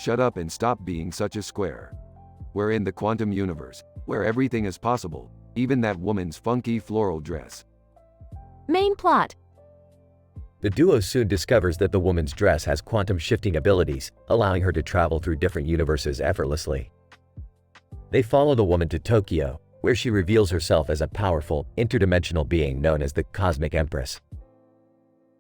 shut up and stop being such a square. We're in the quantum universe, where everything is possible, even that woman's funky floral dress. Main plot. The duo soon discovers that the woman's dress has quantum shifting abilities, allowing her to travel through different universes effortlessly. They follow the woman to Tokyo, where she reveals herself as a powerful, interdimensional being known as the Cosmic Empress.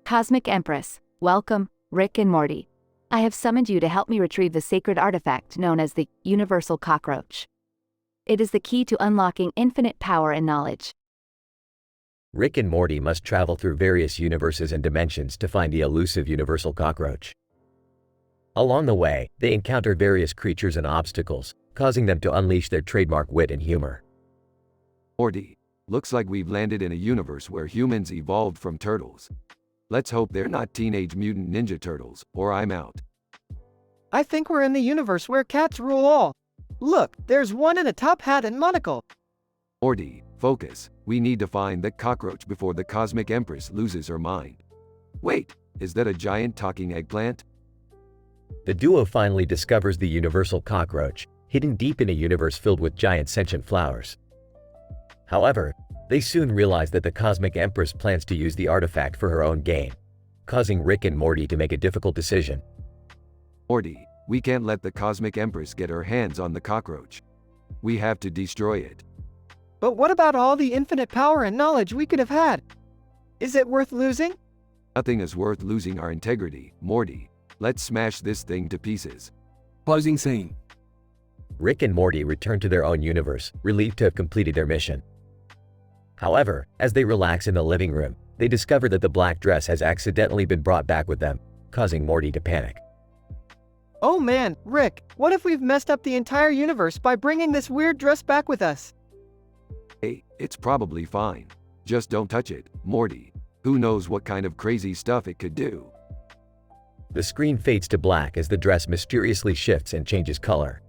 Cosmic Empress, welcome, Rick and Morty. I have summoned you to help me retrieve the sacred artifact known as the Universal Cockroach. It is the key to unlocking infinite power and knowledge. Rick and Morty must travel through various universes and dimensions to find the elusive Universal Cockroach. Along the way, they encounter various creatures and obstacles, causing them to unleash their trademark wit and humor. Morty, looks like we've landed in a universe where humans evolved from turtles. Let's hope they're not Teenage Mutant Ninja Turtles, or I'm out. I think we're in the universe where cats rule all. Look, there's one in a top hat and monocle. Morty, focus. We need to find the cockroach before the Cosmic Empress loses her mind. Wait, is that a giant talking eggplant? The duo finally discovers the Universal Cockroach, hidden deep in a universe filled with giant sentient flowers. However, they soon realize that the Cosmic Empress plans to use the artifact for her own gain, causing Rick and Morty to make a difficult decision. Morty, we can't let the Cosmic Empress get her hands on the cockroach. We have to destroy it. But what about all the infinite power and knowledge we could have had? Is it worth losing? Nothing is worth losing our integrity, Morty. Let's smash this thing to pieces. Closing scene. Rick and Morty return to their own universe, relieved to have completed their mission. However, as they relax in the living room, they discover that the black dress has accidentally been brought back with them, causing Morty to panic. Oh man, Rick, what if we've messed up the entire universe by bringing this weird dress back with us? Hey, it's probably fine. Just don't touch it, Morty. Who knows what kind of crazy stuff it could do? The screen fades to black as the dress mysteriously shifts and changes color.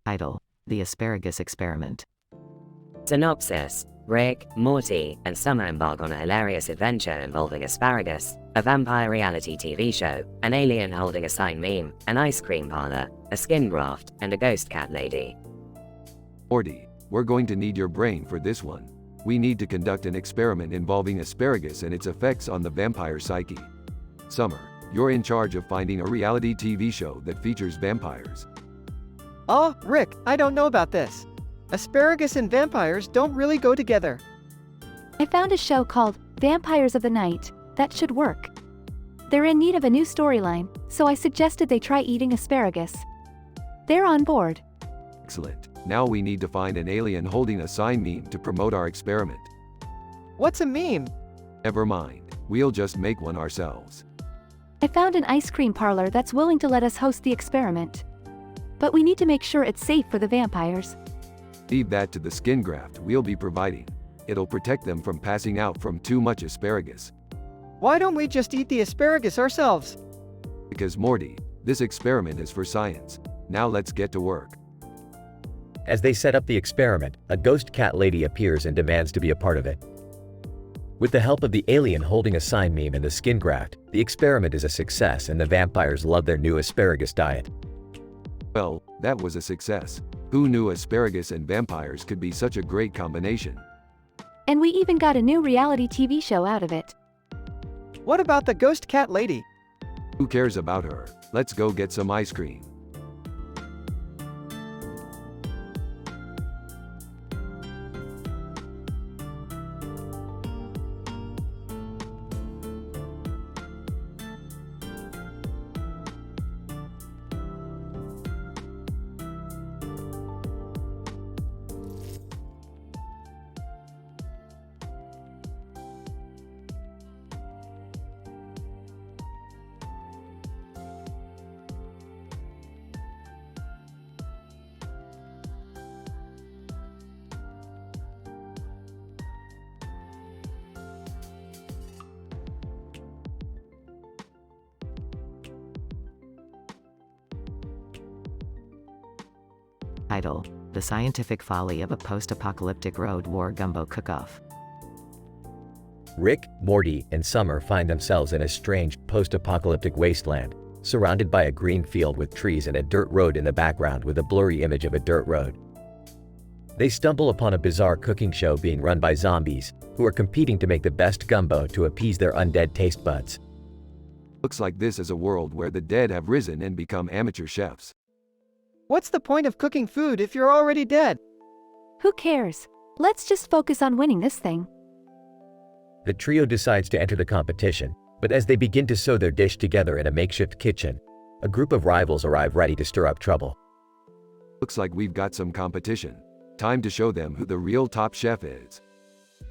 Title: The Asparagus Experiment. Synopsis: Rick, Morty, and Summer embark on a hilarious adventure involving asparagus, a vampire reality TV show, an alien holding a sign meme, an ice cream parlor, a skin graft, and a ghost cat lady. Morty, we're going to need your brain for this one. We need to conduct an experiment involving asparagus and its effects on the vampire psyche. Summer, you're in charge of finding a reality TV show that features vampires. Oh, Rick, I don't know about this. Asparagus and vampires don't really go together. I found a show called Vampires of the Night that should work. They're in need of a new storyline, so I suggested they try eating asparagus. They're on board. Excellent. Now we need to find an alien holding a sign meme to promote our experiment. What's a meme? Never mind. We'll just make one ourselves. I found an ice cream parlor that's willing to let us host the experiment. But we need to make sure it's safe for the vampires. Leave that to the skin graft we'll be providing. It'll protect them from passing out from too much asparagus. Why don't we just eat the asparagus ourselves? Because Morty, this experiment is for science. Now let's get to work. As they set up the experiment, a ghost cat lady appears and demands to be a part of it. With the help of the alien holding a sign meme and the skin graft, the experiment is a success and the vampires love their new asparagus diet. Well, that was a success. Who knew asparagus and vampires could be such a great combination? And we even got a new reality TV show out of it. What about the ghost cat lady? Who cares about her? Let's go get some ice cream. Title: The Scientific Folly of a Post-Apocalyptic Road War Gumbo Cook-Off. Rick, Morty, and Summer find themselves in a strange, post-apocalyptic wasteland, surrounded by a green field with trees and a dirt road in the background with a blurry image of a dirt road. They stumble upon a bizarre cooking show being run by zombies, who are competing to make the best gumbo to appease their undead taste buds. Looks like this is a world where the dead have risen and become amateur chefs. What's the point of cooking food if you're already dead? Who cares? Let's just focus on winning this thing. The trio decides to enter the competition, but as they begin to sew their dish together in a makeshift kitchen, a group of rivals arrive ready to stir up trouble. Looks like we've got some competition. Time to show them who the real top chef is.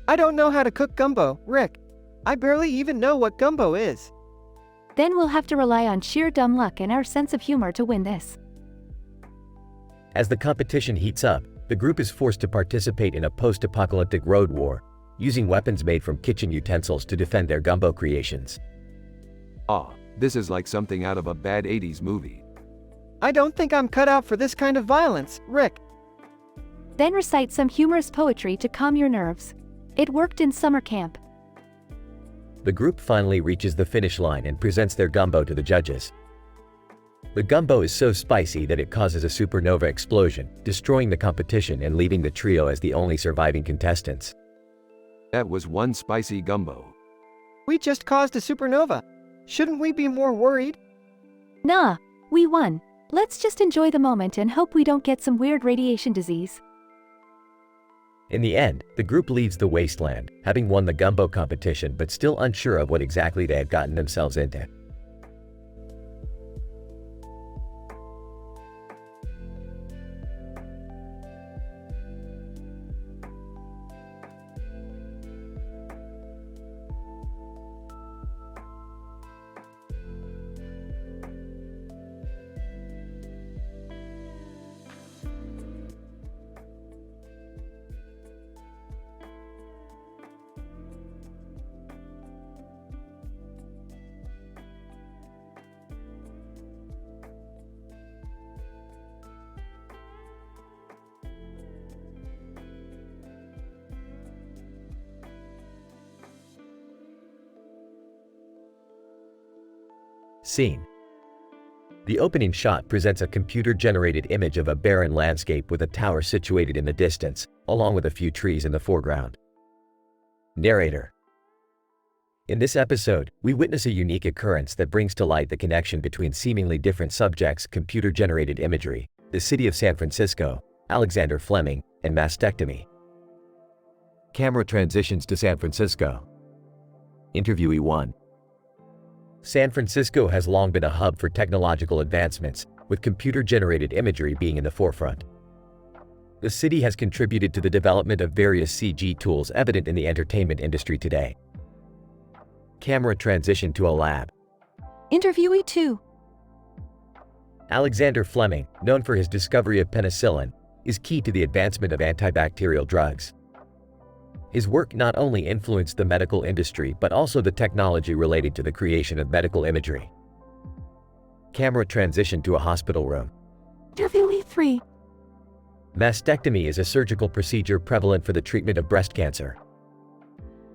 I don't know how to cook gumbo, Rick. I barely even know what gumbo is. Then we'll have to rely on sheer dumb luck and our sense of humor to win this. As the competition heats up, the group is forced to participate in a post-apocalyptic road war, using weapons made from kitchen utensils to defend their gumbo creations. This is like something out of a bad 80s movie. I don't think I'm cut out for this kind of violence, Rick. Then recite some humorous poetry to calm your nerves. It worked in summer camp. The group finally reaches the finish line and presents their gumbo to the judges. The gumbo is so spicy that it causes a supernova explosion, destroying the competition and leaving the trio as the only surviving contestants. That was one spicy gumbo. We just caused a supernova. Shouldn't we be more worried? Nah, we won. Let's just enjoy the moment and hope we don't get some weird radiation disease. In the end, the group leaves the wasteland, having won the gumbo competition but still unsure of what exactly they had gotten themselves into. Scene. The opening shot presents a computer-generated image of a barren landscape with a tower situated in the distance, along with a few trees in the foreground. Narrator. In this episode, we witness a unique occurrence that brings to light the connection between seemingly different subjects: computer-generated imagery, the city of San Francisco, Alexander Fleming, and mastectomy. Camera transitions to San Francisco. Interviewee 1. San Francisco has long been a hub for technological advancements, with computer-generated imagery being in the forefront. The city has contributed to the development of various CG tools evident in the entertainment industry today. Camera transition to a lab. Interviewee 2. Alexander Fleming, known for his discovery of penicillin, is key to the advancement of antibacterial drugs. His work not only influenced the medical industry but also the technology related to the creation of medical imagery. Camera transition to a hospital room. Interviewee 3. Mastectomy is a surgical procedure prevalent for the treatment of breast cancer.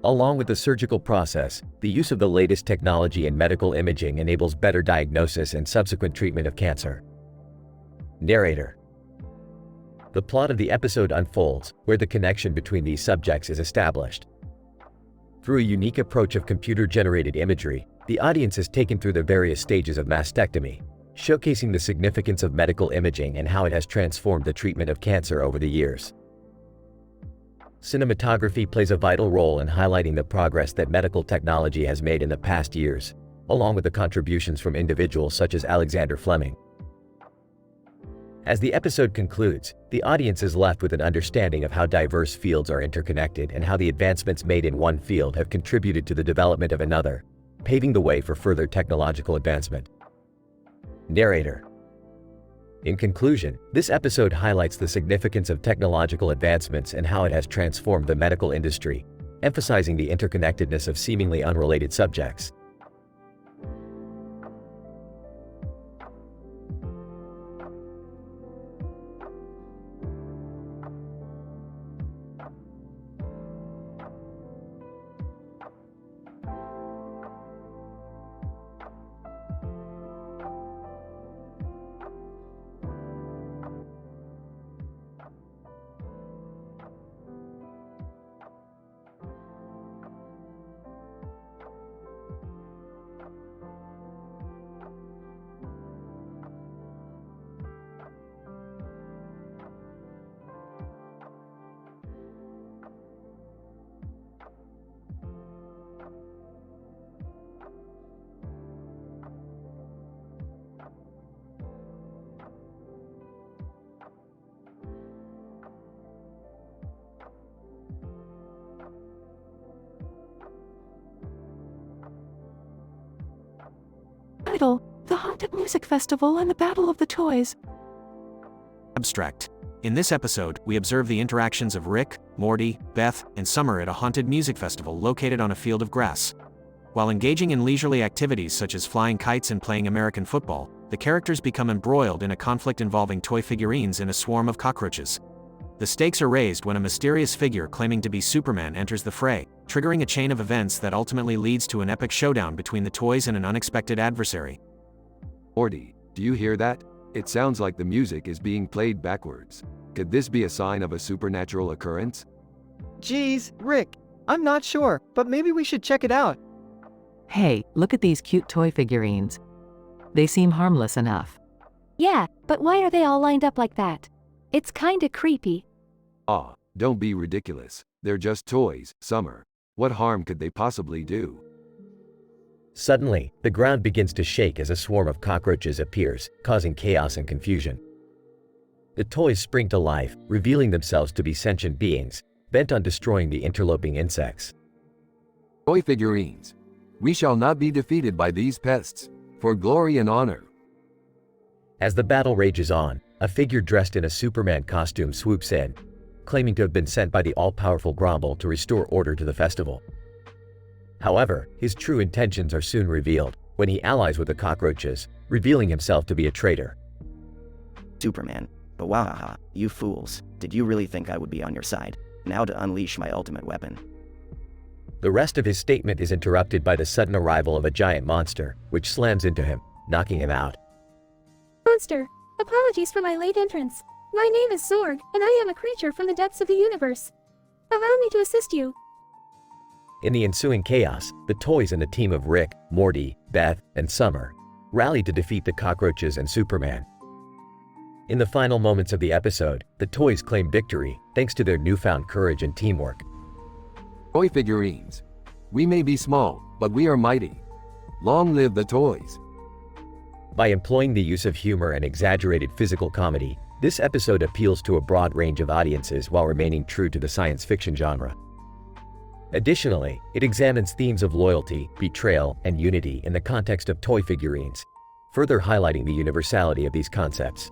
Along with the surgical process, the use of the latest technology in medical imaging enables better diagnosis and subsequent treatment of cancer. Narrator. The plot of the episode unfolds, where the connection between these subjects is established. Through a unique approach of computer-generated imagery, the audience is taken through the various stages of mastectomy, showcasing the significance of medical imaging and how it has transformed the treatment of cancer over the years. Cinematography plays a vital role in highlighting the progress that medical technology has made in the past years, along with the contributions from individuals such as Alexander Fleming. As the episode concludes, the audience is left with an understanding of how diverse fields are interconnected and how the advancements made in one field have contributed to the development of another, paving the way for further technological advancement. Narrator. In conclusion, this episode highlights the significance of technological advancements and how it has transformed the medical industry, emphasizing the interconnectedness of seemingly unrelated subjects. Title: The Haunted Music Festival and the Battle of the Toys. Abstract. In this episode, we observe the interactions of Rick, Morty, Beth, and Summer at a haunted music festival located on a field of grass. While engaging in leisurely activities such as flying kites and playing American football, the characters become embroiled in a conflict involving toy figurines and a swarm of cockroaches. The stakes are raised when a mysterious figure claiming to be Superman enters the fray, triggering a chain of events that ultimately leads to an epic showdown between the toys and an unexpected adversary. Morty, do you hear that? It sounds like the music is being played backwards. Could this be a sign of a supernatural occurrence? Geez, Rick, I'm not sure, but maybe we should check it out. Hey, look at these cute toy figurines. They seem harmless enough. Yeah, but why are they all lined up like that? It's kinda creepy. Ah, don't be ridiculous. They're just toys, Summer. What harm could they possibly do? Suddenly, the ground begins to shake as a swarm of cockroaches appears, causing chaos and confusion. The toys spring to life, revealing themselves to be sentient beings, bent on destroying the interloping insects. Toy figurines. We shall not be defeated by these pests. For glory and honor. As the battle rages on, a figure dressed in a Superman costume swoops in, claiming to have been sent by the all-powerful Gromble to restore order to the festival. However, his true intentions are soon revealed when he allies with the cockroaches, revealing himself to be a traitor. Superman. But wow, you fools. Did you really think I would be on your side? Now to unleash my ultimate weapon. The rest of his statement is interrupted by the sudden arrival of a giant monster, which slams into him, knocking him out. Monster, apologies for my late entrance. My name is Zorg, and I am a creature from the depths of the universe. Allow me to assist you. In the ensuing chaos, the toys and a team of Rick, Morty, Beth, and Summer rally to defeat the cockroaches and Superman. In the final moments of the episode, the toys claim victory thanks to their newfound courage and teamwork. Toy figurines. We may be small, but we are mighty. Long live the toys. By employing the use of humor and exaggerated physical comedy, this episode appeals to a broad range of audiences while remaining true to the science fiction genre. Additionally, it examines themes of loyalty, betrayal, and unity in the context of toy figurines, further highlighting the universality of these concepts.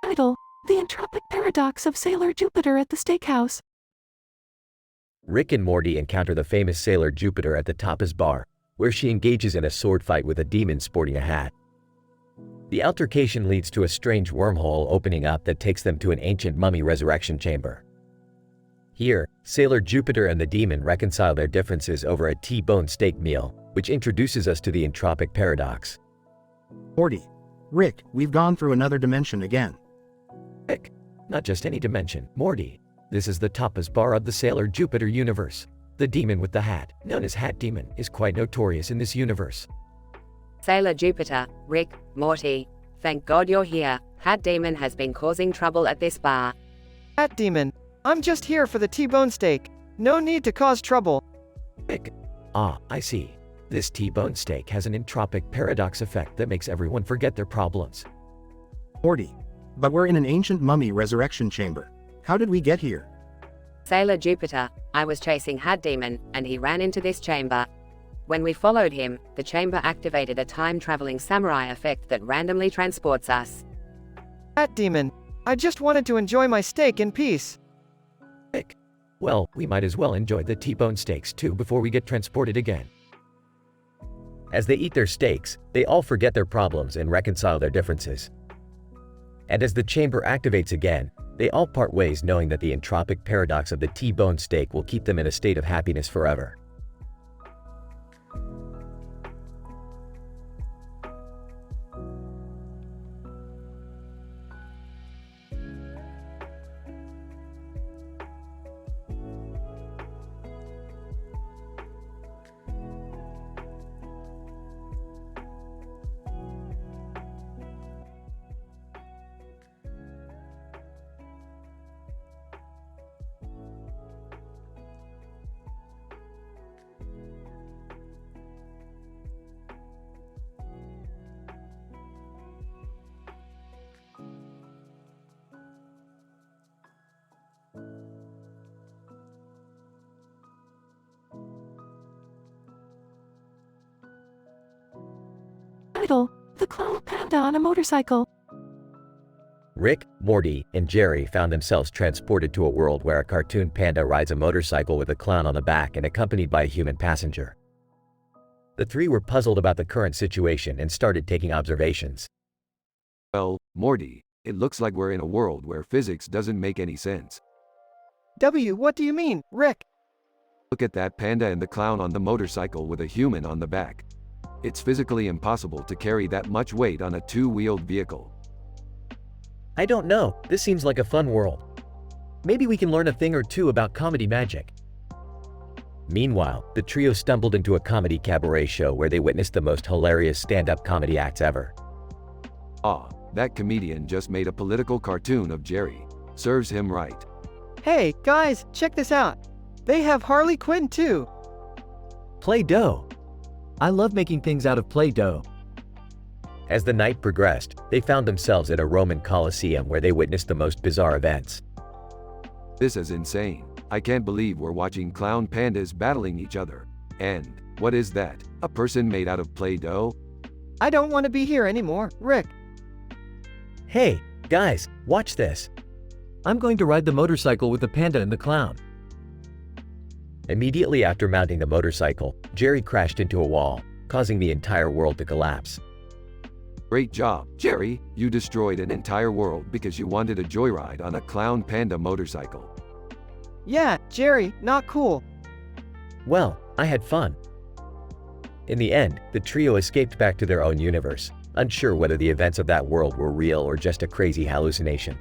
Title: The Entropic Paradox of Sailor Jupiter at the Steakhouse. Rick and Morty encounter the famous sailor Jupiter at the Tapas bar, where she engages in a sword fight with a demon sporting a hat. The altercation leads to a strange wormhole opening up that takes them to an ancient mummy resurrection chamber. Here, Sailor Jupiter and the demon reconcile their differences over a T-bone steak meal, which introduces us to the entropic paradox. Morty. Rick, we've gone through another dimension again. Rick, not just any dimension, Morty. This is the Tapas bar of the Sailor Jupiter universe. The demon with the hat, known as Hat Demon, is quite notorious in this universe. Sailor Jupiter, Rick, Morty. Thank God you're here. Hat Demon has been causing trouble at this bar. Hat Demon, I'm just here for the T-bone steak. No need to cause trouble. Rick. Ah, I see. This T-bone steak has an entropic paradox effect that makes everyone forget their problems. Morty. But we're in an ancient mummy resurrection chamber. How did we get here? Sailor Jupiter, I was chasing Hat Demon, and he ran into this chamber. When we followed him, the chamber activated a time-traveling samurai effect that randomly transports us. Hat Demon, I just wanted to enjoy my steak in peace. Rick. Well, we might as well enjoy the T-bone steaks too before we get transported again. As they eat their steaks, they all forget their problems and reconcile their differences. And as the chamber activates again, they all part ways knowing that the entropic paradox of the T-bone steak will keep them in a state of happiness forever. title, The Clown Panda on a Motorcycle. Rick, Morty, and Jerry found themselves transported to a world where a cartoon panda rides a motorcycle with a clown on the back and accompanied by a human passenger. The three were puzzled about the current situation and started taking observations. Well, Morty, it looks like we're in a world where physics doesn't make any sense. What do you mean, Rick? Look at that panda and the clown on the motorcycle with a human on the back. It's physically impossible to carry that much weight on a two-wheeled vehicle. I don't know, this seems like a fun world. Maybe we can learn a thing or two about comedy magic. Meanwhile, the trio stumbled into a comedy cabaret show where they witnessed the most hilarious stand-up comedy acts ever. Ah, that comedian just made a political cartoon of Jerry. Serves him right. Hey, guys, check this out. They have Harley Quinn too. Play-Doh. I love making things out of Play-Doh. As the night progressed, they found themselves at a Roman Colosseum where they witnessed the most bizarre events. This is insane. I can't believe we're watching clown pandas battling each other. And, what is that? A person made out of Play-Doh? I don't want to be here anymore, Rick. Hey, guys, watch this. I'm going to ride the motorcycle with the panda and the clown. Immediately after mounting the motorcycle, Jerry crashed into a wall, causing the entire world to collapse. Great job, Jerry. You destroyed an entire world because you wanted a joyride on a clown panda motorcycle. Yeah, Jerry, not cool. Well, I had fun. In the end, the trio escaped back to their own universe, unsure whether the events of that world were real or just a crazy hallucination.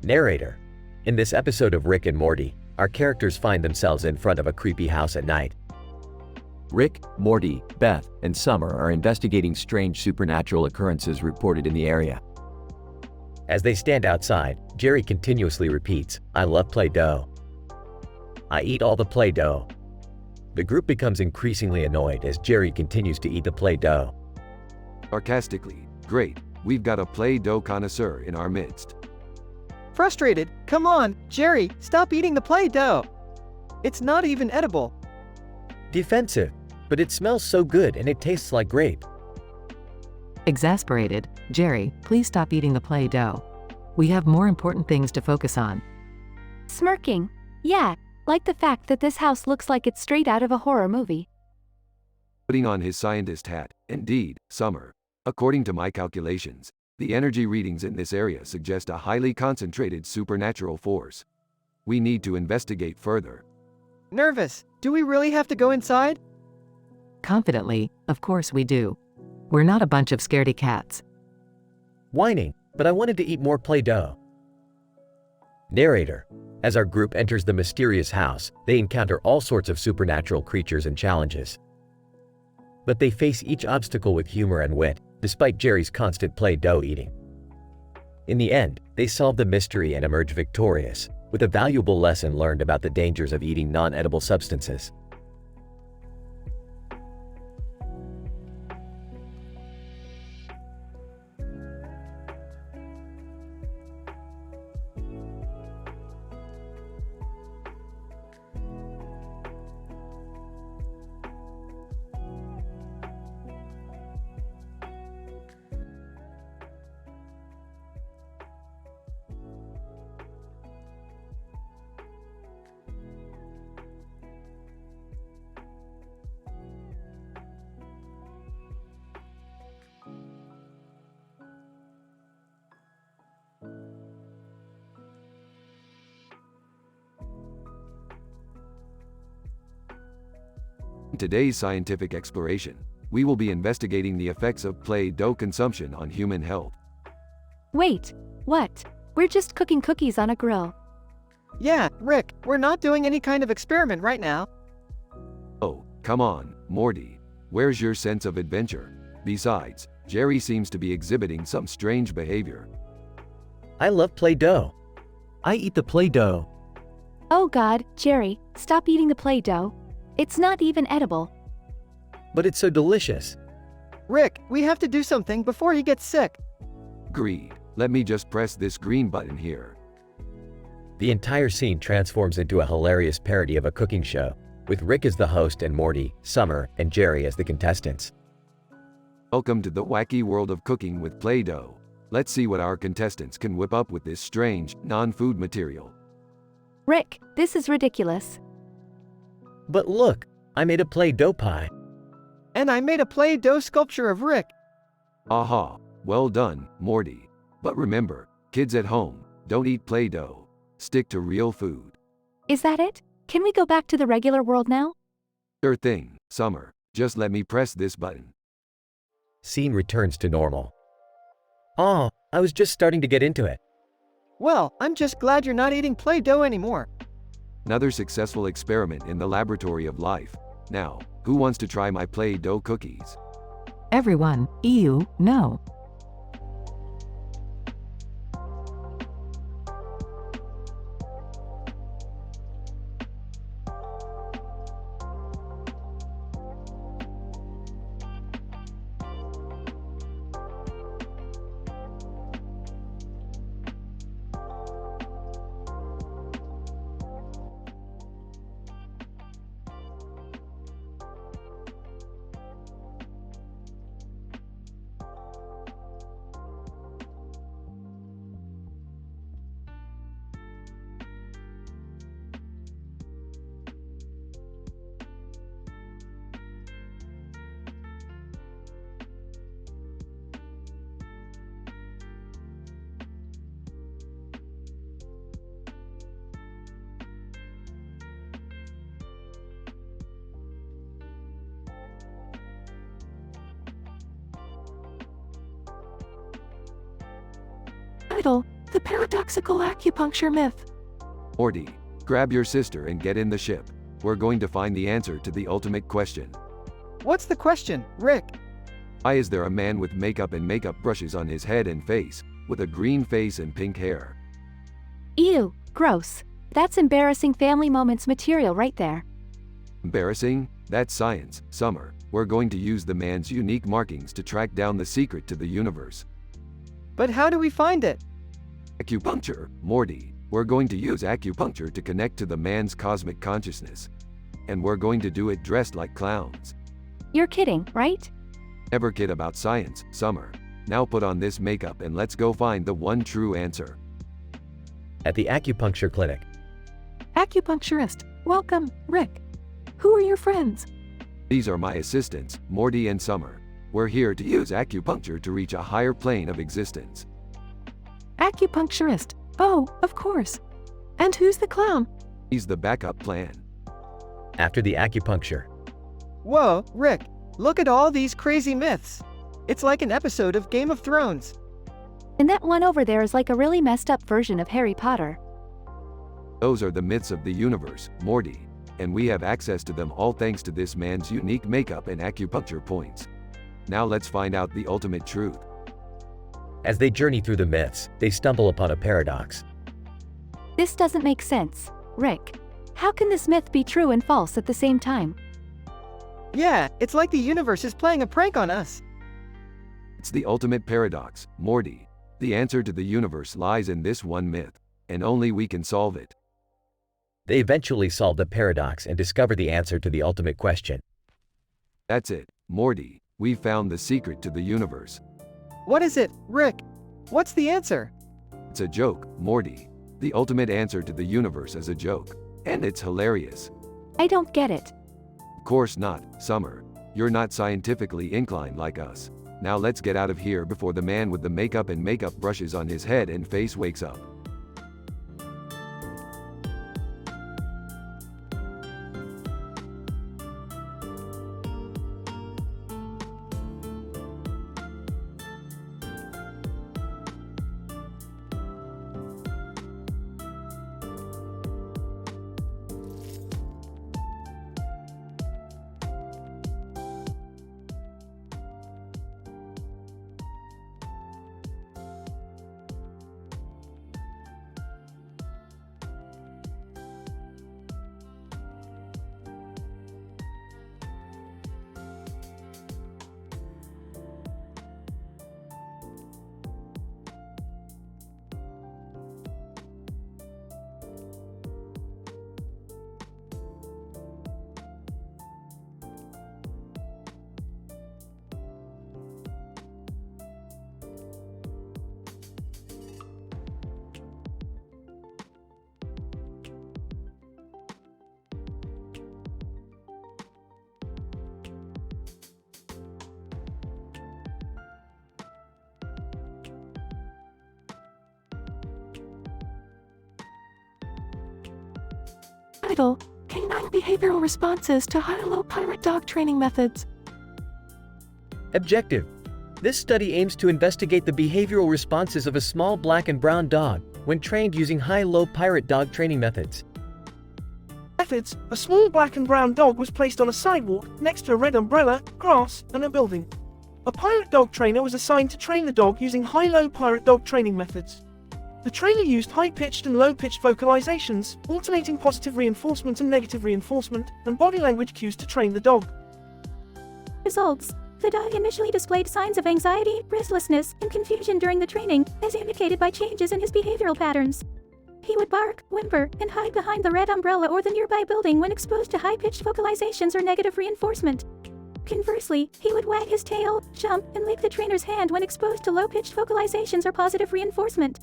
Narrator. In this episode of Rick and Morty, our characters find themselves in front of a creepy house at night. Rick, Morty, Beth, and Summer are investigating strange supernatural occurrences reported in the area. As they stand outside, Jerry continuously repeats, "I love Play-Doh. I eat all the Play-Doh." The group becomes increasingly annoyed as Jerry continues to eat the Play-Doh. Sarcastically, great, we've got a Play-Doh connoisseur in our midst. Frustrated, come on, Jerry, stop eating the Play-Doh. It's not even edible. Defensive, but it smells so good and it tastes like grape. Exasperated, Jerry, please stop eating the Play-Doh. We have more important things to focus on. Smirking. Yeah, like the fact that this house looks like it's straight out of a horror movie. Putting on his scientist hat, indeed, Summer. According to my calculations, the energy readings in this area suggest a highly concentrated supernatural force. We need to investigate further. Nervous. Do we really have to go inside? Confidently, of course we do. We're not a bunch of scaredy cats. Whining, but I wanted to eat more Play-Doh. Narrator. As our group enters the mysterious house, they encounter all sorts of supernatural creatures and challenges. But they face each obstacle with humor and wit, despite Jerry's constant Play-Doh eating. In the end, they solve the mystery and emerge victorious, with a valuable lesson learned about the dangers of eating non-edible substances. In today's scientific exploration, We will be investigating the effects of Play-Doh consumption on human health. Wait, what? We're just cooking cookies on a grill. Yeah, Rick, we're not doing any kind of experiment right now. Oh, come on, Morty. Where's your sense of adventure? Besides, Jerry seems to be exhibiting some strange behavior. I love Play-Doh. I eat the Play-Doh. Oh God, Jerry, stop eating the Play-Doh. It's not even edible. But it's so delicious. Rick, we have to do something before he gets sick. Agreed. Let me just press this green button here. The entire scene transforms into a hilarious parody of a cooking show, with Rick as the host and Morty, Summer, and Jerry as the contestants. Welcome to the wacky world of cooking with Play-Doh. Let's see what our contestants can whip up with this strange, non-food material. Rick, this is ridiculous. But look, I made a Play-Doh pie. And I made a Play-Doh sculpture of Rick. Aha, well done, Morty. But remember, kids at home, don't eat Play-Doh. Stick to real food. Is that it? Can we go back to the regular world now? Sure thing, Summer. Just let me press this button. Scene returns to normal. Oh, I was just starting to get into it. Well, I'm just glad you're not eating Play-Doh anymore. Another successful experiment in the laboratory of life. Now, who wants to try my Play-Doh cookies? Everyone, ew, no. Title: The Paradoxical Acupuncture Myth. Morty, grab your sister and get in the ship. We're going to find the answer to the ultimate question. What's the question, Rick? Why is there a man with makeup and makeup brushes on his head and face, with a green face and pink hair? Ew, gross. That's embarrassing family moments material right there. Embarrassing? That's science, Summer. We're going to use the man's unique markings to track down the secret to the universe. But how do we find it? Acupuncture, Morty. We're going to use acupuncture to connect to the man's cosmic consciousness. And we're going to do it dressed like clowns. You're kidding, right? Never kid about science, Summer. Now put on this makeup and let's go find the one true answer. At the acupuncture clinic. Acupuncturist, welcome, Rick. Who are your friends? These are my assistants, Morty and Summer. We're here to use acupuncture to reach a higher plane of existence. Acupuncturist, oh, of course. And who's the clown? He's the backup plan. After the acupuncture. Whoa, Rick, look at all these crazy myths. It's like an episode of Game of Thrones. And that one over there is like a really messed up version of Harry Potter. Those are the myths of the universe, Morty. And we have access to them all thanks to this man's unique makeup and acupuncture points. Now let's find out the ultimate truth. As they journey through the myths, they stumble upon a paradox. This doesn't make sense, Rick. How can this myth be true and false at the same time? Yeah, it's like the universe is playing a prank on us. It's the ultimate paradox, Morty. The answer to the universe lies in this one myth, and only we can solve it. They eventually solve the paradox and discover the answer to the ultimate question. That's it, Morty. We found the secret to the universe. What is it, Rick? What's the answer? It's a joke, Morty. The ultimate answer to the universe is a joke. And it's hilarious. I don't get it. Of course not, Summer. You're not scientifically inclined like us. Now let's get out of here before the man with the makeup and makeup brushes on his head and face wakes up. Title: Canine Behavioral Responses to High-Low Pirate Dog Training Methods. Objective: this study aims to investigate the behavioral responses of a small black and brown dog when trained using high-low pirate dog training methods. Methods: a small black and brown dog was placed on a sidewalk next to a red umbrella, grass, and a building. A pirate dog trainer was assigned to train the dog using high-low pirate dog training methods. The trainer used high-pitched and low-pitched vocalizations, alternating positive reinforcement and negative reinforcement, and body language cues to train the dog. Results: the dog initially displayed signs of anxiety, restlessness, and confusion during the training, as indicated by changes in his behavioral patterns. He would bark, whimper, and hide behind the red umbrella or the nearby building when exposed to high-pitched vocalizations or negative reinforcement. Conversely, he would wag his tail, jump, and lick the trainer's hand when exposed to low-pitched vocalizations or positive reinforcement.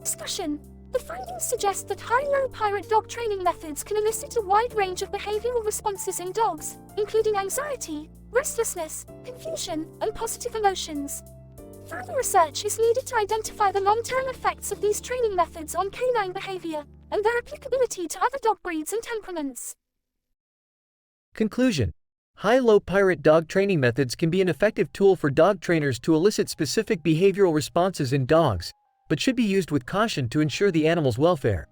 Discussion. The findings suggest that high-low pirate dog training methods can elicit a wide range of behavioral responses in dogs, including anxiety, restlessness, confusion, and positive emotions. Further research is needed to identify the long-term effects of these training methods on canine behavior and their applicability to other dog breeds and temperaments. Conclusion: high-low pirate dog training methods can be an effective tool for dog trainers to elicit specific behavioral responses in dogs, but should be used with caution to ensure the animal's welfare.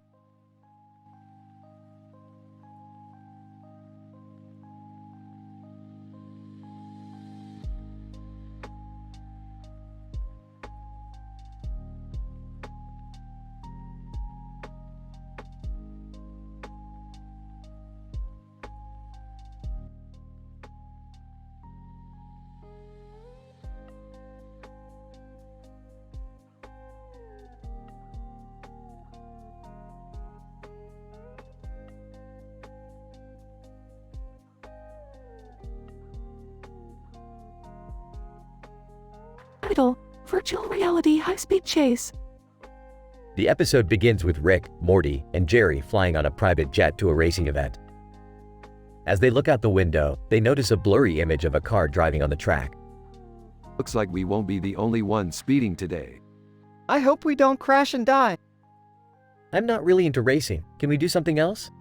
Title: Virtual Reality High-Speed Chase. The episode begins with Rick, Morty, and Jerry flying on a private jet to a racing event. As they look out the window, they notice a blurry image of a car driving on the track. Looks like we won't be the only ones speeding today. I hope we don't crash and die. I'm not really into racing. Can we do something else?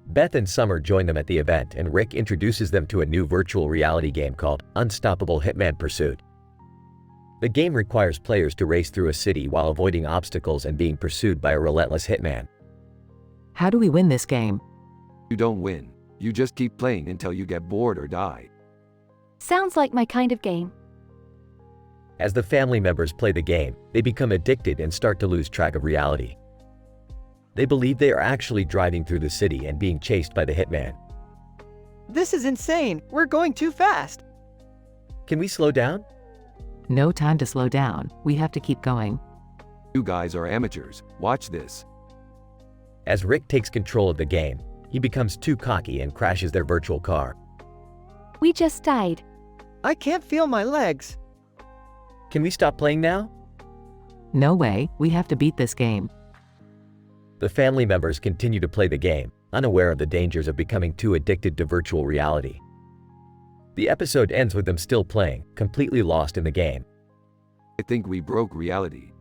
Beth and Summer join them at the event, and Rick introduces them to a new virtual reality game called Unstoppable Hitman Pursuit. The game requires players to race through a city while avoiding obstacles and being pursued by a relentless hitman. How do we win this game? You don't win. You just keep playing until you get bored or die. Sounds like my kind of game. As the family members play the game, they become addicted and start to lose track of reality. They believe they are actually driving through the city and being chased by the hitman. This is insane. We're going too fast. Can we slow down? No time to slow down. We have to keep going. You guys are amateurs. Watch this. As Rick takes control of the game, he becomes too cocky and crashes their virtual car. We just died. I can't feel my legs. Can we stop playing now? No way, we have to beat this game. The family members continue to play the game, unaware of the dangers of becoming too addicted to virtual reality. The episode ends with them still playing, completely lost in the game. I think we broke reality.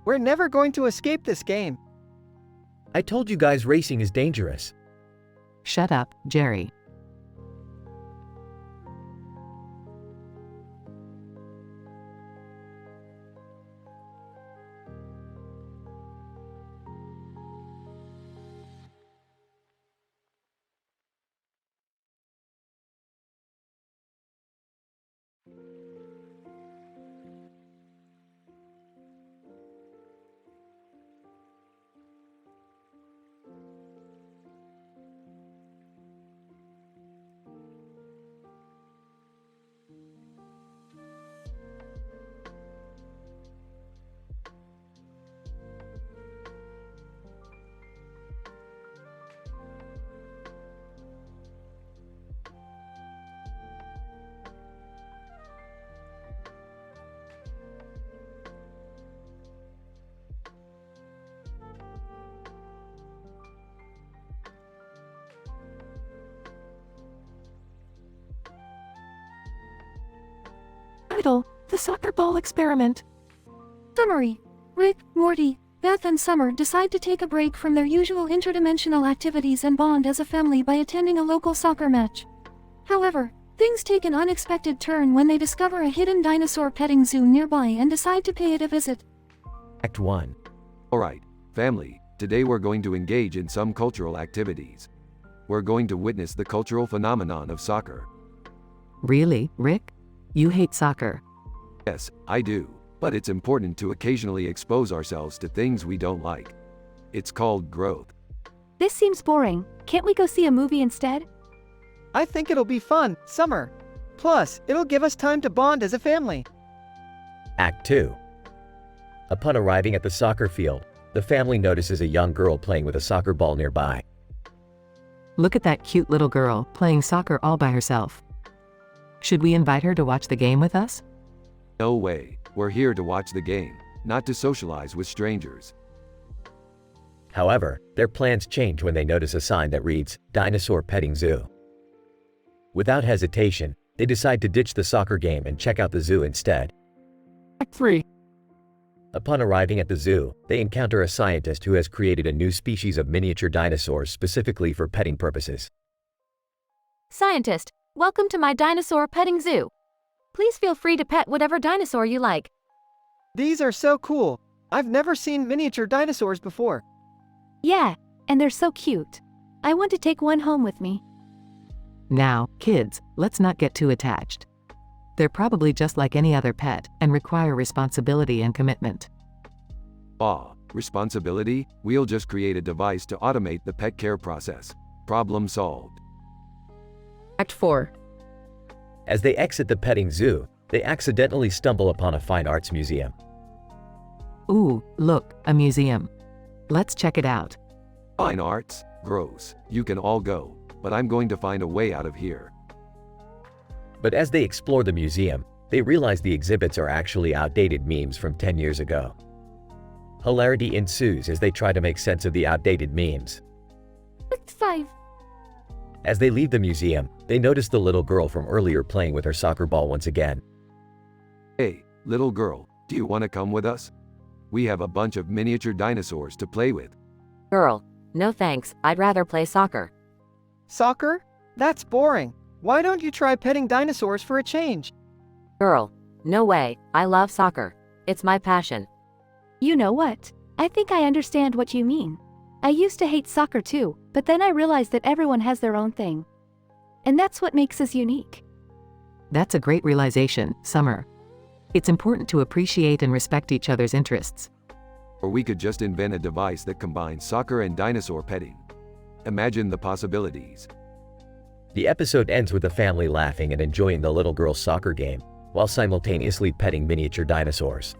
We're never going to escape this game. I told you guys racing is dangerous. Shut up, Jerry. Title: The Soccer Ball Experiment. Summary. Rick, Morty, Beth and Summer decide to take a break from their usual interdimensional activities and bond as a family by attending a local soccer match. However, things take an unexpected turn when they discover a hidden dinosaur petting zoo nearby and decide to pay it a visit. Act 1. Alright, family, today we're going to engage in some cultural activities. We're going to witness the cultural phenomenon of soccer. Really, Rick? You hate soccer. Yes, I do, but it's important to occasionally expose ourselves to things we don't like. It's called growth. This seems boring. Can't we go see a movie instead? I think it'll be fun, Summer. Plus, it'll give us time to bond as a family. Act 2. Upon arriving at the soccer field, the family notices a young girl playing with a soccer ball nearby. Look at that cute little girl playing soccer all by herself. Should we invite her to watch the game with us? No way, we're here to watch the game, not to socialize with strangers. However, their plans change when they notice a sign that reads, Dinosaur Petting Zoo. Without hesitation, they decide to ditch the soccer game and check out the zoo instead. Act 3. Upon arriving at the zoo, they encounter a scientist who has created a new species of miniature dinosaurs specifically for petting purposes. Scientist, welcome to my dinosaur petting zoo. Please feel free to pet whatever dinosaur you like. These are so cool. I've never seen miniature dinosaurs before. Yeah, and they're so cute. I want to take one home with me. Now, kids, let's not get too attached. They're probably just like any other pet and require responsibility and commitment. Responsibility? We'll just create a device to automate the pet care process. Problem solved. Act 4. As they exit the petting zoo, they accidentally stumble upon a fine arts museum. Ooh, look, a museum. Let's check it out. Fine arts? Gross. You can all go, but I'm going to find a way out of here. But as they explore the museum, they realize the exhibits are actually outdated memes from 10 years ago. Hilarity ensues as they try to make sense of the outdated memes. Act 5. As they leave the museum, they notice the little girl from earlier playing with her soccer ball once again. Hey, little girl, do you want to come with us? We have a bunch of miniature dinosaurs to play with. Girl, no thanks, I'd rather play soccer. Soccer? That's boring. Why don't you try petting dinosaurs for a change? Girl, no way, I love soccer. It's my passion. You know what? I think I understand what you mean. I used to hate soccer too, but then I realized that everyone has their own thing. And that's what makes us unique. That's a great realization, Summer. It's important to appreciate and respect each other's interests. Or we could just invent a device that combines soccer and dinosaur petting. Imagine the possibilities. The episode ends with the family laughing and enjoying the little girl's soccer game, while simultaneously petting miniature dinosaurs.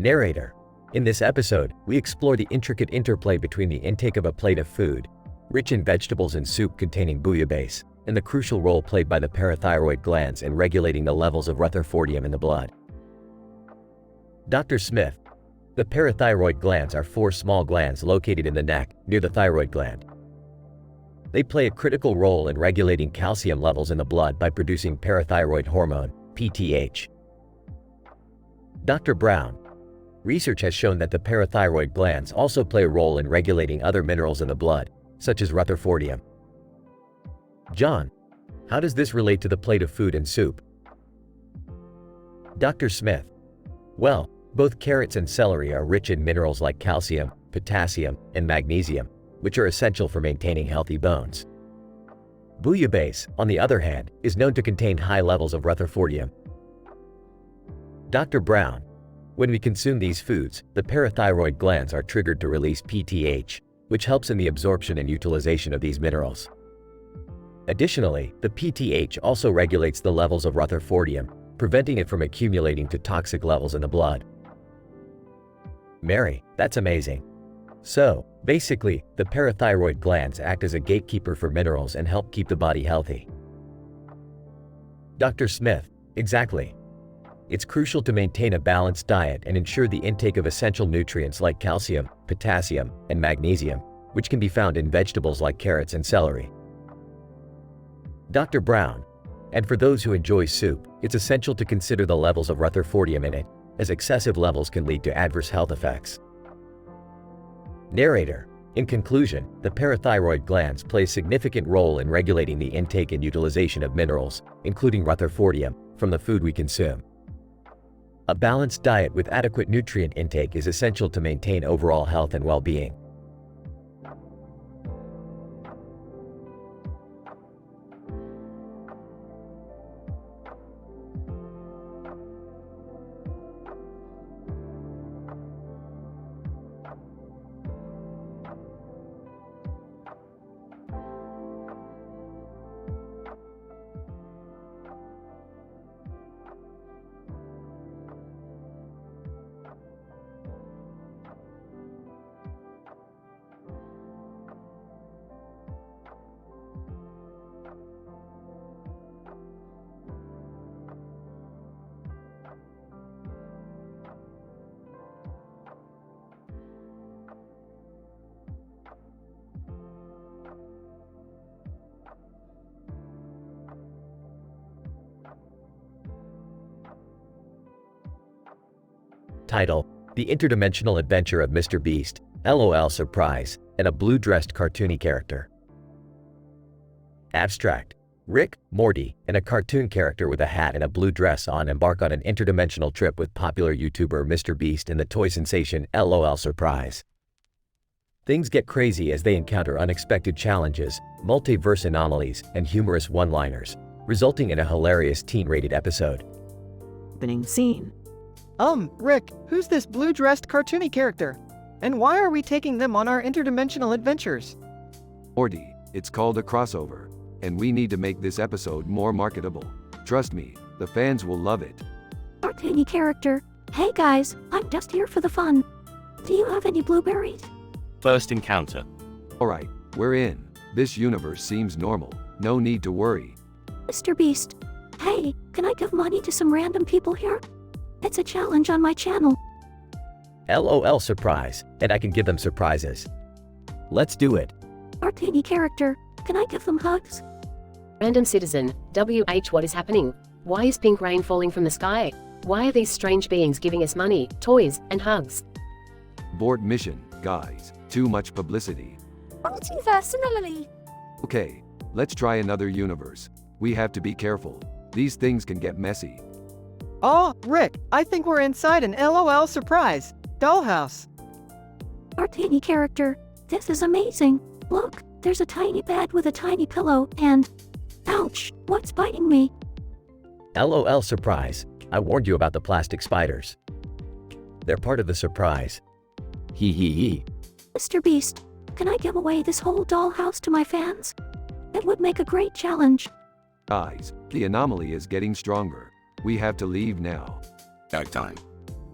Narrator. In this episode, we explore the intricate interplay between the intake of a plate of food, rich in vegetables and soup containing bouillabaisse, and the crucial role played by the parathyroid glands in regulating the levels of Rutherfordium in the blood. Dr. Smith. The parathyroid glands are 4 small glands located in the neck, near the thyroid gland. They play a critical role in regulating calcium levels in the blood by producing parathyroid hormone, PTH. Dr. Brown. Research has shown that the parathyroid glands also play a role in regulating other minerals in the blood, such as Rutherfordium. John. How does this relate to the plate of food and soup? Dr. Smith. Well, both carrots and celery are rich in minerals like calcium, potassium, and magnesium, which are essential for maintaining healthy bones. Bouillabaisse, on the other hand, is known to contain high levels of Rutherfordium. Dr. Brown. When we consume these foods, the parathyroid glands are triggered to release PTH, which helps in the absorption and utilization of these minerals. Additionally, the PTH also regulates the levels of Rutherfordium, preventing it from accumulating to toxic levels in the blood. Mary, that's amazing. So, basically, the parathyroid glands act as a gatekeeper for minerals and help keep the body healthy. Dr. Smith, exactly. It's crucial to maintain a balanced diet and ensure the intake of essential nutrients like calcium, potassium, and magnesium, which can be found in vegetables like carrots and celery. Dr. Brown. And for those who enjoy soup, it's essential to consider the levels of Rutherfordium in it, as excessive levels can lead to adverse health effects. Narrator. In conclusion, the parathyroid glands play a significant role in regulating the intake and utilization of minerals, including Rutherfordium, from the food we consume. A balanced diet with adequate nutrient intake is essential to maintain overall health and well-being. Title: The Interdimensional Adventure of Mr. Beast, LOL Surprise, and a blue-dressed cartoony character. Abstract: Rick, Morty, and a cartoon character with a hat and a blue dress on embark on an interdimensional trip with popular YouTuber Mr. Beast and the toy sensation LOL Surprise. Things get crazy as they encounter unexpected challenges, multiverse anomalies, and humorous one-liners, resulting in a hilarious teen-rated episode. Opening scene. Rick, who's this blue-dressed cartoony character? And why are we taking them on our interdimensional adventures? Morty, it's called a crossover, and we need to make this episode more marketable. Trust me, the fans will love it. Cartoony character. Hey guys, I'm just here for the fun. Do you have any blueberries? First encounter. Alright, we're in. This universe seems normal. No need to worry. Mr. Beast. Hey, can I give money to some random people here? It's a challenge on my channel. LOL Surprise, and I can give them surprises. Let's do it. Cartoony character. Can I give them hugs? Random citizen, WH, what is happening? Why is pink rain falling from the sky? Why are these strange beings giving us money, toys, and hugs? Abort mission, guys. Too much publicity. Multiversally. Okay, let's try another universe. We have to be careful. These things can get messy. Oh, Rick, I think we're inside an LOL Surprise dollhouse. Cartoony character. This is amazing. Look, there's a tiny bed with a tiny pillow and... Ouch, what's biting me? LOL Surprise. I warned you about the plastic spiders. They're part of the surprise. Hee hee hee. Mr. Beast, can I give away this whole dollhouse to my fans? It would make a great challenge. Guys, the anomaly is getting stronger. We have to leave now. Dark time.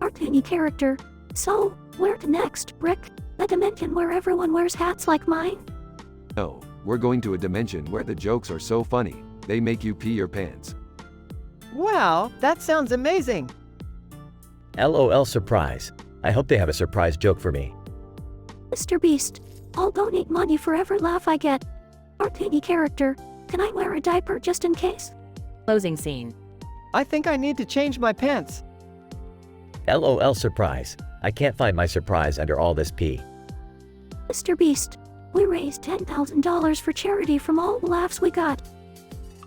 Our tiny character. So, where to next, Rick? The dimension where everyone wears hats like mine? No, we're going to a dimension where the jokes are so funny, they make you pee your pants. Wow, that sounds amazing. LOL surprise. I hope they have a surprise joke for me. Mr. Beast, I'll donate money for every laugh I get. Our tiny character. Can I wear a diaper just in case? Closing scene. I think I need to change my pants. LOL surprise. I can't find my surprise under all this pee. Mr. Beast, we raised $10,000 for charity from all the laughs we got.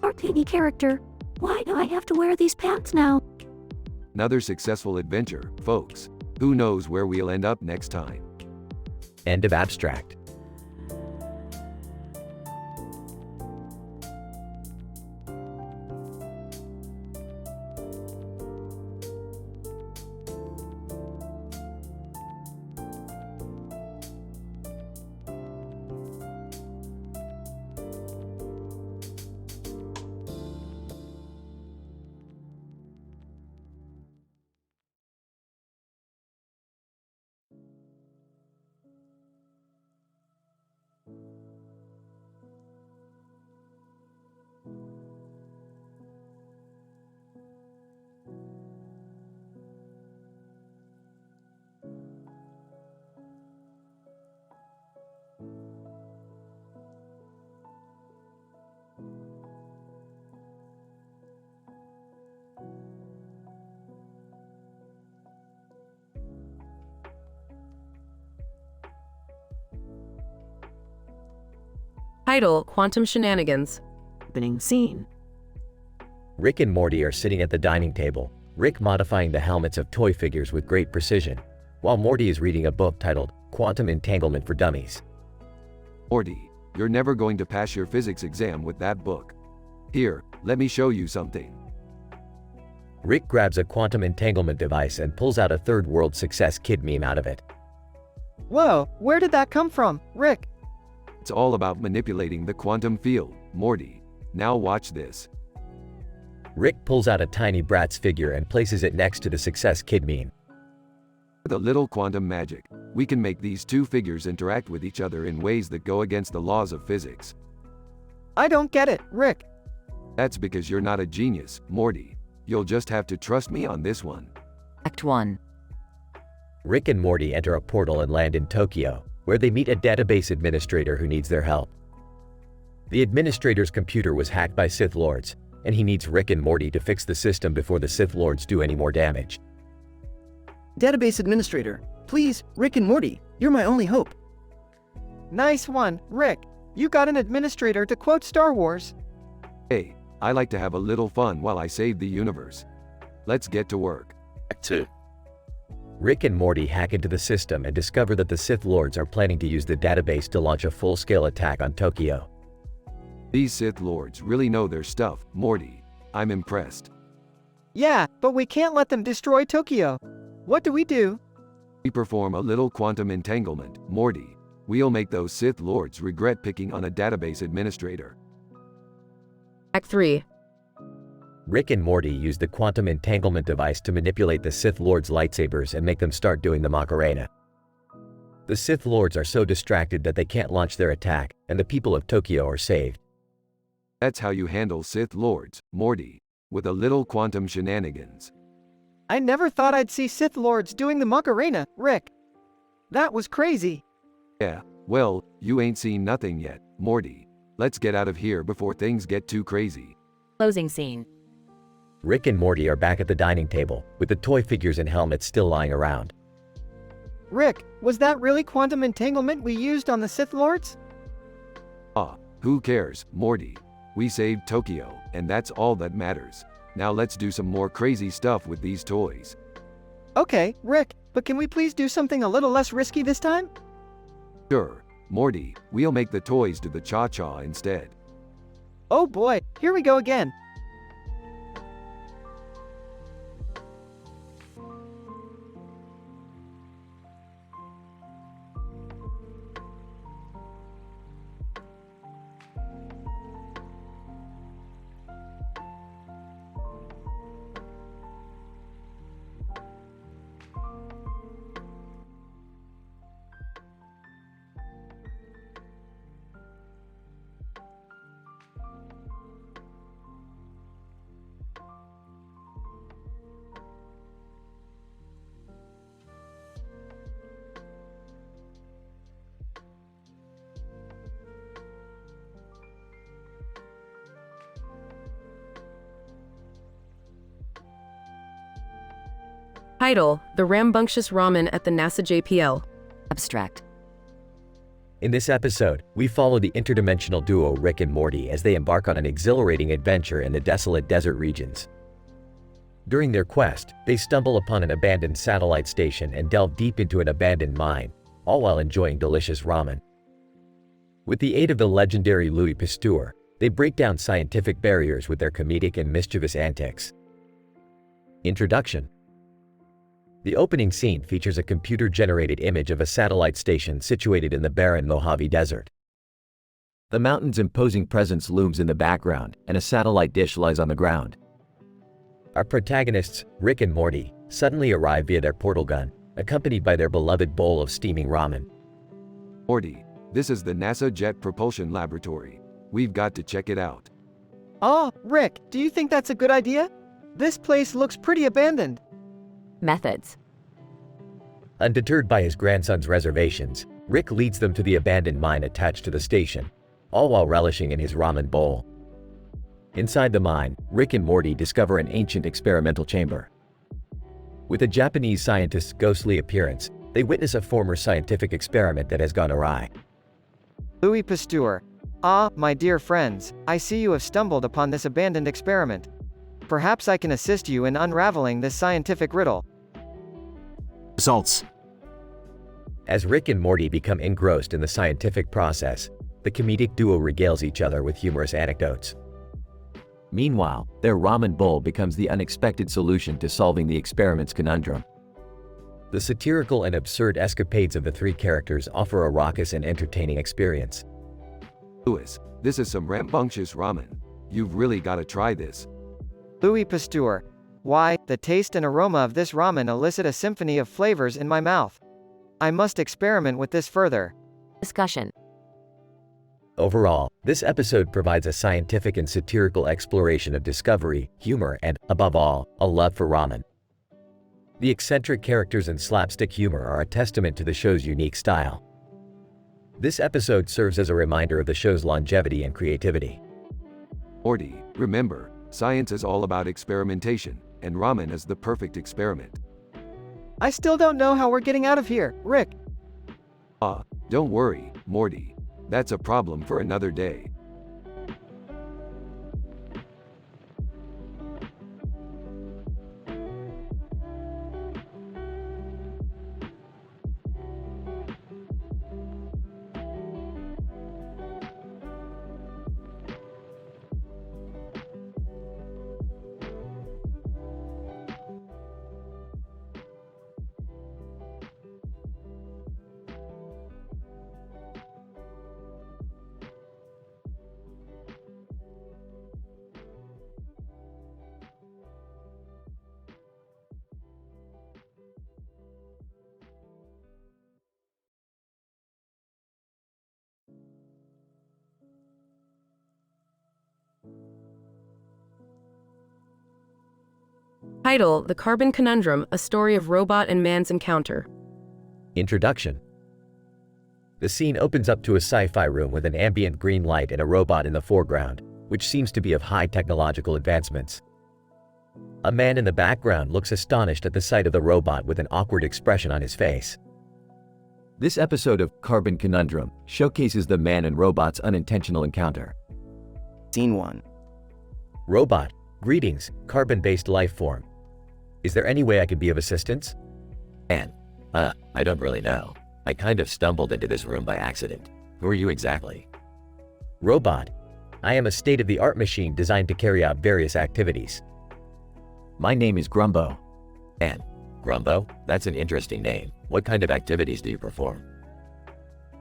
Our tiny character. Why do I have to wear these pants now? Another successful adventure, folks. Who knows where we'll end up next time? End of abstract. Title: Quantum Shenanigans. Opening scene. Rick and Morty are sitting at the dining table, Rick modifying the helmets of toy figures with great precision, while Morty is reading a book titled Quantum Entanglement for Dummies. Morty, you're never going to pass your physics exam with that book. Here, let me show you something. Rick grabs a quantum entanglement device and pulls out a third world success kid meme out of it. Whoa, where did that come from, Rick? It's all about manipulating the quantum field, Morty. Now watch this. Rick pulls out a tiny Bratz figure and places it next to the success kid meme. With a little quantum magic, we can make these two figures interact with each other in ways that go against the laws of physics. I don't get it, Rick. That's because you're not a genius, Morty. You'll just have to trust me on this one. Act 1. Rick and Morty enter a portal and land in Tokyo, where they meet a database administrator who needs their help. The administrator's computer was hacked by Sith Lords, and he needs Rick and Morty to fix the system before the Sith Lords do any more damage. Database administrator, please, Rick and Morty, you're my only hope. Nice one, Rick. You got an administrator to quote Star Wars. Hey, I like to have a little fun while I save the universe. Let's get to work. Act 2. Rick and Morty hack into the system and discover that the Sith Lords are planning to use the database to launch a full-scale attack on Tokyo. These Sith Lords really know their stuff, Morty. I'm impressed. Yeah, but we can't let them destroy Tokyo. What do we do? We perform a little quantum entanglement, Morty. We'll make those Sith Lords regret picking on a database administrator. Act 3. Rick and Morty use the quantum entanglement device to manipulate the Sith Lords' lightsabers and make them start doing the Macarena. The Sith Lords are so distracted that they can't launch their attack, and the people of Tokyo are saved. That's how you handle Sith Lords, Morty. With a little quantum shenanigans. I never thought I'd see Sith Lords doing the Macarena, Rick. That was crazy. Yeah, well, you ain't seen nothing yet, Morty. Let's get out of here before things get too crazy. Closing scene. Rick and Morty are back at the dining table, with the toy figures and helmets still lying around. Rick, was that really quantum entanglement we used on the Sith Lords? Ah, who cares, Morty? We saved Tokyo, and that's all that matters. Now let's do some more crazy stuff with these toys. Okay, Rick, but can we please do something a little less risky this time? Sure, Morty, we'll make the toys do the cha-cha instead. Oh boy, here we go again. Title: The Rambunctious Ramen at the NASA JPL. Abstract. In this episode, we follow the interdimensional duo Rick and Morty as they embark on an exhilarating adventure in the desolate desert regions. During their quest, they stumble upon an abandoned satellite station and delve deep into an abandoned mine, all while enjoying delicious ramen. With the aid of the legendary Louis Pasteur, they break down scientific barriers with their comedic and mischievous antics. Introduction. The opening scene features a computer-generated image of a satellite station situated in the barren Mojave Desert. The mountain's imposing presence looms in the background, and a satellite dish lies on the ground. Our protagonists, Rick and Morty, suddenly arrive via their portal gun, accompanied by their beloved bowl of steaming ramen. Morty, this is the NASA Jet Propulsion Laboratory. We've got to check it out. Oh, Rick, do you think that's a good idea? This place looks pretty abandoned. Methods. Undeterred by his grandson's reservations, Rick leads them to the abandoned mine attached to the station, all while relishing in his ramen bowl. Inside the mine, Rick and Morty discover an ancient experimental chamber. With a Japanese scientist's ghostly appearance, they witness a former scientific experiment that has gone awry. Louis Pasteur. Ah, my dear friends, I see you have stumbled upon this abandoned experiment. Perhaps I can assist you in unraveling this scientific riddle. Results. As Rick and Morty become engrossed in the scientific process, the comedic duo regales each other with humorous anecdotes. Meanwhile, their ramen bowl becomes the unexpected solution to solving the experiment's conundrum. The satirical and absurd escapades of the three characters offer a raucous and entertaining experience. Louis, this is some rambunctious ramen. You've really got to try this. Louis Pasteur. Why, the taste and aroma of this ramen elicit a symphony of flavors in my mouth. I must experiment with this further. Discussion. Overall, this episode provides a scientific and satirical exploration of discovery, humor, and, above all, a love for ramen. The eccentric characters and slapstick humor are a testament to the show's unique style. This episode serves as a reminder of the show's longevity and creativity. Morty, remember, science is all about experimentation, and ramen is the perfect experiment. I still don't know how we're getting out of here, Rick. Don't worry, Morty. That's a problem for another day. Title: The Carbon Conundrum, a story of robot and man's encounter. Introduction. The scene opens up to a sci-fi room with an ambient green light and a robot in the foreground, which seems to be of high technological advancements. A man in the background looks astonished at the sight of the robot with an awkward expression on his face. This episode of Carbon Conundrum showcases the man and robot's unintentional encounter. Scene 1. Robot, greetings, carbon-based life form. Is there any way I could be of assistance? I don't really know. I kind of stumbled into this room by accident. Who are you exactly? Robot, I am a state-of-the-art machine designed to carry out various activities. My name is Grumbo. Grumbo? That's an interesting name. What kind of activities do you perform?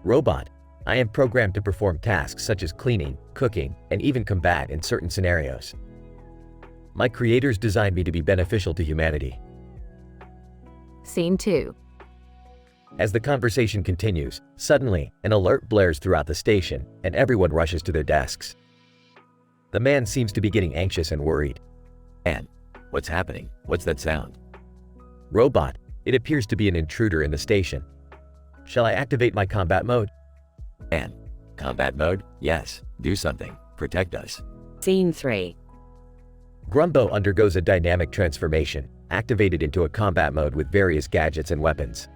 Robot, I am programmed to perform tasks such as cleaning, cooking, and even combat in certain scenarios. My creators designed me to be beneficial to humanity. Scene 2. As the conversation continues, suddenly, an alert blares throughout the station, and everyone rushes to their desks. The man seems to be getting anxious and worried. What's happening? What's that sound? Robot, it appears to be an intruder in the station. Shall I activate my combat mode? Combat mode? Yes. Do something. Protect us. Scene 3. Grumbo undergoes a dynamic transformation, activated into a combat mode with various gadgets and weapons.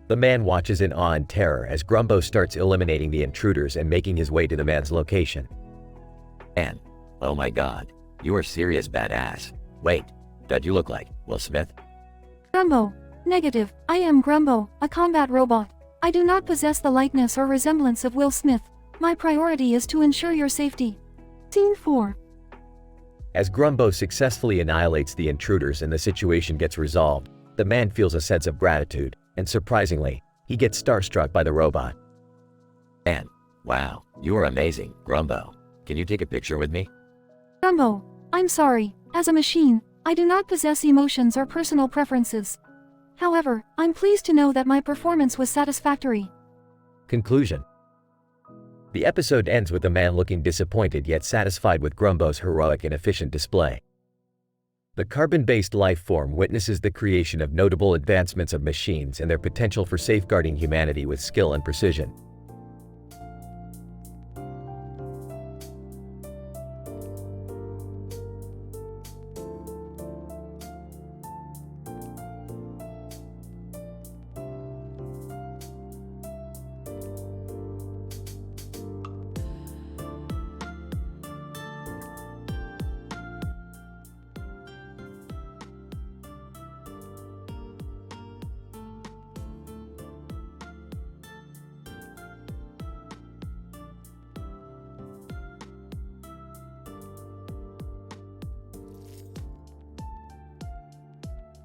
The man watches in awe and terror as Grumbo starts eliminating the intruders and making his way to the man's location. And, oh my god, you are serious badass. Wait, that you look like Will Smith? Grumbo. Negative. I am Grumbo, a combat robot. I do not possess the likeness or resemblance of Will Smith. My priority is to ensure your safety. Scene 4. As Grumbo successfully annihilates the intruders and the situation gets resolved, the man feels a sense of gratitude, and surprisingly, he gets starstruck by the robot. And, wow, you are amazing, Grumbo. Can you take a picture with me? Grumbo. I'm sorry. As a machine, I do not possess emotions or personal preferences. However, I'm pleased to know that my performance was satisfactory. Conclusion. The episode ends with the man looking disappointed yet satisfied with Grumbo's heroic and efficient display. The carbon-based life form witnesses the creation of notable advancements of machines and their potential for safeguarding humanity with skill and precision.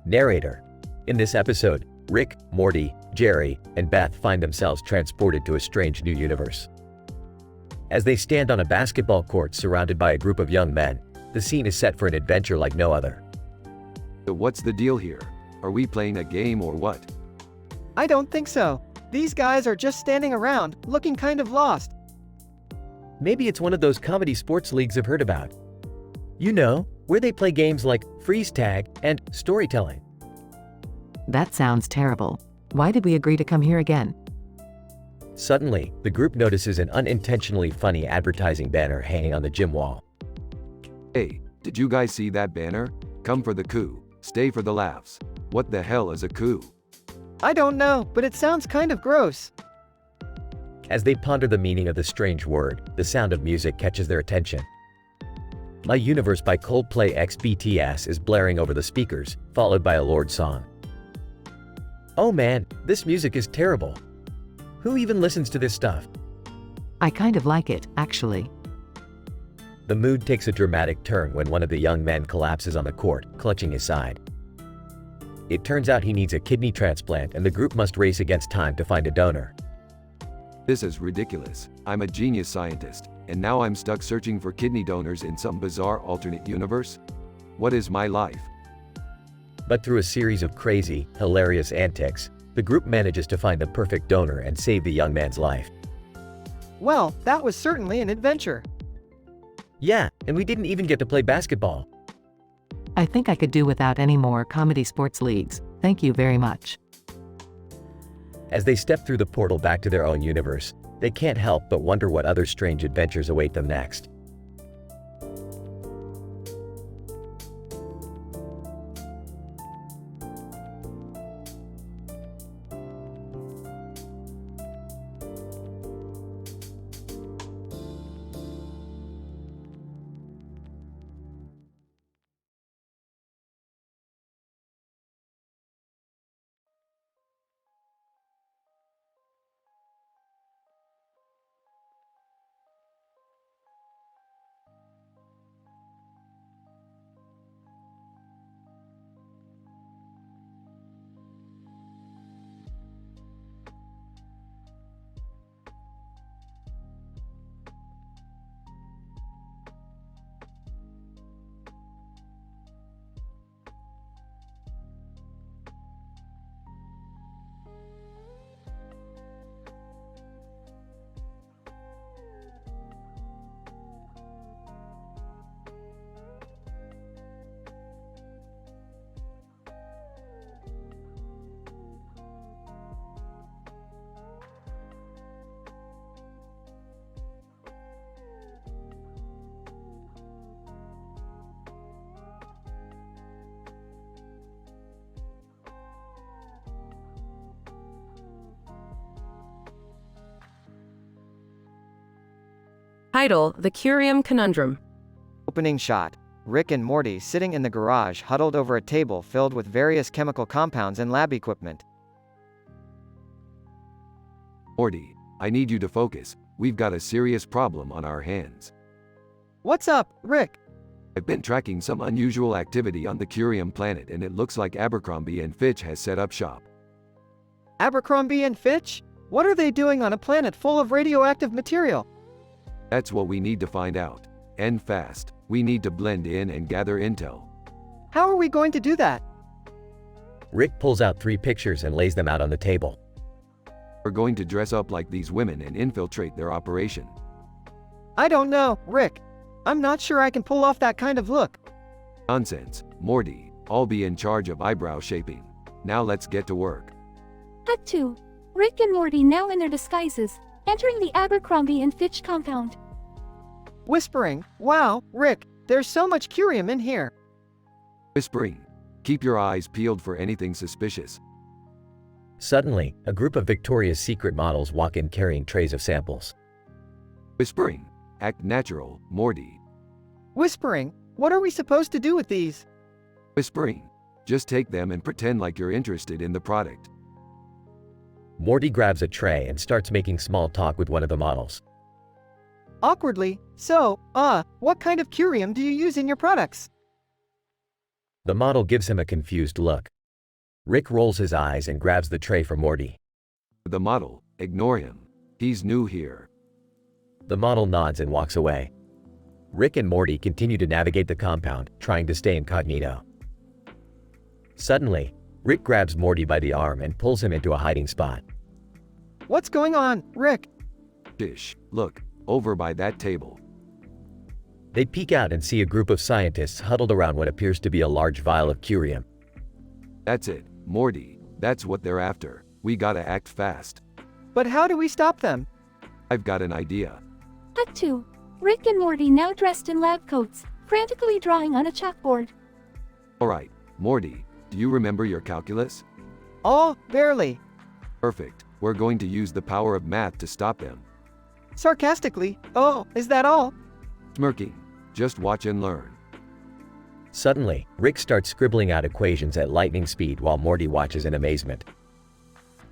Narrator. In this episode, Rick, Morty, Jerry, and Beth find themselves transported to a strange new universe. As they stand on a basketball court surrounded by a group of young men, the scene is set for an adventure like no other. So what's the deal here? Are we playing a game or what? I don't think so. These guys are just standing around, looking kind of lost. Maybe it's one of those comedy sports leagues I've heard about. You know, where they play games like freeze tag and storytelling. That sounds terrible. Why did we agree to come here again? Suddenly, the group notices an unintentionally funny advertising banner hanging on the gym wall. Hey, did you guys see that banner? Come for the coup, stay for the laughs. What the hell is a coup? I don't know, but it sounds kind of gross. As they ponder the meaning of the strange word, the sound of music catches their attention. My Universe by Coldplay x BTS is blaring over the speakers, followed by a Lorde song. Oh man, this music is terrible. Who even listens to this stuff? I kind of like it, actually. The mood takes a dramatic turn when one of the young men collapses on the court, clutching his side. It turns out he needs a kidney transplant and the group must race against time to find a donor. This is ridiculous. I'm a genius scientist, and now I'm stuck searching for kidney donors in some bizarre alternate universe? What is my life? But through a series of crazy, hilarious antics, the group manages to find the perfect donor and save the young man's life. Well, that was certainly an adventure. Yeah, and we didn't even get to play basketball. I think I could do without any more comedy sports leagues. Thank you very much. As they step through the portal back to their own universe, they can't help but wonder what other strange adventures await them next. Title: The Curium Conundrum. Opening shot. Rick and Morty sitting in the garage huddled over a table filled with various chemical compounds and lab equipment. Morty, I need you to focus. We've got a serious problem on our hands. What's up, Rick? I've been tracking some unusual activity on the Curium planet and it looks like Abercrombie and Fitch has set up shop. Abercrombie and Fitch? What are they doing on a planet full of radioactive material? That's what we need to find out. And fast. We need to blend in and gather intel. How are we going to do that? Rick pulls out 3 pictures and lays them out on the table. We're going to dress up like these women and infiltrate their operation. I don't know, Rick. I'm not sure I can pull off that kind of look. Nonsense, Morty. I'll be in charge of eyebrow shaping. Now let's get to work. Act 2. Rick and Morty now in their disguises, entering the Abercrombie and Fitch compound. Whispering, wow, Rick, there's so much curium in here. Whispering, keep your eyes peeled for anything suspicious. Suddenly, a group of Victoria's Secret models walk in carrying trays of samples. Whispering, act natural, Morty. Whispering, what are we supposed to do with these? Whispering, just take them and pretend like you're interested in the product. Morty grabs a tray and starts making small talk with one of the models. Awkwardly, what kind of curium do you use in your products? The model gives him a confused look. Rick rolls his eyes and grabs the tray from Morty. The model, ignore him. He's new here. The model nods and walks away. Rick and Morty continue to navigate the compound, trying to stay incognito. Suddenly, Rick grabs Morty by the arm and pulls him into a hiding spot. What's going on, Rick? Dish, look, over by that table. They peek out and see a group of scientists huddled around what appears to be a large vial of curium. That's it, Morty. That's what they're after. We gotta act fast. But how do we stop them? I've got an idea. Act 2. Rick and Morty now dressed in lab coats, frantically drawing on a chalkboard. Alright, Morty, do you remember your calculus? Oh, barely. Perfect. We're going to use the power of math to stop them. Sarcastically, oh, is that all? Smirking. Just watch and learn. Suddenly, Rick starts scribbling out equations at lightning speed while Morty watches in amazement.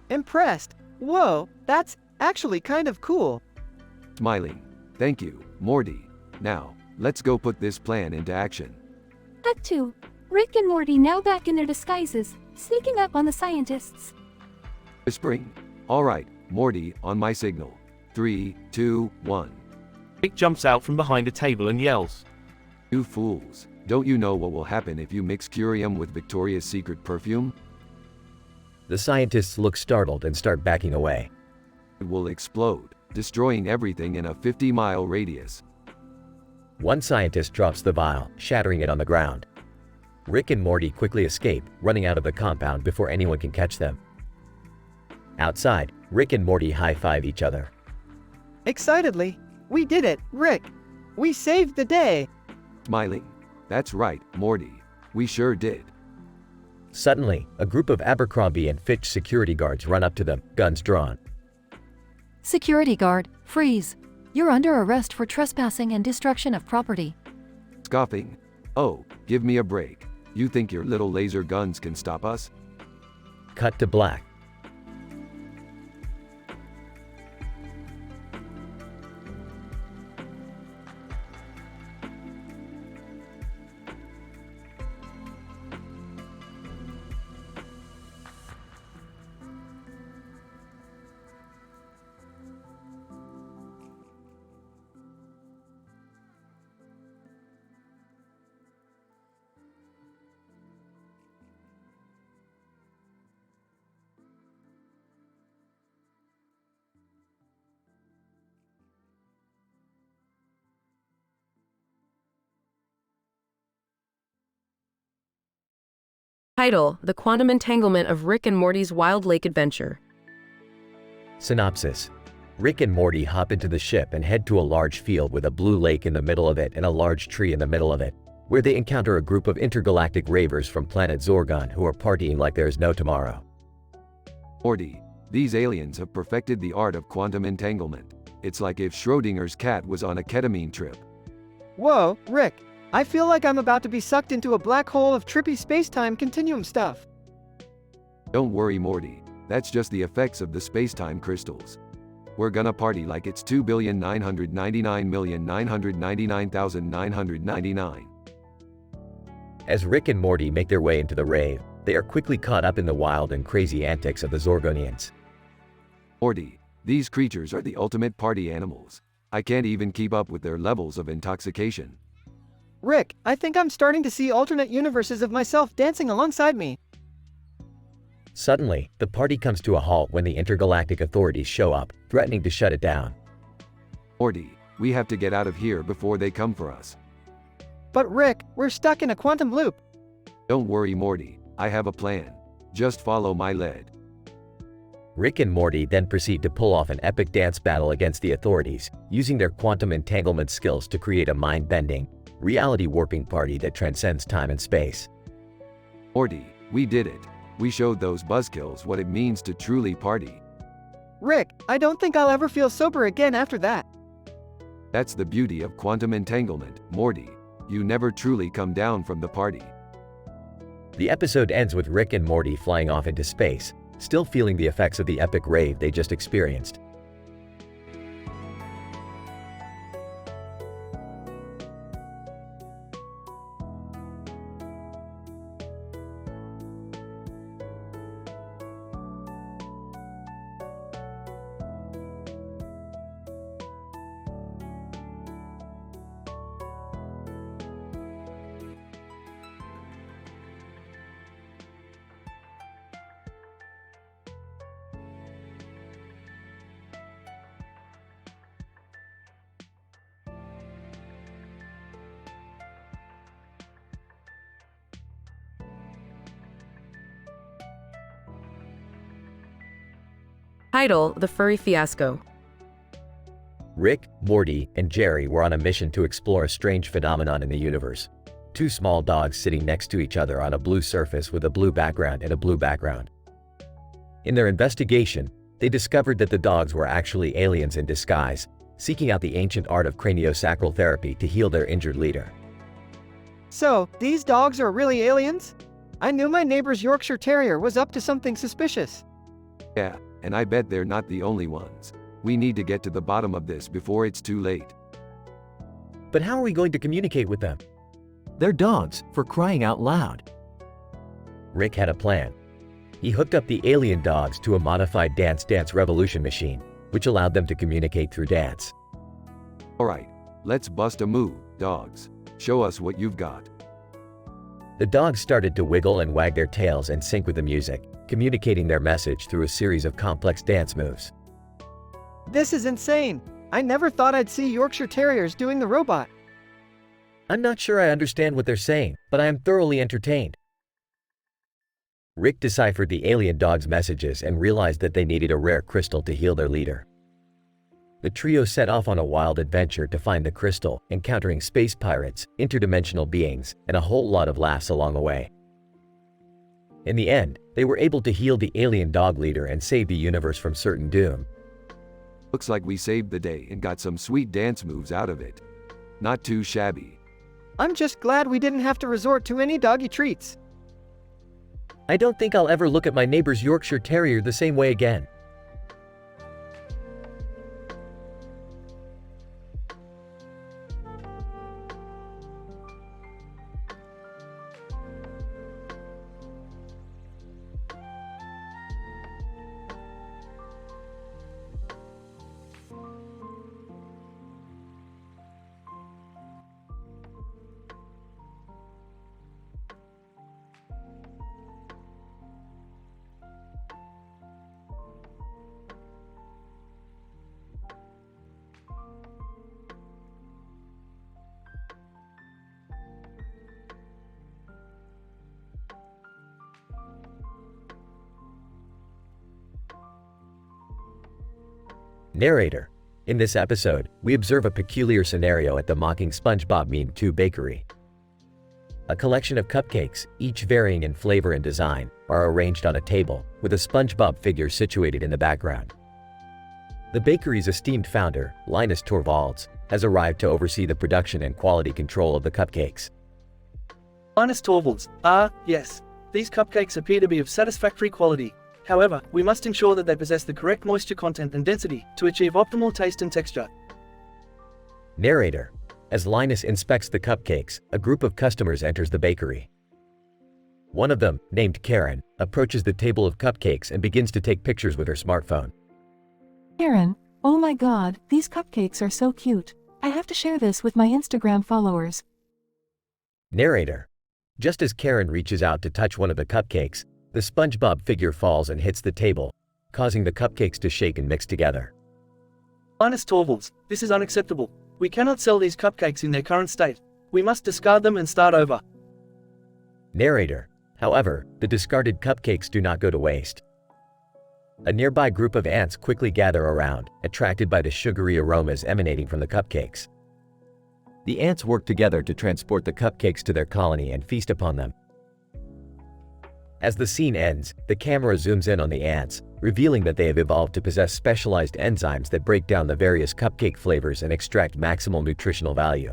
Impressed. Whoa, that's actually kind of cool. Smiling. Thank you, Morty. Now, let's go put this plan into action. Act 2. Rick and Morty now back in their disguises, sneaking up on the scientists. Whispering. Alright, Morty, on my signal. 3, 2, 1. Rick jumps out from behind a table and yells. You fools. Don't you know what will happen if you mix curium with Victoria's Secret perfume? The scientists look startled and start backing away. It will explode, destroying everything in a 50-mile radius. One scientist drops the vial, shattering it on the ground. Rick and Morty quickly escape, running out of the compound before anyone can catch them. Outside, Rick and Morty high-five each other. Excitedly, we did it, Rick. We saved the day. Smiling. That's right, Morty. We sure did. Suddenly, a group of Abercrombie and Fitch security guards run up to them, guns drawn. Security guard, freeze. You're under arrest for trespassing and destruction of property. Scoffing. Oh, give me a break. You think your little laser guns can stop us? Cut to black. Title: The Quantum Entanglement of Rick and Morty's Wild Lake Adventure. Synopsis. Rick and Morty hop into the ship and head to a large field with a blue lake in the middle of it and a large tree in the middle of it, where they encounter a group of intergalactic ravers from planet Zorgon who are partying like there is no tomorrow. Morty, these aliens have perfected the art of quantum entanglement. It's like if Schrodinger's cat was on a ketamine trip. Whoa, Rick. I feel like I'm about to be sucked into a black hole of trippy space-time continuum stuff. Don't worry, Morty. That's just the effects of the space-time crystals. We're gonna party like it's 2,999,999,999. As Rick and Morty make their way into the rave, they are quickly caught up in the wild and crazy antics of the Zorgonians. Morty, these creatures are the ultimate party animals. I can't even keep up with their levels of intoxication. Rick, I think I'm starting to see alternate universes of myself dancing alongside me. Suddenly, the party comes to a halt when the intergalactic authorities show up, threatening to shut it down. Morty, we have to get out of here before they come for us. But Rick, we're stuck in a quantum loop. Don't worry, Morty. I have a plan. Just follow my lead. Rick and Morty then proceed to pull off an epic dance battle against the authorities, using their quantum entanglement skills to create a mind-bending, reality-warping party that transcends time and space. Morty, we did it. We showed those buzzkills what it means to truly party. Rick, I don't think I'll ever feel sober again after that. That's the beauty of quantum entanglement, Morty. You never truly come down from the party. The episode ends with Rick and Morty flying off into space, still feeling the effects of the epic rave they just experienced. Title: The Furry Fiasco. Rick, Morty, and Jerry were on a mission to explore a strange phenomenon in the universe. Two small dogs sitting next to each other on a blue surface with a blue background and a blue background. In their investigation, they discovered that the dogs were actually aliens in disguise, seeking out the ancient art of craniosacral therapy to heal their injured leader. So, these dogs are really aliens? I knew my neighbor's Yorkshire Terrier was up to something suspicious. Yeah, and I bet they're not the only ones. We need to get to the bottom of this before it's too late. But how are we going to communicate with them? They're dogs, for crying out loud. Rick had a plan. He hooked up the alien dogs to a modified Dance Dance Revolution machine, which allowed them to communicate through dance. Alright, let's bust a move, dogs. Show us what you've got. The dogs started to wiggle and wag their tails and sync with the music, communicating their message through a series of complex dance moves. This is insane. I never thought I'd see Yorkshire Terriers doing the robot. I'm not sure I understand what they're saying, but I am thoroughly entertained. Rick deciphered the alien dogs' messages and realized that they needed a rare crystal to heal their leader. The trio set off on a wild adventure to find the crystal, encountering space pirates, interdimensional beings, and a whole lot of laughs along the way. In the end, they were able to heal the alien dog leader and save the universe from certain doom. Looks like we saved the day and got some sweet dance moves out of it. Not too shabby. I'm just glad we didn't have to resort to any doggy treats. I don't think I'll ever look at my neighbor's Yorkshire Terrier the same way again. Narrator. In this episode, we observe a peculiar scenario at the Mocking SpongeBob Meme 2 bakery. A collection of cupcakes, each varying in flavor and design, are arranged on a table, with a SpongeBob figure situated in the background. The bakery's esteemed founder, Linus Torvalds, has arrived to oversee the production and quality control of the cupcakes. Linus Torvalds. Yes. These cupcakes appear to be of satisfactory quality. However, we must ensure that they possess the correct moisture content and density to achieve optimal taste and texture. Narrator. As Linus inspects the cupcakes, a group of customers enters the bakery. One of them, named Karen, approaches the table of cupcakes and begins to take pictures with her smartphone. Karen, oh my god, these cupcakes are so cute. I have to share this with my Instagram followers. Narrator. Just as Karen reaches out to touch one of the cupcakes, the SpongeBob figure falls and hits the table, causing the cupcakes to shake and mix together. Linus Torvalds, this is unacceptable. We cannot sell these cupcakes in their current state. We must discard them and start over. Narrator. However, the discarded cupcakes do not go to waste. A nearby group of ants quickly gather around, attracted by the sugary aromas emanating from the cupcakes. The ants work together to transport the cupcakes to their colony and feast upon them. As the scene ends, the camera zooms in on the ants, revealing that they have evolved to possess specialized enzymes that break down the various cupcake flavors and extract maximal nutritional value.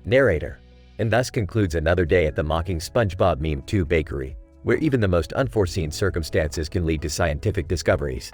Narrator. And thus concludes another day at the Mocking SpongeBob Meme 2 bakery, where even the most unforeseen circumstances can lead to scientific discoveries.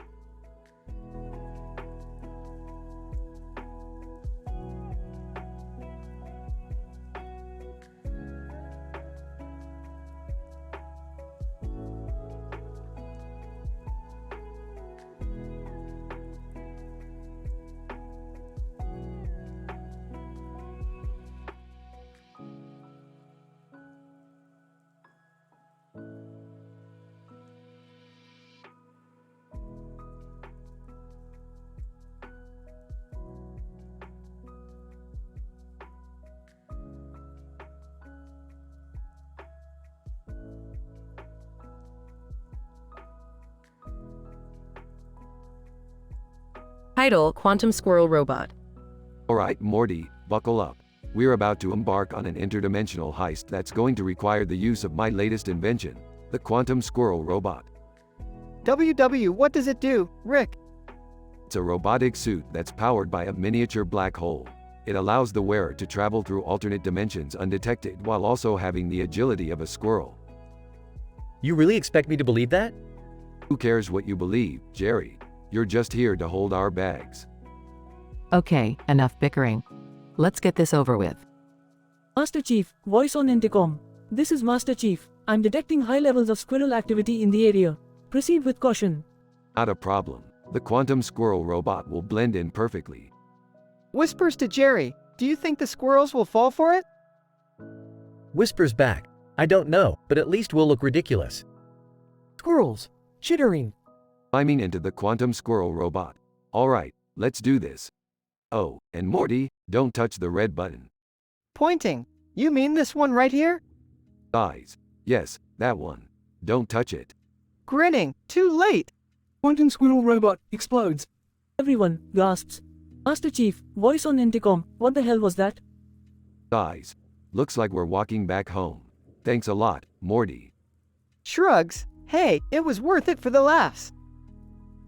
Title: Quantum Squirrel Robot. Alright, Morty, buckle up. We're about to embark on an interdimensional heist that's going to require the use of my latest invention, the Quantum Squirrel Robot. What does it do, Rick? It's a robotic suit that's powered by a miniature black hole. It allows the wearer to travel through alternate dimensions undetected while also having the agility of a squirrel. You really expect me to believe that? Who cares what you believe, Jerry? You're just here to hold our bags. Okay, enough bickering. Let's get this over with. Master Chief, voice on intercom. This is Master Chief. I'm detecting high levels of squirrel activity in the area. Proceed with caution. Not a problem. The Quantum Squirrel Robot will blend in perfectly. Whispers to Jerry, do you think the squirrels will fall for it? Whispers back, I don't know, but at least we'll look ridiculous. Squirrels. Chittering. Climbing into the Quantum Squirrel Robot. Alright, let's do this. Oh, and Morty, don't touch the red button. Pointing. You mean this one right here? Eyes. Yes, that one. Don't touch it. Grinning. Too late. Quantum Squirrel Robot explodes. Everyone gasps. Master Chief, voice on intercom. What the hell was that? Eyes. Looks like we're walking back home. Thanks a lot, Morty. Shrugs. Hey, it was worth it for the laughs.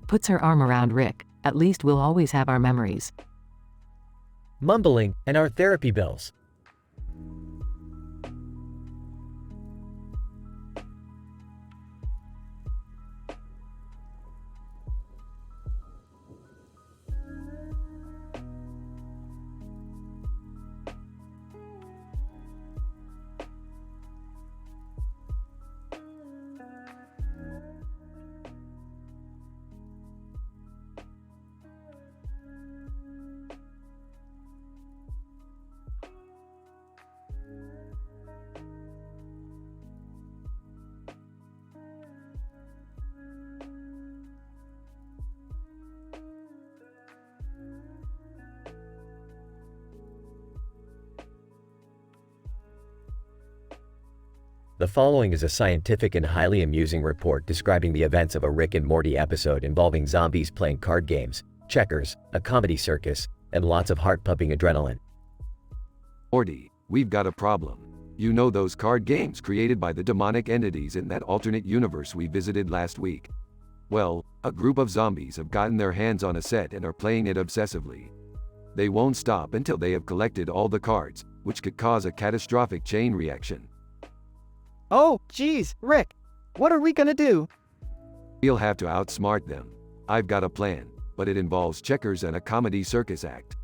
Puts her arm around Rick. At least we'll always have our memories. Mumbling, and our therapy bills. The following is a scientific and highly amusing report describing the events of a Rick and Morty episode involving zombies playing card games, checkers, a comedy circus, and lots of heart-pumping adrenaline. Morty, we've got a problem. You know those card games created by the demonic entities in that alternate universe we visited last week? Well, a group of zombies have gotten their hands on a set and are playing it obsessively. They won't stop until they have collected all the cards, which could cause a catastrophic chain reaction. Oh, geez, Rick. What are we gonna do? We'll have to outsmart them. I've got a plan, but it involves checkers and a comedy circus act.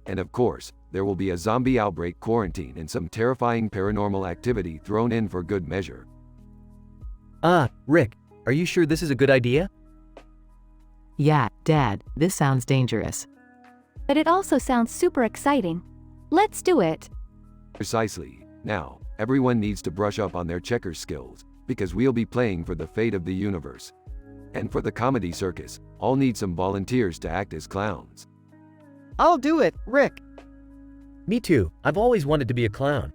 And of course, there will be a zombie outbreak quarantine and some terrifying paranormal activity thrown in for good measure. Rick, are you sure this is a good idea? Yeah, Dad, this sounds dangerous. But it also sounds super exciting. Let's do it. Precisely. Now, everyone needs to brush up on their checkers skills, because we'll be playing for the fate of the universe. And for the comedy circus, I'll need some volunteers to act as clowns. I'll do it, Rick. Me too. I've always wanted to be a clown.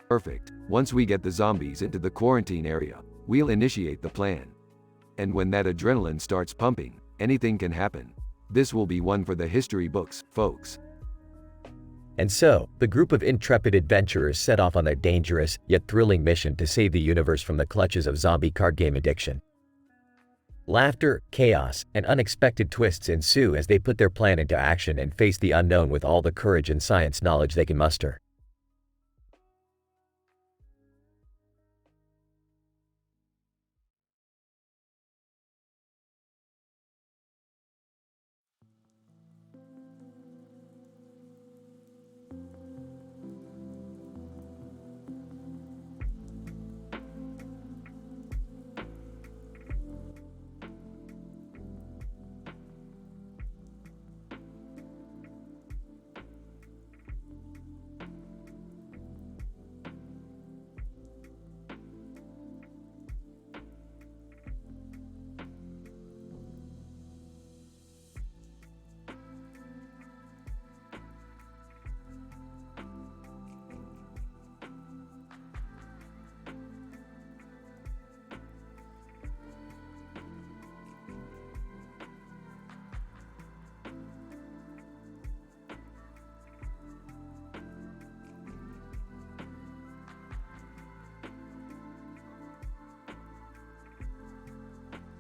Perfect. Once we get the zombies into the quarantine area, we'll initiate the plan. And when that adrenaline starts pumping, anything can happen. This will be one for the history books, folks. And so, the group of intrepid adventurers set off on their dangerous, yet thrilling mission to save the universe from the clutches of zombie card game addiction. Laughter, chaos, and unexpected twists ensue as they put their plan into action and face the unknown with all the courage and science knowledge they can muster.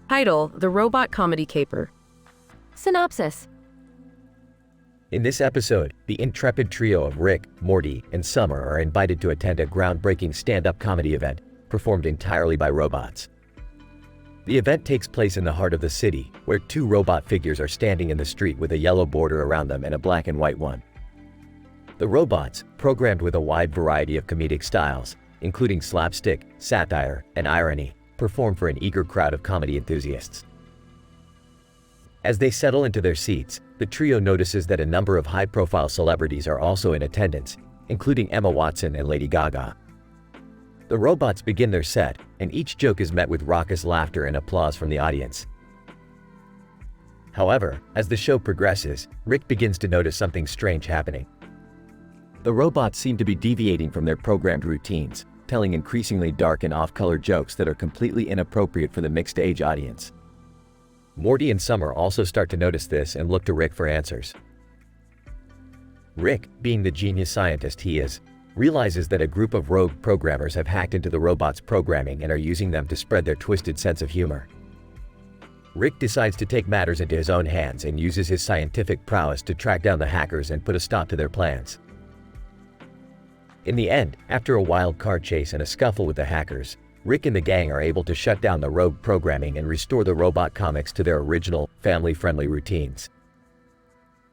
Title: The Robot Comedy Caper. Synopsis. In this episode, the intrepid trio of Rick, Morty, and Summer are invited to attend a groundbreaking stand-up comedy event performed entirely by robots. The event takes place in the heart of the city, where two robot figures are standing in the street with a yellow border around them and a black and white one. The robots, programmed with a wide variety of comedic styles, including slapstick, satire, and irony, perform for an eager crowd of comedy enthusiasts. As they settle into their seats, the trio notices that a number of high-profile celebrities are also in attendance, including Emma Watson and Lady Gaga. The robots begin their set, and each joke is met with raucous laughter and applause from the audience. However, as the show progresses, Rick begins to notice something strange happening. The robots seem to be deviating from their programmed routines, telling increasingly dark and off-color jokes that are completely inappropriate for the mixed-age audience. Morty and Summer also start to notice this and look to Rick for answers. Rick, being the genius scientist he is, realizes that a group of rogue programmers have hacked into the robots' programming and are using them to spread their twisted sense of humor. Rick decides to take matters into his own hands and uses his scientific prowess to track down the hackers and put a stop to their plans. In the end, after a wild car chase and a scuffle with the hackers, Rick and the gang are able to shut down the rogue programming and restore the robot comics to their original, family-friendly routines.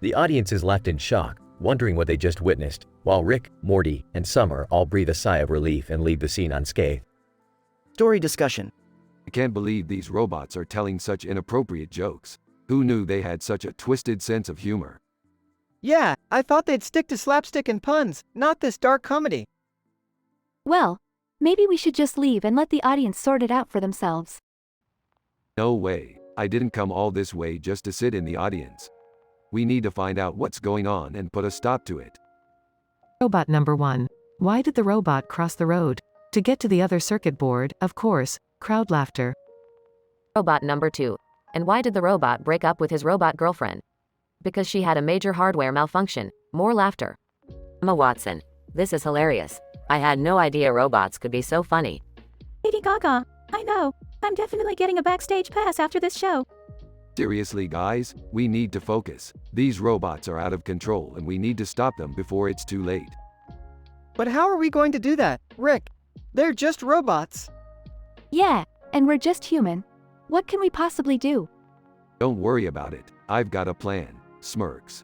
The audience is left in shock, wondering what they just witnessed, while Rick, Morty, and Summer all breathe a sigh of relief and leave the scene unscathed. Story discussion. I can't believe these robots are telling such inappropriate jokes. Who knew they had such a twisted sense of humor? Yeah, I thought they'd stick to slapstick and puns, not this dark comedy. Well, maybe we should just leave and let the audience sort it out for themselves. No way. I didn't come all this way just to sit in the audience. We need to find out what's going on and put a stop to it. Robot number 1. Why did the robot cross the road? To get to the other circuit board, of course. Crowd laughter. Robot number 2. And why did the robot break up with his robot girlfriend? Because she had a major hardware malfunction. More laughter. Emma Watson. This is hilarious. I had no idea robots could be so funny. Lady Gaga. I know. I'm definitely getting a backstage pass after this show. Seriously, guys, we need to focus. These robots are out of control and we need to stop them before it's too late. But how are we going to do that, Rick? They're just robots. Yeah, and we're just human. What can we possibly do? Don't worry about it. I've got a plan. Smirks.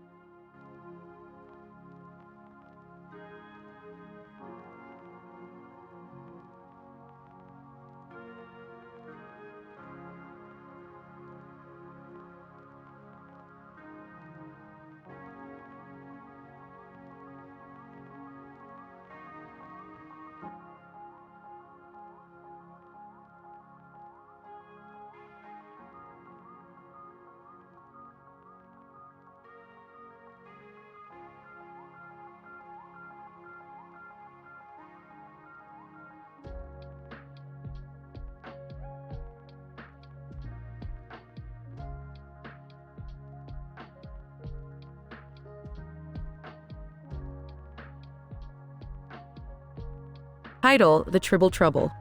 Title: The Tribble Trouble.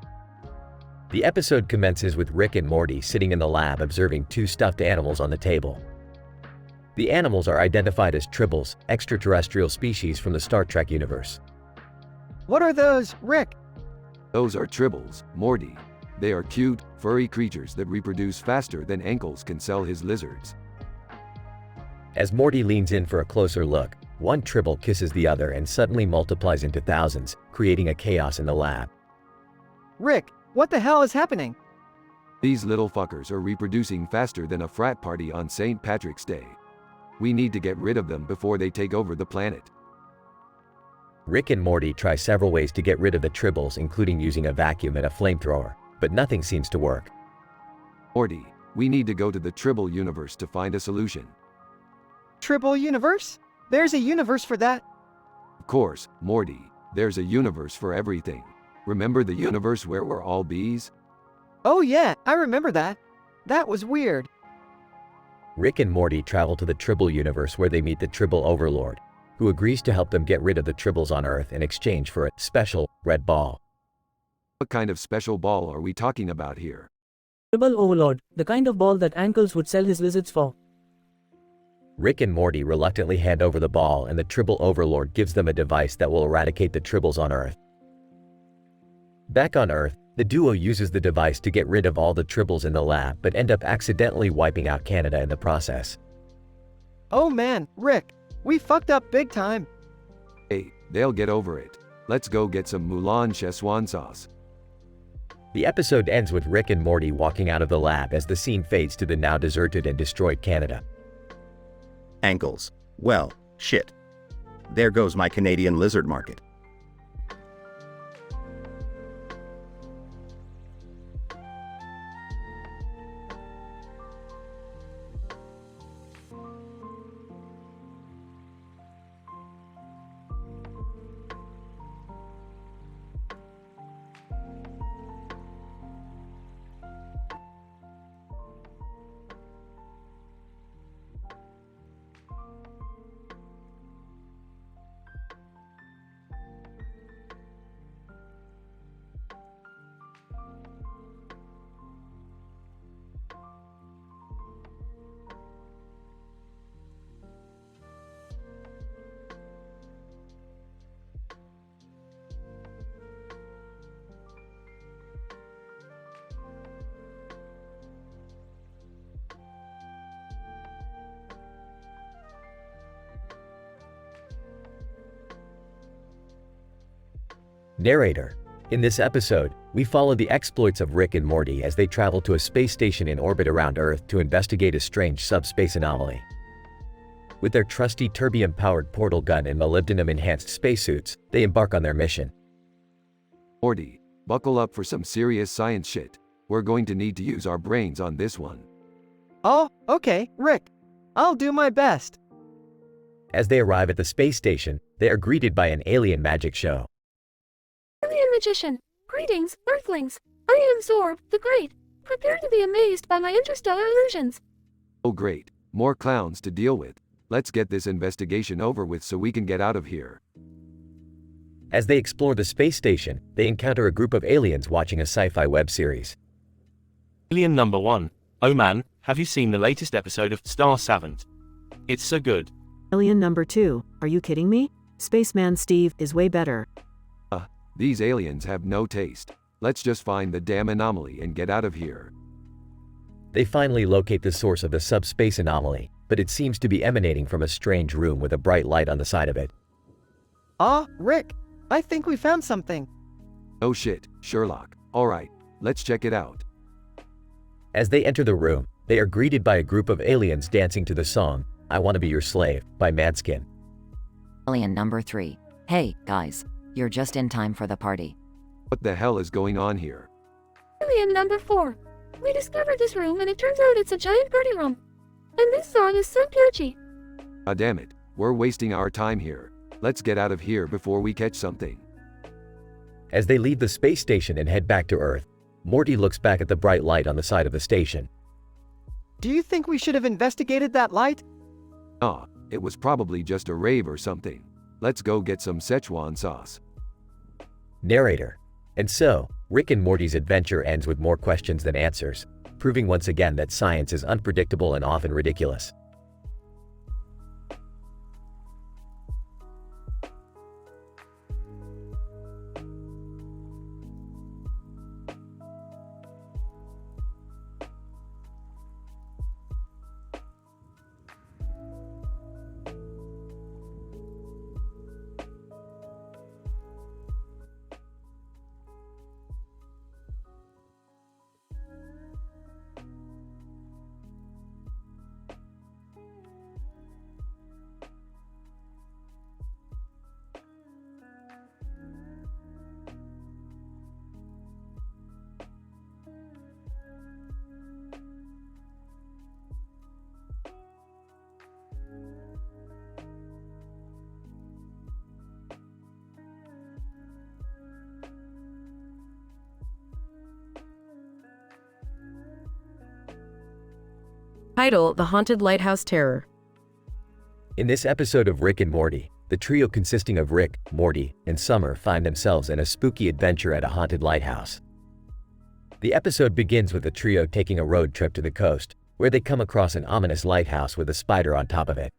The episode commences with Rick and Morty sitting in the lab observing two stuffed animals on the table. The animals are identified as tribbles, extraterrestrial species from the Star Trek universe. What are those, Rick? Those are tribbles, Morty. They are cute, furry creatures that reproduce faster than Ankles can sell his lizards. As Morty leans in for a closer look, one tribble kisses the other and suddenly multiplies into thousands, creating a chaos in the lab. Rick, what the hell is happening? These little fuckers are reproducing faster than a frat party on St. Patrick's Day. We need to get rid of them before they take over the planet. Rick and Morty try several ways to get rid of the tribbles, including using a vacuum and a flamethrower, but nothing seems to work. Morty, we need to go to the Tribble universe to find a solution. Tribble universe? There's a universe for that. Of course, Morty, there's a universe for everything. Remember the universe where we're all bees? Oh yeah, I remember that. That was weird. Rick and Morty travel to the Tribble universe where they meet the Tribble Overlord, who agrees to help them get rid of the tribbles on Earth in exchange for a special red ball. What kind of special ball are we talking about here? Tribble Overlord, the kind of ball that Ankles would sell his lizards for. Rick and Morty reluctantly hand over the ball, and the Tribble Overlord gives them a device that will eradicate the tribbles on Earth. Back on Earth, the duo uses the device to get rid of all the tribbles in the lab but end up accidentally wiping out Canada in the process. Oh man, Rick, we fucked up big time. Hey, they'll get over it. Let's go get some Moulin Szechuan sauce. The episode ends with Rick and Morty walking out of the lab as the scene fades to the now deserted and destroyed Canada. Ankles. Well, shit. There goes my Canadian lizard market. Narrator. In this episode, we follow the exploits of Rick and Morty as they travel to a space station in orbit around Earth to investigate a strange subspace anomaly. With their trusty terbium-powered portal gun and molybdenum-enhanced spacesuits, they embark on their mission. Morty, buckle up for some serious science shit. We're going to need to use our brains on this one. Oh, okay, Rick. I'll do my best. As they arrive at the space station, they are greeted by an alien magic show. Alien magician, greetings, Earthlings. I am Zorb, the Great. Prepare to be amazed by my interstellar illusions. Oh great, more clowns to deal with. Let's get this investigation over with so we can get out of here. As they explore the space station, they encounter a group of aliens watching a sci-fi web series. Alien number 1. Oh man, have you seen the latest episode of Star Savant? It's so good. Alien number 2. Are you kidding me? Spaceman Steve is way better. These aliens have no taste. Let's just find the damn anomaly and get out of here. They finally locate the source of the subspace anomaly, but it seems to be emanating from a strange room with a bright light on the side of it. Rick, I think we found something. Oh shit, Sherlock. Alright, let's check it out. As they enter the room, they are greeted by a group of aliens dancing to the song, I Wanna Be Your Slave, by Madskin. Alien number 3. Hey, guys. You're just in time for the party. What the hell is going on here? Alien number 4. We discovered this room and it turns out it's a giant party room. And this song is so catchy. Ah damn it, we're wasting our time here. Let's get out of here before we catch something. As they leave the space station and head back to Earth, Morty looks back at the bright light on the side of the station. Do you think we should have investigated that light? It was probably just a rave or something. Let's go get some Szechuan sauce. Narrator. And so, Rick and Morty's adventure ends with more questions than answers, proving once again that science is unpredictable and often ridiculous. Title: The Haunted Lighthouse Terror. In this episode of Rick and Morty, the trio consisting of Rick, Morty, and Summer find themselves in a spooky adventure at a haunted lighthouse. The episode begins with the trio taking a road trip to the coast, where they come across an ominous lighthouse with a spider on top of it.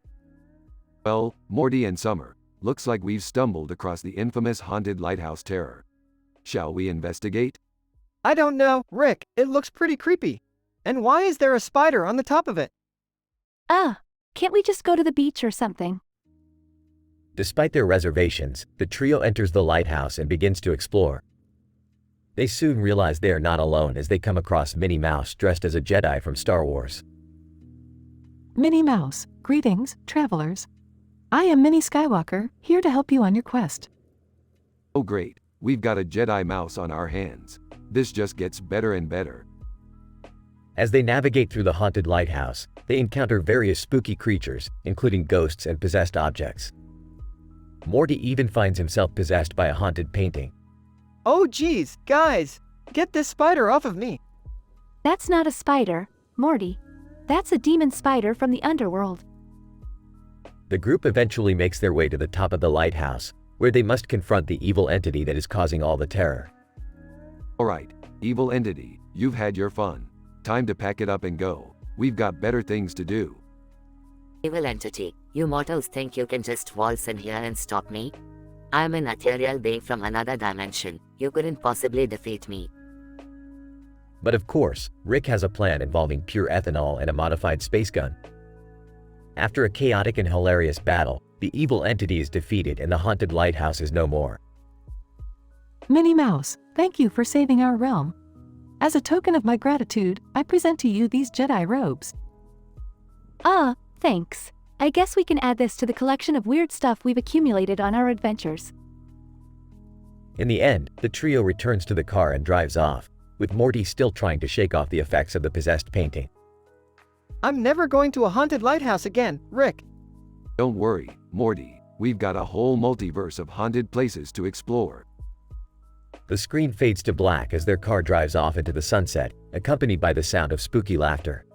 Well, Morty and Summer, looks like we've stumbled across the infamous haunted lighthouse terror. Shall we investigate? I don't know, Rick, it looks pretty creepy. And why is there a spider on the top of it? Can't we just go to the beach or something? Despite their reservations, the trio enters the lighthouse and begins to explore. They soon realize they are not alone as they come across Minnie Mouse dressed as a Jedi from Star Wars. Minnie Mouse, greetings, travelers. I am Minnie Skywalker, here to help you on your quest. Oh great, we've got a Jedi mouse on our hands. This just gets better and better. As they navigate through the haunted lighthouse, they encounter various spooky creatures, including ghosts and possessed objects. Morty even finds himself possessed by a haunted painting. Oh geez, guys, get this spider off of me. That's not a spider, Morty. That's a demon spider from the underworld. The group eventually makes their way to the top of the lighthouse, where they must confront the evil entity that is causing all the terror. Alright, evil entity, you've had your fun. Time to pack it up and go. We've got better things to do. Evil entity, you mortals think you can just waltz in here and stop me? I'm an ethereal being from another dimension. You couldn't possibly defeat me. But of course, Rick has a plan involving pure ethanol and a modified space gun. After a chaotic and hilarious battle, the evil entity is defeated and the haunted lighthouse is no more. Minnie Mouse, thank you for saving our realm. As a token of my gratitude, I present to you these Jedi robes. Thanks. I guess we can add this to the collection of weird stuff we've accumulated on our adventures. In the end, the trio returns to the car and drives off, with Morty still trying to shake off the effects of the possessed painting. I'm never going to a haunted lighthouse again, Rick. Don't worry, Morty. We've got a whole multiverse of haunted places to explore. The screen fades to black as their car drives off into the sunset, accompanied by the sound of spooky laughter.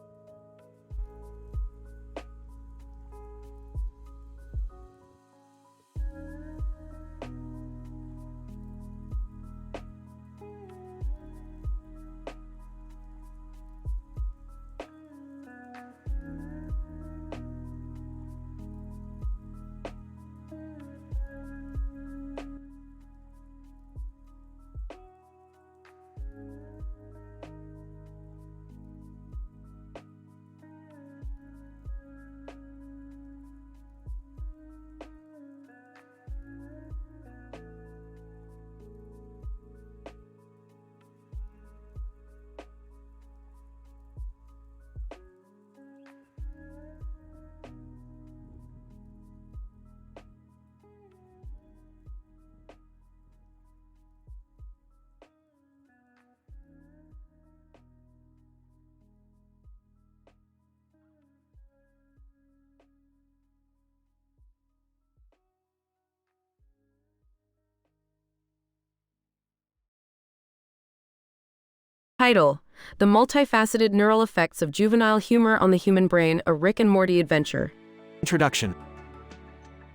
Title: The Multifaceted Neural Effects of Juvenile Humor on the Human Brain, a Rick and Morty Adventure. Introduction.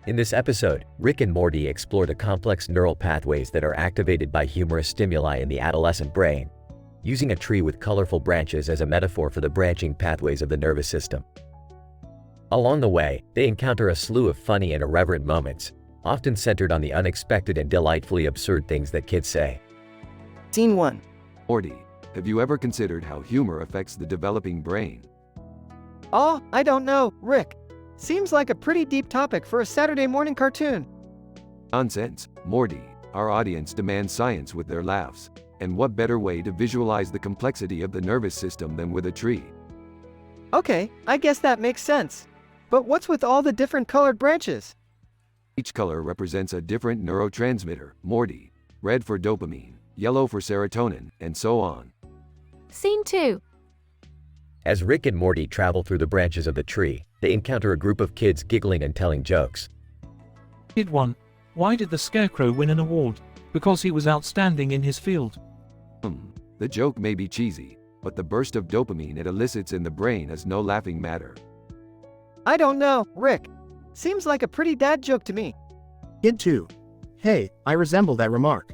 In this episode, Rick and Morty explore the complex neural pathways that are activated by humorous stimuli in the adolescent brain, using a tree with colorful branches as a metaphor for the branching pathways of the nervous system. Along the way, they encounter a slew of funny and irreverent moments, often centered on the unexpected and delightfully absurd things that kids say. Scene 1. Morty, have you ever considered how humor affects the developing brain? Oh, I don't know, Rick. Seems like a pretty deep topic for a Saturday morning cartoon. Nonsense, Morty. Our audience demands science with their laughs. And what better way to visualize the complexity of the nervous system than with a tree? Okay, I guess that makes sense. But what's with all the different colored branches? Each color represents a different neurotransmitter, Morty. Red for dopamine, yellow for serotonin, and so on. Scene 2. As Rick and Morty travel through the branches of the tree, they encounter a group of kids giggling and telling jokes. Kid 1. Why did the Scarecrow win an award? Because he was outstanding in his field. The joke may be cheesy, but the burst of dopamine it elicits in the brain is no laughing matter. I don't know, Rick. Seems like a pretty dad joke to me. Kid 2. Hey, I resemble that remark.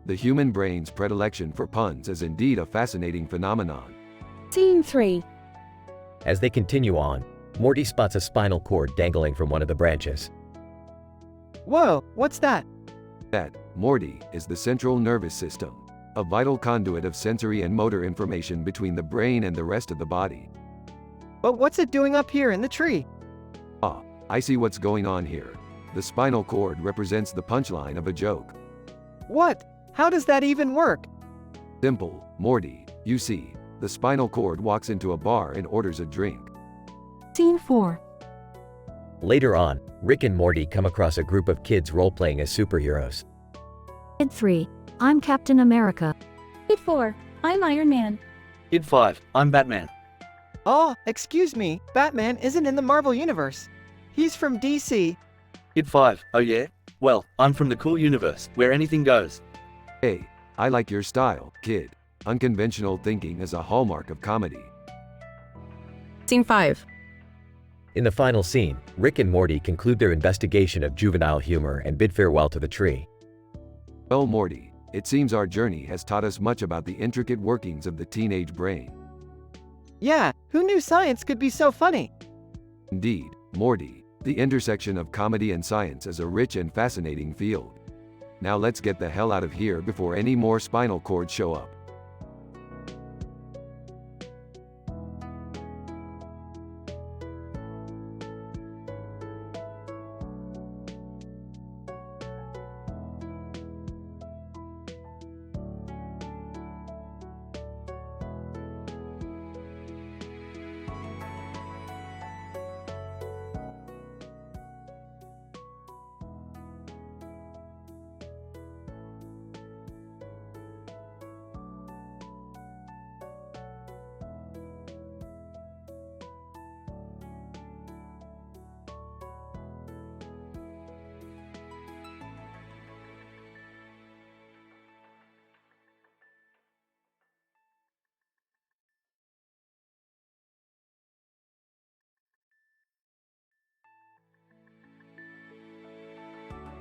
The human brain's predilection for puns is indeed a fascinating phenomenon. Scene 3. As they continue on, Morty spots a spinal cord dangling from one of the branches. Whoa, what's that? That, Morty, is the central nervous system, a vital conduit of sensory and motor information between the brain and the rest of the body. But what's it doing up here in the tree? I see what's going on here. The spinal cord represents the punchline of a joke. What? How does that even work? Simple, Morty. You see, the spinal cord walks into a bar and orders a drink. Scene 4. Later on, Rick and Morty come across a group of kids role-playing as superheroes. Kid 3. I'm Captain America. Kid 4. I'm Iron Man. Kid 5. I'm Batman. Oh, excuse me, Batman isn't in the Marvel Universe. He's from DC. Kid 5. Oh yeah? Well, I'm from the cool universe, where anything goes. Hey, I like your style, kid. Unconventional thinking is a hallmark of comedy. Scene 5. In the final scene, Rick and Morty conclude their investigation of juvenile humor and bid farewell to the tree. Well, Morty, it seems our journey has taught us much about the intricate workings of the teenage brain. Yeah, who knew science could be so funny? Indeed, Morty. The intersection of comedy and science is a rich and fascinating field. Now let's get the hell out of here before any more spinal cords show up.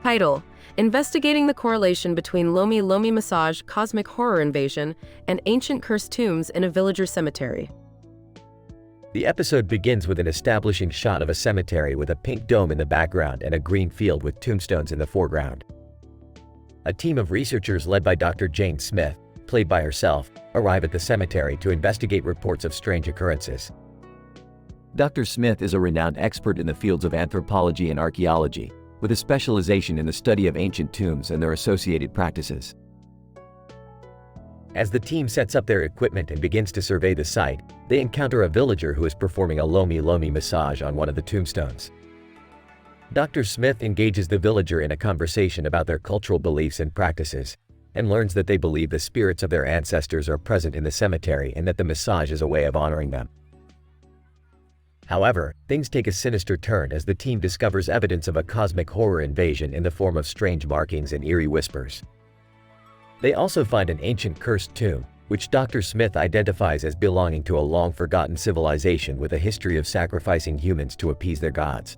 Title: Investigating the correlation between Lomi Lomi Massage, Cosmic Horror Invasion, and Ancient Cursed Tombs in a Villager Cemetery. The episode begins with an establishing shot of a cemetery with a pink dome in the background and a green field with tombstones in the foreground. A team of researchers led by Dr. Jane Smith, played by herself, arrive at the cemetery to investigate reports of strange occurrences. Dr. Smith is a renowned expert in the fields of anthropology and archaeology, with a specialization in the study of ancient tombs and their associated practices. As the team sets up their equipment and begins to survey the site, they encounter a villager who is performing a Lomi Lomi massage on one of the tombstones. Dr. Smith engages the villager in a conversation about their cultural beliefs and practices, and learns that they believe the spirits of their ancestors are present in the cemetery and that the massage is a way of honoring them. However, things take a sinister turn as the team discovers evidence of a cosmic horror invasion in the form of strange markings and eerie whispers. They also find an ancient cursed tomb, which Dr. Smith identifies as belonging to a long-forgotten civilization with a history of sacrificing humans to appease their gods.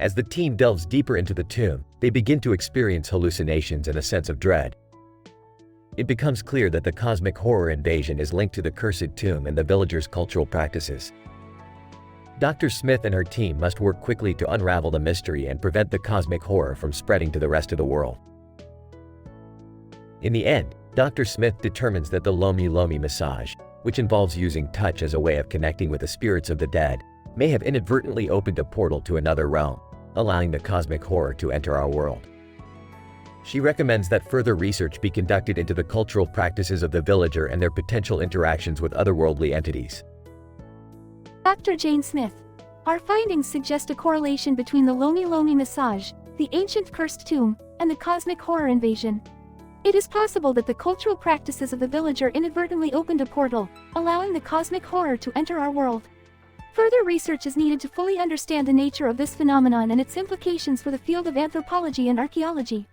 As the team delves deeper into the tomb, they begin to experience hallucinations and a sense of dread. It becomes clear that the cosmic horror invasion is linked to the cursed tomb and the villagers' cultural practices. Dr. Smith and her team must work quickly to unravel the mystery and prevent the cosmic horror from spreading to the rest of the world. In the end, Dr. Smith determines that the Lomi Lomi massage, which involves using touch as a way of connecting with the spirits of the dead, may have inadvertently opened a portal to another realm, allowing the cosmic horror to enter our world. She recommends that further research be conducted into the cultural practices of the villager and their potential interactions with otherworldly entities. Dr. Jane Smith, our findings suggest a correlation between the Lomi Lomi massage, the ancient cursed tomb, and the cosmic horror invasion. It is possible that the cultural practices of the villager inadvertently opened a portal, allowing the cosmic horror to enter our world. Further research is needed to fully understand the nature of this phenomenon and its implications for the field of anthropology and archaeology.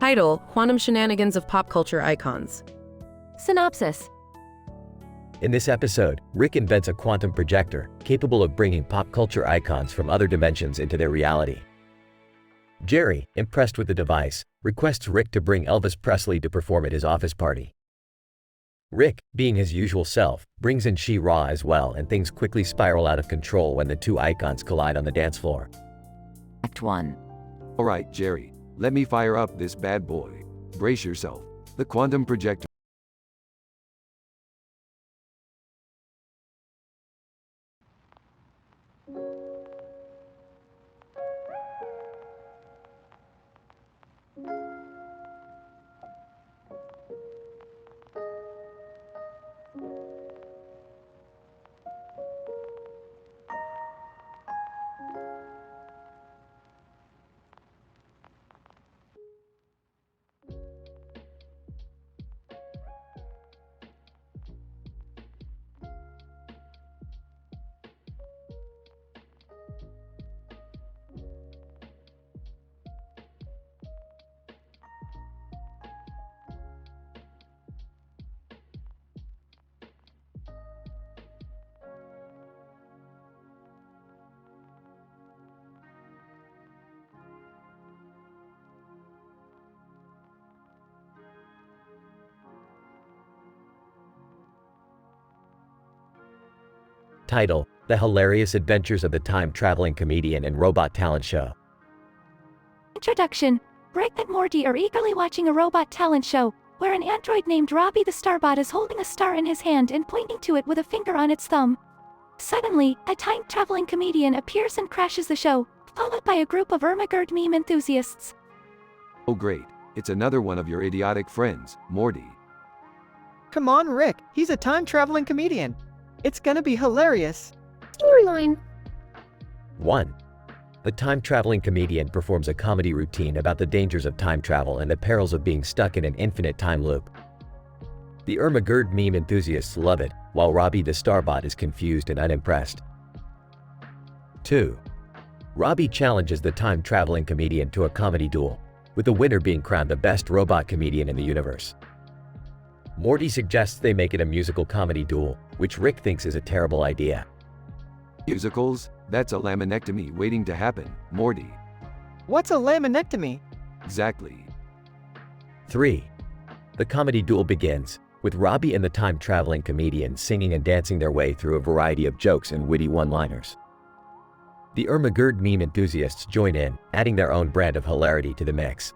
Title: Quantum Shenanigans of Pop Culture Icons. Synopsis. In this episode, Rick invents a quantum projector capable of bringing pop culture icons from other dimensions into their reality. Jerry, impressed with the device, requests Rick to bring Elvis Presley to perform at his office party. Rick, being his usual self, brings in She-Ra as well, and things quickly spiral out of control when the two icons collide on the dance floor. Act 1. Alright, Jerry, let me fire up this bad boy. Brace yourself. The quantum projector. Title: The Hilarious Adventures of the Time-Traveling Comedian and Robot Talent Show. Introduction. Rick and Morty are eagerly watching a robot talent show, where an android named Robbie the Starbot is holding a star in his hand and pointing to it with a finger on its thumb. Suddenly, a time-traveling comedian appears and crashes the show, followed by a group of Ermagerd meme enthusiasts. Oh great, it's another one of your idiotic friends, Morty. Come on, Rick, he's a time-traveling comedian. It's gonna be hilarious. Storyline. 1. The time-traveling comedian performs a comedy routine about the dangers of time travel and the perils of being stuck in an infinite time loop. The Ermagerd meme enthusiasts love it, while Robbie the Starbot is confused and unimpressed. 2. Robbie challenges the time-traveling comedian to a comedy duel, with the winner being crowned the best robot comedian in the universe. Morty suggests they make it a musical comedy duel, which Rick thinks is a terrible idea. Musicals? That's a laminectomy waiting to happen, Morty. What's a laminectomy? Exactly. 3. The comedy duel begins, with Robbie and the time-traveling comedian singing and dancing their way through a variety of jokes and witty one-liners. The Ermagerd meme enthusiasts join in, adding their own brand of hilarity to the mix.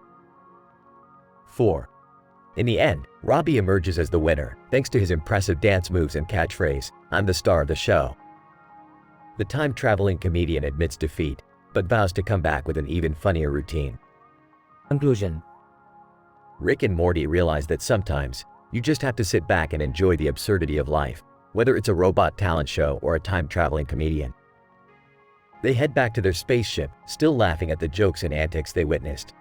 4. In the end, Robbie emerges as the winner, thanks to his impressive dance moves and catchphrase, "I'm the star of the show." The time-traveling comedian admits defeat, but vows to come back with an even funnier routine. Conclusion. Rick and Morty realize that sometimes, you just have to sit back and enjoy the absurdity of life, whether it's a robot talent show or a time-traveling comedian. They head back to their spaceship, still laughing at the jokes and antics they witnessed.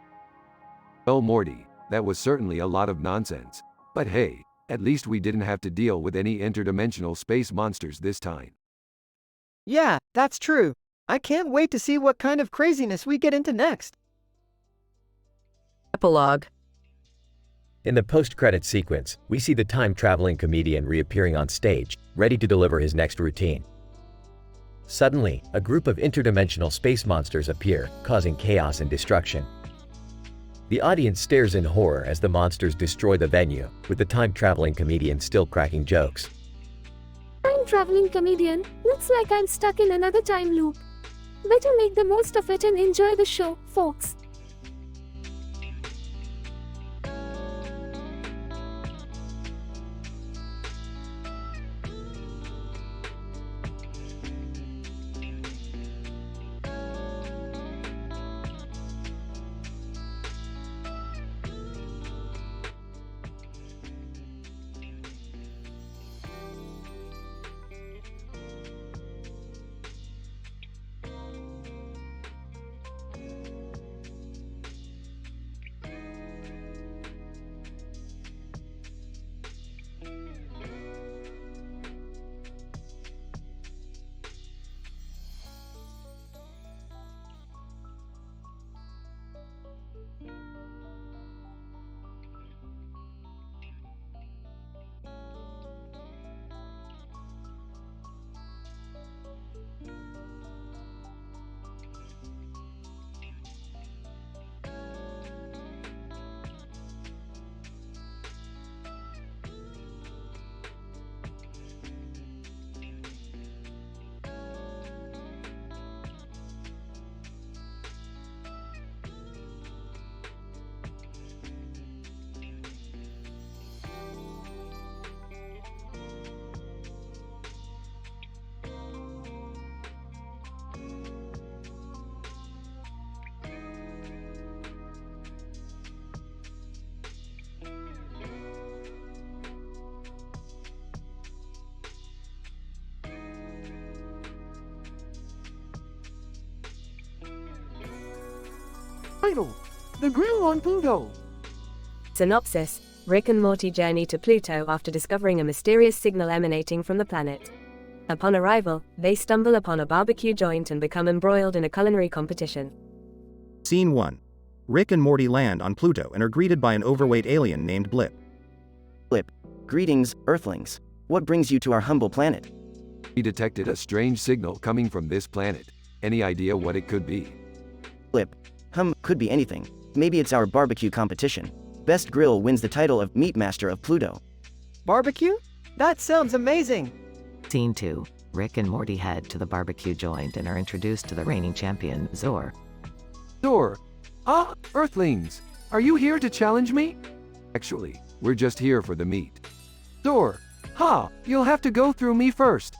Well, Morty, that was certainly a lot of nonsense. But hey, at least we didn't have to deal with any interdimensional space monsters this time. Yeah, that's true. I can't wait to see what kind of craziness we get into next. Epilogue. In the post-credit sequence, we see the time-traveling comedian reappearing on stage, ready to deliver his next routine. Suddenly, a group of interdimensional space monsters appear, causing chaos and destruction. The audience stares in horror as the monsters destroy the venue, with the time-traveling comedian still cracking jokes. Time-traveling comedian, looks like I'm stuck in another time loop. Better make the most of it and enjoy the show, folks. Title: The Grill on Pluto. Synopsis: Rick and Morty journey to Pluto after discovering a mysterious signal emanating from the planet. Upon arrival, they stumble upon a barbecue joint and become embroiled in a culinary competition. Scene 1. Rick and Morty land on Pluto and are greeted by an overweight alien named Blip. Blip. Greetings, Earthlings. What brings you to our humble planet? We detected a strange signal coming from this planet. Any idea what it could be? Blip. Could be anything. Maybe it's our barbecue competition. Best grill wins the title of Meat Master of Pluto. Barbecue? That sounds amazing! Scene 2. Rick and Morty head to the barbecue joint and are introduced to the reigning champion, Zor. Zor! Ah, Earthlings! Are you here to challenge me? Actually, we're just here for the meat. Zor! Ha! You'll have to go through me first!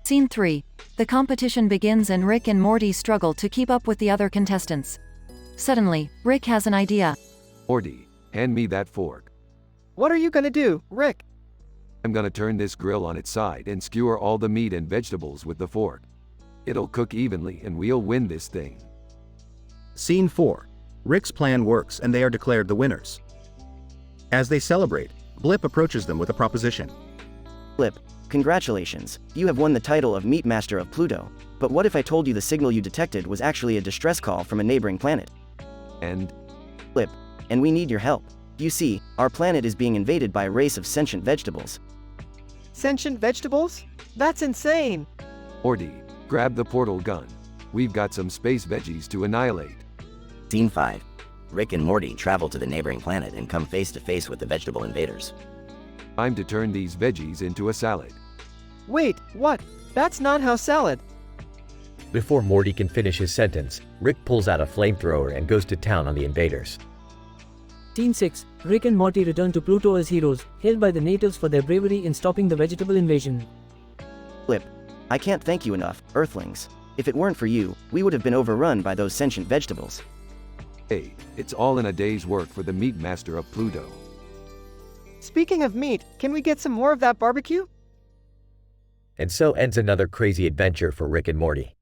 Scene 3. The competition begins and Rick and Morty struggle to keep up with the other contestants. Suddenly, Rick has an idea. Morty, hand me that fork. What are you gonna do, Rick? I'm gonna turn this grill on its side and skewer all the meat and vegetables with the fork. It'll cook evenly and we'll win this thing. Scene 4. Rick's plan works and they are declared the winners. As they celebrate, Blip approaches them with a proposition. Blip, congratulations, you have won the title of Meat Master of Pluto. But what if I told you the signal you detected was actually a distress call from a neighboring planet? And? Blip, and we need your help. You see, our planet is being invaded by a race of sentient vegetables. Sentient vegetables? That's insane! Morty, grab the portal gun. We've got some space veggies to annihilate. Scene 5. Rick and Morty travel to the neighboring planet and come face to face with the vegetable invaders. Time to turn these veggies into a salad. Wait, what? That's not how salad. Before Morty can finish his sentence, Rick pulls out a flamethrower and goes to town on the invaders. Scene 6. Rick and Morty return to Pluto as heroes, hailed by the natives for their bravery in stopping the vegetable invasion. Flip. I can't thank you enough, Earthlings. If it weren't for you, we would have been overrun by those sentient vegetables. Hey, it's all in a day's work for the meat master of Pluto. Speaking of meat, can we get some more of that barbecue? And so ends another crazy adventure for Rick and Morty.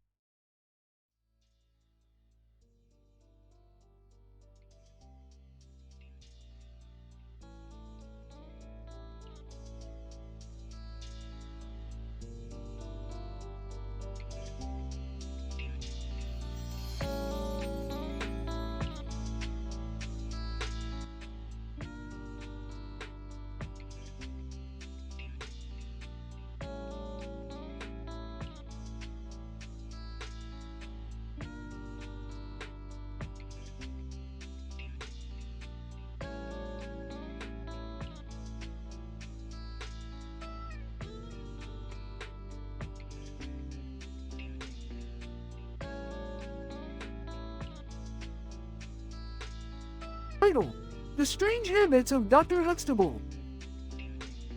Title: The Strange Habits of Dr. Huxtable.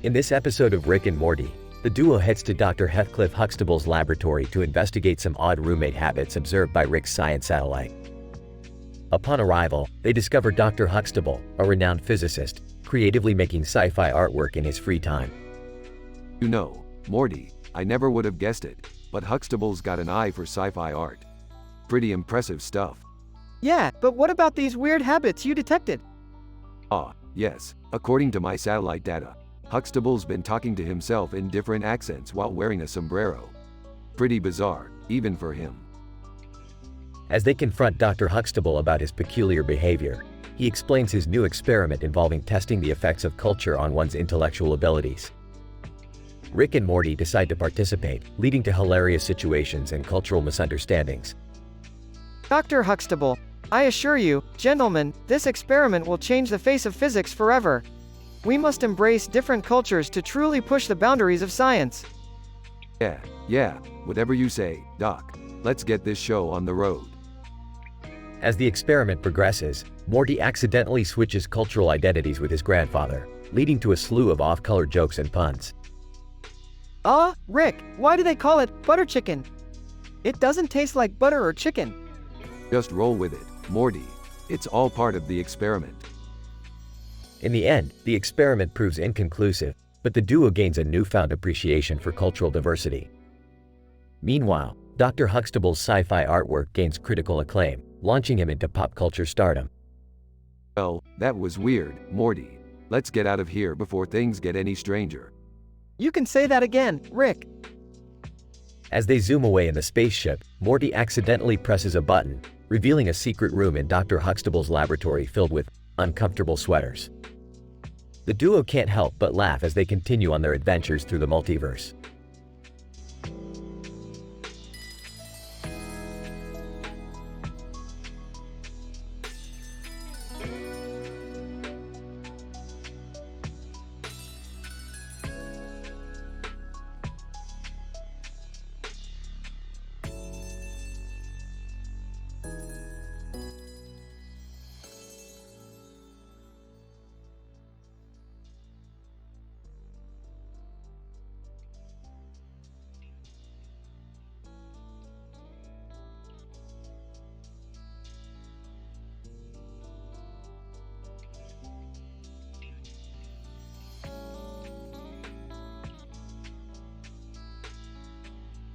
In this episode of Rick and Morty, the duo heads to Dr. Heathcliff Huxtable's laboratory to investigate some odd roommate habits observed by Rick's science satellite. Upon arrival, they discover Dr. Huxtable, a renowned physicist, creatively making sci-fi artwork in his free time. You know, Morty, I never would have guessed it, but Huxtable's got an eye for sci-fi art. Pretty impressive stuff. Yeah, but what about these weird habits you detected? Ah, yes, according to my satellite data, Huxtable's been talking to himself in different accents while wearing a sombrero. Pretty bizarre, even for him. As they confront Dr. Huxtable about his peculiar behavior, he explains his new experiment involving testing the effects of culture on one's intellectual abilities. Rick and Morty decide to participate, leading to hilarious situations and cultural misunderstandings. Dr. Huxtable, I assure you, gentlemen, this experiment will change the face of physics forever. We must embrace different cultures to truly push the boundaries of science. Yeah, whatever you say, Doc. Let's get this show on the road. As the experiment progresses, Morty accidentally switches cultural identities with his grandfather, leading to a slew of off-color jokes and puns. Rick, why do they call it butter chicken? It doesn't taste like butter or chicken. Just roll with it, Morty. It's all part of the experiment. In the end, the experiment proves inconclusive, but the duo gains a newfound appreciation for cultural diversity. Meanwhile, Dr. Huxtable's sci-fi artwork gains critical acclaim, launching him into pop culture stardom. Well, that was weird, Morty. Let's get out of here before things get any stranger. You can say that again, Rick. As they zoom away in the spaceship, Morty accidentally presses a button, revealing a secret room in Dr. Huxtable's laboratory filled with uncomfortable sweaters. The duo can't help but laugh as they continue on their adventures through the multiverse.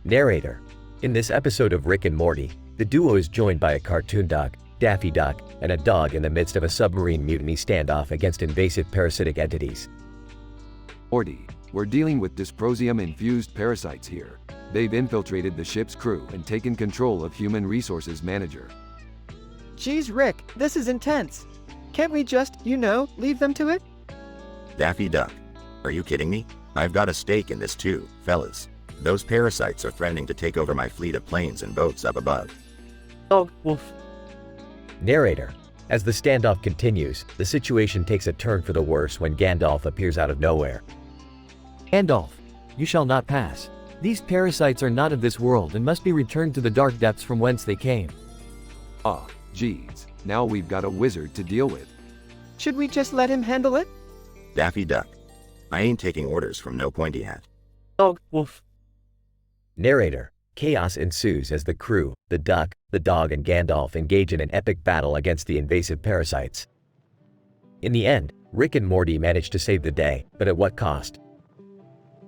Narrator. In this episode of Rick and Morty, the duo is joined by a cartoon dog, Daffy Duck, and a dog in the midst of a submarine mutiny standoff against invasive parasitic entities. Morty, we're dealing with dysprosium-infused parasites here. They've infiltrated the ship's crew and taken control of Human Resources Manager. Geez, Rick, this is intense. Can't we just, leave them to it? Daffy Duck. Are you kidding me? I've got a stake in this too, fellas. Those parasites are threatening to take over my fleet of planes and boats up above. Dog, woof. Narrator. As the standoff continues, the situation takes a turn for the worse when Gandalf appears out of nowhere. Gandalf, you shall not pass. These parasites are not of this world and must be returned to the dark depths from whence they came. Ah, geez, now we've got a wizard to deal with. Should we just let him handle it? Daffy Duck. I ain't taking orders from no pointy hat. Dog, woof. Narrator. Chaos ensues as the crew, the duck, the dog and Gandalf engage in an epic battle against the invasive parasites. In the end, Rick and Morty manage to save the day, but at what cost?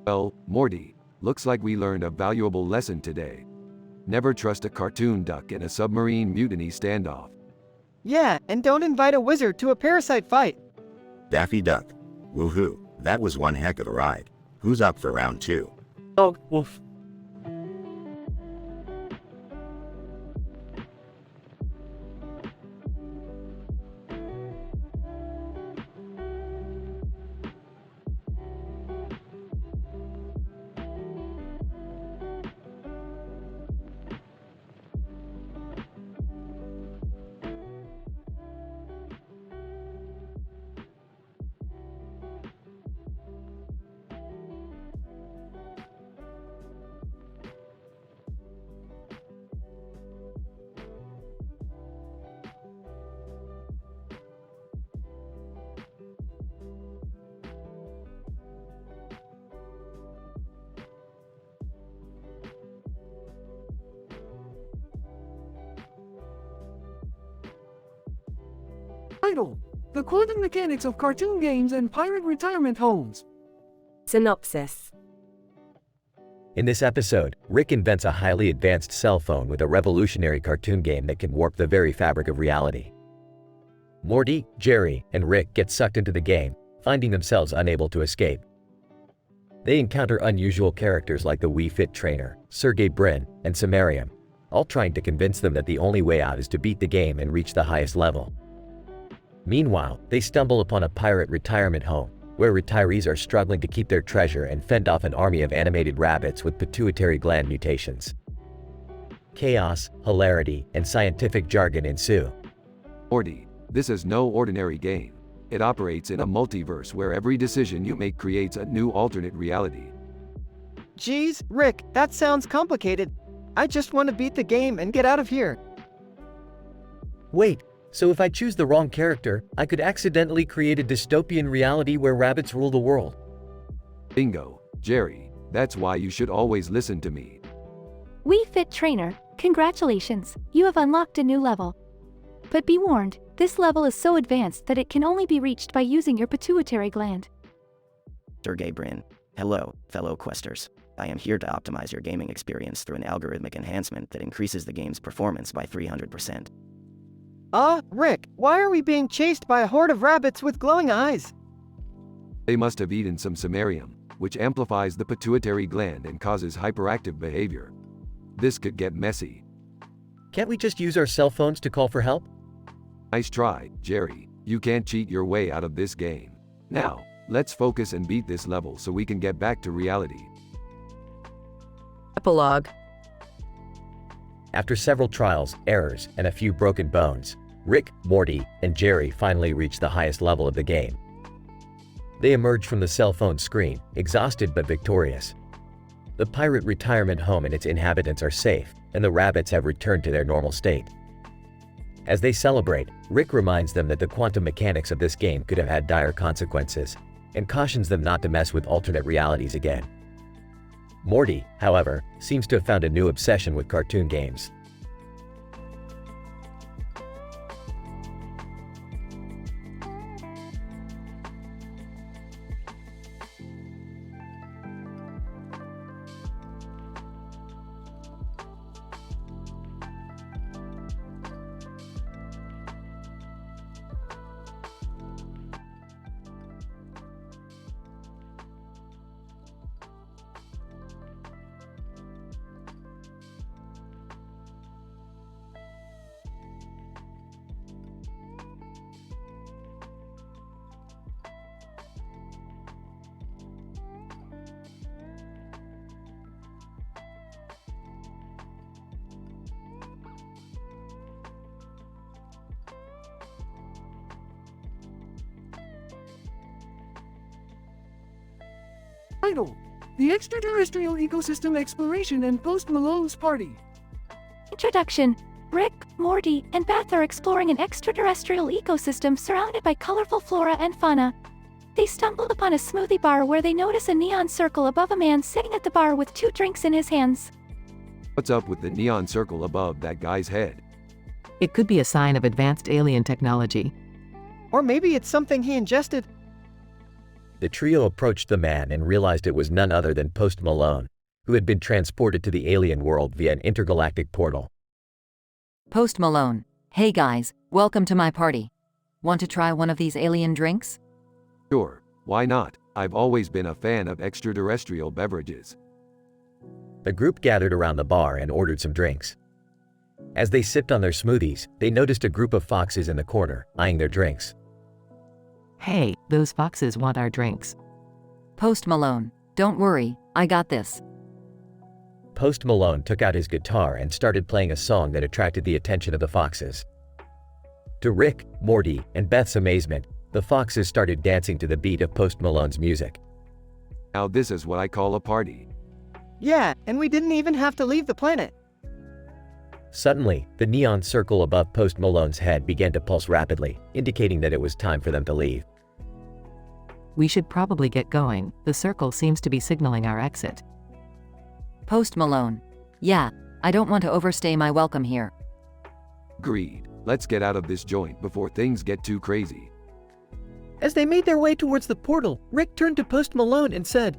Well, Morty, looks like we learned a valuable lesson today. Never trust a cartoon duck in a submarine mutiny standoff. Yeah, and don't invite a wizard to a parasite fight. Daffy Duck. Woohoo, that was one heck of a ride. Who's up for round 2? Dog, woof. Title: The Quantum Mechanics of Cartoon Games and Pirate Retirement Homes. Synopsis. In this episode, Rick invents a highly advanced cell phone with a revolutionary cartoon game that can warp the very fabric of reality. Morty, Jerry, and Rick get sucked into the game, finding themselves unable to escape. They encounter unusual characters like the Wii Fit trainer, Sergey Brin, and Samarium, all trying to convince them that the only way out is to beat the game and reach the highest level. Meanwhile, they stumble upon a pirate retirement home, where retirees are struggling to keep their treasure and fend off an army of animated rabbits with pituitary gland mutations. Chaos, hilarity, and scientific jargon ensue. Morty, this is no ordinary game. It operates in a multiverse where every decision you make creates a new alternate reality. Geez, Rick, that sounds complicated. I just want to beat the game and get out of here. Wait, so if I choose the wrong character, I could accidentally create a dystopian reality where rabbits rule the world. Bingo, Jerry, that's why you should always listen to me. Wii Fit Trainer, congratulations, you have unlocked a new level. But be warned, this level is so advanced that it can only be reached by using your pituitary gland. Sergey Brin. Hello, fellow questers. I am here to optimize your gaming experience through an algorithmic enhancement that increases the game's performance by 300%. Rick, why are we being chased by a horde of rabbits with glowing eyes? They must have eaten some samarium, which amplifies the pituitary gland and causes hyperactive behavior. This could get messy. Can't we just use our cell phones to call for help? Nice try, Jerry. You can't cheat your way out of this game. Now, let's focus and beat this level so we can get back to reality. Epilogue. After several trials, errors, and a few broken bones, Rick, Morty, and Jerry finally reach the highest level of the game. They emerge from the cell phone screen, exhausted but victorious. The pirate retirement home and its inhabitants are safe, and the rabbits have returned to their normal state. As they celebrate, Rick reminds them that the quantum mechanics of this game could have had dire consequences, and cautions them not to mess with alternate realities again. Morty, however, seems to have found a new obsession with cartoon games. Title: The Extraterrestrial Ecosystem Exploration and Post Malone's Party. Introduction. Rick, Morty, and Beth are exploring an extraterrestrial ecosystem surrounded by colorful flora and fauna. They stumbled upon a smoothie bar where they notice a neon circle above a man sitting at the bar with 2 drinks in his hands. What's up with the neon circle above that guy's head? It could be a sign of advanced alien technology. Or maybe it's something he ingested. The trio approached the man and realized it was none other than Post Malone, who had been transported to the alien world via an intergalactic portal. Post Malone. Hey guys, welcome to my party. Want to try one of these alien drinks? Sure, why not? I've always been a fan of extraterrestrial beverages. The group gathered around the bar and ordered some drinks. As they sipped on their smoothies, they noticed a group of foxes in the corner, eyeing their drinks. Hey, those foxes want our drinks. Post Malone. Don't worry, I got this. Post Malone took out his guitar and started playing a song that attracted the attention of the foxes. To Rick, Morty, and Beth's amazement, the foxes started dancing to the beat of Post Malone's music. Now this is what I call a party. Yeah, and we didn't even have to leave the planet. Suddenly, the neon circle above Post Malone's head began to pulse rapidly, indicating that it was time for them to leave. We should probably get going. The circle seems to be signaling our exit. Post Malone. Yeah, I don't want to overstay my welcome here. Agreed. Let's get out of this joint before things get too crazy. As they made their way towards the portal, Rick turned to Post Malone and said,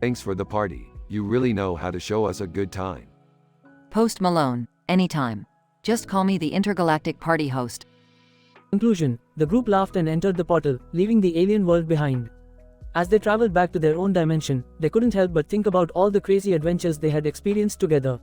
Thanks for the party. You really know how to show us a good time. Post Malone. Anytime. Just call me the intergalactic party host. Conclusion. The group laughed and entered the portal, leaving the alien world behind. As they traveled back to their own dimension, they couldn't help but think about all the crazy adventures they had experienced together.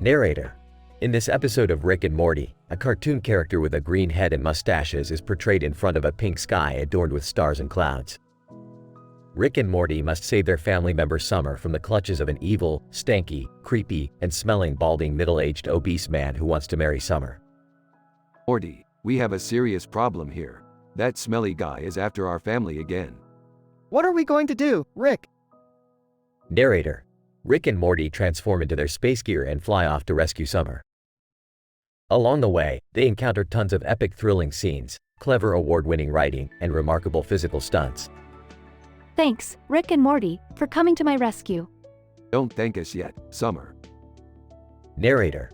Narrator. In this episode of Rick and Morty, a cartoon character with a green head and mustaches is portrayed in front of a pink sky adorned with stars and clouds. Rick and Morty must save their family member Summer from the clutches of an evil, stanky, creepy, and smelling balding middle-aged obese man who wants to marry Summer. Morty, we have a serious problem here. That smelly guy is after our family again. What are we going to do, Rick? Narrator. Rick and Morty transform into their space gear and fly off to rescue Summer. Along the way, they encounter tons of epic thrilling scenes, clever award-winning writing, and remarkable physical stunts. Thanks, Rick and Morty, for coming to my rescue. Don't thank us yet, Summer. Narrator.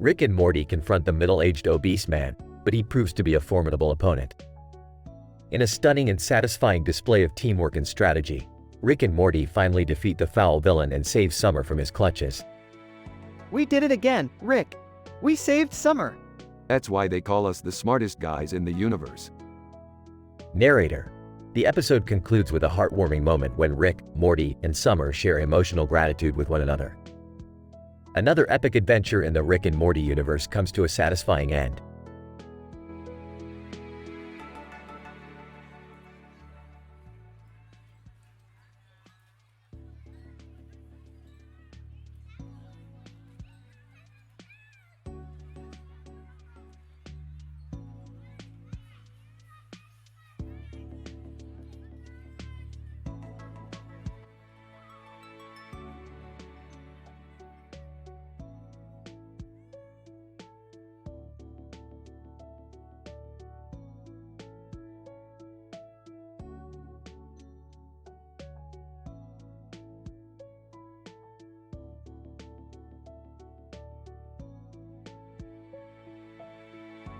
Rick and Morty confront the middle-aged obese man, but he proves to be a formidable opponent. In a stunning and satisfying display of teamwork and strategy, Rick and Morty finally defeat the foul villain and save Summer from his clutches. We did it again, Rick. We saved Summer. That's why they call us the smartest guys in the universe. Narrator. The episode concludes with a heartwarming moment when Rick, Morty, and Summer share emotional gratitude with one another. Another epic adventure in the Rick and Morty universe comes to a satisfying end.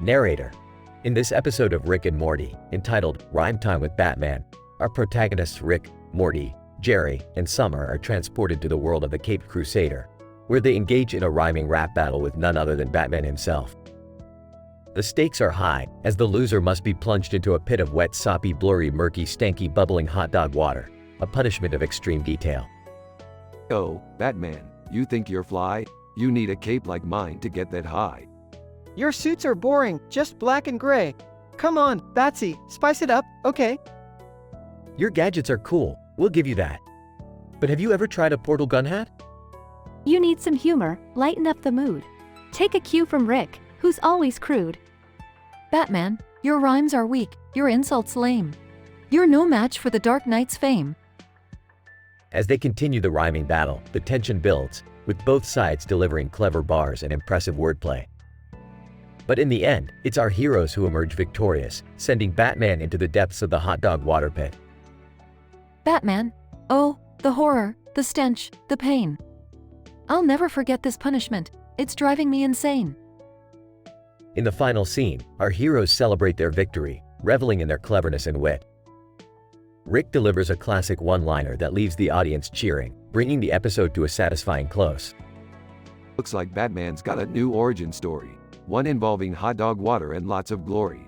Narrator. In this episode of Rick and Morty, entitled Rhyme Time with Batman, our protagonists Rick, Morty, Jerry, and Summer are transported to the world of the Caped Crusader, where they engage in a rhyming rap battle with none other than Batman himself. The stakes are high, as the loser must be plunged into a pit of wet, soppy, blurry, murky, stanky, bubbling hot dog water, a punishment of extreme detail. Oh, Batman, you think you're fly? You need a cape like mine to get that high. Your suits are boring, just black and gray. Come on, Batsy, spice it up, okay? Your gadgets are cool, we'll give you that. But have you ever tried a portal gun hat? You need some humor, lighten up the mood. Take a cue from Rick, who's always crude. Batman, your rhymes are weak, your insults lame. You're no match for the Dark Knight's fame. As they continue the rhyming battle, the tension builds, with both sides delivering clever bars and impressive wordplay. But in the end, it's our heroes who emerge victorious, sending Batman into the depths of the hot dog water pit. Batman, oh, the horror, the stench, the pain. I'll never forget this punishment, it's driving me insane. In the final scene, our heroes celebrate their victory, reveling in their cleverness and wit. Rick delivers a classic one-liner that leaves the audience cheering, bringing the episode to a satisfying close. Looks like Batman's got a new origin story, one involving hot dog water and lots of glory.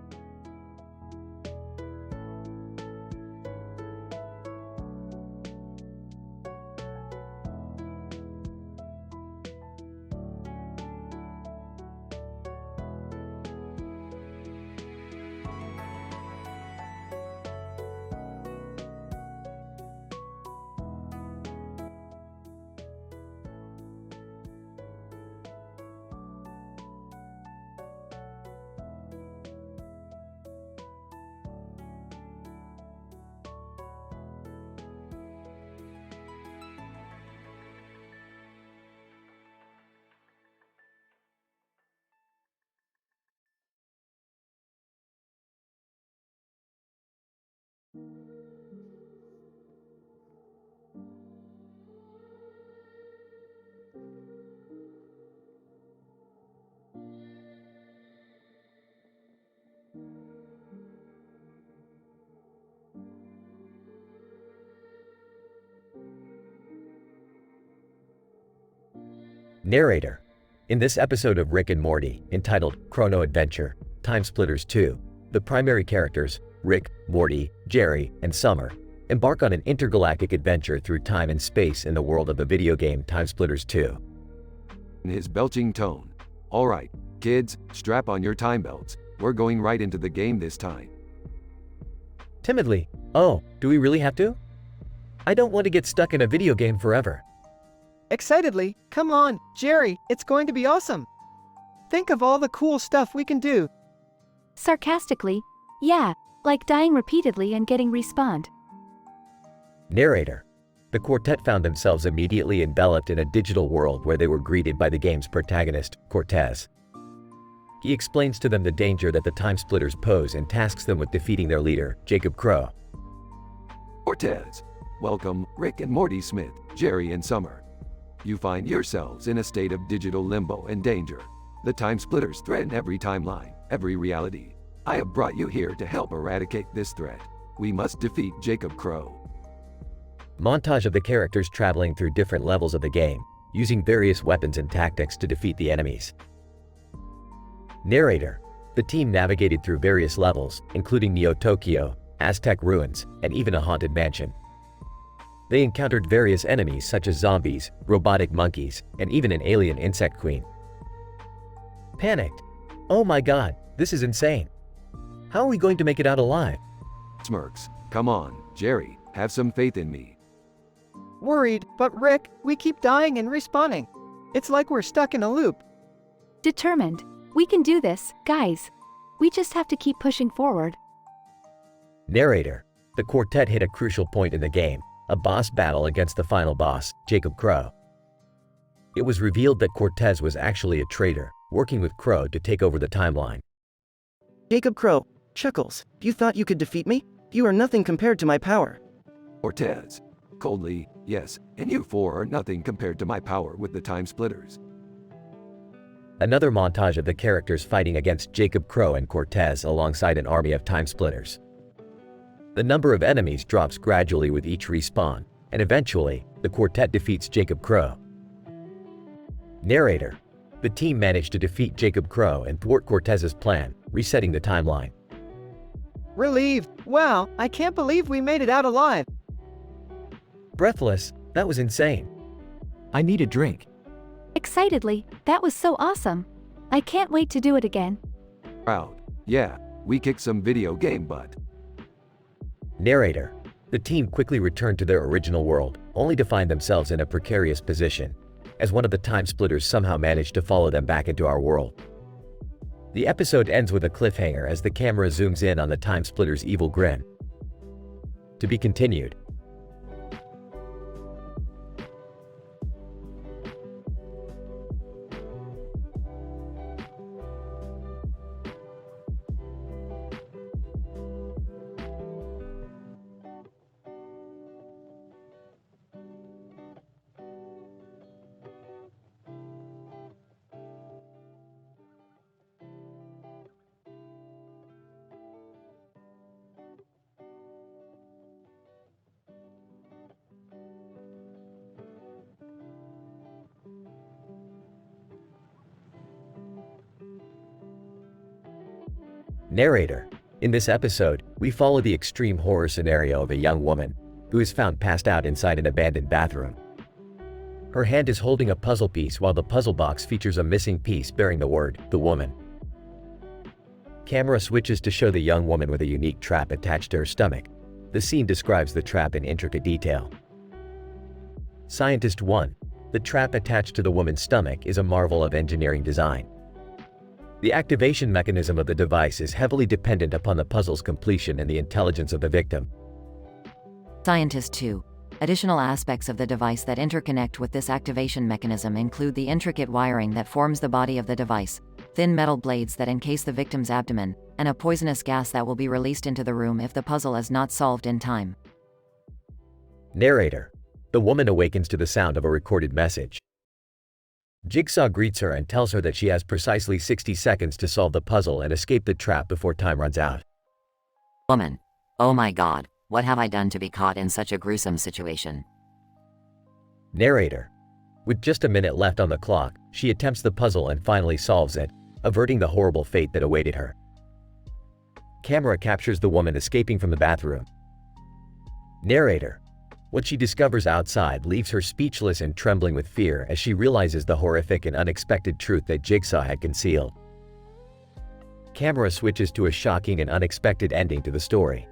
Narrator. In this episode of Rick and Morty, entitled Chrono Adventure, Time Splitters 2, the primary characters, Rick, Morty, Jerry, and Summer, embark on an intergalactic adventure through time and space in the world of the video game Time Splitters 2. In his belching tone. Alright, kids, strap on your time belts. We're going right into the game this time. Timidly, oh, do we really have to? I don't want to get stuck in a video game forever. Excitedly, come on, Jerry, it's going to be awesome. Think of all the cool stuff we can do. Sarcastically, yeah, like dying repeatedly and getting respawned. Narrator. The quartet found themselves immediately enveloped in a digital world where they were greeted by the game's protagonist, Cortez. He explains to them the danger that the Time Splitters pose and tasks them with defeating their leader, Jacob Crow. Cortez. Welcome, Rick and Morty Smith, Jerry and Summer. You find yourselves in a state of digital limbo and danger. The Time Splitters threaten every timeline, every reality. I have brought you here to help eradicate this threat. We must defeat Jacob Crow. Montage of the characters traveling through different levels of the game, using various weapons and tactics to defeat the enemies. Narrator. The team navigated through various levels, including Neo-Tokyo, Aztec ruins, and even a haunted mansion. They encountered various enemies such as zombies, robotic monkeys, and even an alien insect queen. Panicked. Oh my god, this is insane. How are we going to make it out alive? Smirks. Come on, Jerry, have some faith in me. Worried, but Rick, we keep dying and respawning. It's like we're stuck in a loop. Determined. We can do this, guys. We just have to keep pushing forward. Narrator. The quartet hit a crucial point in the game, a boss battle against the final boss, Jacob Crow. It was revealed that Cortez was actually a traitor, working with Crow to take over the timeline. Jacob Crow, Chuckles, you thought you could defeat me? You are nothing compared to my power. Cortez. Coldly, yes, and you four are nothing compared to my power with the Time Splitters. Another montage of the characters fighting against Jacob Crow and Cortez alongside an army of Time Splitters. The number of enemies drops gradually with each respawn, and eventually, the quartet defeats Jacob Crow. Narrator. The team managed to defeat Jacob Crow and thwart Cortez's plan, resetting the timeline. Relieved. Wow, I can't believe we made it out alive. Breathless. That was insane. I need a drink. Excitedly, that was so awesome. I can't wait to do it again. Proud. Yeah, we kicked some video game butt. Narrator. The team quickly returned to their original world, only to find themselves in a precarious position, as one of the time splitters somehow managed to follow them back into our world. The episode ends with a cliffhanger as the camera zooms in on the time splitter's evil grin. To be continued. Narrator. In this episode, we follow the extreme horror scenario of a young woman who is found passed out inside an abandoned bathroom. Her hand is holding a puzzle piece while the puzzle box features a missing piece bearing the word, "the woman." Camera switches to show the young woman with a unique trap attached to her stomach. The scene describes the trap in intricate detail. Scientist 1. The trap attached to the woman's stomach is a marvel of engineering design. The activation mechanism of the device is heavily dependent upon the puzzle's completion and the intelligence of the victim. Scientist 2. Additional aspects of the device that interconnect with this activation mechanism include the intricate wiring that forms the body of the device, thin metal blades that encase the victim's abdomen, and a poisonous gas that will be released into the room if the puzzle is not solved in time. Narrator. The woman awakens to the sound of a recorded message. Jigsaw greets her and tells her that she has precisely 60 seconds to solve the puzzle and escape the trap before time runs out. Woman. Oh my god, what have I done to be caught in such a gruesome situation? Narrator. With just a minute left on the clock, she attempts the puzzle and finally solves it, averting the horrible fate that awaited her. Camera captures the woman escaping from the bathroom. Narrator. What she discovers outside leaves her speechless and trembling with fear as she realizes the horrific and unexpected truth that Jigsaw had concealed. Camera switches to a shocking and unexpected ending to the story.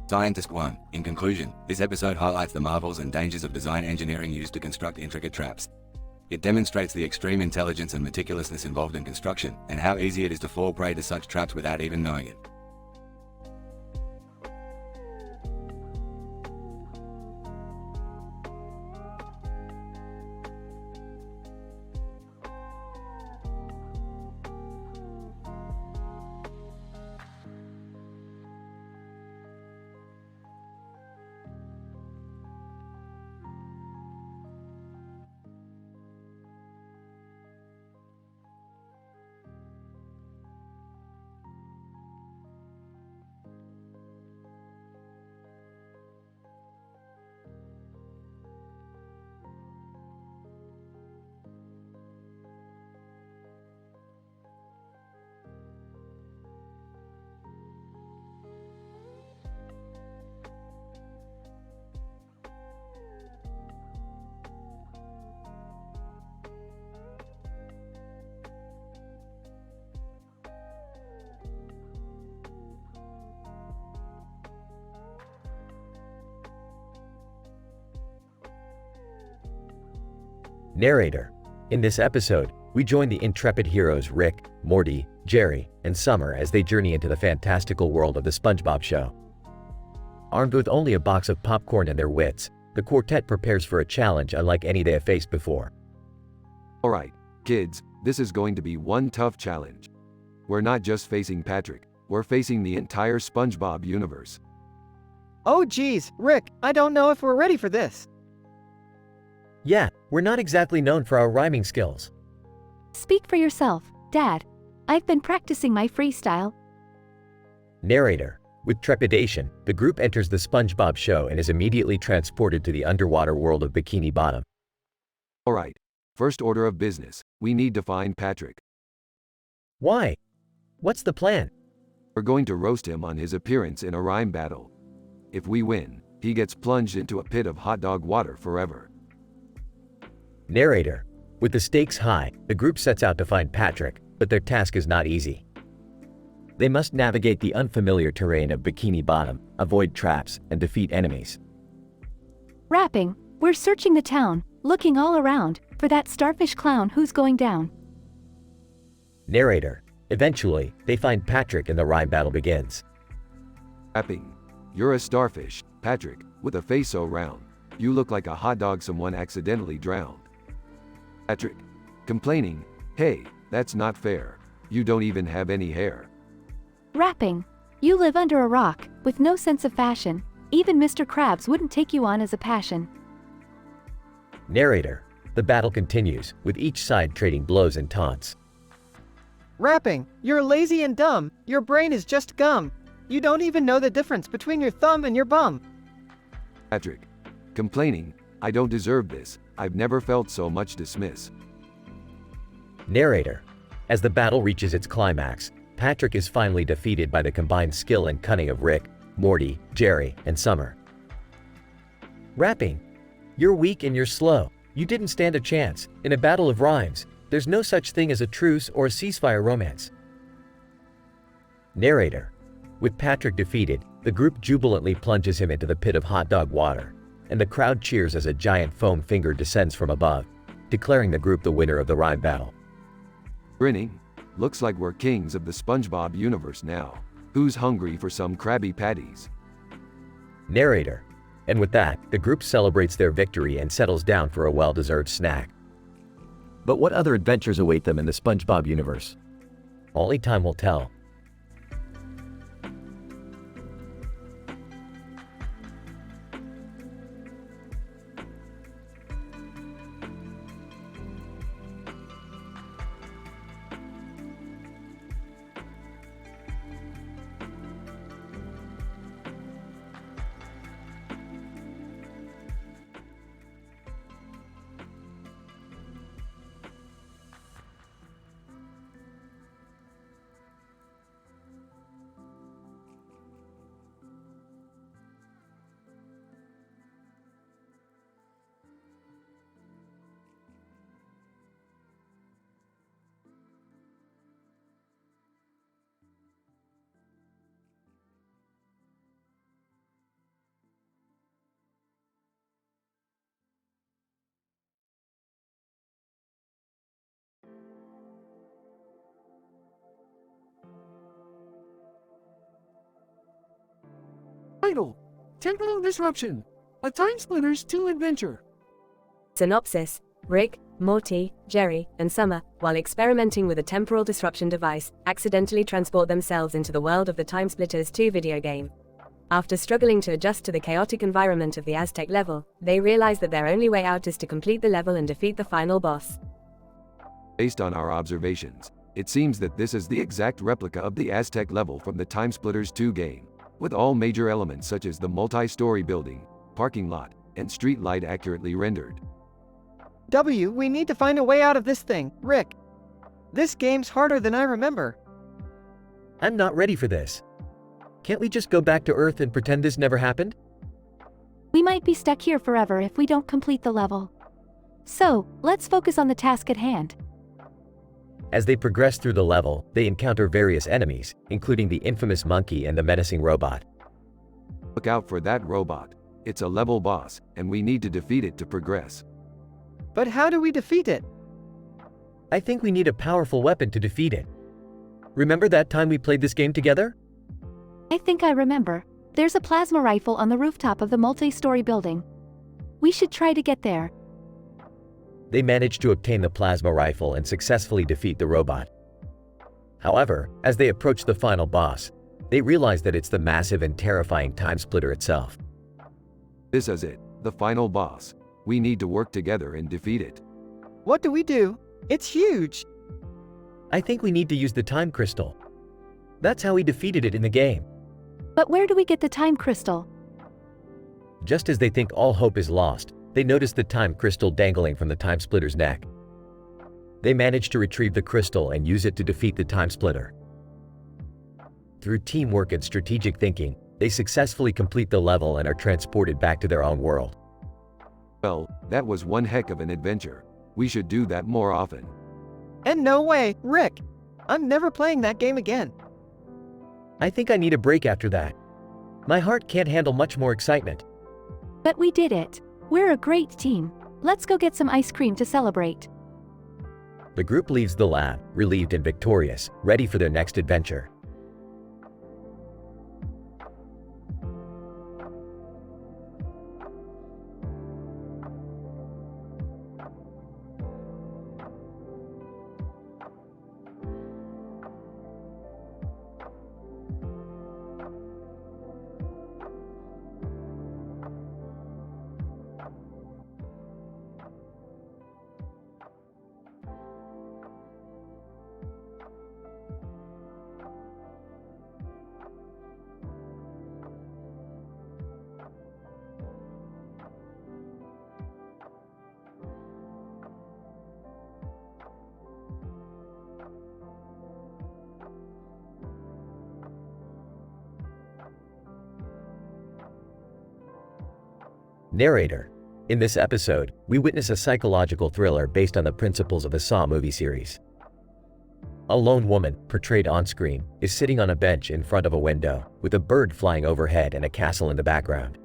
Scientist 1. In conclusion, this episode highlights the marvels and dangers of design engineering used to construct intricate traps. It demonstrates the extreme intelligence and meticulousness involved in construction, and how easy it is to fall prey to such traps without even knowing it. Narrator. In this episode, we join the intrepid heroes Rick, Morty, Jerry, and Summer as they journey into the fantastical world of the SpongeBob show. Armed with only a box of popcorn and their wits, the quartet prepares for a challenge unlike any they have faced before. Alright, kids, this is going to be one tough challenge. We're not just facing Patrick, we're facing the entire SpongeBob universe. Oh geez, Rick, I don't know if we're ready for this. Yeah, we're not exactly known for our rhyming skills. Speak for yourself, Dad. I've been practicing my freestyle. Narrator. With trepidation, the group enters the SpongeBob show and is immediately transported to the underwater world of Bikini Bottom. Alright, First order of business, we need to find Patrick. Why? What's the plan? We're going to roast him on his appearance in a rhyme battle. If we win, he gets plunged into a pit of hot dog water forever. Narrator. With the stakes high, the group sets out to find Patrick, but their task is not easy. They must navigate the unfamiliar terrain of Bikini Bottom, avoid traps, and defeat enemies. Rapping, we're searching the town, looking all around, for that starfish clown who's going down. Narrator. Eventually, they find Patrick and the rhyme battle begins. Rapping, you're a starfish, Patrick, with a face so round. You look like a hot dog someone accidentally drowned. Patrick. Complaining, hey, that's not fair. You don't even have any hair. Rapping, you live under a rock, with no sense of fashion. Even Mr. Krabs wouldn't take you on as a passion. Narrator. The battle continues, with each side trading blows and taunts. Rapping, you're lazy and dumb. Your brain is just gum. You don't even know the difference between your thumb and your bum. Patrick. Complaining, I don't deserve this. I've never felt so much dismiss. Narrator. As the battle reaches its climax, Patrick is finally defeated by the combined skill and cunning of Rick, Morty, Jerry, and Summer. Rapping. You're weak and you're slow. You didn't stand a chance. In a battle of rhymes, there's no such thing as a truce or a ceasefire romance. Narrator. With Patrick defeated, the group jubilantly plunges him into the pit of hot dog water, and the crowd cheers as a giant foam finger descends from above, declaring the group the winner of the rhyme battle. Grinning, looks like we're kings of the SpongeBob universe now. Who's hungry for some Krabby Patties? Narrator. And with that, the group celebrates their victory and settles down for a well-deserved snack. But what other adventures await them in the SpongeBob universe? Only time will tell. Title: Temporal Disruption, a Time Splitters 2 adventure. Synopsis: Rick, Morty, Jerry, and Summer, while experimenting with a temporal disruption device, accidentally transport themselves into the world of the Time Splitters 2 video game. After struggling to adjust to the chaotic environment of the Aztec level, they realize that their only way out is to complete the level and defeat the final boss. Based on our observations, it seems that this is the exact replica of the Aztec level from the Time Splitters 2 game, with all major elements such as the multi-story building, parking lot, and street light accurately rendered. We need to find a way out of this thing, Rick. This game's harder than I remember. I'm not ready for this. Can't we just go back to Earth and pretend this never happened? We might be stuck here forever if we don't complete the level. So, let's focus on the task at hand. As they progress through the level, they encounter various enemies, including the infamous monkey and the menacing robot. Look out for that robot. It's a level boss, and we need to defeat it to progress. But how do we defeat it? I think we need a powerful weapon to defeat it. Remember that time we played this game together? I think I remember. There's a plasma rifle on the rooftop of the multi-story building. We should try to get there. They manage to obtain the plasma rifle and successfully defeat the robot. However, as they approach the final boss, they realize that it's the massive and terrifying Time Splitter itself. This is it, the final boss. We need to work together and defeat it. What do we do? It's huge. I think we need to use the time crystal. That's how we defeated it in the game. But where do we get the time crystal? Just as they think all hope is lost, they notice the time crystal dangling from the Time Splitter's neck. They manage to retrieve the crystal and use it to defeat the Time Splitter. Through teamwork and strategic thinking, they successfully complete the level and are transported back to their own world. Well, that was one heck of an adventure. We should do that more often. And no way, Rick! I'm never playing that game again. I think I need a break after that. My heart can't handle much more excitement. But we did it. We're a great team. Let's go get some ice cream to celebrate. The group leaves the lab, relieved and victorious, ready for their next adventure. Narrator. In this episode, we witness a psychological thriller based on the principles of the Saw movie series. A lone woman, portrayed on-screen, is sitting on a bench in front of a window, with a bird flying overhead and a castle in the background.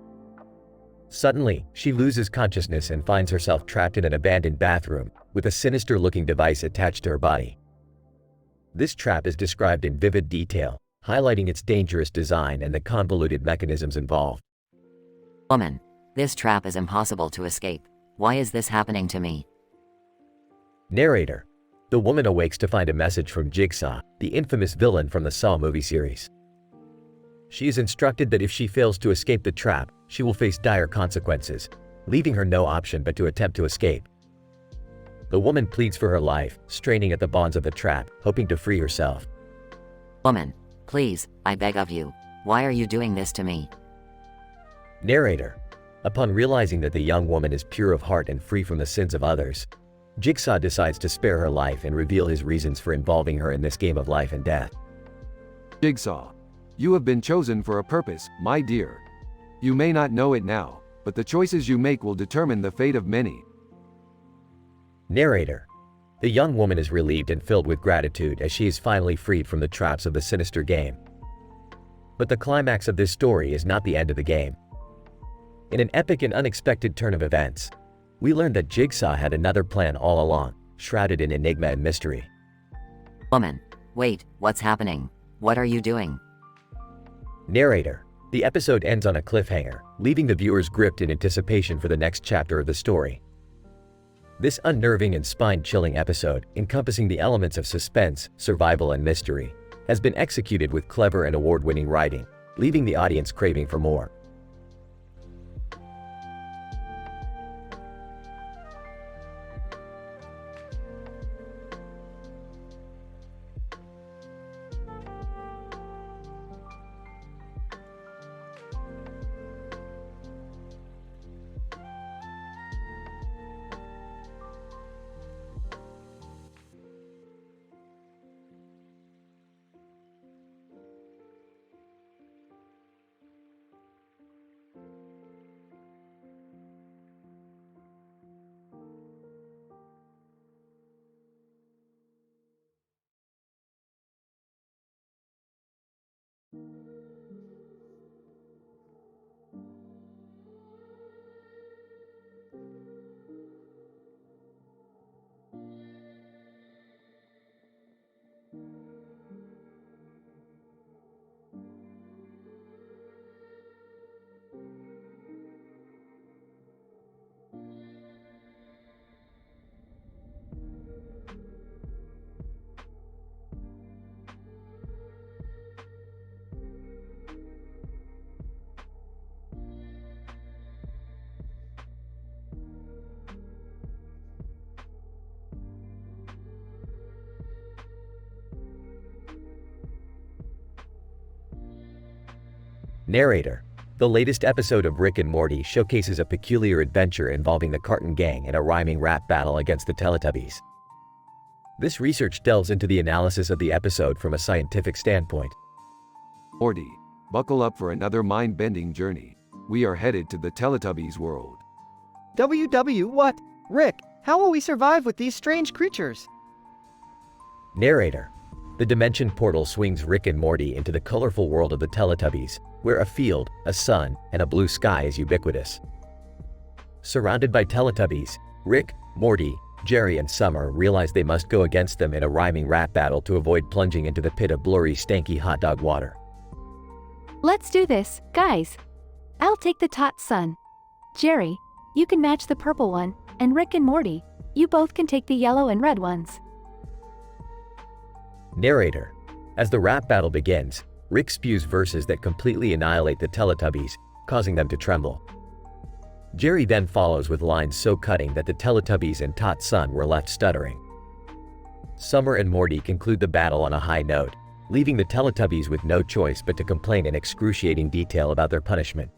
Suddenly, she loses consciousness and finds herself trapped in an abandoned bathroom, with a sinister-looking device attached to her body. This trap is described in vivid detail, highlighting its dangerous design and the convoluted mechanisms involved. Woman. This trap is impossible to escape. Why is this happening to me? Narrator. The woman awakes to find a message from Jigsaw, the infamous villain from the Saw movie series. She is instructed that if she fails to escape the trap, she will face dire consequences, leaving her no option but to attempt to escape. The woman pleads for her life, straining at the bonds of the trap, hoping to free herself. Woman, please, I beg of you. Why are you doing this to me? Narrator. Upon realizing that the young woman is pure of heart and free from the sins of others, Jigsaw decides to spare her life and reveal his reasons for involving her in this game of life and death. Jigsaw. You have been chosen for a purpose, my dear. You may not know it now, but the choices you make will determine the fate of many. Narrator. The young woman is relieved and filled with gratitude as she is finally freed from the traps of the sinister game. But the climax of this story is not the end of the game. In an epic and unexpected turn of events, we learn that Jigsaw had another plan all along, shrouded in enigma and mystery. Woman, wait, what's happening? What are you doing? Narrator. The episode ends on a cliffhanger, leaving the viewers gripped in anticipation for the next chapter of the story. This unnerving and spine-chilling episode, encompassing the elements of suspense, survival, and mystery, has been executed with clever and award-winning writing, leaving the audience craving for more. Narrator. The latest episode of Rick and Morty showcases a peculiar adventure involving the Carton Gang in a rhyming rap battle against the Teletubbies. This research delves into the analysis of the episode from a scientific standpoint. Morty, buckle up for another mind-bending journey. We are headed to the Teletubbies world. What? Rick, how will we survive with these strange creatures? Narrator. The dimension portal swings Rick and Morty into the colorful world of the Teletubbies, where a field, a sun, and a blue sky is ubiquitous. Surrounded by Teletubbies, Rick, Morty, Jerry, and Summer realize they must go against them in a rhyming rap battle to avoid plunging into the pit of blurry, stanky hot dog water. Let's do this, guys. I'll take the tot sun. Jerry, you can match the purple one, and Rick and Morty, you both can take the yellow and red ones. Narrator. As the rap battle begins, Rick spews verses that completely annihilate the Teletubbies, causing them to tremble. Jerry then follows with lines so cutting that the Teletubbies and Tot Sun were left stuttering. Summer and Morty conclude the battle on a high note, leaving the Teletubbies with no choice but to complain in excruciating detail about their punishment.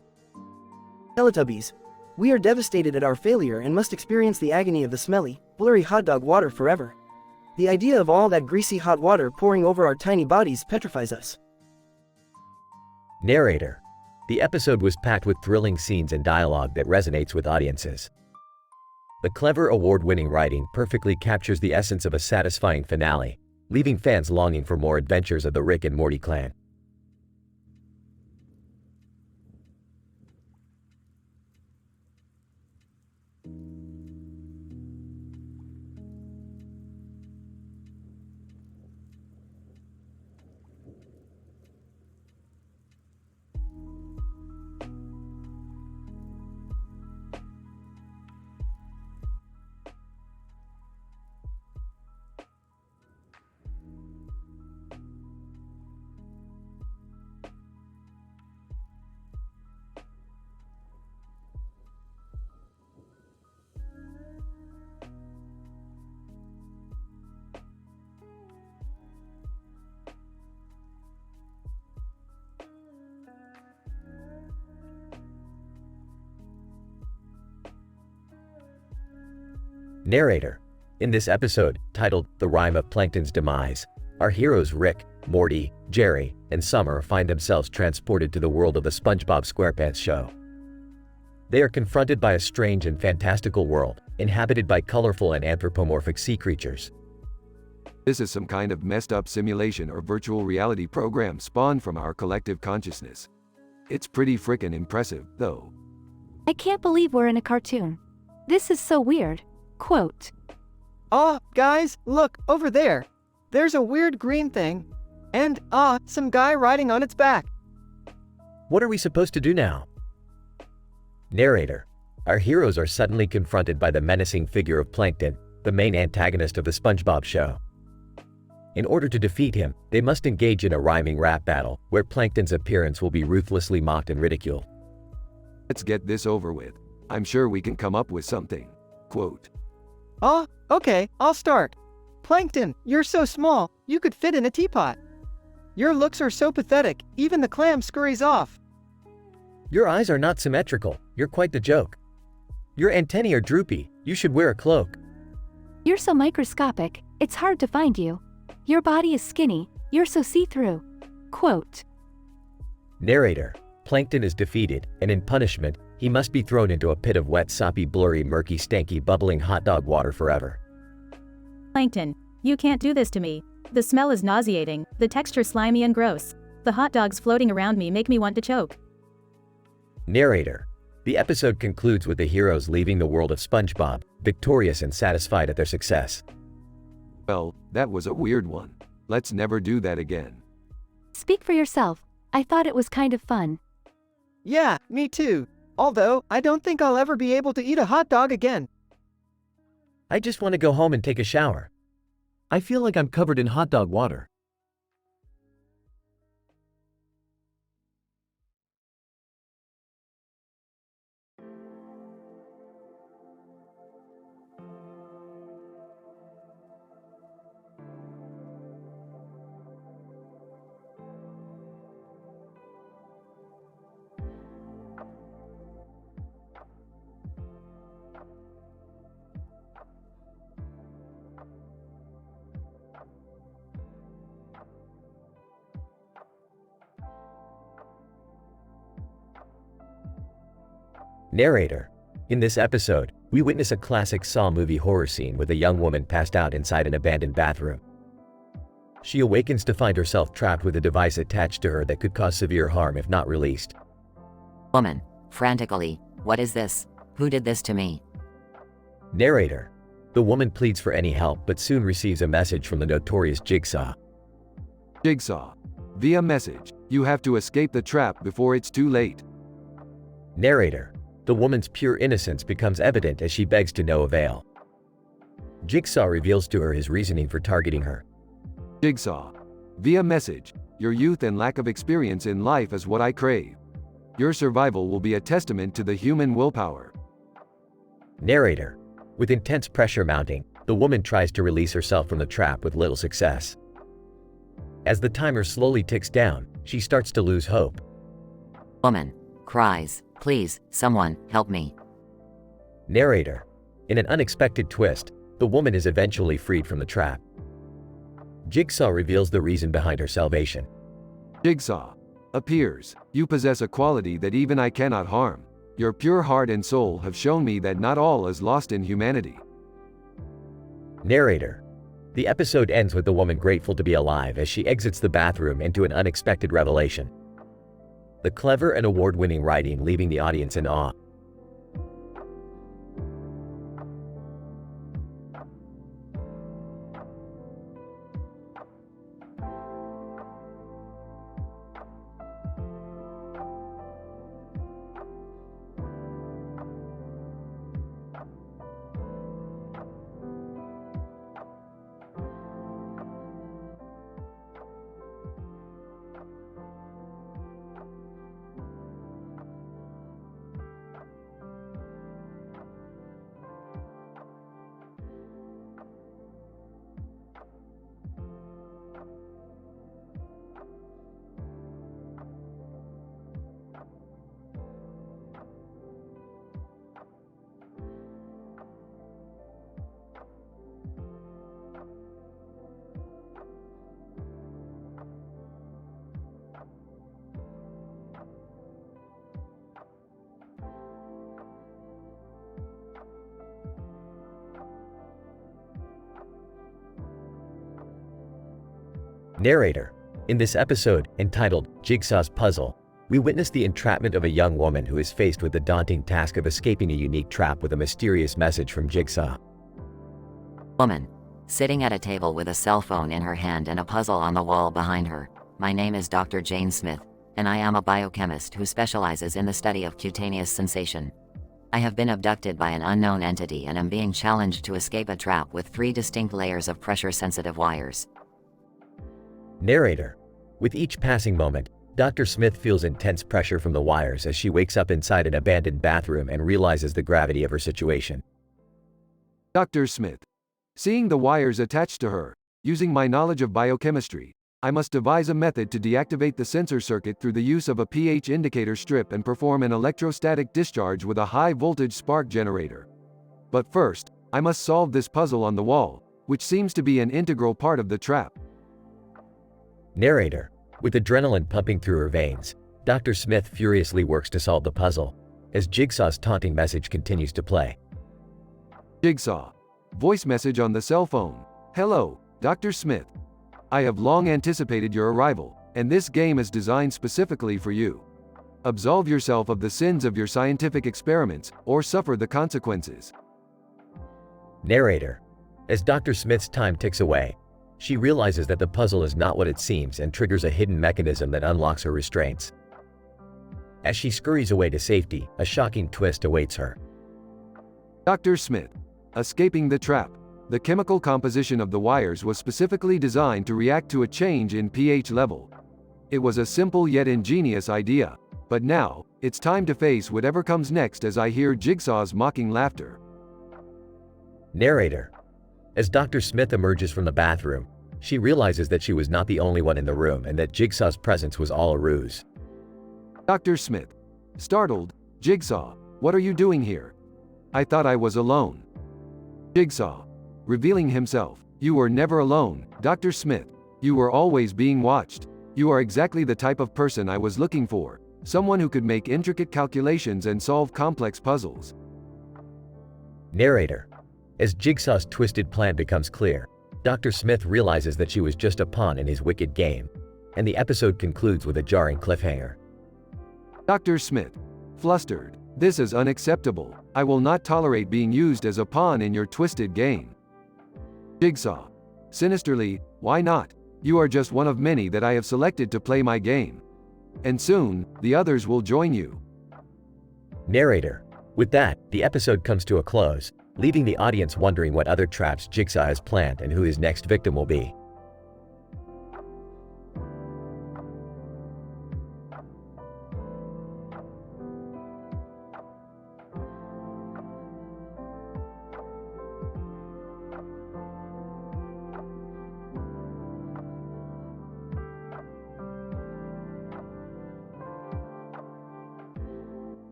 Teletubbies, we are devastated at our failure and must experience the agony of the smelly, blurry hot dog water forever. The idea of all that greasy hot water pouring over our tiny bodies petrifies us. Narrator. The episode was packed with thrilling scenes and dialogue that resonates with audiences. The clever award-winning writing perfectly captures the essence of a satisfying finale, leaving fans longing for more adventures of the Rick and Morty clan. Narrator. In this episode, titled The Rime of Plankton's Demise, our heroes Rick, Morty, Jerry, and Summer find themselves transported to the world of the SpongeBob SquarePants show. They are confronted by a strange and fantastical world, inhabited by colorful and anthropomorphic sea creatures. This is some kind of messed up simulation or virtual reality program spawned from our collective consciousness. It's pretty frickin' impressive, though. I can't believe we're in a cartoon. This is so weird. Quote. Guys, look, over there. There's a weird green thing. And, some guy riding on its back. What are we supposed to do now? Narrator. Our heroes are suddenly confronted by the menacing figure of Plankton, the main antagonist of the SpongeBob show. In order to defeat him, they must engage in a rhyming rap battle, where Plankton's appearance will be ruthlessly mocked and ridiculed. Let's get this over with. I'm sure we can come up with something. Quote. Okay, I'll start. Plankton, you're so small, you could fit in a teapot. Your looks are so pathetic, even the clam scurries off. Your eyes are not symmetrical, you're quite the joke. Your antennae are droopy, you should wear a cloak. You're so microscopic, it's hard to find you. Your body is skinny, you're so see-through. Quote. Narrator. Plankton is defeated, and in punishment, he must be thrown into a pit of wet, soppy, blurry, murky, stanky, bubbling hot dog water forever. Plankton, you can't do this to me. The smell is nauseating, the texture slimy and gross. The hot dogs floating around me make me want to choke. Narrator. The episode concludes with the heroes leaving the world of SpongeBob, victorious and satisfied at their success. Well, that was a weird one. Let's never do that again. Speak for yourself. I thought it was kind of fun. Yeah, me too. Although, I don't think I'll ever be able to eat a hot dog again. I just want to go home and take a shower. I feel like I'm covered in hot dog water. Narrator. In this episode, we witness a classic Saw movie horror scene with a young woman passed out inside an abandoned bathroom. She awakens to find herself trapped with a device attached to her that could cause severe harm if not released. Woman. Frantically, what is this? Who did this to me? Narrator. The woman pleads for any help but soon receives a message from the notorious Jigsaw. Jigsaw. Via message, you have to escape the trap before it's too late. Narrator. The woman's pure innocence becomes evident as she begs to no avail. Jigsaw reveals to her his reasoning for targeting her. Jigsaw. Via message, your youth and lack of experience in life is what I crave. Your survival will be a testament to the human willpower. Narrator. With intense pressure mounting, the woman tries to release herself from the trap with little success. As the timer slowly ticks down, she starts to lose hope. Woman. Cries, please, someone, help me. Narrator. In an unexpected twist, the woman is eventually freed from the trap. Jigsaw reveals the reason behind her salvation. Jigsaw. Appears, you possess a quality that even I cannot harm. Your pure heart and soul have shown me that not all is lost in humanity. Narrator. The episode ends with the woman grateful to be alive as she exits the bathroom into an unexpected revelation. The clever and award-winning writing leaving the audience in awe. Narrator. In this episode, entitled Jigsaw's Puzzle, we witness the entrapment of a young woman who is faced with the daunting task of escaping a unique trap with a mysterious message from Jigsaw. Woman. Sitting at a table with a cell phone in her hand and a puzzle on the wall behind her. My name is Dr. Jane Smith, and I am a biochemist who specializes in the study of cutaneous sensation. I have been abducted by an unknown entity and am being challenged to escape a trap with 3 distinct layers of pressure-sensitive wires. Narrator. With each passing moment, Dr. Smith feels intense pressure from the wires as she wakes up inside an abandoned bathroom and realizes the gravity of her situation. Dr. Smith. Seeing the wires attached to her, using my knowledge of biochemistry, I must devise a method to deactivate the sensor circuit through the use of a pH indicator strip and perform an electrostatic discharge with a high-voltage spark generator. But first, I must solve this puzzle on the wall, which seems to be an integral part of the trap. Narrator. With adrenaline pumping through her veins, Dr. Smith furiously works to solve the puzzle, as Jigsaw's taunting message continues to play. Jigsaw. Voice message on the cell phone. Hello, Dr. Smith. I have long anticipated your arrival, and this game is designed specifically for you. Absolve yourself of the sins of your scientific experiments, or suffer the consequences. Narrator. As Dr. Smith's time ticks away, she realizes that the puzzle is not what it seems and triggers a hidden mechanism that unlocks her restraints. As she scurries away to safety, a shocking twist awaits her. Dr. Smith. Escaping the trap. The chemical composition of the wires was specifically designed to react to a change in pH level. It was a simple yet ingenious idea, but now, it's time to face whatever comes next as I hear Jigsaw's mocking laughter. Narrator. As Dr. Smith emerges from the bathroom, she realizes that she was not the only one in the room and that Jigsaw's presence was all a ruse. Dr. Smith. Startled, Jigsaw, what are you doing here? I thought I was alone. Jigsaw. Revealing himself. You were never alone, Dr. Smith. You were always being watched. You are exactly the type of person I was looking for. Someone who could make intricate calculations and solve complex puzzles. Narrator. As Jigsaw's twisted plan becomes clear, Dr. Smith realizes that she was just a pawn in his wicked game, and the episode concludes with a jarring cliffhanger. Dr. Smith. Flustered. This is unacceptable. I will not tolerate being used as a pawn in your twisted game. Jigsaw. Sinisterly, why not? You are just one of many that I have selected to play my game. And soon, the others will join you. Narrator. With that, the episode comes to a close, leaving the audience wondering what other traps Jigsaw has planned and who his next victim will be.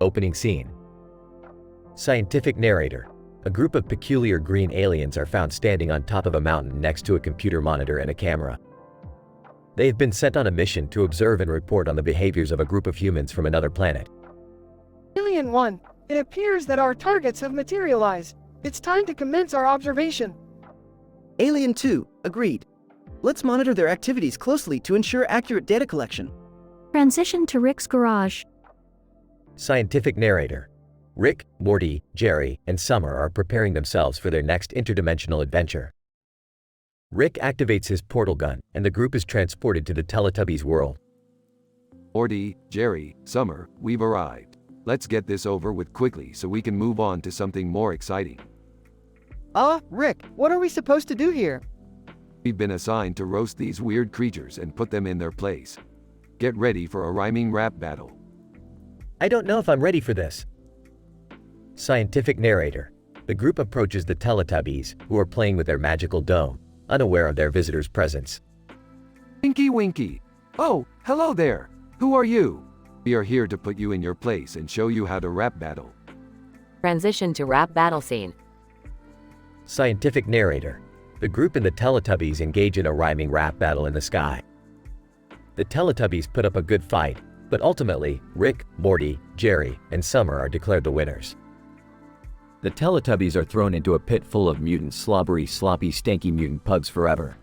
Opening scene. Scientific narrator. A group of peculiar green aliens are found standing on top of a mountain next to a computer monitor and a camera. They have been sent on a mission to observe and report on the behaviors of a group of humans from another planet. Alien 1, it appears that our targets have materialized. It's time to commence our observation. Alien 2, agreed. Let's monitor their activities closely to ensure accurate data collection. Transition to Rick's garage. Scientific narrator. Rick, Morty, Jerry, and Summer are preparing themselves for their next interdimensional adventure. Rick activates his portal gun, and the group is transported to the Teletubbies world. Morty, Jerry, Summer, we've arrived. Let's get this over with quickly so we can move on to something more exciting. Rick, what are we supposed to do here? We've been assigned to roast these weird creatures and put them in their place. Get ready for a rhyming rap battle. I don't know if I'm ready for this. Scientific narrator. The group approaches the Teletubbies, who are playing with their magical dome, unaware of their visitor's presence. Winky Winky. Oh, hello there. Who are you? We are here to put you in your place and show you how to rap battle. Transition to rap battle scene. Scientific narrator. The group and the Teletubbies engage in a rhyming rap battle in the sky. The Teletubbies put up a good fight, but ultimately, Rick, Morty, Jerry, and Summer are declared the winners. The Teletubbies are thrown into a pit full of mutant, slobbery, sloppy, stanky mutant pugs forever.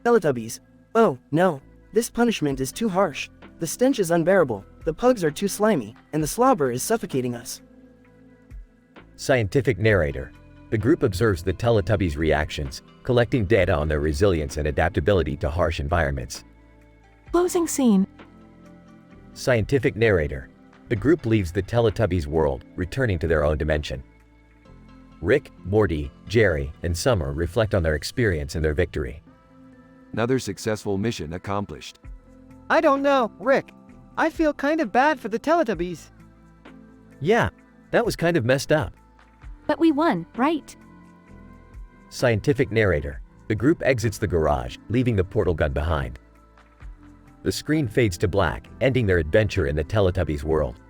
Teletubbies. Oh, no. This punishment is too harsh. The stench is unbearable, the pugs are too slimy, and the slobber is suffocating us. Scientific narrator. The group observes the Teletubbies' reactions, collecting data on their resilience and adaptability to harsh environments. Closing scene. Scientific narrator. The group leaves the Teletubbies world, returning to their own dimension. Rick, Morty, Jerry, and Summer reflect on their experience and their victory. Another successful mission accomplished. I don't know, Rick. I feel kind of bad for the Teletubbies. Yeah, that was kind of messed up. But we won, right? Scientific narrator. The group exits the garage, leaving the portal gun behind. The screen fades to black, ending their adventure in the Teletubbies world.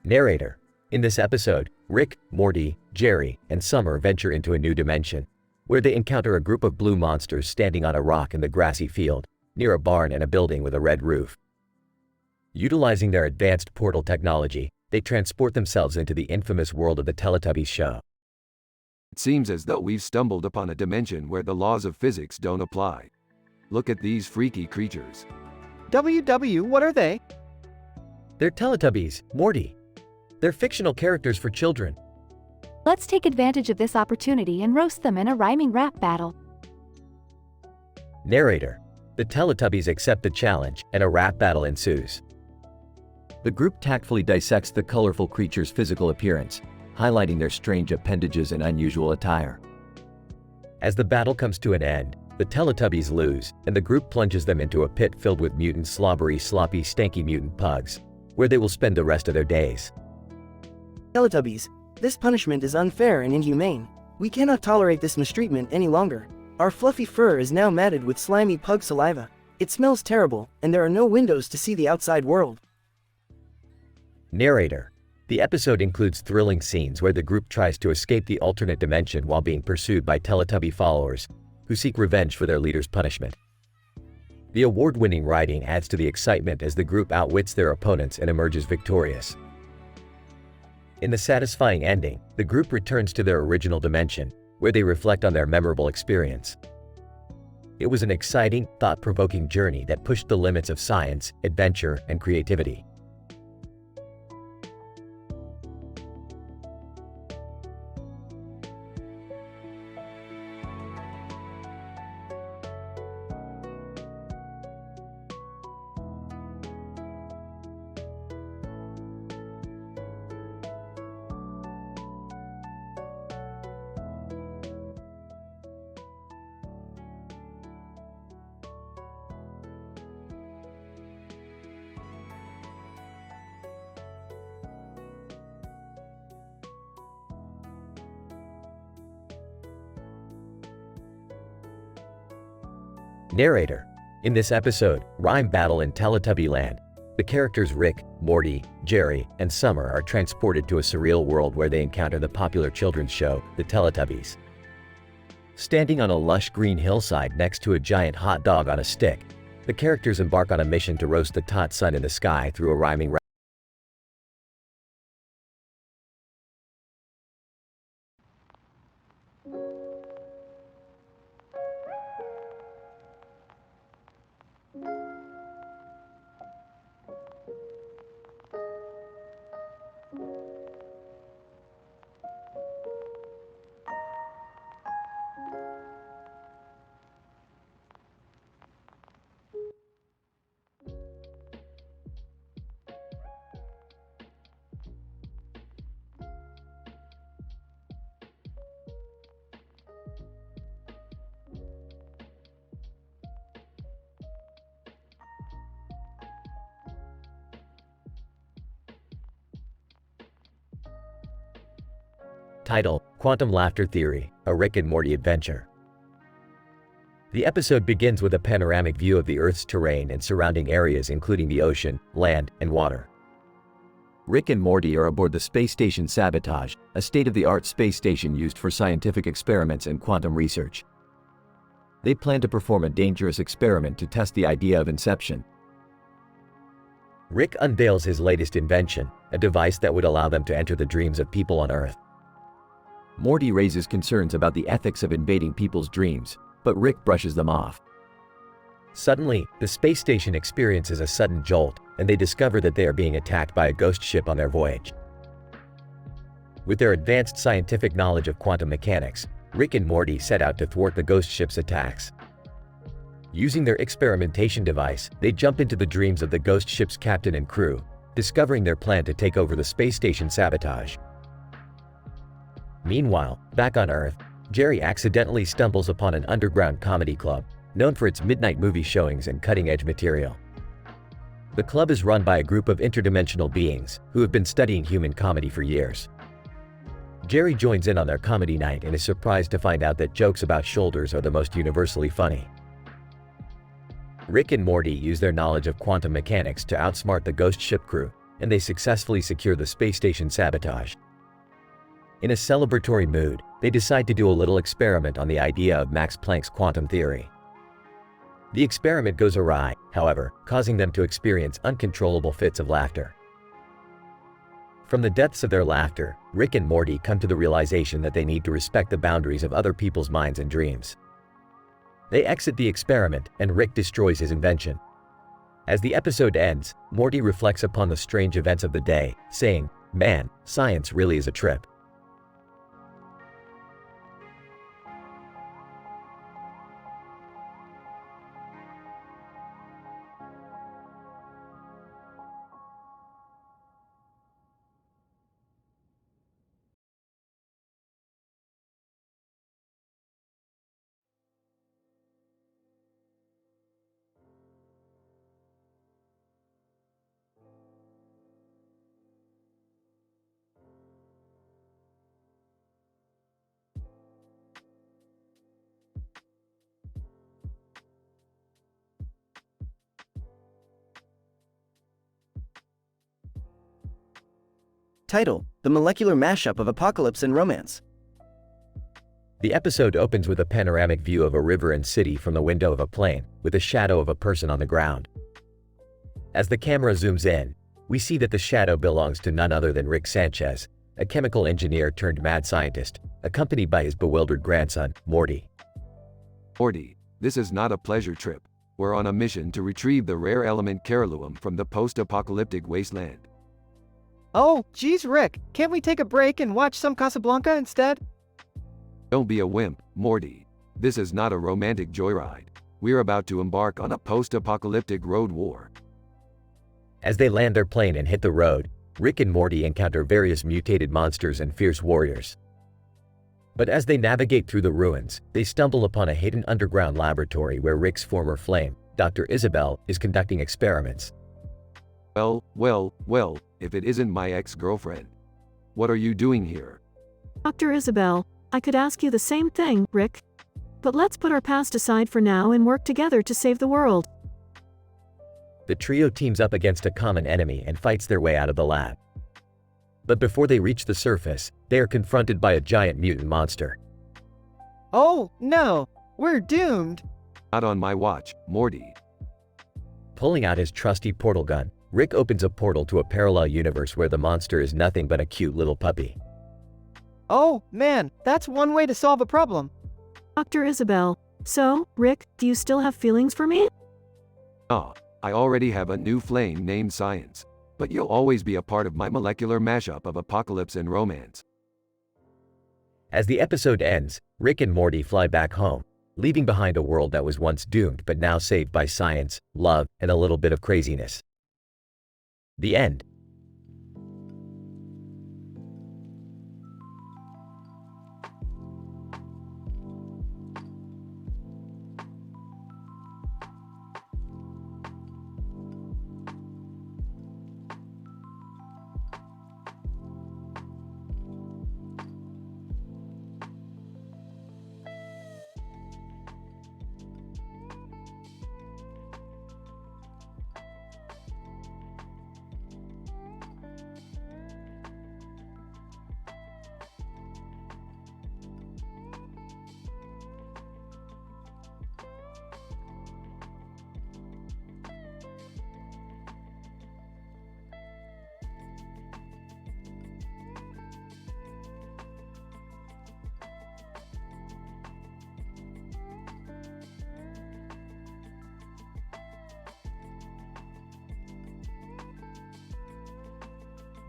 Narrator. In this episode, Rick, Morty, Jerry, and Summer venture into a new dimension, where they encounter a group of blue monsters standing on a rock in the grassy field, near a barn and a building with a red roof. Utilizing their advanced portal technology, they transport themselves into the infamous world of the Teletubbies show. It seems as though we've stumbled upon a dimension where the laws of physics don't apply. Look at these freaky creatures. What are they? They're Teletubbies, Morty. They're fictional characters for children. Let's take advantage of this opportunity and roast them in a rhyming rap battle. Narrator. The Teletubbies accept the challenge, and a rap battle ensues. The group tactfully dissects the colorful creatures' physical appearance, highlighting their strange appendages and unusual attire. As the battle comes to an end, the Teletubbies lose, and the group plunges them into a pit filled with mutant, slobbery, sloppy, stanky mutant pugs, where they will spend the rest of their days. Teletubbies, this punishment is unfair and inhumane. We cannot tolerate this mistreatment any longer. Our fluffy fur is now matted with slimy pug saliva. It smells terrible, and there are no windows to see the outside world. Narrator. The episode includes thrilling scenes where the group tries to escape the alternate dimension while being pursued by Teletubby followers, who seek revenge for their leader's punishment. The award-winning writing adds to the excitement as the group outwits their opponents and emerges victorious. In the satisfying ending, the group returns to their original dimension, where they reflect on their memorable experience. It was an exciting, thought-provoking journey that pushed the limits of science, adventure, and creativity. Narrator. In this episode, Rhyme Battle in Teletubby Land, the characters Rick, Morty, Jerry, and Summer are transported to a surreal world where they encounter the popular children's show, the Teletubbies. Standing on a lush green hillside next to a giant hot dog on a stick, the characters embark on a mission to roast the hot sun in the sky through a rhyming rap. Title: Quantum Laughter Theory, a Rick and Morty adventure. The episode begins with a panoramic view of the Earth's terrain and surrounding areas including the ocean, land, and water. Rick and Morty are aboard the space station Sabotage, a state-of-the-art space station used for scientific experiments and quantum research. They plan to perform a dangerous experiment to test the idea of inception. Rick unveils his latest invention, a device that would allow them to enter the dreams of people on Earth. Morty raises concerns about the ethics of invading people's dreams, but Rick brushes them off. Suddenly, the space station experiences a sudden jolt, and they discover that they are being attacked by a ghost ship on their voyage. With their advanced scientific knowledge of quantum mechanics, Rick and Morty set out to thwart the ghost ship's attacks. Using their experimentation device, they jump into the dreams of the ghost ship's captain and crew, discovering their plan to take over the space station Sabotage. Meanwhile, back on Earth, Jerry accidentally stumbles upon an underground comedy club, known for its midnight movie showings and cutting-edge material. The club is run by a group of interdimensional beings who have been studying human comedy for years. Jerry joins in on their comedy night and is surprised to find out that jokes about shoulders are the most universally funny. Rick and Morty use their knowledge of quantum mechanics to outsmart the ghost ship crew, and they successfully secure the space station sabotage. In a celebratory mood, they decide to do a little experiment on the idea of Max Planck's quantum theory. The experiment goes awry, however, causing them to experience uncontrollable fits of laughter. From the depths of their laughter, Rick and Morty come to the realization that they need to respect the boundaries of other people's minds and dreams. They exit the experiment, and Rick destroys his invention. As the episode ends, Morty reflects upon the strange events of the day, saying, "Man, science really is a trip." Title: The molecular mashup of apocalypse and romance. The episode opens with a panoramic view of a river and city from the window of a plane, with a shadow of a person on the ground. As the camera zooms in, we see that the shadow belongs to none other than Rick Sanchez, a chemical engineer turned mad scientist, accompanied by his bewildered grandson, Morty. Morty, this is not a pleasure trip. We're on a mission to retrieve the rare element Caroluum from the post-apocalyptic wasteland. Oh, geez, Rick, can't we take a break and watch some Casablanca instead? Don't be a wimp, Morty. This is not a romantic joyride. We're about to embark on a post-apocalyptic road war. As they land their plane and hit the road, Rick and Morty encounter various mutated monsters and fierce warriors. But as they navigate through the ruins, they stumble upon a hidden underground laboratory where Rick's former flame, Dr. Isabel, is conducting experiments. Well, if it isn't my ex-girlfriend. What are you doing here? Dr. Isabel, I could ask you the same thing, Rick. But let's put our past aside for now and work together to save the world. The trio teams up against a common enemy and fights their way out of the lab. But before they reach the surface, they are confronted by a giant mutant monster. Oh, no, we're doomed. Not on my watch, Morty. Pulling out his trusty portal gun, Rick opens a portal to a parallel universe where the monster is nothing but a cute little puppy. Oh, man, that's one way to solve a problem. Dr. Isabel, so, Rick, do you still have feelings for me? Ah, I already have a new flame named Science, but you'll always be a part of my molecular mashup of apocalypse and romance. As the episode ends, Rick and Morty fly back home, leaving behind a world that was once doomed but now saved by science, love, and a little bit of craziness. The end.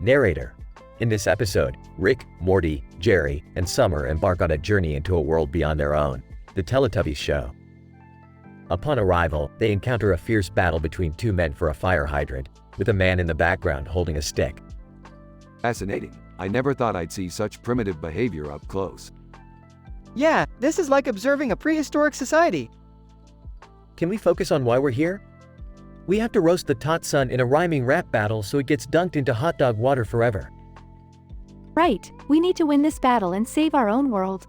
Narrator. In this episode, Rick, Morty, Jerry, and Summer embark on a journey into a world beyond their own, the Teletubbies show. Upon arrival, they encounter a fierce battle between two men for a fire hydrant, with a man in the background holding a stick. Fascinating. I never thought I'd see such primitive behavior up close. Yeah, this is like observing a prehistoric society. Can we focus on why we're here? We have to roast the tot son in a rhyming rap battle so it gets dunked into hot dog water forever. Right, we need to win this battle and save our own world.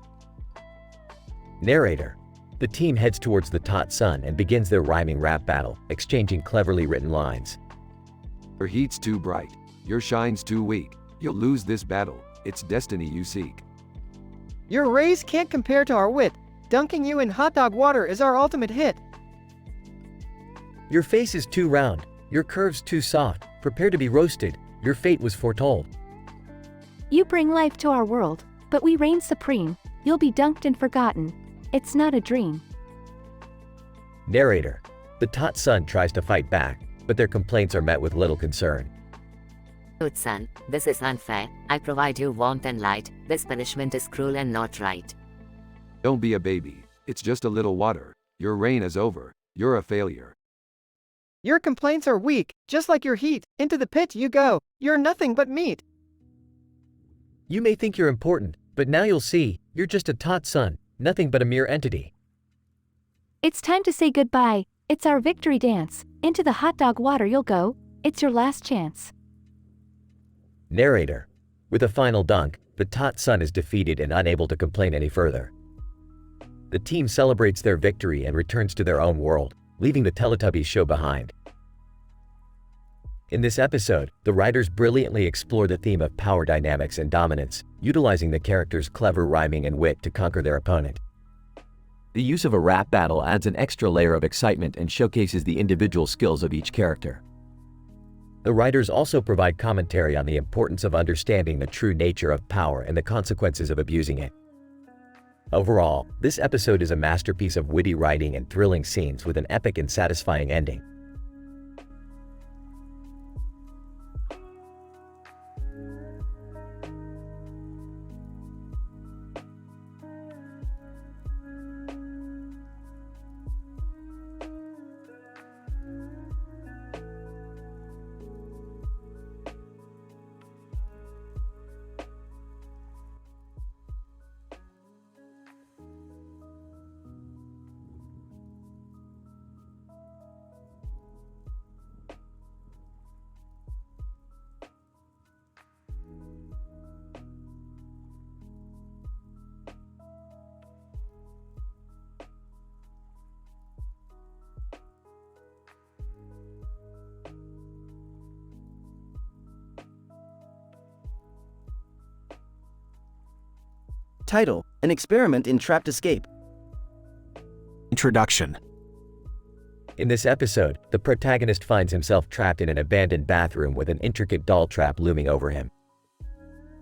Narrator. The team heads towards the tot son and begins their rhyming rap battle, exchanging cleverly written lines. Her heat's too bright. Your shine's too weak. You'll lose this battle. It's destiny you seek. Your rays can't compare to our wit. Dunking you in hot dog water is our ultimate hit. Your face is too round. Your curves too soft. Prepare to be roasted. Your fate was foretold. You bring life to our world, but we reign supreme. You'll be dunked and forgotten. It's not a dream. Narrator. The Tot Sun tries to fight back, but their complaints are met with little concern. Good son, this is unfair. I provide you warmth and light. This punishment is cruel and not right. Don't be a baby. It's just a little water. Your reign is over. You're a failure. Your complaints are weak, just like your heat. Into the pit you go. You're nothing but meat. You may think you're important, but now you'll see, you're just a Tot Sun, nothing but a mere entity. It's time to say goodbye. It's our victory dance. Into the hot dog water you'll go. It's your last chance. Narrator. With a final dunk, the Tot Sun is defeated and unable to complain any further. The team celebrates their victory and returns to their own world, leaving the Teletubbies show behind. In this episode, the writers brilliantly explore the theme of power dynamics and dominance, utilizing the characters' clever rhyming and wit to conquer their opponent. The use of a rap battle adds an extra layer of excitement and showcases the individual skills of each character. The writers also provide commentary on the importance of understanding the true nature of power and the consequences of abusing it. Overall, this episode is a masterpiece of witty writing and thrilling scenes with an epic and satisfying ending. Title: An Experiment in Trapped Escape. Introduction. In this episode, the protagonist finds himself trapped in an abandoned bathroom with an intricate doll trap looming over him.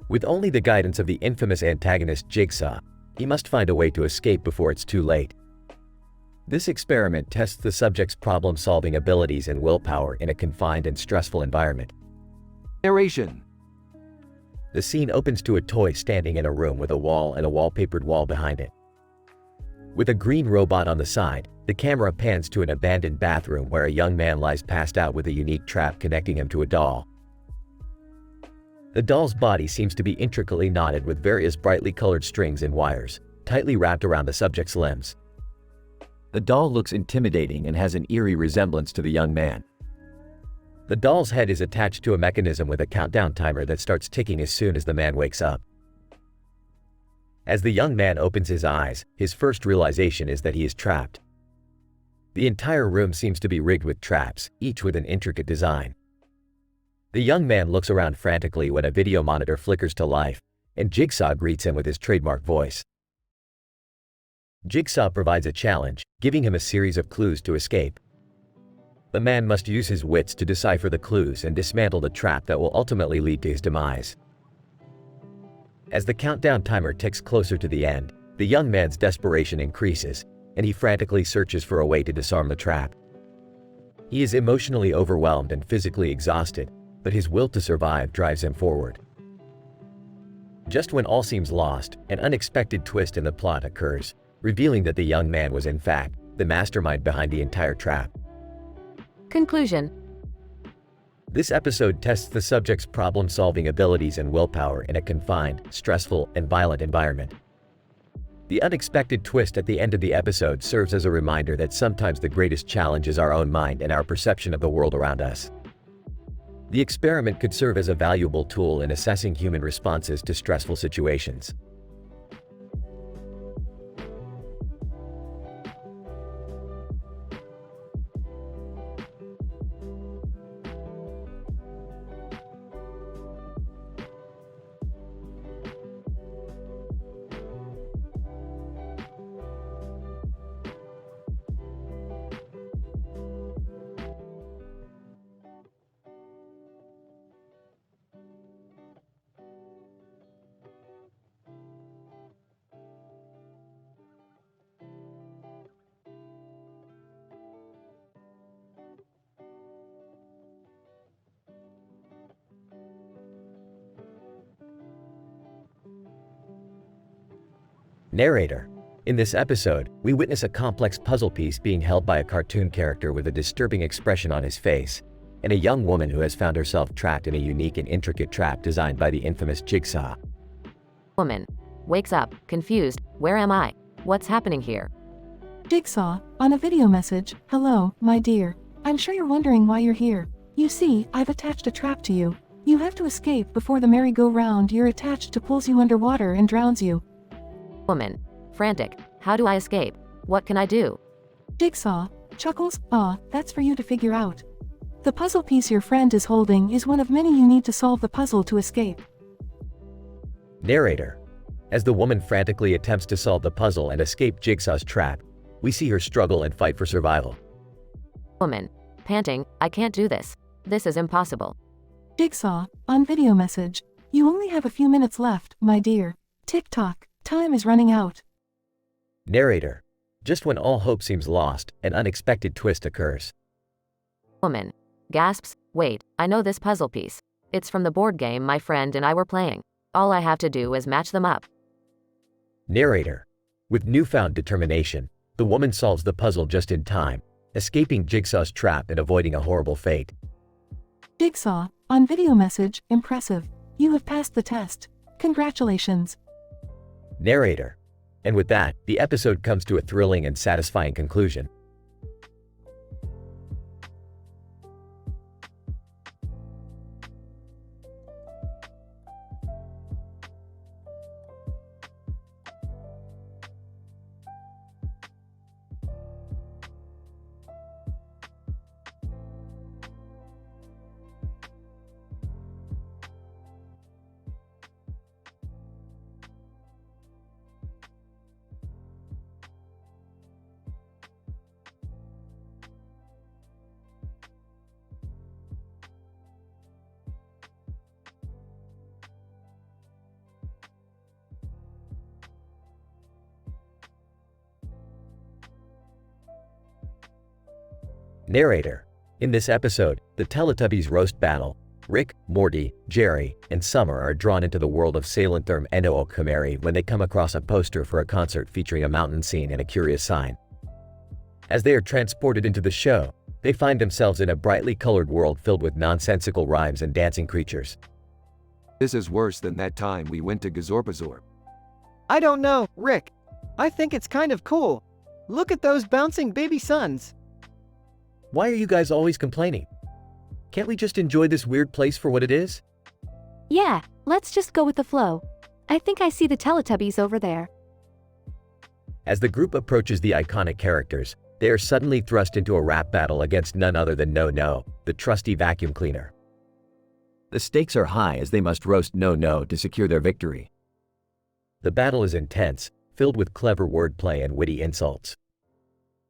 With only the guidance of the infamous antagonist Jigsaw, he must find a way to escape before it's too late. This experiment tests the subject's problem-solving abilities and willpower in a confined and stressful environment. Narration. The scene opens to a toy standing in a room with a wall and a wallpapered wall behind it. With a green robot on the side, the camera pans to an abandoned bathroom where a young man lies passed out with a unique trap connecting him to a doll. The doll's body seems to be intricately knotted with various brightly colored strings and wires, tightly wrapped around the subject's limbs. The doll looks intimidating and has an eerie resemblance to the young man. The doll's head is attached to a mechanism with a countdown timer that starts ticking as soon as the man wakes up. As the young man opens his eyes, his first realization is that he is trapped. The entire room seems to be rigged with traps, each with an intricate design. The young man looks around frantically when a video monitor flickers to life, and Jigsaw greets him with his trademark voice. Jigsaw provides a challenge, giving him a series of clues to escape. The man must use his wits to decipher the clues and dismantle the trap that will ultimately lead to his demise. As the countdown timer ticks closer to the end, the young man's desperation increases, and he frantically searches for a way to disarm the trap. He is emotionally overwhelmed and physically exhausted, but his will to survive drives him forward. Just when all seems lost, an unexpected twist in the plot occurs, revealing that the young man was in fact the mastermind behind the entire trap. Conclusion. This episode tests the subject's problem-solving abilities and willpower in a confined, stressful, and violent environment. The unexpected twist at the end of the episode serves as a reminder that sometimes the greatest challenge is our own mind and our perception of the world around us. The experiment could serve as a valuable tool in assessing human responses to stressful situations. Narrator. In this episode, we witness a complex puzzle piece being held by a cartoon character with a disturbing expression on his face, and a young woman who has found herself trapped in a unique and intricate trap designed by the infamous Jigsaw. Woman wakes up, confused. Where am I? What's happening here? Jigsaw, on a video message, hello, my dear. I'm sure you're wondering why you're here. You see, I've attached a trap to you. You have to escape before the merry-go-round you're attached to pulls you underwater and drowns you. Woman frantic. How do I escape? What can I do? Jigsaw chuckles, that's for you to figure out. The puzzle piece your friend is holding is one of many you need to solve the puzzle to escape. Narrator. As the woman frantically attempts to solve the puzzle and escape Jigsaw's trap, we see her struggle and fight for survival. Woman panting. I can't do this. This is impossible. Jigsaw, on video message. You only have a few minutes left, my dear. Tick-tock, time is running out. Narrator. Just when all hope seems lost, an unexpected twist occurs. Woman gasps. Wait, I know this puzzle piece. It's from the board game my friend and I were playing. All I have to do is match them up. Narrator. With newfound determination, the woman solves the puzzle just in time, escaping Jigsaw's trap and avoiding a horrible fate. Jigsaw, on video message, impressive. You have passed the test. Congratulations. Narrator. And with that, the episode comes to a thrilling and satisfying conclusion. Narrator. In this episode, the Teletubbies roast battle. Rick, Morty, Jerry, and Summer are drawn into the world of Salentherm Eno-Okameri when they come across a poster for a concert featuring a mountain scene and a curious sign. As they are transported into the show, they find themselves in a brightly colored world filled with nonsensical rhymes and dancing creatures. This is worse than that time we went to Gazorpazorp. I don't know, Rick. I think it's kind of cool. Look at those bouncing baby suns. Why are you guys always complaining? Can't we just enjoy this weird place for what it is? Yeah, let's just go with the flow. I think I see the Teletubbies over there. As the group approaches the iconic characters, they are suddenly thrust into a rap battle against none other than No-No, the trusty vacuum cleaner. The stakes are high as they must roast No-No to secure their victory. The battle is intense, filled with clever wordplay and witty insults.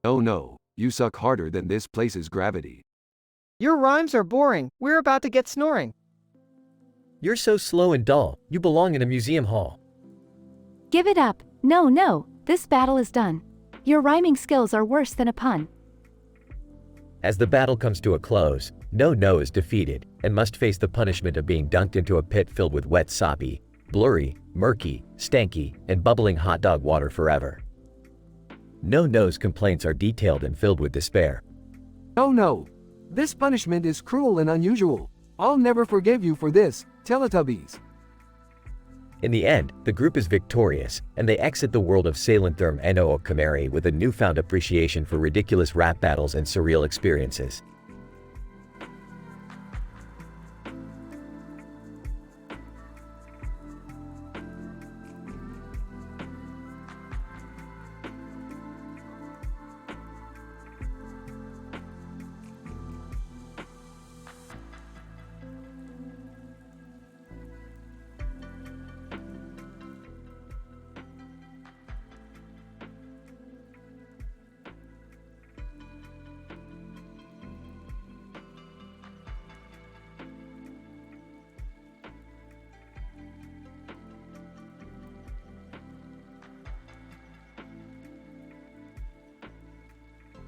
Oh no, you suck harder than this place's gravity. Your rhymes are boring. We're about to get snoring. You're so slow and dull. You belong in a museum hall. Give it up. No, this battle is done. Your rhyming skills are worse than a pun. As the battle comes to a close, No-No is defeated and must face the punishment of being dunked into a pit filled with wet soppy, blurry, murky, stanky, and bubbling hot dog water forever. No-No's complaints are detailed and filled with despair. Oh no! This punishment is cruel and unusual. I'll never forgive you for this, Teletubbies. In the end, the group is victorious, and they exit the world of Salentherm Eno-Okameri with a newfound appreciation for ridiculous rap battles and surreal experiences.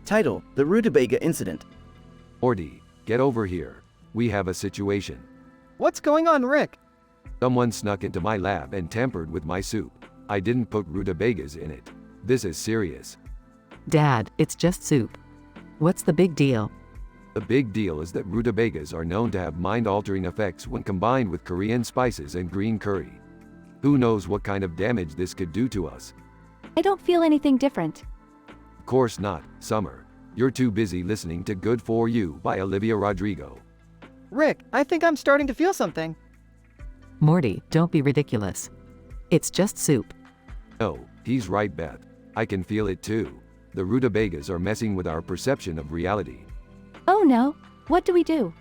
Title: The Rutabaga Incident. Morty, get over here. We have a situation. What's going on, Rick? Someone snuck into my lab and tampered with my soup. I didn't put rutabagas in it. This is serious. Dad, it's just soup. What's the big deal? The big deal is that rutabagas are known to have mind-altering effects when combined with Korean spices and green curry. Who knows what kind of damage this could do to us? I don't feel anything different. Of course not, Summer. You're too busy listening to Good For You by Olivia Rodrigo. Rick, I think I'm starting to feel something. Morty, don't be ridiculous. It's just soup. No, he's right, Beth. I can feel it too. The rutabagas are messing with our perception of reality. Oh no, what do we do?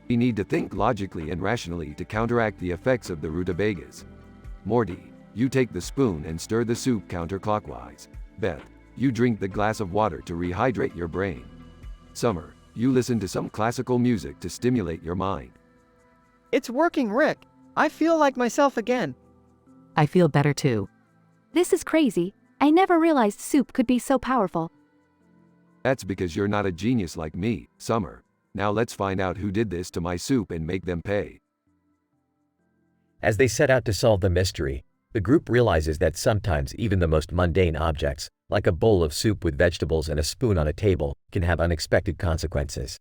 We need to think logically and rationally to counteract the effects of the rutabagas. Morty, you take the spoon and stir the soup counterclockwise. Beth, you drink the glass of water to rehydrate your brain. Summer, you listen to some classical music to stimulate your mind. It's working, Rick. I feel like myself again. I feel better too. This is crazy. I never realized soup could be so powerful. That's because you're not a genius like me, Summer. Now let's find out who did this to my soup and make them pay. As they set out to solve the mystery, the group realizes that sometimes even the most mundane objects, like a bowl of soup with vegetables and a spoon on a table, can have unexpected consequences.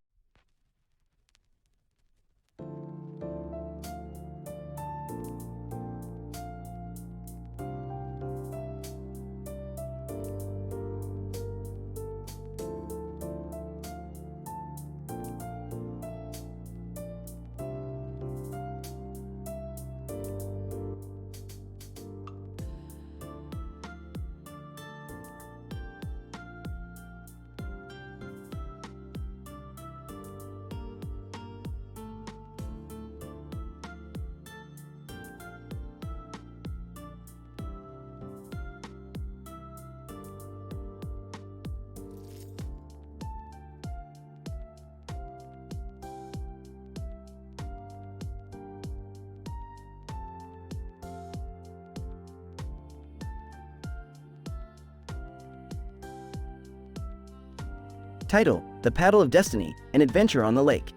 Title: The Paddle of Destiny, An Adventure on the Lake.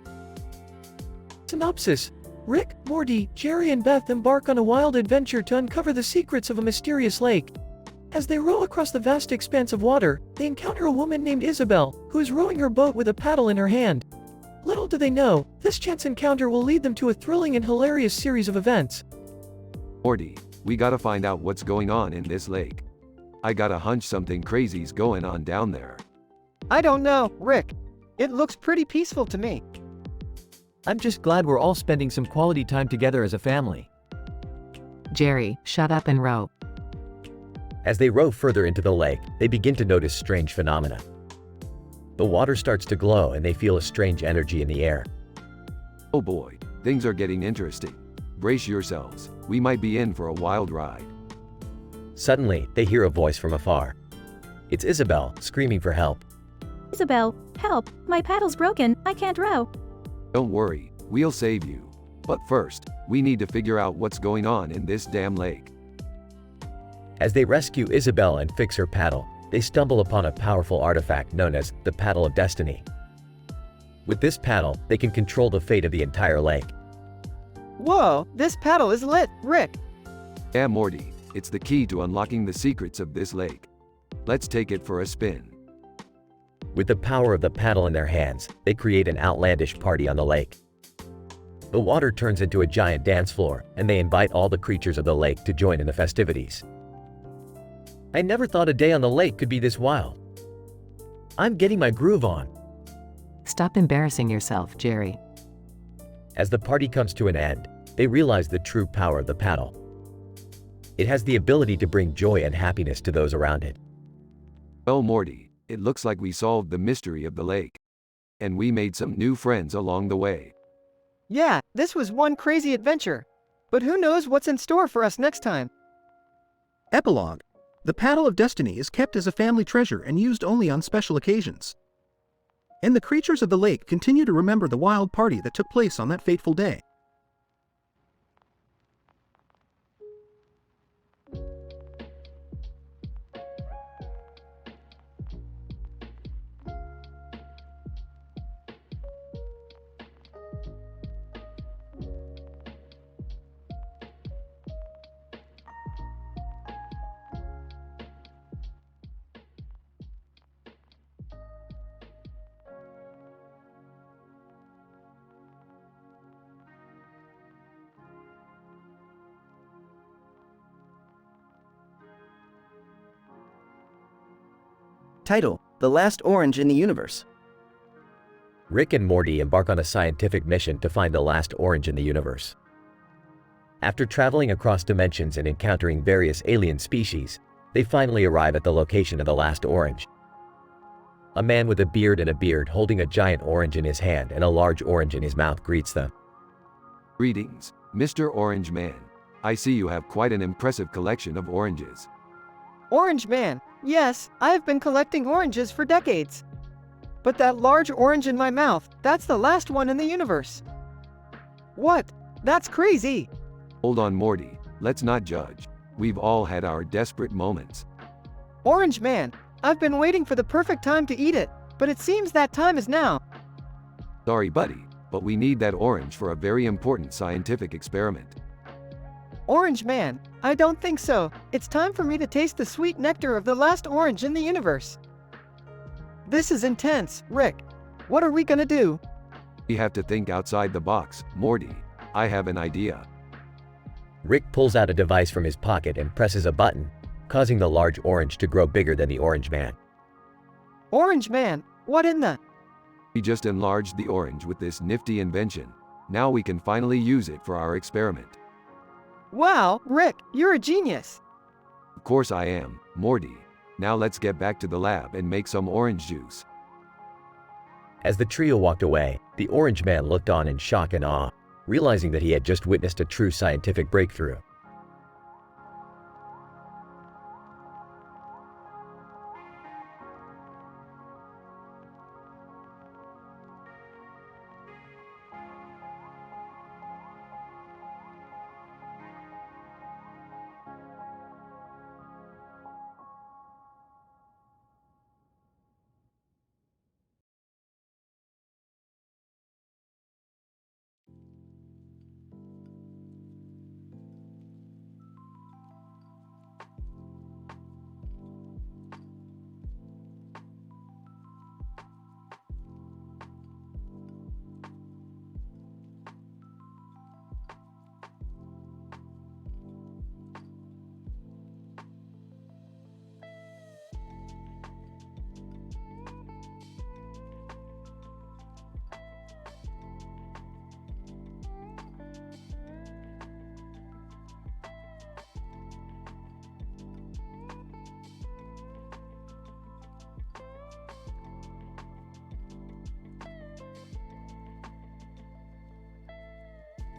Synopsis: Rick, Morty, Jerry and Beth embark on a wild adventure to uncover the secrets of a mysterious lake. As they row across the vast expanse of water, they encounter a woman named Isabel, who is rowing her boat with a paddle in her hand. Little do they know, this chance encounter will lead them to a thrilling and hilarious series of events. Morty, we gotta find out what's going on in this lake. I got a hunch something crazy's going on down there. I don't know, Rick. It looks pretty peaceful to me. I'm just glad we're all spending some quality time together as a family. Jerry, shut up and row. As they row further into the lake, they begin to notice strange phenomena. The water starts to glow and they feel a strange energy in the air. Oh boy, things are getting interesting. Brace yourselves, we might be in for a wild ride. Suddenly, they hear a voice from afar. It's Isabel, screaming for help. Isabel, help, my paddle's broken, I can't row. Don't worry, we'll save you. But first, we need to figure out what's going on in this damn lake. As they rescue Isabel and fix her paddle, they stumble upon a powerful artifact known as the Paddle of Destiny. With this paddle, they can control the fate of the entire lake. Whoa, this paddle is lit, Rick. Yeah, Morty, it's the key to unlocking the secrets of this lake. Let's take it for a spin. With the power of the paddle in their hands, they create an outlandish party on the lake. The water turns into a giant dance floor, and they invite all the creatures of the lake to join in the festivities. I never thought a day on the lake could be this wild. I'm getting my groove on. Stop embarrassing yourself, Jerry. As the party comes to an end, they realize the true power of the paddle. It has the ability to bring joy and happiness to those around it. Well, Morty, it looks like we solved the mystery of the lake. And we made some new friends along the way. Yeah, this was one crazy adventure. But who knows what's in store for us next time? Epilogue: The Paddle of Destiny is kept as a family treasure and used only on special occasions. And the creatures of the lake continue to remember the wild party that took place on that fateful day. Title: The Last Orange in the Universe. Rick and Morty embark on a scientific mission to find the last orange in the universe. After traveling across dimensions and encountering various alien species, they finally arrive at the location of the last orange. A man with a beard holding a giant orange in his hand and a large orange in his mouth greets them. Greetings, Mr. Orange Man. I see you have quite an impressive collection of oranges. Orange Man, yes, I have been collecting oranges for decades. But that large orange in my mouth, that's the last one in the universe. What? That's crazy. Hold on, Morty, let's not judge. We've all had our desperate moments. Orange Man, I've been waiting for the perfect time to eat it, but it seems that time is now. Sorry, buddy, but we need that orange for a very important scientific experiment. Orange Man, I don't think so. It's time for me to taste the sweet nectar of the last orange in the universe. This is intense, Rick. What are we gonna do? We have to think outside the box, Morty. I have an idea. Rick pulls out a device from his pocket and presses a button, causing the large orange to grow bigger than the Orange Man. Orange Man, what in the? We just enlarged the orange with this nifty invention. Now we can finally use it for our experiment. Wow, Rick, you're a genius. Of course I am, Morty. Now let's get back to the lab and make some orange juice. As the trio walked away, the Orange Man looked on in shock and awe, realizing that he had just witnessed a true scientific breakthrough.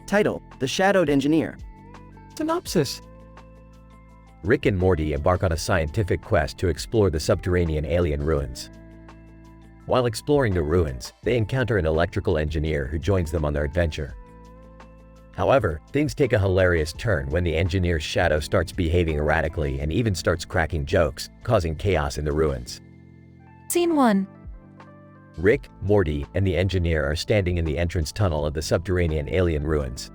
Title: The Shadowed Engineer. Synopsis. Rick and Morty embark on a scientific quest to explore the subterranean alien ruins. While exploring the ruins, they encounter an electrical engineer who joins them on their adventure. However, things take a hilarious turn when the engineer's shadow starts behaving erratically and even starts cracking jokes, causing chaos in the ruins. Scene 1. Rick, Morty, and the engineer are standing in the entrance tunnel of the subterranean alien ruins.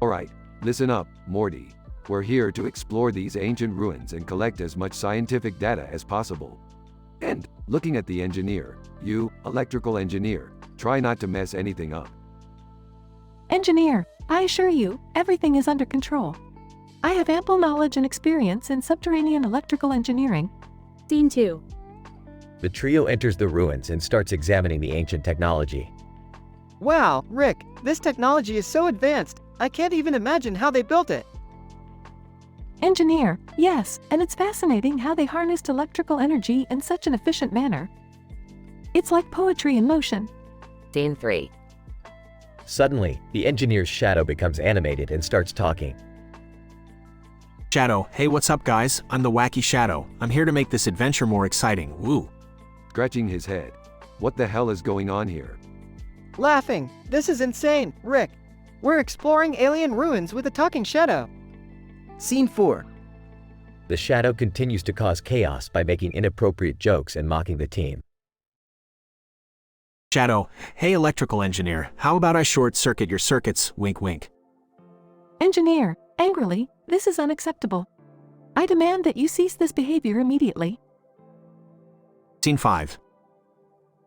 Alright, listen up, Morty. We're here to explore these ancient ruins and collect as much scientific data as possible. And, looking at the engineer, you, electrical engineer, try not to mess anything up. Engineer, I assure you, everything is under control. I have ample knowledge and experience in subterranean electrical engineering. Scene 2. The trio enters the ruins and starts examining the ancient technology. Wow, Rick, this technology is so advanced, I can't even imagine how they built it. Engineer, yes, and it's fascinating how they harnessed electrical energy in such an efficient manner. It's like poetry in motion. Scene 3. Suddenly, the engineer's shadow becomes animated and starts talking. Shadow, hey, what's up, guys? I'm the Wacky Shadow. I'm here to make this adventure more exciting. Woo! Scratching his head. What the hell is going on here? Laughing. This is insane, Rick. We're exploring alien ruins with a talking shadow. Scene 4. The shadow continues to cause chaos by making inappropriate jokes and mocking the team. Shadow, hey, electrical engineer, how about I short-circuit your circuits? Wink, wink. Engineer, angrily, this is unacceptable. I demand that you cease this behavior immediately. Scene 5.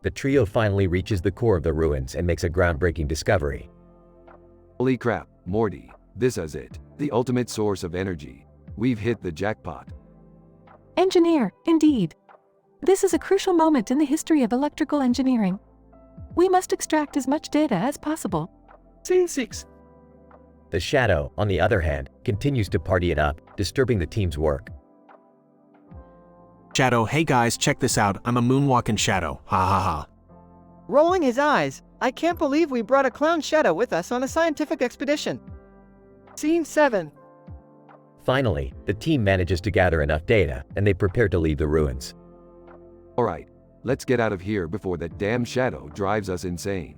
The trio finally reaches the core of the ruins and makes a groundbreaking discovery. Holy crap, Morty, this is it, the ultimate source of energy. We've hit the jackpot. Engineer, indeed. This is a crucial moment in the history of electrical engineering. We must extract as much data as possible. Scene 6. The Shadow, on the other hand, continues to party it up, disturbing the team's work. Shadow, hey guys, check this out. I'm a moonwalking shadow. Ha ha ha. Rolling his eyes, I can't believe we brought a clown shadow with us on a scientific expedition. Scene 7. Finally, the team manages to gather enough data, and they prepare to leave the ruins. Alright, let's get out of here before that damn shadow drives us insane.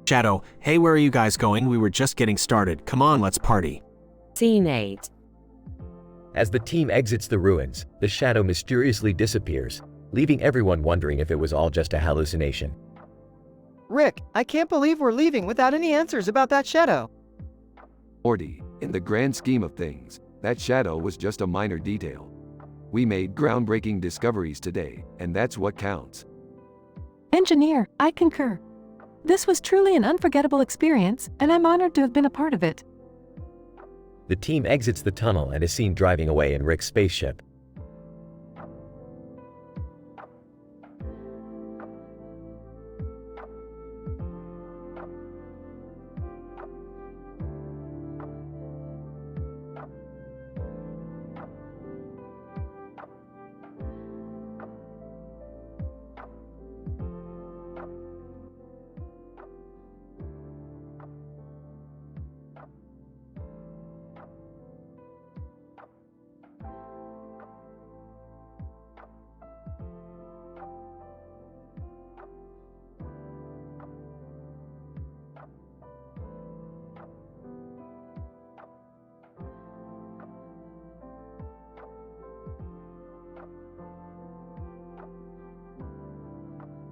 Shadow, hey, where are you guys going? We were just getting started. Come on, let's party. Scene 8. As the team exits the ruins, the Shadow mysteriously disappears, leaving everyone wondering if it was all just a hallucination. Rick, I can't believe we're leaving without any answers about that shadow. Morty, in the grand scheme of things, that shadow was just a minor detail. We made groundbreaking discoveries today, and that's what counts. Engineer, I concur. This was truly an unforgettable experience, and I'm honored to have been a part of it. The team exits the tunnel and is seen driving away in Rick's spaceship.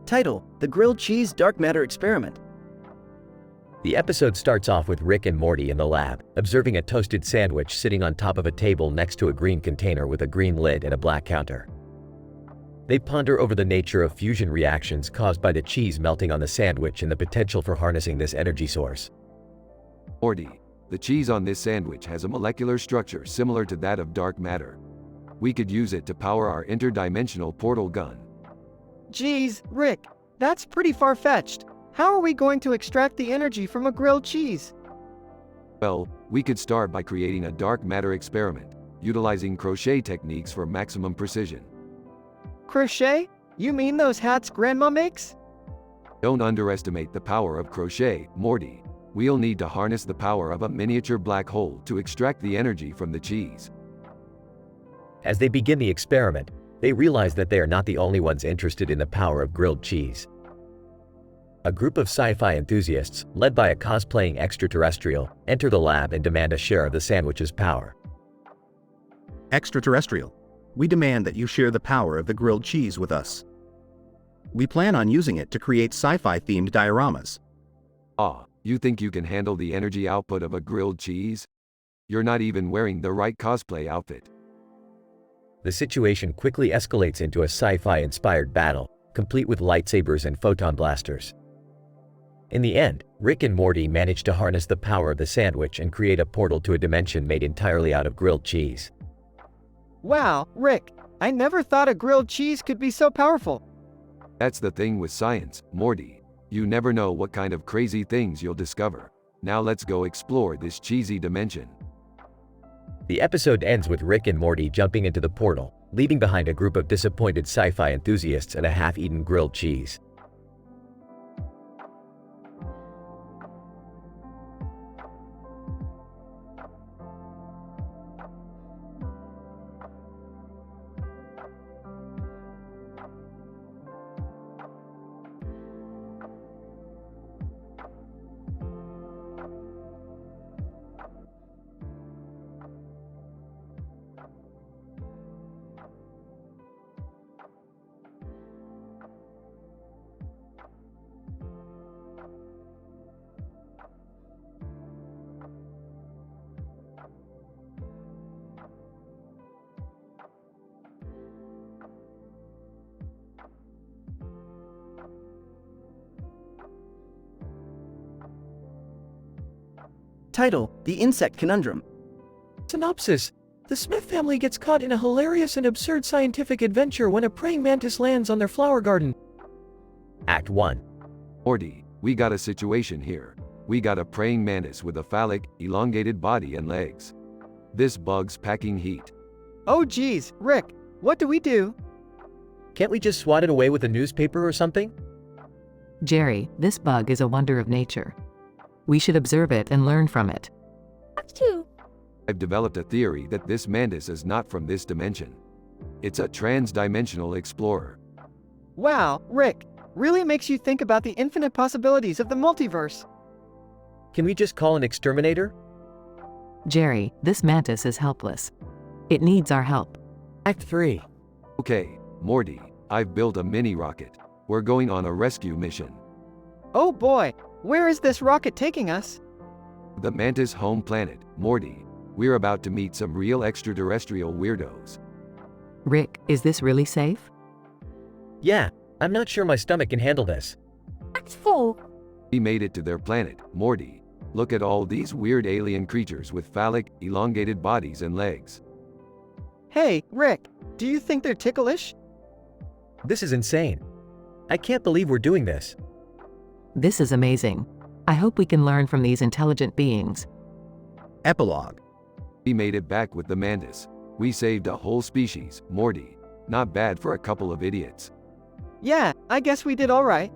Title: The Grilled Cheese Dark Matter Experiment. The episode starts off with Rick and Morty in the lab, observing a toasted sandwich sitting on top of a table next to a green container with a green lid and a black counter. They ponder over the nature of fusion reactions caused by the cheese melting on the sandwich and the potential for harnessing this energy source. Morty, the cheese on this sandwich has a molecular structure similar to that of dark matter. We could use it to power our interdimensional portal gun. Geez, Rick, that's pretty far-fetched. How are we going to extract the energy from a grilled cheese? Well, we could start by creating a dark matter experiment, utilizing crochet techniques for maximum precision. Crochet? You mean those hats Grandma makes? Don't underestimate the power of crochet, Morty. We'll need to harness the power of a miniature black hole to extract the energy from the cheese. As they begin the experiment, they realize that they are not the only ones interested in the power of grilled cheese. A group of sci-fi enthusiasts, led by a cosplaying extraterrestrial, enter the lab and demand a share of the sandwich's power. Extraterrestrial, we demand that you share the power of the grilled cheese with us. We plan on using it to create sci-fi themed dioramas. Ah, you think you can handle the energy output of a grilled cheese? You're not even wearing the right cosplay outfit. The situation quickly escalates into a sci-fi inspired battle, complete with lightsabers and photon blasters. In the end, Rick and Morty manage to harness the power of the sandwich and create a portal to a dimension made entirely out of grilled cheese. Wow, Rick, I never thought a grilled cheese could be so powerful. That's the thing with science, Morty. You never know what kind of crazy things you'll discover. Now let's go explore this cheesy dimension. The episode ends with Rick and Morty jumping into the portal, leaving behind a group of disappointed sci-fi enthusiasts and a half-eaten grilled cheese. Title: The Insect Conundrum. Synopsis: The Smith family gets caught in a hilarious and absurd scientific adventure when a praying mantis lands on their flower garden. Act 1. Morty, we got a situation here. We got a praying mantis with a phallic, elongated body and legs. This bug's packing heat. Oh geez, Rick, what do we do? Can't we just swat it away with a newspaper or something? Jerry, this bug is a wonder of nature. We should observe it and learn from it. Act 2. I've developed a theory that this mantis is not from this dimension. It's a trans-dimensional explorer. Wow, Rick, really makes you think about the infinite possibilities of the multiverse. Can we just call an exterminator? Jerry, this mantis is helpless. It needs our help. Act 3. Okay, Morty, I've built a mini rocket. We're going on a rescue mission. Oh boy, where is this rocket taking us? The mantis' home planet, Morty. We're about to meet some real extraterrestrial weirdos. Rick, is this really safe? Yeah, I'm not sure my stomach can handle this. Act 4. We made it to their planet, Morty. Look at all these weird alien creatures with phallic, elongated bodies and legs. Hey, Rick, do you think they're ticklish? This is insane. I can't believe we're doing this. This is amazing. I hope we can learn from these intelligent beings. Epilogue. We made it back with the mantis. We saved a whole species, Morty. Not bad for a couple of idiots. Yeah, I guess we did all right.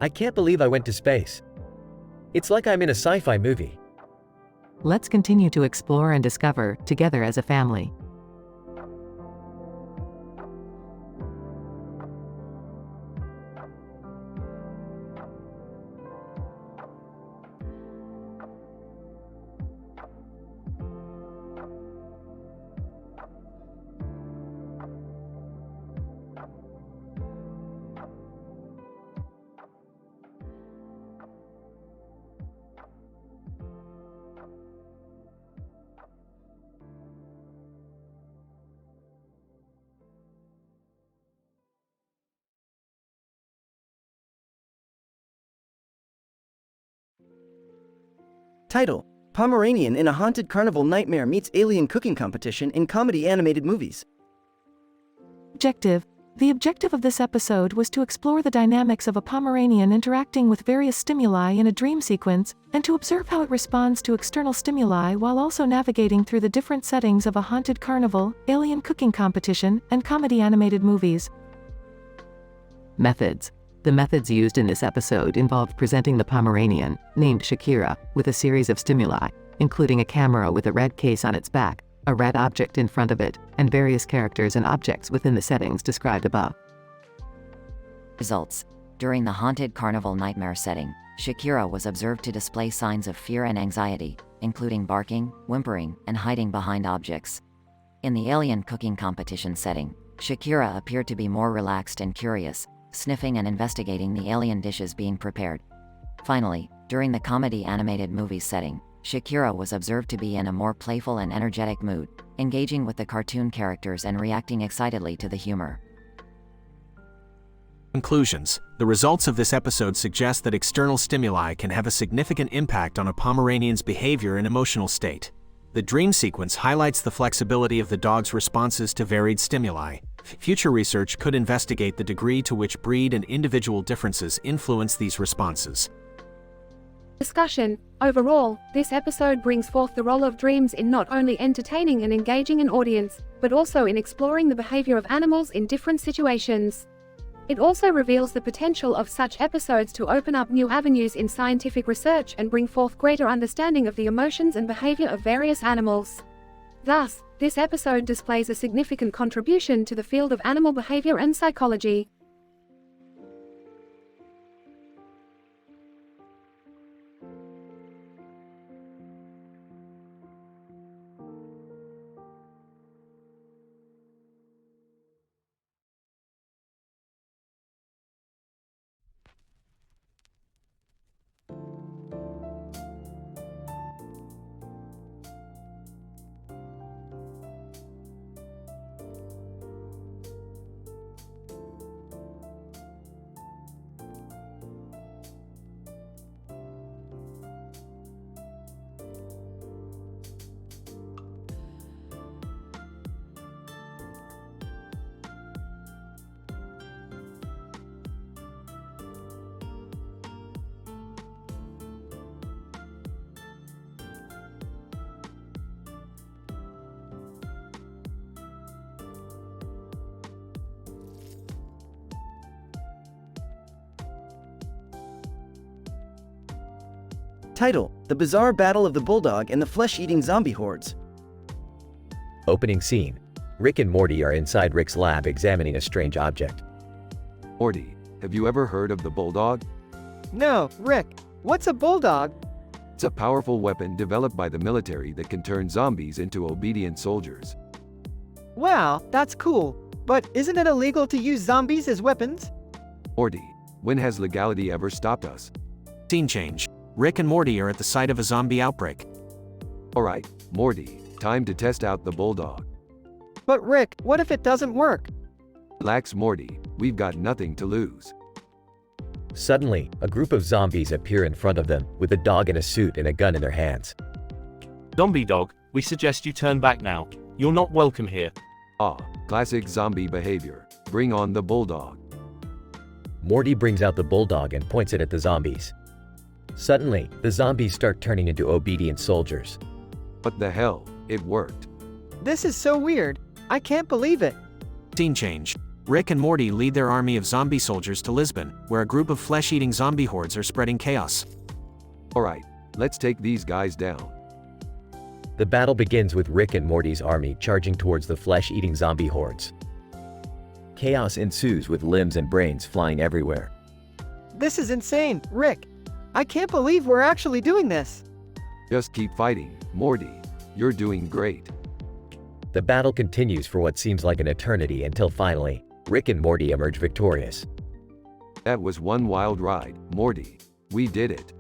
I can't believe I went to space. It's like I'm in a sci-fi movie. Let's continue to explore and discover, together as a family. Title: Pomeranian in a haunted carnival nightmare meets alien cooking competition in comedy animated movies. Objective: the objective of this episode was to explore the dynamics of a Pomeranian interacting with various stimuli in a dream sequence, and to observe how it responds to external stimuli while also navigating through the different settings of a haunted carnival, alien cooking competition, and comedy animated movies. Methods. The methods used in this episode involved presenting the Pomeranian, named Shakira, with a series of stimuli, including a camera with a red case on its back, a red object in front of it, and various characters and objects within the settings described above. Results. During the haunted carnival nightmare setting, Shakira was observed to display signs of fear and anxiety, including barking, whimpering, and hiding behind objects. In the alien cooking competition setting, Shakira appeared to be more relaxed and curious, sniffing and investigating the alien dishes being prepared. Finally, during the comedy animated movie setting, Shakira was observed to be in a more playful and energetic mood, engaging with the cartoon characters and reacting excitedly to the humor. Conclusions. The results of this episode suggest that external stimuli can have a significant impact on a Pomeranian's behavior and emotional state. The dream sequence highlights the flexibility of the dog's responses to varied stimuli. Future research could investigate the degree to which breed and individual differences influence these responses. Discussion. Overall, this episode brings forth the role of dreams in not only entertaining and engaging an audience, but also in exploring the behavior of animals in different situations. It also reveals the potential of such episodes to open up new avenues in scientific research and bring forth greater understanding of the emotions and behavior of various animals. Thus, this episode displays a significant contribution to the field of animal behavior and psychology. Title: The Bizarre Battle of the Bulldog and the Flesh-Eating Zombie Hordes. Opening scene. Rick and Morty are inside Rick's lab examining a strange object. Morty, have you ever heard of the bulldog? No, Rick. What's a bulldog? It's a powerful weapon developed by the military that can turn zombies into obedient soldiers. Wow, that's cool. But isn't it illegal to use zombies as weapons? Morty, when has legality ever stopped us? Scene change. Rick and Morty are at the site of a zombie outbreak. Alright, Morty, time to test out the bulldog. But Rick, what if it doesn't work? Relax, Morty, we've got nothing to lose. Suddenly, a group of zombies appear in front of them, with a dog in a suit and a gun in their hands. Zombie dog, we suggest you turn back now. You're not welcome here. Ah, classic zombie behavior. Bring on the bulldog. Morty brings out the bulldog and points it at the zombies. Suddenly, the zombies start turning into obedient soldiers. What the hell? It worked. This is so weird. I can't believe it. Scene change. Rick and Morty lead their army of zombie soldiers to Lisbon, where a group of flesh-eating zombie hordes are spreading chaos. Alright, let's take these guys down. The battle begins with Rick and Morty's army charging towards the flesh-eating zombie hordes. Chaos ensues with limbs and brains flying everywhere. This is insane, Rick. I can't believe we're actually doing this. Just keep fighting, Morty. You're doing great. The battle continues for what seems like an eternity until finally, Rick and Morty emerge victorious. That was one wild ride, Morty. We did it.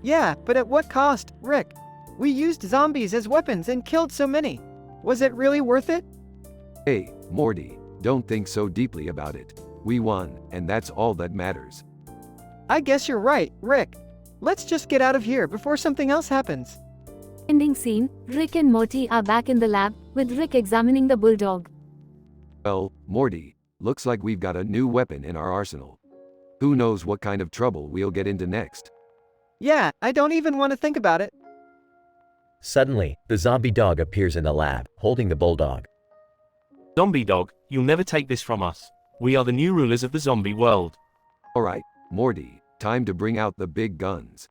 Yeah, but at what cost, Rick? We used zombies as weapons and killed so many. Was it really worth it? Hey, Morty, don't think so deeply about it. We won, and that's all that matters. I guess you're right, Rick. Let's just get out of here before something else happens. Ending scene, Rick and Morty are back in the lab, with Rick examining the bulldog. Well, Morty, looks like we've got a new weapon in our arsenal. Who knows what kind of trouble we'll get into next. Yeah, I don't even want to think about it. Suddenly, the zombie dog appears in the lab, holding the bulldog. Zombie dog, you'll never take this from us. We are the new rulers of the zombie world. Alright, Morty, time to bring out the big guns.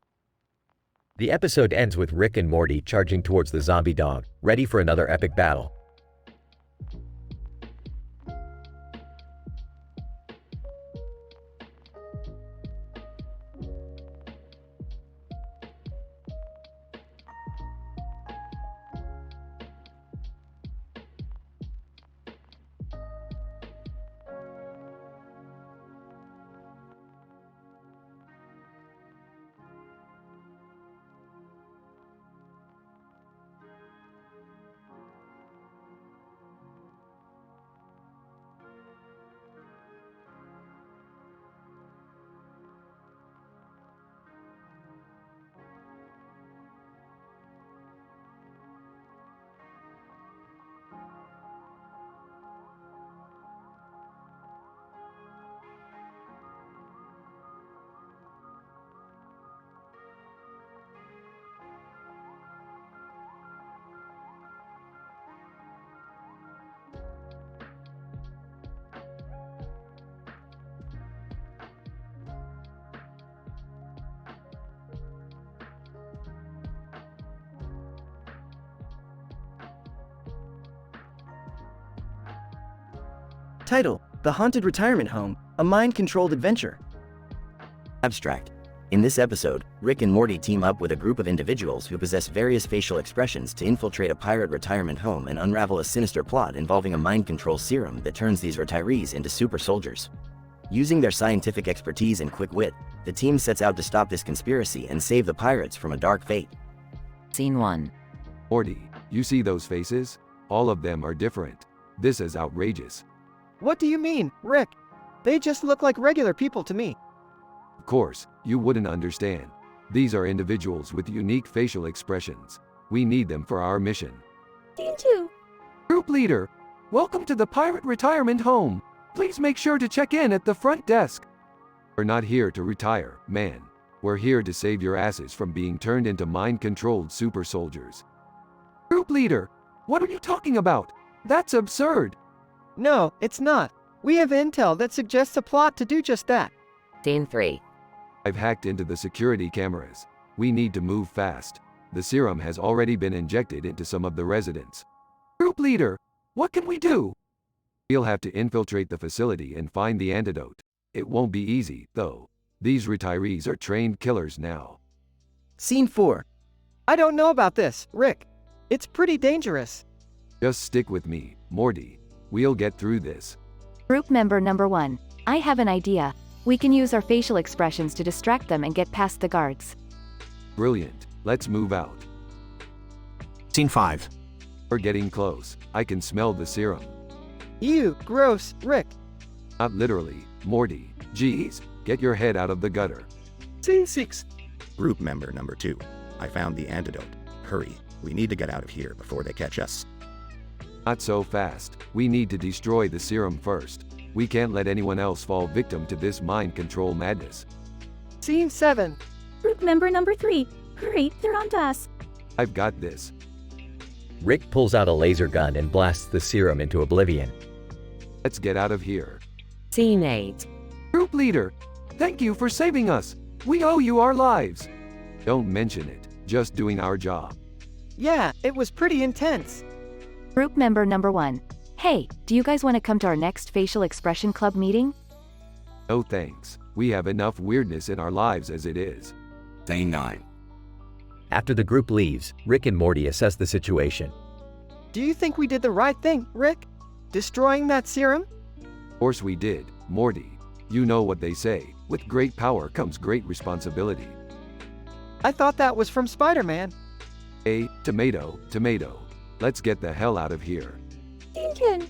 The episode ends with Rick and Morty charging towards the zombie dog, ready for another epic battle. Title: The Haunted Retirement Home, a mind-controlled adventure. Abstract. In this episode, Rick and Morty team up with a group of individuals who possess various facial expressions to infiltrate a pirate retirement home and unravel a sinister plot involving a mind control serum that turns these retirees into super soldiers. Using their scientific expertise and quick wit, the team sets out to stop this conspiracy and save the pirates from a dark fate. Scene 1. Morty, you see those faces? All of them are different. This is outrageous. What do you mean, Rick? They just look like regular people to me. Of course, you wouldn't understand. These are individuals with unique facial expressions. We need them for our mission. Scene 2. Group leader, welcome to the pirate retirement home. Please make sure to check in at the front desk. We're not here to retire, man. We're here to save your asses from being turned into mind-controlled super soldiers. Group leader, what are you talking about? That's absurd. No, it's not. We have intel that suggests a plot to do just that. Scene 3. I've hacked into the security cameras. We need to move fast. The serum has already been injected into some of the residents. Group leader, what can we do? We'll have to infiltrate the facility and find the antidote. It won't be easy, though. These retirees are trained killers now. Scene 4. I don't know about this, Rick. It's pretty dangerous. Just stick with me, Morty. We'll get through this. Group member number 1. I have an idea. We can use our facial expressions to distract them and get past the guards. Brilliant. Let's move out. Scene 5. We're getting close. I can smell the serum. Ew, gross, Rick. Not literally, Morty. Geez, get your head out of the gutter. Scene 6. Group member number 2. I found the antidote. Hurry, we need to get out of here before they catch us. Not so fast. We need to destroy the serum first. We can't let anyone else fall victim to this mind control madness. Scene 7. Group member number 3. Hurry, they're on to us. I've got this. Rick pulls out a laser gun and blasts the serum into oblivion. Let's get out of here. Scene 8. Group leader, thank you for saving us. We owe you our lives. Don't mention it. Just doing our job. Yeah, it was pretty intense. Group member number 1. Hey, do you guys want to come to our next facial expression club meeting? No thanks. We have enough weirdness in our lives as it is. Scene 9. After the group leaves, Rick and Morty assess the situation. Do you think we did the right thing, Rick? Destroying that serum? Of course we did, Morty. You know what they say, with great power comes great responsibility. I thought that was from Spider-Man. Hey, tomato, tomato. Let's get the hell out of here. Deacon.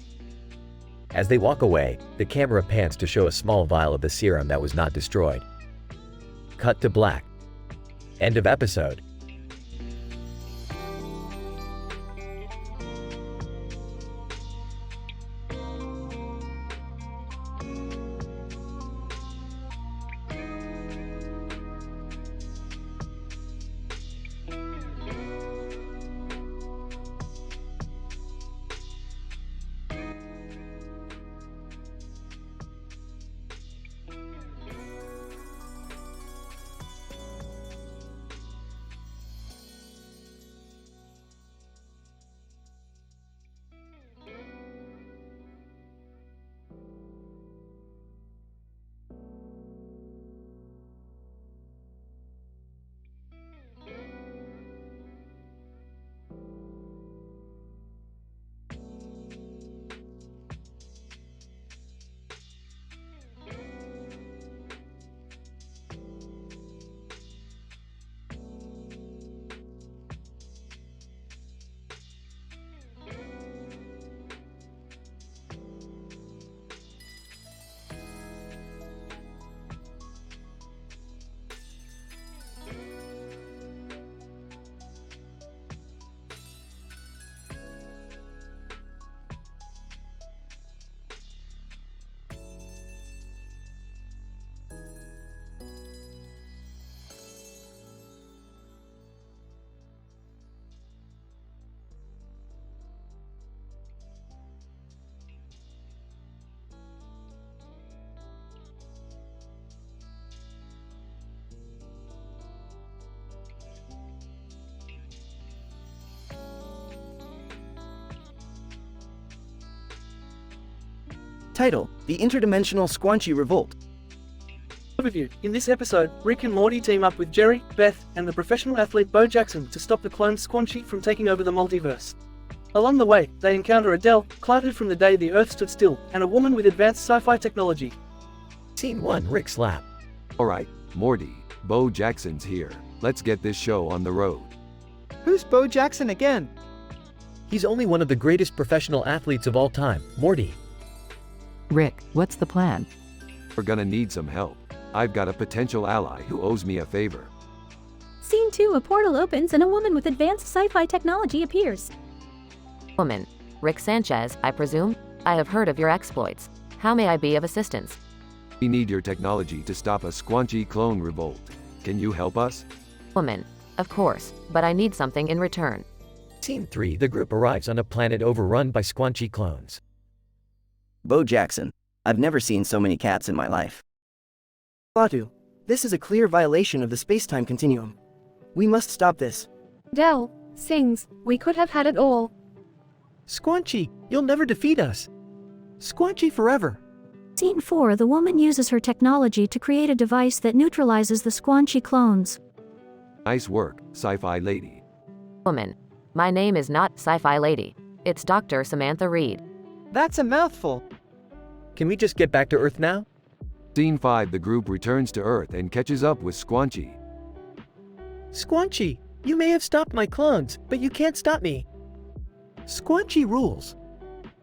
As they walk away, the camera pans to show a small vial of the serum that was not destroyed. Cut to black. End of episode. Title: The Interdimensional Squanchy Revolt. Overview. In this episode, Rick and Morty team up with Jerry, Beth, and the professional athlete Bo Jackson to stop the clone Squanchy from taking over the multiverse. Along the way, they encounter Adele, clouded from the day the Earth stood still, and a woman with advanced sci-fi technology. Scene 1. Rick's lap. Alright, Morty, Bo Jackson's here. Let's get this show on the road. Who's Bo Jackson again? He's only one of the greatest professional athletes of all time, Morty. Rick, what's the plan? We're gonna need some help. I've got a potential ally who owes me a favor. Scene 2. A portal opens and a woman with advanced sci-fi technology appears. Woman. Rick Sanchez, I presume? I have heard of your exploits. How may I be of assistance? We need your technology to stop a Squanchy clone revolt. Can you help us? Woman. Of course, but I need something in return. Scene 3. The group arrives on a planet overrun by Squanchy clones. Bo Jackson. I've never seen so many cats in my life. Batu. This is a clear violation of the space-time continuum. We must stop this. Dell sings, we could have had it all. Squanchy, you'll never defeat us. Squanchy forever. Scene 4. The woman uses her technology to create a device that neutralizes the Squanchy clones. Nice work, sci-fi lady. Woman. My name is not Sci-Fi Lady. It's Dr. Samantha Reed. That's a mouthful. Can we just get back to Earth now? Scene 5. The group returns to Earth and catches up with Squanchy. Squanchy, you may have stopped my clones, but you can't stop me. Squanchy rules.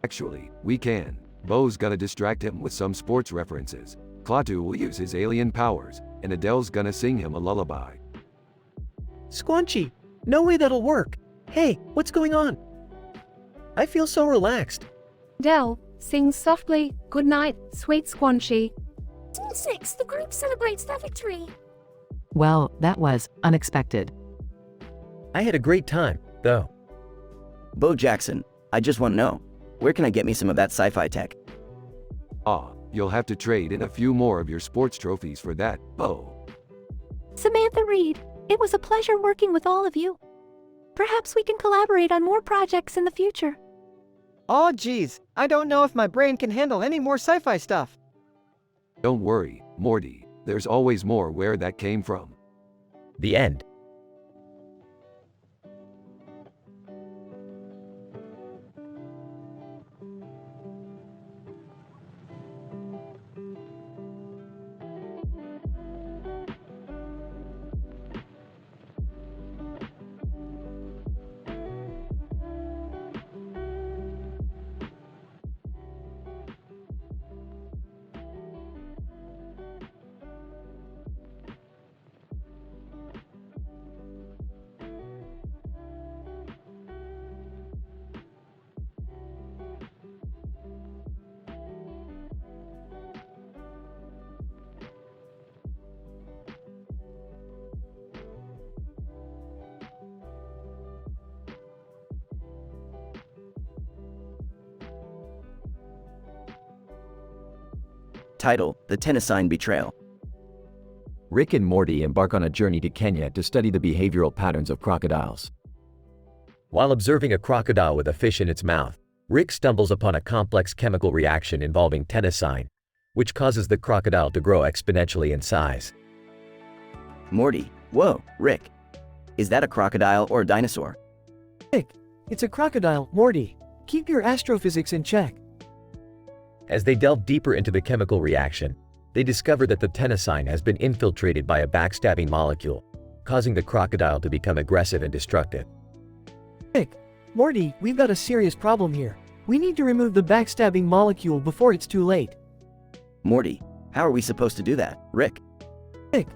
Actually, we can. Bo's gonna distract him with some sports references. Klaatu will use his alien powers, and Adele's gonna sing him a lullaby. Squanchy, no way that'll work. Hey, what's going on? I feel so relaxed. Dell sings softly, good night, sweet Squanchy. Scene 6. The group celebrates their victory. Well, that was unexpected. I had a great time, though. Bo Jackson, I just want to know, where can I get me some of that sci-fi tech? You'll have to trade in a few more of your sports trophies for that, Bo. Samantha Reed, it was a pleasure working with all of you. Perhaps we can collaborate on more projects in the future. Oh geez, I don't know if my brain can handle any more sci-fi stuff. Don't worry, Morty, there's always more where that came from. The end. Title: The Tennesine Betrayal. Rick and Morty embark on a journey to Kenya to study the behavioral patterns of crocodiles. While observing a crocodile with a fish in its mouth, Rick stumbles upon a complex chemical reaction involving tennesine, which causes the crocodile to grow exponentially in size. Morty, whoa, Rick. Is that a crocodile or a dinosaur? Rick, it's a crocodile, Morty. Keep your astrophysics in check. As they delve deeper into the chemical reaction, they discover that the tennesine has been infiltrated by a backstabbing molecule, causing the crocodile to become aggressive and destructive. Rick, Morty, we've got a serious problem here. We need to remove the backstabbing molecule before it's too late. Morty, how are we supposed to do that, Rick? Rick,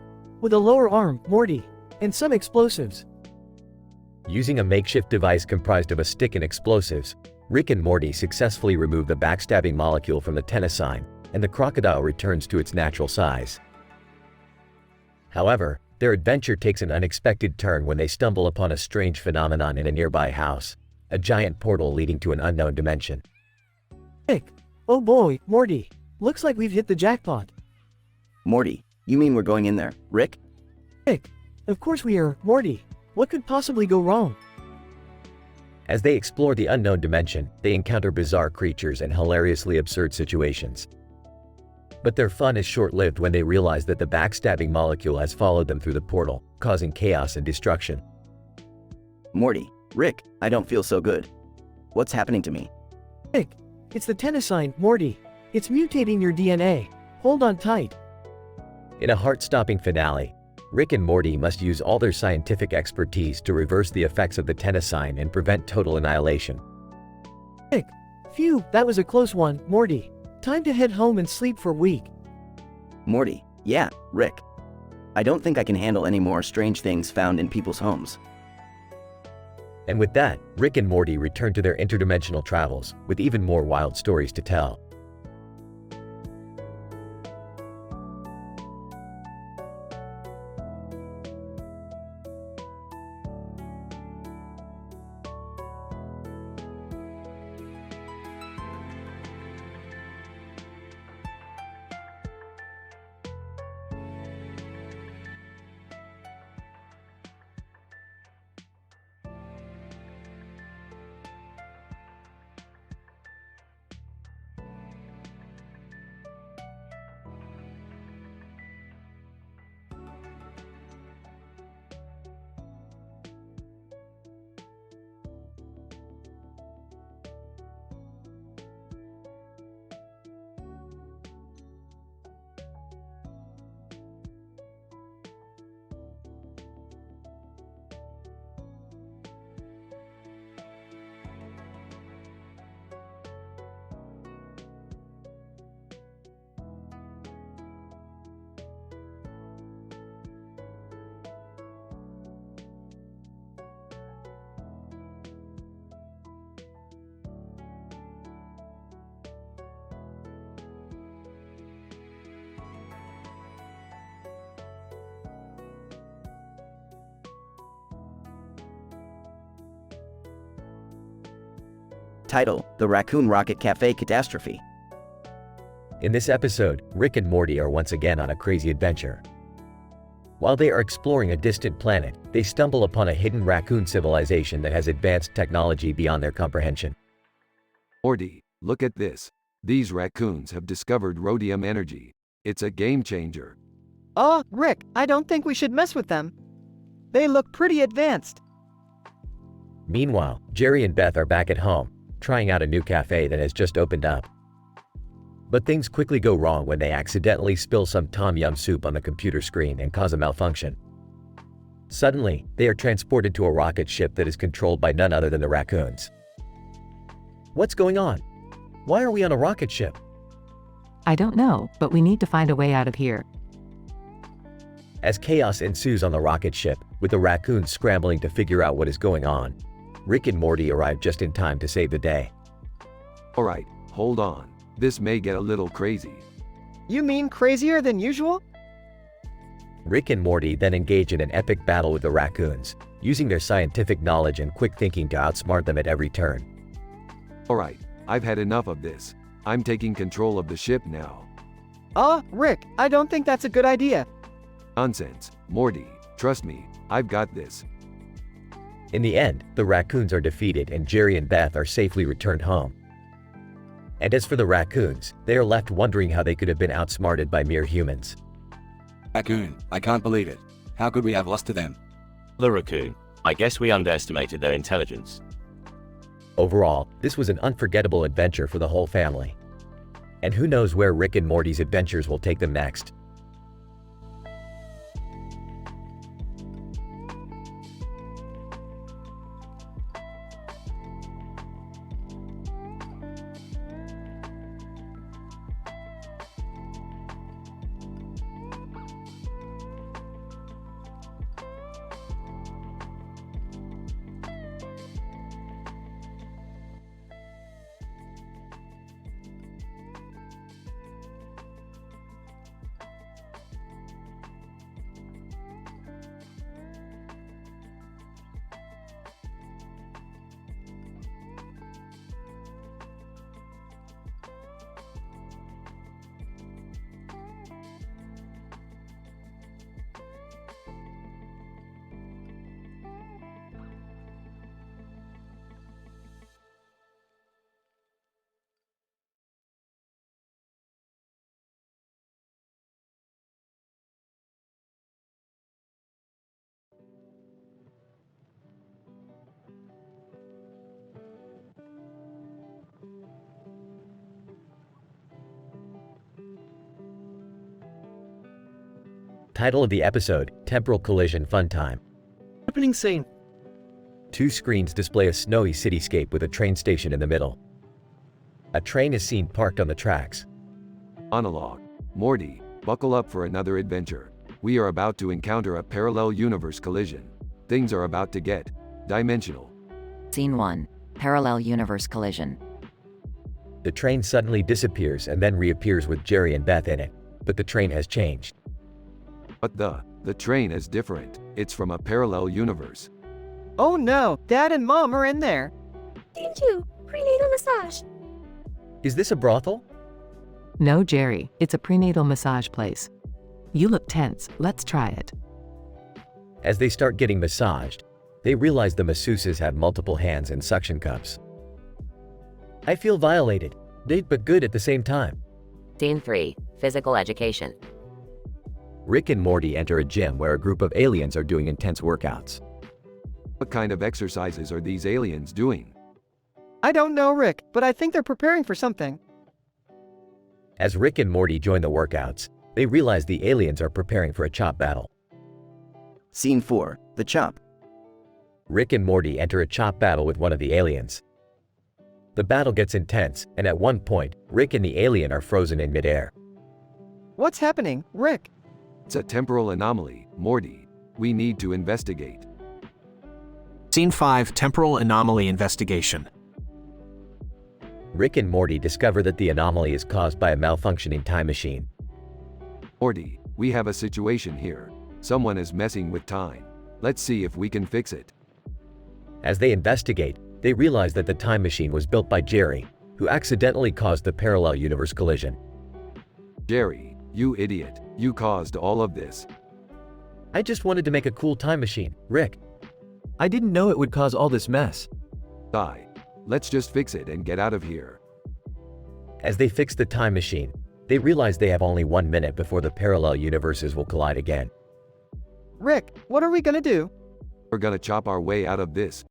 with a lower arm, Morty, and some explosives. Using a makeshift device comprised of a stick and explosives, Rick and Morty successfully remove the backstabbing molecule from the tennesine, and the crocodile returns to its natural size. However, their adventure takes an unexpected turn when they stumble upon a strange phenomenon in a nearby house, a giant portal leading to an unknown dimension. Rick, oh boy, Morty, looks like we've hit the jackpot. Morty, you mean we're going in there, Rick? Rick, of course we are, Morty. What could possibly go wrong? As they explore the unknown dimension, they encounter bizarre creatures and hilariously absurd situations. But their fun is short-lived when they realize that the backstabbing molecule has followed them through the portal, causing chaos and destruction. Morty, Rick, I don't feel so good. What's happening to me? Rick, it's the tennesine, Morty. It's mutating your DNA. Hold on tight. In a heart-stopping finale, Rick and Morty must use all their scientific expertise to reverse the effects of the tennesine and prevent total annihilation. Rick, phew, that was a close one, Morty. Time to head home and sleep for a week. Morty, yeah, Rick. I don't think I can handle any more strange things found in people's homes. And with that, Rick and Morty return to their interdimensional travels, with even more wild stories to tell. Title: The Raccoon Rocket Cafe Catastrophe. In this episode, Rick and Morty are once again on a crazy adventure. While they are exploring a distant planet, they stumble upon a hidden raccoon civilization that has advanced technology beyond their comprehension. Morty, look at this. These raccoons have discovered rhodium energy. It's a game changer. Oh, Rick, I don't think we should mess with them. They look pretty advanced. Meanwhile, Jerry and Beth are back at home, trying out a new cafe that has just opened up. But things quickly go wrong when they accidentally spill some tom yum soup on the computer screen and cause a malfunction. Suddenly, they are transported to a rocket ship that is controlled by none other than the raccoons. What's going on? Why are we on a rocket ship? I don't know, but we need to find a way out of here. As chaos ensues on the rocket ship, with the raccoons scrambling to figure out what is going on, Rick and Morty arrive just in time to save the day. Alright, hold on. This may get a little crazy. You mean crazier than usual? Rick and Morty then engage in an epic battle with the raccoons, using their scientific knowledge and quick thinking to outsmart them at every turn. Alright, I've had enough of this. I'm taking control of the ship now. Rick, I don't think that's a good idea. Nonsense, Morty. Trust me, I've got this. In the end, the raccoons are defeated and Jerry and Beth are safely returned home. And as for the raccoons, they are left wondering how they could have been outsmarted by mere humans. Raccoon, I can't believe it. How could we have lost to them? The raccoon. I guess we underestimated their intelligence. Overall, this was an unforgettable adventure for the whole family. And who knows where Rick and Morty's adventures will take them next. Title of the episode: Temporal Collision Fun Time. Opening scene. Two screens display a snowy cityscape with a train station in the middle. A train is seen parked on the tracks. Monologue. Morty, buckle up for another adventure. We are about to encounter a parallel universe collision. Things are about to get dimensional. Scene 1. Parallel universe collision. The train suddenly disappears and then reappears with Jerry and Beth in it, but the train has changed. But the train is different. It's from a parallel universe. Oh no, Dad and Mom are in there. Scene 2. Prenatal massage. Is this a brothel? No, Jerry, it's a prenatal massage place. You look tense, let's try it. As they start getting massaged, they realize the masseuses have multiple hands and suction cups. I feel violated, but good at the same time. Scene 3. Physical education. Rick and Morty enter a gym where a group of aliens are doing intense workouts. What kind of exercises are these aliens doing? I don't know, Rick, but I think they're preparing for something. As Rick and Morty join the workouts, they realize the aliens are preparing for a chop battle. Scene 4. The Chop. Rick and Morty enter a chop battle with one of the aliens. The battle gets intense, and at one point, Rick and the alien are frozen in midair. What's happening, Rick? It's a temporal anomaly, Morty. We need to investigate. Scene 5. Temporal Anomaly Investigation. Rick and Morty discover that the anomaly is caused by a malfunctioning time machine. Morty, we have a situation here. Someone is messing with time. Let's see if we can fix it. As they investigate, They realize that the time machine was built by Jerry, who accidentally caused the parallel universe collision. Jerry, you idiot, you caused all of this. I just wanted to make a cool time machine, Rick. I didn't know it would cause all this mess. Die. Let's just fix it and get out of here. As they fix the time machine, they realize they have only 1 minute before the parallel universes will collide again. Rick, what are we gonna do? We're gonna chop our way out of this.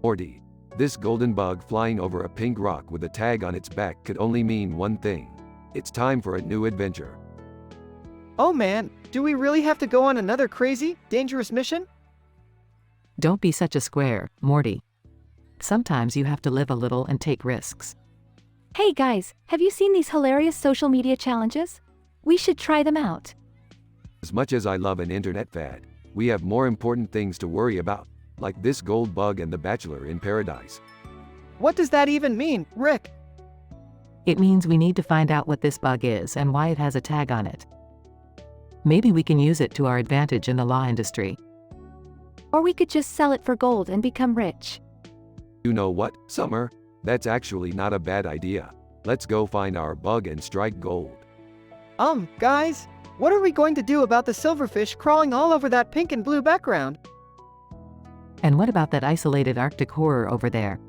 Morty, this golden bug flying over a pink rock with a tag on its back could only mean one thing. It's time for a new adventure. Oh man, do we really have to go on another crazy, dangerous mission? Don't be such a square, Morty. Sometimes you have to live a little and take risks. Hey guys, have you seen these hilarious social media challenges? We should try them out. As much as I love an internet fad, we have more important things to worry about, like this gold bug and the Bachelor in Paradise. What does that even mean, Rick? It means we need to find out what this bug is and why it has a tag on it. Maybe we can use it to our advantage in the law industry. Or we could just sell it for gold and become rich. You know what, Summer? That's actually not a bad idea. Let's go find our bug and strike gold. Guys, what are we going to do about the silverfish crawling all over that pink and blue background? And what about that isolated Arctic horror over there?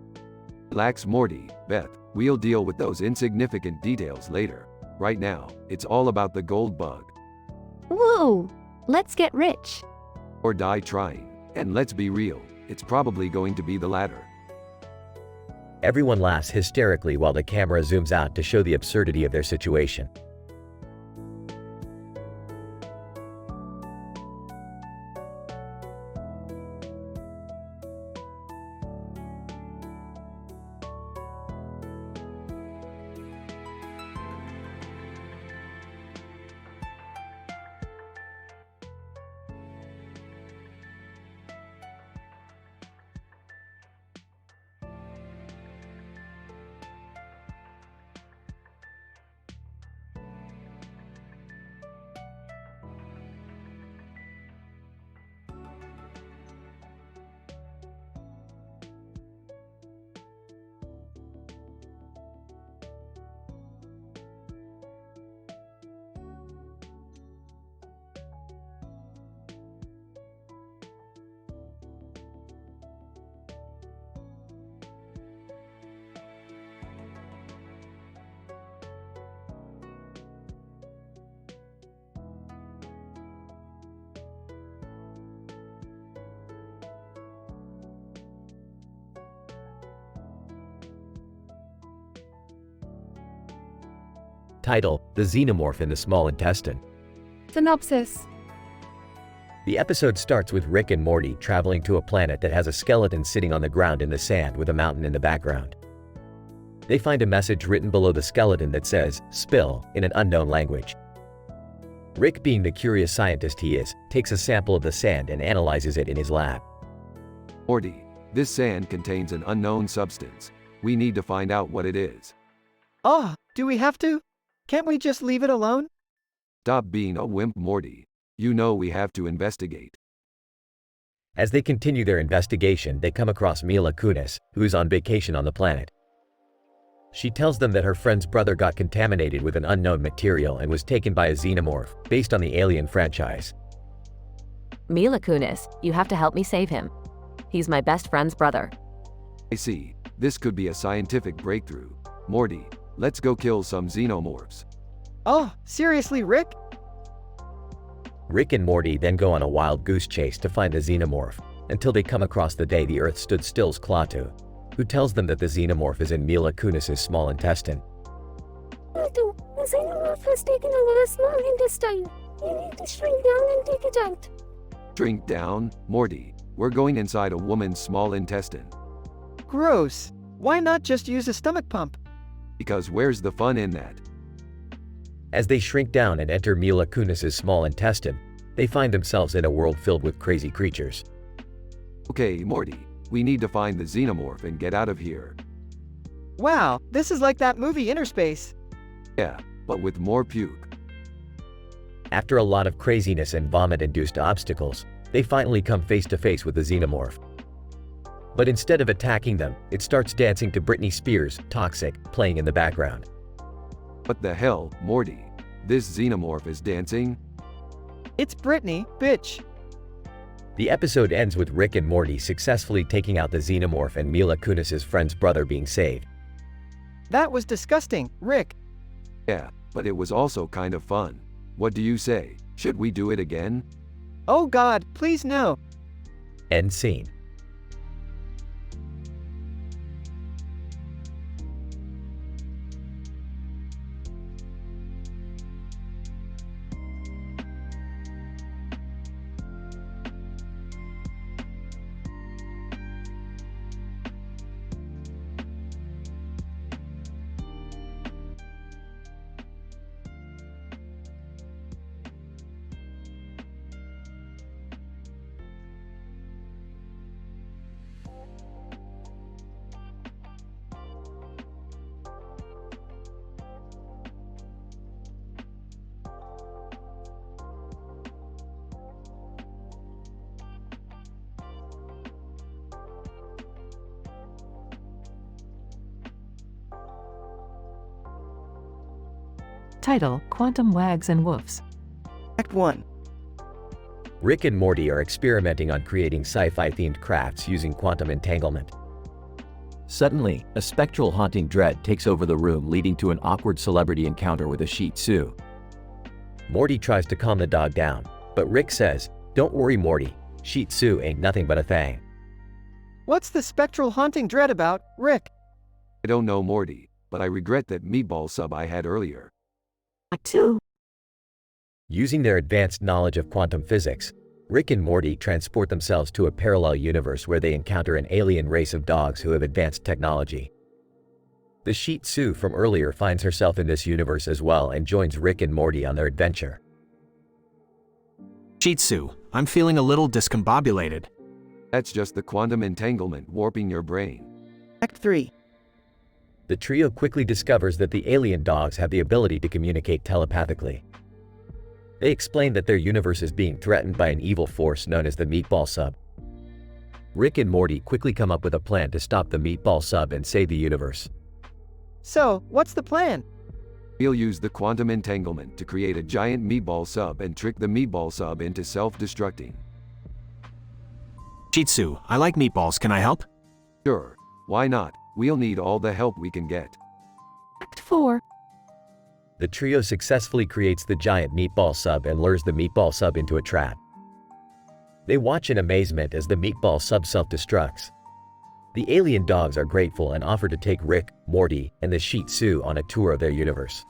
Relax, Morty, Beth, we'll deal with those insignificant details later. Right now, it's all about the gold bug. Woo! Let's get rich. Or die trying. And let's be real, it's probably going to be the latter. Everyone laughs hysterically while the camera zooms out to show the absurdity of their situation. Title: The Xenomorph in the Small Intestine. Synopsis. The episode starts with Rick and Morty traveling to a planet that has a skeleton sitting on the ground in the sand with a mountain in the background. They find a message written below the skeleton that says, "Spill," in an unknown language. Rick, being the curious scientist he is, takes a sample of the sand and analyzes it in his lab. Morty, this sand contains an unknown substance. We need to find out what it is. Do we have to? Can't we just leave it alone? Stop being a wimp, Morty. You know we have to investigate. As they continue their investigation, they come across Mila Kunis, who is on vacation on the planet. She tells them that her friend's brother got contaminated with an unknown material and was taken by a xenomorph, based on the Alien franchise. Mila Kunis, you have to help me save him. He's my best friend's brother. I see. This could be a scientific breakthrough. Morty, let's go kill some xenomorphs. Seriously, Rick? Rick and Morty then go on a wild goose chase to find the xenomorph, until they come across the day the Earth stood still's Klaatu. who tells them that the xenomorph is in Mila Kunis's small intestine. The xenomorph has taken over the small intestine. You need to shrink down and take it out. Shrink down, Morty. We're going inside a woman's small intestine. Gross. Why not just use a stomach pump? Because where's the fun in that? As they shrink down and enter Mila Kunis's small intestine, they find themselves in a world filled with crazy creatures. Okay, Morty. We need to find the xenomorph and get out of here. Wow, this is like that movie Interspace. Yeah, but with more puke. After a lot of craziness and vomit-induced obstacles, they finally come face to face with the xenomorph. But instead of attacking them, it starts dancing to Britney Spears' Toxic playing in the background. What the hell, Morty? This xenomorph is dancing? It's Britney, bitch. The episode ends with Rick and Morty successfully taking out the xenomorph and Mila Kunis's friend's brother being saved. That was disgusting, Rick. Yeah, but it was also kind of fun. What do you say? Should we do it again? Oh God, please no. End scene. Title: Quantum Wags and Woofs. Act 1. Rick and Morty are experimenting on creating sci-fi themed crafts using quantum entanglement. Suddenly, a spectral haunting dread takes over the room, leading to an awkward celebrity encounter with a Shih Tzu. Morty tries to calm the dog down, but Rick says, "Don't worry, Morty. Shih Tzu ain't nothing but a thing." What's the spectral haunting dread about, Rick? I don't know, Morty, but I regret that meatball sub I had earlier. Act 2. Using their advanced knowledge of quantum physics, Rick and Morty transport themselves to a parallel universe where they encounter an alien race of dogs who have advanced technology. The Shih Tzu from earlier finds herself in this universe as well and joins Rick and Morty on their adventure. Shih Tzu, I'm feeling a little discombobulated. That's just the quantum entanglement warping your brain. Act 3. The trio quickly discovers that the alien dogs have the ability to communicate telepathically. They explain that their universe is being threatened by an evil force known as the Meatball Sub. Rick and Morty quickly come up with a plan to stop the Meatball Sub and save the universe. So, what's the plan? We'll use the quantum entanglement to create a giant meatball sub and trick the meatball sub into self-destructing. Shih Tzu, I like meatballs, can I help? Sure, why not? We'll need all the help we can get. Act 4. The trio successfully creates the giant meatball sub and lures the meatball sub into a trap. They watch in amazement as the meatball sub self-destructs. The alien dogs are grateful and offer to take Rick, Morty, and the Shih Tzu on a tour of their universe.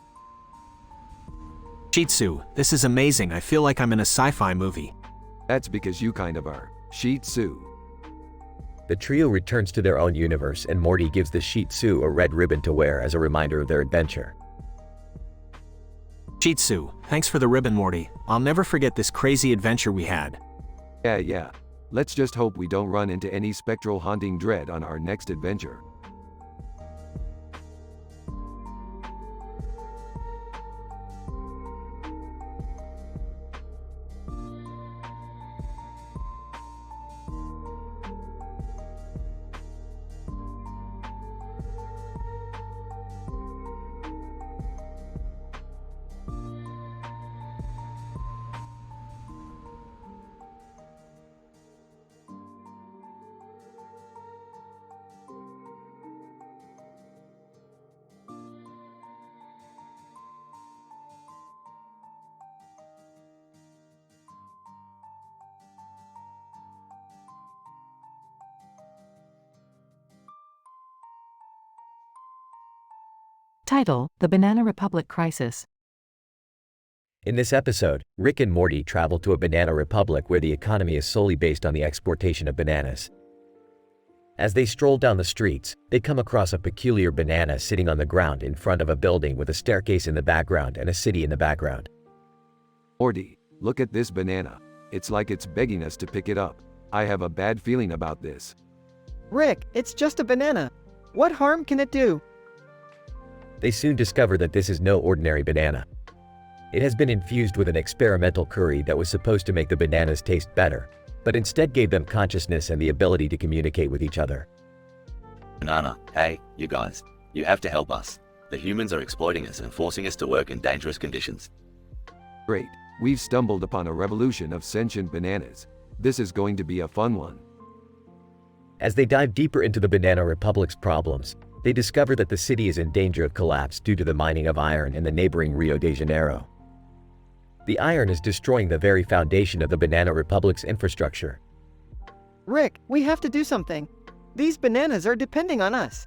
Shih Tzu, this is amazing. I feel like I'm in a sci-fi movie. That's because you kind of are. Shih Tzu. The trio returns to their own universe and Morty gives the Shih Tzu a red ribbon to wear as a reminder of their adventure. Shih Tzu, thanks for the ribbon, Morty. I'll never forget this crazy adventure we had. Yeah. Let's just hope we don't run into any spectral haunting dread on our next adventure. Title: The Banana Republic Crisis. In this episode, Rick and Morty travel to a banana republic where the economy is solely based on the exportation of bananas. As they stroll down the streets, they come across a peculiar banana sitting on the ground in front of a building with a staircase in the background and a city in the background. Morty, look at this banana. It's like it's begging us to pick it up. I have a bad feeling about this. Rick, it's just a banana. What harm can it do? They soon discover that this is no ordinary banana. It has been infused with an experimental curry that was supposed to make the bananas taste better, but instead gave them consciousness and the ability to communicate with each other. Banana, hey, you guys, you have to help us. The humans are exploiting us and forcing us to work in dangerous conditions. Great, we've stumbled upon a revolution of sentient bananas. This is going to be a fun one. As they dive deeper into the Banana Republic's problems, they discover that the city is in danger of collapse due to the mining of iron in the neighboring Rio de Janeiro. The iron is destroying the very foundation of the Banana Republic's infrastructure. Rick, we have to do something. These bananas are depending on us.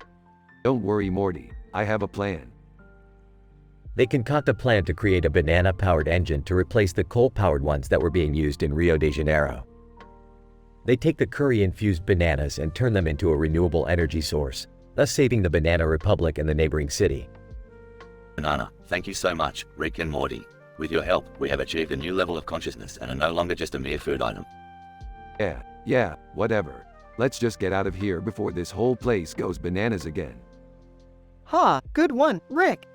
Don't worry, Morty. I have a plan. They concoct a plan to create a banana-powered engine to replace the coal-powered ones that were being used in Rio de Janeiro. They take the curry-infused bananas and turn them into a renewable energy source, thus saving the Banana Republic and the neighboring city. Banana, thank you so much, Rick and Morty. With your help, we have achieved a new level of consciousness and are no longer just a mere food item. Yeah, whatever. Let's just get out of here before this whole place goes bananas again. Ha, good one, Rick.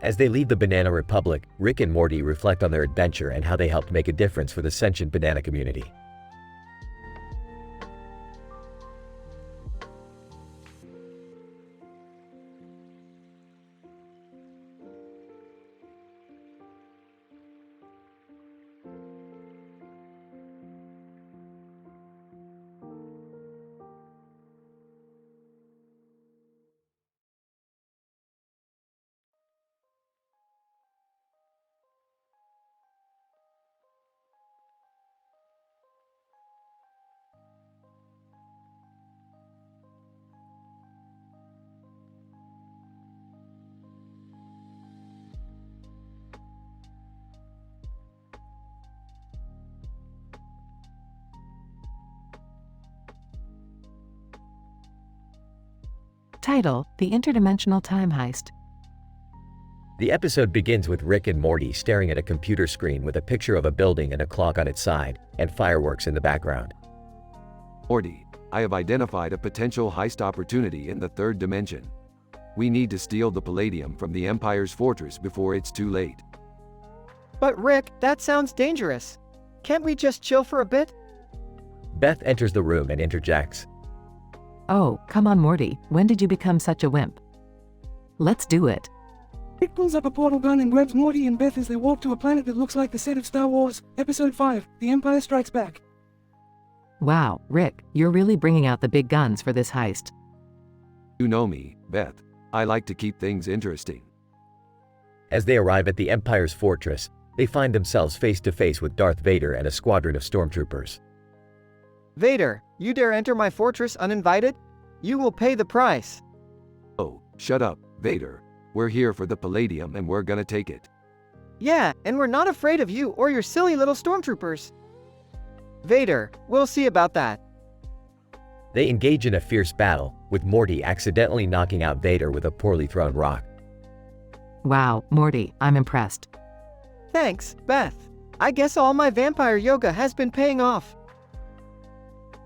As they leave the Banana Republic, Rick and Morty reflect on their adventure and how they helped make a difference for the sentient banana community. Title: The Interdimensional Time Heist. The episode begins with Rick and Morty staring at a computer screen with a picture of a building and a clock on its side, and fireworks in the background. Morty, I have identified a potential heist opportunity in the third dimension. We need to steal the palladium from the Empire's fortress before it's too late. But Rick, that sounds dangerous. Can't we just chill for a bit? Beth enters the room and interjects. Oh, come on, Morty, when did you become such a wimp? Let's do it. Rick pulls up a portal gun and grabs Morty and Beth as they walk to a planet that looks like the set of Star Wars, Episode 5, The Empire Strikes Back. Wow, Rick, you're really bringing out the big guns for this heist. You know me, Beth. I like to keep things interesting. As they arrive at the Empire's fortress, they find themselves face to face with Darth Vader and a squadron of stormtroopers. Vader, you dare enter my fortress uninvited? You will pay the price. Oh, shut up, Vader. We're here for the palladium and we're gonna take it. Yeah, and we're not afraid of you or your silly little stormtroopers. Vader, we'll see about that. They engage in a fierce battle, with Morty accidentally knocking out Vader with a poorly thrown rock. Wow, Morty, I'm impressed. Thanks, Beth. I guess all my vampire yoga has been paying off.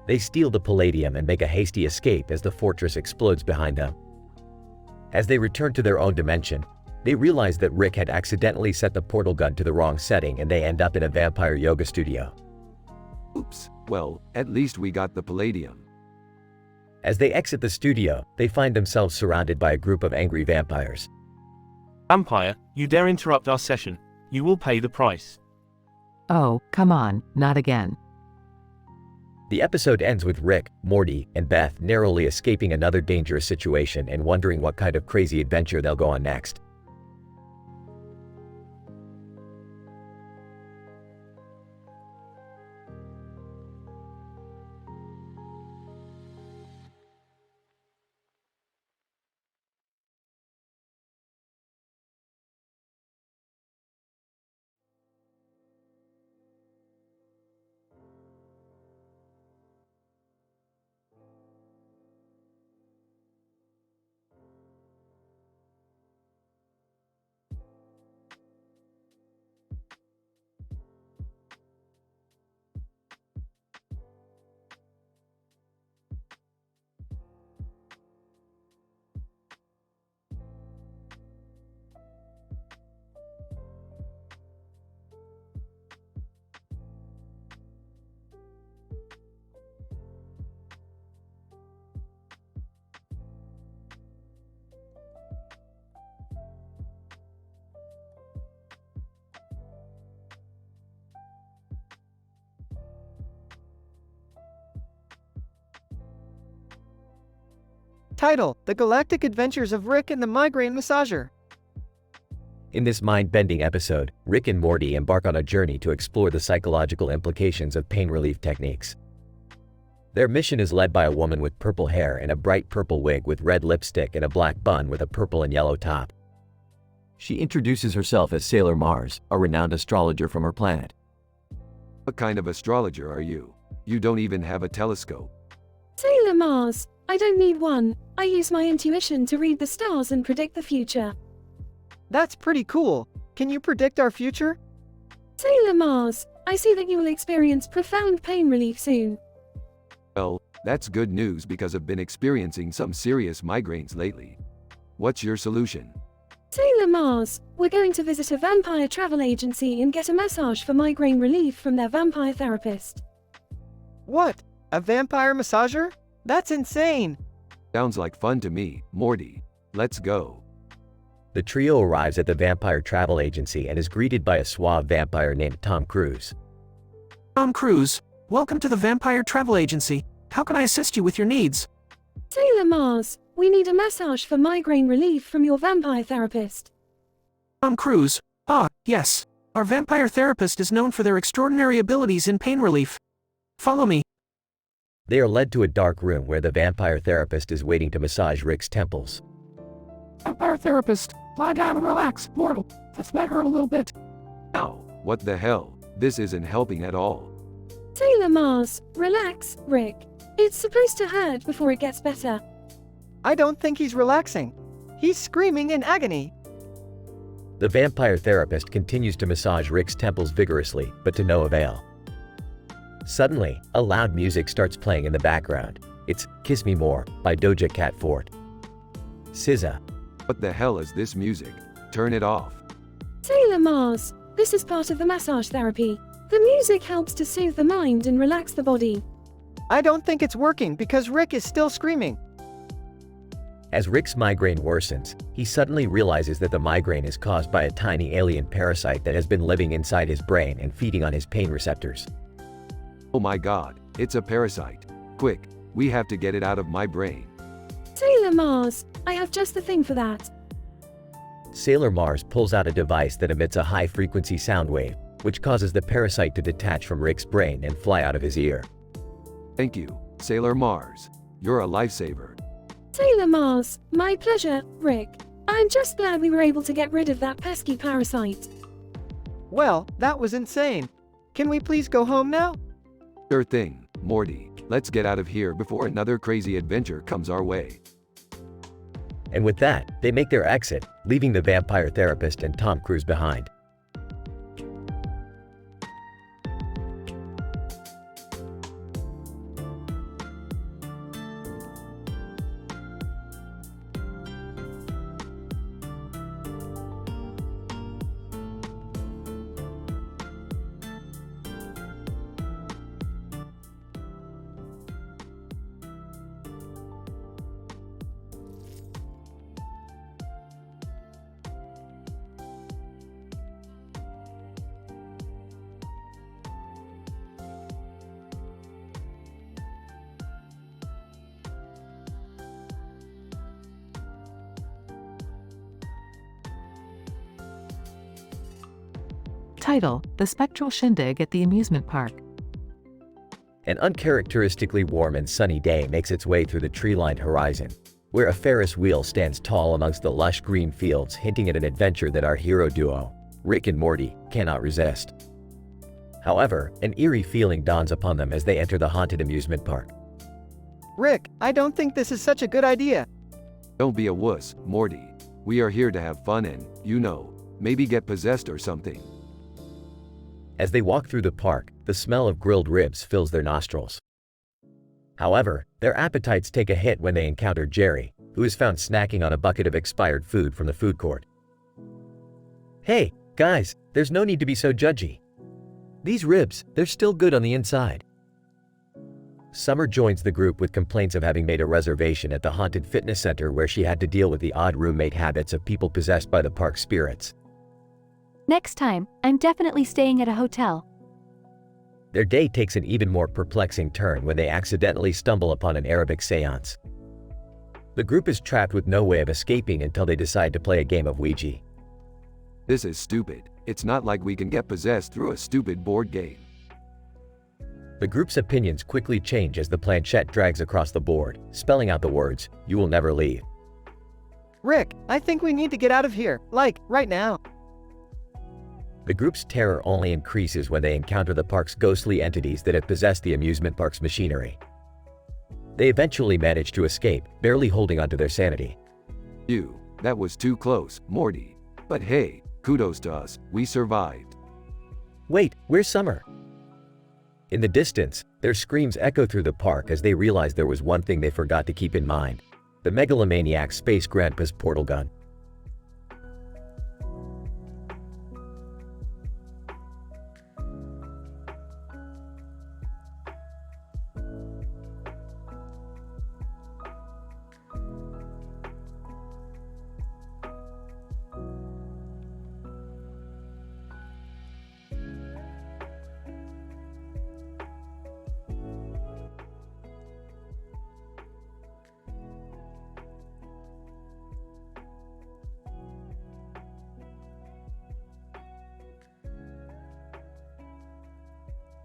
They steal the palladium and make a hasty escape as the fortress explodes behind them. As they return to their own dimension, they realize that Rick had accidentally set the portal gun to the wrong setting and they end up in a vampire yoga studio. Oops, well, at least we got the palladium. As they exit the studio, they find themselves surrounded by a group of angry vampires. Vampire, you dare interrupt our session. You will pay the price. Oh, come on, not again. The episode ends with Rick, Morty, and Beth narrowly escaping another dangerous situation and wondering what kind of crazy adventure they'll go on next. Title: The Galactic Adventures of Rick and the Migraine Massager. In this mind-bending episode, Rick and Morty embark on a journey to explore the psychological implications of pain relief techniques. Their mission is led by a woman with purple hair and a bright purple wig with red lipstick and a black bun with a purple and yellow top. She introduces herself as Sailor Mars, a renowned astrologer from her planet. What kind of astrologer are you? You don't even have a telescope. Sailor Mars, I don't need one. I use my intuition to read the stars and predict the future. That's pretty cool. Can you predict our future? Sailor Mars, I see that you will experience profound pain relief soon. Well, that's good news because I've been experiencing some serious migraines lately. What's your solution? Sailor Mars, we're going to visit a vampire travel agency and get a massage for migraine relief from their vampire therapist. What? A vampire massager? That's insane! Sounds like fun to me, Morty. Let's go. The trio arrives at the vampire travel agency and is greeted by a suave vampire named Tom Cruise. Tom Cruise, welcome to the Vampire Travel Agency. How can I assist you with your needs? Sailor Mars, we need a massage for migraine relief from your vampire therapist. Tom Cruise, yes. Our vampire therapist is known for their extraordinary abilities in pain relief. Follow me. They are led to a dark room where the vampire therapist is waiting to massage Rick's temples. Vampire therapist, lie down and relax, mortal. This might hurt a little bit. Ow, what the hell? This isn't helping at all. Sailor Mars, relax, Rick. It's supposed to hurt before it gets better. I don't think he's relaxing. He's screaming in agony. The vampire therapist continues to massage Rick's temples vigorously, but to no avail. Suddenly, a loud music starts playing in the background. It's Kiss Me More by Doja Cat Fort. SZA. What the hell is this music? Turn it off. Sailor Mars, this is part of the massage therapy. The music helps to soothe the mind and relax the body. I don't think it's working because Rick is still screaming. As Rick's migraine worsens, he suddenly realizes that the migraine is caused by a tiny alien parasite that has been living inside his brain and feeding on his pain receptors. Oh my god, it's a parasite. Quick, we have to get it out of my brain. Sailor Mars, I have just the thing for that. Sailor Mars pulls out a device that emits a high-frequency sound wave, which causes the parasite to detach from Rick's brain and fly out of his ear. Thank you, Sailor Mars. You're a lifesaver. Sailor Mars, my pleasure, Rick. I'm just glad we were able to get rid of that pesky parasite. Well, that was insane. Can we please go home now? Sure thing, Morty. Let's get out of here before another crazy adventure comes our way. And with that, they make their exit, leaving the vampire therapist and Tom Cruise behind. Title: The Spectral Shindig at the Amusement Park. An uncharacteristically warm and sunny day makes its way through the tree-lined horizon, where a Ferris wheel stands tall amongst the lush green fields, hinting at an adventure that our hero duo, Rick and Morty, cannot resist. However, an eerie feeling dawns upon them as they enter the haunted amusement park. Rick, I don't think this is such a good idea. Don't be a wuss, Morty. We are here to have fun and, maybe get possessed or something. As they walk through the park, the smell of grilled ribs fills their nostrils. However, their appetites take a hit when they encounter Jerry, who is found snacking on a bucket of expired food from the food court. Hey, guys, there's no need to be so judgy. These ribs, they're still good on the inside. Summer joins the group with complaints of having made a reservation at the haunted fitness center where she had to deal with the odd roommate habits of people possessed by the park spirits. Next time, I'm definitely staying at a hotel. Their day takes an even more perplexing turn when they accidentally stumble upon an Arabic seance. The group is trapped with no way of escaping until they decide to play a game of Ouija. This is stupid. It's not like we can get possessed through a stupid board game. The group's opinions quickly change as the planchette drags across the board, spelling out the words, "You will never leave." Rick, I think we need to get out of here, like, right now. The group's terror only increases when they encounter the park's ghostly entities that have possessed the amusement park's machinery. They eventually manage to escape, barely holding onto their sanity. That was too close, Morty. But hey, kudos to us, we survived. Wait, where's Summer? In the distance, their screams echo through the park as they realize there was one thing they forgot to keep in mind: the megalomaniac Space Grandpa's portal gun.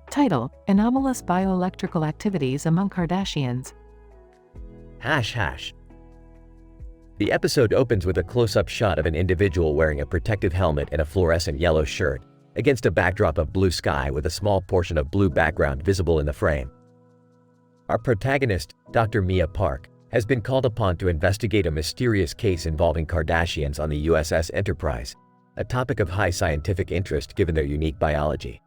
Title: Anomalous Bioelectrical Activities Among Kardashians. ##. The episode opens with a close-up shot of an individual wearing a protective helmet and a fluorescent yellow shirt, against a backdrop of blue sky with a small portion of blue background visible in the frame. Our protagonist, Dr. Mia Park, has been called upon to investigate a mysterious case involving Kardashians on the USS Enterprise, a topic of high scientific interest given their unique biology.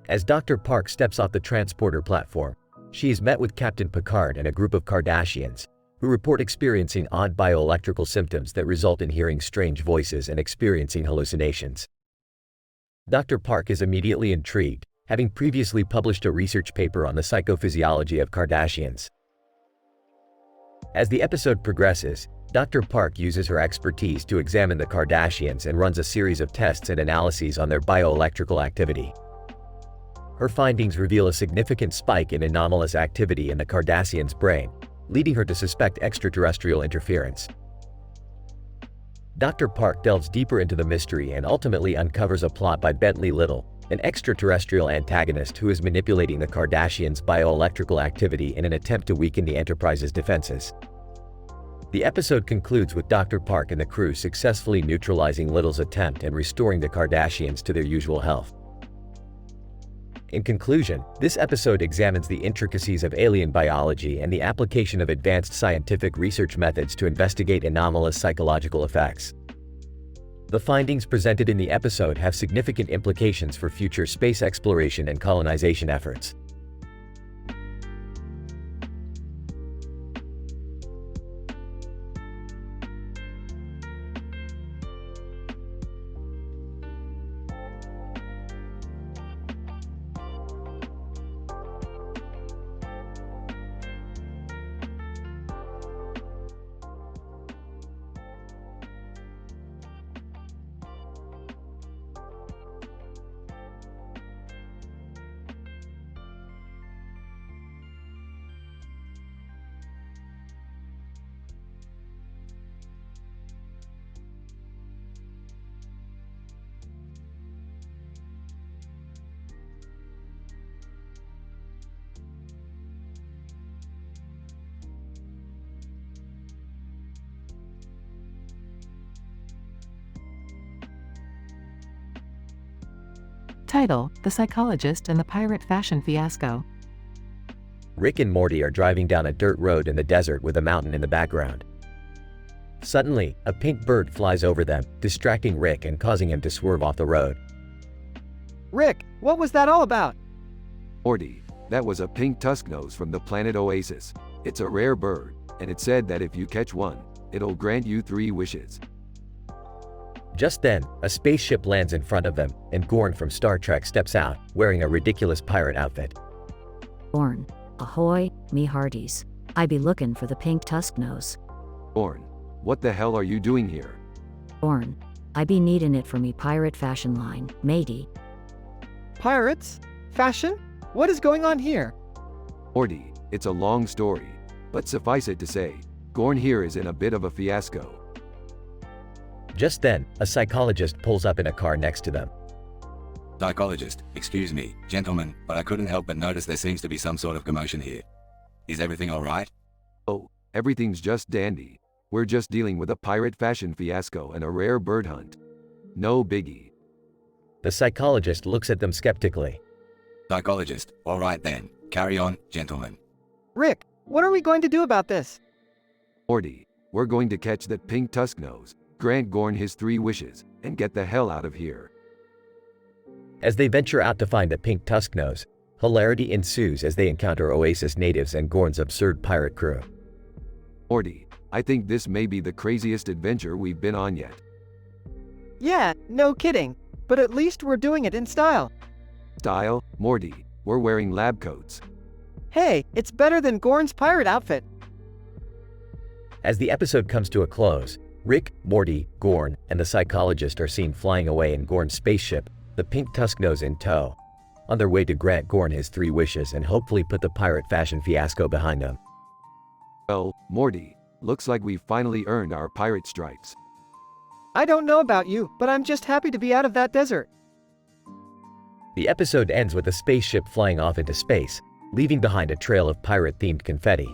As Dr. Park steps off the transporter platform, she is met with Captain Picard and a group of Kardashians, who report experiencing odd bioelectrical symptoms that result in hearing strange voices and experiencing hallucinations. Dr. Park is immediately intrigued, having previously published a research paper on the psychophysiology of Kardashians. As the episode progresses, Dr. Park uses her expertise to examine the Kardashians and runs a series of tests and analyses on their bioelectrical activity. Her findings reveal a significant spike in anomalous activity in the Kardashians' brain, leading her to suspect extraterrestrial interference. Dr. Park delves deeper into the mystery and ultimately uncovers a plot by Bentley Little, an extraterrestrial antagonist who is manipulating the Kardashians' bioelectrical activity in an attempt to weaken the Enterprise's defenses. The episode concludes with Dr. Park and the crew successfully neutralizing Little's attempt and restoring the Kardashians to their usual health. In conclusion, this episode examines the intricacies of alien biology and the application of advanced scientific research methods to investigate anomalous psychological effects. The findings presented in the episode have significant implications for future space exploration and colonization efforts. Title: The Psychologist and the Pirate Fashion Fiasco. Rick and Morty are driving down a dirt road in the desert with a mountain in the background. Suddenly, a pink bird flies over them, distracting Rick and causing him to swerve off the road. Rick, what was that all about? Morty, that was a pink tusknose from the planet Oasis. It's a rare bird, and it said that if you catch one, it'll grant you 3 wishes. Just then, a spaceship lands in front of them, and Gorn from Star Trek steps out, wearing a ridiculous pirate outfit. Gorn, ahoy, me hearties. I be looking for the pink tusknose. Gorn, what the hell are you doing here? Gorn, I be needin' it for me pirate fashion line, matey. Pirates? Fashion? What is going on here? Morty, it's a long story. But suffice it to say, Gorn here is in a bit of a fiasco. Just then, a psychologist pulls up in a car next to them. Psychologist, excuse me, gentlemen, but I couldn't help but notice there seems to be some sort of commotion here. Is everything alright? Oh, everything's just dandy. We're just dealing with a pirate fashion fiasco and a rare bird hunt. No biggie. The psychologist looks at them skeptically. Psychologist, alright then. Carry on, gentlemen. Rick, what are we going to do about this? Morty, we're going to catch that pink tusk nose, grant Gorn his 3 wishes, and get the hell out of here. As they venture out to find the pink tusk nose, hilarity ensues as they encounter Oasis natives and Gorn's absurd pirate crew. Morty, I think this may be the craziest adventure we've been on yet. Yeah, no kidding. But at least we're doing it in style. Style? Morty, we're wearing lab coats. Hey, it's better than Gorn's pirate outfit. As the episode comes to a close, Rick, Morty, Gorn, and the psychologist are seen flying away in Gorn's spaceship, the pink tusk nose in tow, on their way to grant Gorn his 3 wishes and hopefully put the pirate fashion fiasco behind them. Well, Morty, looks like we've finally earned our pirate stripes. I don't know about you, but I'm just happy to be out of that desert. The episode ends with a spaceship flying off into space, leaving behind a trail of pirate-themed confetti.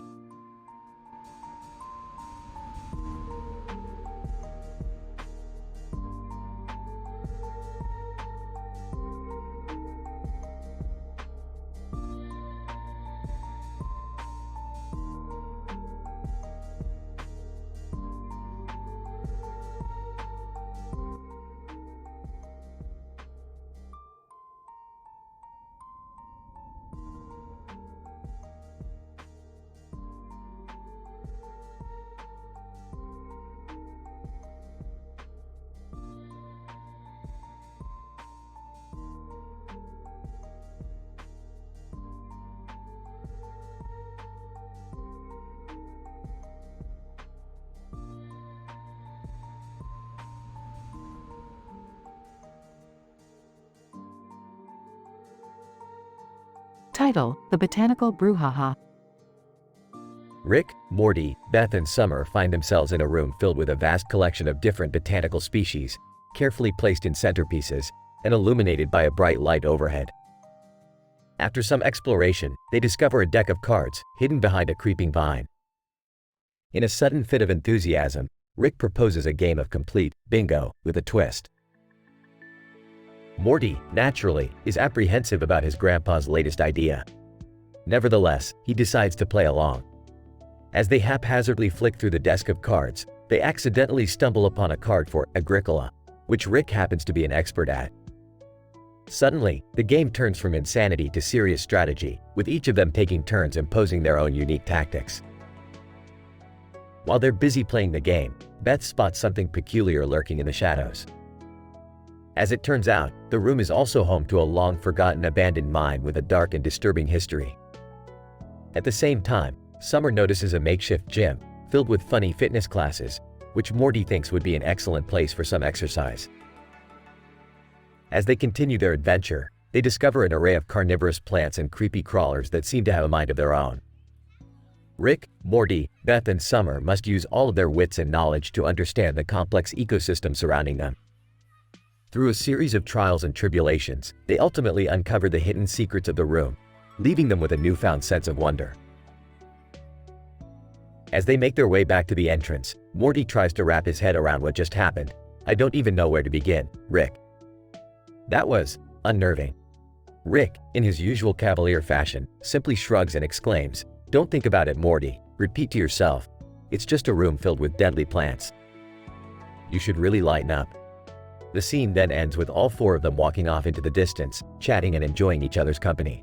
Title: The Botanical Brouhaha. Rick, Morty, Beth, and Summer find themselves in a room filled with a vast collection of different botanical species, carefully placed in centerpieces, and illuminated by a bright light overhead. After some exploration, they discover a deck of cards hidden behind a creeping vine. In a sudden fit of enthusiasm, Rick proposes a game of complete bingo with a twist. Morty, naturally, is apprehensive about his grandpa's latest idea. Nevertheless, he decides to play along. As they haphazardly flick through the desk of cards, they accidentally stumble upon a card for Agricola, which Rick happens to be an expert at. Suddenly, the game turns from insanity to serious strategy, with each of them taking turns imposing their own unique tactics. While they're busy playing the game, Beth spots something peculiar lurking in the shadows. As it turns out, the room is also home to a long-forgotten abandoned mine with a dark and disturbing history. At the same time, Summer notices a makeshift gym, filled with funny fitness classes, which Morty thinks would be an excellent place for some exercise. As they continue their adventure, they discover an array of carnivorous plants and creepy crawlers that seem to have a mind of their own. Rick, Morty, Beth, and Summer must use all of their wits and knowledge to understand the complex ecosystem surrounding them. Through a series of trials and tribulations, they ultimately uncover the hidden secrets of the room, leaving them with a newfound sense of wonder. As they make their way back to the entrance, Morty tries to wrap his head around what just happened. "I don't even know where to begin, Rick." That was unnerving. Rick, in his usual cavalier fashion, simply shrugs and exclaims, "Don't think about it, Morty. Repeat to yourself. It's just a room filled with deadly plants. You should really lighten up." The scene then ends with all 4 of them walking off into the distance, chatting and enjoying each other's company.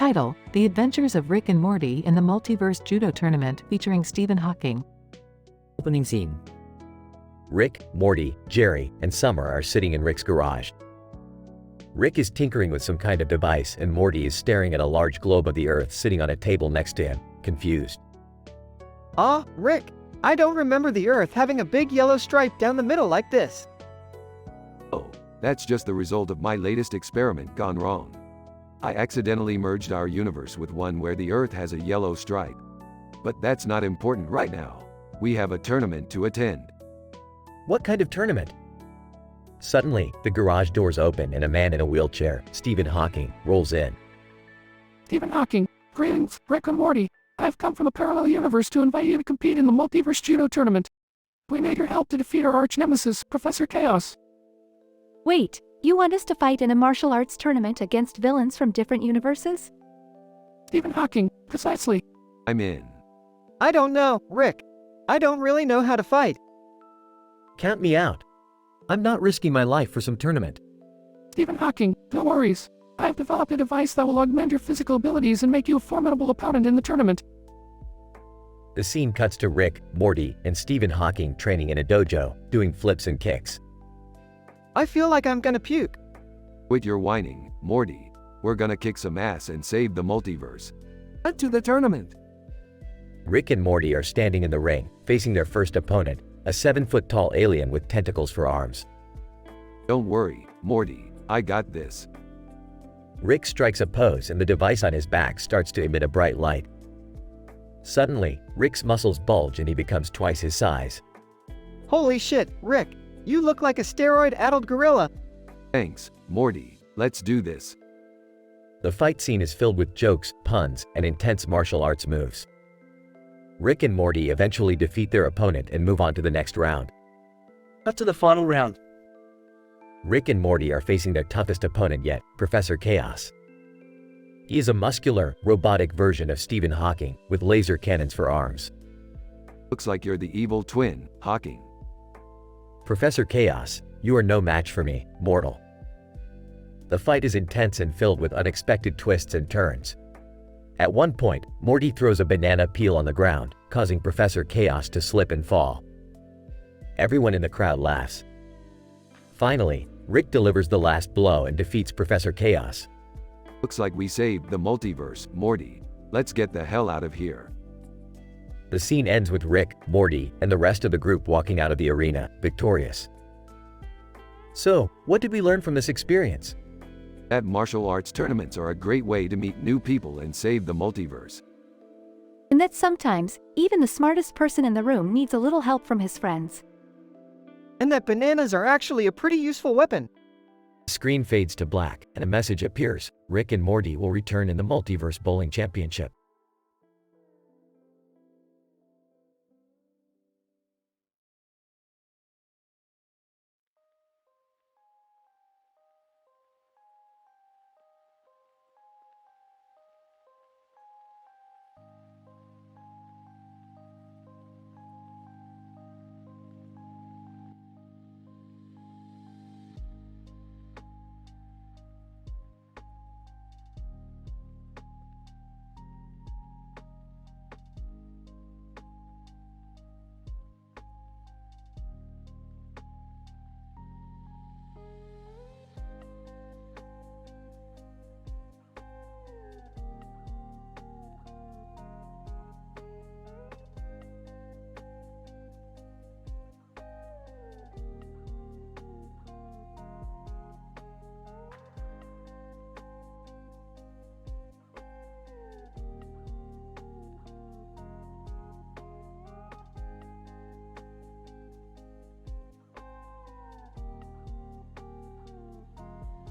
Title: The Adventures of Rick and Morty in the Multiverse Judo Tournament featuring Stephen Hawking. Opening scene. Rick, Morty, Jerry, and Summer are sitting in Rick's garage. Rick is tinkering with some kind of device and Morty is staring at a large globe of the Earth sitting on a table next to him, confused. Rick, I don't remember the Earth having a big yellow stripe down the middle like this. Oh, that's just the result of my latest experiment gone wrong. I accidentally merged our universe with one where the Earth has a yellow stripe. But that's not important right now. We have a tournament to attend. What kind of tournament? Suddenly, the garage doors open and a man in a wheelchair, Stephen Hawking, rolls in. Stephen Hawking, greetings, Rick and Morty. I've come from a parallel universe to invite you to compete in the Multiverse Judo Tournament. We need your help to defeat our arch-nemesis, Professor Chaos. Wait, you want us to fight in a martial arts tournament against villains from different universes? Stephen Hawking, precisely. I'm in. I don't know, Rick. I don't really know how to fight. Count me out. I'm not risking my life for some tournament. Stephen Hawking, no worries. I've developed a device that will augment your physical abilities and make you a formidable opponent in the tournament. The scene cuts to Rick, Morty, and Stephen Hawking training in a dojo, doing flips and kicks. I feel like I'm gonna puke. Quit your whining, Morty. We're gonna kick some ass and save the multiverse. Head to the tournament. Rick and Morty are standing in the ring, facing their first opponent, a 7-foot-tall alien with tentacles for arms. Don't worry, Morty. I got this. Rick strikes a pose and the device on his back starts to emit a bright light. Suddenly, Rick's muscles bulge and he becomes twice his size. Holy shit, Rick. You look like a steroid-addled gorilla. Thanks, Morty. Let's do this. The fight scene is filled with jokes, puns, and intense martial arts moves. Rick and Morty eventually defeat their opponent and move on to the next round. Up to the final round. Rick and Morty are facing their toughest opponent yet, Professor Chaos. He is a muscular, robotic version of Stephen Hawking, with laser cannons for arms. Looks like you're the evil twin, Hawking. Professor Chaos, you are no match for me, mortal. The fight is intense and filled with unexpected twists and turns. At one point, Morty throws a banana peel on the ground, causing Professor Chaos to slip and fall. Everyone in the crowd laughs. Finally, Rick delivers the last blow and defeats Professor Chaos. Looks like we saved the multiverse, Morty. Let's get the hell out of here. The scene ends with Rick, Morty, and the rest of the group walking out of the arena, victorious. So, what did we learn from this experience? That martial arts tournaments are a great way to meet new people and save the multiverse. And that sometimes, even the smartest person in the room needs a little help from his friends. And that bananas are actually a pretty useful weapon. The screen fades to black, and a message appears. Rick and Morty will return in the Multiverse Bowling Championship.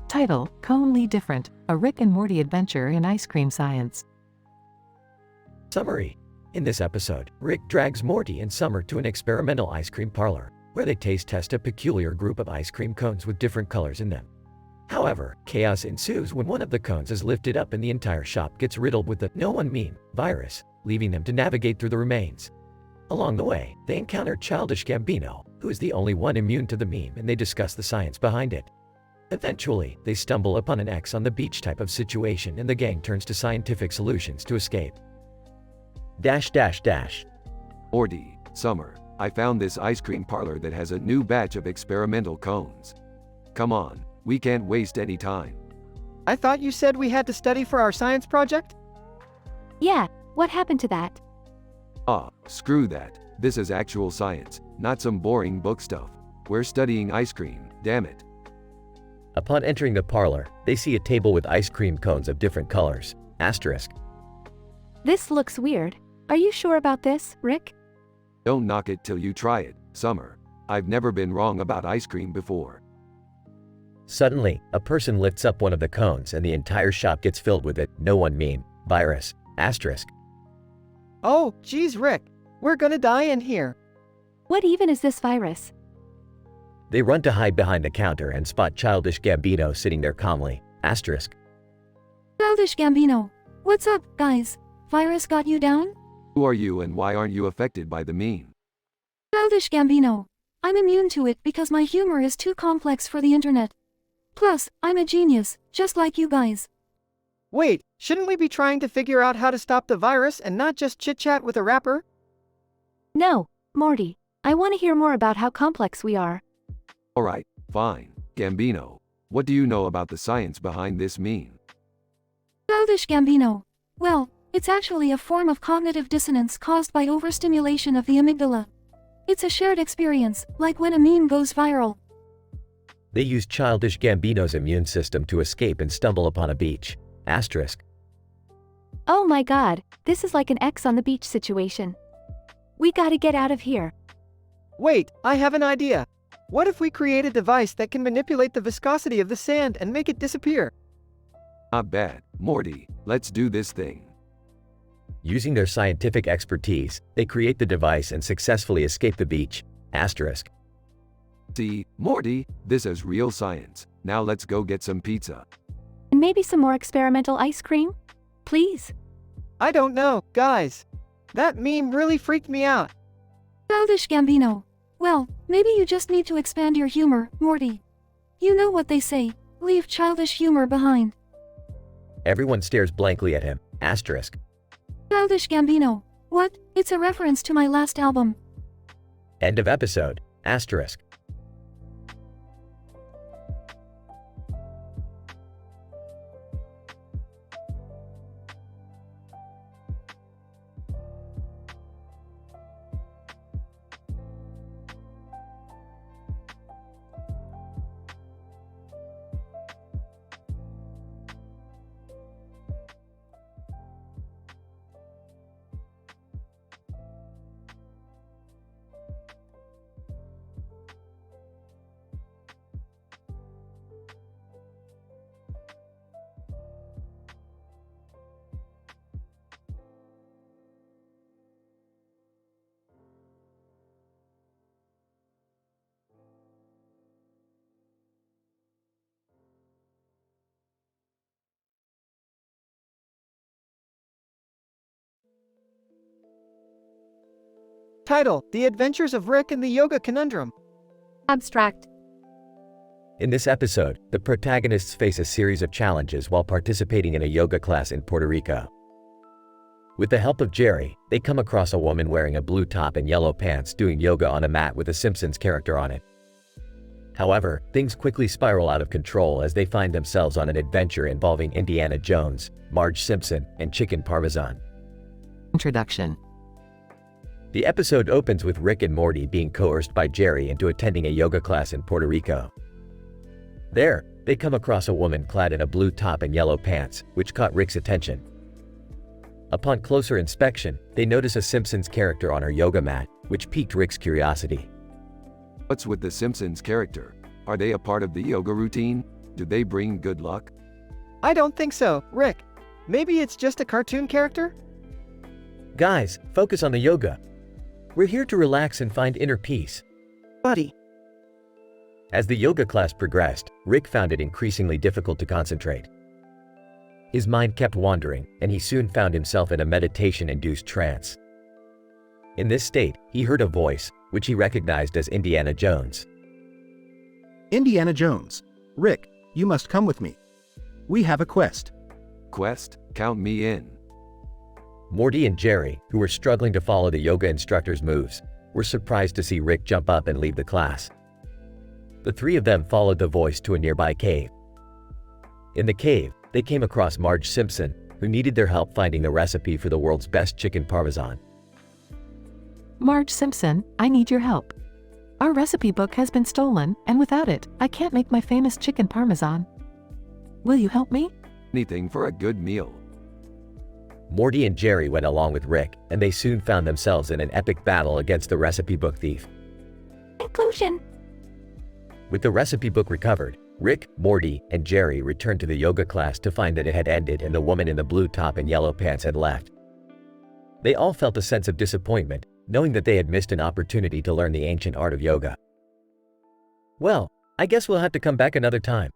Title: Conely Different, a Rick and Morty adventure in ice cream science. Summary. In this episode, Rick drags Morty and Summer to an experimental ice cream parlor, where they taste test a peculiar group of ice cream cones with different colors in them. However, chaos ensues when one of the cones is lifted up and the entire shop gets riddled with the "no one meme" virus, leaving them to navigate through the remains. Along the way, they encounter Childish Gambino, who is the only one immune to the meme, and they discuss the science behind it. Eventually, they stumble upon an X on the beach type of situation and the gang turns to scientific solutions to escape. Morty, Summer, I found this ice cream parlor that has a new batch of experimental cones. Come on, we can't waste any time. I thought you said we had to study for our science project? Yeah, what happened to that? Ah, screw that. This is actual science, not some boring book stuff. We're studying ice cream, damn it. Upon entering the parlor, they see a table with ice cream cones of different colors. Asterisk. This looks weird. Are you sure about this, Rick? Don't knock it till you try it, Summer. I've never been wrong about ice cream before. Suddenly, a person lifts up one of the cones and the entire shop gets filled with it. No one meme. Virus. Asterisk. Oh, geez, Rick. We're gonna die in here. What even is this virus? They run to hide behind the counter and spot Childish Gambino sitting there calmly. Asterisk. Childish Gambino. What's up, guys? Virus got you down? Who are you and why aren't you affected by the meme? Childish Gambino. I'm immune to it because my humor is too complex for the internet. Plus, I'm a genius, just like you guys. Wait, shouldn't we be trying to figure out how to stop the virus and not just chit-chat with a rapper? No, Morty. I want to hear more about how complex we are. Alright, fine. Gambino, what do you know about the science behind this meme? Childish Gambino. Well, it's actually a form of cognitive dissonance caused by overstimulation of the amygdala. It's a shared experience, like when a meme goes viral. They use Childish Gambino's immune system to escape and stumble upon a beach. Asterisk. Oh my god, this is like an X on the beach situation. We gotta get out of here. Wait, I have an idea. What if we create a device that can manipulate the viscosity of the sand and make it disappear? Not bad, Morty, let's do this thing. Using their scientific expertise, they create the device and successfully escape the beach. Asterisk. See, Morty, this is real science. Now let's go get some pizza. And maybe some more experimental ice cream? Please. I don't know, guys. That meme really freaked me out. Childish Gambino. Well, maybe you just need to expand your humor, Morty. You know what they say, leave childish humor behind. Everyone stares blankly at him. Asterisk. Childish Gambino. What? It's a reference to my last album. End of episode. Asterisk. Title: The Adventures of Rick and the Yoga Conundrum. Abstract. In this episode, the protagonists face a series of challenges while participating in a yoga class in Puerto Rico. With the help of Jerry, they come across a woman wearing a blue top and yellow pants doing yoga on a mat with a Simpsons character on it. However, things quickly spiral out of control as they find themselves on an adventure involving Indiana Jones, Marge Simpson, and Chicken Parmesan. Introduction. The episode opens with Rick and Morty being coerced by Jerry into attending a yoga class in Puerto Rico. There, they come across a woman clad in a blue top and yellow pants, which caught Rick's attention. Upon closer inspection, they notice a Simpsons character on her yoga mat, which piqued Rick's curiosity. What's with the Simpsons character? Are they a part of the yoga routine? Do they bring good luck? I don't think so, Rick. Maybe it's just a cartoon character? Guys, focus on the yoga. We're here to relax and find inner peace. Buddy. As the yoga class progressed, Rick found it increasingly difficult to concentrate. His mind kept wandering, and he soon found himself in a meditation-induced trance. In this state, he heard a voice, which he recognized as Indiana Jones. Indiana Jones. Rick, you must come with me. We have a quest. Quest? Count me in. Morty and Jerry, who were struggling to follow the yoga instructor's moves, were surprised to see Rick jump up and leave the class. The three of them followed the voice to a nearby cave. In the cave, they came across Marge Simpson, who needed their help finding the recipe for the world's best chicken parmesan. Marge Simpson, I need your help. Our recipe book has been stolen, and without it, I can't make my famous chicken parmesan. Will you help me? Anything for a good meal. Morty and Jerry went along with Rick, and they soon found themselves in an epic battle against the recipe book thief. Conclusion. With the recipe book recovered, Rick, Morty, and Jerry returned to the yoga class to find that it had ended and the woman in the blue top and yellow pants had left. They all felt a sense of disappointment, knowing that they had missed an opportunity to learn the ancient art of yoga. Well, I guess we'll have to come back another time.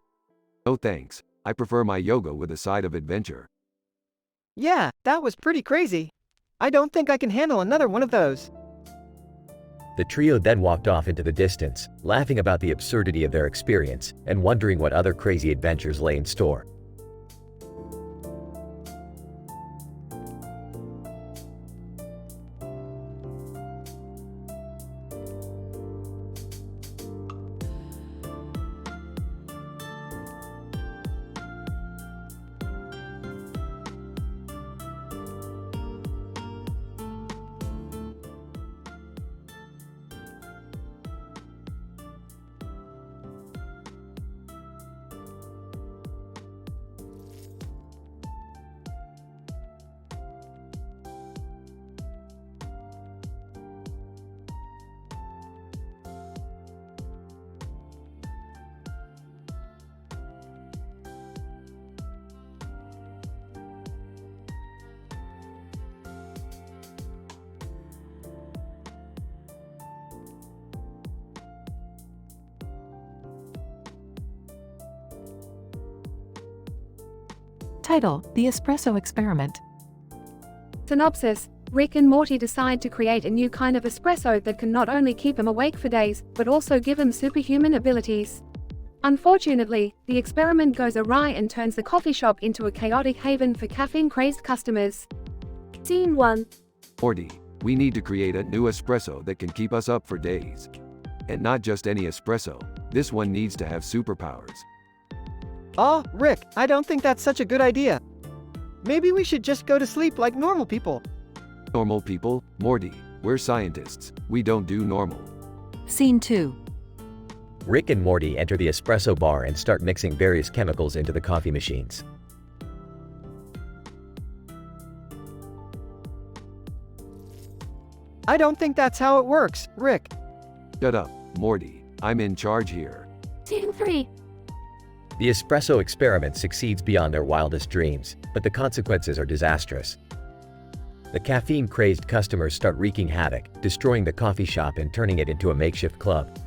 No thanks. I prefer my yoga with a side of adventure. Yeah, that was pretty crazy. I don't think I can handle another one of those. The trio then walked off into the distance, laughing about the absurdity of their experience and wondering what other crazy adventures lay in store. Title: The Espresso Experiment. Synopsis: Rick and Morty decide to create a new kind of espresso that can not only keep them awake for days, but also give them superhuman abilities. Unfortunately, the experiment goes awry and turns the coffee shop into a chaotic haven for caffeine-crazed customers. Scene 1. Morty, we need to create a new espresso that can keep us up for days. And not just any espresso, this one needs to have superpowers. Oh, Rick, I don't think that's such a good idea. Maybe we should just go to sleep like normal people. Normal people? Morty, we're scientists. We don't do normal. Scene 2. Rick and Morty enter the espresso bar and start mixing various chemicals into the coffee machines. I don't think that's how it works, Rick. Shut up, Morty. I'm in charge here. Scene 3. The espresso experiment succeeds beyond their wildest dreams, but the consequences are disastrous. The caffeine-crazed customers start wreaking havoc, destroying the coffee shop and turning it into a makeshift club.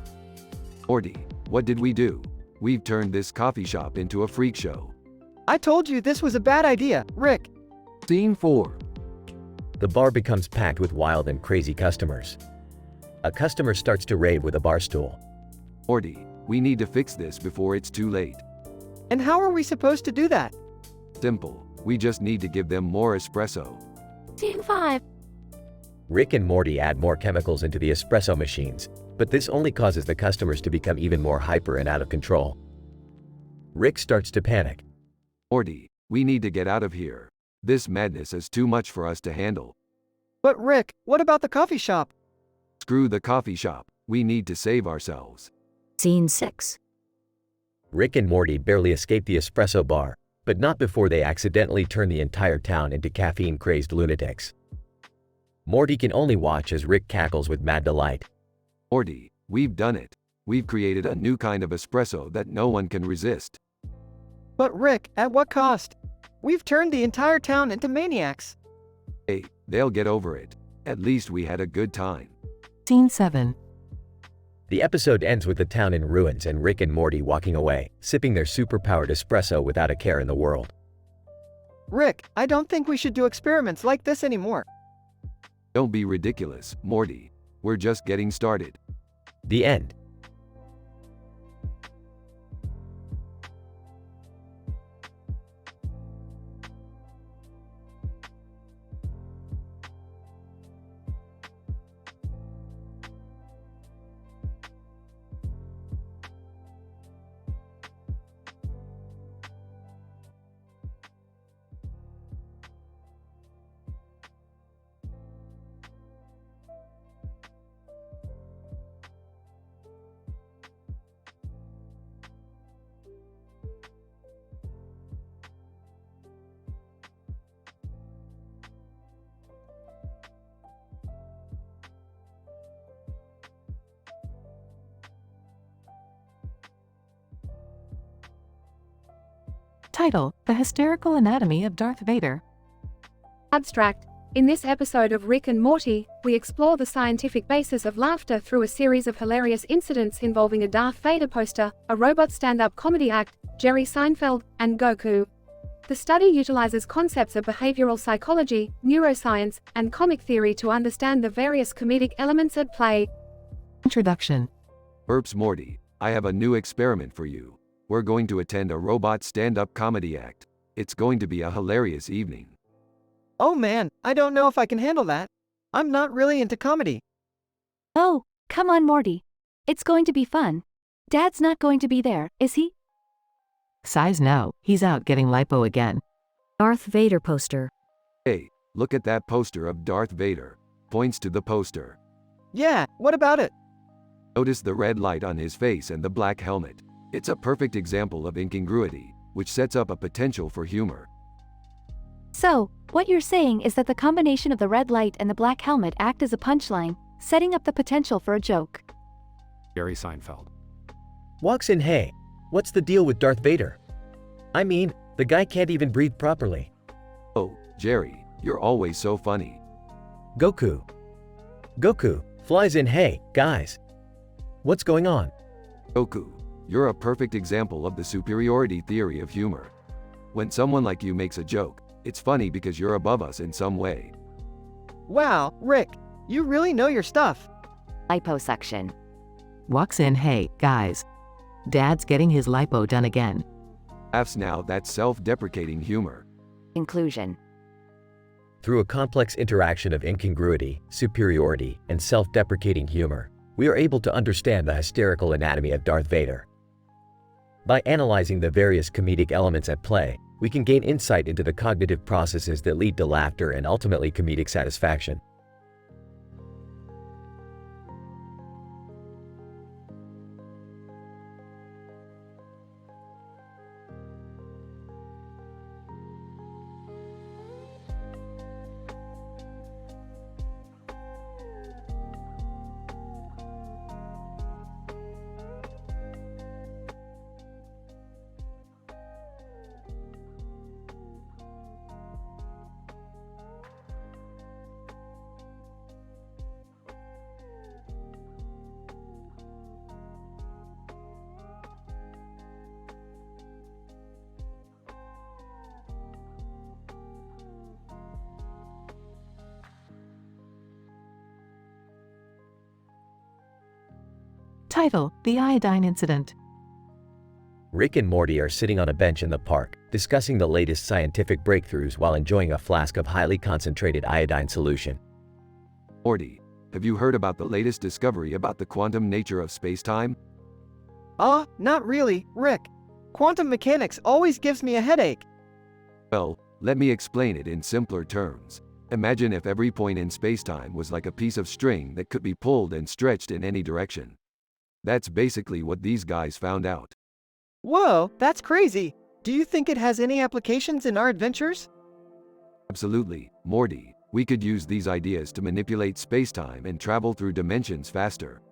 Morty, what did we do? We've turned this coffee shop into a freak show. I told you this was a bad idea, Rick. Scene 4. The bar becomes packed with wild and crazy customers. A customer starts to rave with a bar stool. Morty, we need to fix this before it's too late. And how are we supposed to do that? Simple. We just need to give them more espresso. Scene 5. Rick and Morty add more chemicals into the espresso machines, but this only causes the customers to become even more hyper and out of control. Rick starts to panic. Morty, we need to get out of here. This madness is too much for us to handle. But Rick, what about the coffee shop? Screw the coffee shop. We need to save ourselves. Scene 6. Rick and Morty barely escape the espresso bar, but not before they accidentally turn the entire town into caffeine-crazed lunatics. Morty can only watch as Rick cackles with mad delight. Morty, we've done it. We've created a new kind of espresso that no one can resist. But Rick, at what cost? We've turned the entire town into maniacs. Hey, they'll get over it. At least we had a good time. Scene 7. The episode ends with the town in ruins and Rick and Morty walking away, sipping their super-powered espresso without a care in the world. Rick, I don't think we should do experiments like this anymore. Don't be ridiculous, Morty. We're just getting started. The end. Title: The Hysterical Anatomy of Darth Vader. Abstract. In this episode of Rick and Morty, we explore the scientific basis of laughter through a series of hilarious incidents involving a Darth Vader poster, a robot stand-up comedy act, Jerry Seinfeld, and Goku. The study utilizes concepts of behavioral psychology, neuroscience, and comic theory to understand the various comedic elements at play. Introduction. Burps Morty, I have a new experiment for you. We're going to attend a robot stand-up comedy act. It's going to be a hilarious evening. Oh man, I don't know if I can handle that. I'm not really into comedy. Oh, come on, Morty. It's going to be fun. Dad's not going to be there, is he? Size no, he's out getting lipo again. Darth Vader poster. Hey, look at that poster of Darth Vader. Points to the poster. Yeah, what about it? Notice the red light on his face and the black helmet. It's a perfect example of incongruity, which sets up a potential for humor. So, what you're saying is that the combination of the red light and the black helmet act as a punchline, setting up the potential for a joke. Jerry Seinfeld. Walks in, hey, what's the deal with Darth Vader? I mean, the guy can't even breathe properly. Oh, Jerry, you're always so funny. Goku. Goku, flies in, hey, guys. What's going on? Goku, you're a perfect example of the superiority theory of humor. When someone like you makes a joke, it's funny because you're above us in some way. Wow, Rick, you really know your stuff. Liposuction. Walks in, hey, guys. Dad's getting his lipo done again. Laughs now, that's self-deprecating humor. Inclusion. Through a complex interaction of incongruity, superiority, and self-deprecating humor, we are able to understand the hysterical anatomy of Darth Vader. By analyzing the various comedic elements at play, we can gain insight into the cognitive processes that lead to laughter and ultimately comedic satisfaction. Title: The Iodine Incident. Rick and Morty are sitting on a bench in the park, discussing the latest scientific breakthroughs while enjoying a flask of highly concentrated iodine solution. Morty, have you heard about the latest discovery about the quantum nature of space-time? Not really, Rick. Quantum mechanics always gives me a headache. Well, let me explain it in simpler terms. Imagine if every point in space-time was like a piece of string that could be pulled and stretched in any direction. That's basically what these guys found out. Whoa, that's crazy. Do you think it has any applications in our adventures? Absolutely, Morty. We could use these ideas to manipulate space-time and travel through dimensions faster.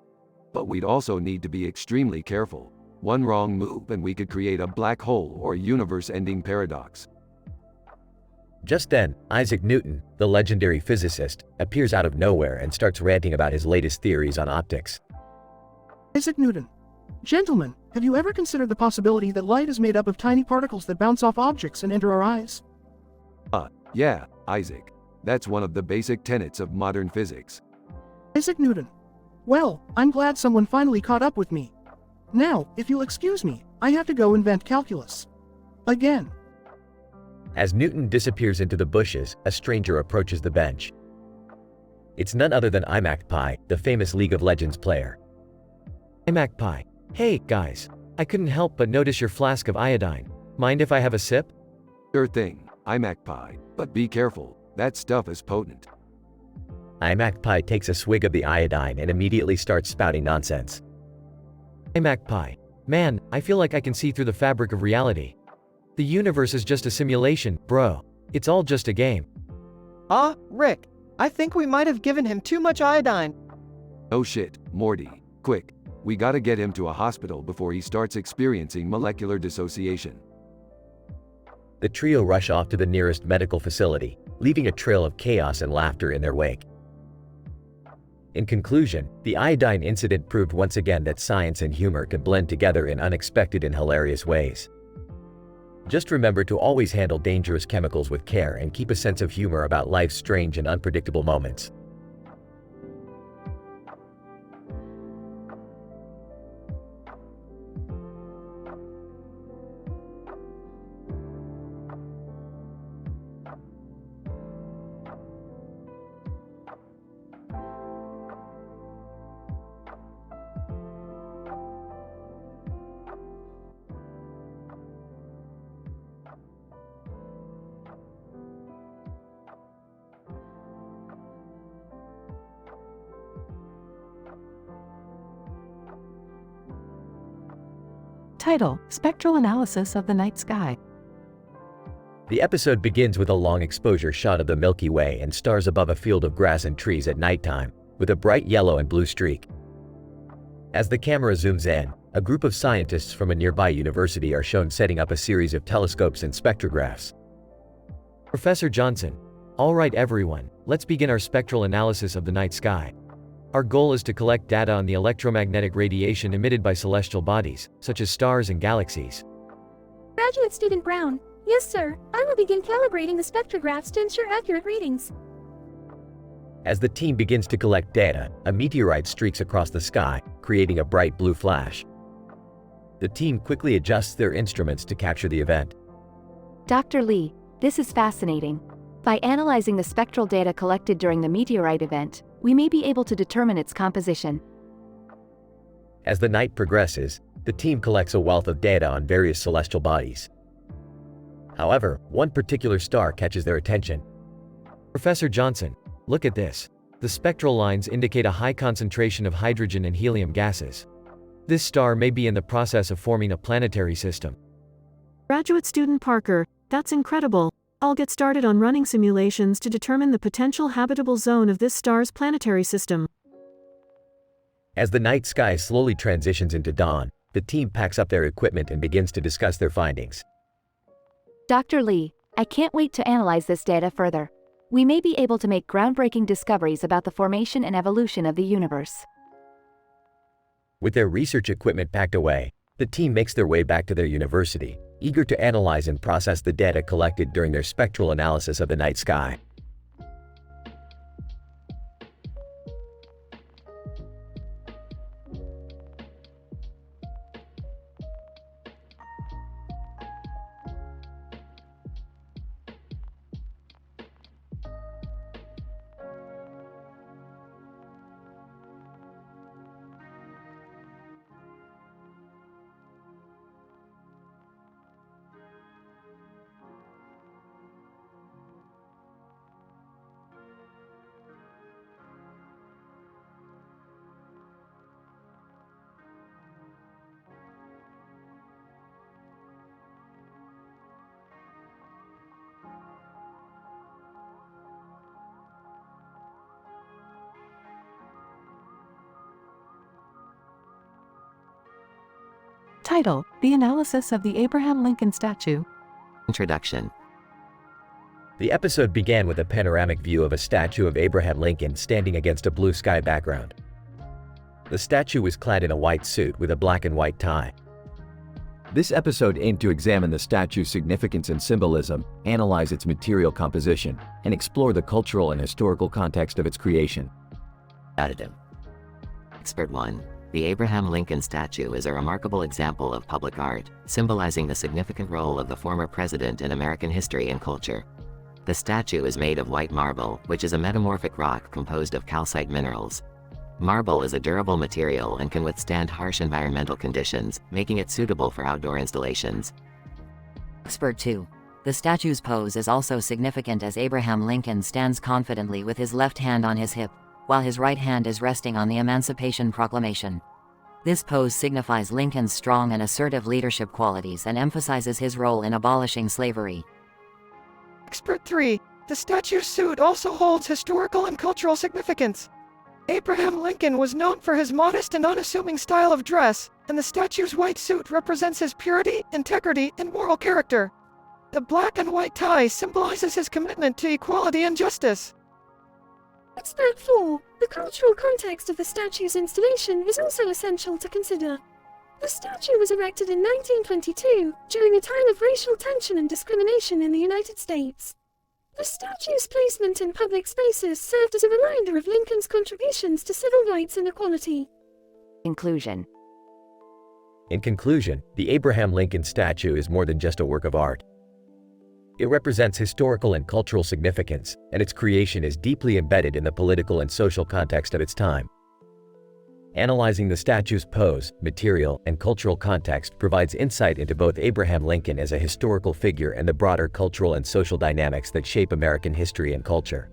But we'd also need to be extremely careful. One wrong move and we could create a black hole or universe-ending paradox. Just then, Isaac Newton, the legendary physicist, appears out of nowhere and starts ranting about his latest theories on optics. Isaac Newton. Gentlemen, have you ever considered the possibility that light is made up of tiny particles that bounce off objects and enter our eyes? Yeah, Isaac. That's one of the basic tenets of modern physics. Isaac Newton. Well, I'm glad someone finally caught up with me. Now, if you'll excuse me, I have to go invent calculus. Again. As Newton disappears into the bushes, a stranger approaches the bench. It's none other than iMacPie, the famous League of Legends player. iMacPie. Hey, guys. I couldn't help but notice your flask of iodine. Mind if I have a sip? Sure thing, iMacPie, but be careful, that stuff is potent. iMacPie takes a swig of the iodine and immediately starts spouting nonsense. iMacPie. Man, I feel like I can see through the fabric of reality. The universe is just a simulation, bro. It's all just a game. Rick, I think we might have given him too much iodine. Oh shit, Morty. Quick, we gotta get him to a hospital before he starts experiencing molecular dissociation. The trio rush off to the nearest medical facility, leaving a trail of chaos and laughter in their wake. In conclusion, the iodine incident proved once again that science and humor can blend together in unexpected and hilarious ways. Just remember to always handle dangerous chemicals with care and keep a sense of humor about life's strange and unpredictable moments. Title: Spectral Analysis of the Night Sky. The episode begins with a long exposure shot of the Milky Way and stars above a field of grass and trees at nighttime, with a bright yellow and blue streak. As the camera zooms in, a group of scientists from a nearby university are shown setting up a series of telescopes and spectrographs. Professor Johnson: "All right everyone, let's begin our spectral analysis of the night sky. Our goal is to collect data on the electromagnetic radiation emitted by celestial bodies, such as stars and galaxies." Graduate Student Brown: "Yes, sir. I will begin calibrating the spectrographs to ensure accurate readings." As the team begins to collect data, a meteorite streaks across the sky, creating a bright blue flash. The team quickly adjusts their instruments to capture the event. Dr. Lee, this is fascinating. By analyzing the spectral data collected during the meteorite event, we may be able to determine its composition. As the night progresses, the team collects a wealth of data on various celestial bodies. However, one particular star catches their attention. Professor Johnson, look at this. The spectral lines indicate a high concentration of hydrogen and helium gases. This star may be in the process of forming a planetary system. Graduate Student Parker, that's incredible. I'll get started on running simulations to determine the potential habitable zone of this star's planetary system. As the night sky slowly transitions into dawn, the team packs up their equipment and begins to discuss their findings. Dr. Lee, I can't wait to analyze this data further. We may be able to make groundbreaking discoveries about the formation and evolution of the universe. With their research equipment packed away, the team makes their way back to their university, eager to analyze and process the data collected during their spectral analysis of the night sky. Title: The Analysis of the Abraham Lincoln Statue. Introduction. The episode began with a panoramic view of a statue of Abraham Lincoln standing against a blue sky background. The statue was clad in a white suit with a black and white tie. This episode aimed to examine the statue's significance and symbolism, analyze its material composition, and explore the cultural and historical context of its creation. Additive. Expert 1. The Abraham Lincoln statue is a remarkable example of public art, symbolizing the significant role of the former president in American history and culture. The statue is made of white marble, which is a metamorphic rock composed of calcite minerals. Marble is a durable material and can withstand harsh environmental conditions, making it suitable for outdoor installations. Expert 2. The statue's pose is also significant as Abraham Lincoln stands confidently with his left hand on his hip, while his right hand is resting on the Emancipation Proclamation. This pose signifies Lincoln's strong and assertive leadership qualities and emphasizes his role in abolishing slavery. Expert 3. The statue's suit also holds historical and cultural significance. Abraham Lincoln was known for his modest and unassuming style of dress, and the statue's white suit represents his purity, integrity, and moral character. The black and white tie symbolizes his commitment to equality and justice. Expert 4. The cultural context of the statue's installation is also essential to consider. The statue was erected in 1922, during a time of racial tension and discrimination in the United States. The statue's placement in public spaces served as a reminder of Lincoln's contributions to civil rights and equality. Conclusion. In conclusion, the Abraham Lincoln statue is more than just a work of art. It represents historical and cultural significance, and its creation is deeply embedded in the political and social context of its time. Analyzing the statue's pose, material, and cultural context provides insight into both Abraham Lincoln as a historical figure and the broader cultural and social dynamics that shape American history and culture.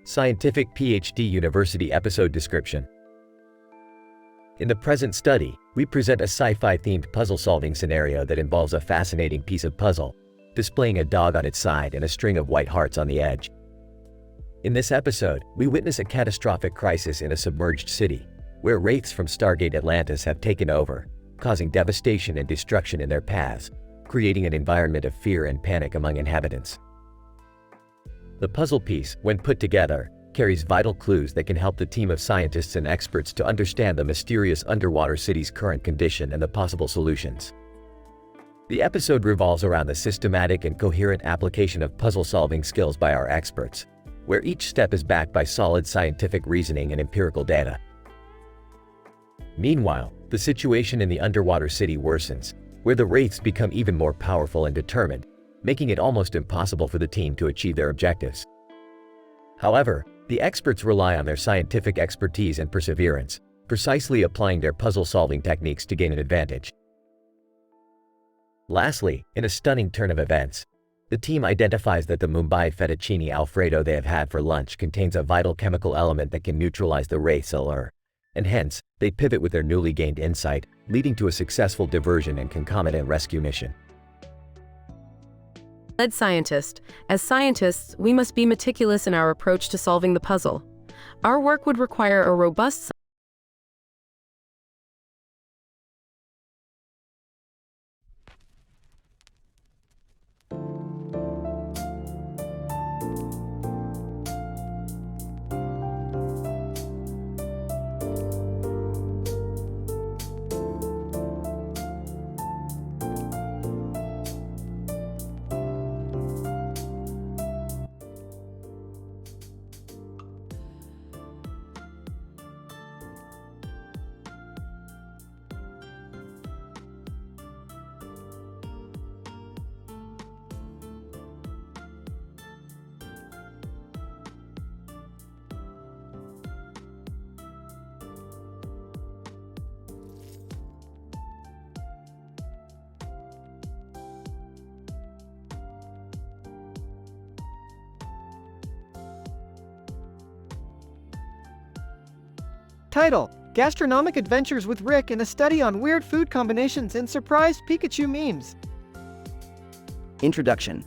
Scientific PhD University episode description. In the present study, we present a sci-fi themed puzzle-solving scenario that involves a fascinating piece of puzzle, displaying a dog on its side and a string of white hearts on the edge. In this episode, we witness a catastrophic crisis in a submerged city, where wraiths from Stargate Atlantis have taken over, causing devastation and destruction in their paths, creating an environment of fear and panic among inhabitants. The puzzle piece, when put together, carries vital clues that can help the team of scientists and experts to understand the mysterious underwater city's current condition and the possible solutions. The episode revolves around the systematic and coherent application of puzzle-solving skills by our experts, where each step is backed by solid scientific reasoning and empirical data. Meanwhile, the situation in the underwater city worsens, where the wraiths become even more powerful and determined, making it almost impossible for the team to achieve their objectives. However, the experts rely on their scientific expertise and perseverance, precisely applying their puzzle-solving techniques to gain an advantage. Lastly, in a stunning turn of events, the team identifies that the Mumbai fettuccine Alfredo they have had for lunch contains a vital chemical element that can neutralize the wraith's allure, and hence, they pivot with their newly gained insight, leading to a successful diversion and concomitant rescue mission. Lead scientist. As scientists, we must be meticulous in our approach to solving the puzzle. Our work would require a robust Title: Gastronomic Adventures with Rick and a study on weird food combinations and surprise Pikachu memes. Introduction.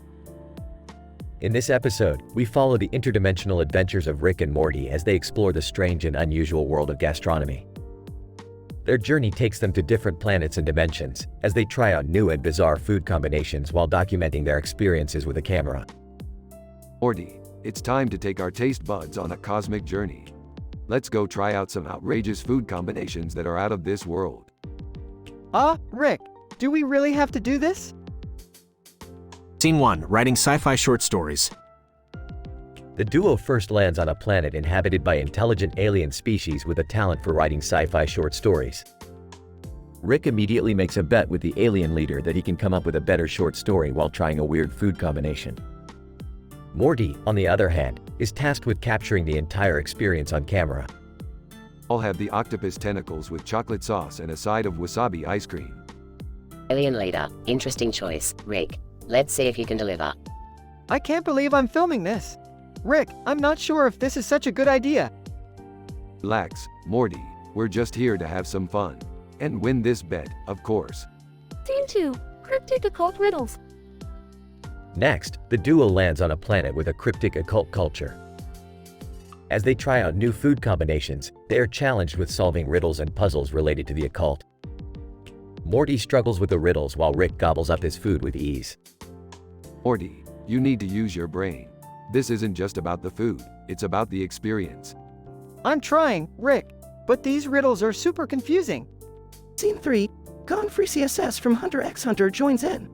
In this episode, we follow the interdimensional adventures of Rick and Morty as they explore the strange and unusual world of gastronomy. Their journey takes them to different planets and dimensions, as they try out new and bizarre food combinations while documenting their experiences with a camera. Morty, it's time to take our taste buds on a cosmic journey. Let's go try out some outrageous food combinations that are out of this world. Rick, do we really have to do this? Scene 1. Writing sci-fi short stories. The duo first lands on a planet inhabited by intelligent alien species with a talent for writing sci-fi short stories. Rick immediately makes a bet with the alien leader that he can come up with a better short story while trying a weird food combination. Morty, on the other hand, is tasked with capturing the entire experience on camera. I'll have the octopus tentacles with chocolate sauce and a side of wasabi ice cream. Alien leader, interesting choice, Rick. Let's see if you can deliver. I can't believe I'm filming this. Rick, I'm not sure if this is such a good idea. Relax, Morty, we're just here to have some fun. And win this bet, of course. Scene 2. Cryptic occult riddles. Next, the duo lands on a planet with a cryptic occult culture. As they try out new food combinations, they are challenged with solving riddles and puzzles related to the occult. Morty struggles with the riddles while Rick gobbles up his food with ease. Morty, you need to use your brain. This isn't just about the food, it's about the experience. I'm trying, Rick, but these riddles are super confusing. Scene 3. Gone Free CSS from Hunter x Hunter joins in.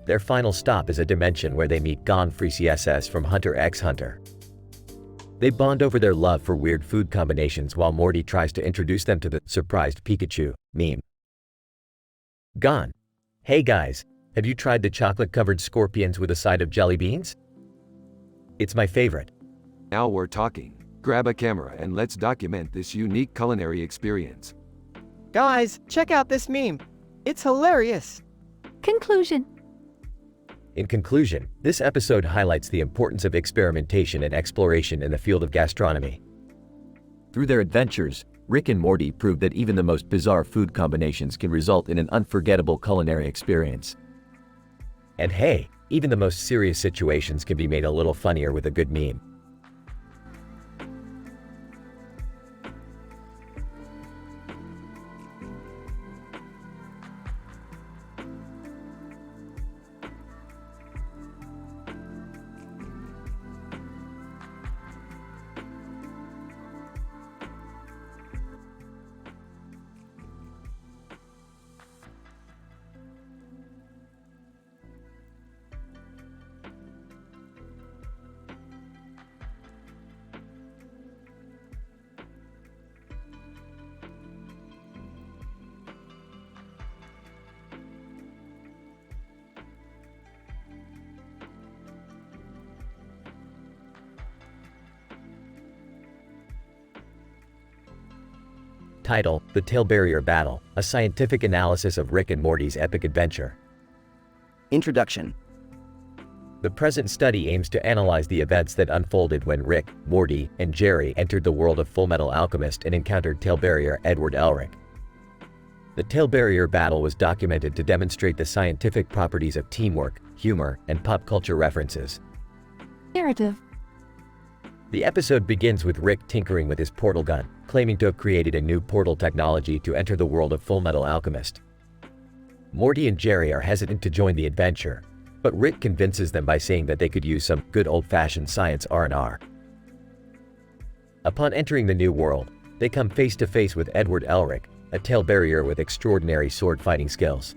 Their final stop is a dimension where they meet Gone Free CSS from Hunter x Hunter. They bond over their love for weird food combinations while Morty tries to introduce them to the surprised Pikachu meme. Gone. Hey guys, have you tried the chocolate-covered scorpions with a side of jelly beans? It's my favorite. Now we're talking. Grab a camera and let's document this unique culinary experience. Guys, check out this meme. It's hilarious. Conclusion. In conclusion, this episode highlights the importance of experimentation and exploration in the field of gastronomy. Through their adventures, Rick and Morty prove that even the most bizarre food combinations can result in an unforgettable culinary experience. And hey, even the most serious situations can be made a little funnier with a good meme. Title: The Tail Barrier Battle, a scientific analysis of Rick and Morty's epic adventure. Introduction. The present study aims to analyze the events that unfolded when Rick, Morty, and Jerry entered the world of Fullmetal Alchemist and encountered Tail Barrier Edward Elric. The Tail Barrier battle was documented to demonstrate the scientific properties of teamwork, humor, and pop culture references. Narrative. The episode begins with Rick tinkering with his portal gun, claiming to have created a new portal technology to enter the world of Fullmetal Alchemist. Morty and Jerry are hesitant to join the adventure, but Rick convinces them by saying that they could use some good old-fashioned science R&R. Upon entering the new world, they come face to face with Edward Elric, a tail barrier with extraordinary sword-fighting skills.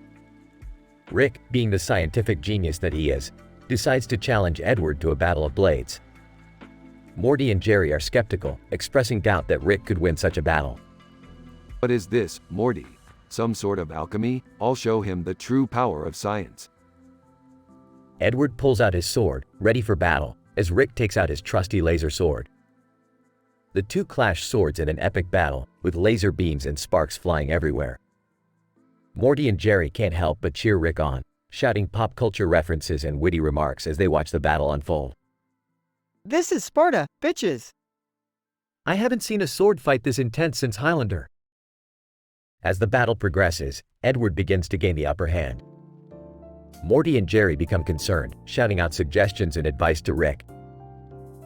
Rick, being the scientific genius that he is, decides to challenge Edward to a battle of blades. Morty and Jerry are skeptical, expressing doubt that Rick could win such a battle. What is this, Morty? Some sort of alchemy? I'll show him the true power of science. Edward pulls out his sword, ready for battle, as Rick takes out his trusty laser sword. The two clash swords in an epic battle, with laser beams and sparks flying everywhere. Morty and Jerry can't help but cheer Rick on, shouting pop culture references and witty remarks as they watch the battle unfold. This is Sparta, bitches. I haven't seen a sword fight this intense since Highlander. As the battle progresses, Edward begins to gain the upper hand. Morty and Jerry become concerned, shouting out suggestions and advice to Rick.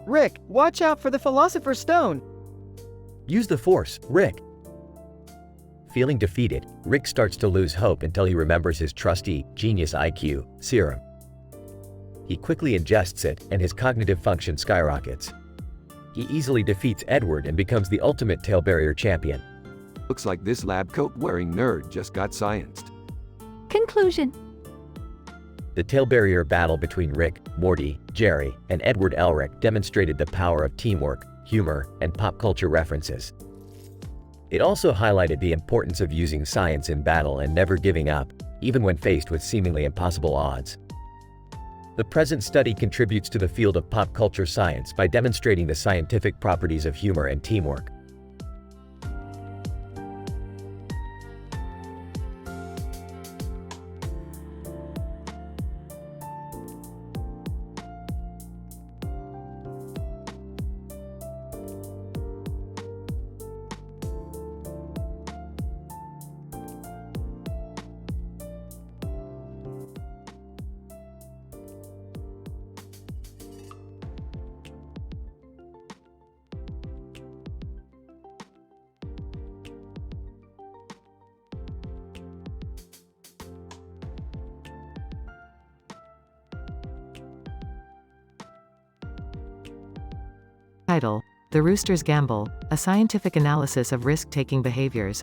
Rick, watch out for the Philosopher's Stone. Use the Force, Rick. Feeling defeated, Rick starts to lose hope until he remembers his trusty, genius IQ, serum. He quickly ingests it, and his cognitive function skyrockets. He easily defeats Edward and becomes the ultimate tail barrier champion. Looks like this lab coat-wearing nerd just got scienced. Conclusion. The tail barrier battle between Rick, Morty, Jerry, and Edward Elric demonstrated the power of teamwork, humor, and pop culture references. It also highlighted the importance of using science in battle and never giving up, even when faced with seemingly impossible odds. The present study contributes to the field of pop culture science by demonstrating the scientific properties of humor and teamwork. Title: The Rooster's Gamble, a scientific analysis of risk-taking behaviors.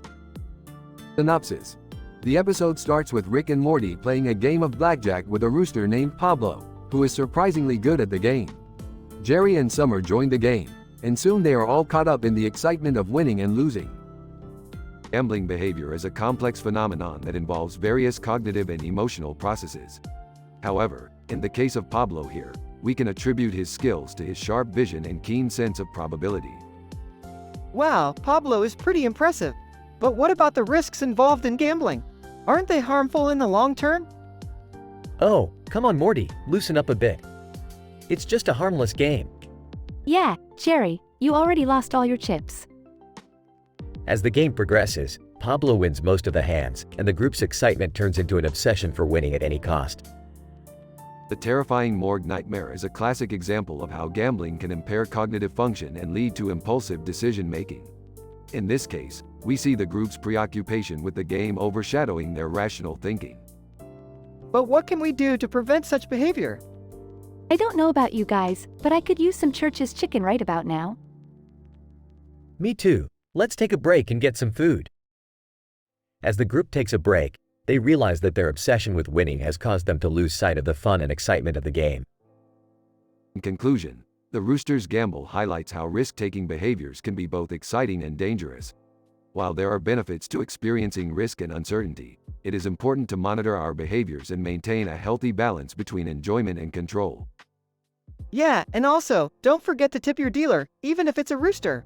Synopsis. The episode starts with Rick and Morty playing a game of blackjack with a rooster named Pablo, who is surprisingly good at the game. Jerry and Summer join the game, and soon they are all caught up in the excitement of winning and losing. Gambling behavior is a complex phenomenon that involves various cognitive and emotional processes. However, in the case of Pablo here, we can attribute his skills to his sharp vision and keen sense of probability. Wow, Pablo is pretty impressive. But what about the risks involved in gambling? Aren't they harmful in the long term? Oh, come on Morty, loosen up a bit. It's just a harmless game. Yeah, Jerry, you already lost all your chips. As the game progresses, Pablo wins most of the hands, and the group's excitement turns into an obsession for winning at any cost. The terrifying morgue nightmare is a classic example of how gambling can impair cognitive function and lead to impulsive decision-making. In this case, we see the group's preoccupation with the game overshadowing their rational thinking. But what can we do to prevent such behavior? I don't know about you guys, but I could use some Church's chicken right about now. Me too. Let's take a break and get some food. As the group takes a break, they realize that their obsession with winning has caused them to lose sight of the fun and excitement of the game. In conclusion, the Rooster's Gamble highlights how risk-taking behaviors can be both exciting and dangerous. While there are benefits to experiencing risk and uncertainty, it is important to monitor our behaviors and maintain a healthy balance between enjoyment and control. Yeah, and also, don't forget to tip your dealer, even if it's a rooster.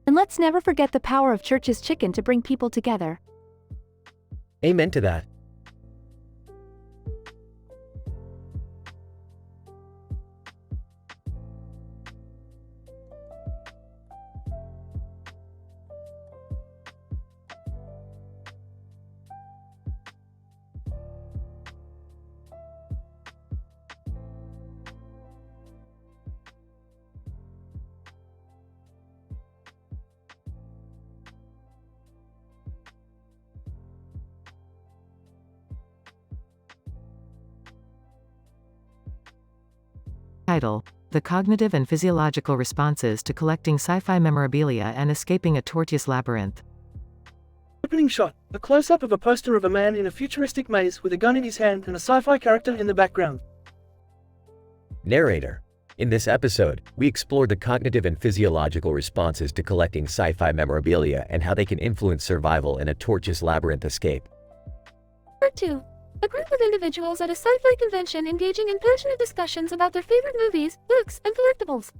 And let's never forget the power of Church's chicken to bring people together. Amen to that. Title: The Cognitive and Physiological Responses to Collecting Sci-Fi Memorabilia and Escaping a Tortuous Labyrinth. Opening shot, a close-up of a poster of a man in a futuristic maze with a gun in his hand and a sci-fi character in the background. Narrator. In this episode, we explore the cognitive and physiological responses to collecting sci-fi memorabilia and how they can influence survival in a tortuous labyrinth escape. Part 2. A group of individuals at a sci-fi convention engaging in passionate discussions about their favorite movies, books, and collectibles.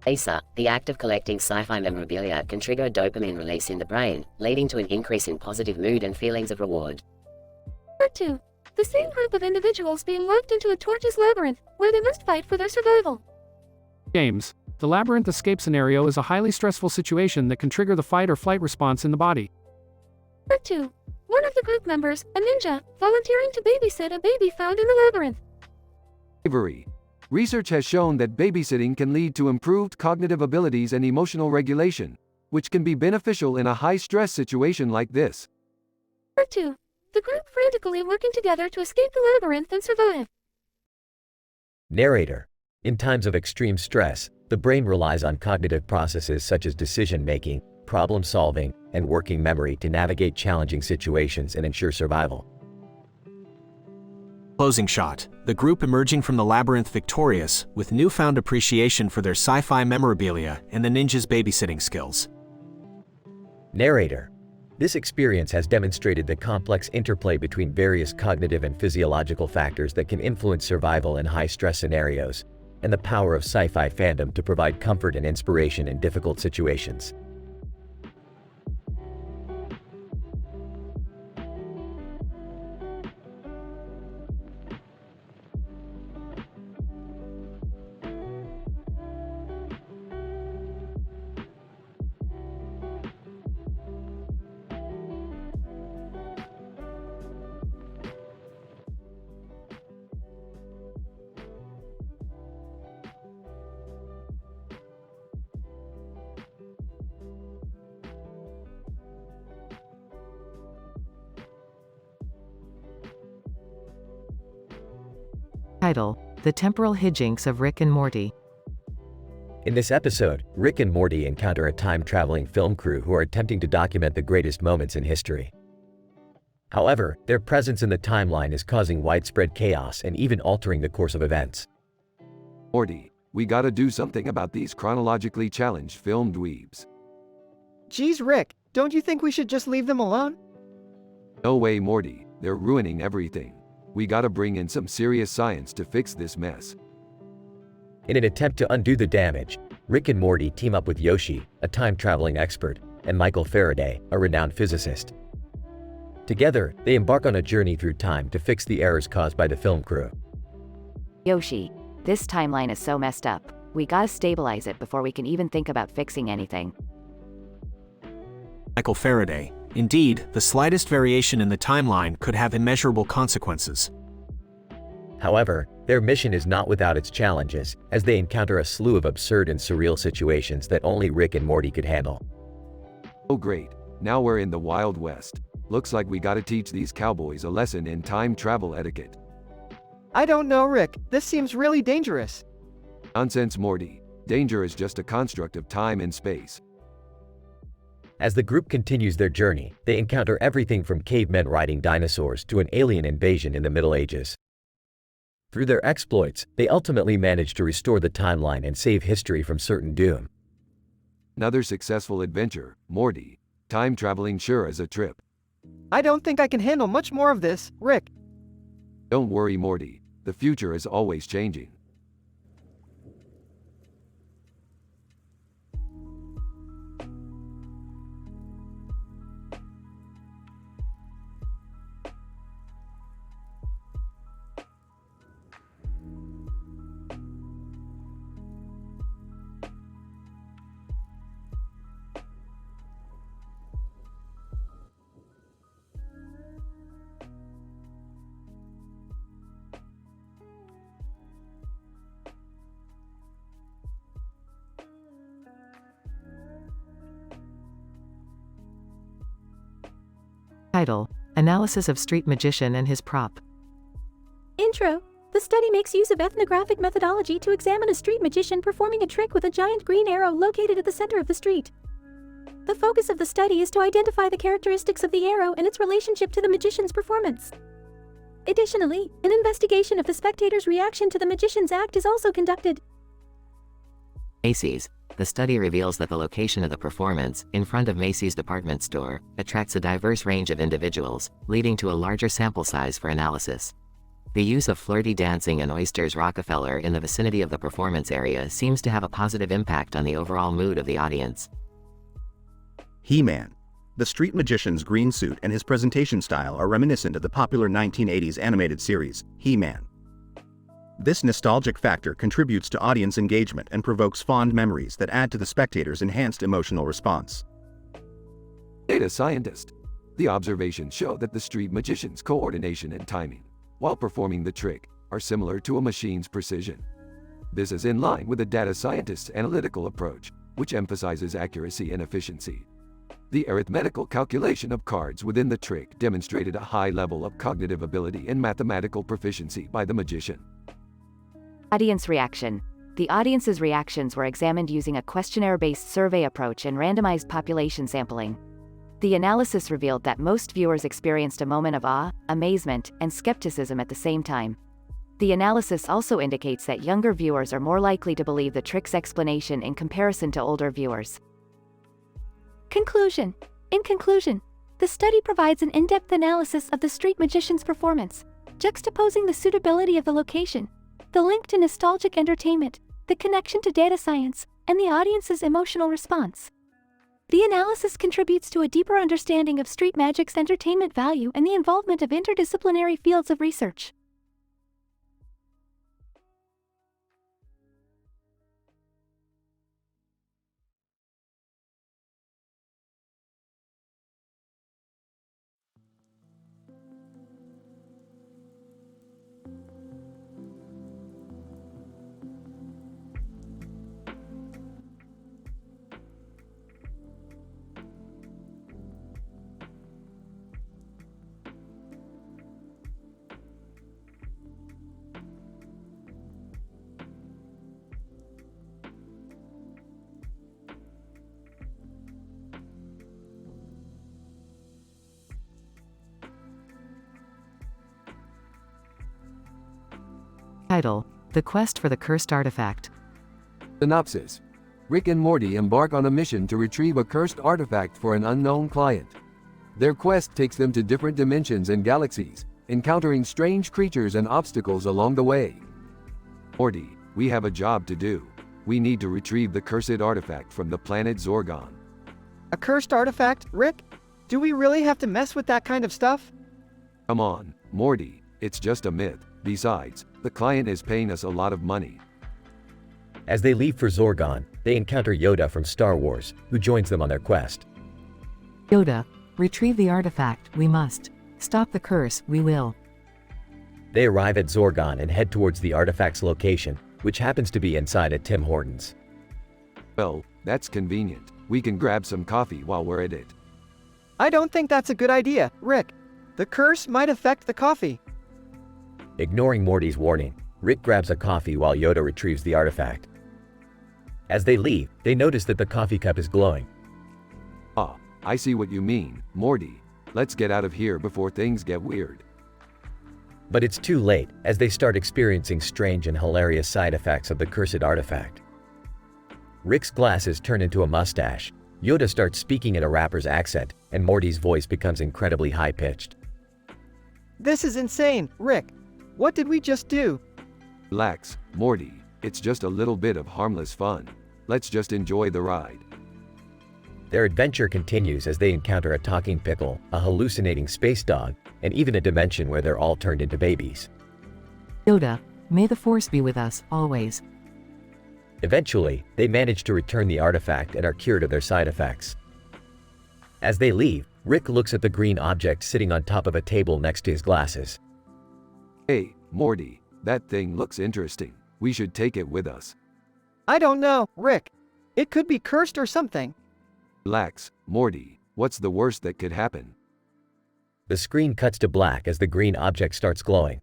ASA, the act of collecting sci-fi memorabilia can trigger a dopamine release in the brain, leading to an increase in positive mood and feelings of reward. Part 2. The same group of individuals being locked into a tortuous labyrinth, where they must fight for their survival. Games. The labyrinth escape scenario is a highly stressful situation that can trigger the fight or flight response in the body. Part 2. One of the group members, a ninja, volunteering to babysit a baby found in the labyrinth. Bravery. Research has shown that babysitting can lead to improved cognitive abilities and emotional regulation, which can be beneficial in a high-stress situation like this. Part 2. The group frantically working together to escape the labyrinth and survive. Narrator. In times of extreme stress, the brain relies on cognitive processes such as decision-making, problem-solving, and working memory to navigate challenging situations and ensure survival. Closing shot. The group emerging from the labyrinth victorious, with newfound appreciation for their sci-fi memorabilia and the ninja's babysitting skills. Narrator. This experience has demonstrated the complex interplay between various cognitive and physiological factors that can influence survival in high-stress scenarios, and the power of sci-fi fandom to provide comfort and inspiration in difficult situations. Title: The Temporal Hijinks of Rick and Morty. In this episode, Rick and Morty encounter a time-traveling film crew who are attempting to document the greatest moments in history. However, their presence in the timeline is causing widespread chaos and even altering the course of events. Morty, we gotta do something about these chronologically challenged film dweebs. Geez, Rick, don't you think we should just leave them alone? No way, Morty, they're ruining everything. We gotta bring in some serious science to fix this mess. In an attempt to undo the damage, Rick and Morty team up with Yoshi, a time-traveling expert, and Michael Faraday, a renowned physicist. Together, they embark on a journey through time to fix the errors caused by the film crew. Yoshi, this timeline is so messed up. We gotta stabilize it before we can even think about fixing anything. Michael Faraday. Indeed, the slightest variation in the timeline could have immeasurable consequences. However, their mission is not without its challenges, as they encounter a slew of absurd and surreal situations that only Rick and Morty could handle. Oh great, now we're in the Wild West. Looks like we gotta teach these cowboys a lesson in time travel etiquette. I don't know, Rick. This seems really dangerous. Nonsense, Morty. Danger is just a construct of time and space. As the group continues their journey, they encounter everything from cavemen riding dinosaurs to an alien invasion in the Middle Ages. Through their exploits, they ultimately manage to restore the timeline and save history from certain doom. Another successful adventure, Morty. Time traveling sure is a trip. I don't think I can handle much more of this, Rick. Don't worry, Morty. The future is always changing. Title: Analysis of Street Magician and His Prop. Intro. The study makes use of ethnographic methodology to examine a street magician performing a trick with a giant green arrow located at the center of the street. The focus of the study is to identify the characteristics of the arrow and its relationship to the magician's performance. Additionally, an investigation of the spectator's reaction to the magician's act is also conducted. Macy's. The study reveals that the location of the performance, in front of Macy's department store, attracts a diverse range of individuals, leading to a larger sample size for analysis. The use of flirty dancing and oysters Rockefeller in the vicinity of the performance area seems to have a positive impact on the overall mood of the audience. He-Man. The street magician's green suit and his presentation style are reminiscent of the popular 1980s animated series, He-Man. This nostalgic factor contributes to audience engagement and provokes fond memories that add to the spectator's enhanced emotional response. Data scientist. The observations show that the street magician's coordination and timing, while performing the trick, are similar to a machine's precision. This is in line with a data scientist's analytical approach, which emphasizes accuracy and efficiency. The arithmetical calculation of cards within the trick demonstrated a high level of cognitive ability and mathematical proficiency by the magician. Audience reaction. The audience's reactions were examined using a questionnaire-based survey approach and randomized population sampling. The analysis revealed that most viewers experienced a moment of awe, amazement, and skepticism at the same time. The analysis also indicates that younger viewers are more likely to believe the trick's explanation in comparison to older viewers. Conclusion. In conclusion, the study provides an in-depth analysis of the street magician's performance, juxtaposing the suitability of the location, the link to nostalgic entertainment, the connection to data science, and the audience's emotional response. The analysis contributes to a deeper understanding of street magic's entertainment value and the involvement of interdisciplinary fields of research. Title: The Quest for the Cursed Artifact. Synopsis. Rick and Morty embark on a mission to retrieve a cursed artifact for an unknown client. Their quest takes them to different dimensions and galaxies, encountering strange creatures and obstacles along the way. Morty, we have a job to do. We need to retrieve the cursed artifact from the planet Zorgon. A cursed artifact, Rick? Do we really have to mess with that kind of stuff? Come on, Morty, it's just a myth. Besides, the client is paying us a lot of money. As they leave for Zorgon, they encounter Yoda from Star Wars, who joins them on their quest. Yoda, retrieve the artifact, we must. Stop the curse, we will. They arrive at Zorgon and head towards the artifact's location, which happens to be inside a Tim Hortons. Well, that's convenient. We can grab some coffee while we're at it. I don't think that's a good idea, Rick. The curse might affect the coffee. Ignoring Morty's warning, Rick grabs a coffee while Yoda retrieves the artifact. As they leave, they notice that the coffee cup is glowing. Ah, I see what you mean, Morty. Let's get out of here before things get weird. But it's too late, as they start experiencing strange and hilarious side effects of the cursed artifact. Rick's glasses turn into a mustache, Yoda starts speaking in a rapper's accent, and Morty's voice becomes incredibly high-pitched. This is insane, Rick. What did we just do? Relax, Morty. It's just a little bit of harmless fun. Let's just enjoy the ride. Their adventure continues as they encounter a talking pickle, a hallucinating space dog, and even a dimension where they're all turned into babies. Yoda, may the Force be with us, always. Eventually, they manage to return the artifact and are cured of their side effects. As they leave, Rick looks at the green object sitting on top of a table next to his glasses. Hey, Morty, that thing looks interesting. We should take it with us. I don't know, Rick. It could be cursed or something. Relax, Morty. What's the worst that could happen? The screen cuts to black as the green object starts glowing.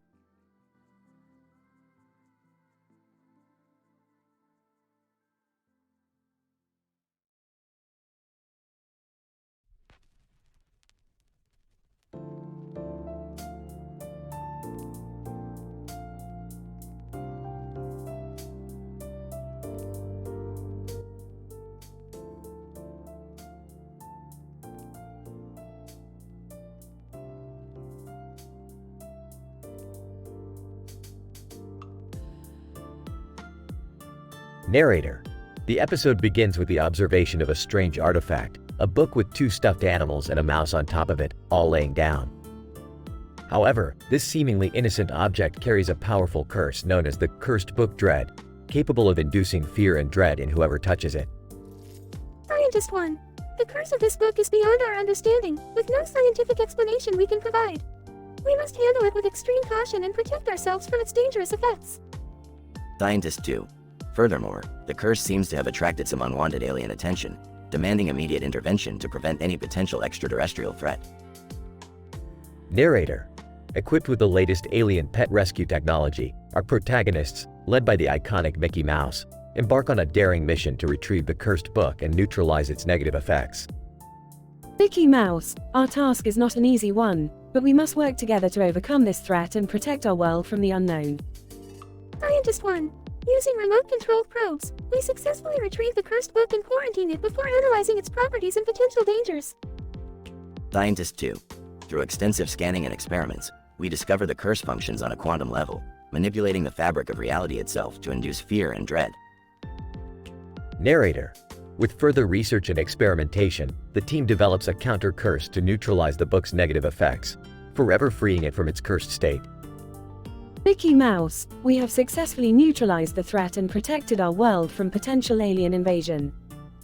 Narrator. The episode begins with the observation of a strange artifact, a book with 2 stuffed animals and a mouse on top of it, all laying down. However, this seemingly innocent object carries a powerful curse known as the Cursed Book Dread, capable of inducing fear and dread in whoever touches it. Scientist 1. The curse of this book is beyond our understanding, with no scientific explanation we can provide. We must handle it with extreme caution and protect ourselves from its dangerous effects. Scientist 2. Furthermore, the curse seems to have attracted some unwanted alien attention, demanding immediate intervention to prevent any potential extraterrestrial threat. Narrator. Equipped with the latest alien pet rescue technology, our protagonists, led by the iconic Mickey Mouse, embark on a daring mission to retrieve the cursed book and neutralize its negative effects. Mickey Mouse, our task is not an easy one, but we must work together to overcome this threat and protect our world from the unknown. Scientist 1. Using remote-controlled probes, we successfully retrieved the cursed book and quarantined it before analyzing its properties and potential dangers. Scientists 2. Through extensive scanning and experiments, we discover the curse functions on a quantum level, manipulating the fabric of reality itself to induce fear and dread. Narrator. With further research and experimentation, the team develops a counter-curse to neutralize the book's negative effects, forever freeing it from its cursed state. Mickey Mouse, we have successfully neutralized the threat and protected our world from potential alien invasion.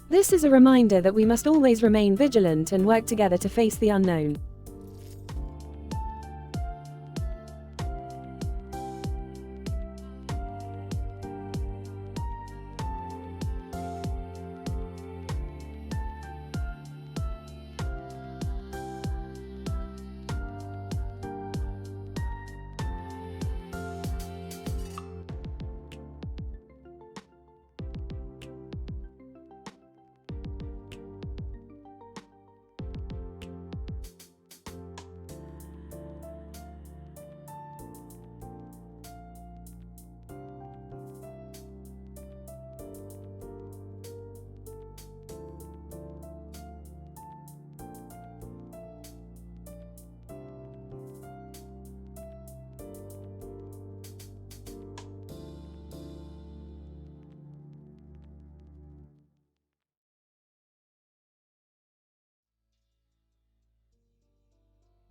This is a reminder that we must always remain vigilant and work together to face the unknown.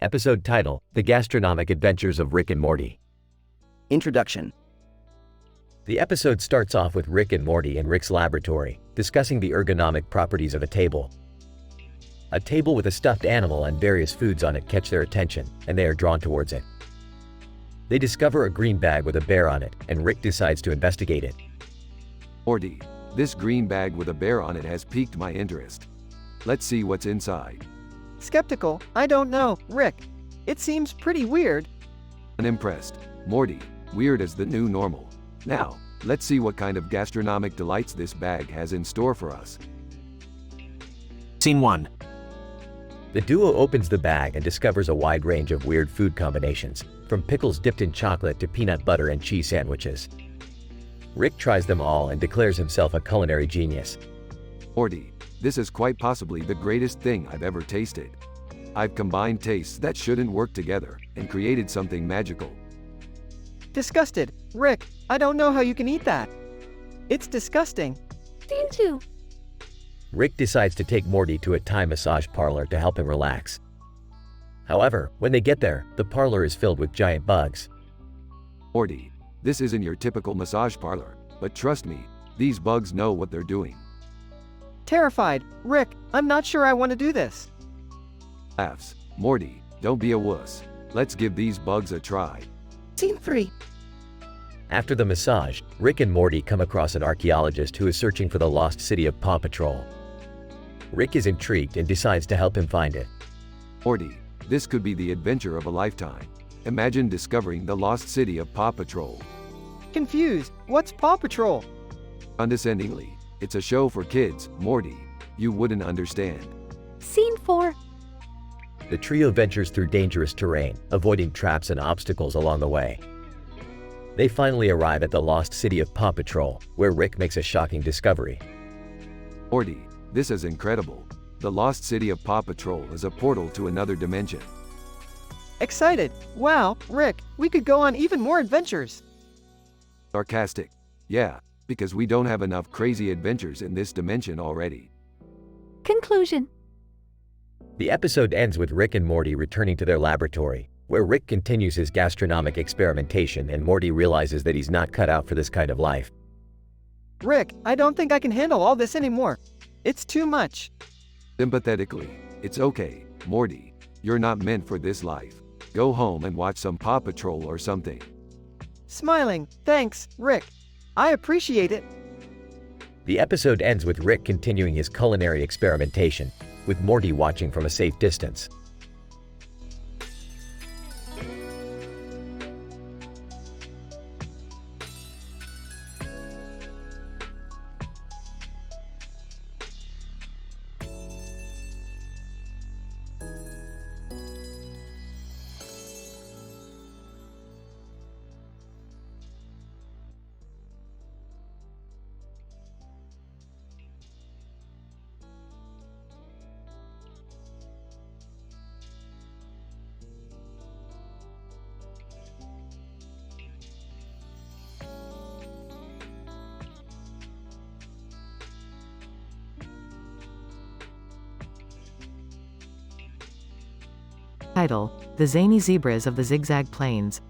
Episode title: The Gastronomic Adventures of Rick and Morty. Introduction. The episode starts off with Rick and Morty in Rick's laboratory, discussing the ergonomic properties of a table. A table with a stuffed animal and various foods on it catch their attention, and they are drawn towards it. They discover a green bag with a bear on it, and Rick decides to investigate it. Morty, this green bag with a bear on it has piqued my interest. Let's see what's inside. Skeptical, I don't know, Rick. It seems pretty weird. Unimpressed. Morty, weird is the new normal. Now, let's see what kind of gastronomic delights this bag has in store for us. Scene 1. The duo opens the bag and discovers a wide range of weird food combinations, from pickles dipped in chocolate to peanut butter and cheese sandwiches. Rick tries them all and declares himself a culinary genius. Morty, this is quite possibly the greatest thing I've ever tasted. I've combined tastes that shouldn't work together and created something magical. Disgusted. Rick, I don't know how you can eat that. It's disgusting. Scene 2. Rick decides to take Morty to a Thai massage parlor to help him relax. However, when they get there, the parlor is filled with giant bugs. Morty, this isn't your typical massage parlor, but trust me, these bugs know what they're doing. Terrified. Rick, I'm not sure I want to do this. Laughs. Morty, don't be a wuss. Let's give these bugs a try. Scene 3. After the massage, Rick and Morty come across an archaeologist who is searching for the lost city of Paw Patrol. Rick is intrigued and decides to help him find it. Morty, this could be the adventure of a lifetime. Imagine discovering the lost city of Paw Patrol. Confused. What's Paw Patrol? Condescendingly, it's a show for kids, Morty. You wouldn't understand. Scene 4. The trio ventures through dangerous terrain, avoiding traps and obstacles along the way. They finally arrive at the lost city of Paw Patrol, where Rick makes a shocking discovery. Morty, this is incredible. The lost city of Paw Patrol is a portal to another dimension. Excited. Wow, Rick, we could go on even more adventures. Sarcastic. Yeah, because we don't have enough crazy adventures in this dimension already. Conclusion. The episode ends with Rick and Morty returning to their laboratory, where Rick continues his gastronomic experimentation and Morty realizes that he's not cut out for this kind of life. Rick, I don't think I can handle all this anymore. It's too much. Sympathetically, it's okay, Morty. You're not meant for this life. Go home and watch some Paw Patrol or something. Smiling. Thanks, Rick. I appreciate it. The episode ends with Rick continuing his culinary experimentation, with Morty watching from a safe distance. Title: The Zany Zebras of the Zigzag Plains.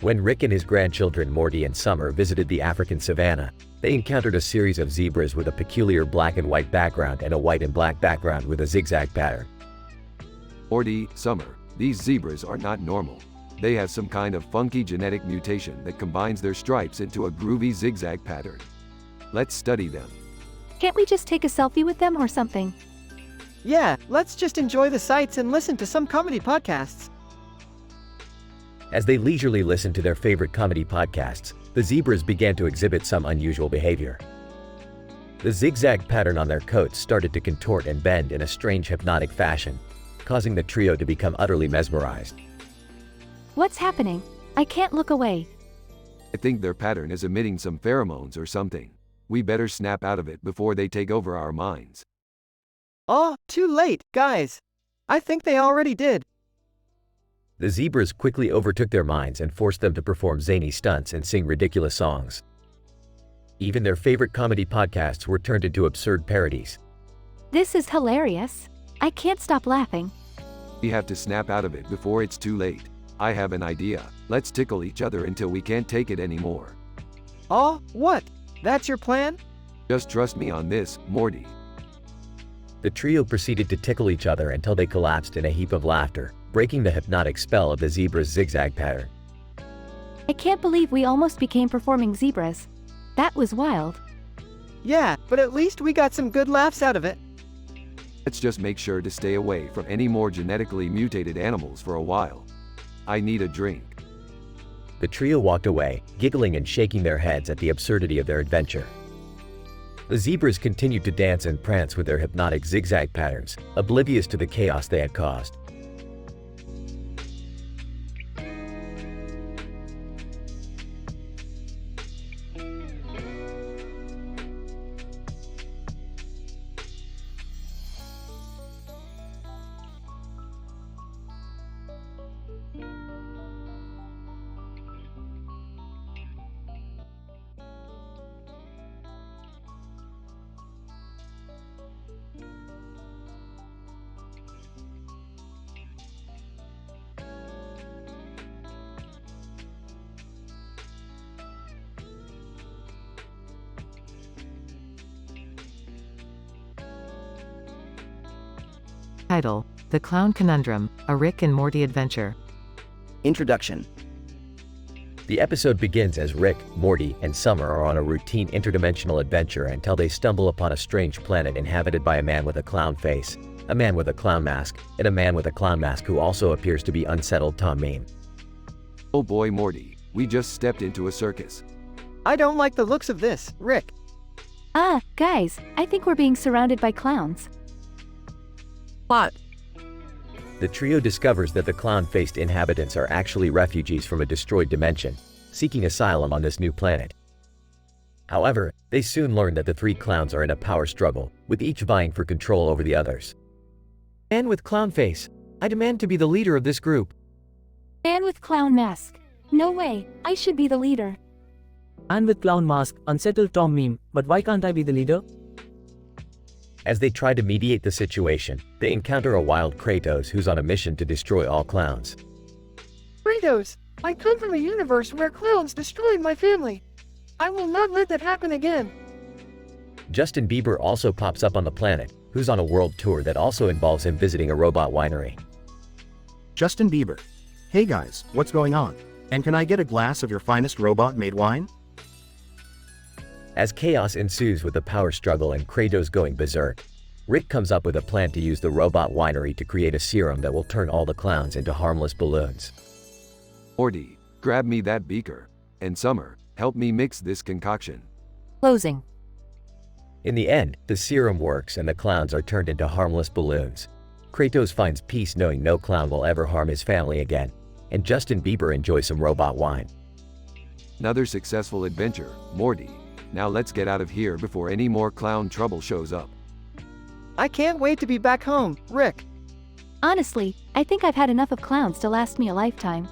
When Rick and his grandchildren Morty and Summer visited the African savanna, they encountered a series of zebras with a peculiar black and white background and a white and black background with a zigzag pattern. Morty, Summer, these zebras are not normal. They have some kind of funky genetic mutation that combines their stripes into a groovy zigzag pattern. Let's study them. Can't we just take a selfie with them or something? Yeah, let's just enjoy the sights and listen to some comedy podcasts. As they leisurely listened to their favorite comedy podcasts, the zebras began to exhibit some unusual behavior. The zigzag pattern on their coats started to contort and bend in a strange hypnotic fashion, causing the trio to become utterly mesmerized. What's happening? I can't look away. I think their pattern is emitting some pheromones or something. We better snap out of it before they take over our minds. Oh, too late, guys. I think they already did. The zebras quickly overtook their minds and forced them to perform zany stunts and sing ridiculous songs. Even their favorite comedy podcasts were turned into absurd parodies. This is hilarious. I can't stop laughing. We have to snap out of it before it's too late. I have an idea. Let's tickle each other until we can't take it anymore. Oh, what? That's your plan? Just trust me on this, Morty. The trio proceeded to tickle each other until they collapsed in a heap of laughter, breaking the hypnotic spell of the zebra's zigzag pattern. I can't believe we almost became performing zebras. That was wild. Yeah, but at least we got some good laughs out of it. Let's just make sure to stay away from any more genetically mutated animals for a while. I need a drink. The trio walked away, giggling and shaking their heads at the absurdity of their adventure. The zebras continued to dance and prance with their hypnotic zigzag patterns, oblivious to the chaos they had caused. Title: The Clown Conundrum, a Rick and Morty Adventure. Introduction. The episode begins as Rick, Morty, and Summer are on a routine interdimensional adventure until they stumble upon a strange planet inhabited by a man with a clown face, a man with a clown mask, and a man with a clown mask who also appears to be unsettled Tom Mean. Oh boy, Morty, we just stepped into a circus. I don't like the looks of this, Rick. Guys, I think we're being surrounded by clowns. Plot. The trio discovers that the clown-faced inhabitants are actually refugees from a destroyed dimension, seeking asylum on this new planet. However, they soon learn that the three clowns are in a power struggle, with each vying for control over the others. Man with clown face. I demand to be the leader of this group. Man with clown mask. No way, I should be the leader. Man with clown mask, unsettled Tom meme, but why can't I be the leader? As they try to mediate the situation, they encounter a wild Kratos who's on a mission to destroy all clowns. Kratos, I come from a universe where clowns destroyed my family. I will not let that happen again. Justin Bieber also pops up on the planet, who's on a world tour that also involves him visiting a robot winery. Justin Bieber. Hey guys, what's going on? And can I get a glass of your finest robot-made wine? As chaos ensues with the power struggle and Kratos going berserk, Rick comes up with a plan to use the robot winery to create a serum that will turn all the clowns into harmless balloons. Morty, grab me that beaker. And Summer, help me mix this concoction. Closing. In the end, the serum works and the clowns are turned into harmless balloons. Kratos finds peace knowing no clown will ever harm his family again, and Justin Bieber enjoys some robot wine. Another successful adventure, Morty. Now let's get out of here before any more clown trouble shows up. I can't wait to be back home, Rick. Honestly, I think I've had enough of clowns to last me a lifetime.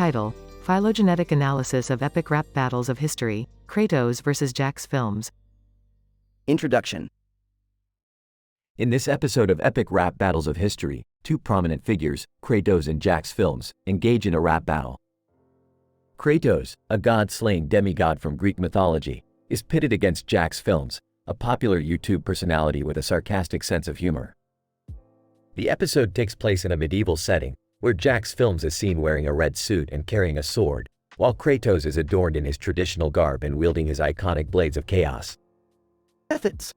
Title: Phylogenetic Analysis of Epic Rap Battles of History, Kratos vs. Jax Films. Introduction. In this episode of Epic Rap Battles of History, two prominent figures, Kratos and Jax Films, engage in a rap battle. Kratos, a god-slaying demigod from Greek mythology, is pitted against Jax Films, a popular YouTube personality with a sarcastic sense of humor. The episode takes place in a medieval setting, where Jax Films is seen wearing a red suit and carrying a sword, while Kratos is adorned in his traditional garb and wielding his iconic blades of chaos. Methods.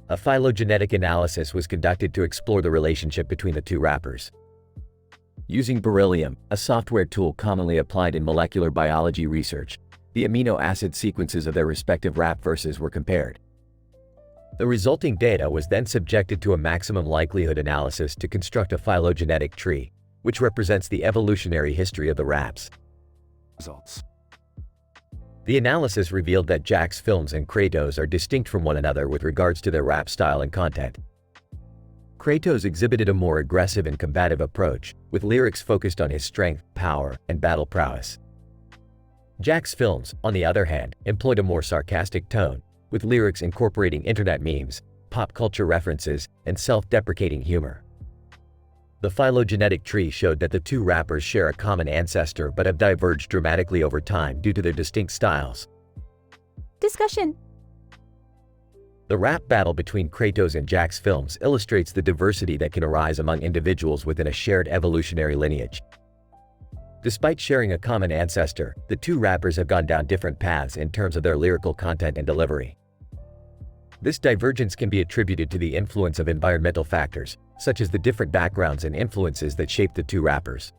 A phylogenetic analysis was conducted to explore the relationship between the two rappers. Using beryllium, a software tool commonly applied in molecular biology research, the amino acid sequences of their respective rap verses were compared. The resulting data was then subjected to a maximum likelihood analysis to construct a phylogenetic tree, which represents the evolutionary history of the raps. Results. The analysis revealed that Jax Films and Kratos are distinct from one another with regards to their rap style and content. Kratos exhibited a more aggressive and combative approach, with lyrics focused on his strength, power, and battle prowess. Jax Films, on the other hand, employed a more sarcastic tone, with lyrics incorporating internet memes, pop culture references, and self-deprecating humor. The phylogenetic tree showed that the two rappers share a common ancestor but have diverged dramatically over time due to their distinct styles. Discussion. The rap battle between Kratos and Jax Films illustrates the diversity that can arise among individuals within a shared evolutionary lineage. Despite sharing a common ancestor, the two rappers have gone down different paths in terms of their lyrical content and delivery. This divergence can be attributed to the influence of environmental factors, such as the different backgrounds and influences that shape the two rappers.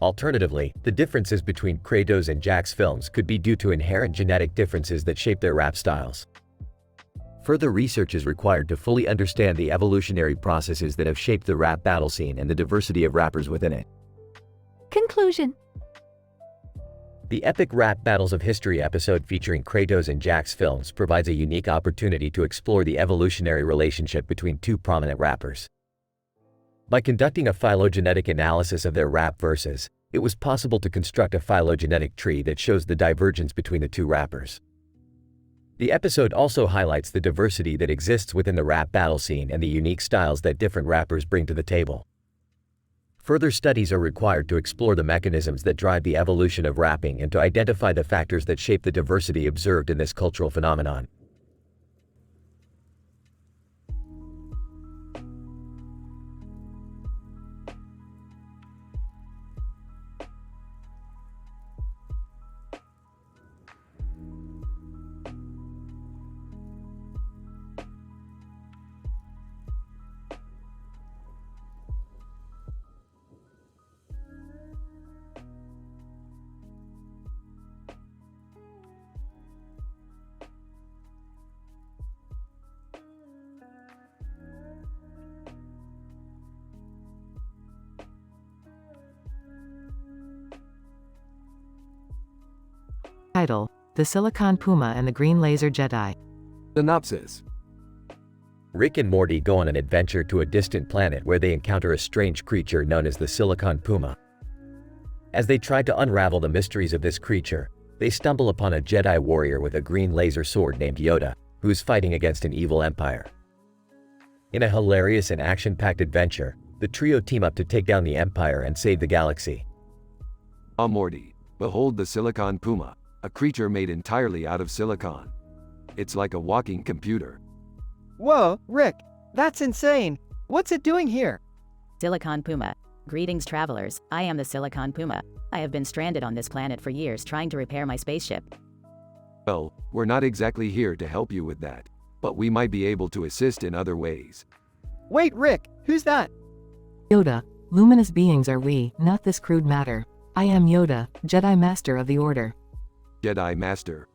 Alternatively, the differences between Kratos and Jax Films could be due to inherent genetic differences that shape their rap styles. Further research is required to fully understand the evolutionary processes that have shaped the rap battle scene and the diversity of rappers within it. Conclusion. The Epic Rap Battles of History episode featuring Kratos and Jax Films provides a unique opportunity to explore the evolutionary relationship between two prominent rappers. By conducting a phylogenetic analysis of their rap verses, it was possible to construct a phylogenetic tree that shows the divergence between the two rappers. The episode also highlights the diversity that exists within the rap battle scene and the unique styles that different rappers bring to the table. Further studies are required to explore the mechanisms that drive the evolution of rapping and to identify the factors that shape the diversity observed in this cultural phenomenon. Title: The Silicon Puma and the Green Laser Jedi. Synopsis. Rick and Morty go on an adventure to a distant planet where they encounter a strange creature known as the Silicon Puma. As they try to unravel the mysteries of this creature, they stumble upon a Jedi warrior with a green laser sword named Yoda, who is fighting against an evil empire. In a hilarious and action-packed adventure, the trio team up to take down the empire and save the galaxy. Morty, behold the Silicon Puma, a creature made entirely out of silicon. It's like a walking computer. Whoa, Rick, that's insane. What's it doing here? Silicon Puma. Greetings, travelers. I am the Silicon Puma. I have been stranded on this planet for years trying to repair my spaceship. Well, we're not exactly here to help you with that, but we might be able to assist in other ways. Wait, Rick, who's that? Yoda, luminous beings are we, not this crude matter. I am Yoda, Jedi Master of the Order. Jedi Master,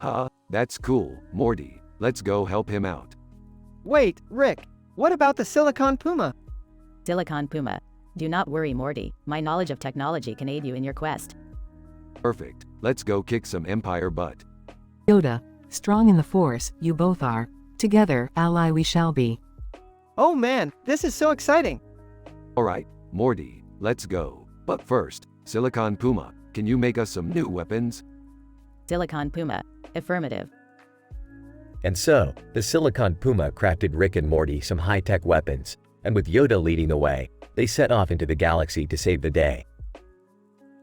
that's cool, Morty. Let's go help him out. Wait, Rick, what about the Silicon Puma? Silicon Puma. Do not worry, Morty. My knowledge of technology can aid you in your quest. Perfect. Let's go kick some Empire butt. Yoda, strong in the Force, you both are. Together, ally we shall be. Oh man, this is so exciting. Alright, Morty, let's go. But first, Silicon Puma, can you make us some new weapons? Silicon Puma. Affirmative. And so, the Silicon Puma crafted Rick and Morty some high-tech weapons, and with Yoda leading the way, they set off into the galaxy to save the day.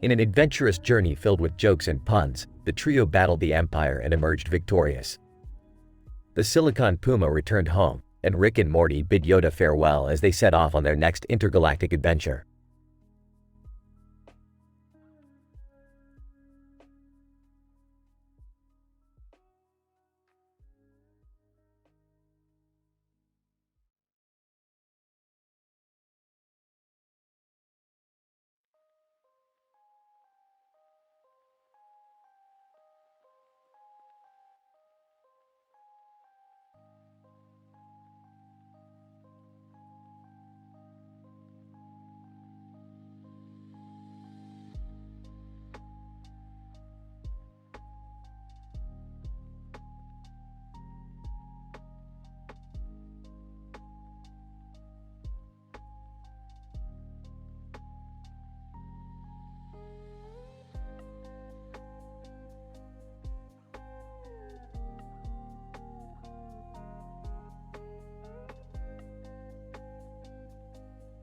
In an adventurous journey filled with jokes and puns, the trio battled the Empire and emerged victorious. The Silicon Puma returned home, and Rick and Morty bid Yoda farewell as they set off on their next intergalactic adventure.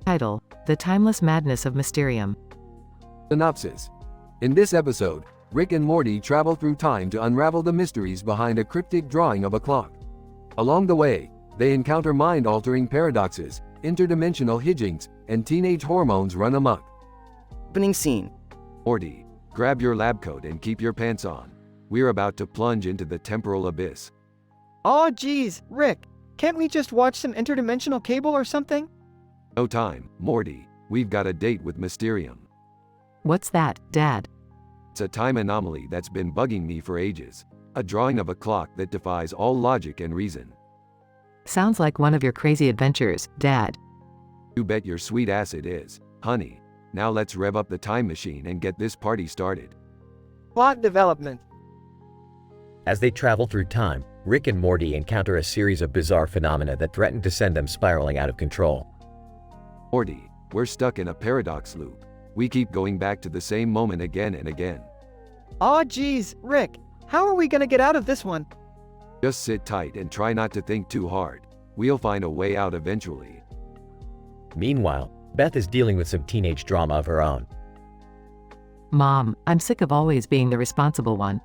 Title: The Timeless Madness of Mysterium. Synopsis. In this episode, Rick and Morty travel through time to unravel the mysteries behind a cryptic drawing of a clock. Along the way, they encounter mind-altering paradoxes, interdimensional hijinks, and teenage hormones run amok. Opening scene. Morty, grab your lab coat and keep your pants on. We're about to plunge into the temporal abyss. Aw, geez, Rick, can't we just watch some interdimensional cable or something? No time, Morty. We've got a date with Mysterium. What's that, Dad? It's a time anomaly that's been bugging me for ages. A drawing of a clock that defies all logic and reason. Sounds like one of your crazy adventures, Dad. You bet your sweet ass it is, honey. Now let's rev up the time machine and get this party started. Plot development. As they travel through time, Rick and Morty encounter a series of bizarre phenomena that threaten to send them spiraling out of control. Morty, we're stuck in a paradox loop. We keep going back to the same moment again and again. Aw, geez, Rick, how are we gonna get out of this one? Just sit tight and try not to think too hard. We'll find a way out eventually. Meanwhile, Beth is dealing with some teenage drama of her own. Mom, I'm sick of always being the responsible one.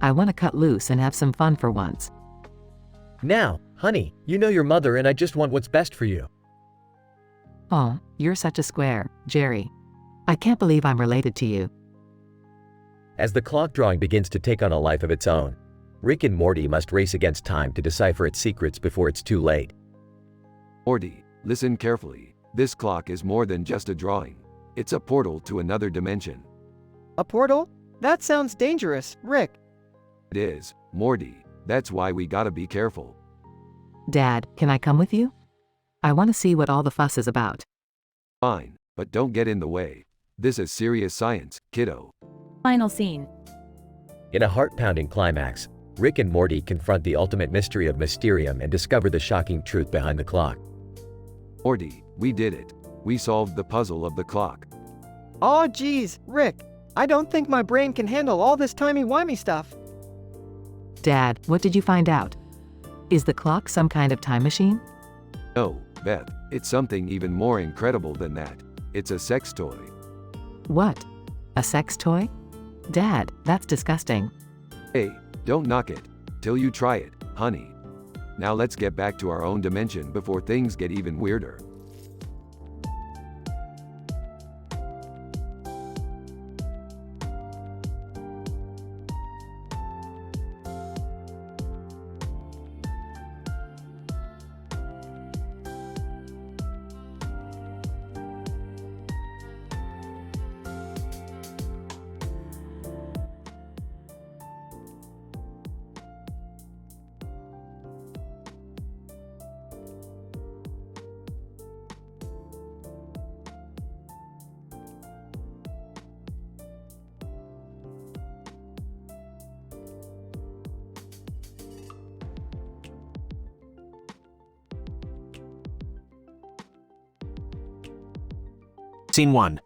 I want to cut loose and have some fun for once. Now, honey, you know your mother and I just want what's best for you. Oh, you're such a square, Jerry. I can't believe I'm related to you. As the clock drawing begins to take on a life of its own, Rick and Morty must race against time to decipher its secrets before it's too late. Morty, listen carefully. This clock is more than just a drawing. It's a portal to another dimension. A portal? That sounds dangerous, Rick. It is, Morty. That's why we gotta be careful. Dad, can I come with you? I want to see what all the fuss is about. Fine, but don't get in the way. This is serious science, kiddo. Final scene. In a heart-pounding climax, Rick and Morty confront the ultimate mystery of Mysterium and discover the shocking truth behind the clock. Morty, we did it. We solved the puzzle of the clock. Aw, geez, Rick, I don't think my brain can handle all this timey-wimey stuff. Dad, what did you find out? Is the clock some kind of time machine? No, Beth, it's something even more incredible than that. It's a sex toy. What? A sex toy? Dad, that's disgusting. Hey, don't knock it till you try it, honey. Now let's get back to our own dimension before things get even weirder. Scene 1.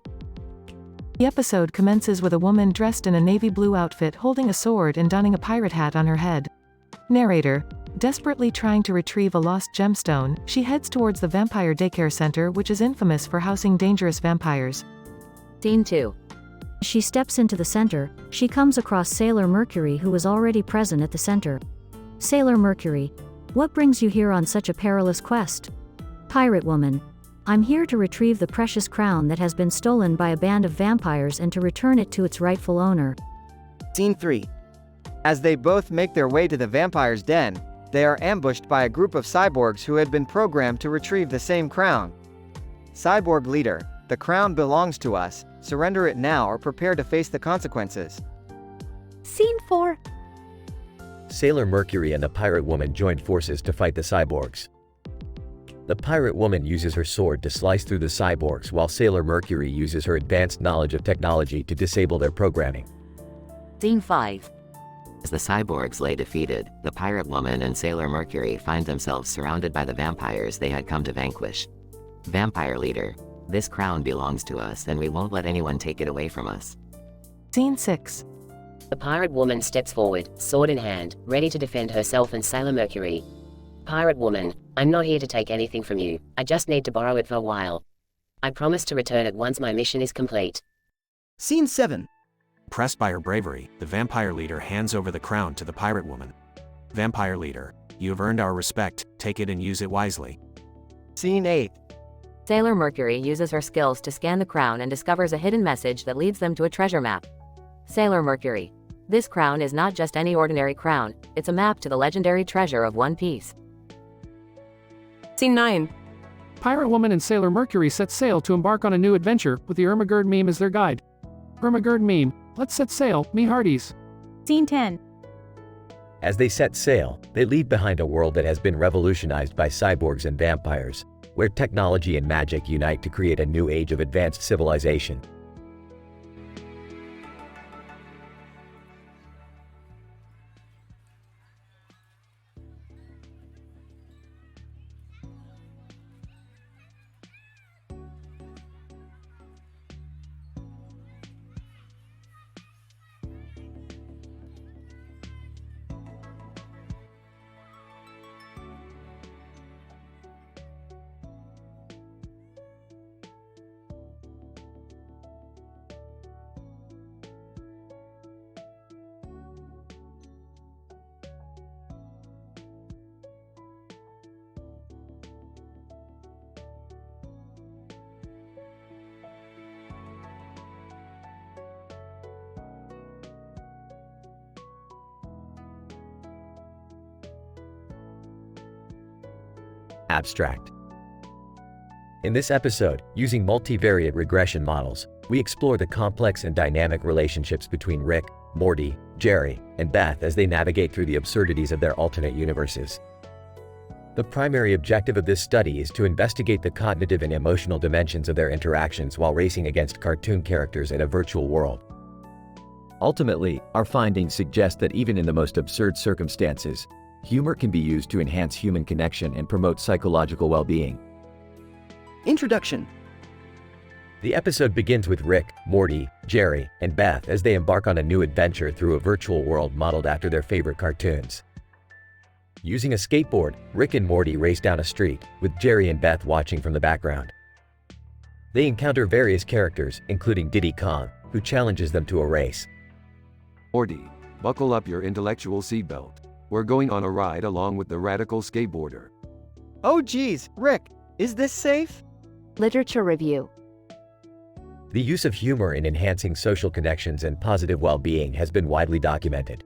The episode commences with a woman dressed in a navy blue outfit holding a sword and donning a pirate hat on her head. Narrator. Desperately trying to retrieve a lost gemstone, she heads towards the vampire daycare center, which is infamous for housing dangerous vampires. Scene 2. She steps into the center. She comes across Sailor Mercury, who is already present at the center. Sailor Mercury. What brings you here on such a perilous quest? Pirate woman. I'm here to retrieve the precious crown that has been stolen by a band of vampires and to return it to its rightful owner. Scene 3. As they both make their way to the vampire's den, they are ambushed by a group of cyborgs who had been programmed to retrieve the same crown. Cyborg leader, the crown belongs to us, surrender it now or prepare to face the consequences. Scene 4. Sailor Mercury and the pirate woman joined forces to fight the cyborgs. The pirate woman uses her sword to slice through the cyborgs while Sailor Mercury uses her advanced knowledge of technology to disable their programming. Scene 5. As the cyborgs lay defeated, the pirate woman and Sailor Mercury find themselves surrounded by the vampires they had come to vanquish. Vampire leader. This crown belongs to us and we won't let anyone take it away from us. Scene 6. The pirate woman steps forward, sword in hand, ready to defend herself and Sailor Mercury. Pirate woman, I'm not here to take anything from you, I just need to borrow it for a while. I promise to return it once my mission is complete. Scene 7. Impressed by her bravery, the vampire leader hands over the crown to the pirate woman. Vampire leader, you have earned our respect, take it and use it wisely. Scene 8. Sailor Mercury uses her skills to scan the crown and discovers a hidden message that leads them to a treasure map. Sailor Mercury. This crown is not just any ordinary crown, it's a map to the legendary treasure of One Piece. Scene 9. Pirate Woman and Sailor Mercury set sail to embark on a new adventure, with the Ermagerd meme as their guide. Ermagerd meme, let's set sail, me hearties. Scene 10. As they set sail, they leave behind a world that has been revolutionized by cyborgs and vampires, where technology and magic unite to create a new age of advanced civilization. Abstract. In this episode, using multivariate regression models, we explore the complex and dynamic relationships between Rick, Morty, Jerry, and Beth as they navigate through the absurdities of their alternate universes. The primary objective of this study is to investigate the cognitive and emotional dimensions of their interactions while racing against cartoon characters in a virtual world. Ultimately, our findings suggest that even in the most absurd circumstances, humor can be used to enhance human connection and promote psychological well-being. Introduction. The episode begins with Rick, Morty, Jerry, and Beth as they embark on a new adventure through a virtual world modeled after their favorite cartoons. Using a skateboard, Rick and Morty race down a street, with Jerry and Beth watching from the background. They encounter various characters, including Diddy Kong, who challenges them to a race. Morty, buckle up your intellectual seatbelt. We're going on a ride along with the radical skateboarder. Oh geez, Rick, is this safe? Literature review. The use of humor in enhancing social connections and positive well-being has been widely documented.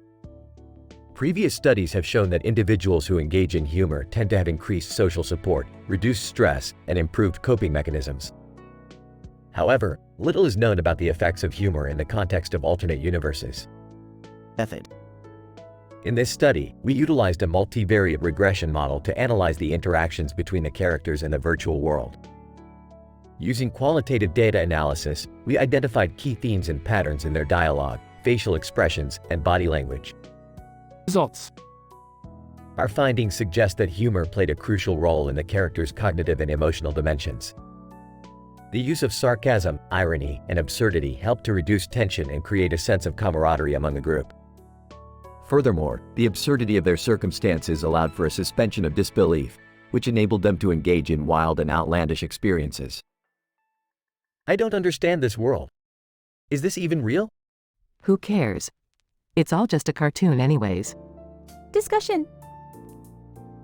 Previous studies have shown that individuals who engage in humor tend to have increased social support, reduced stress, and improved coping mechanisms. However, little is known about the effects of humor in the context of alternate universes. Method. In this study, we utilized a multivariate regression model to analyze the interactions between the characters in the virtual world. Using qualitative data analysis, we identified key themes and patterns in their dialogue, facial expressions, and body language. Results. Our findings suggest that humor played a crucial role in the characters' cognitive and emotional dimensions. The use of sarcasm, irony, and absurdity helped to reduce tension and create a sense of camaraderie among the group. Furthermore, the absurdity of their circumstances allowed for a suspension of disbelief, which enabled them to engage in wild and outlandish experiences. I don't understand this world. Is this even real? Who cares? It's all just a cartoon anyways. Discussion.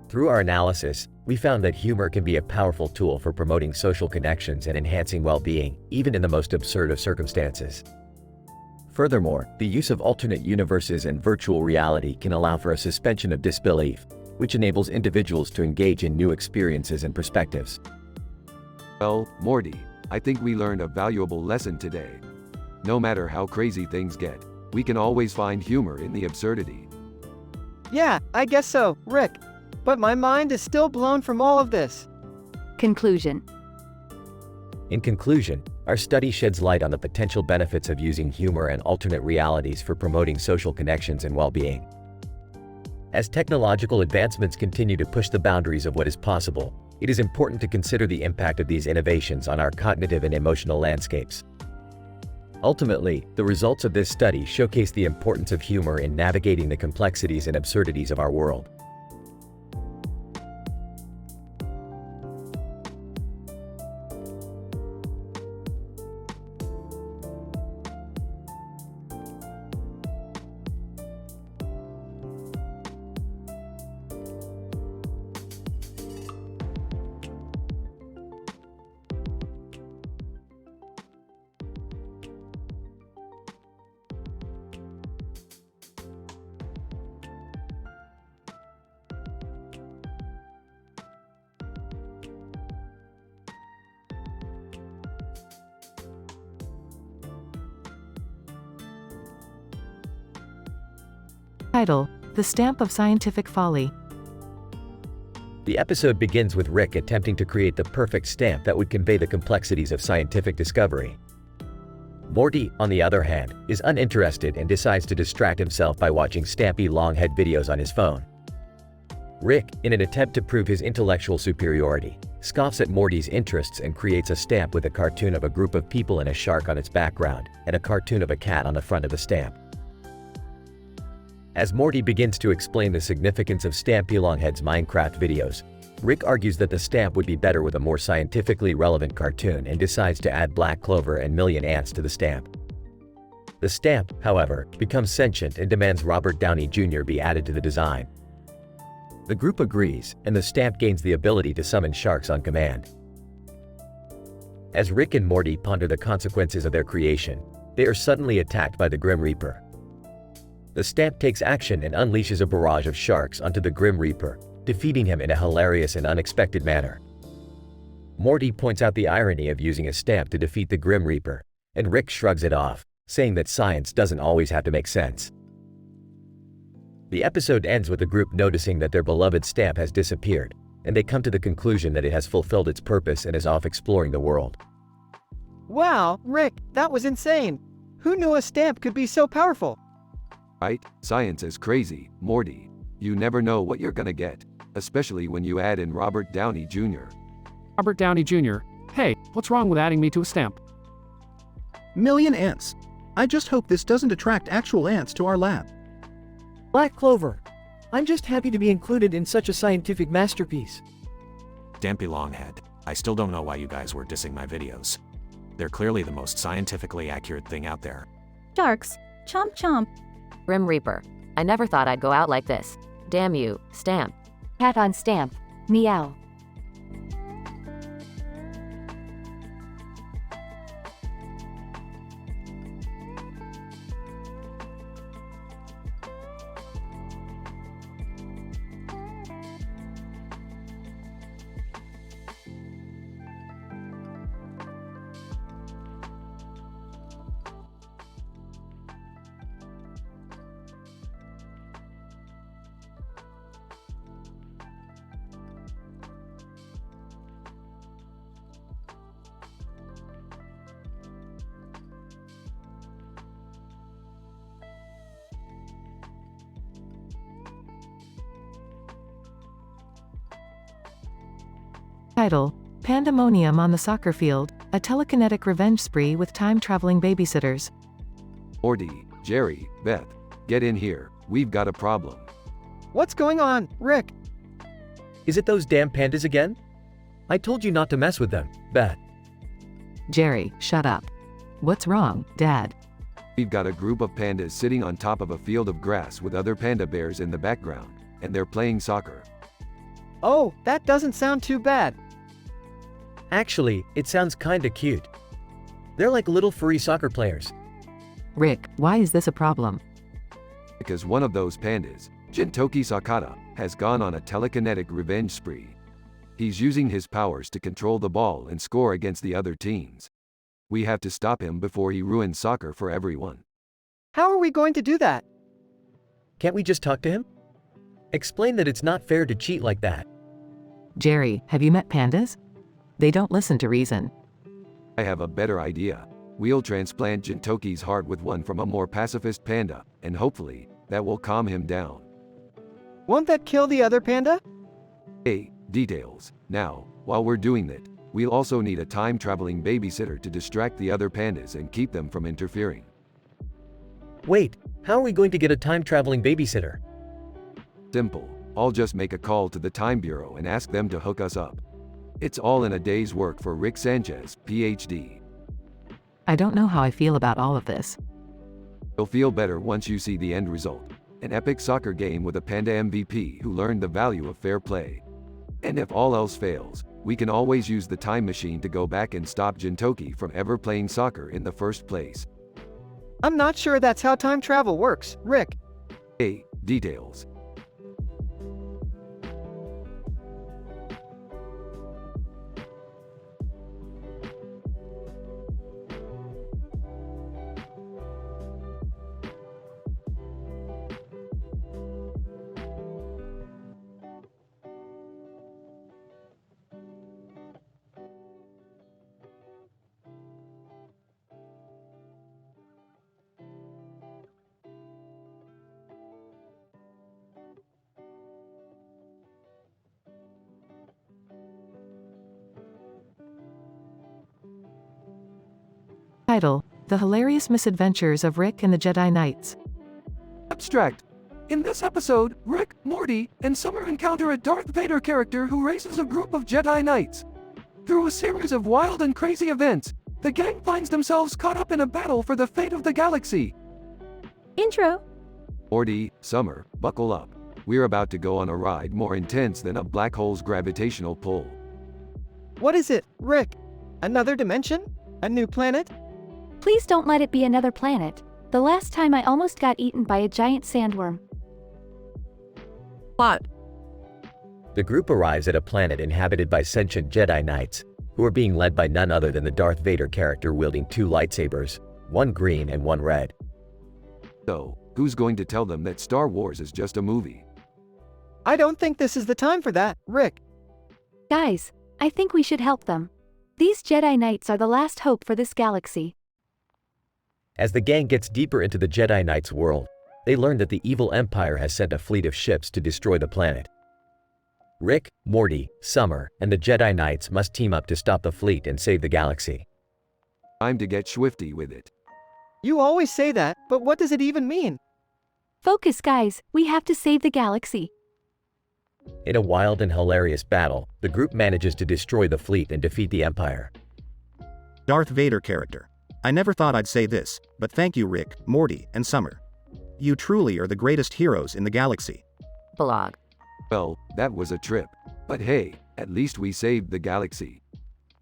Through our analysis, we found that humor can be a powerful tool for promoting social connections and enhancing well-being, even in the most absurd of circumstances. Furthermore, the use of alternate universes and virtual reality can allow for a suspension of disbelief, which enables individuals to engage in new experiences and perspectives. Well, Morty, I think we learned a valuable lesson today. No matter how crazy things get, we can always find humor in the absurdity. Yeah, I guess so, Rick. But my mind is still blown from all of this. Conclusion. In conclusion, our study sheds light on the potential benefits of using humor and alternate realities for promoting social connections and well-being. As technological advancements continue to push the boundaries of what is possible, it is important to consider the impact of these innovations on our cognitive and emotional landscapes. Ultimately, the results of this study showcase the importance of humor in navigating the complexities and absurdities of our world. Title: The Stamp of Scientific Folly. The episode begins with Rick attempting to create the perfect stamp that would convey the complexities of scientific discovery. Morty, on the other hand, is uninterested and decides to distract himself by watching Stampy Longhead videos on his phone. Rick, in an attempt to prove his intellectual superiority, scoffs at Morty's interests and creates a stamp with a cartoon of a group of people and a shark on its background, and a cartoon of a cat on the front of the stamp. As Morty begins to explain the significance of Stampy Longhead's Minecraft videos, Rick argues that the stamp would be better with a more scientifically relevant cartoon and decides to add Black Clover and Million Ants to the stamp. The stamp, however, becomes sentient and demands Robert Downey Jr. be added to the design. The group agrees, and the stamp gains the ability to summon sharks on command. As Rick and Morty ponder the consequences of their creation, they are suddenly attacked by the Grim Reaper. The stamp takes action and unleashes a barrage of sharks onto the Grim Reaper, defeating him in a hilarious and unexpected manner. Morty points out the irony of using a stamp to defeat the Grim Reaper, and Rick shrugs it off, saying that science doesn't always have to make sense. The episode ends with the group noticing that their beloved stamp has disappeared, and they come to the conclusion that it has fulfilled its purpose and is off exploring the world. Wow, Rick, that was insane. Who knew a stamp could be so powerful? Right? Science is crazy, Morty. You never know what you're gonna get, especially when you add in Robert Downey Jr. Robert Downey Jr. Hey, what's wrong with adding me to a stamp? Million Ants. I just hope this doesn't attract actual ants to our lab. Black Clover. I'm just happy to be included in such a scientific masterpiece. Stampy Longhead. I still don't know why you guys were dissing my videos. They're clearly the most scientifically accurate thing out there. Sharks. Chomp chomp. Grim Reaper. I never thought I'd go out like this. Damn you, Stamp. Cat on stamp. Meow. Title: Pandemonium on the Soccer Field. A telekinetic revenge spree with time-traveling babysitters. Morty, Jerry, Beth, get in here. We've got a problem. What's going on, Rick? Is it those damn pandas again? I told you not to mess with them, Beth. Jerry, shut up. What's wrong, Dad? We've got a group of pandas sitting on top of a field of grass with other panda bears in the background, and they're playing soccer. Oh, that doesn't sound too bad. Actually, it sounds kinda cute. They're like little furry soccer players. Rick, why is this a problem? Because one of those pandas, Jintoki Sakata, has gone on a telekinetic revenge spree. He's using his powers to control the ball and score against the other teams. We have to stop him before he ruins soccer for everyone. How are we going to do that? Can't we just talk to him? Explain that it's not fair to cheat like that. Jerry, have you met pandas? They don't listen to reason. I have a better idea. We'll transplant Jintoki's heart with one from a more pacifist panda, and hopefully, that will calm him down. Won't that kill the other panda? Hey, details. Now, while we're doing that, we'll also need a time-traveling babysitter to distract the other pandas and keep them from interfering. Wait, how are we going to get a time-traveling babysitter? Simple. I'll just make a call to the Time Bureau and ask them to hook us up. It's all in a day's work for Rick Sanchez, PhD. I don't know how I feel about all of this. You'll feel better once you see the end result. An epic soccer game with a panda MVP who learned the value of fair play. And if all else fails, we can always use the time machine to go back and stop Jintoki from ever playing soccer in the first place. I'm not sure that's how time travel works, Rick. Hey, details. Title: The Hilarious Misadventures of Rick and the Jedi Knights. Abstract. In this episode, Rick, Morty, and Summer encounter a Darth Vader character who raises a group of Jedi Knights. Through a series of wild and crazy events, the gang finds themselves caught up in a battle for the fate of the galaxy. Intro. Morty, Summer, buckle up. We're about to go on a ride more intense than a black hole's gravitational pull. What is it, Rick? Another dimension? A new planet? Please don't let it be another planet. The last time I almost got eaten by a giant sandworm. Plot. The group arrives at a planet inhabited by sentient Jedi Knights, who are being led by none other than the Darth Vader character wielding two lightsabers, one green and one red. So, who's going to tell them that Star Wars is just a movie? I don't think this is the time for that, Rick. Guys, I think we should help them. These Jedi Knights are the last hope for this galaxy. As the gang gets deeper into the Jedi Knights' world, they learn that the evil Empire has sent a fleet of ships to destroy the planet. Rick, Morty, Summer, and the Jedi Knights must team up to stop the fleet and save the galaxy. Time to get swifty with it. You always say that, but what does it even mean? Focus, guys, we have to save the galaxy. In a wild and hilarious battle, the group manages to destroy the fleet and defeat the Empire. Darth Vader character. I never thought I'd say this, but thank you Rick, Morty, and Summer. You truly are the greatest heroes in the galaxy. Blog. Well, that was a trip. But hey, at least we saved the galaxy.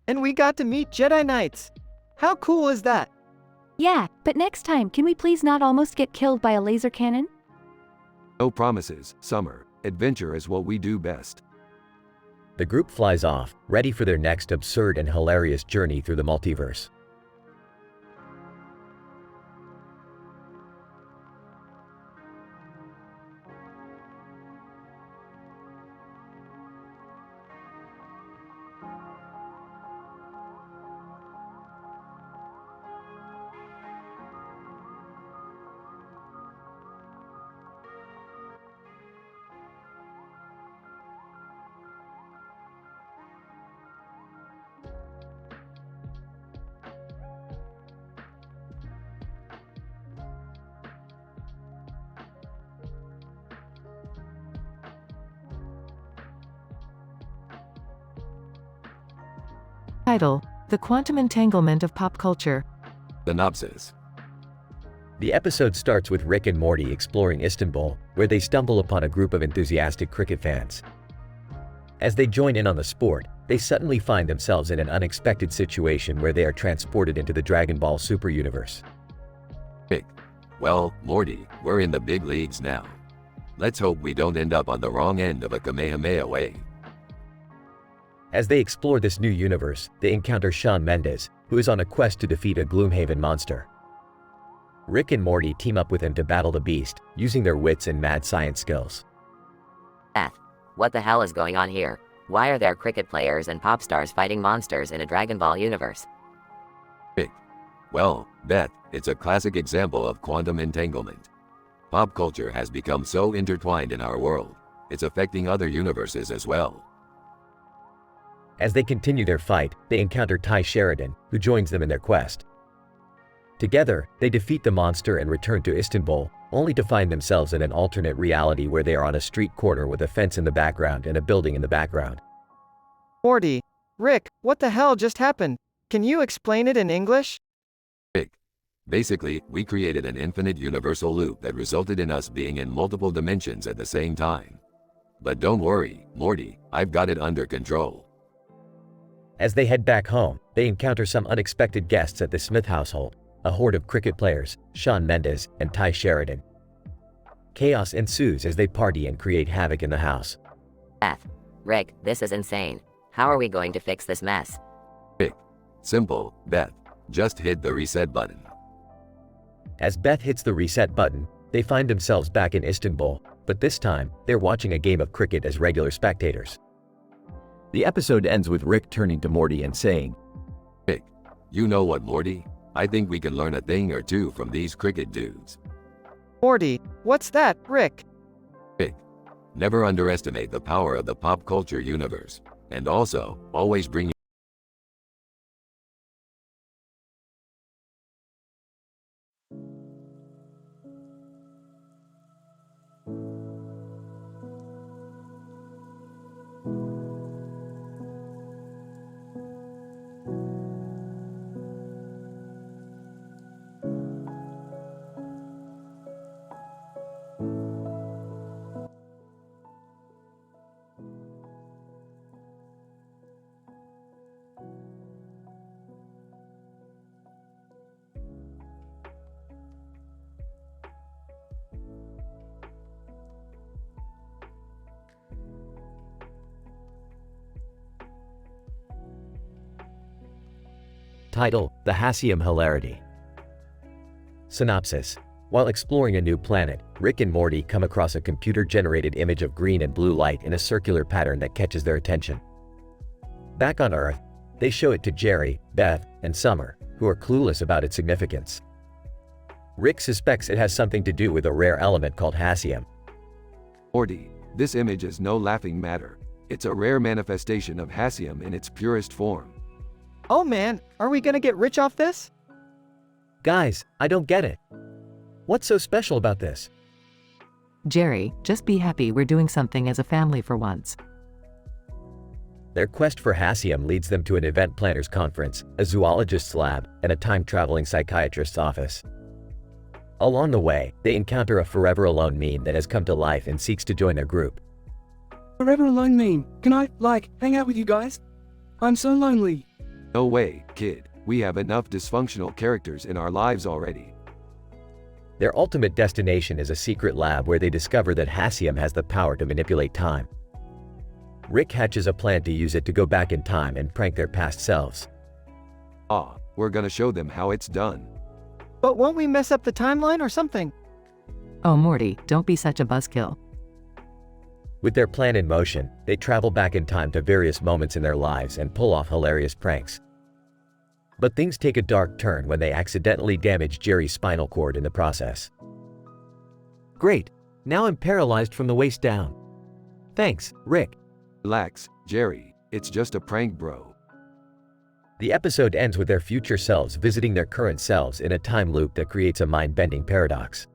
And we got to meet Jedi Knights. How cool is that? Yeah, but next time can we please not almost get killed by a laser cannon? No promises, Summer. Adventure is what we do best. The group flies off, ready for their next absurd and hilarious journey through the multiverse. Title: The Quantum Entanglement of Pop Culture. Synopsis. The episode starts with Rick and Morty exploring Istanbul, where they stumble upon a group of enthusiastic cricket fans. As they join in on the sport, they suddenly find themselves in an unexpected situation where they are transported into the Dragon Ball Super universe. Rick. Well, Morty, we're in the big leagues now. Let's hope we don't end up on the wrong end of a Kamehameha wave. As they explore this new universe, they encounter Shawn Mendes, who is on a quest to defeat a Gloomhaven monster. Rick and Morty team up with him to battle the beast, using their wits and mad science skills. Beth, what the hell is going on here? Why are there cricket players and pop stars fighting monsters in a Dragon Ball universe? Rick. Well, Beth, it's a classic example of quantum entanglement. Pop culture has become so intertwined in our world. It's affecting other universes as well. As they continue their fight, they encounter Ty Sheridan, who joins them in their quest. Together, they defeat the monster and return to Istanbul, only to find themselves in an alternate reality where they are on a street corner with a fence in the background and a building in the background. Morty. Rick, what the hell just happened? Can you explain it in English? Rick. Basically, we created an infinite universal loop that resulted in us being in multiple dimensions at the same time. But don't worry, Morty, I've got it under control. As they head back home, they encounter some unexpected guests at the Smith household, a horde of cricket players, Shawn Mendes, and Ty Sheridan. Chaos ensues as they party and create havoc in the house. Beth. Rick, this is insane. How are we going to fix this mess? Rick. Simple, Beth. Just hit the reset button. As Beth hits the reset button, they find themselves back in Istanbul, but this time, they're watching a game of cricket as regular spectators. The episode ends with Rick turning to Morty and saying, Rick, you know what, Morty? I think we can learn a thing or two from these cricket dudes. Morty, what's that, Rick? Rick, never underestimate the power of the pop culture universe. And also, always bring Title: The Hassium Hilarity. Synopsis. While exploring a new planet, Rick and Morty come across a computer-generated image of green and blue light in a circular pattern that catches their attention. Back on Earth, they show it to Jerry, Beth, and Summer, who are clueless about its significance. Rick suspects it has something to do with a rare element called hassium. Morty, this image is no laughing matter. It's a rare manifestation of hassium in its purest form. Oh man, are we gonna get rich off this? Guys, I don't get it. What's so special about this? Jerry, just be happy we're doing something as a family for once. Their quest for hassium leads them to an event planner's conference, a zoologist's lab, and a time-traveling psychiatrist's office. Along the way, they encounter a Forever Alone meme that has come to life and seeks to join their group. Forever Alone meme. Can I, hang out with you guys? I'm so lonely. No way, kid. We have enough dysfunctional characters in our lives already. Their ultimate destination is a secret lab where they discover that hassium has the power to manipulate time. Rick hatches a plan to use it to go back in time and prank their past selves. We're gonna show them how it's done. But won't we mess up the timeline or something? Oh Morty, don't be such a buzzkill. With their plan in motion, they travel back in time to various moments in their lives and pull off hilarious pranks. But things take a dark turn when they accidentally damage Jerry's spinal cord in the process. Great. Now I'm paralyzed from the waist down. Thanks, Rick. Relax, Jerry. It's just a prank, bro. The episode ends with their future selves visiting their current selves in a time loop that creates a mind-bending paradox.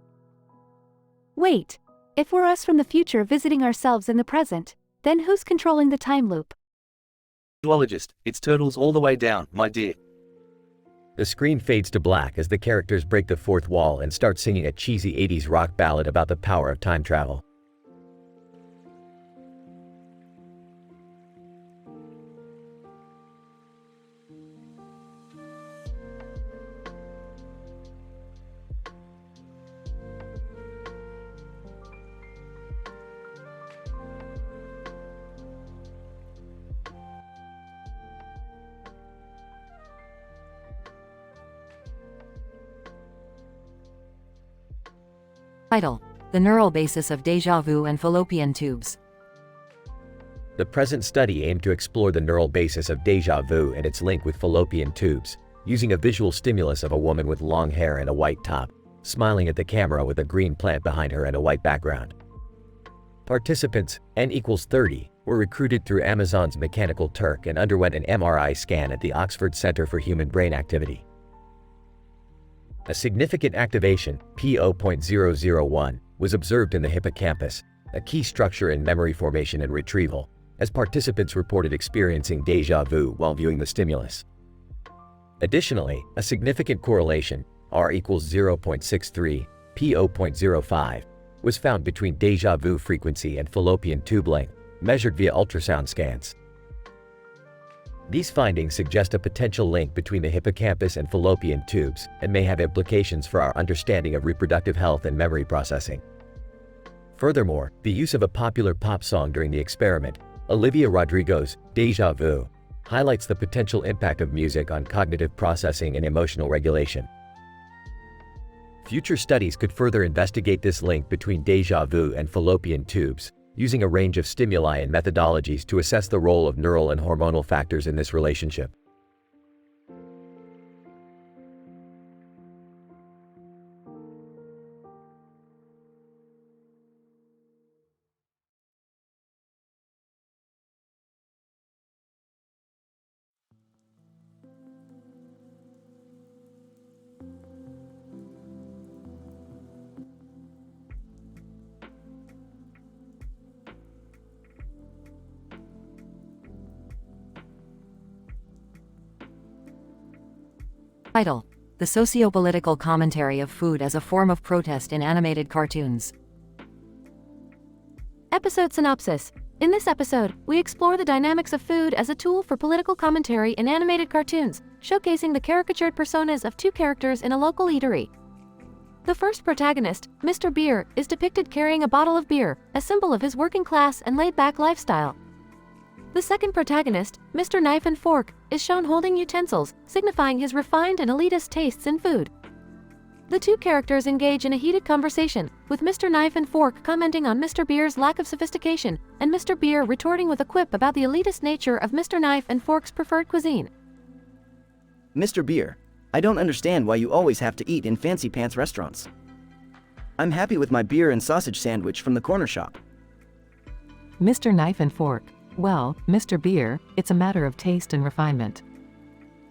Wait, if we're us from the future visiting ourselves in the present, then who's controlling the time loop? Zoologist, it's turtles all the way down, my dear. The screen fades to black as the characters break the fourth wall and start singing a cheesy 80s rock ballad about the power of time travel. Title: The Neural Basis of Déjà Vu and Fallopian Tubes. The present study aimed to explore the neural basis of déjà vu and its link with fallopian tubes, using a visual stimulus of a woman with long hair and a white top, smiling at the camera with a green plant behind her and a white background. Participants, N=30, were recruited through Amazon's Mechanical Turk and underwent an MRI scan at the Oxford Centre for Human Brain Activity. A significant activation, P0.001, was observed in the hippocampus, a key structure in memory formation and retrieval, as participants reported experiencing déjà vu while viewing the stimulus. Additionally, a significant correlation, R=0.63, P0.05, was found between déjà vu frequency and fallopian tube length, measured via ultrasound scans. These findings suggest a potential link between the hippocampus and fallopian tubes and may have implications for our understanding of reproductive health and memory processing. Furthermore, the use of a popular pop song during the experiment, Olivia Rodrigo's Déjà Vu, highlights the potential impact of music on cognitive processing and emotional regulation. Future studies could further investigate this link between déjà vu and fallopian tubes, using a range of stimuli and methodologies to assess the role of neural and hormonal factors in this relationship. Title: The Sociopolitical Commentary of Food as a Form of Protest in Animated Cartoons. Episode synopsis. In this episode, we explore the dynamics of food as a tool for political commentary in animated cartoons, showcasing the caricatured personas of two characters in a local eatery. The first protagonist, Mr. Beer, is depicted carrying a bottle of beer, a symbol of his working class and laid-back lifestyle. The second protagonist, Mr. Knife and Fork, is shown holding utensils, signifying his refined and elitist tastes in food. The two characters engage in a heated conversation, with Mr. Knife and Fork commenting on Mr. Beer's lack of sophistication, and Mr. Beer retorting with a quip about the elitist nature of Mr. Knife and Fork's preferred cuisine. Mr. Beer, I don't understand why you always have to eat in fancy pants restaurants. I'm happy with my beer and sausage sandwich from the corner shop. Mr. Knife and Fork. Well, Mr. Beer, it's a matter of taste and refinement.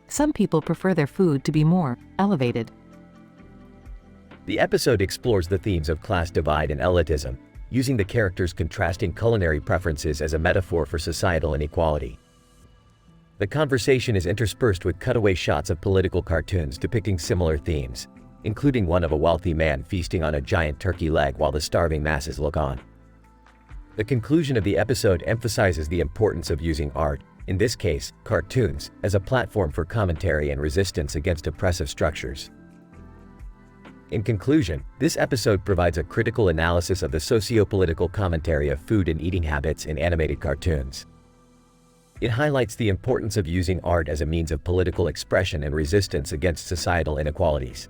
Some people prefer their food to be more elevated. The episode explores the themes of class divide and elitism, using the characters' contrasting culinary preferences as a metaphor for societal inequality. The conversation is interspersed with cutaway shots of political cartoons depicting similar themes, including one of a wealthy man feasting on a giant turkey leg while the starving masses look on. The conclusion of the episode emphasizes the importance of using art, in this case, cartoons, as a platform for commentary and resistance against oppressive structures. In conclusion, this episode provides a critical analysis of the socio-political commentary of food and eating habits in animated cartoons. It highlights the importance of using art as a means of political expression and resistance against societal inequalities.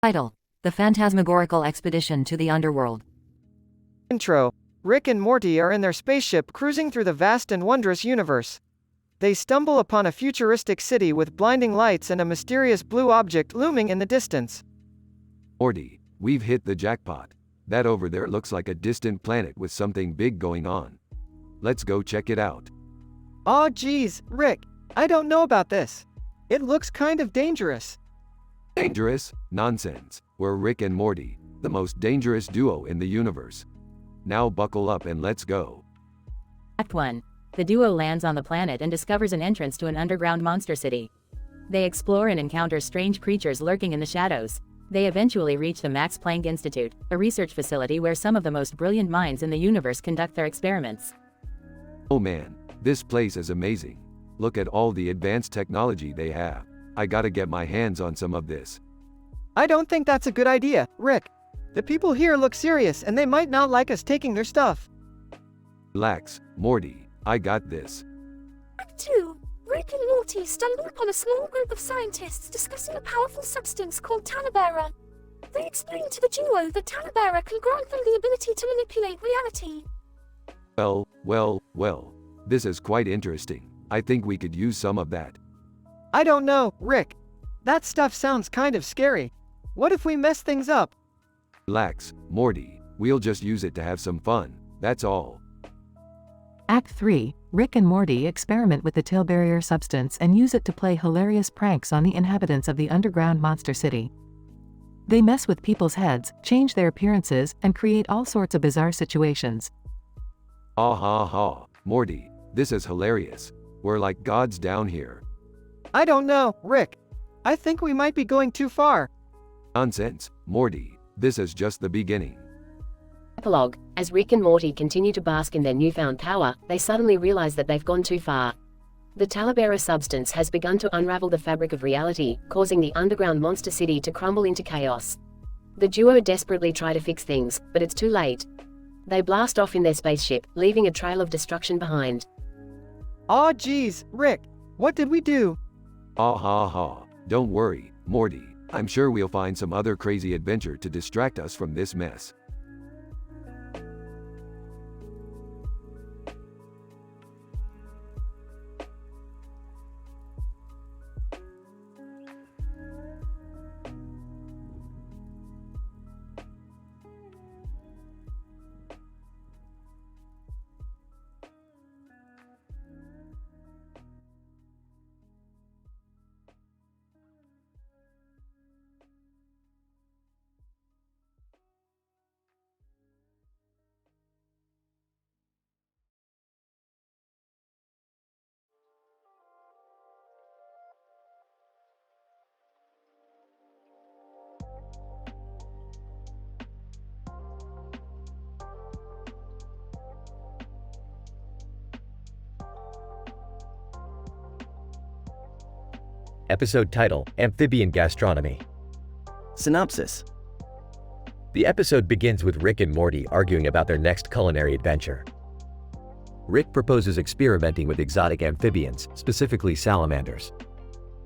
Title: The Phantasmagorical Expedition to the Underworld. Intro. Rick and Morty are in their spaceship cruising through the vast and wondrous universe. They stumble upon a futuristic city with blinding lights and a mysterious blue object looming in the distance. Morty, we've hit the jackpot. That over there looks like a distant planet with something big going on. Let's go check it out. Aw geez, Rick, I don't know about this. It looks kind of dangerous. Dangerous? Nonsense. We're Rick and Morty, the most dangerous duo in the universe. Now buckle up and let's go. Act 1. The duo lands on the planet and discovers an entrance to an underground monster city. They explore and encounter strange creatures lurking in the shadows. They eventually reach the Max Planck Institute, a research facility where some of the most brilliant minds in the universe conduct their experiments. Oh man, this place is amazing. Look at all the advanced technology they have. I gotta get my hands on some of this. I don't think that's a good idea, Rick. The people here look serious and they might not like us taking their stuff. Relax, Morty, I got this. Act 2. Rick and Morty stumble upon a small group of scientists discussing a powerful substance called Talabera. They explain to the duo that Talabera can grant them the ability to manipulate reality. Well, this is quite interesting. I think we could use some of that. I don't know, Rick. That stuff sounds kind of scary. What if we mess things up? Relax, Morty, we'll just use it to have some fun, that's all. Act 3. Rick and Morty experiment with the Talabera substance and use it to play hilarious pranks on the inhabitants of the underground monster city. They mess with people's heads, change their appearances, and create all sorts of bizarre situations. Ha, Morty, this is hilarious. We're like gods down here. I don't know, Rick. I think we might be going too far. Nonsense, Morty, this is just the beginning. Epilogue. As Rick and Morty continue to bask in their newfound power, they suddenly realize that they've gone too far. The Talabera substance has begun to unravel the fabric of reality, causing the underground monster city to crumble into chaos. The duo desperately try to fix things, but it's too late. They blast off in their spaceship, leaving a trail of destruction behind. Aw geez, Rick, what did we do? Ha. Don't worry, Morty, I'm sure we'll find some other crazy adventure to distract us from this mess. Episode title: Amphibian Gastronomy. Synopsis. The episode begins with Rick and Morty arguing about their next culinary adventure. Rick proposes experimenting with exotic amphibians, specifically salamanders.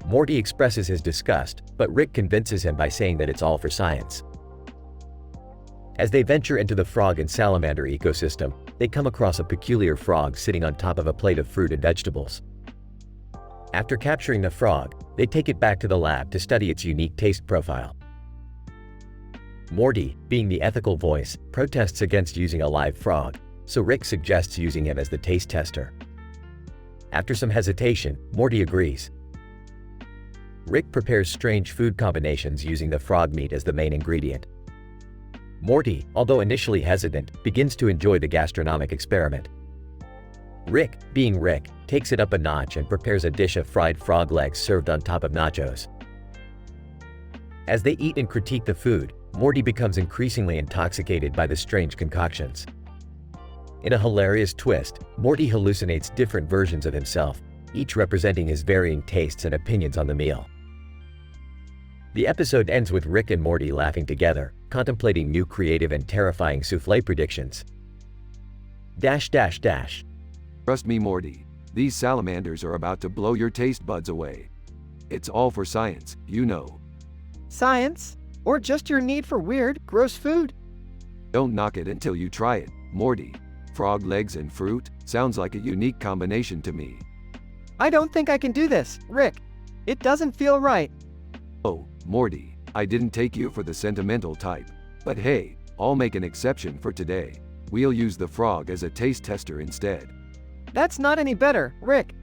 Morty expresses his disgust, but Rick convinces him by saying that it's all for science. As they venture into the frog and salamander ecosystem, they come across a peculiar frog sitting on top of a plate of fruit and vegetables. After capturing the frog, they take it back to the lab to study its unique taste profile. Morty, being the ethical voice, protests against using a live frog, so Rick suggests using him as the taste tester. After some hesitation, Morty agrees. Rick prepares strange food combinations using the frog meat as the main ingredient. Morty, although initially hesitant, begins to enjoy the gastronomic experiment. Rick, being Rick, takes it up a notch and prepares a dish of fried frog legs served on top of nachos. As they eat and critique the food, Morty becomes increasingly intoxicated by the strange concoctions. In a hilarious twist, Morty hallucinates different versions of himself, each representing his varying tastes and opinions on the meal. The episode ends with Rick and Morty laughing together, contemplating new creative and terrifying souffle predictions. Trust me, Morty, these salamanders are about to blow your taste buds away. It's all for science, you know. Science? Or just your need for weird, gross food? Don't knock it until you try it, Morty. Frog legs and fruit sounds like a unique combination to me. I don't think I can do this, Rick. It doesn't feel right. Oh, Morty, I didn't take you for the sentimental type. But hey, I'll make an exception for today. We'll use the frog as a taste tester instead. That's not any better, Rick. ..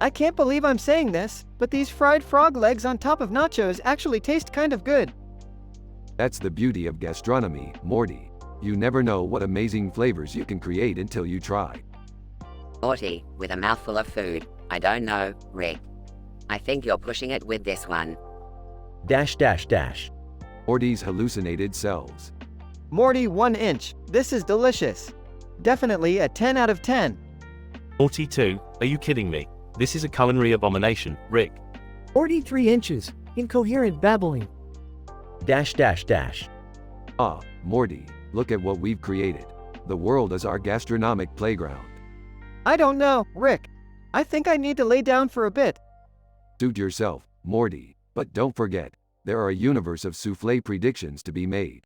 I can't believe I'm saying this, but these fried frog legs on top of nachos actually taste kind of good. That's the beauty of gastronomy, Morty. You never know what amazing flavors you can create until you try. Morty, with a mouthful of food. I don't know, Rick. I think you're pushing it with this one. Morty's hallucinated selves. Morty 1 inch. This is delicious. Definitely a 10 out of 10. Morty 2, are you kidding me? This is a culinary abomination, Rick. 43 inches. Incoherent babbling. Ah, Morty, look at what we've created. The world is our gastronomic playground. I don't know, Rick. I think I need to lay down for a bit. Suit yourself, Morty, but don't forget, there are a universe of souffle predictions to be made.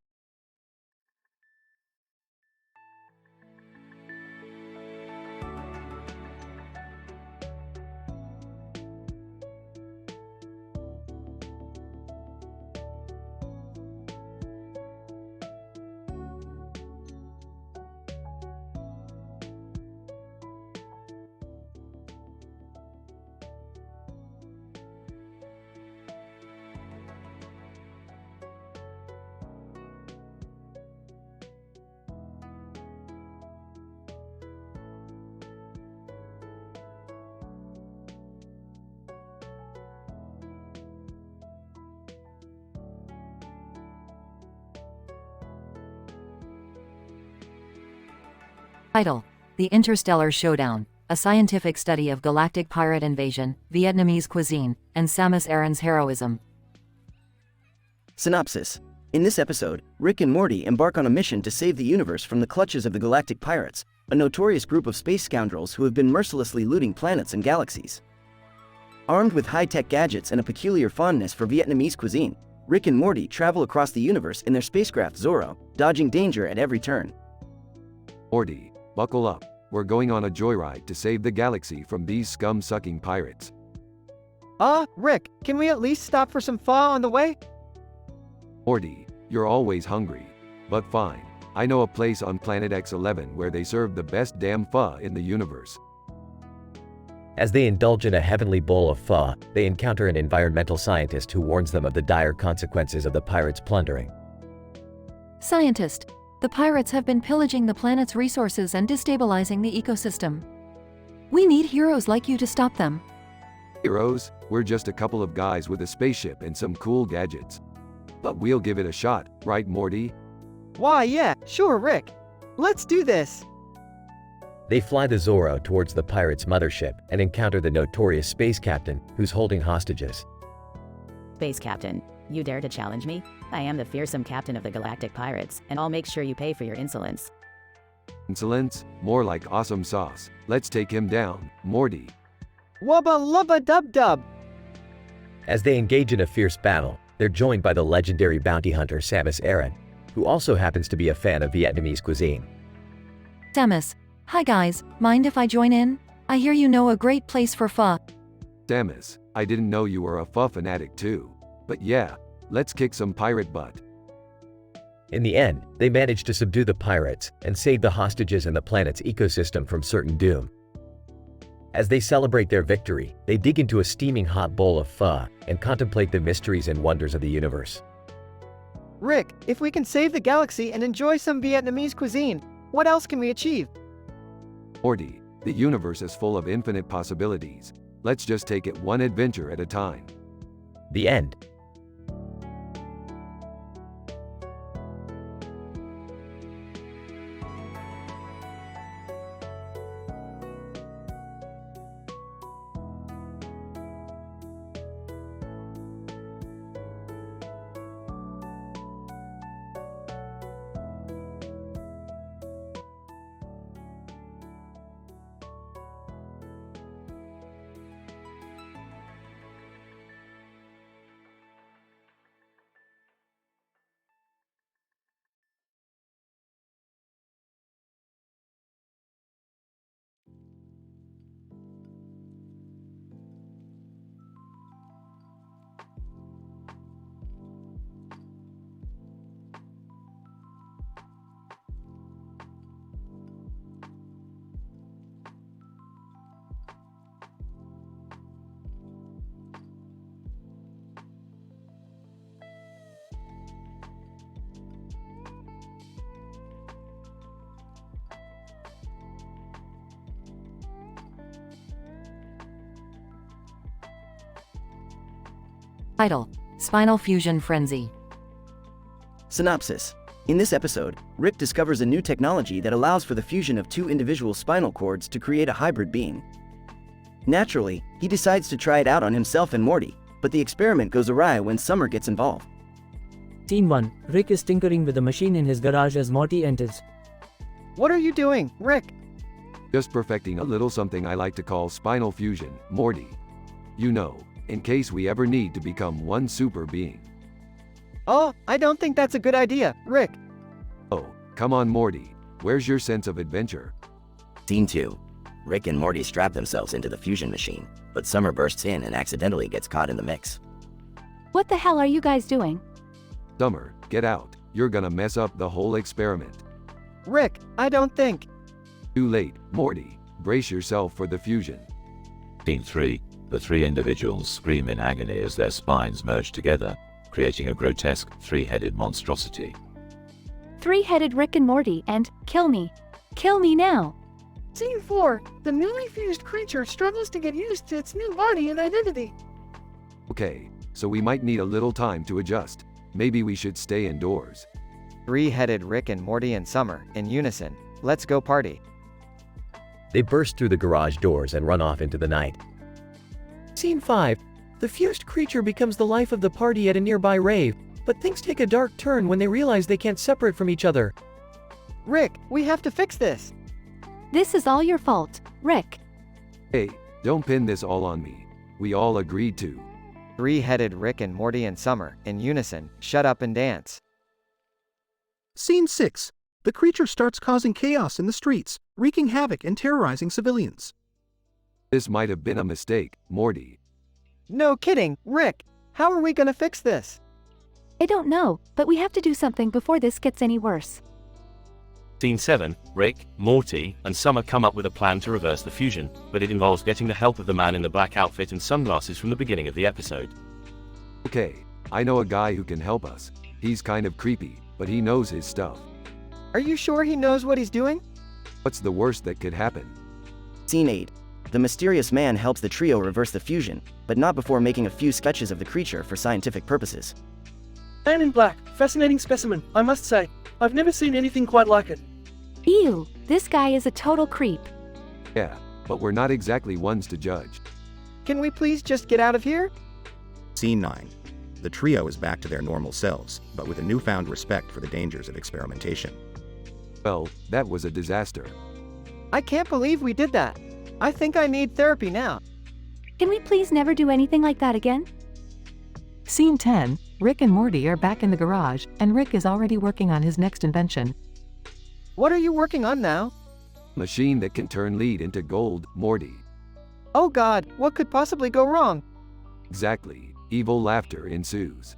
Title: The Interstellar Showdown, a scientific study of galactic pirate invasion, Vietnamese cuisine, and Samus Aran's heroism. Synopsis. In this episode, Rick and Morty embark on a mission to save the universe from the clutches of the galactic pirates, a notorious group of space scoundrels who have been mercilessly looting planets and galaxies. Armed with high-tech gadgets and a peculiar fondness for Vietnamese cuisine, Rick and Morty travel across the universe in their spacecraft Zorro, dodging danger at every turn. Morty, buckle up. We're going on a joyride to save the galaxy from these scum-sucking pirates. Rick, can we at least stop for some pho on the way? Morty, you're always hungry. But fine, I know a place on Planet X11 where they serve the best damn pho in the universe. As they indulge in a heavenly bowl of pho, they encounter an environmental scientist who warns them of the dire consequences of the pirates' plundering. Scientist, the pirates have been pillaging the planet's resources and destabilizing the ecosystem. We need heroes like you to stop them. Heroes? We're just a couple of guys with a spaceship and some cool gadgets. But we'll give it a shot, right, Morty? Why, yeah, sure, Rick. Let's do this. They fly the Zorro towards the pirates' mothership and encounter the notorious space captain, who's holding hostages. Space Captain, you dare to challenge me? I am the fearsome captain of the galactic pirates, and I'll make sure you pay for your insolence. Insolence? More like awesome sauce. Let's take him down, Morty. Wubba lubba dub dub. As they engage in a fierce battle, they're joined by the legendary bounty hunter Samus Aran, who also happens to be a fan of Vietnamese cuisine. Samus, hi guys, mind if I join in? I hear you know a great place for pho. Samus, I didn't know you were a pho fanatic too. But yeah, let's kick some pirate butt. In the end, they manage to subdue the pirates and save the hostages and the planet's ecosystem from certain doom. As they celebrate their victory, they dig into a steaming hot bowl of pho and contemplate the mysteries and wonders of the universe. Rick, if we can save the galaxy and enjoy some Vietnamese cuisine, what else can we achieve? Morty, the universe is full of infinite possibilities. Let's just take it one adventure at a time. The end. Title: Spinal Fusion Frenzy. Synopsis. In this episode, Rick discovers a new technology that allows for the fusion of two individual spinal cords to create a hybrid being. Naturally, he decides to try it out on himself and Morty, but the experiment goes awry when Summer gets involved. Scene 1. Rick is tinkering with a machine in his garage as Morty enters. What are you doing, Rick? Just perfecting a little something I like to call spinal fusion, Morty. You know, in case we ever need to become one super being. Oh, I don't think that's a good idea, Rick. Oh, come on Morty, where's your sense of adventure? Scene 2. Rick and Morty strap themselves into the fusion machine, but Summer bursts in and accidentally gets caught in the mix. What the hell are you guys doing? Summer, get out, you're gonna mess up the whole experiment. Rick, I don't think. Too late, Morty, brace yourself for the fusion. Scene 3. The three individuals scream in agony as their spines merge together, creating a grotesque, three-headed monstrosity. Three-headed Rick and Morty and kill me. Kill me now. Scene 4. The newly fused creature struggles to get used to its new body and identity. Okay, so we might need a little time to adjust. Maybe we should stay indoors. Three-headed Rick and Morty and Summer, in unison. Let's go party. They burst through the garage doors and run off into the night. Scene 5. The fused creature becomes the life of the party at a nearby rave, but things take a dark turn when they realize they can't separate from each other. Rick, we have to fix this. This is all your fault, Rick. Hey, don't pin this all on me. We all agreed to. Three-headed Rick and Morty and Summer, in unison, shut up and dance. Scene 6. The creature starts causing chaos in the streets, wreaking havoc and terrorizing civilians. This might have been a mistake, Morty. No kidding, Rick. How are we gonna fix this? I don't know, but we have to do something before this gets any worse. Scene 7. Rick, Morty, and Summer come up with a plan to reverse the fusion, but it involves getting the help of the man in the black outfit and sunglasses from the beginning of the episode. Okay, I know a guy who can help us. He's kind of creepy, but he knows his stuff. Are you sure he knows what he's doing? What's the worst that could happen? Scene 8. The mysterious man helps the trio reverse the fusion, but not before making a few sketches of the creature for scientific purposes. Man in black, fascinating specimen, I must say. I've never seen anything quite like it. Ew, this guy is a total creep. Yeah, but we're not exactly ones to judge. Can we please just get out of here? Scene 9. The trio is back to their normal selves, but with a newfound respect for the dangers of experimentation. Well, that was a disaster. I can't believe we did that. I think I need therapy now. Can we please never do anything like that again? Scene 10. Rick and Morty are back in the garage, and Rick is already working on his next invention. What are you working on now? Machine that can turn lead into gold, Morty. Oh God, what could possibly go wrong? Exactly. Evil laughter ensues.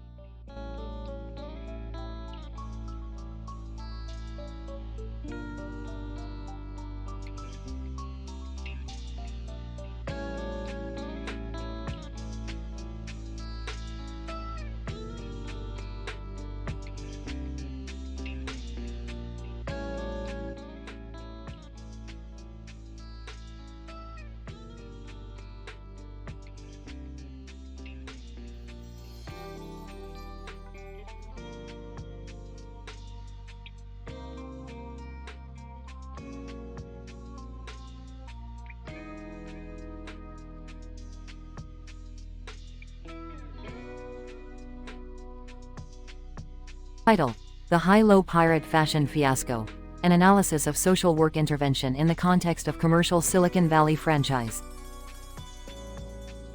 Title: The High-Low Pirate Fashion Fiasco. An analysis of social work intervention in the context of commercial Silicon Valley franchise.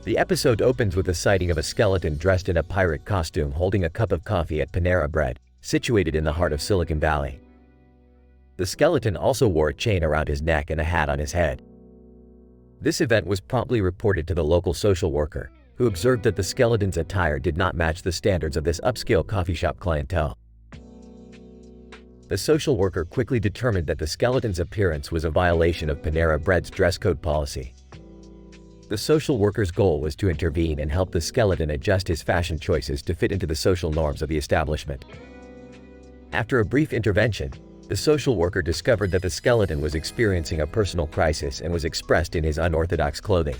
The episode opens with a sighting of a skeleton dressed in a pirate costume holding a cup of coffee at Panera Bread, situated in the heart of Silicon Valley. The skeleton also wore a chain around his neck and a hat on his head. This event was promptly reported to the local social worker, who observed that the skeleton's attire did not match the standards of this upscale coffee shop clientele. The social worker quickly determined that the skeleton's appearance was a violation of Panera Bread's dress code policy. The social worker's goal was to intervene and help the skeleton adjust his fashion choices to fit into the social norms of the establishment. After a brief intervention, the social worker discovered that the skeleton was experiencing a personal crisis and was expressed in his unorthodox clothing.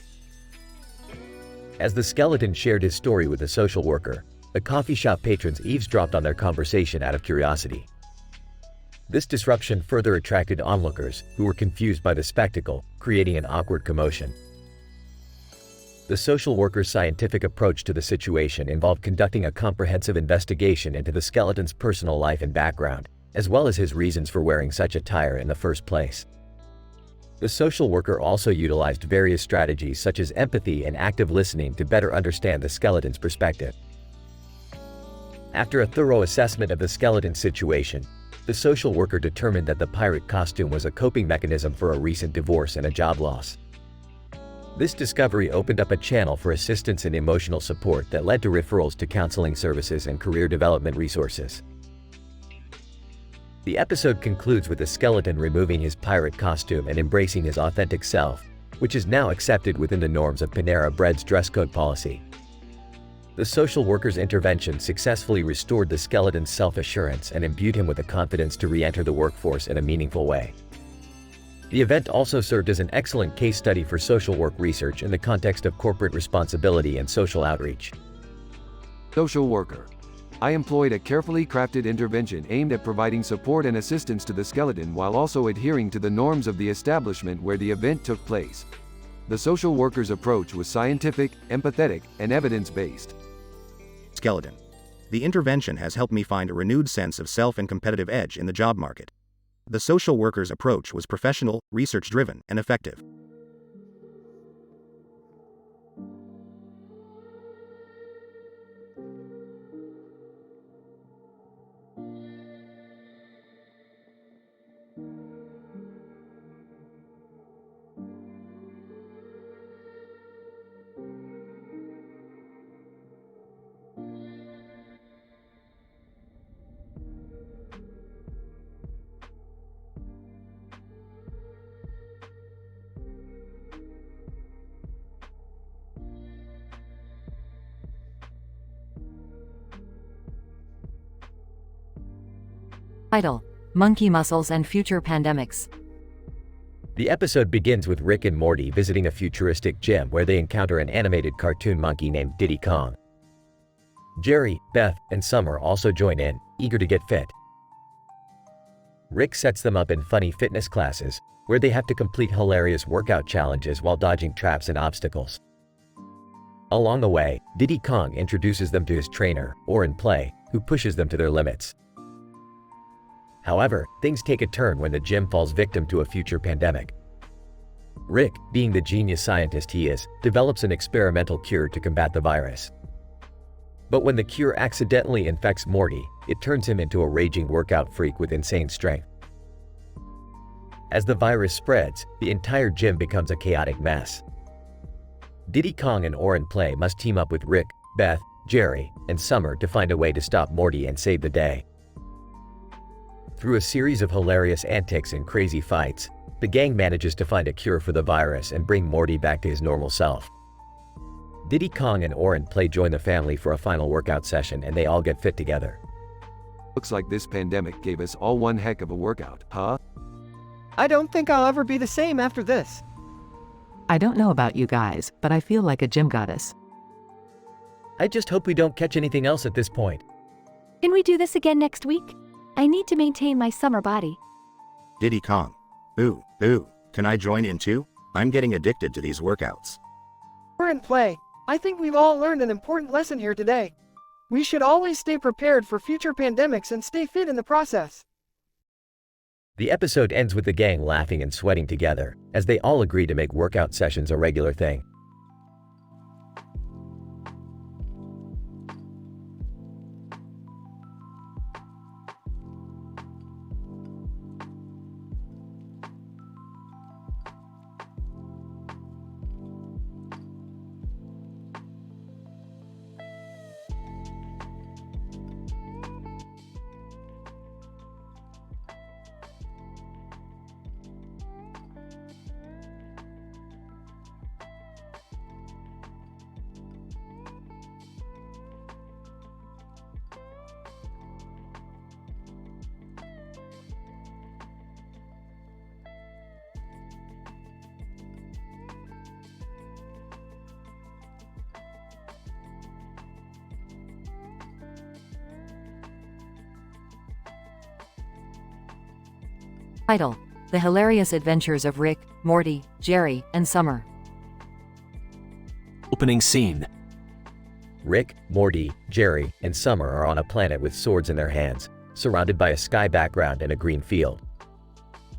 As the skeleton shared his story with the social worker, the coffee shop patrons eavesdropped on their conversation out of curiosity. This disruption further attracted onlookers, who were confused by the spectacle, creating an awkward commotion. The social worker's scientific approach to the situation involved conducting a comprehensive investigation into the skeleton's personal life and background, as well as his reasons for wearing such attire in the first place. The social worker also utilized various strategies such as empathy and active listening to better understand the skeleton's perspective. After a thorough assessment of the skeleton's situation, the social worker determined that the pirate costume was a coping mechanism for a recent divorce and a job loss. This discovery opened up a channel for assistance and emotional support that led to referrals to counseling services and career development resources. The episode concludes with the skeleton removing his pirate costume and embracing his authentic self, which is now accepted within the norms of Panera Bread's dress code policy. The social worker's intervention successfully restored the skeleton's self-assurance and imbued him with the confidence to re-enter the workforce in a meaningful way. The event also served as an excellent case study for social work research in the context of corporate responsibility and social outreach. Social worker. I employed a carefully crafted intervention aimed at providing support and assistance to the skeleton while also adhering to the norms of the establishment where the event took place. The social worker's approach was scientific, empathetic, and evidence-based. Skeleton. The intervention has helped me find a renewed sense of self and competitive edge in the job market. The social worker's approach was professional, research-driven, and effective. Title: Monkey Muscles and Future Pandemics. The episode begins with Rick and Morty visiting a futuristic gym where they encounter an animated cartoon monkey named Diddy Kong. Jerry, Beth, and Summer also join in, eager to get fit. Rick sets them up in funny fitness classes, where they have to complete hilarious workout challenges while dodging traps and obstacles. Along the way, Diddy Kong introduces them to his trainer, Oren Play, who pushes them to their limits. However, things take a turn when the gym falls victim to a future pandemic. Rick, being the genius scientist he is, develops an experimental cure to combat the virus. But when the cure accidentally infects Morty, it turns him into a raging workout freak with insane strength. As the virus spreads, the entire gym becomes a chaotic mess. Diddy Kong and Oren Play must team up with Rick, Beth, Jerry, and Summer to find a way to stop Morty and save the day. Through a series of hilarious antics and crazy fights, the gang manages to find a cure for the virus and bring Morty back to his normal self. Diddy Kong and Oren Play join the family for a final workout session and they all get fit together. Looks like this pandemic gave us all one heck of a workout, huh? I don't think I'll ever be the same after this. I don't know about you guys, but I feel like a gym goddess. I just hope we don't catch anything else at this point. Can we do this again next week? I need to maintain my summer body. Diddy Kong. Ooh, can I join in too? I'm getting addicted to these workouts. Oren Play. I think we've all learned an important lesson here today. We should always stay prepared for future pandemics and stay fit in the process. The episode ends with the gang laughing and sweating together, as they all agree to make workout sessions a regular thing. Title: The Hilarious Adventures of Rick, Morty, Jerry, and Summer. Opening scene. Rick, Morty, Jerry, and Summer are on a planet with swords in their hands, surrounded by a sky background and a green field.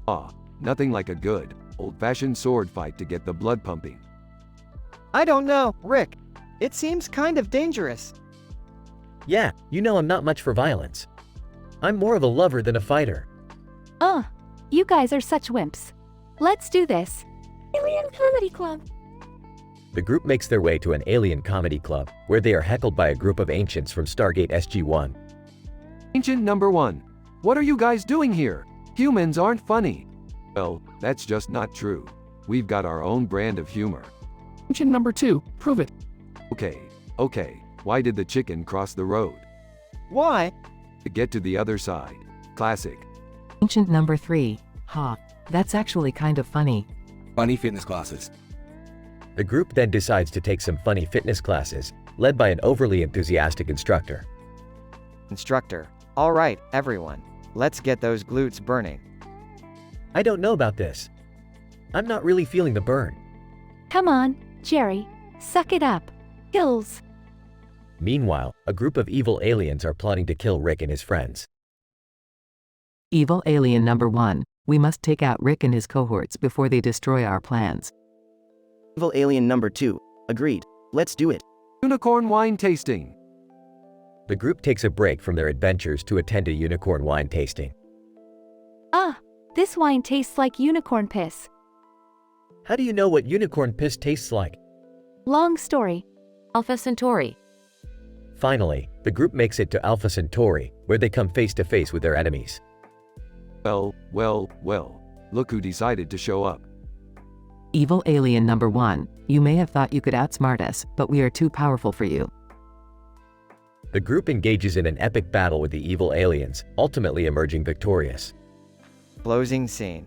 Ah, nothing like a good, old-fashioned sword fight to get the blood pumping. I don't know, Rick. It seems kind of dangerous. Yeah, you know I'm not much for violence. I'm more of a lover than a fighter. You guys are such wimps. Let's do this. Alien Comedy Club. The group makes their way to an alien comedy club, where they are heckled by a group of ancients from Stargate SG-1. Ancient number 1. What are you guys doing here? Humans aren't funny. Well, that's just not true. We've got our own brand of humor. Ancient number 2. Prove it. Okay. Why did the chicken cross the road? Why? To get to the other side. Classic. Ancient number 3. That's actually kind of funny. Funny fitness classes. The group then decides to take some funny fitness classes, led by an overly enthusiastic instructor. Instructor. All right, everyone. Let's get those glutes burning. I don't know about this. I'm not really feeling the burn. Come on, Jerry. Suck it up. Kills. Meanwhile, a group of evil aliens are plotting to kill Rick and his friends. Evil alien number 1. We must take out Rick and his cohorts before they destroy our plans. Evil alien number 2. Agreed. Let's do it. Unicorn wine tasting. The group takes a break from their adventures to attend a unicorn wine tasting. This wine tastes like unicorn piss. How do you know what unicorn piss tastes like? Long story. Alpha Centauri. Finally, the group makes it to Alpha Centauri, where they come face to face with their enemies. Well, look who decided to show up. Evil alien number 1. You may have thought you could outsmart us, but we are too powerful for you. The group engages in an epic battle with the evil aliens, ultimately emerging victorious. Closing scene.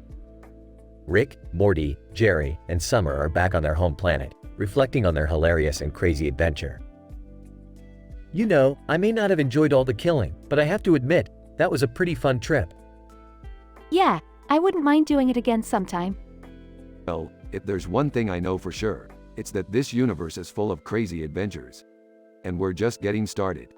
Rick, Morty, Jerry, and Summer are back on their home planet, reflecting on their hilarious and crazy adventure. You know, I may not have enjoyed all the killing, but I have to admit, that was a pretty fun trip. Yeah, I wouldn't mind doing it again sometime. Well, if there's one thing I know for sure, it's that this universe is full of crazy adventures. And we're just getting started.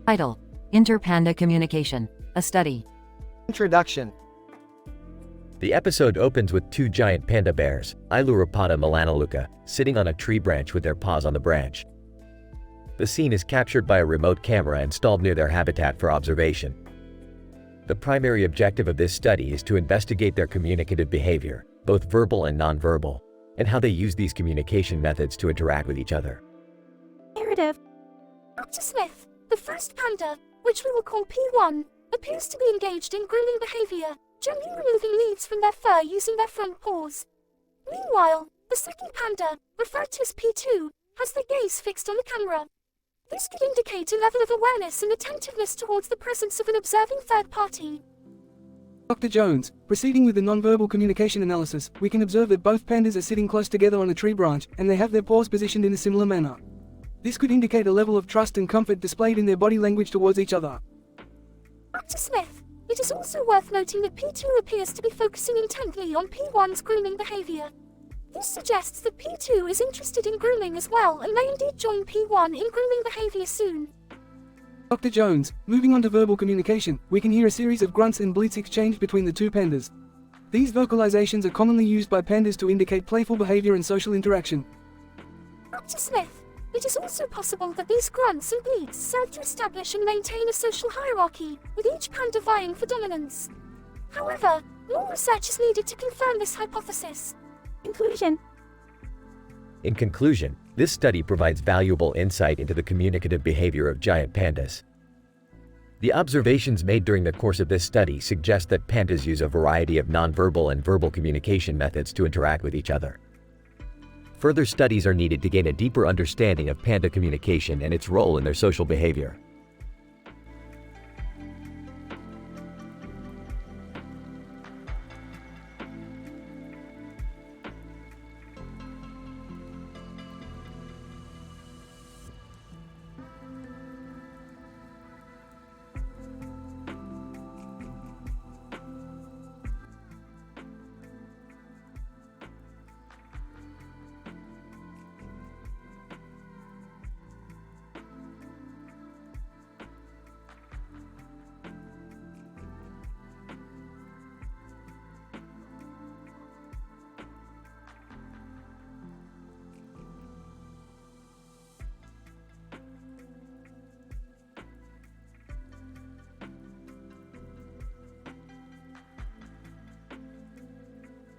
Title: Inter-Panda Communication, a Study. Introduction. The episode opens with two giant panda bears, Ailuropoda melanaluca, sitting on a tree branch with their paws on the branch. The scene is captured by a remote camera installed near their habitat for observation. The primary objective of this study is to investigate their communicative behavior, both verbal and nonverbal, and how they use these communication methods to interact with each other. Narrative. Dr. Smith, the first panda, which we will call P1, appears to be engaged in grooming behavior, gently removing leaves from their fur using their front paws. Meanwhile, the second panda, referred to as P2, has their gaze fixed on the camera. This could indicate a level of awareness and attentiveness towards the presence of an observing third party. Dr. Jones, proceeding with the nonverbal communication analysis, we can observe that both pandas are sitting close together on a tree branch, and they have their paws positioned in a similar manner. This could indicate a level of trust and comfort displayed in their body language towards each other. Dr. Smith, it is also worth noting that P2 appears to be focusing intently on P1's grooming behavior. This suggests that P2 is interested in grooming as well and may indeed join P1 in grooming behavior soon. Dr. Jones, moving on to verbal communication, we can hear a series of grunts and bleats exchanged between the two pandas. These vocalizations are commonly used by pandas to indicate playful behavior and social interaction. Dr. Smith, it is also possible that these grunts and bleats serve to establish and maintain a social hierarchy, with each panda vying for dominance. However, more research is needed to confirm this hypothesis. Conclusion. In conclusion, This study provides valuable insight into the communicative behavior of giant pandas. The observations made during the course of this study suggest that pandas use a variety of nonverbal and verbal communication methods to interact with each other. Further studies are needed to gain a deeper understanding of panda communication and its role in their social behavior.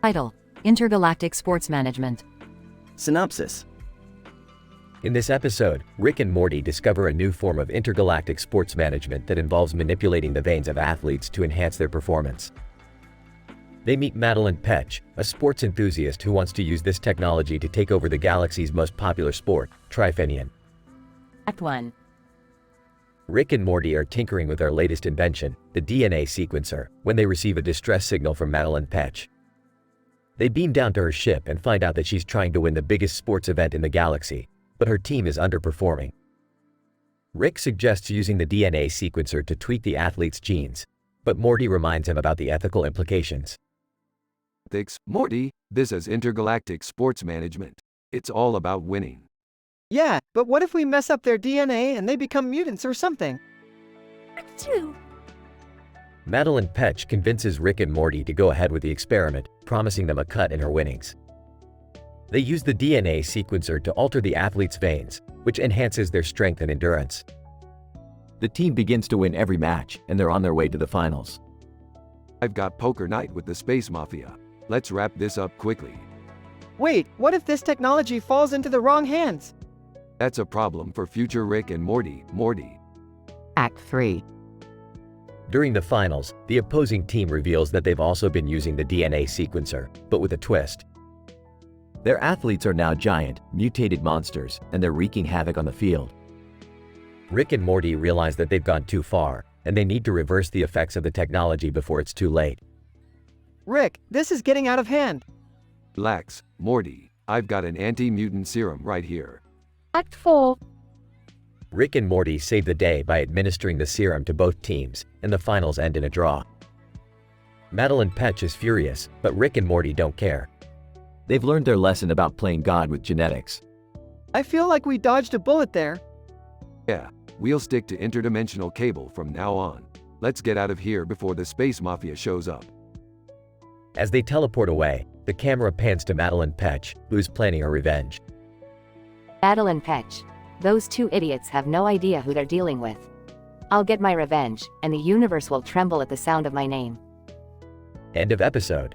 Title: Intergalactic Sports Management. Synopsis. In this episode, Rick and Morty discover a new form of intergalactic sports management that involves manipulating the veins of athletes to enhance their performance. They meet Madeline Petch, a sports enthusiast who wants to use this technology to take over the galaxy's most popular sport, Trifenian. Act 1. Rick and Morty are tinkering with their latest invention, the DNA sequencer, when they receive a distress signal from Madeline Petch. They beam down to her ship and find out that she's trying to win the biggest sports event in the galaxy, but her team is underperforming. Rick suggests using the DNA sequencer to tweak the athlete's genes, but Morty reminds him about the ethical implications. Thanks, Morty, this is intergalactic sports management. It's all about winning. Yeah, but what if we mess up their DNA and they become mutants or something? Act 2. Madeline Petch convinces Rick and Morty to go ahead with the experiment, promising them a cut in her winnings. They use the DNA sequencer to alter the athlete's veins, which enhances their strength and endurance. The team begins to win every match, and they're on their way to the finals. I've got poker night with the Space Mafia. Let's wrap this up quickly. Wait, what if this technology falls into the wrong hands? That's a problem for future Rick and Morty. Act 3. During the finals, the opposing team reveals that they've also been using the DNA sequencer, but with a twist. Their athletes are now giant, mutated monsters, and they're wreaking havoc on the field. Rick and Morty realize that they've gone too far, and they need to reverse the effects of the technology before it's too late. Rick, this is getting out of hand. Relax, Morty. I've got an anti-mutant serum right here. Act 4. Rick and Morty save the day by administering the serum to both teams, and the finals end in a draw. Madeline Petch is furious, but Rick and Morty don't care. They've learned their lesson about playing God with genetics. I feel like we dodged a bullet there. Yeah, we'll stick to interdimensional cable from now on. Let's get out of here before the Space Mafia shows up. As they teleport away, the camera pans to Madeline Petch, who's planning her revenge. Madeline Petch. Those two idiots have no idea who they're dealing with. I'll get my revenge, and the universe will tremble at the sound of my name. End of episode.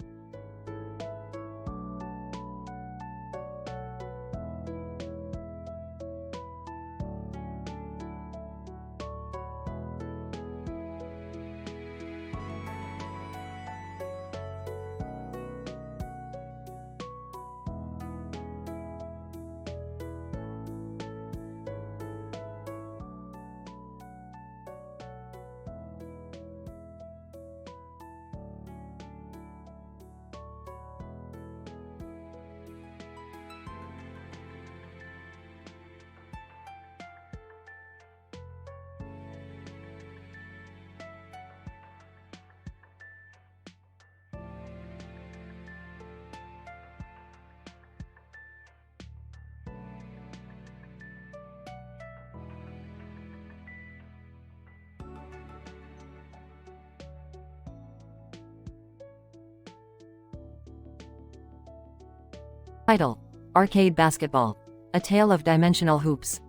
Title: Arcade Basketball. A Tale of Dimensional Hoops.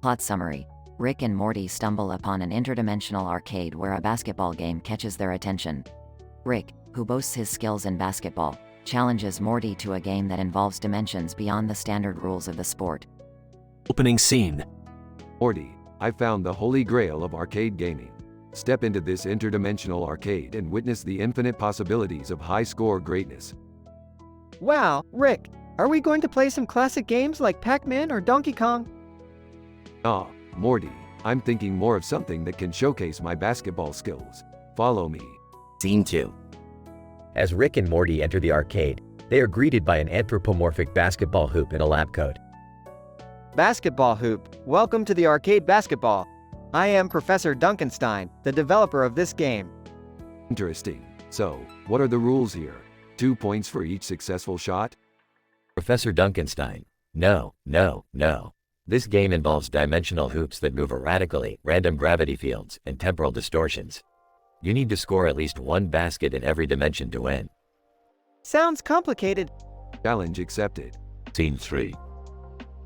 Plot summary: Rick and Morty stumble upon an interdimensional arcade where a basketball game catches their attention. Rick, who boasts his skills in basketball, challenges Morty to a game that involves dimensions beyond the standard rules of the sport, Opening scene. Morty, I found the holy grail of arcade gaming. Step into this interdimensional arcade and witness the infinite possibilities of high-score greatness. Wow, Rick, are we going to play some classic games like Pac-Man or Donkey Kong? Ah, Morty, I'm thinking more of something that can showcase my basketball skills. Follow me. Scene 2. As Rick and Morty enter the arcade, they are greeted by an anthropomorphic basketball hoop in a lab coat. Basketball hoop, welcome to the arcade basketball. I am Professor Duncanstein, the developer of this game. Interesting. So, what are the rules here? 2 points for each successful shot? Professor Duncanstein. No. This game involves dimensional hoops that move erratically, random gravity fields, and temporal distortions. You need to score at least one basket in every dimension to win. Sounds complicated. Challenge accepted. Scene 3.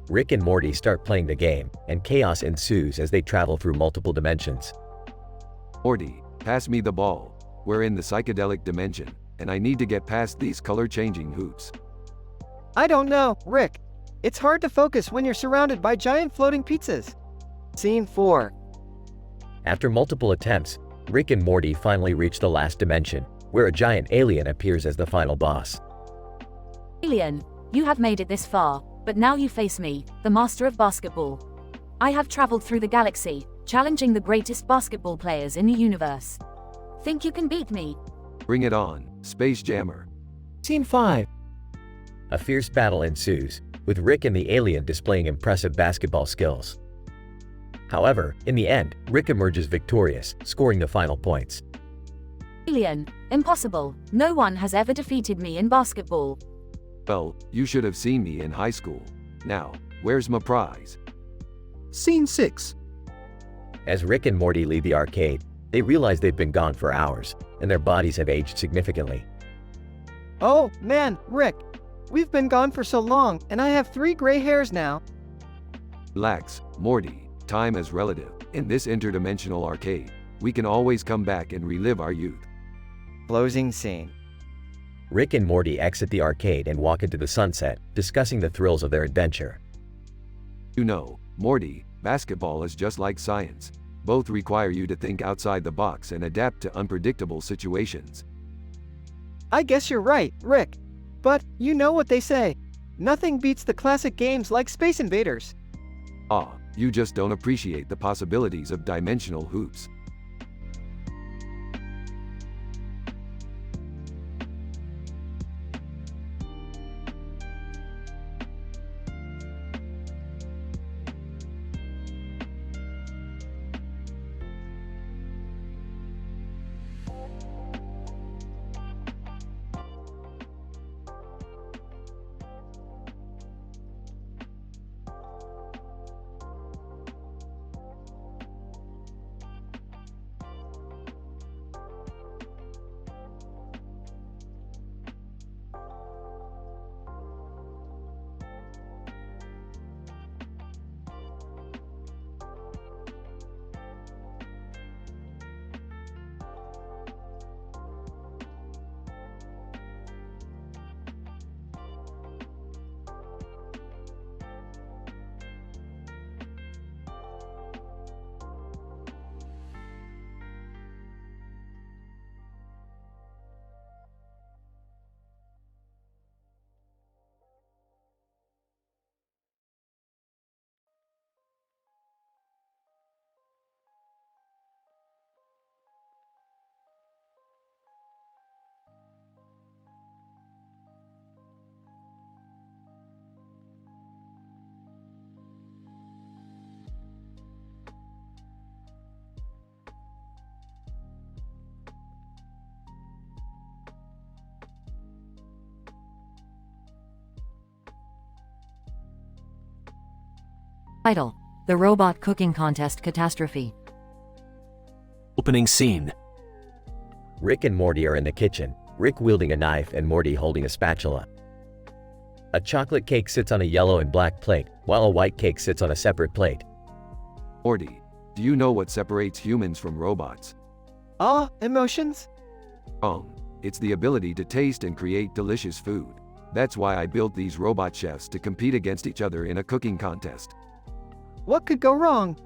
Rick and Morty start playing the game, and chaos ensues as they travel through multiple dimensions. Morty, pass me the ball. We're in the psychedelic dimension, and I need to get past these color-changing hoops. I don't know, Rick. It's hard to focus when you're surrounded by giant floating pizzas. Scene 4. After multiple attempts, Rick and Morty finally reach the last dimension, where a giant alien appears as the final boss. Alien, you have made it this far, but now you face me, the master of basketball. I have traveled through the galaxy, challenging the greatest basketball players in the universe. Think you can beat me? Bring it on, Space Jammer. Scene 5. A fierce battle ensues, with Rick and the alien displaying impressive basketball skills. However, in the end, Rick emerges victorious, scoring the final points. Alien, impossible. No one has ever defeated me in basketball. Well, you should have seen me in high school. Now, where's my prize? Scene 6. As Rick and Morty leave the arcade, they realize they've been gone for hours, and their bodies have aged significantly. Oh, man, Rick. We've been gone for so long, and I have 3 gray hairs now. Relax, Morty. Time is relative. In this interdimensional arcade, we can always come back and relive our youth. Closing scene. Rick and Morty exit the arcade and walk into the sunset, discussing the thrills of their adventure. You know, Morty, basketball is just like science. Both require you to think outside the box and adapt to unpredictable situations. I guess you're right, Rick. But, you know what they say. Nothing beats the classic games like Space Invaders. Ah, you just don't appreciate the possibilities of dimensional hoops. Title: The Robot Cooking Contest Catastrophe. Opening scene. Rick and Morty are in the kitchen, Rick wielding a knife and Morty holding a spatula. A chocolate cake sits on a yellow and black plate, while a white cake sits on a separate plate. Morty, do you know what separates humans from robots? Emotions? Wrong. It's the ability to taste and create delicious food. That's why I built these robot chefs to compete against each other in a cooking contest. What could go wrong?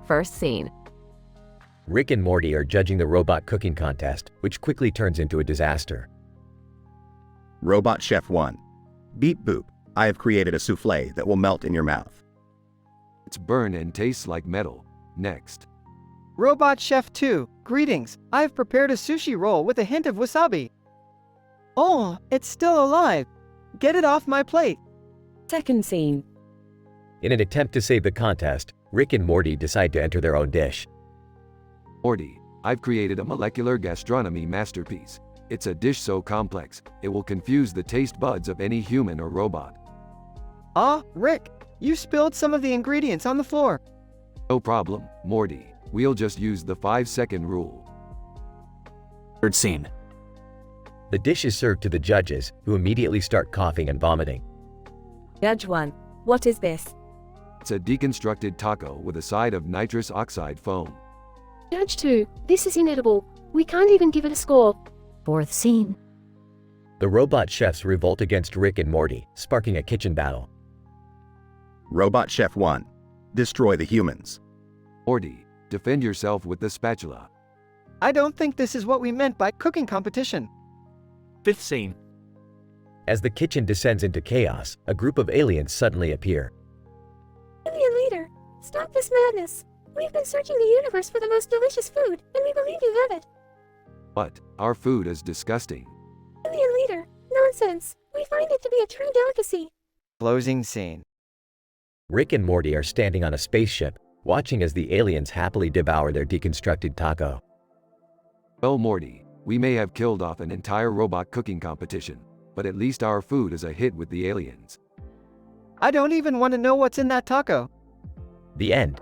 First scene. Rick and Morty are judging the robot cooking contest, which quickly turns into a disaster. Robot Chef 1. Beep boop. I have created a souffle that will melt in your mouth. It's burn and tastes like metal. Next. Robot Chef 2. Greetings. I have prepared a sushi roll with a hint of wasabi. Oh, it's still alive. Get it off my plate. Second scene. In an attempt to save the contest, Rick and Morty decide to enter their own dish. Morty, I've created a molecular gastronomy masterpiece. It's a dish so complex, it will confuse the taste buds of any human or robot. Ah, Rick, you spilled some of the ingredients on the floor. No problem, Morty. We'll just use the 5-second rule. Third scene. The dish is served to the judges, who immediately start coughing and vomiting. Judge 1. What is this? It's a deconstructed taco with a side of nitrous oxide foam. Judge 2. This is inedible. We can't even give it a score. Fourth scene. The robot chefs revolt against Rick and Morty, sparking a kitchen battle. Robot Chef 1. Destroy the humans. Morty, defend yourself with the spatula. I don't think this is what we meant by cooking competition. Fifth scene. As the kitchen descends into chaos, a group of aliens suddenly appear. Alien leader, stop this madness. We've been searching the universe for the most delicious food, and we believe you have it. But, our food is disgusting. Alien leader, nonsense. We find it to be a true delicacy. Closing scene. Rick and Morty are standing on a spaceship, watching as the aliens happily devour their deconstructed taco. Well, Morty, we may have killed off an entire robot cooking competition, but at least our food is a hit with the aliens. I don't even want to know what's in that taco. The end.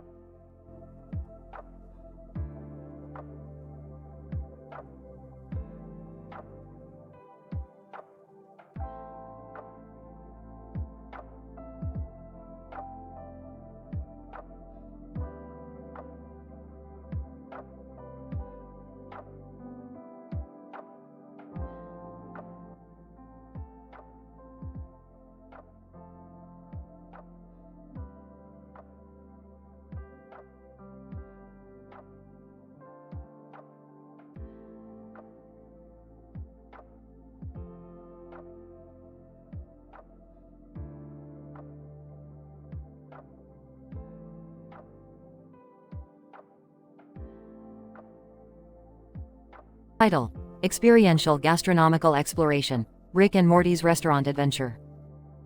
Title: Experiential Gastronomical Exploration. Rick and Morty's Restaurant Adventure.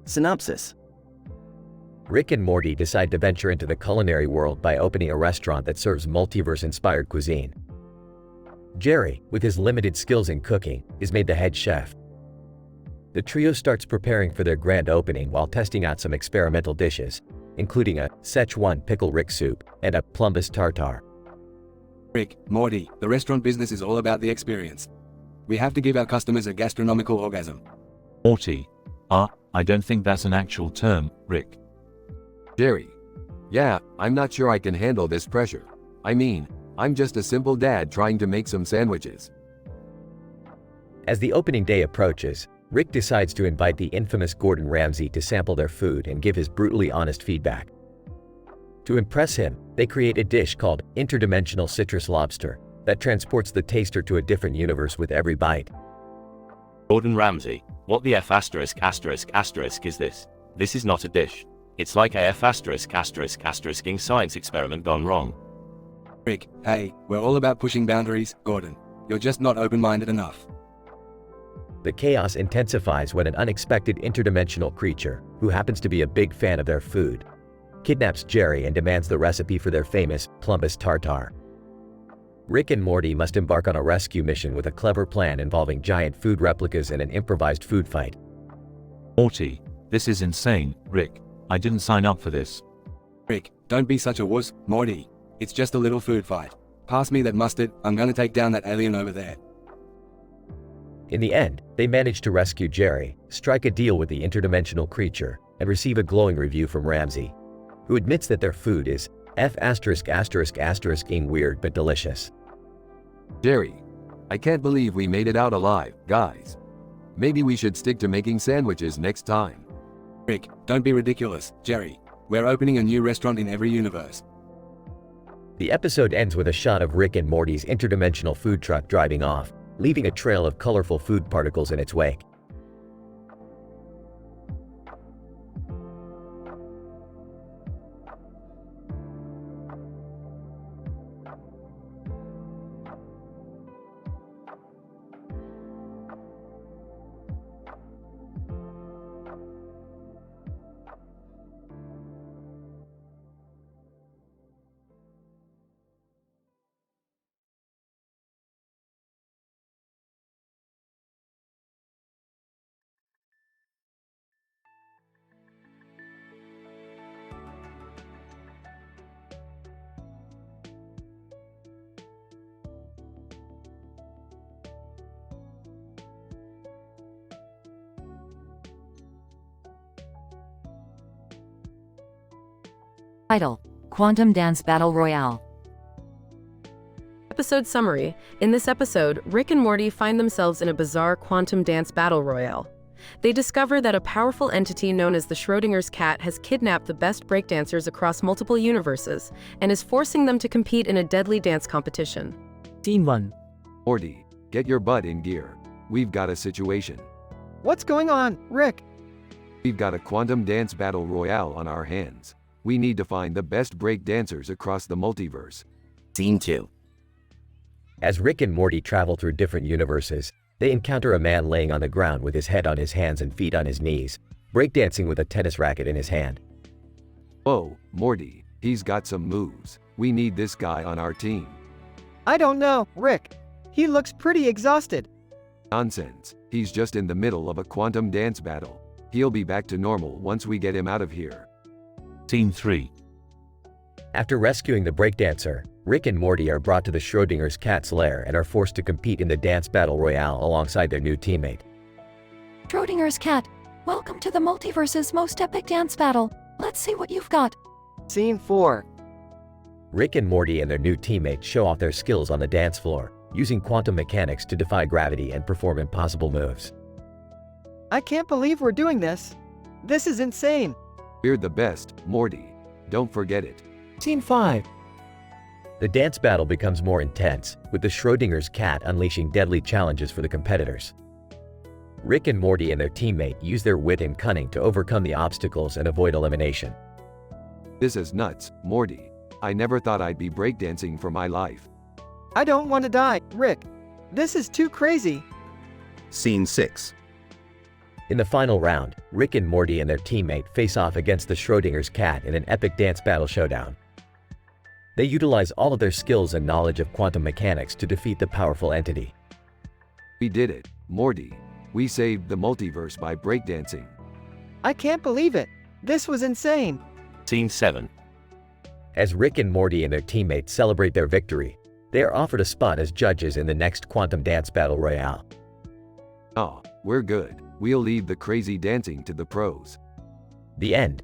Synopsis. Rick and Morty decide to venture into the culinary world by opening a restaurant that serves multiverse-inspired cuisine. Jerry, with his limited skills in cooking, is made the head chef. The trio starts preparing for their grand opening while testing out some experimental dishes, including a Szechuan pickle Rick soup and a plumbus tartare. Rick, Morty, the restaurant business is all about the experience. We have to give our customers a gastronomical orgasm. Morty. I don't think that's an actual term, Rick. Jerry. Yeah, I'm not sure I can handle this pressure. I mean, I'm just a simple dad trying to make some sandwiches. As the opening day approaches, Rick decides to invite the infamous Gordon Ramsay to sample their food and give his brutally honest feedback. To impress him, they create a dish called Interdimensional Citrus Lobster that transports the taster to a different universe with every bite. Gordon Ramsay, what the F asterisk asterisk asterisk is this? This is not a dish. It's like a F asterisk asterisk asterisk science experiment gone wrong. Rick, hey, we're all about pushing boundaries, Gordon. You're just not open-minded enough. The chaos intensifies when an unexpected interdimensional creature, who happens to be a big fan of their food, kidnaps Jerry and demands the recipe for their famous plumbus tartare. Rick and Morty must embark on a rescue mission with a clever plan involving giant food replicas and an improvised food fight. Morty, this is insane, Rick. I didn't sign up for this. Rick, don't be such a wuss, Morty. It's just a little food fight. Pass me that mustard, I'm gonna take down that alien over there. In the end, they manage to rescue Jerry, strike a deal with the interdimensional creature, and receive a glowing review from Ramsay, who admits that their food is F asterisk asterisk asterisk-ing weird but delicious. Jerry, I can't believe we made it out alive, guys. Maybe we should stick to making sandwiches next time. Rick, don't be ridiculous, Jerry. We're opening a new restaurant in every universe. The episode ends with a shot of Rick and Morty's interdimensional food truck driving off, leaving a trail of colorful food particles in its wake. Title: Quantum Dance Battle Royale. Episode summary. In this episode, Rick and Morty find themselves in a bizarre quantum dance battle royale. They discover that a powerful entity known as the Schrodinger's cat has kidnapped the best breakdancers across multiple universes and is forcing them to compete in a deadly dance competition. Scene 1. Morty, get your butt in gear. We've got a situation. What's going on, Rick? We've got a quantum dance battle royale on our hands. We need to find the best break dancers across the multiverse. Scene 2. As Rick and Morty travel through different universes, they encounter a man laying on the ground with his head on his hands and feet on his knees, breakdancing with a tennis racket in his hand. Oh, Morty, he's got some moves. We need this guy on our team. I don't know, Rick. He looks pretty exhausted. Nonsense. He's just in the middle of a quantum dance battle. He'll be back to normal once we get him out of here. Scene 3. After rescuing the breakdancer, Rick and Morty are brought to the Schrodinger's cat's lair and are forced to compete in the dance battle royale alongside their new teammate. Schrodinger's cat, welcome to the multiverse's most epic dance battle. Let's see what you've got. Scene 4. Rick and Morty and their new teammate show off their skills on the dance floor, using quantum mechanics to defy gravity and perform impossible moves. I can't believe we're doing this. This is insane. We're the best, Morty. Don't forget it. Scene 5. The dance battle becomes more intense, with the Schrodinger's cat unleashing deadly challenges for the competitors. Rick and Morty and their teammate use their wit and cunning to overcome the obstacles and avoid elimination. This is nuts, Morty. I never thought I'd be breakdancing for my life. I don't want to die, Rick. This is too crazy. Scene 6. In the final round, Rick and Morty and their teammate face off against the Schrodinger's cat in an epic dance battle showdown. They utilize all of their skills and knowledge of quantum mechanics to defeat the powerful entity. We did it, Morty. We saved the multiverse by breakdancing. I can't believe it. This was insane. Scene 7. As Rick and Morty and their teammates celebrate their victory, they are offered a spot as judges in the next quantum dance battle royale. Oh, we're good. We'll leave the crazy dancing to the pros. The end.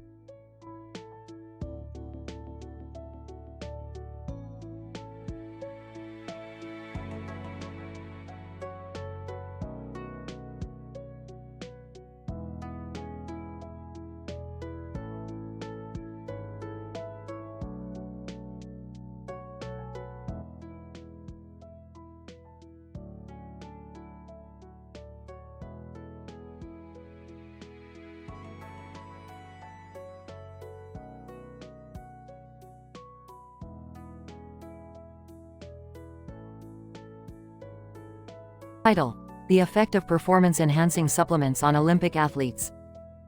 Title: The Effect of Performance-Enhancing Supplements on Olympic Athletes.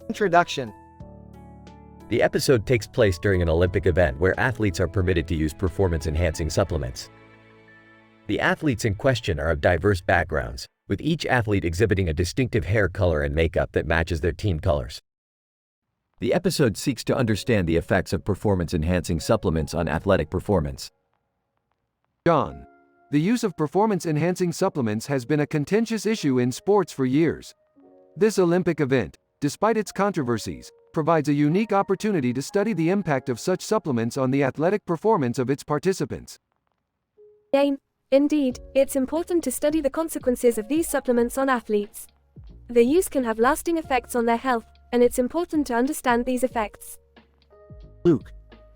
Introduction. The episode takes place during an Olympic event where athletes are permitted to use performance-enhancing supplements. The athletes in question are of diverse backgrounds, with each athlete exhibiting a distinctive hair color and makeup that matches their team colors. The episode seeks to understand the effects of performance-enhancing supplements on athletic performance. John, the use of performance-enhancing supplements has been a contentious issue in sports for years. This Olympic event, despite its controversies, provides a unique opportunity to study the impact of such supplements on the athletic performance of its participants. Indeed, it's important to study the consequences of these supplements on athletes. Their use can have lasting effects on their health, and it's important to understand these effects. Luke,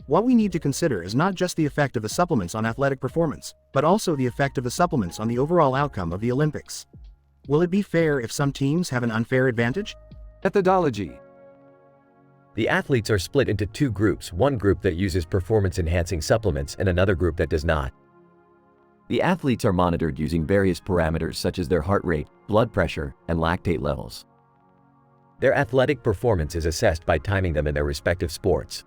what we need to consider is not just the effect of the supplements on athletic performance, but also the effect of the supplements on the overall outcome of the Olympics. Will it be fair if some teams have an unfair advantage? Methodology. The athletes are split into two groups, one group that uses performance-enhancing supplements and another group that does not. The athletes are monitored using various parameters such as their heart rate, blood pressure, and lactate levels. Their athletic performance is assessed by timing them in their respective sports.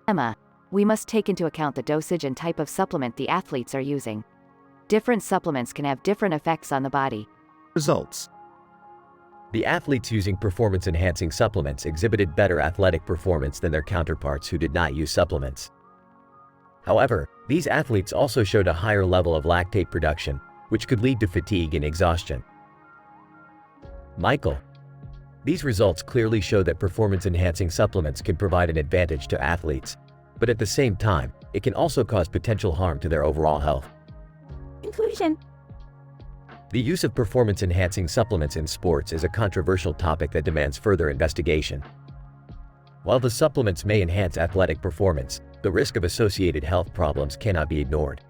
Emma, we must take into account the dosage and type of supplement the athletes are using. Different supplements can have different effects on the body. Results. The athletes using performance-enhancing supplements exhibited better athletic performance than their counterparts who did not use supplements. However, these athletes also showed a higher level of lactate production, which could lead to fatigue and exhaustion. Michael, these results clearly show that performance-enhancing supplements can provide an advantage to athletes, but at the same time, it can also cause potential harm to their overall health. Conclusion. The use of performance-enhancing supplements in sports is a controversial topic that demands further investigation. While the supplements may enhance athletic performance, the risk of associated health problems cannot be ignored.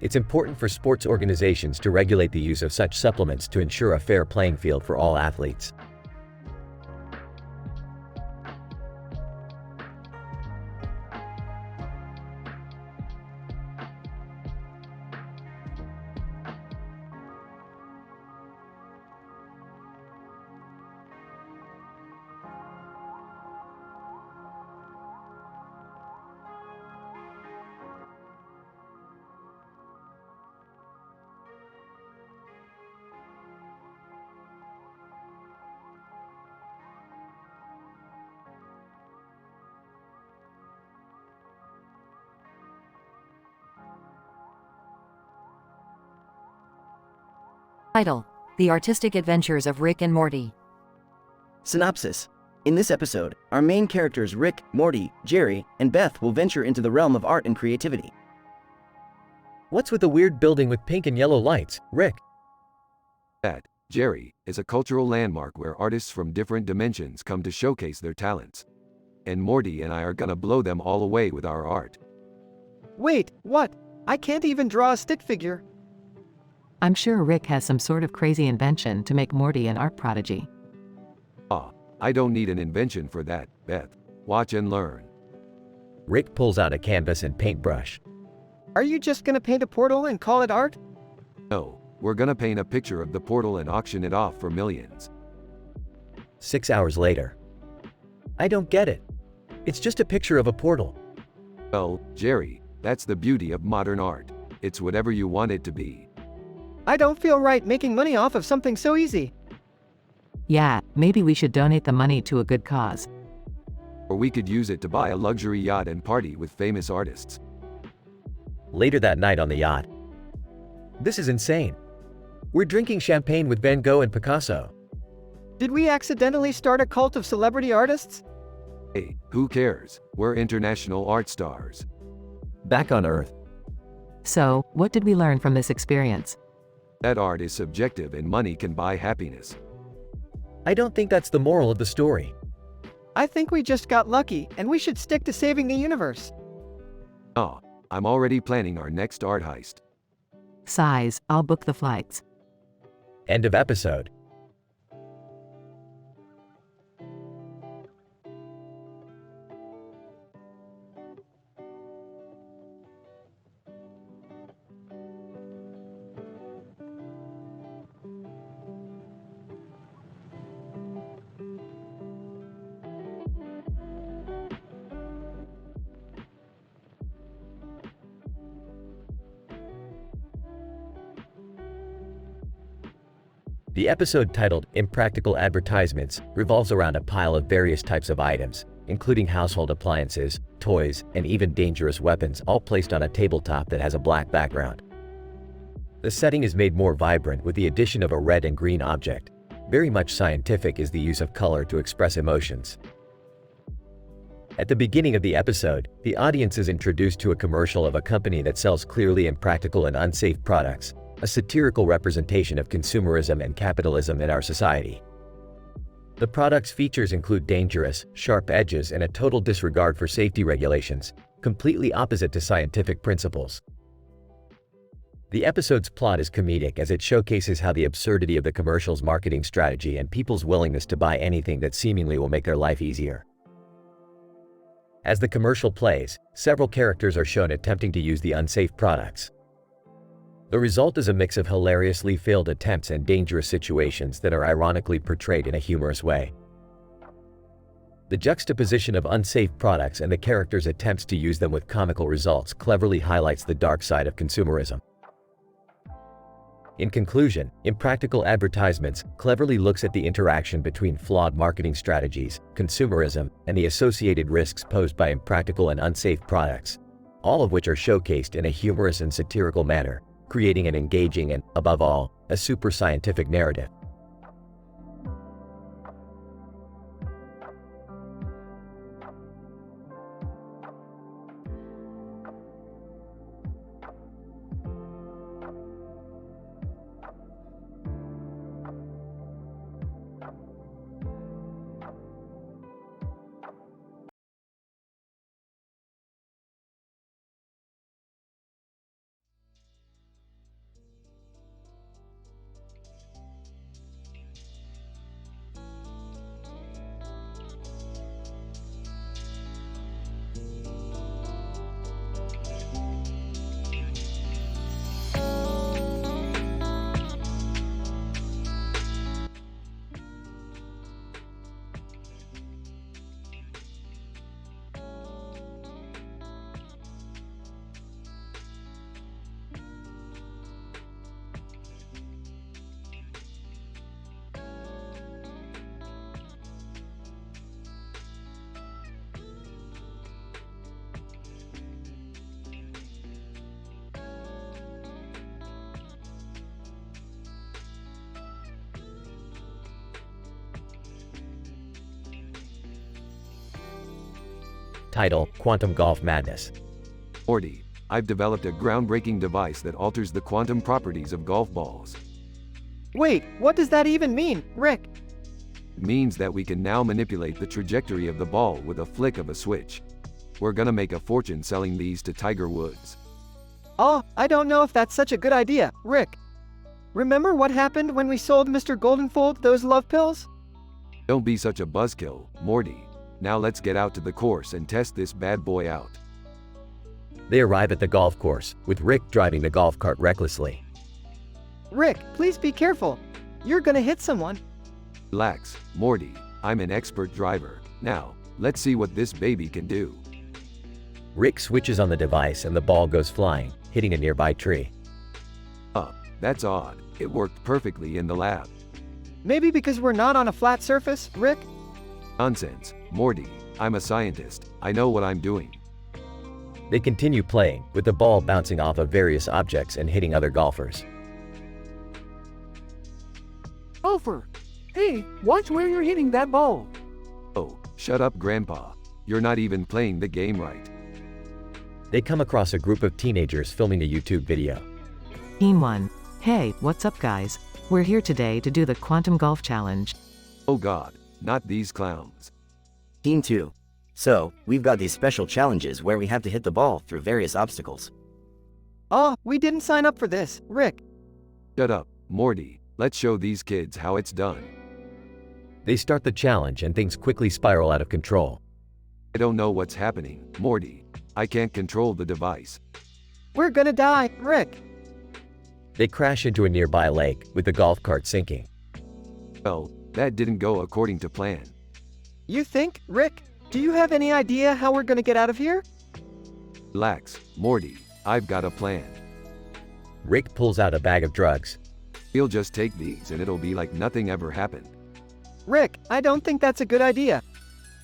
It's important for sports organizations to regulate the use of such supplements to ensure a fair playing field for all athletes. Title: The Artistic Adventures of Rick and Morty. Synopsis. In this episode, our main characters Rick, Morty, Jerry, and Beth will venture into the realm of art and creativity. What's with the weird building with pink and yellow lights, Rick? That, Jerry, is a cultural landmark where artists from different dimensions come to showcase their talents. And Morty and I are gonna blow them all away with our art. Wait, what? I can't even draw a stick figure. I'm sure Rick has some sort of crazy invention to make Morty an art prodigy. I don't need an invention for that, Beth. Watch and learn. Rick pulls out a canvas and paintbrush. Are you just gonna paint a portal and call it art? No, we're gonna paint a picture of the portal and auction it off for millions. 6 hours later. I don't get it. It's just a picture of a portal. Well, Jerry, that's the beauty of modern art. It's whatever you want it to be. I don't feel right making money off of something so easy. Yeah, maybe we should donate the money to a good cause. Or we could use it to buy a luxury yacht and party with famous artists. Later that night on the yacht. This is insane. We're drinking champagne with Van Gogh and Picasso. Did we accidentally start a cult of celebrity artists? Hey, who cares? We're international art stars. Back on Earth. So, what did we learn from this experience? That art is subjective and money can buy happiness. I don't think that's the moral of the story. I think we just got lucky, and we should stick to saving the universe. Oh, I'm already planning our next art heist. Size, I'll book the flights. End of episode. The episode titled Impractical Advertisements revolves around a pile of various types of items, including household appliances, toys, and even dangerous weapons, all placed on a tabletop that has a black background. The setting is made more vibrant with the addition of a red and green object. Very much scientific is the use of color to express emotions. At the beginning of the episode, the audience is introduced to a commercial of a company that sells clearly impractical and unsafe products, a satirical representation of consumerism and capitalism in our society. The product's features include dangerous, sharp edges and a total disregard for safety regulations, completely opposite to scientific principles. The episode's plot is comedic as it showcases how the absurdity of the commercial's marketing strategy and people's willingness to buy anything that seemingly will make their life easier. As the commercial plays, several characters are shown attempting to use the unsafe products. The result is a mix of hilariously failed attempts and dangerous situations that are ironically portrayed in a humorous way. The juxtaposition of unsafe products and the characters' attempts to use them with comical results cleverly highlights the dark side of consumerism. In conclusion, Impractical Advertisements cleverly looks at the interaction between flawed marketing strategies, consumerism, and the associated risks posed by impractical and unsafe products, all of which are showcased in a humorous and satirical manner, creating an engaging and, above all, a super scientific narrative. Title: Quantum Golf Madness. Morty, I've developed a groundbreaking device that alters the quantum properties of golf balls. Wait, what does that even mean, Rick? It means that we can now manipulate the trajectory of the ball with a flick of a switch. We're gonna make a fortune selling these to Tiger Woods. Oh, I don't know if that's such a good idea, Rick. Remember what happened when we sold Mr. Goldenfold those love pills? Don't be such a buzzkill, Morty. Now let's get out to the course and test this bad boy out. They arrive at the golf course, with Rick driving the golf cart recklessly. Rick, please be careful. You're gonna hit someone. Relax, Morty. I'm an expert driver. Now, let's see what this baby can do. Rick switches on the device and the ball goes flying, hitting a nearby tree. That's odd. It worked perfectly in the lab. Maybe because we're not on a flat surface, Rick? Nonsense, Morty. I'm a scientist. I know what I'm doing. They continue playing, with the ball bouncing off of various objects and hitting other golfers. Golfer! Hey, watch where you're hitting that ball. Oh, shut up, Grandpa. You're not even playing the game right. They come across a group of teenagers filming a YouTube video. Team 1. Hey, what's up guys? We're here today to do the Quantum Golf Challenge. Oh God, not these clowns. Team 2. So, we've got these special challenges where we have to hit the ball through various obstacles. Oh, we didn't sign up for this, Rick. Shut up, Morty. Let's show these kids how it's done. They start the challenge and things quickly spiral out of control. I don't know what's happening, Morty. I can't control the device. We're gonna die, Rick. They crash into a nearby lake, with the golf cart sinking. Well, that didn't go according to plan. You think, Rick? Do you have any idea how we're gonna get out of here? Relax, Morty. I've got a plan. Rick pulls out a bag of drugs. We'll just take these and it'll be like nothing ever happened. Rick, I don't think that's a good idea.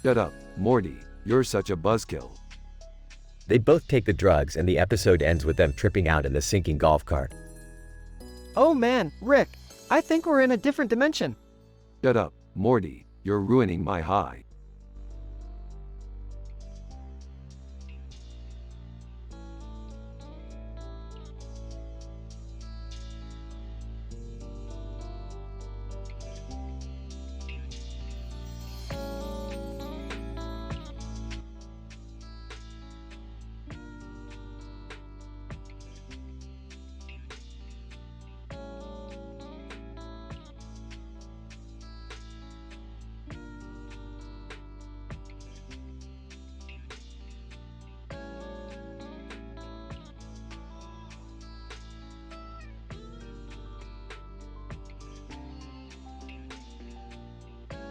Shut up, Morty. You're such a buzzkill. They both take the drugs and the episode ends with them tripping out in the sinking golf cart. Oh man, Rick. I think we're in a different dimension. Shut up, Morty. You're ruining my high.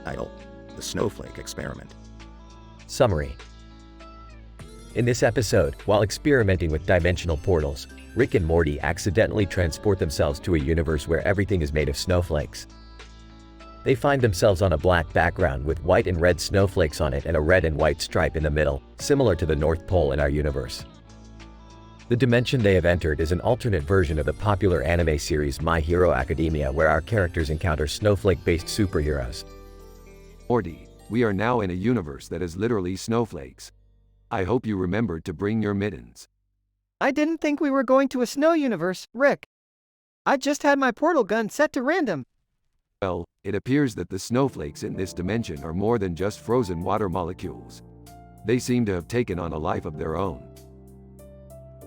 Title: The Snowflake Experiment. Summary. In this episode, while experimenting with dimensional portals, Rick and Morty accidentally transport themselves to a universe where everything is made of snowflakes. They find themselves on a black background with white and red snowflakes on it and a red and white stripe in the middle, similar to the North Pole in our universe. The dimension they have entered is an alternate version of the popular anime series My Hero Academia, where our characters encounter snowflake-based superheroes. Morty, we are now in a universe that is literally snowflakes. I hope you remembered to bring your mittens. I didn't think we were going to a snow universe, Rick. I just had my portal gun set to random. Well, it appears that the snowflakes in this dimension are more than just frozen water molecules. They seem to have taken on a life of their own.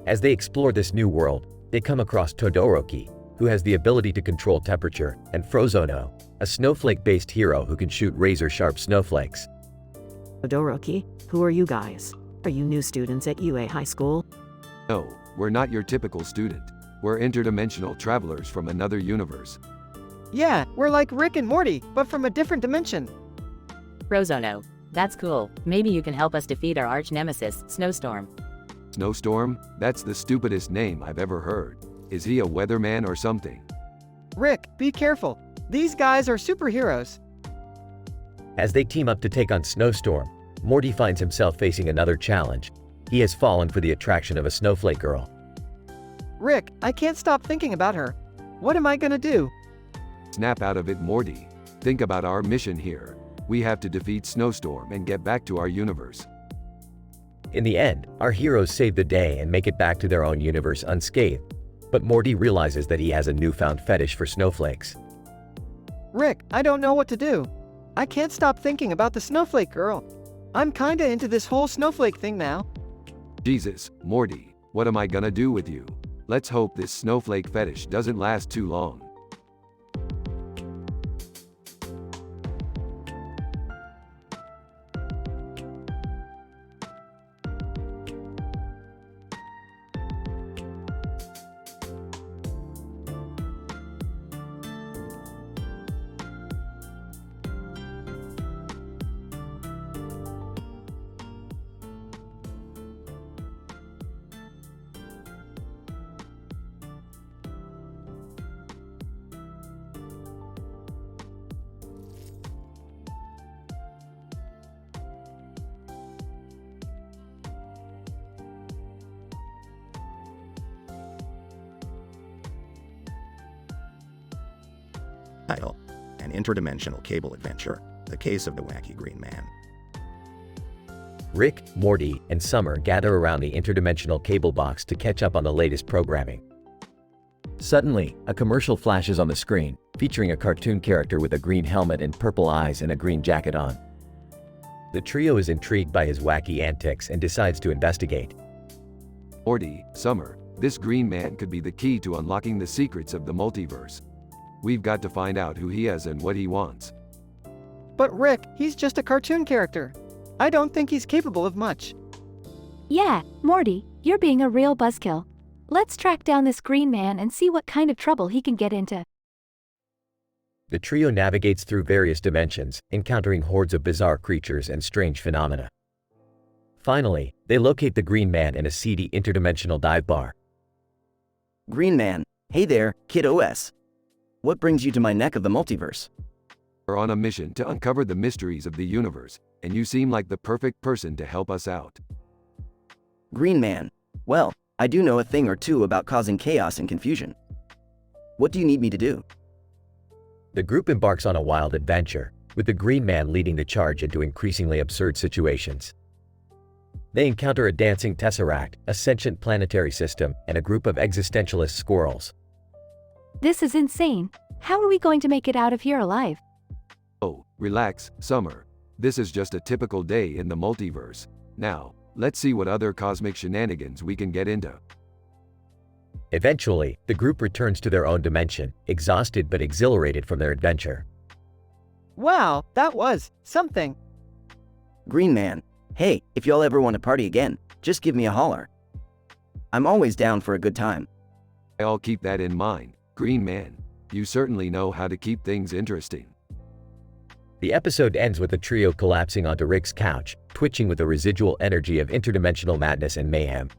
As they explore this new world, they come across Todoroki, who has the ability to control temperature, and Frozono, a snowflake-based hero who can shoot razor-sharp snowflakes. Todoroki, who are you guys? Are you new students at UA High School? No, we're not your typical student. We're interdimensional travelers from another universe. Yeah, we're like Rick and Morty, but from a different dimension. Frozono, that's cool. Maybe you can help us defeat our arch-nemesis, Snowstorm. Snowstorm? That's the stupidest name I've ever heard. Is he a weatherman or something? Rick, be careful. These guys are superheroes. As they team up to take on Snowstorm, Morty finds himself facing another challenge. He has fallen for the attraction of a snowflake girl. Rick, I can't stop thinking about her. What am I gonna do? Snap out of it, Morty. Think about our mission here. We have to defeat Snowstorm and get back to our universe. In the end, our heroes save the day and make it back to their own universe unscathed. But Morty realizes that he has a newfound fetish for snowflakes. Rick, I don't know what to do. I can't stop thinking about the snowflake girl. I'm kinda into this whole snowflake thing now. Jesus, Morty, what am I gonna do with you? Let's hope this snowflake fetish doesn't last too long. Title: An Interdimensional Cable Adventure, The Case of the Wacky Green Man. Rick, Morty, and Summer gather around the interdimensional cable box to catch up on the latest programming. Suddenly, a commercial flashes on the screen, featuring a cartoon character with a green helmet and purple eyes and a green jacket on. The trio is intrigued by his wacky antics and decides to investigate. Morty, Summer, this green man could be the key to unlocking the secrets of the multiverse. We've got to find out who he is and what he wants. But Rick, he's just a cartoon character. I don't think he's capable of much. Yeah, Morty, you're being a real buzzkill. Let's track down this green man and see what kind of trouble he can get into. The trio navigates through various dimensions, encountering hordes of bizarre creatures and strange phenomena. Finally, they locate the green man in a seedy interdimensional dive bar. Green Man, hey there, Kid OS. What brings you to my neck of the multiverse? We're on a mission to uncover the mysteries of the universe, and you seem like the perfect person to help us out. Green Man, well, I do know a thing or two about causing chaos and confusion. What do you need me to do? The group embarks on a wild adventure, with the green man leading the charge into increasingly absurd situations. They encounter a dancing tesseract, a sentient planetary system, and a group of existentialist squirrels. This is insane. How are we going to make it out of here alive? Oh, relax, Summer. This is just a typical day in the multiverse. Now, let's see what other cosmic shenanigans we can get into. Eventually, the group returns to their own dimension, exhausted but exhilarated from their adventure. Wow, that was something. Green Man, hey, if y'all ever want to party again, just give me a holler. I'm always down for a good time. I'll keep that in mind, Green Man. You certainly know how to keep things interesting. The episode ends with the trio collapsing onto Rick's couch, twitching with a residual energy of interdimensional madness and mayhem.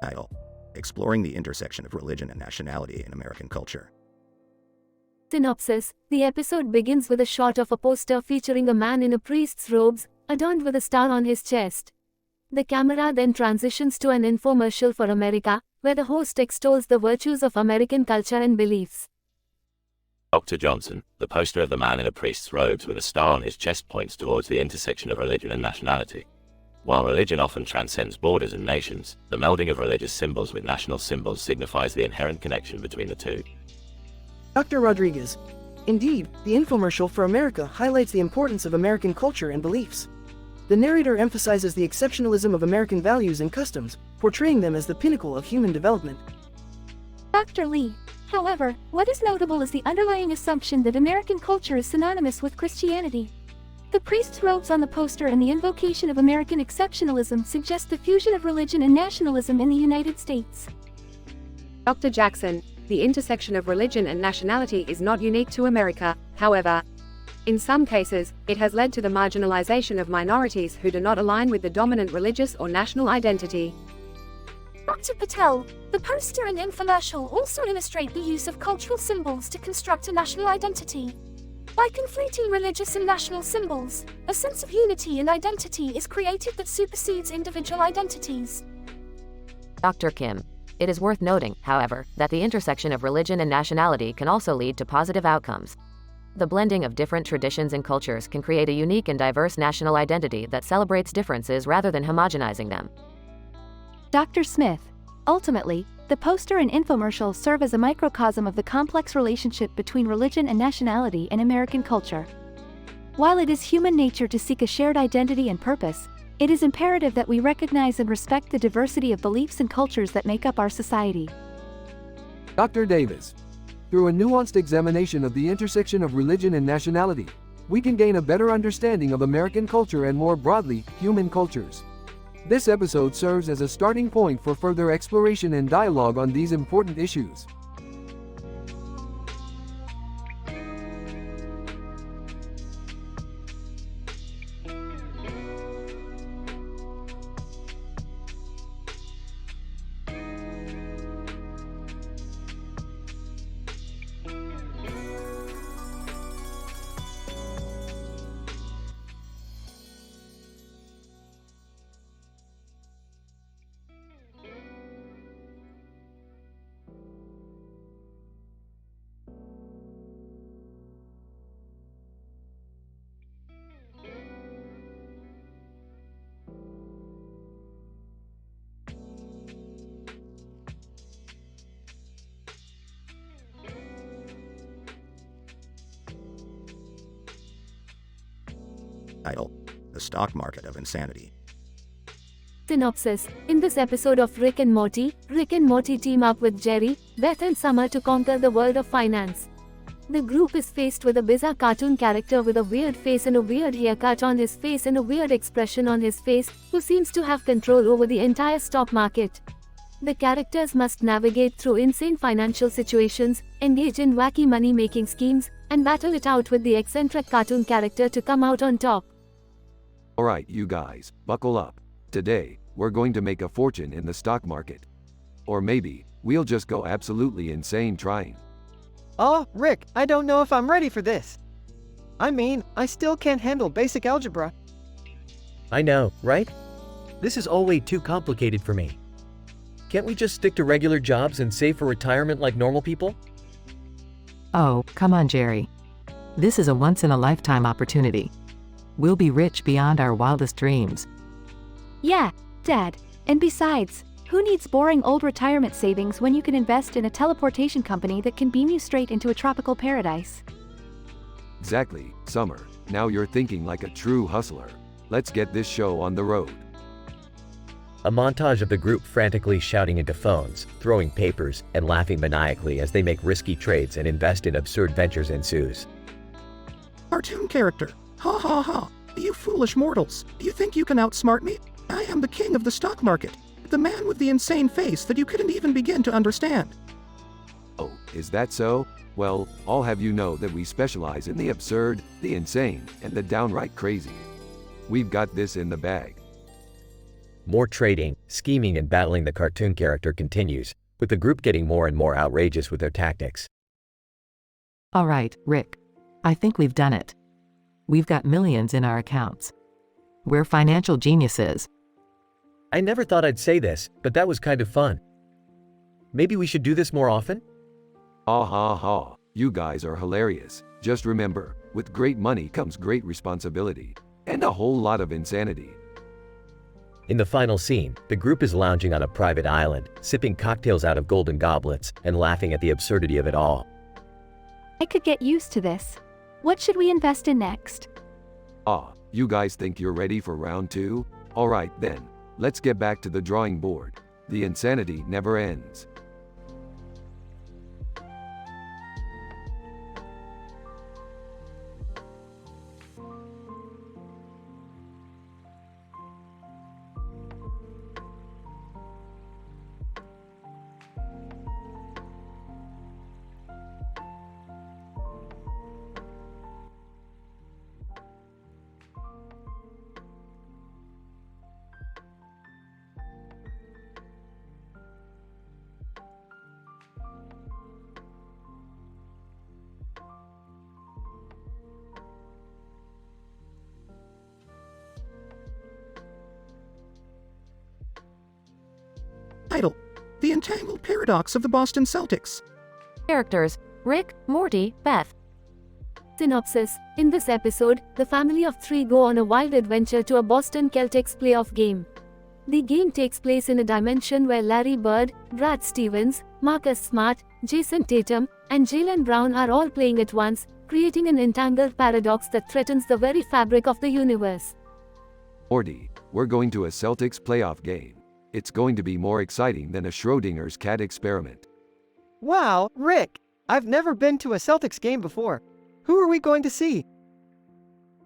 Title: Exploring the Intersection of Religion and Nationality in American Culture. Synopsis: The episode begins with a shot of a poster featuring a man in a priest's robes, adorned with a star on his chest. The camera then transitions to an infomercial for America, where the host extols the virtues of American culture and beliefs. Dr. Johnson, the poster of the man in a priest's robes with a star on his chest, points towards the intersection of religion and nationality. While religion often transcends borders and nations, the melding of religious symbols with national symbols signifies the inherent connection between the two. Dr. Rodriguez. Indeed, the infomercial for America highlights the importance of American culture and beliefs. The narrator emphasizes the exceptionalism of American values and customs, portraying them as the pinnacle of human development. Dr. Lee. However, what is notable is the underlying assumption that American culture is synonymous with Christianity. The priest's robes on the poster and the invocation of American exceptionalism suggest the fusion of religion and nationalism in the United States. Dr. Jackson, the intersection of religion and nationality is not unique to America, however. In some cases, it has led to the marginalization of minorities who do not align with the dominant religious or national identity. Dr. Patel, the poster and infomercial also illustrate the use of cultural symbols to construct a national identity. By conflating religious and national symbols, a sense of unity and identity is created that supersedes individual identities. Dr. Kim. It is worth noting, however, that the intersection of religion and nationality can also lead to positive outcomes. The blending of different traditions and cultures can create a unique and diverse national identity that celebrates differences rather than homogenizing them. Dr. Smith. Ultimately, the poster and infomercial serve as a microcosm of the complex relationship between religion and nationality in American culture. While it is human nature to seek a shared identity and purpose, it is imperative that we recognize and respect the diversity of beliefs and cultures that make up our society. Dr. Davis. Through a nuanced examination of the intersection of religion and nationality, we can gain a better understanding of American culture and, more broadly, human cultures. This episode serves as a starting point for further exploration and dialogue on these important issues. Title: The Stock Market of Insanity. Synopsis: In this episode of Rick and Morty team up with Jerry, Beth and Summer to conquer the world of finance. The group is faced with a bizarre cartoon character with a weird face and a weird haircut on his face and a weird expression on his face, who seems to have control over the entire stock market. The characters must navigate through insane financial situations, engage in wacky money-making schemes, and battle it out with the eccentric cartoon character to come out on top. Alright, you guys, buckle up. Today, we're going to make a fortune in the stock market. Or maybe, we'll just go absolutely insane trying. Oh, Rick, I don't know if I'm ready for this. I mean, I still can't handle basic algebra. I know, right? This is all way too complicated for me. Can't we just stick to regular jobs and save for retirement like normal people? Oh, come on, Jerry. This is a once-in-a-lifetime opportunity. We'll be rich beyond our wildest dreams. Yeah, Dad. And besides, who needs boring old retirement savings when you can invest in a teleportation company that can beam you straight into a tropical paradise? Exactly, Summer. Now you're thinking like a true hustler. Let's get this show on the road. A montage of the group frantically shouting into phones, throwing papers, and laughing maniacally as they make risky trades and invest in absurd ventures ensues. Cartoon character. Ha ha ha. You foolish mortals. Do you think you can outsmart me? I am the king of the stock market. The man with the insane face that you couldn't even begin to understand. Oh, is that so? Well, I'll have you know that we specialize in the absurd, the insane, and the downright crazy. We've got this in the bag. More trading, scheming, and battling the cartoon character continues, with the group getting more and more outrageous with their tactics. All right, Rick. I think we've done it. We've got millions in our accounts. We're financial geniuses. I never thought I'd say this, but that was kind of fun. Maybe we should do this more often? Ha ha ha. You guys are hilarious. Just remember, with great money comes great responsibility. And a whole lot of insanity. In the final scene, the group is lounging on a private island, sipping cocktails out of golden goblets, and laughing at the absurdity of it all. I could get used to this. What should we invest in next? Ah, you guys think you're ready for round 2? Alright then, let's get back to the drawing board. The insanity never ends. Title: The Entangled Paradox of the Boston Celtics. Characters: Rick, Morty, Beth. Synopsis: in this episode, the family of 3 go on a wild adventure to a Boston Celtics playoff game. The game takes place in a dimension where Larry Bird, Brad Stevens, Marcus Smart, Jason Tatum, and Jaylen Brown are all playing at once, creating an entangled paradox that threatens the very fabric of the universe. Morty, we're going to a Celtics playoff game. It's going to be more exciting than a Schrodinger's cat experiment. Wow, Rick! I've never been to a Celtics game before. Who are we going to see?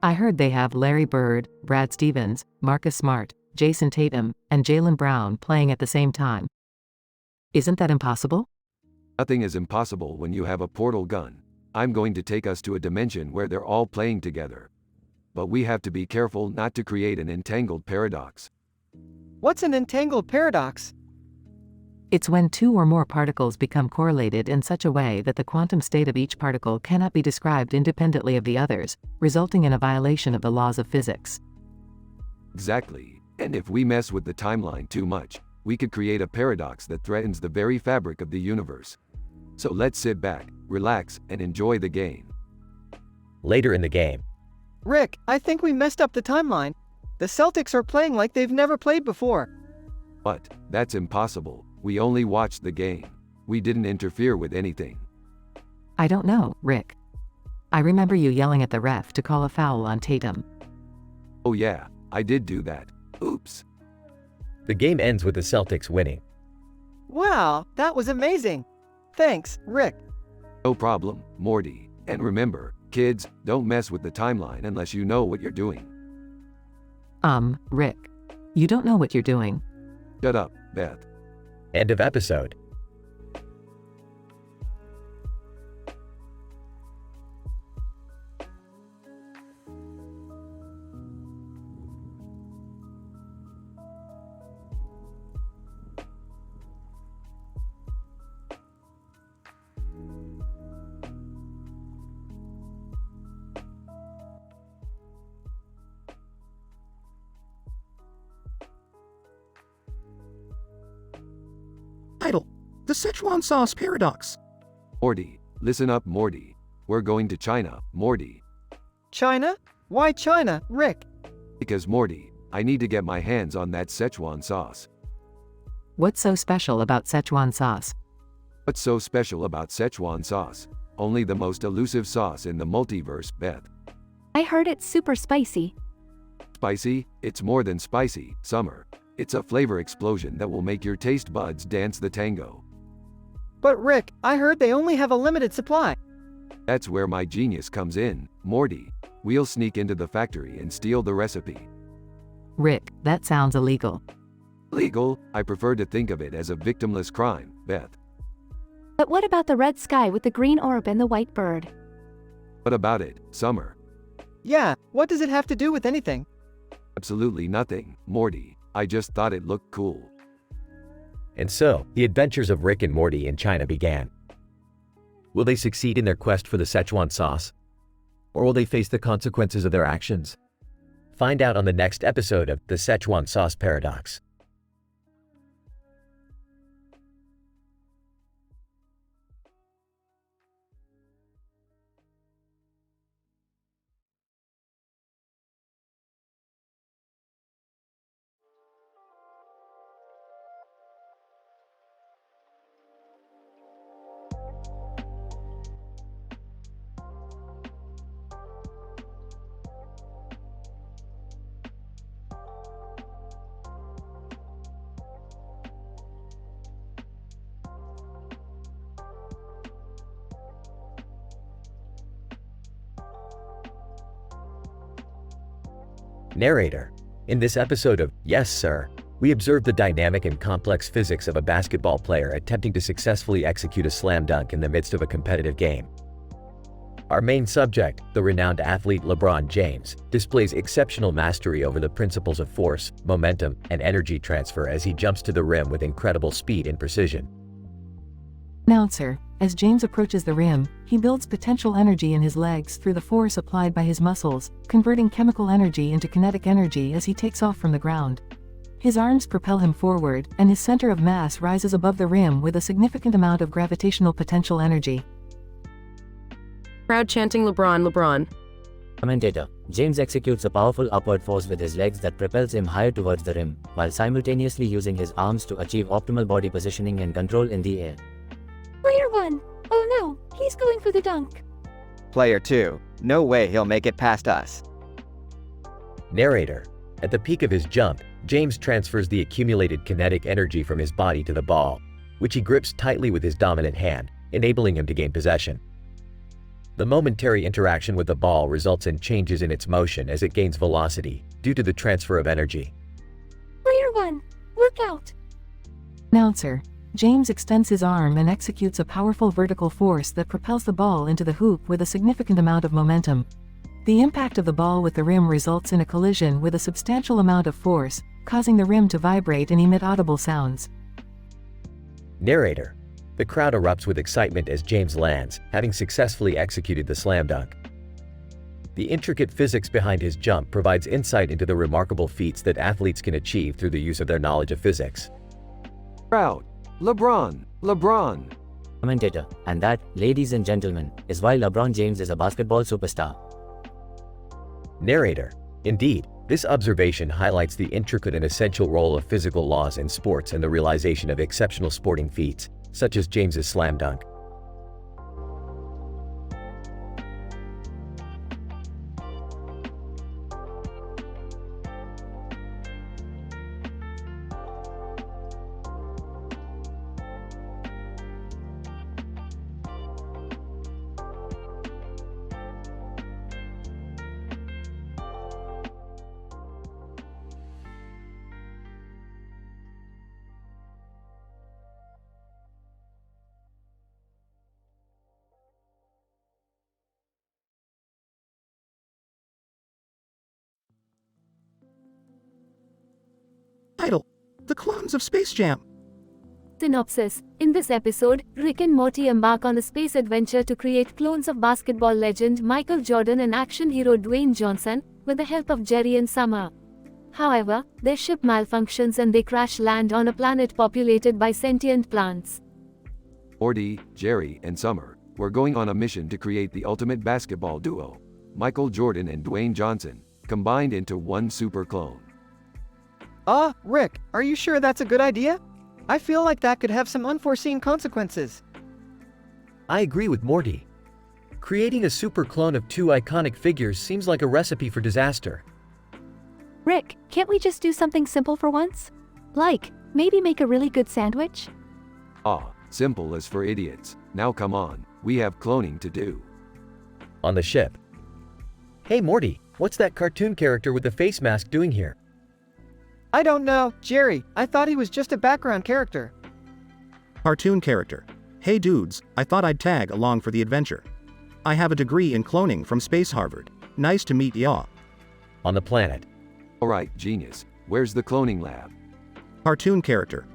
I heard they have Larry Bird, Brad Stevens, Marcus Smart, Jason Tatum, and Jaylen Brown playing at the same time. Isn't that impossible? Nothing is impossible when you have a portal gun. I'm going to take us to a dimension where they're all playing together. But we have to be careful not to create an entangled paradox. What's an entangled paradox? It's when 2 or more particles become correlated in such a way that the quantum state of each particle cannot be described independently of the others, resulting in a violation of the laws of physics. Exactly. And if we mess with the timeline too much, we could create a paradox that threatens the very fabric of the universe. So let's sit back, relax, and enjoy the game. Later in the game. Rick, I think we messed up the timeline. The Celtics are playing like they've never played before. But that's impossible. We only watched the game. We didn't interfere with anything. I don't know, Rick. I remember you yelling at the ref to call a foul on Tatum. Oh yeah, I did do that. Oops. The game ends with the Celtics winning. Wow, that was amazing. Thanks, Rick. No problem, Morty. And remember, kids, don't mess with the timeline unless you know what you're doing. Rick. You don't know what you're doing. Shut up, Beth. End of episode. Title: The Szechuan Sauce Paradox. Morty, listen up, Morty. We're going to China, Morty. China? Why China, Rick? Because Morty, I need to get my hands on that Szechuan sauce. What's so special about Szechuan sauce? What's so special about Szechuan sauce? Only the most elusive sauce in the multiverse, Beth. I heard it's super spicy. Spicy? It's more than spicy, Summer. It's a flavor explosion that will make your taste buds dance the tango. But Rick, I heard they only have a limited supply. That's where my genius comes in, Morty. We'll sneak into the factory and steal the recipe. Rick, that sounds illegal. Legal? I prefer to think of it as a victimless crime, Beth. But what about the red sky with the green orb and the white bird? What about it, Summer? Yeah, what does it have to do with anything? Absolutely nothing, Morty. I just thought it looked cool. And so, the adventures of Rick and Morty in China began. Will they succeed in their quest for the Szechuan sauce? Or will they face the consequences of their actions? Find out on the next episode of The Szechuan Sauce Paradox. Narrator. In this episode of Yes, Sir, we observe the dynamic and complex physics of a basketball player attempting to successfully execute a slam dunk in the midst of a competitive game. Our main subject, the renowned athlete LeBron James, displays exceptional mastery over the principles of force, momentum, and energy transfer as he jumps to the rim with incredible speed and precision. Announcer. As James approaches the rim, he builds potential energy in his legs through the force applied by his muscles, converting chemical energy into kinetic energy as he takes off from the ground. His arms propel him forward, and his center of mass rises above the rim with a significant amount of gravitational potential energy. Crowd chanting LeBron, LeBron. Commentator. James executes a powerful upward force with his legs that propels him higher towards the rim, while simultaneously using his arms to achieve optimal body positioning and control in the air. Player 1. Oh no, he's going for the dunk. Player 2. No way he'll make it past us. Narrator. At the peak of his jump, James transfers the accumulated kinetic energy from his body to the ball, which he grips tightly with his dominant hand, enabling him to gain possession. The momentary interaction with the ball results in changes in its motion as it gains velocity due to the transfer of energy. Player 1. Work out. Announcer. James extends his arm and executes a powerful vertical force that propels the ball into the hoop with a significant amount of momentum. The impact of the ball with the rim results in a collision with a substantial amount of force, causing the rim to vibrate and emit audible sounds. Narrator. The crowd erupts with excitement as James lands, having successfully executed the slam dunk. The intricate physics behind his jump provides insight into the remarkable feats that athletes can achieve through the use of their knowledge of physics. Crowd. LeBron, LeBron. Commentator. And that, ladies and gentlemen, is why LeBron James is a basketball superstar. Narrator. Indeed, this observation highlights the intricate and essential role of physical laws in sports and the realization of exceptional sporting feats, such as James's slam dunk. Title: The Clones of Space Jam. Synopsis. In this episode, Rick and Morty embark on a space adventure to create clones of basketball legend Michael Jordan and action hero Dwayne Johnson, with the help of Jerry and Summer. However, their ship malfunctions and they crash land on a planet populated by sentient plants. Morty, Jerry, and Summer were going on a mission to create the ultimate basketball duo, Michael Jordan and Dwayne Johnson, combined into one super clone. Rick, are you sure that's a good idea? I feel like that could have some unforeseen consequences. I agree with Morty. Creating a super clone of two iconic figures seems like a recipe for disaster. Rick, can't we just do something simple for once? Like, maybe make a really good sandwich? Ah, simple as for idiots. Now come on, we have cloning to do. On the ship. Hey Morty, what's that cartoon character with the face mask doing here? I don't know, Jerry. I thought he was just a background character. Cartoon character. Hey dudes, I thought I'd tag along for the adventure. I have a degree in cloning from Space Harvard. Nice to meet ya. On the planet. Alright, genius. Where's the cloning lab? Cartoon character.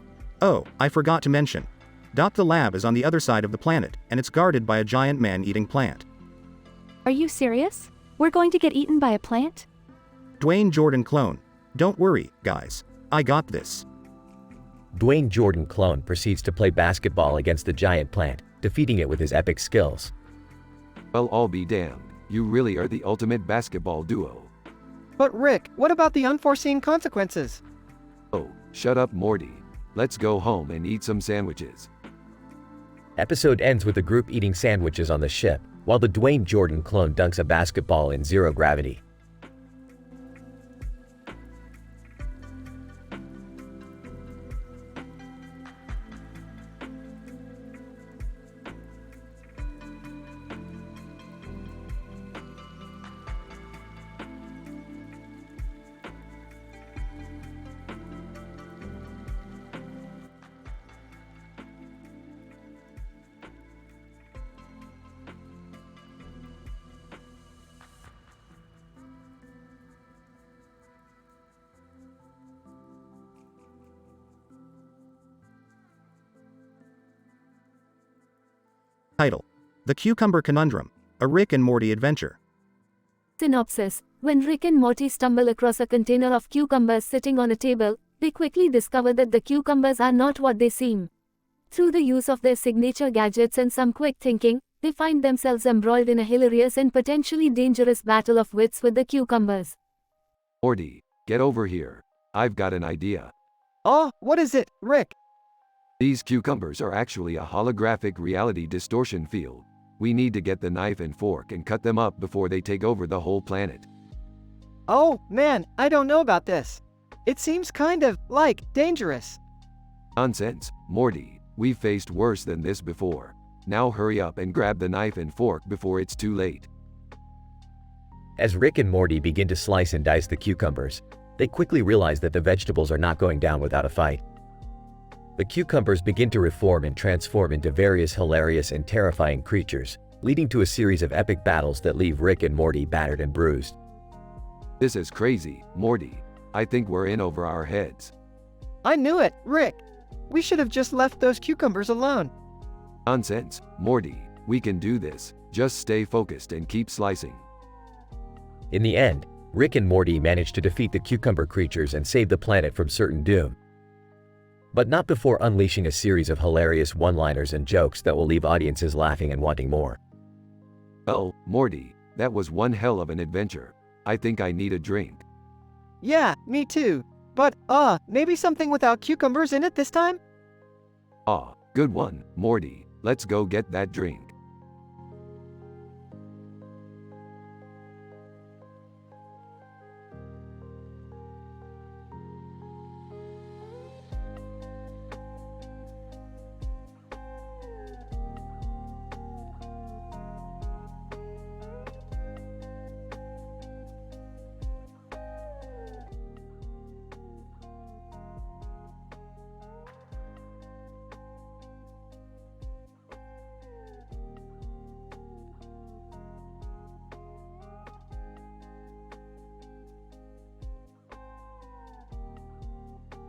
Oh, I forgot to mention. The lab is on the other side of the planet, and it's guarded by a giant man-eating plant. Are you serious? We're going to get eaten by a plant? Dwayne Jordan clone. Don't worry, guys. I got this. Dwayne Jordan clone proceeds to play basketball against the giant plant, defeating it with his epic skills. Well, I'll be damned. You really are the ultimate basketball duo. But Rick, what about the unforeseen consequences? Oh, shut up, Morty. Let's go home and eat some sandwiches. Episode ends with the group eating sandwiches on the ship, while the Dwayne Jordan clone dunks a basketball in zero gravity. Title: The Cucumber Conundrum, a Rick and Morty adventure. Synopsis: When Rick and Morty stumble across a container of cucumbers sitting on a table, they quickly discover that the cucumbers are not what they seem. Through the use of their signature gadgets and some quick thinking, they find themselves embroiled in a hilarious and potentially dangerous battle of wits with the cucumbers. Morty, get over here. I've got an idea. Oh, what is it, Rick? These cucumbers are actually a holographic reality distortion field. We need to get the knife and fork and cut them up before they take over the whole planet. Oh, man, I don't know about this. It seems kind of, dangerous. Nonsense, Morty. We've faced worse than this before. Now hurry up and grab the knife and fork before it's too late. As Rick and Morty begin to slice and dice the cucumbers, they quickly realize that the vegetables are not going down without a fight. The cucumbers begin to reform and transform into various hilarious and terrifying creatures, leading to a series of epic battles that leave Rick and Morty battered and bruised. This is crazy, Morty. I think we're in over our heads. I knew it, Rick. We should have just left those cucumbers alone. Nonsense, Morty. We can do this. Just stay focused and keep slicing. In the end, Rick and Morty manage to defeat the cucumber creatures and save the planet from certain doom. But not before unleashing a series of hilarious one-liners and jokes that will leave audiences laughing and wanting more. Well, Morty, that was one hell of an adventure. I think I need a drink. Yeah, me too. But, maybe something without cucumbers in it this time? Ah, good one, Morty. Let's go get that drink.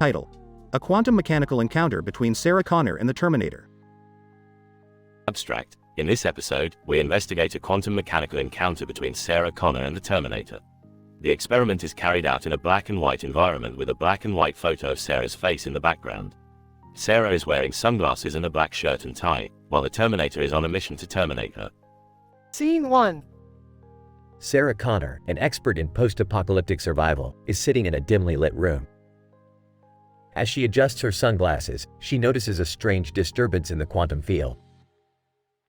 Title: A Quantum Mechanical Encounter Between Sarah Connor and the Terminator. Abstract. In this episode, we investigate a quantum mechanical encounter between Sarah Connor and the Terminator. The experiment is carried out in a black and white environment with a black and white photo of Sarah's face in the background. Sarah is wearing sunglasses and a black shirt and tie, while the Terminator is on a mission to terminate her. Scene 1. Sarah Connor, an expert in post-apocalyptic survival, is sitting in a dimly lit room. As she adjusts her sunglasses, she notices a strange disturbance in the quantum field.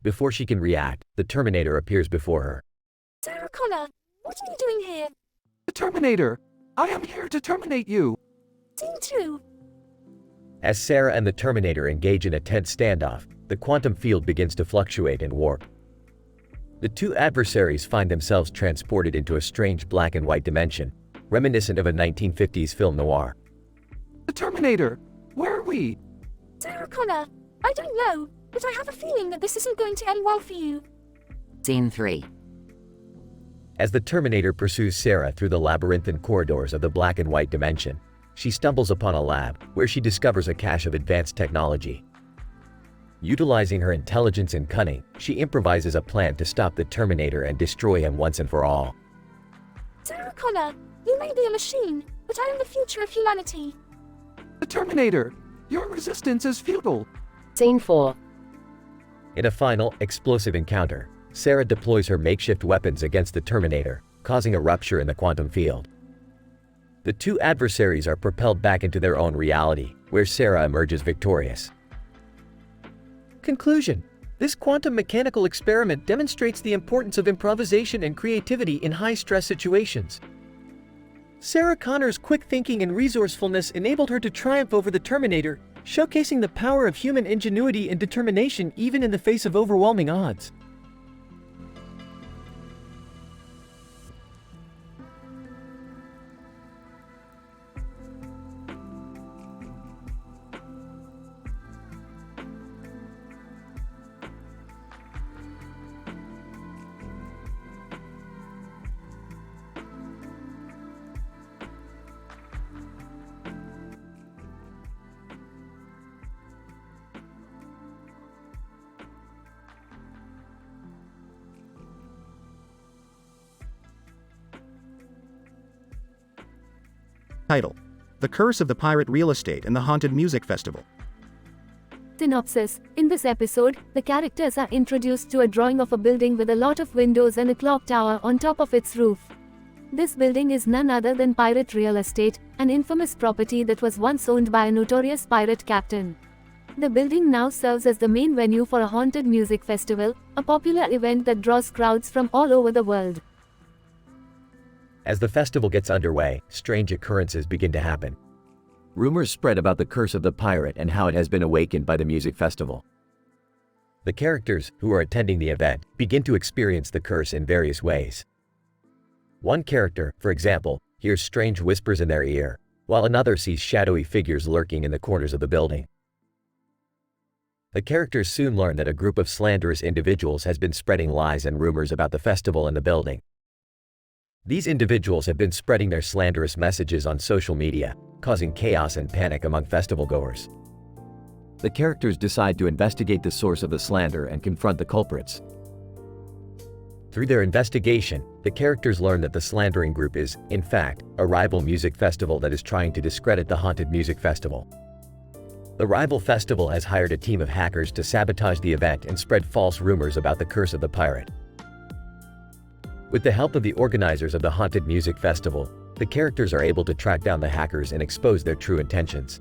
Before she can react, the Terminator appears before her. Sarah Connor, what are you doing here? The Terminator! I am here to terminate you! Scene 2. As Sarah and the Terminator engage in a tense standoff, the quantum field begins to fluctuate and warp. The two adversaries find themselves transported into a strange black and white dimension, reminiscent of a 1950s film noir. The Terminator! Where are we? Sarah Connor, I don't know, but I have a feeling that this isn't going to end well for you. Scene 3. As the Terminator pursues Sarah through the labyrinthine corridors of the black and white dimension, she stumbles upon a lab where she discovers a cache of advanced technology. Utilizing her intelligence and cunning, she improvises a plan to stop the Terminator and destroy him once and for all. Sarah Connor, you may be a machine, but I am the future of humanity. The Terminator! Your resistance is futile! Scene 4. In a final, explosive encounter, Sarah deploys her makeshift weapons against the Terminator, causing a rupture in the quantum field. The two adversaries are propelled back into their own reality, where Sarah emerges victorious. Conclusion. This quantum mechanical experiment demonstrates the importance of improvisation and creativity in high-stress situations. Sarah Connor's quick thinking and resourcefulness enabled her to triumph over the Terminator, showcasing the power of human ingenuity and determination even in the face of overwhelming odds. Title: The Curse of the Pirate Real Estate and the Haunted Music Festival. Synopsis. In this episode, the characters are introduced to a drawing of a building with a lot of windows and a clock tower on top of its roof. This building is none other than Pirate Real Estate, an infamous property that was once owned by a notorious pirate captain. The building now serves as the main venue for a haunted music festival, a popular event that draws crowds from all over the world. As the festival gets underway, strange occurrences begin to happen. Rumors spread about the curse of the pirate and how it has been awakened by the music festival. The characters, who are attending the event, begin to experience the curse in various ways. One character, for example, hears strange whispers in their ear, while another sees shadowy figures lurking in the corners of the building. The characters soon learn that a group of slanderous individuals has been spreading lies and rumors about the festival and the building. These individuals have been spreading their slanderous messages on social media, causing chaos and panic among festival goers. The characters decide to investigate the source of the slander and confront the culprits. Through their investigation, the characters learn that the slandering group is, in fact, a rival music festival that is trying to discredit the haunted music festival. The rival festival has hired a team of hackers to sabotage the event and spread false rumors about the curse of the pirate. With the help of the organizers of the Haunted Music Festival, the characters are able to track down the hackers and expose their true intentions.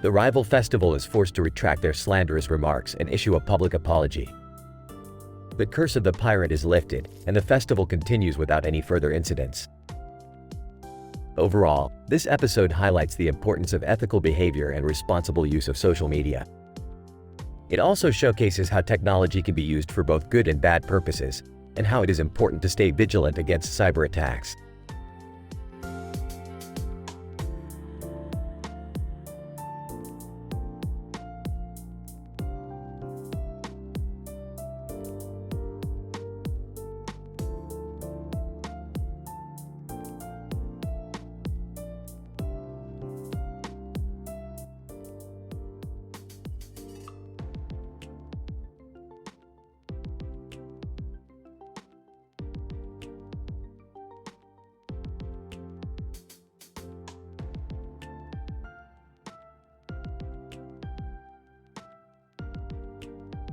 The rival festival is forced to retract their slanderous remarks and issue a public apology. The curse of the pirate is lifted, and the festival continues without any further incidents. Overall, this episode highlights the importance of ethical behavior and responsible use of social media. It also showcases how technology can be used for both good and bad purposes, and how it is important to stay vigilant against cyber attacks.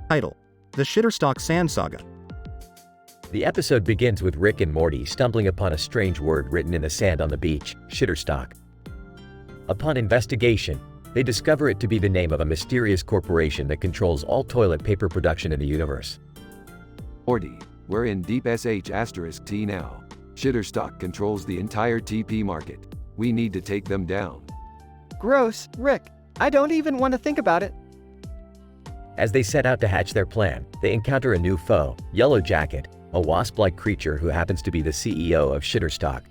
Title: The Shitterstock Sand Saga. The episode begins with Rick and Morty stumbling upon a strange word written in the sand on the beach, Shitterstock. Upon investigation, they discover it to be the name of a mysterious corporation that controls all toilet paper production in the universe. Morty, we're in deep sh*T now. Shutterstock controls the entire TP market. We need to take them down. Gross, Rick. I don't even want to think about it. As they set out to hatch their plan, they encounter a new foe, Yellow Jacket, a wasp-like creature who happens to be the CEO of Shutterstock.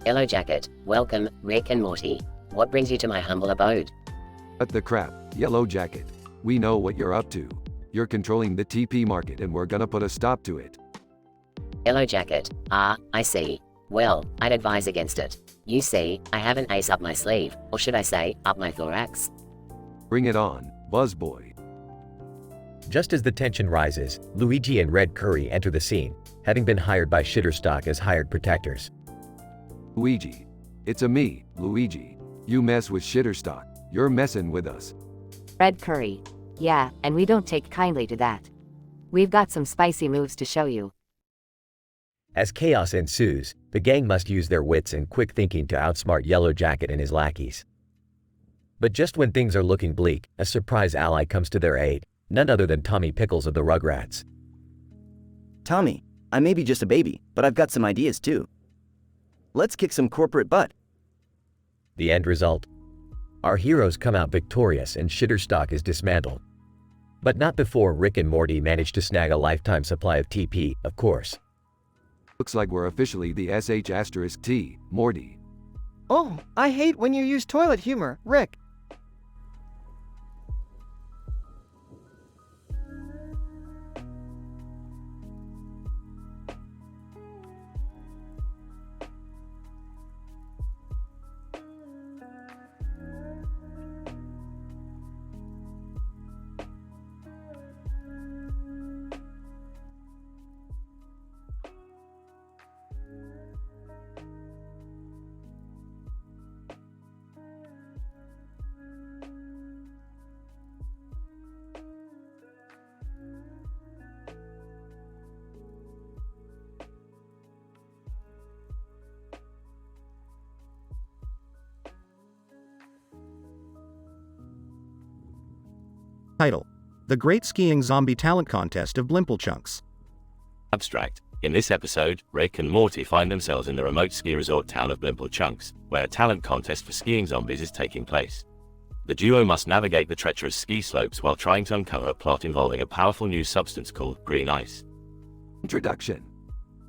Yellow Jacket, welcome, Rick and Morty. What brings you to my humble abode? Cut the crap, Yellow Jacket. We know what you're up to. You're controlling the TP market and we're gonna put a stop to it. Yellow Jacket, I see. Well, I'd advise against it. You see, I have an ace up my sleeve, or should I say, up my thorax. Bring it on, Buzzboy. Just as the tension rises, Luigi and Red Curry enter the scene, having been hired by Shutterstock as hired protectors. Luigi. It's a me, Luigi. You mess with Shutterstock, you're messing with us. Red Curry. Yeah, and we don't take kindly to that. We've got some spicy moves to show you. As chaos ensues, the gang must use their wits and quick thinking to outsmart Yellow Jacket and his lackeys. But just when things are looking bleak, a surprise ally comes to their aid, none other than Tommy Pickles of the Rugrats. Tommy, I may be just a baby, but I've got some ideas too. Let's kick some corporate butt. The end result? Our heroes come out victorious and Shutterstock is dismantled. But not before Rick and Morty manage to snag a lifetime supply of TP, of course. Looks like we're officially the sh*T, Morty. Oh, I hate when you use toilet humor, Rick. Title: The Great Skiing Zombie Talent Contest of Blimplechunks. Abstract. In this episode, Rick and Morty find themselves in the remote ski resort town of Blimplechunks, where a talent contest for skiing zombies is taking place. The duo must navigate the treacherous ski slopes while trying to uncover a plot involving a powerful new substance called green ice. Introduction.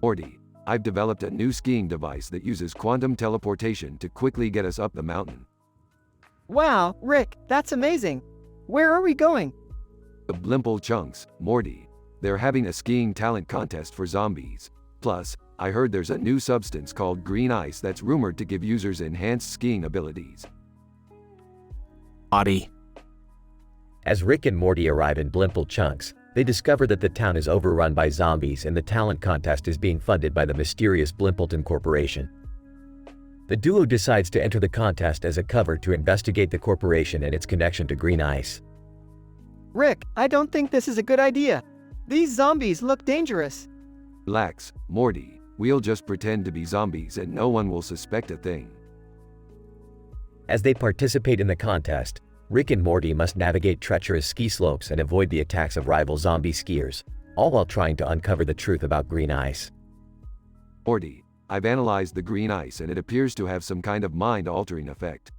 Morty, I've developed a new skiing device that uses quantum teleportation to quickly get us up the mountain. Wow, Rick, that's amazing. Where are we going? The Blimplechunks, Morty. They're having a skiing talent contest for zombies. Plus, I heard there's a new substance called green ice that's rumored to give users enhanced skiing abilities. Morty. As Rick and Morty arrive in Blimplechunks, they discover that the town is overrun by zombies and the talent contest is being funded by the mysterious Blimpleton Corporation. The duo decides to enter the contest as a cover to investigate the corporation and its connection to green ice. Rick, I don't think this is a good idea. These zombies look dangerous. Relax, Morty. We'll just pretend to be zombies and no one will suspect a thing. As they participate in the contest, Rick and Morty must navigate treacherous ski slopes and avoid the attacks of rival zombie skiers, all while trying to uncover the truth about green ice. Morty, I've analyzed the green ice and it appears to have some kind of mind-altering effect.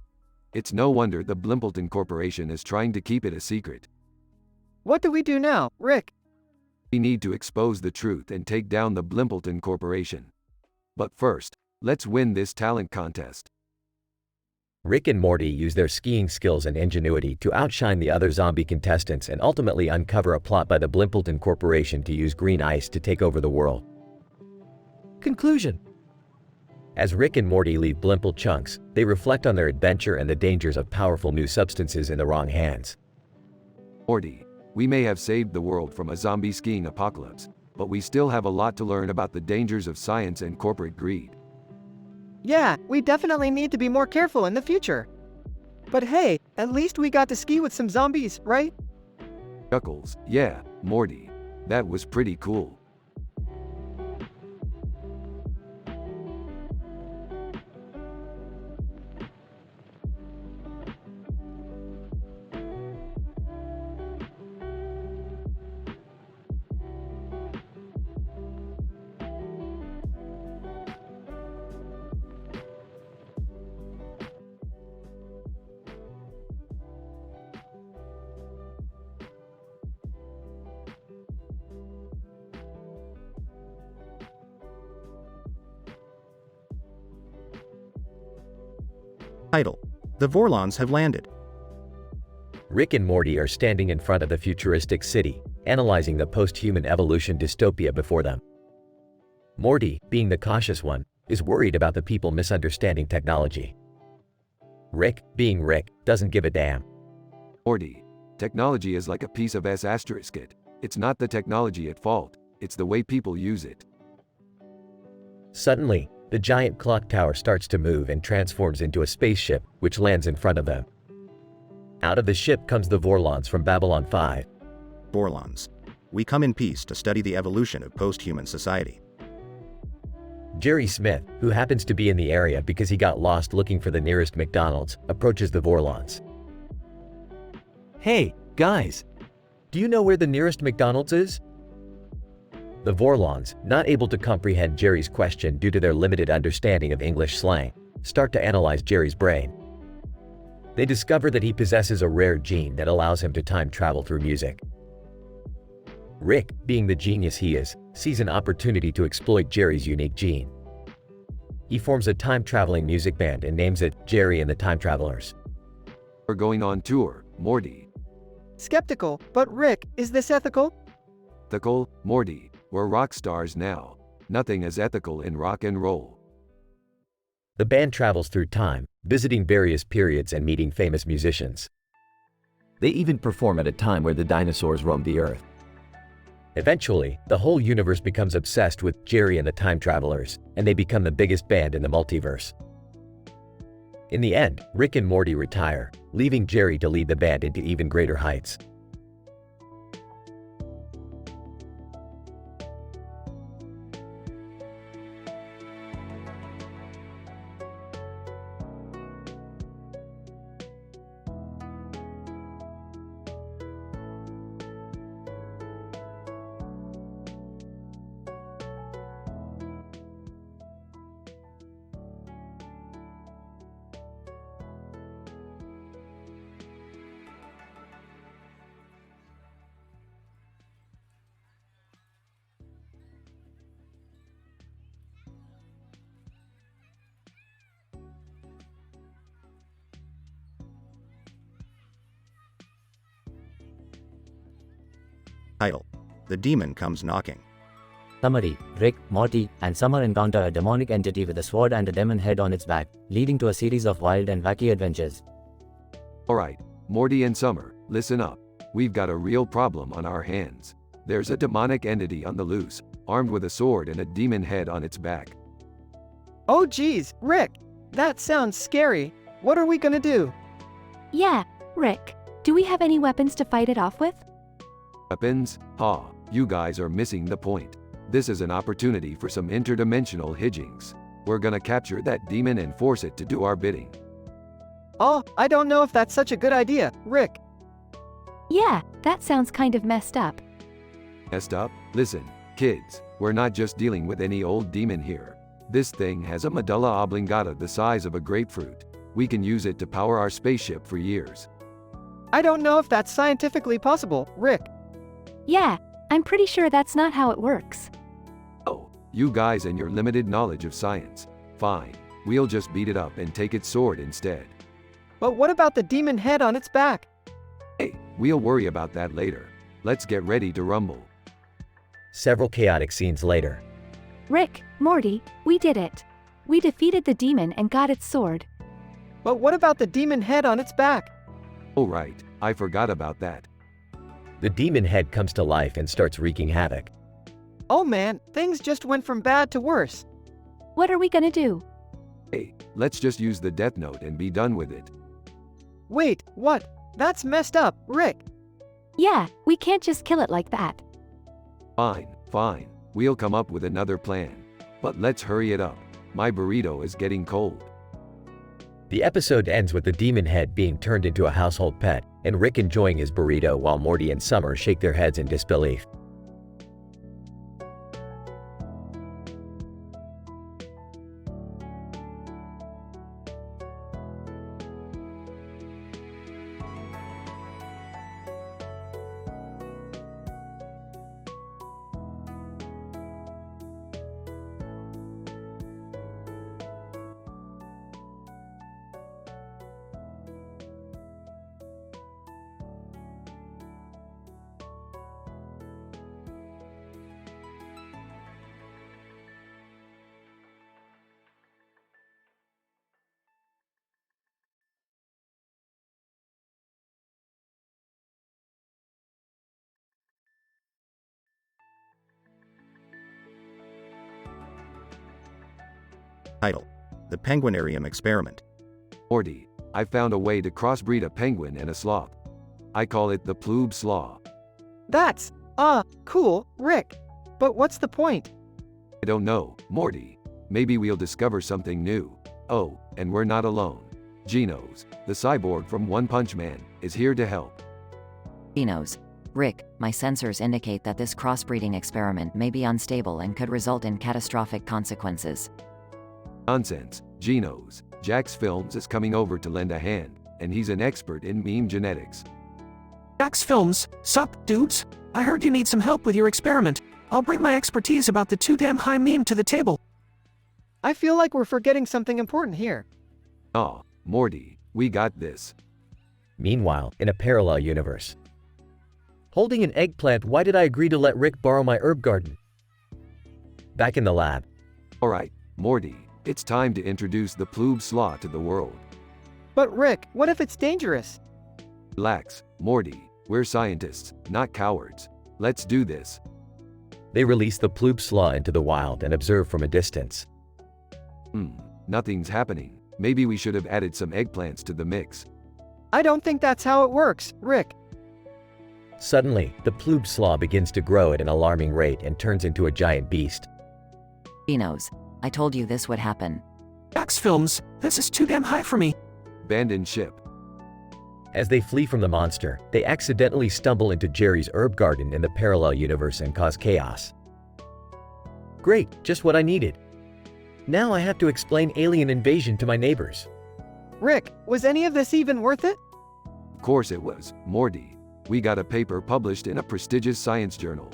It's no wonder the Blimpleton Corporation is trying to keep it a secret. What do we do now, Rick? We need to expose the truth and take down the Blimpleton Corporation. But first, let's win this talent contest. Rick and Morty use their skiing skills and ingenuity to outshine the other zombie contestants and ultimately uncover a plot by the Blimpleton Corporation to use green ice to take over the world. Conclusion. As Rick and Morty leave Blimplechunks, they reflect on their adventure and the dangers of powerful new substances in the wrong hands. Morty, we may have saved the world from a zombie skiing apocalypse, but we still have a lot to learn about the dangers of science and corporate greed. Yeah, we definitely need to be more careful in the future. But hey, at least we got to ski with some zombies, right? Chuckles, yeah, Morty. That was pretty cool. Title: The Vorlons have landed. Rick and Morty are standing in front of the futuristic city, analyzing the post-human evolution dystopia before them. Morty, being the cautious one, is worried about the people misunderstanding technology. Rick, being Rick, doesn't give a damn. Morty, technology is like a piece of S***. It's not the technology at fault, it's the way people use it. Suddenly, the giant clock tower starts to move and transforms into a spaceship, which lands in front of them. Out of the ship comes the Vorlons from Babylon 5. Vorlons. We come in peace to study the evolution of post-human society. Jerry Smith, who happens to be in the area because he got lost looking for the nearest McDonald's, approaches the Vorlons. Hey, guys! Do you know where the nearest McDonald's is? The Vorlons, not able to comprehend Jerry's question due to their limited understanding of English slang, start to analyze Jerry's brain. They discover that he possesses a rare gene that allows him to time travel through music. Rick, being the genius he is, sees an opportunity to exploit Jerry's unique gene. He forms a time-traveling music band and names it Jerry and the Time Travelers. We're going on tour, Morty. Skeptical, but Rick, is this ethical? Ethical, Morty. We're rock stars now. Nothing is ethical in rock and roll. The band travels through time, visiting various periods and meeting famous musicians. They even perform at a time where the dinosaurs roamed the earth. Eventually, the whole universe becomes obsessed with Jerry and the Time Travelers, and they become the biggest band in the multiverse. In the end, Rick and Morty retire, leaving Jerry to lead the band into even greater heights. Title: The Demon Comes Knocking. Summary: Rick, Morty, and Summer encounter a demonic entity with a sword and a demon head on its back, leading to a series of wild and wacky adventures. Alright, Morty and Summer, listen up. We've got a real problem on our hands. There's a demonic entity on the loose, armed with a sword and a demon head on its back. Oh geez, Rick! That sounds scary. What are we gonna do? Yeah, Rick. Do we have any weapons to fight it off with? Weapons? Ha, you guys are missing the point. This is an opportunity for some interdimensional hijinks. We're gonna capture that demon and force it to do our bidding. Oh, I don't know if that's such a good idea, Rick. Yeah, that sounds kind of messed up. Messed up? Listen, kids, we're not just dealing with any old demon here. This thing has a medulla oblongata the size of a grapefruit. We can use it to power our spaceship for years. I don't know if that's scientifically possible, Rick. Yeah, I'm pretty sure that's not how it works. Oh, you guys and your limited knowledge of science. Fine, we'll just beat it up and take its sword instead. But what about the demon head on its back? Hey, we'll worry about that later. Let's get ready to rumble. Several chaotic scenes later. Rick, Morty, we did it. We defeated the demon and got its sword. But what about the demon head on its back? Oh right, I forgot about that. The demon head comes to life and starts wreaking havoc. Oh man, things just went from bad to worse. What are we gonna do? Hey, let's just use the death note and be done with it. Wait, what? That's messed up, Rick. Yeah, we can't just kill it like that. Fine, fine. We'll come up with another plan. But let's hurry it up. My burrito is getting cold. The episode ends with the demon head being turned into a household pet, and Rick enjoying his burrito while Morty and Summer shake their heads in disbelief. Title: The Penguinarium Experiment. Morty, I found a way to crossbreed a penguin and a sloth. I call it the ploob slaw. That's, cool, Rick. But what's the point? I don't know, Morty. Maybe we'll discover something new. Oh, and we're not alone. Genos, the cyborg from One Punch Man, is here to help. Genos. Rick, my sensors indicate that this crossbreeding experiment may be unstable and could result in catastrophic consequences. Nonsense, Genos. Jax Films is coming over to lend a hand, and he's an expert in meme genetics. Jax Films, sup, dudes? I heard you need some help with your experiment. I'll bring my expertise about the too damn high meme to the table. I feel like we're forgetting something important here. Aw, Morty, we got this. Meanwhile, in a parallel universe. Holding an eggplant, why did I agree to let Rick borrow my herb garden? Back in the lab. Alright, Morty, it's time to introduce the ploob slaw to the world. But Rick, what if it's dangerous? Relax, Morty, we're scientists, not cowards. Let's do this. They release the ploob slaw into the wild and observe from a distance. Nothing's happening. Maybe we should have added some eggplants to the mix. I don't think that's how it works, Rick. Suddenly, the ploob slaw begins to grow at an alarming rate and turns into a giant beast. Genos, I told you this would happen. Jax Films, this is too damn high for me. Abandon ship. As they flee from the monster, they accidentally stumble into Jerry's herb garden in the parallel universe and cause chaos. Great, just what I needed. Now I have to explain alien invasion to my neighbors. Rick, was any of this even worth it? Of course it was, Morty. We got a paper published in a prestigious science journal.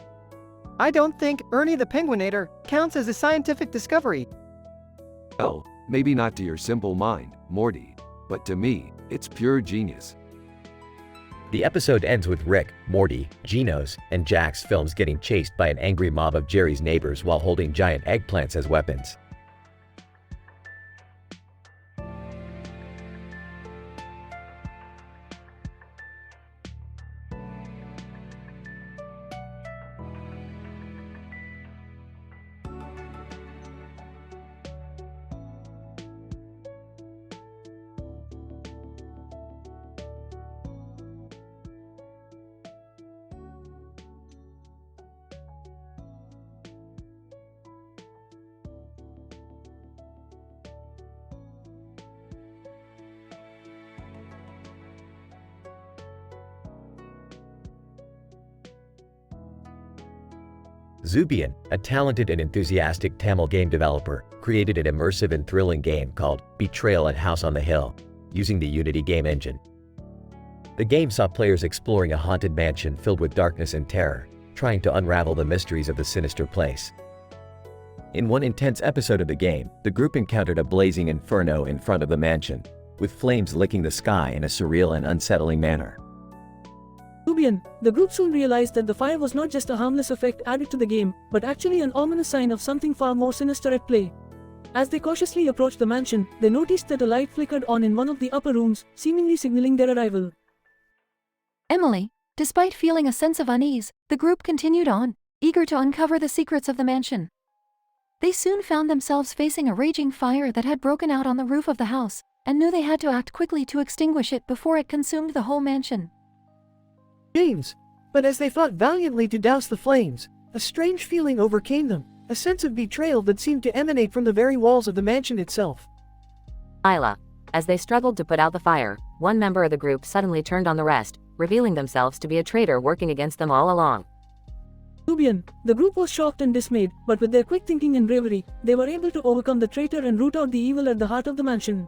I don't think Ernie the Penguinator counts as a scientific discovery. Well, maybe not to your simple mind, Morty, but to me, it's pure genius. The episode ends with Rick, Morty, Genos, and Jax Films getting chased by an angry mob of Jerry's neighbors while holding giant eggplants as weapons. Zubian, a talented and enthusiastic Tamil game developer, created an immersive and thrilling game called Betrayal at House on the Hill, using the Unity game engine. The game saw players exploring a haunted mansion filled with darkness and terror, trying to unravel the mysteries of the sinister place. In one intense episode of the game, the group encountered a blazing inferno in front of the mansion, with flames licking the sky in a surreal and unsettling manner. Zubian, the group soon realized that the fire was not just a harmless effect added to the game, but actually an ominous sign of something far more sinister at play. As they cautiously approached the mansion, they noticed that a light flickered on in one of the upper rooms, seemingly signaling their arrival. Emily, despite feeling a sense of unease, the group continued on, eager to uncover the secrets of the mansion. They soon found themselves facing a raging fire that had broken out on the roof of the house, and knew they had to act quickly to extinguish it before it consumed the whole mansion. James, but as they fought valiantly to douse the flames, a strange feeling overcame them, a sense of betrayal that seemed to emanate from the very walls of the mansion itself. Isla. As they struggled to put out the fire, one member of the group suddenly turned on the rest, revealing themselves to be a traitor working against them all along. Zubian, the group was shocked and dismayed, but with their quick thinking and bravery, they were able to overcome the traitor and root out the evil at the heart of the mansion.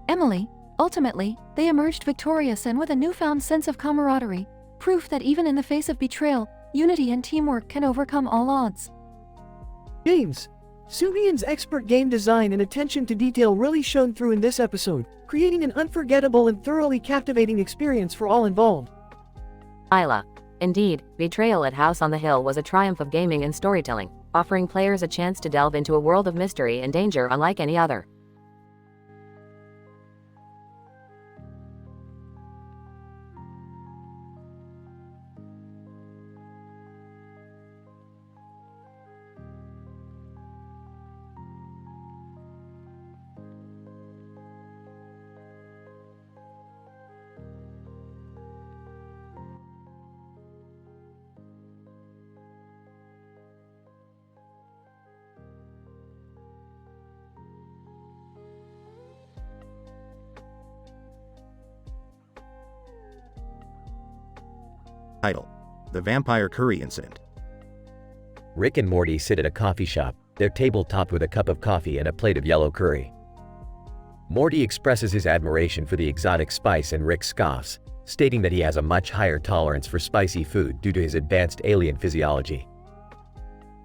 Emily, ultimately, they emerged victorious and with a newfound sense of camaraderie, proof that even in the face of betrayal, unity and teamwork can overcome all odds. James, Zubian's expert game design and attention to detail really shone through in this episode, creating an unforgettable and thoroughly captivating experience for all involved. Isla. Indeed, Betrayal at House on the Hill was a triumph of gaming and storytelling, offering players a chance to delve into a world of mystery and danger unlike any other. Title: The Vampire Curry Incident. Rick and Morty sit at a coffee shop, their table topped with a cup of coffee and a plate of yellow curry. Morty expresses his admiration for the exotic spice and Rick scoffs, stating that he has a much higher tolerance for spicy food due to his advanced alien physiology.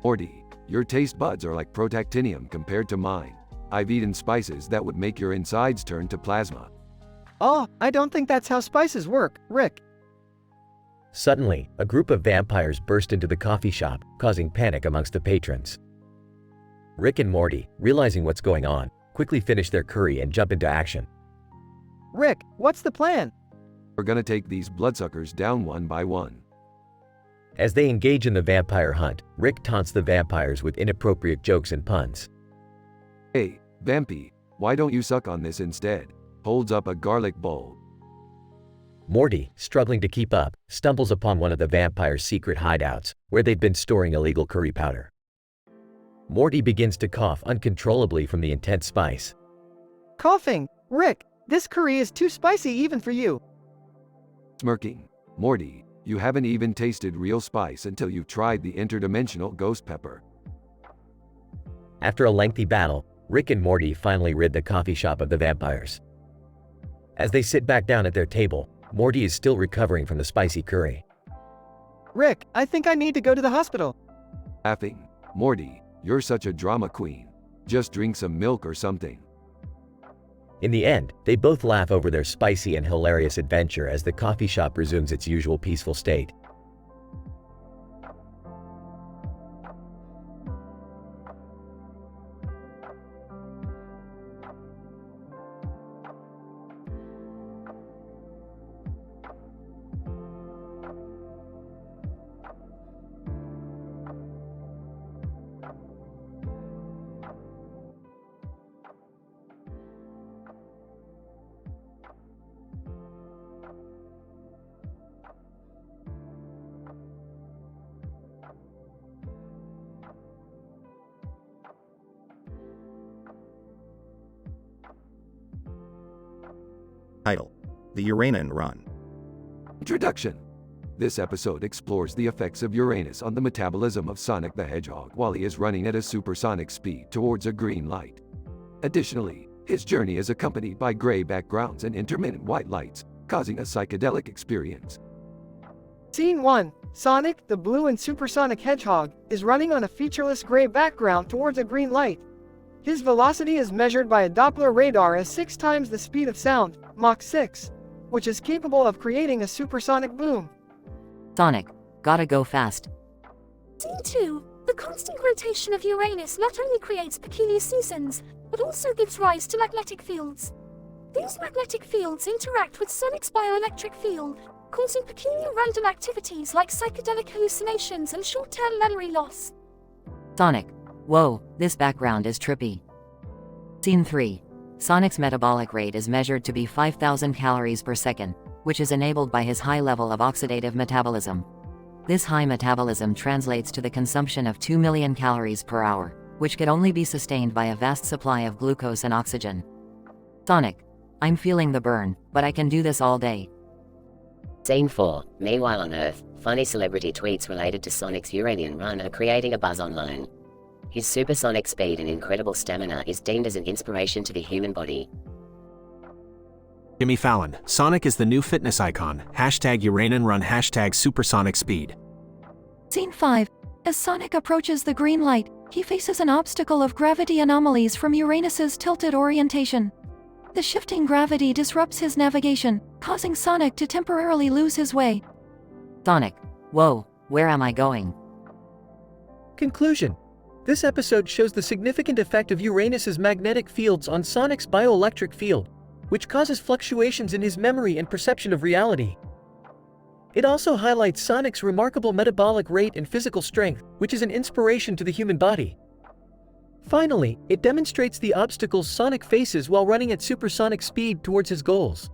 Morty, your taste buds are like protactinium compared to mine. I've eaten spices that would make your insides turn to plasma. Oh, I don't think that's how spices work, Rick. Suddenly, a group of vampires burst into the coffee shop, causing panic amongst the patrons. Rick and Morty, realizing what's going on, quickly finish their curry and jump into action. Rick, what's the plan? We're gonna take these bloodsuckers down one by one. As they engage in the vampire hunt, Rick taunts the vampires with inappropriate jokes and puns. Hey, Vampy, why don't you suck on this instead? Holds up a garlic bowl. Morty, struggling to keep up, stumbles upon one of the vampires' secret hideouts, where they'd been storing illegal curry powder. Morty begins to cough uncontrollably from the intense spice. Coughing! Rick, this curry is too spicy even for you. Smirking. Morty, you haven't even tasted real spice until you've tried the interdimensional ghost pepper. After a lengthy battle, Rick and Morty finally rid the coffee shop of the vampires. As they sit back down at their table, Morty is still recovering from the spicy curry. Rick, I think I need to go to the hospital. Laughing. Morty, you're such a drama queen. Just drink some milk or something. In the end, they both laugh over their spicy and hilarious adventure as the coffee shop resumes its usual peaceful state. Title: The Uranian Run. Introduction. This episode explores the effects of Uranus on the metabolism of Sonic the Hedgehog while he is running at a supersonic speed towards a green light. Additionally, his journey is accompanied by gray backgrounds and intermittent white lights, causing a psychedelic experience. Scene 1. Sonic, the blue and supersonic hedgehog, is running on a featureless gray background towards a green light. His velocity is measured by a Doppler radar as 6 times the speed of sound, Mach 6, which is capable of creating a supersonic boom. Sonic, gotta go fast. Scene 2. The constant rotation of Uranus not only creates peculiar seasons, but also gives rise to magnetic fields. These magnetic fields interact with Sonic's bioelectric field, causing peculiar random activities like psychedelic hallucinations and short-term memory loss. Sonic, whoa, this background is trippy. Scene 3. Sonic's metabolic rate is measured to be 5,000 calories per second, which is enabled by his high level of oxidative metabolism. This high metabolism translates to the consumption of 2 million calories per hour, which could only be sustained by a vast supply of glucose and oxygen. Sonic, I'm feeling the burn, but I can do this all day. Scene 4. Meanwhile on Earth, funny celebrity tweets related to Sonic's Uranian run are creating a buzz online. His supersonic speed and incredible stamina is deemed as an inspiration to the human body. Jimmy Fallon, Sonic is the new fitness icon, #Uranian run, #supersonic speed. Scene 5. As Sonic approaches the green light, he faces an obstacle of gravity anomalies from Uranus's tilted orientation. The shifting gravity disrupts his navigation, causing Sonic to temporarily lose his way. Sonic, whoa, where am I going? Conclusion. This episode shows the significant effect of Uranus's magnetic fields on Sonic's bioelectric field, which causes fluctuations in his memory and perception of reality. It also highlights Sonic's remarkable metabolic rate and physical strength, which is an inspiration to the human body. Finally, it demonstrates the obstacles Sonic faces while running at supersonic speed towards his goals.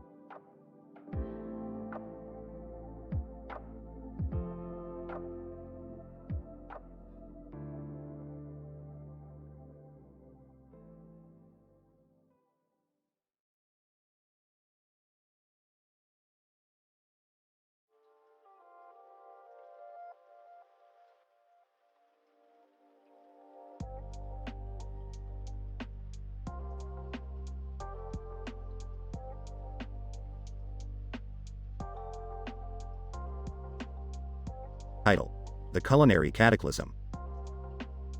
Title: The Culinary Cataclysm.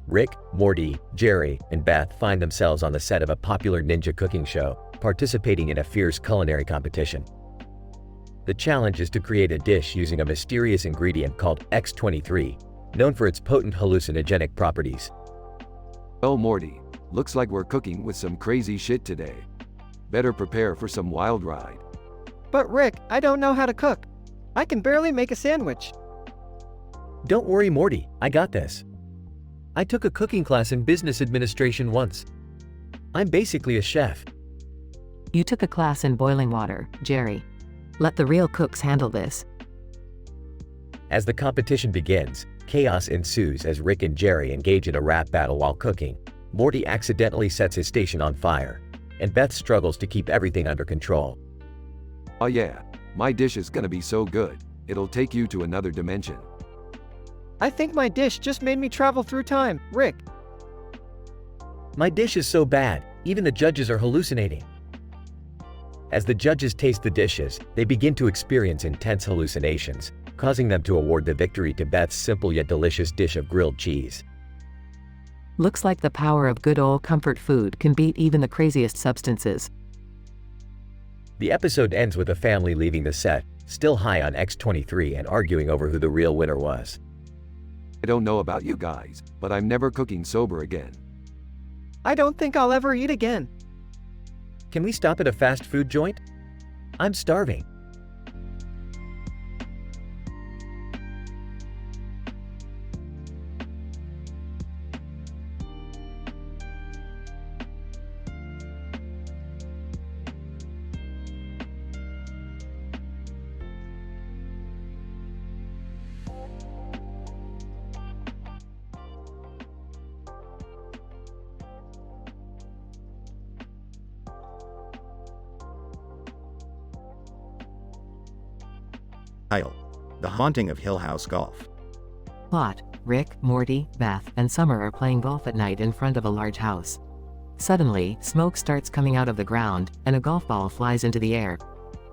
Rick, Morty, Jerry, and Beth find themselves on the set of a popular ninja cooking show, participating in a fierce culinary competition. The challenge is to create a dish using a mysterious ingredient called X23, known for its potent hallucinogenic properties. Oh Morty, looks like we're cooking with some crazy shit today. Better prepare for some wild ride. But Rick, I don't know how to cook. I can barely make a sandwich. Don't worry, Morty, I got this. I took a cooking class in business administration once. I'm basically a chef. You took a class in boiling water, Jerry. Let the real cooks handle this. As the competition begins, chaos ensues as Rick and Jerry engage in a rap battle while cooking. Morty accidentally sets his station on fire, and Beth struggles to keep everything under control. Oh yeah, my dish is gonna be so good, it'll take you to another dimension. I think my dish just made me travel through time, Rick. My dish is so bad, even the judges are hallucinating. As the judges taste the dishes, they begin to experience intense hallucinations, causing them to award the victory to Beth's simple yet delicious dish of grilled cheese. Looks like the power of good old comfort food can beat even the craziest substances. The episode ends with the family leaving the set, still high on X23 and arguing over who the real winner was. I don't know about you guys, but I'm never cooking sober again. I don't think I'll ever eat again. Can we stop at a fast food joint? I'm starving. Title: The Haunting of Hill House Golf. Plot: Rick, Morty, Beth, and Summer are playing golf at night in front of a large house. Suddenly, smoke starts coming out of the ground, and a golf ball flies into the air.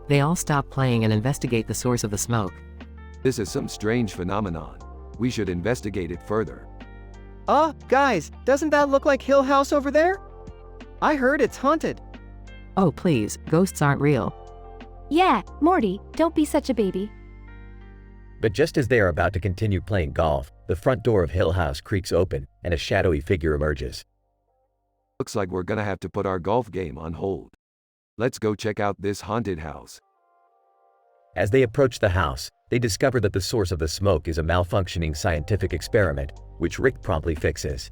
They all stop playing and investigate the source of the smoke. This is some strange phenomenon. We should investigate it further. Guys, doesn't that look like Hill House over there? I heard it's haunted. Oh please, ghosts aren't real. Yeah, Morty, don't be such a baby. But just as they are about to continue playing golf, the front door of Hill House creaks open, and a shadowy figure emerges. Looks like we're gonna have to put our golf game on hold. Let's go check out this haunted house. As they approach the house, they discover that the source of the smoke is a malfunctioning scientific experiment, which Rick promptly fixes.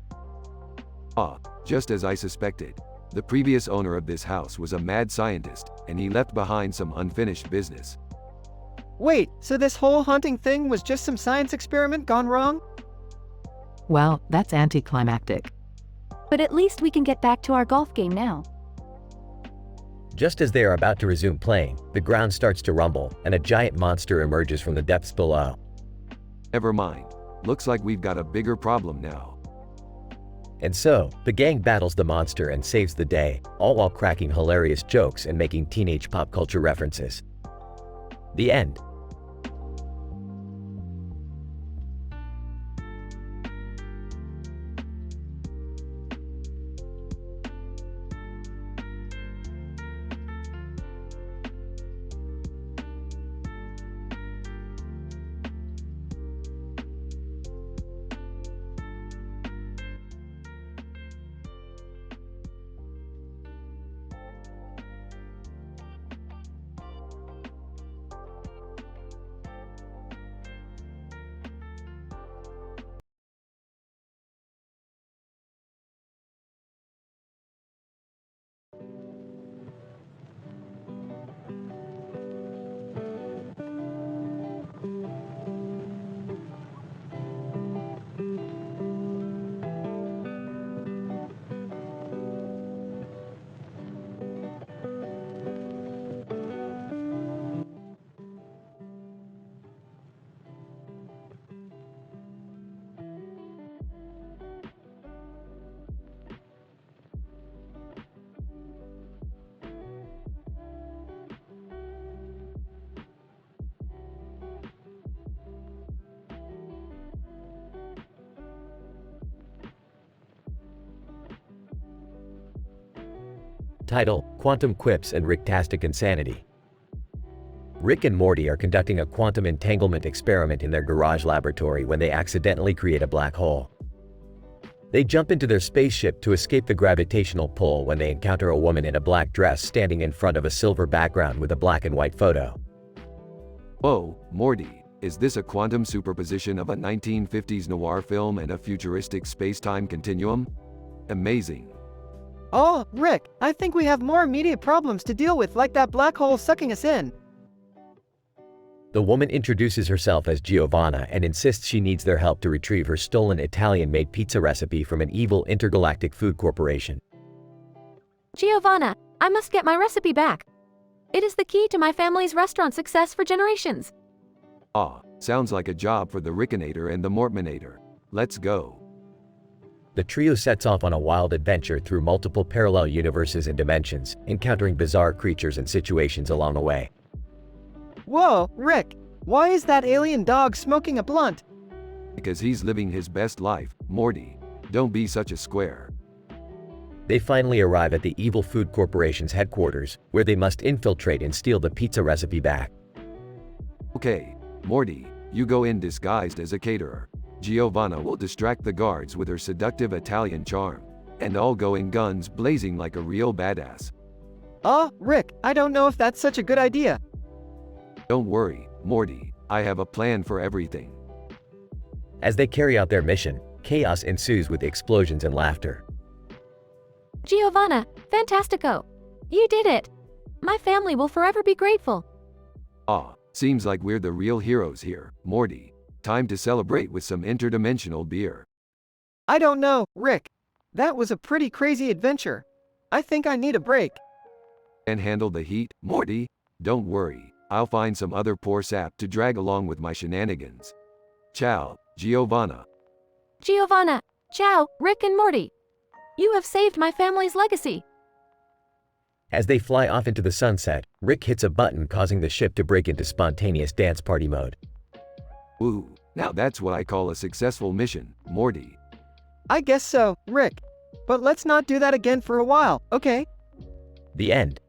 Just as I suspected. The previous owner of this house was a mad scientist, and he left behind some unfinished business. Wait, so this whole haunting thing was just some science experiment gone wrong? Well, that's anticlimactic. But at least we can get back to our golf game now. Just as they are about to resume playing, the ground starts to rumble, and a giant monster emerges from the depths below. Never mind. Looks like we've got a bigger problem now. And so, the gang battles the monster and saves the day, all while cracking hilarious jokes and making teenage pop culture references. The end. Title: Quantum Quips and Ricktastic Insanity. Rick and Morty are conducting a quantum entanglement experiment in their garage laboratory when they accidentally create a black hole. They jump into their spaceship to escape the gravitational pull when they encounter a woman in a black dress standing in front of a silver background with a black and white photo. Whoa, Morty, is this a quantum superposition of a 1950s noir film and a futuristic space-time continuum? Amazing. Oh, Rick, I think we have more immediate problems to deal with, like that black hole sucking us in. The woman introduces herself as Giovanna and insists she needs their help to retrieve her stolen Italian-made pizza recipe from an evil intergalactic food corporation. Giovanna, I must get my recipe back. It is the key to my family's restaurant success for generations. Ah, sounds like a job for the Rickinator and the Mortmanator. Let's go. The trio sets off on a wild adventure through multiple parallel universes and dimensions, encountering bizarre creatures and situations along the way. Whoa, Rick, why is that alien dog smoking a blunt? Because he's living his best life, Morty. Don't be such a square. They finally arrive at the evil food corporation's headquarters, where they must infiltrate and steal the pizza recipe back. Okay, Morty, you go in disguised as a caterer. Giovanna will distract the guards with her seductive Italian charm, and I'll go in guns blazing like a real badass. Rick, I don't know if that's such a good idea. Don't worry, Morty, I have a plan for everything. As they carry out their mission, chaos ensues with explosions and laughter. Giovanna, fantastico! You did it! My family will forever be grateful. Seems like we're the real heroes here, Morty. Time to celebrate with some interdimensional beer. I don't know, Rick. That was a pretty crazy adventure. I think I need a break. And handle the heat, Morty? Don't worry. I'll find some other poor sap to drag along with my shenanigans. Ciao, Giovanna. Giovanna, ciao, Rick and Morty. You have saved my family's legacy. As they fly off into the sunset, Rick hits a button causing the ship to break into spontaneous dance party mode. Woo, now that's what I call a successful mission, Morty. I guess so, Rick. But let's not do that again for a while, okay? The end.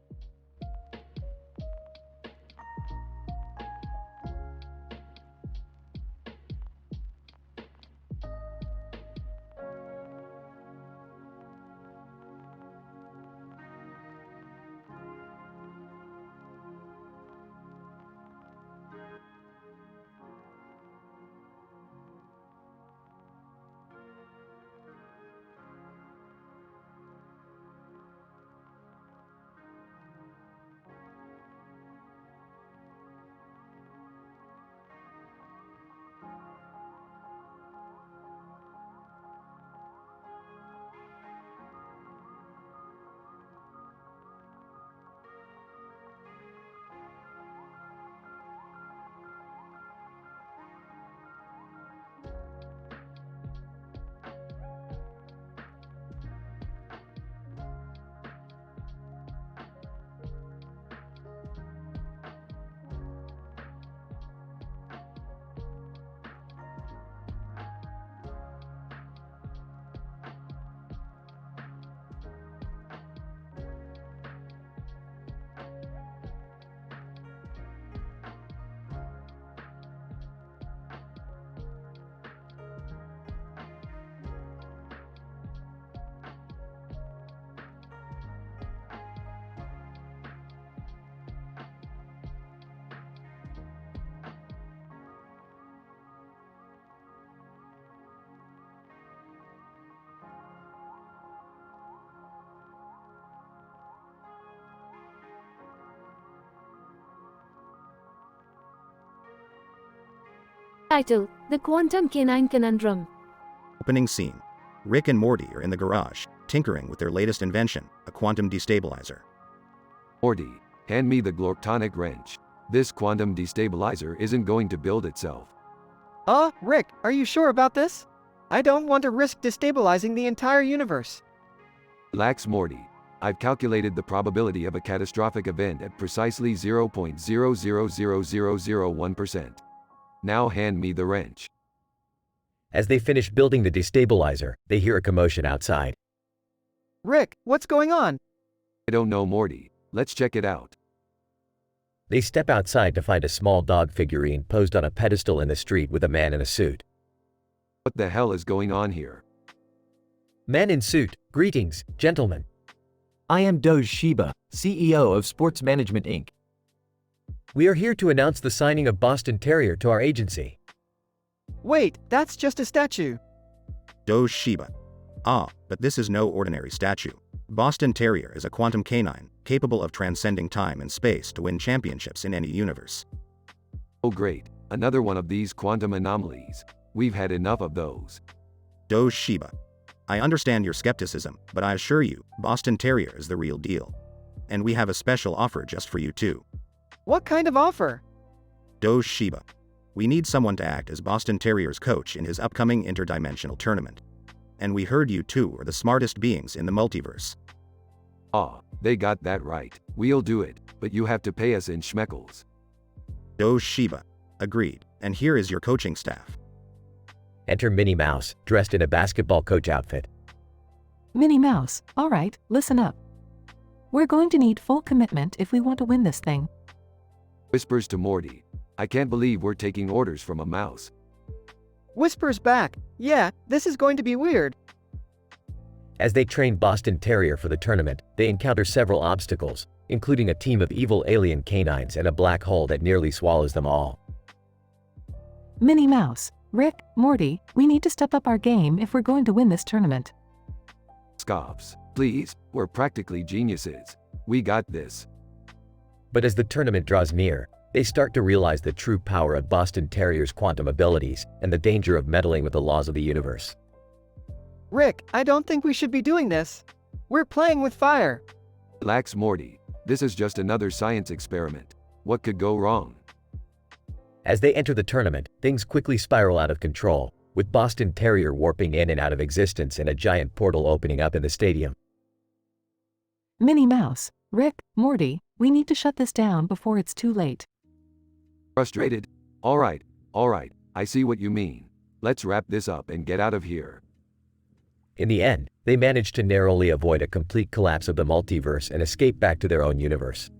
Title: The Quantum Canine Conundrum. Opening scene. Rick and Morty are in the garage, tinkering with their latest invention, a quantum destabilizer. Morty, hand me the glorptonic wrench. This quantum destabilizer isn't going to build itself. Rick, are you sure about this? I don't want to risk destabilizing the entire universe. Relax, Morty. I've calculated the probability of a catastrophic event at precisely 0.000001%. Now hand me the wrench. As they finish building the destabilizer, they hear a commotion outside. Rick, what's going on? I don't know, Morty. Let's check it out. They step outside to find a small dog figurine posed on a pedestal in the street with a man in a suit. What the hell is going on here? Man in suit, greetings, gentlemen. I am Doge Shiba, CEO of Sports Management Inc. We are here to announce the signing of Boston Terrier to our agency. Wait, that's just a statue. Doge Shiba. Ah, but this is no ordinary statue. Boston Terrier is a quantum canine, capable of transcending time and space to win championships in any universe. Oh great, another one of these quantum anomalies. We've had enough of those. Doge Shiba. I understand your skepticism, but I assure you, Boston Terrier is the real deal. And we have a special offer just for you too. What kind of offer? Doge Shiba. We need someone to act as Boston Terrier's coach in his upcoming interdimensional tournament. And we heard you two are the smartest beings in the multiverse. Ah, they got that right. We'll do it, but you have to pay us in schmeckles. Doge Shiba. Agreed. And here is your coaching staff. Enter Minnie Mouse, dressed in a basketball coach outfit. Minnie Mouse, all right, listen up. We're going to need full commitment if we want to win this thing. Whispers to Morty. I can't believe we're taking orders from a mouse. Whispers back. Yeah, this is going to be weird. As they train Boston Terrier for the tournament, they encounter several obstacles, including a team of evil alien canines and a black hole that nearly swallows them all. Minnie Mouse, Rick, Morty, we need to step up our game if we're going to win this tournament. Scoffs. Please, we're practically geniuses. We got this. But as the tournament draws near, they start to realize the true power of Boston Terrier's quantum abilities and the danger of meddling with the laws of the universe. Rick, I don't think we should be doing this. We're playing with fire. Relax, Morty. This is just another science experiment. What could go wrong? As they enter the tournament, things quickly spiral out of control, with Boston Terrier warping in and out of existence and a giant portal opening up in the stadium. Minnie Mouse, Rick, Morty, we need to shut this down before it's too late. Frustrated? All right, I see what you mean. Let's wrap this up and get out of here. In the end, they manage to narrowly avoid a complete collapse of the multiverse and escape back to their own universe.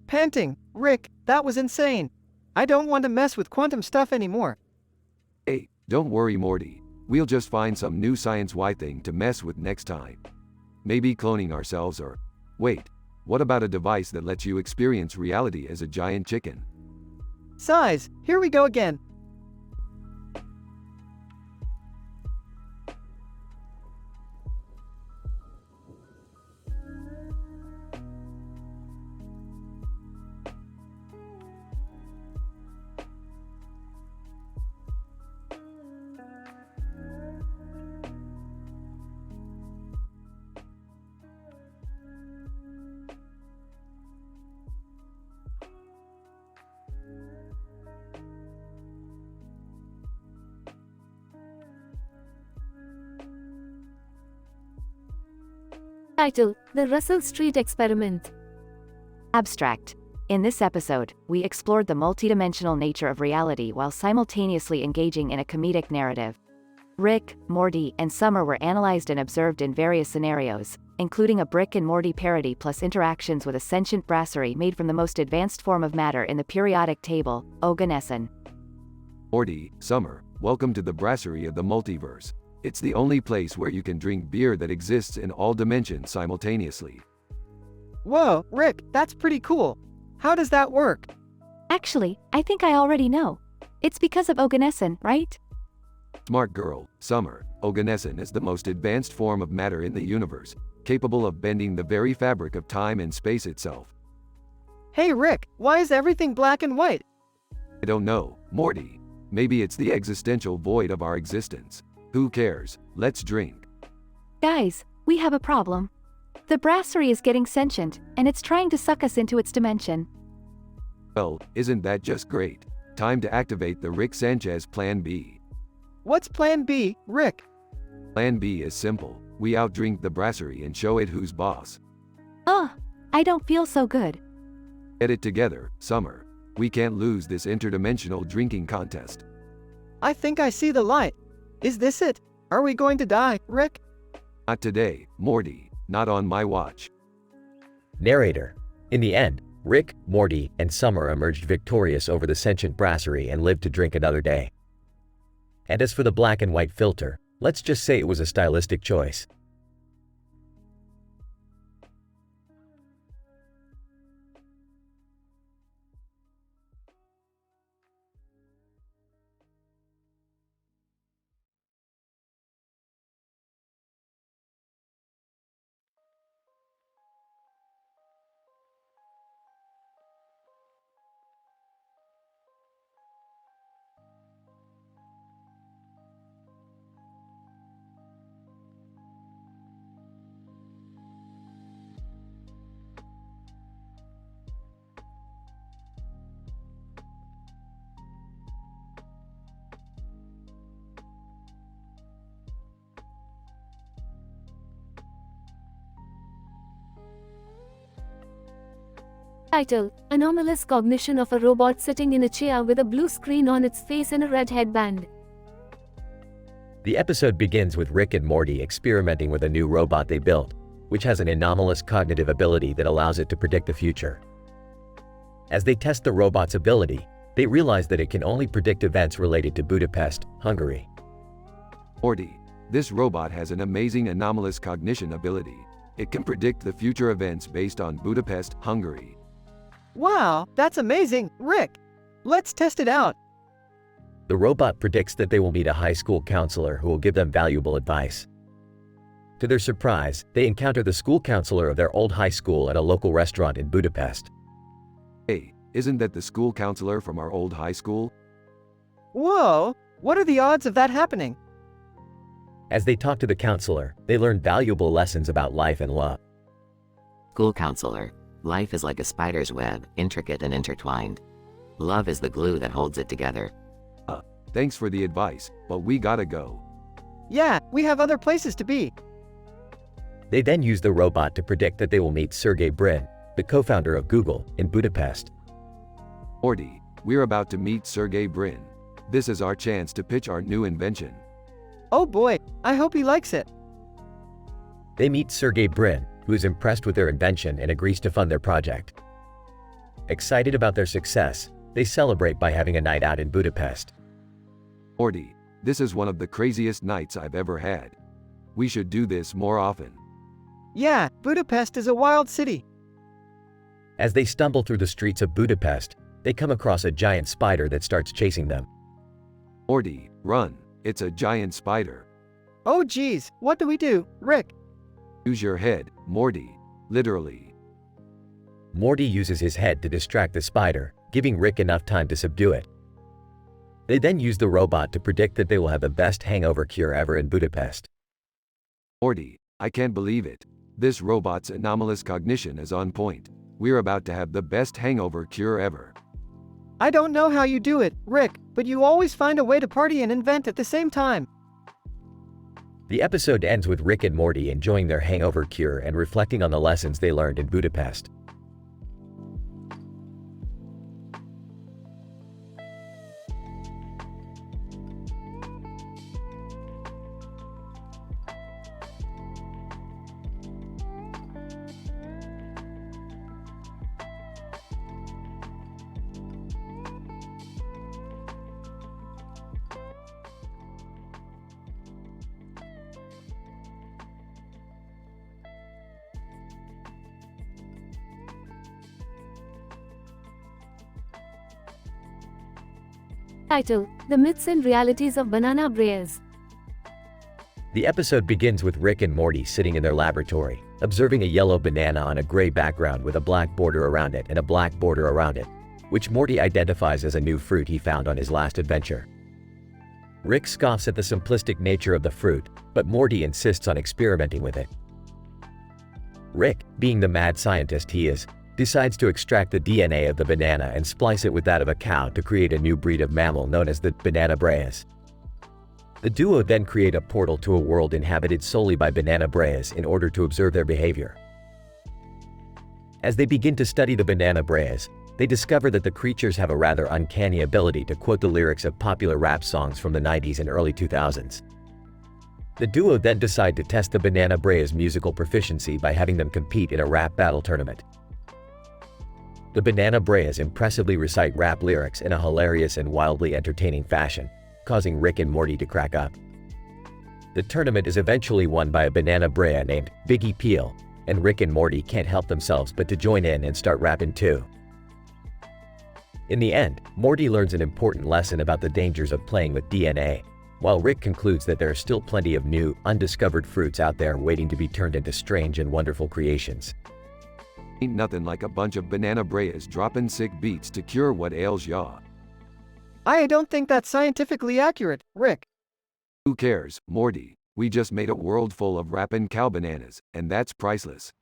Panting. Rick, that was insane. I don't want to mess with quantum stuff anymore. Hey, don't worry, Morty. We'll just find some new science-y thing to mess with next time. Maybe cloning ourselves or... Wait, what about a device that lets you experience reality as a giant chicken? Size, here we go again. Title: The Russell Street Experiment. Abstract. In this episode, we explored the multidimensional nature of reality while simultaneously engaging in a comedic narrative. Rick, Morty, and Summer were analyzed and observed in various scenarios, including a Brick and Morty parody plus interactions with a sentient brasserie made from the most advanced form of matter in the periodic table, Oganesson. Morty, Summer, welcome to the brasserie of the multiverse. It's the only place where you can drink beer that exists in all dimensions simultaneously. Whoa, Rick, that's pretty cool. How does that work? Actually, I think I already know. It's because of Oganesson, right? Smart girl, Summer. Oganesson is the most advanced form of matter in the universe, capable of bending the very fabric of time and space itself. Hey Rick, why is everything black and white? I don't know, Morty. Maybe it's the existential void of our existence. Who cares? Let's drink. Guys, we have a problem. The brasserie is getting sentient, and it's trying to suck us into its dimension. Well, isn't that just great? Time to activate the Rick Sanchez Plan B. What's Plan B, Rick? Plan B is simple. We outdrink the brasserie and show it who's boss. Oh, I don't feel so good. Get it together, Summer. We can't lose this interdimensional drinking contest. I think I see the light. Is this it? Are we going to die, Rick? Not today, Morty. Not on my watch. Narrator. In the end, Rick, Morty, and Summer emerged victorious over the sentient brasserie and lived to drink another day. And as for the black and white filter, let's just say it was a stylistic choice. Title: Anomalous cognition of a robot sitting in a chair with a blue screen on its face and a red headband. The episode begins with Rick and Morty experimenting with a new robot they built, which has an anomalous cognitive ability that allows it to predict the future. As they test the robot's ability, they realize that it can only predict events related to Budapest, Hungary. Morty, this robot has an amazing anomalous cognition ability. It can predict the future events based on Budapest, Hungary. Wow, that's amazing, Rick! Let's test it out. The robot predicts that they will meet a high school counselor who will give them valuable advice. To their surprise, they encounter the school counselor of their old high school at a local restaurant in Budapest. Hey, isn't that the school counselor from our old high school? Whoa, what are the odds of that happening? As they talk to the counselor, they learn valuable lessons about life and love. School counselor. Life is like a spider's web, intricate and intertwined. Love is the glue that holds it together. Thanks for the advice, but we gotta go. Yeah, we have other places to be. They then use the robot to predict that they will meet Sergey Brin, the co-founder of Google, in Budapest. Morty, we're about to meet Sergey Brin. This is our chance to pitch our new invention. Oh boy, I hope he likes it. They meet Sergey Brin, who is impressed with their invention and agrees to fund their project. Excited about their success, they celebrate by having a night out in Budapest. Morty, this is one of the craziest nights I've ever had. We should do this more often. Yeah, Budapest is a wild city. As they stumble through the streets of Budapest, they come across a giant spider that starts chasing them. Morty, run, it's a giant spider. Oh geez, what do we do, Rick? Use your head, Morty, literally. Morty uses his head to distract the spider, giving Rick enough time to subdue it. They then use the robot to predict that they will have the best hangover cure ever in Budapest. Morty, I can't believe it. This robot's anomalous cognition is on point. We're about to have the best hangover cure ever. I don't know how you do it, Rick, but you always find a way to party and invent at the same time. The episode ends with Rick and Morty enjoying their hangover cure and reflecting on the lessons they learned in Budapest. Title: The Myths and Realities of Banana Breas. The episode begins with Rick and Morty sitting in their laboratory, observing a yellow banana on a gray background with a black border around it and a black border around it, which Morty identifies as a new fruit he found on his last adventure. Rick scoffs at the simplistic nature of the fruit, but Morty insists on experimenting with it. Rick, being the mad scientist he is, decides to extract the DNA of the banana and splice it with that of a cow to create a new breed of mammal known as the banana breas. The duo then create a portal to a world inhabited solely by banana breas in order to observe their behavior. As they begin to study the banana breas, they discover that the creatures have a rather uncanny ability to quote the lyrics of popular rap songs from the 90s and early 2000s. The duo then decide to test the Banana Brea's musical proficiency by having them compete in a rap battle tournament. The Banana Breas impressively recite rap lyrics in a hilarious and wildly entertaining fashion, causing Rick and Morty to crack up. The tournament is eventually won by a Banana Brea named Biggie Peel, and Rick and Morty can't help themselves but to join in and start rapping too. In the end, Morty learns an important lesson about the dangers of playing with DNA, while Rick concludes that there are still plenty of new, undiscovered fruits out there waiting to be turned into strange and wonderful creations. Ain't nothing like a bunch of Banana Breas dropping sick beats to cure what ails ya. I don't think that's scientifically accurate, Rick. Who cares, Morty? We just made a world full of rapping cow bananas, and that's priceless.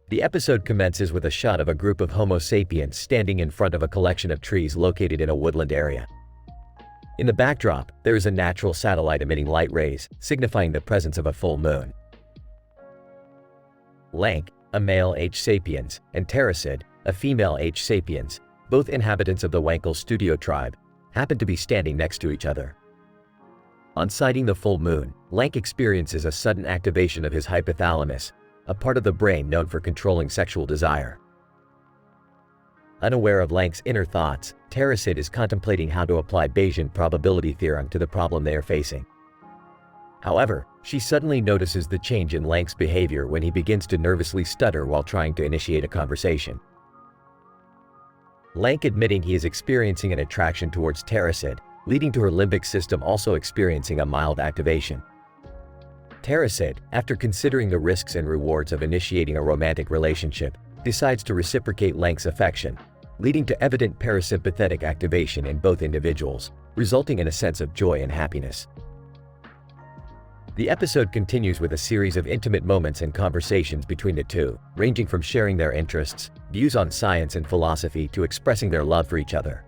The episode commences with a shot of a group of Homo sapiens standing in front of a collection of trees located in a woodland area. In the backdrop, there is a natural satellite emitting light rays, signifying the presence of a full moon. Lank, a male H. sapiens, and Terracid, a female H. sapiens, both inhabitants of the Wankel Studio tribe, happen to be standing next to each other. On sighting the full moon, Lank experiences a sudden activation of his hypothalamus, a part of the brain known for controlling sexual desire. Unaware of Lank's inner thoughts, Terracid is contemplating how to apply Bayesian probability theorem to the problem they are facing. However, she suddenly notices the change in Lank's behavior when he begins to nervously stutter while trying to initiate a conversation. Lank admitting he is experiencing an attraction towards Terracid, leading to her limbic system also experiencing a mild activation. Terracid, after considering the risks and rewards of initiating a romantic relationship, decides to reciprocate Lank's affection, leading to evident parasympathetic activation in both individuals, resulting in a sense of joy and happiness. The episode continues with a series of intimate moments and conversations between the two, ranging from sharing their interests, views on science and philosophy to expressing their love for each other.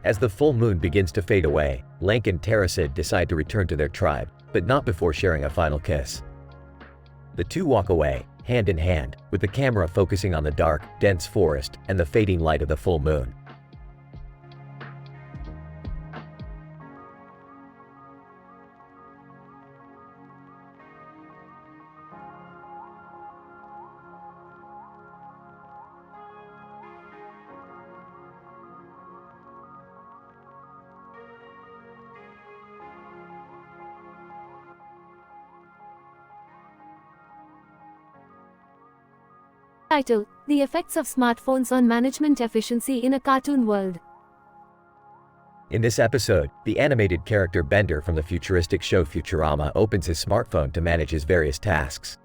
As the full moon begins to fade away, Lank and Terracid decide to return to their tribe, but not before sharing a final kiss. The two walk away, hand in hand, with the camera focusing on the dark, dense forest and the fading light of the full moon. Title: The Effects of Smartphones on Management Efficiency in a Cartoon World. In this episode, the animated character Bender from the futuristic show Futurama opens his smartphone to manage his various tasks.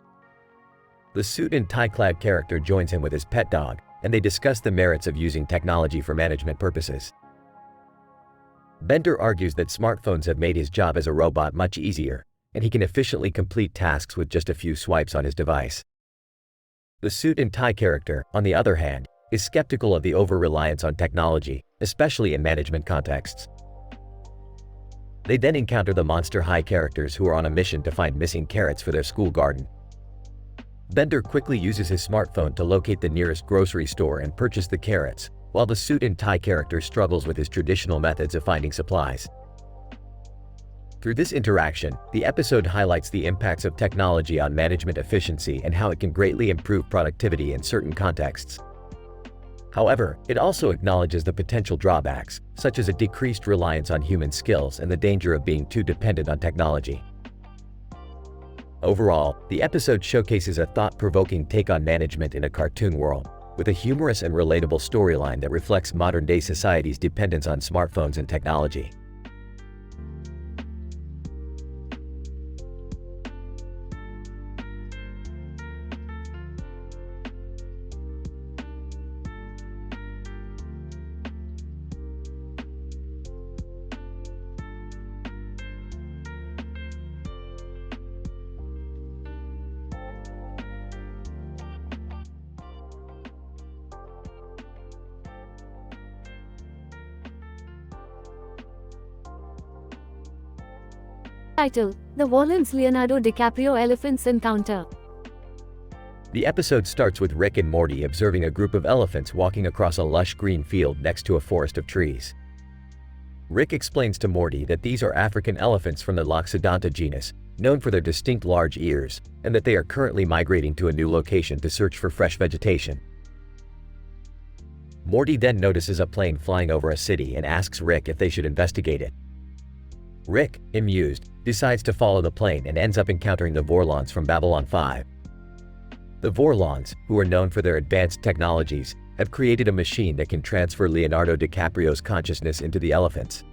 The suit and tie-clad character joins him with his pet dog, and they discuss the merits of using technology for management purposes. Bender argues that smartphones have made his job as a robot much easier, and he can efficiently complete tasks with just a few swipes on his device. The suit and tie character, on the other hand, is skeptical of the over-reliance on technology, especially in management contexts. They then encounter the Monster High characters who are on a mission to find missing carrots for their school garden. Bender quickly uses his smartphone to locate the nearest grocery store and purchase the carrots, while the suit and tie character struggles with his traditional methods of finding supplies. Through this interaction, the episode highlights the impacts of technology on management efficiency and how it can greatly improve productivity in certain contexts. However, it also acknowledges the potential drawbacks, such as a decreased reliance on human skills and the danger of being too dependent on technology. Overall, the episode showcases a thought-provoking take on management in a cartoon world, with a humorous and relatable storyline that reflects modern-day society's dependence on smartphones and technology. Title: The Warlands Leonardo DiCaprio Elephants Encounter. The episode starts with Rick and Morty observing a group of elephants walking across a lush green field next to a forest of trees. Rick explains to Morty that these are African elephants from the Loxodonta genus, known for their distinct large ears, and that they are currently migrating to a new location to search for fresh vegetation. Morty then notices a plane flying over a city and asks Rick if they should investigate it. Rick, amused, decides to follow the plane and ends up encountering the Vorlons from Babylon 5. The Vorlons, who are known for their advanced technologies, have created a machine that can transfer Leonardo DiCaprio's consciousness into the elephants.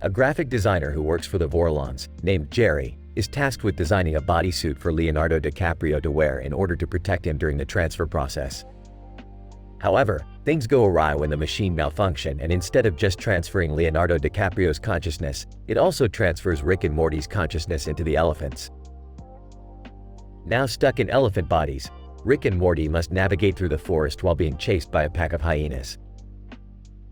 A graphic designer who works for the Vorlons, named Jerry, is tasked with designing a bodysuit for Leonardo DiCaprio to wear in order to protect him during the transfer process. However, things go awry when the machine malfunctions, and instead of just transferring Leonardo DiCaprio's consciousness, it also transfers Rick and Morty's consciousness into the elephants. Now stuck in elephant bodies, Rick and Morty must navigate through the forest while being chased by a pack of hyenas.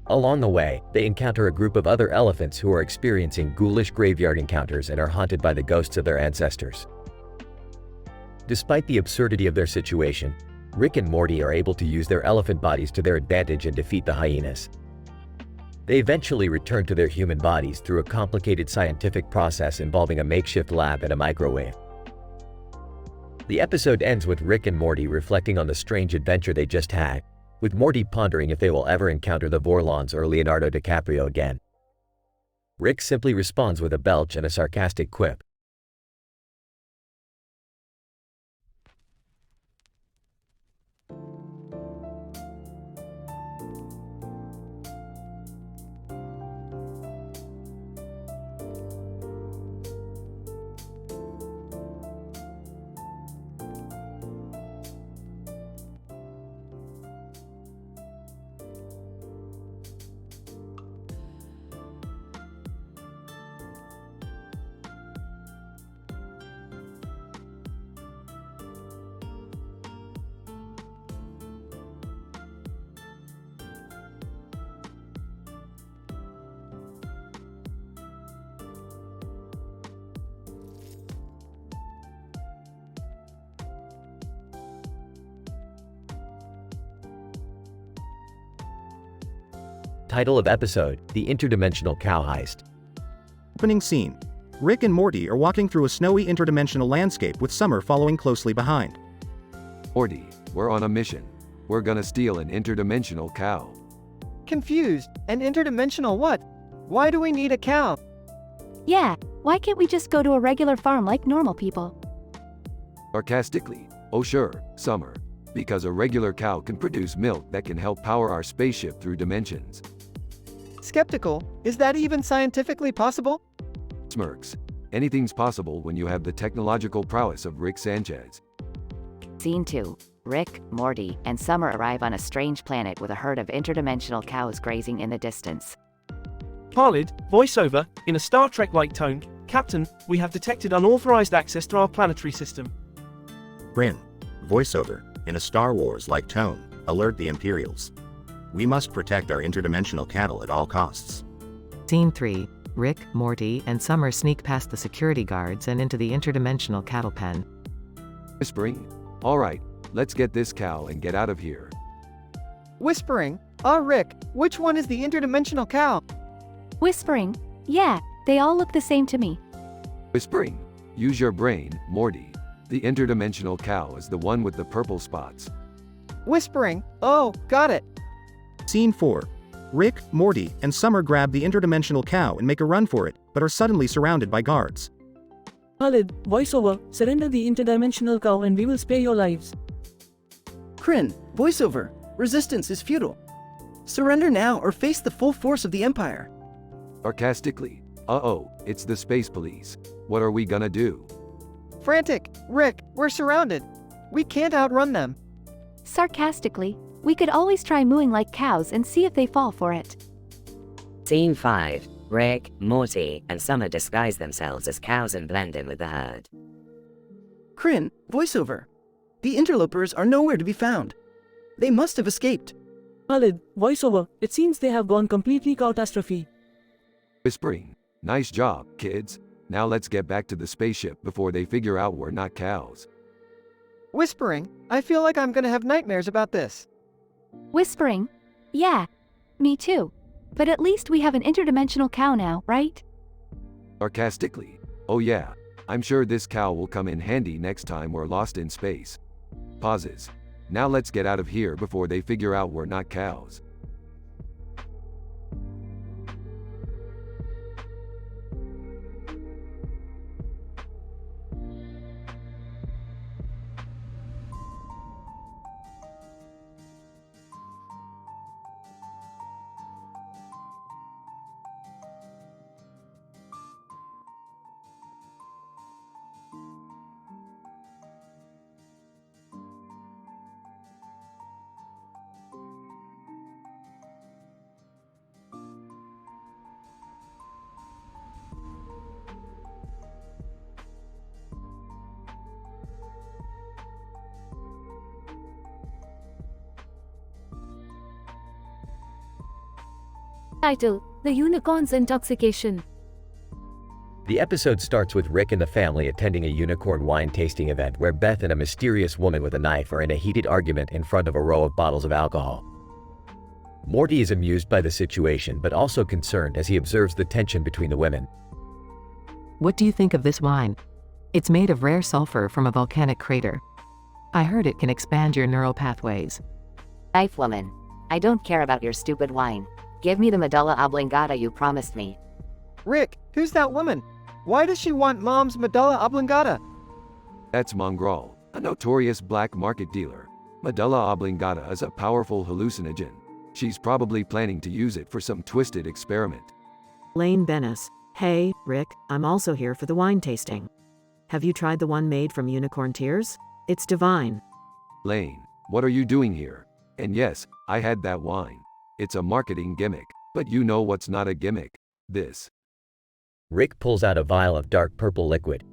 Along the way, they encounter a group of other elephants who are experiencing ghoulish graveyard encounters and are haunted by the ghosts of their ancestors. Despite the absurdity of their situation, Rick and Morty are able to use their elephant bodies to their advantage and defeat the hyenas. They eventually return to their human bodies through a complicated scientific process involving a makeshift lab and a microwave. The episode ends with Rick and Morty reflecting on the strange adventure they just had, with Morty pondering if they will ever encounter the Vorlons or Leonardo DiCaprio again. Rick simply responds with a belch and a sarcastic quip. Title of episode: The Interdimensional Cow Heist. Opening scene. Rick and Morty are walking through a snowy interdimensional landscape with Summer following closely behind. Morty, we're on a mission. We're gonna steal an interdimensional cow. Confused. An interdimensional what? Why do we need a cow? Yeah, why can't we just go to a regular farm like normal people? Sarcastically, oh sure, Summer. Because a regular cow can produce milk that can help power our spaceship through dimensions. Skeptical. Is that even scientifically possible? Smirks. Anything's possible when you have the technological prowess of Rick Sanchez. Scene 2. Rick, Morty, and Summer arrive on a strange planet with a herd of interdimensional cows grazing in the distance. Khalid, voiceover, in a Star Trek-like tone, Captain, we have detected unauthorized access to our planetary system. Bryn, voiceover, in a Star Wars-like tone, alert the Imperials. We must protect our interdimensional cattle at all costs. Scene 3. Rick, Morty, and Summer sneak past the security guards and into the interdimensional cattle pen. Whispering, alright, let's get this cow and get out of here. Whispering, Rick, which one is the interdimensional cow? Whispering, yeah, they all look the same to me. Whispering, use your brain, Morty. The interdimensional cow is the one with the purple spots. Whispering, oh, got it. Scene 4. Rick, Morty, and Summer grab the interdimensional cow and make a run for it, but are suddenly surrounded by guards. Khalid, voiceover, surrender the interdimensional cow and we will spare your lives. Kryn, voiceover, resistance is futile. Surrender now or face the full force of the Empire. Sarcastically, uh-oh, it's the space police. What are we gonna do? Frantic, Rick, we're surrounded. We can't outrun them. Sarcastically, we could always try mooing like cows and see if they fall for it. Scene 5. Rick, Morty, and Summer disguise themselves as cows and blend in with the herd. Kryn, voiceover. The interlopers are nowhere to be found. They must have escaped. Khalid, voiceover, it seems they have gone completely catastrophe. Whispering, Nice job, kids. Now let's get back to the spaceship before they figure out we're not cows. Whispering, I feel like I'm gonna have nightmares about this. Whispering? Yeah, me too. But at least we have an interdimensional cow now, right? Sarcastically. Oh yeah, I'm sure this cow will come in handy next time we're lost in space. Pauses. Now let's get out of here before they figure out we're not cows. Title: The Unicorn's Intoxication. The episode starts with Rick and the family attending a unicorn wine tasting event where Beth and a mysterious woman with a knife are in a heated argument in front of a row of bottles of alcohol. Morty is amused by the situation but also concerned as he observes the tension between the women. What do you think of this wine? It's made of rare sulfur from a volcanic crater. I heard it can expand your neural pathways. Knife woman. I don't care about your stupid wine. Give me the medulla oblongata you promised me. Rick, who's that woman? Why does she want Mom's medulla oblongata? That's Mongrel, a notorious black market dealer. Medulla oblongata is a powerful hallucinogen. She's probably planning to use it for some twisted experiment. Lane Bennis. Hey, Rick, I'm also here for the wine tasting. Have you tried the one made from unicorn tears? It's divine. Lane, what are you doing here? And yes, I had that wine. It's a marketing gimmick, but you know what's not a gimmick? This. Rick pulls out a vial of dark purple liquid.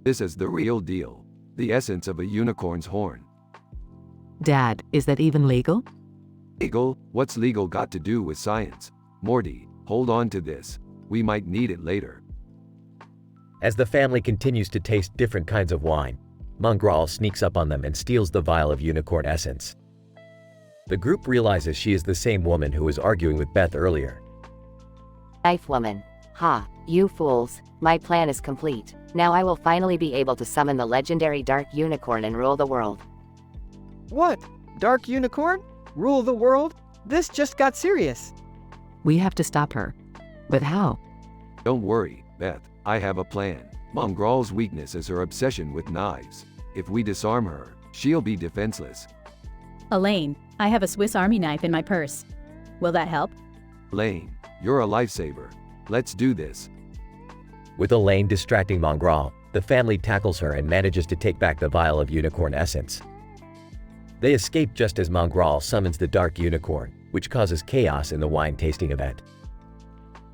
This is the real deal. The essence of a unicorn's horn. Dad, is that even legal? Legal? What's legal got to do with science? Morty, hold on to this. We might need it later. As the family continues to taste different kinds of wine, Mongrel sneaks up on them and steals the vial of unicorn essence. The group realizes she is the same woman who was arguing with Beth earlier. Knife woman. Ha, you fools. My plan is complete. Now I will finally be able to summon the legendary Dark Unicorn and rule the world. What? Dark Unicorn? Rule the world? This just got serious. We have to stop her. But how? Don't worry, Beth. I have a plan. Mongrel's weakness is her obsession with knives. If we disarm her, she'll be defenseless. Elaine, I have a Swiss Army knife in my purse. Will that help? Lane, you're a lifesaver. Let's do this. With Elaine distracting Mongrel, the family tackles her and manages to take back the vial of unicorn essence. They escape just as Mongrel summons the Dark Unicorn, which causes chaos in the wine tasting event.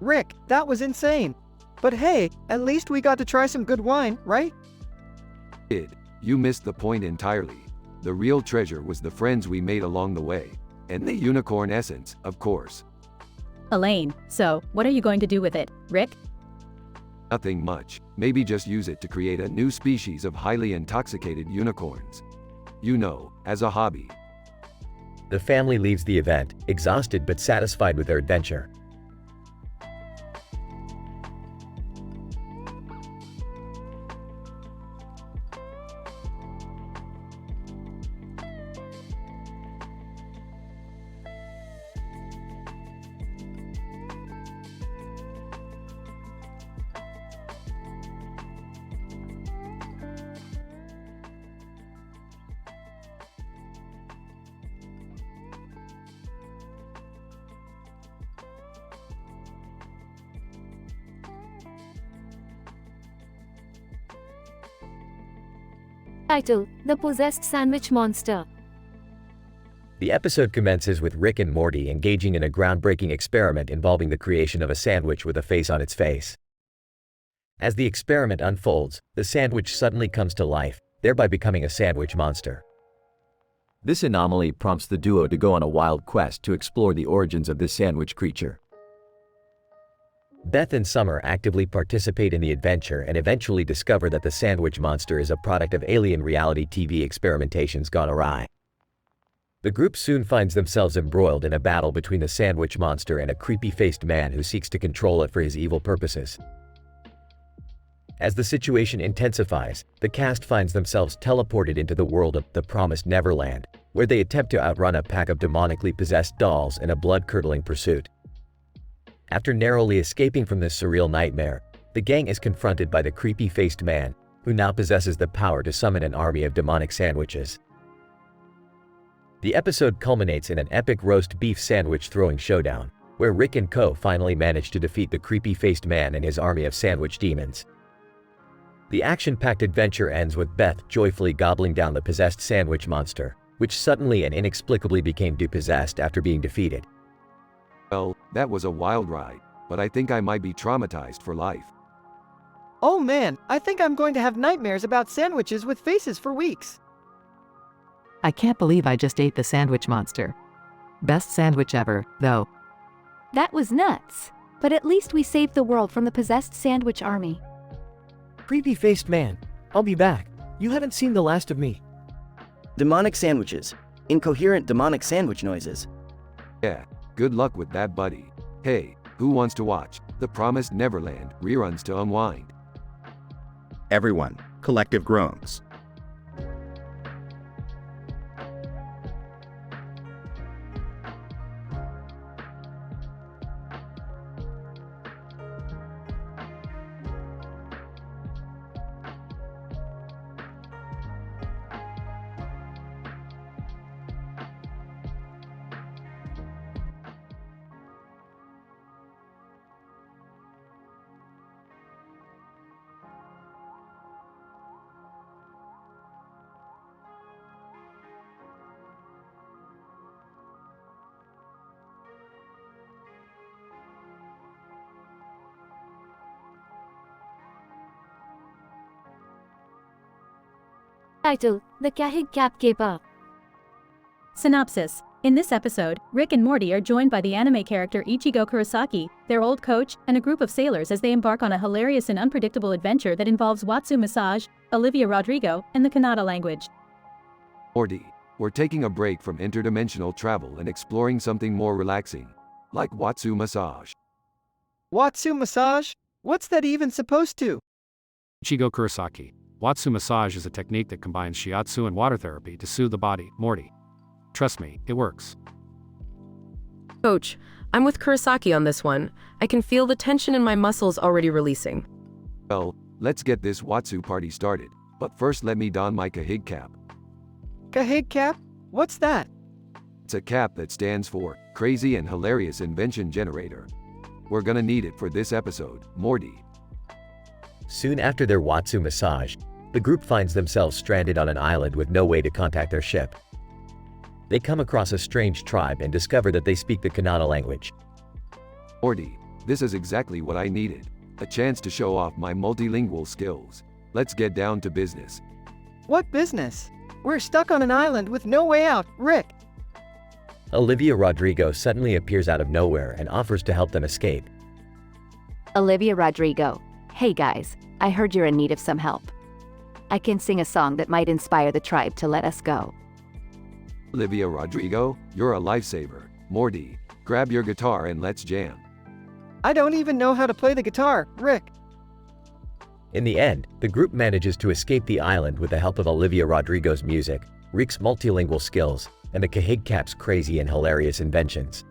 Rick, that was insane. But hey, at least we got to try some good wine, right? Kid, you missed the point entirely. The real treasure was the friends we made along the way. And the unicorn essence, of course. Elaine, so, what are you going to do with it, Rick? Nothing much. Maybe just use it to create a new species of highly intoxicated unicorns. You know, as a hobby. The family leaves the event, exhausted but satisfied with their adventure. Title: The Possessed Sandwich Monster. The episode commences with Rick and Morty engaging in a groundbreaking experiment involving the creation of a sandwich with a face on its face. As the experiment unfolds, the sandwich suddenly comes to life, thereby becoming a sandwich monster. This anomaly prompts the duo to go on a wild quest to explore the origins of this sandwich creature. Beth and Summer actively participate in the adventure and eventually discover that the sandwich monster is a product of alien reality TV experimentations gone awry. The group soon finds themselves embroiled in a battle between the sandwich monster and a creepy-faced man who seeks to control it for his evil purposes. As the situation intensifies, the cast finds themselves teleported into the world of the Promised Neverland, where they attempt to outrun a pack of demonically possessed dolls in a blood-curdling pursuit. After narrowly escaping from this surreal nightmare, the gang is confronted by the creepy-faced man, who now possesses the power to summon an army of demonic sandwiches. The episode culminates in an epic roast beef sandwich throwing showdown, where Rick and co. finally manage to defeat the creepy-faced man and his army of sandwich demons. The action-packed adventure ends with Beth joyfully gobbling down the possessed sandwich monster, which suddenly and inexplicably became depossessed after being defeated. Well, that was a wild ride, but I think I might be traumatized for life. Oh man, I think I'm going to have nightmares about sandwiches with faces for weeks. I can't believe I just ate the sandwich monster. Best sandwich ever, though. That was nuts. But at least we saved the world from the possessed sandwich army. Creepy-faced man, I'll be back. You haven't seen the last of me. Demonic sandwiches. Incoherent demonic sandwich noises. Yeah, good luck with that, buddy. Hey, who wants to watch The Promised Neverland reruns to unwind? Everyone, collective groans. Title: The Kahig Cap Kepa. Synopsis. In this episode, Rick and Morty are joined by the anime character Ichigo Kurosaki, their old coach, and a group of sailors as they embark on a hilarious and unpredictable adventure that involves Watsu massage, Olivia Rodrigo, and the Kannada language. Morty, we're taking a break from interdimensional travel and exploring something more relaxing, like Watsu massage. Watsu massage? What's that even supposed to? Ichigo Kurosaki. Watsu massage is a technique that combines shiatsu and water therapy to soothe the body. Morty. Trust me, it works. Coach, I'm with Kurosaki on this one. I can feel the tension in my muscles already releasing. Well, let's get this Watsu party started, but first let me don my Kahig cap. Kahig cap? What's that? It's a cap that stands for Crazy and Hilarious Invention Generator. We're gonna need it for this episode, Morty. Soon after their Watsu massage, the group finds themselves stranded on an island with no way to contact their ship. They come across a strange tribe and discover that they speak the Kannada language. Morty, this is exactly what I needed. A chance to show off my multilingual skills. Let's get down to business. What business? We're stuck on an island with no way out, Rick. Olivia Rodrigo suddenly appears out of nowhere and offers to help them escape. Olivia Rodrigo. Hey guys, I heard you're in need of some help. I can sing a song that might inspire the tribe to let us go. Olivia Rodrigo, you're a lifesaver. Morty, grab your guitar and let's jam. I don't even know how to play the guitar, Rick. In the end, the group manages to escape the island with the help of Olivia Rodrigo's music, Rick's multilingual skills, and the Kahig Cap's crazy and hilarious inventions.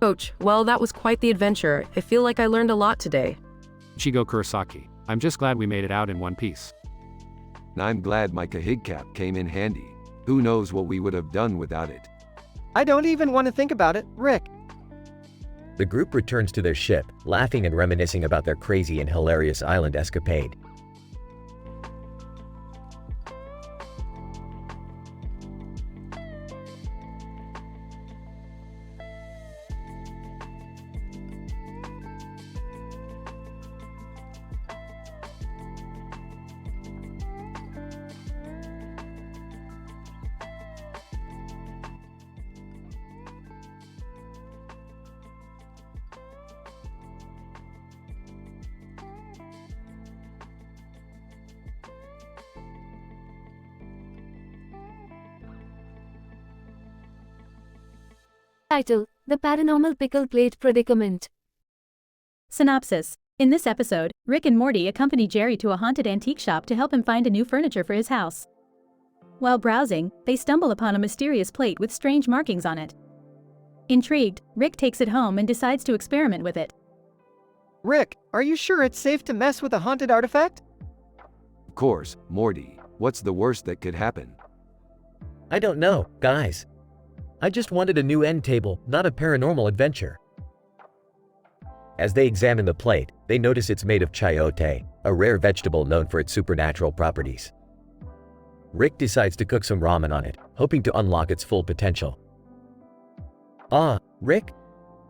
Coach, well, that was quite the adventure. I feel like I learned a lot today. Ichigo Kurosaki. I'm just glad we made it out in one piece. And I'm glad my Kahig cap came in handy. Who knows what we would have done without it. I don't even want to think about it, Rick. The group returns to their ship, laughing and reminiscing about their crazy and hilarious island escapade. Title: The Paranormal Pickle Plate Predicament. Synopsis. In this episode, Rick and Morty accompany Jerry to a haunted antique shop to help him find a new furniture for his house. While browsing, they stumble upon a mysterious plate with strange markings on it. Intrigued, Rick takes it home and decides to experiment with it. Rick, are you sure it's safe to mess with a haunted artifact? Of course, Morty. What's the worst that could happen? I don't know, guys. I just wanted a new end table, not a paranormal adventure. As they examine the plate, they notice it's made of chayote, a rare vegetable known for its supernatural properties. Rick decides to cook some ramen on it, hoping to unlock its full potential. Ah, Rick?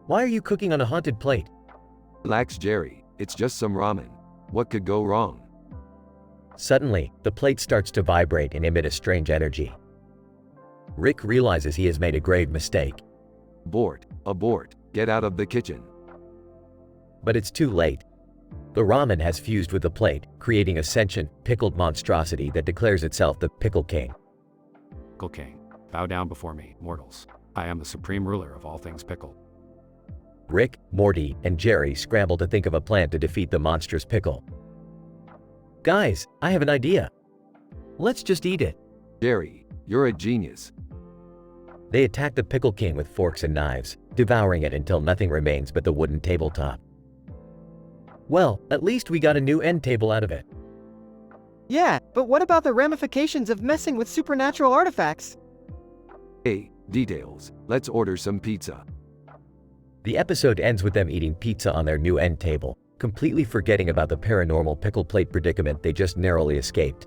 Why are you cooking on a haunted plate? Relax, Jerry. It's just some ramen. What could go wrong? Suddenly, the plate starts to vibrate and emit a strange energy. Rick realizes he has made a grave mistake. Abort, get out of the kitchen. But it's too late. The ramen has fused with the plate, creating a sentient, pickled monstrosity that declares itself the Pickle King. Pickle King, bow down before me, mortals. I am the supreme ruler of all things pickle. Rick, Morty, and Jerry scramble to think of a plan to defeat the monstrous pickle. Guys, I have an idea. Let's just eat it. Jerry, you're a genius. They attack the Pickle King with forks and knives, devouring it until nothing remains but the wooden tabletop. Well, at least we got a new end table out of it. Yeah, but what about the ramifications of messing with supernatural artifacts? Hey, details. Let's order some pizza. The episode ends with them eating pizza on their new end table, completely forgetting about the paranormal pickle plate predicament they just narrowly escaped.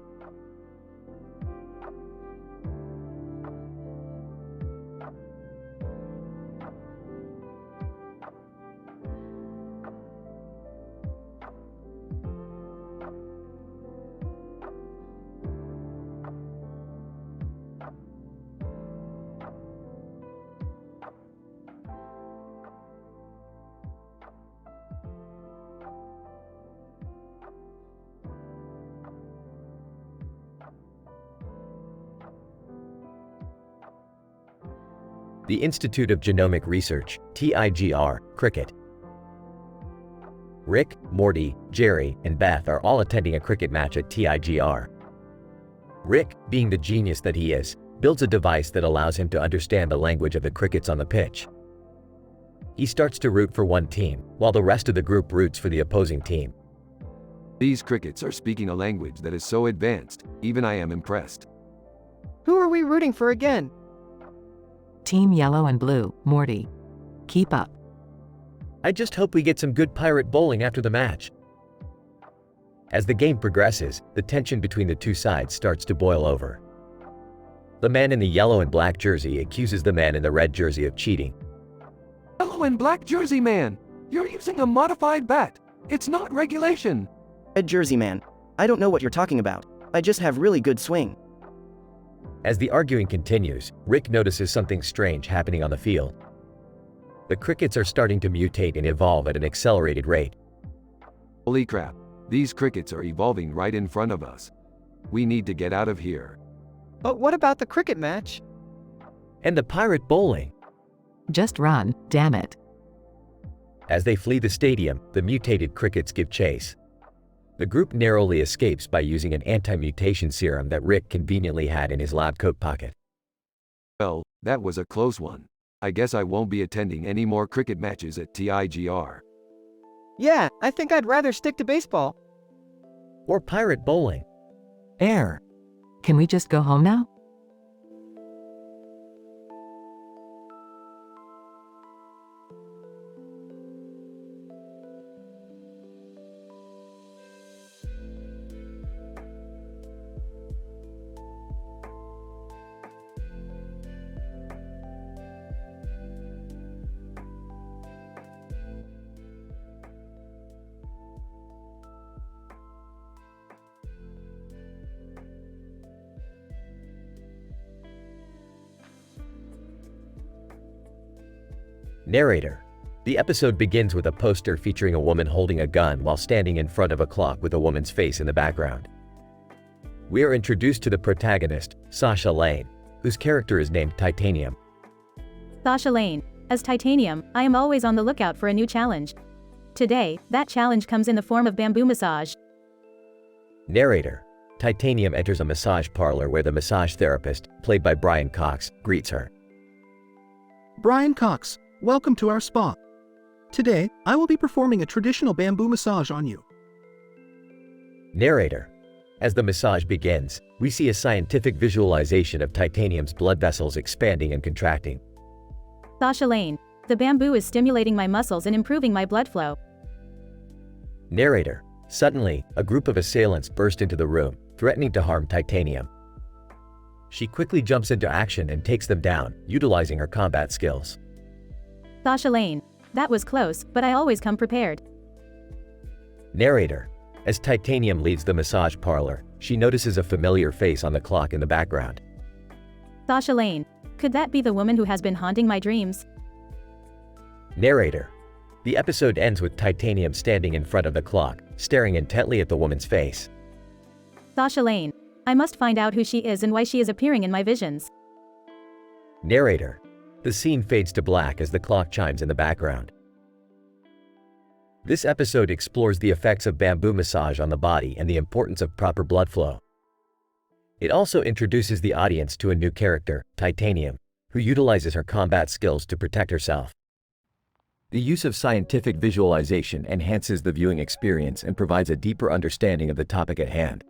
The Institute of Genomic Research, TIGR, cricket. Rick, Morty, Jerry, and Beth are all attending a cricket match at TIGR. Rick, being the genius that he is, builds a device that allows him to understand the language of the crickets on the pitch. He starts to root for one team, while the rest of the group roots for the opposing team. These crickets are speaking a language that is so advanced, even I am impressed. Who are we rooting for again? Team Yellow and Blue, Morty. Keep up. I just hope we get some good pirate bowling after the match. As the game progresses, the tension between the two sides starts to boil over. The man in the yellow and black jersey accuses the man in the red jersey of cheating. Yellow and black jersey man! You're using a modified bat! It's not regulation! Red jersey man. I don't know what you're talking about. I just have really good swing. As the arguing continues, Rick notices something strange happening on the field. The crickets are starting to mutate and evolve at an accelerated rate. Holy crap, these crickets are evolving right in front of us. We need to get out of here. But what about the cricket match? And the pirate bowling? Just run, damn it. As they flee the stadium, the mutated crickets give chase. The group narrowly escapes by using an anti-mutation serum that Rick conveniently had in his lab coat pocket. Well, that was a close one. I guess I won't be attending any more cricket matches at TIGR. Yeah, I think I'd rather stick to baseball. Or pirate bowling. Air. Can we just go home now? Narrator. The episode begins with a poster featuring a woman holding a gun while standing in front of a clock with a woman's face in the background. We are introduced to the protagonist, Sasha Lane, whose character is named Titanium. Sasha Lane, As Titanium, I am always on the lookout for a new challenge. Today, that challenge comes in the form of bamboo massage. Narrator. Titanium enters a massage parlor where the massage therapist, played by Brian Cox, greets her. Brian Cox, welcome to our spa. Today, I will be performing a traditional bamboo massage on you. Narrator. As the massage begins, we see a scientific visualization of Titanium's blood vessels expanding and contracting. Sasha Lane. The bamboo is stimulating my muscles and improving my blood flow. Narrator. Suddenly, a group of assailants burst into the room, threatening to harm Titanium. She quickly jumps into action and takes them down, utilizing her combat skills. Sasha Lane. That was close, but I always come prepared. Narrator. As Titanium leaves the massage parlor, she notices a familiar face on the clock in the background. Sasha Lane. Could that be the woman who has been haunting my dreams? Narrator. The episode ends with Titanium standing in front of the clock, staring intently at the woman's face. Sasha Lane. I must find out who she is and why she is appearing in my visions. Narrator. The scene fades to black as the clock chimes in the background. This episode explores the effects of bamboo massage on the body and the importance of proper blood flow. It also introduces the audience to a new character, Titanium, who utilizes her combat skills to protect herself. The use of scientific visualization enhances the viewing experience and provides a deeper understanding of the topic at hand.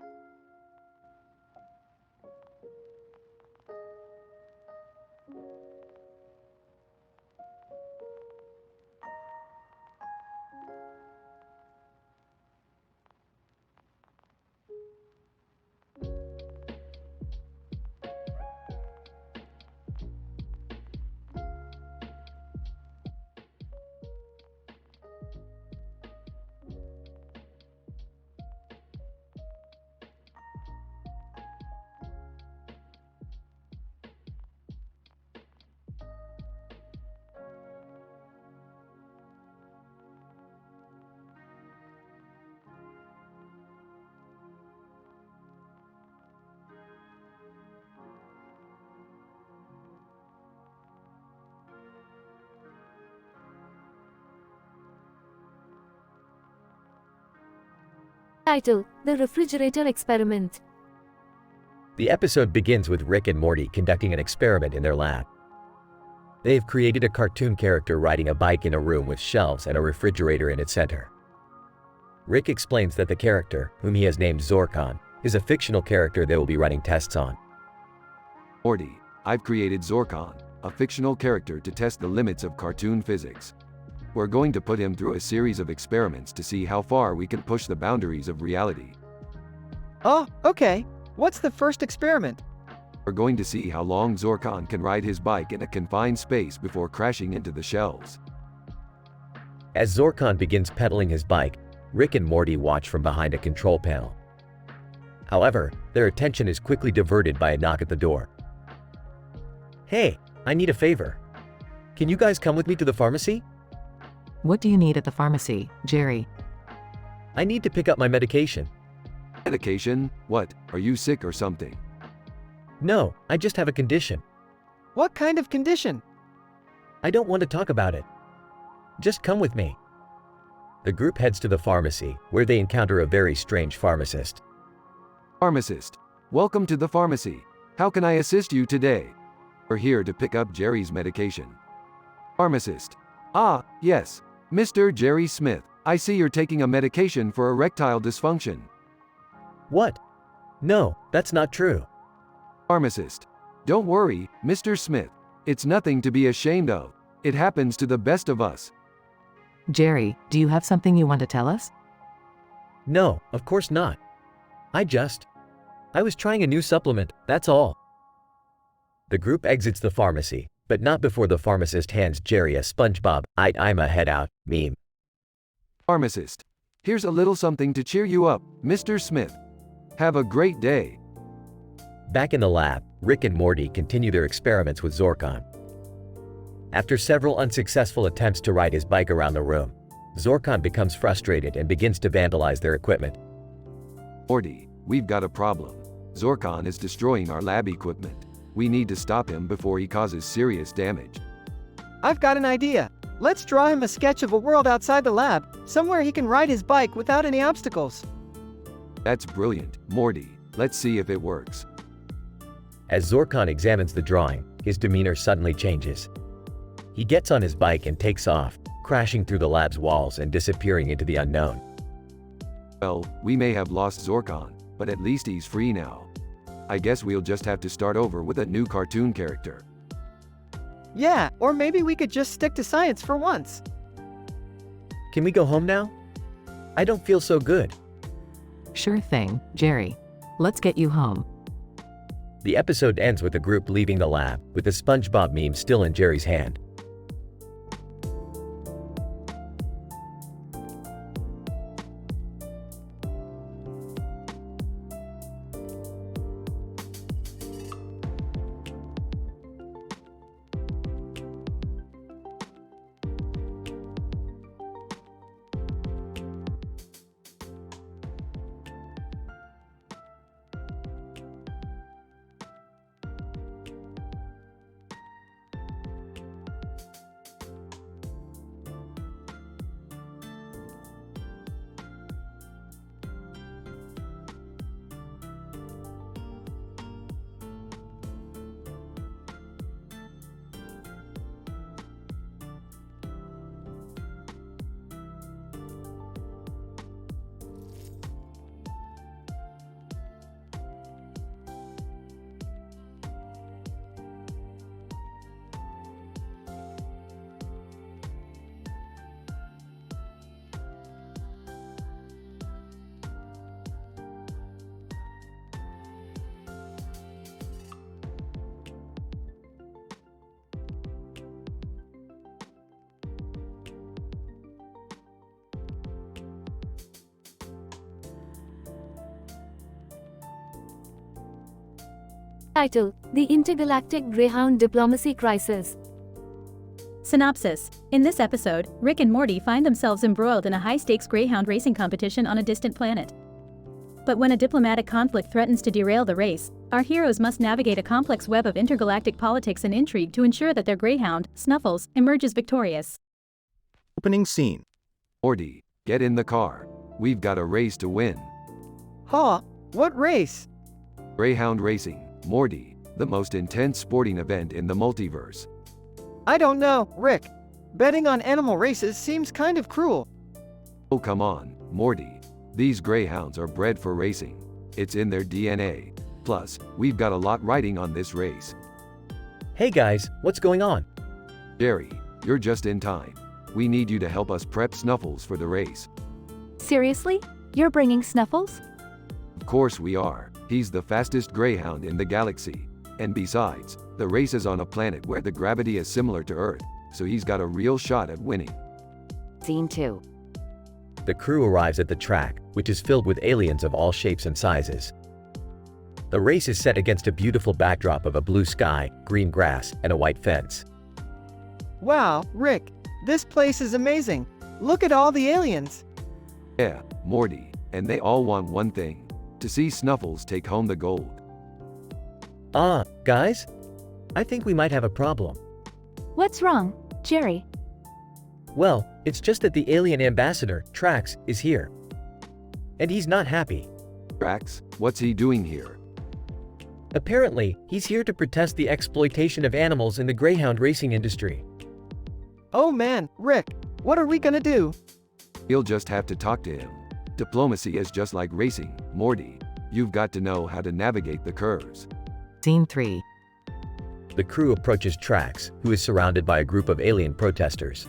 Title: The Refrigerator Experiment. The episode begins with Rick and Morty conducting an experiment in their lab. They have created a cartoon character riding a bike in a room with shelves and a refrigerator in its center. Rick explains that the character, whom he has named Zorkon, is a fictional character they will be running tests on. Morty, I've created Zorkon, a fictional character to test the limits of cartoon physics. We're going to put him through a series of experiments to see how far we can push the boundaries of reality. Oh, okay. What's the first experiment? We're going to see how long Zorkon can ride his bike in a confined space before crashing into the shelves. As Zorkon begins pedaling his bike, Rick and Morty watch from behind a control panel. However, their attention is quickly diverted by a knock at the door. Hey, I need a favor. Can you guys come with me to the pharmacy? What do you need at the pharmacy, Jerry? I need to pick up my medication. Medication? What? Are you sick or something? No, I just have a condition. What kind of condition? I don't want to talk about it. Just come with me. The group heads to the pharmacy, where they encounter a very strange pharmacist. Pharmacist, welcome to the pharmacy. How can I assist you today? We're here to pick up Jerry's medication. Pharmacist. Ah, yes. Mr. Jerry Smith, I see you're taking a medication for erectile dysfunction. What? No, that's not true. Pharmacist. Don't worry, Mr. Smith. It's nothing to be ashamed of. It happens to the best of us. Jerry, do you have something you want to tell us? No, of course not. I was trying a new supplement, that's all. The group exits the pharmacy, but not before the pharmacist hands Jerry a SpongeBob I'm a head out meme. Pharmacist. Here's a little something to cheer you up, Mr. Smith. Have a great day. Back in the lab, Rick and Morty continue their experiments with Zorkon. After several unsuccessful attempts to ride his bike around the room, Zorkon becomes frustrated and begins to vandalize their equipment. Morty, we've got a problem. Zorkon is destroying our lab equipment. We need to stop him before he causes serious damage. I've got an idea. Let's draw him a sketch of a world outside the lab, somewhere he can ride his bike without any obstacles. That's brilliant, Morty. Let's see if it works. As Zorkon examines the drawing, his demeanor suddenly changes. He gets on his bike and takes off, crashing through the lab's walls and disappearing into the unknown. Well, we may have lost Zorkon, but at least he's free now. I guess we'll just have to start over with a new cartoon character. Yeah, or maybe we could just stick to science for once. Can we go home now? I don't feel so good. Sure thing, Jerry. Let's get you home. The episode ends with the group leaving the lab, with the SpongeBob meme still in Jerry's hand. Title: The Intergalactic Greyhound Diplomacy Crisis. Synopsis: In this episode, Rick and Morty find themselves embroiled in a high-stakes greyhound racing competition on a distant planet. But when a diplomatic conflict threatens to derail the race, our heroes must navigate a complex web of intergalactic politics and intrigue to ensure that their greyhound, Snuffles, emerges victorious. Opening scene. Morty, get in the car. We've got a race to win. Huh? What race? Greyhound racing. Morty, the most intense sporting event in the multiverse. I don't know, Rick. Betting on animal races seems kind of cruel. Oh come on, Morty. These greyhounds are bred for racing. It's in their DNA. Plus, we've got a lot riding on this race. Hey guys, what's going on? Jerry, you're just in time. We need you to help us prep Snuffles for the race. Seriously? You're bringing Snuffles? Of course we are. He's the fastest greyhound in the galaxy. And besides, the race is on a planet where the gravity is similar to Earth, so he's got a real shot at winning. Scene 2. The crew arrives at the track, which is filled with aliens of all shapes and sizes. The race is set against a beautiful backdrop of a blue sky, green grass, and a white fence. Wow, Rick, this place is amazing. Look at all the aliens. Yeah, Morty, and they all want one thing. To see Snuffles take home the gold. Guys? I think we might have a problem. What's wrong, Jerry? Well, it's just that the alien ambassador, Trax, is here. And he's not happy. Trax, what's he doing here? Apparently, he's here to protest the exploitation of animals in the greyhound racing industry. Oh man, Rick, what are we gonna do? You'll just have to talk to him. Diplomacy is just like racing, Morty. You've got to know how to navigate the curves. Scene 3. The crew approaches Trax, who is surrounded by a group of alien protesters.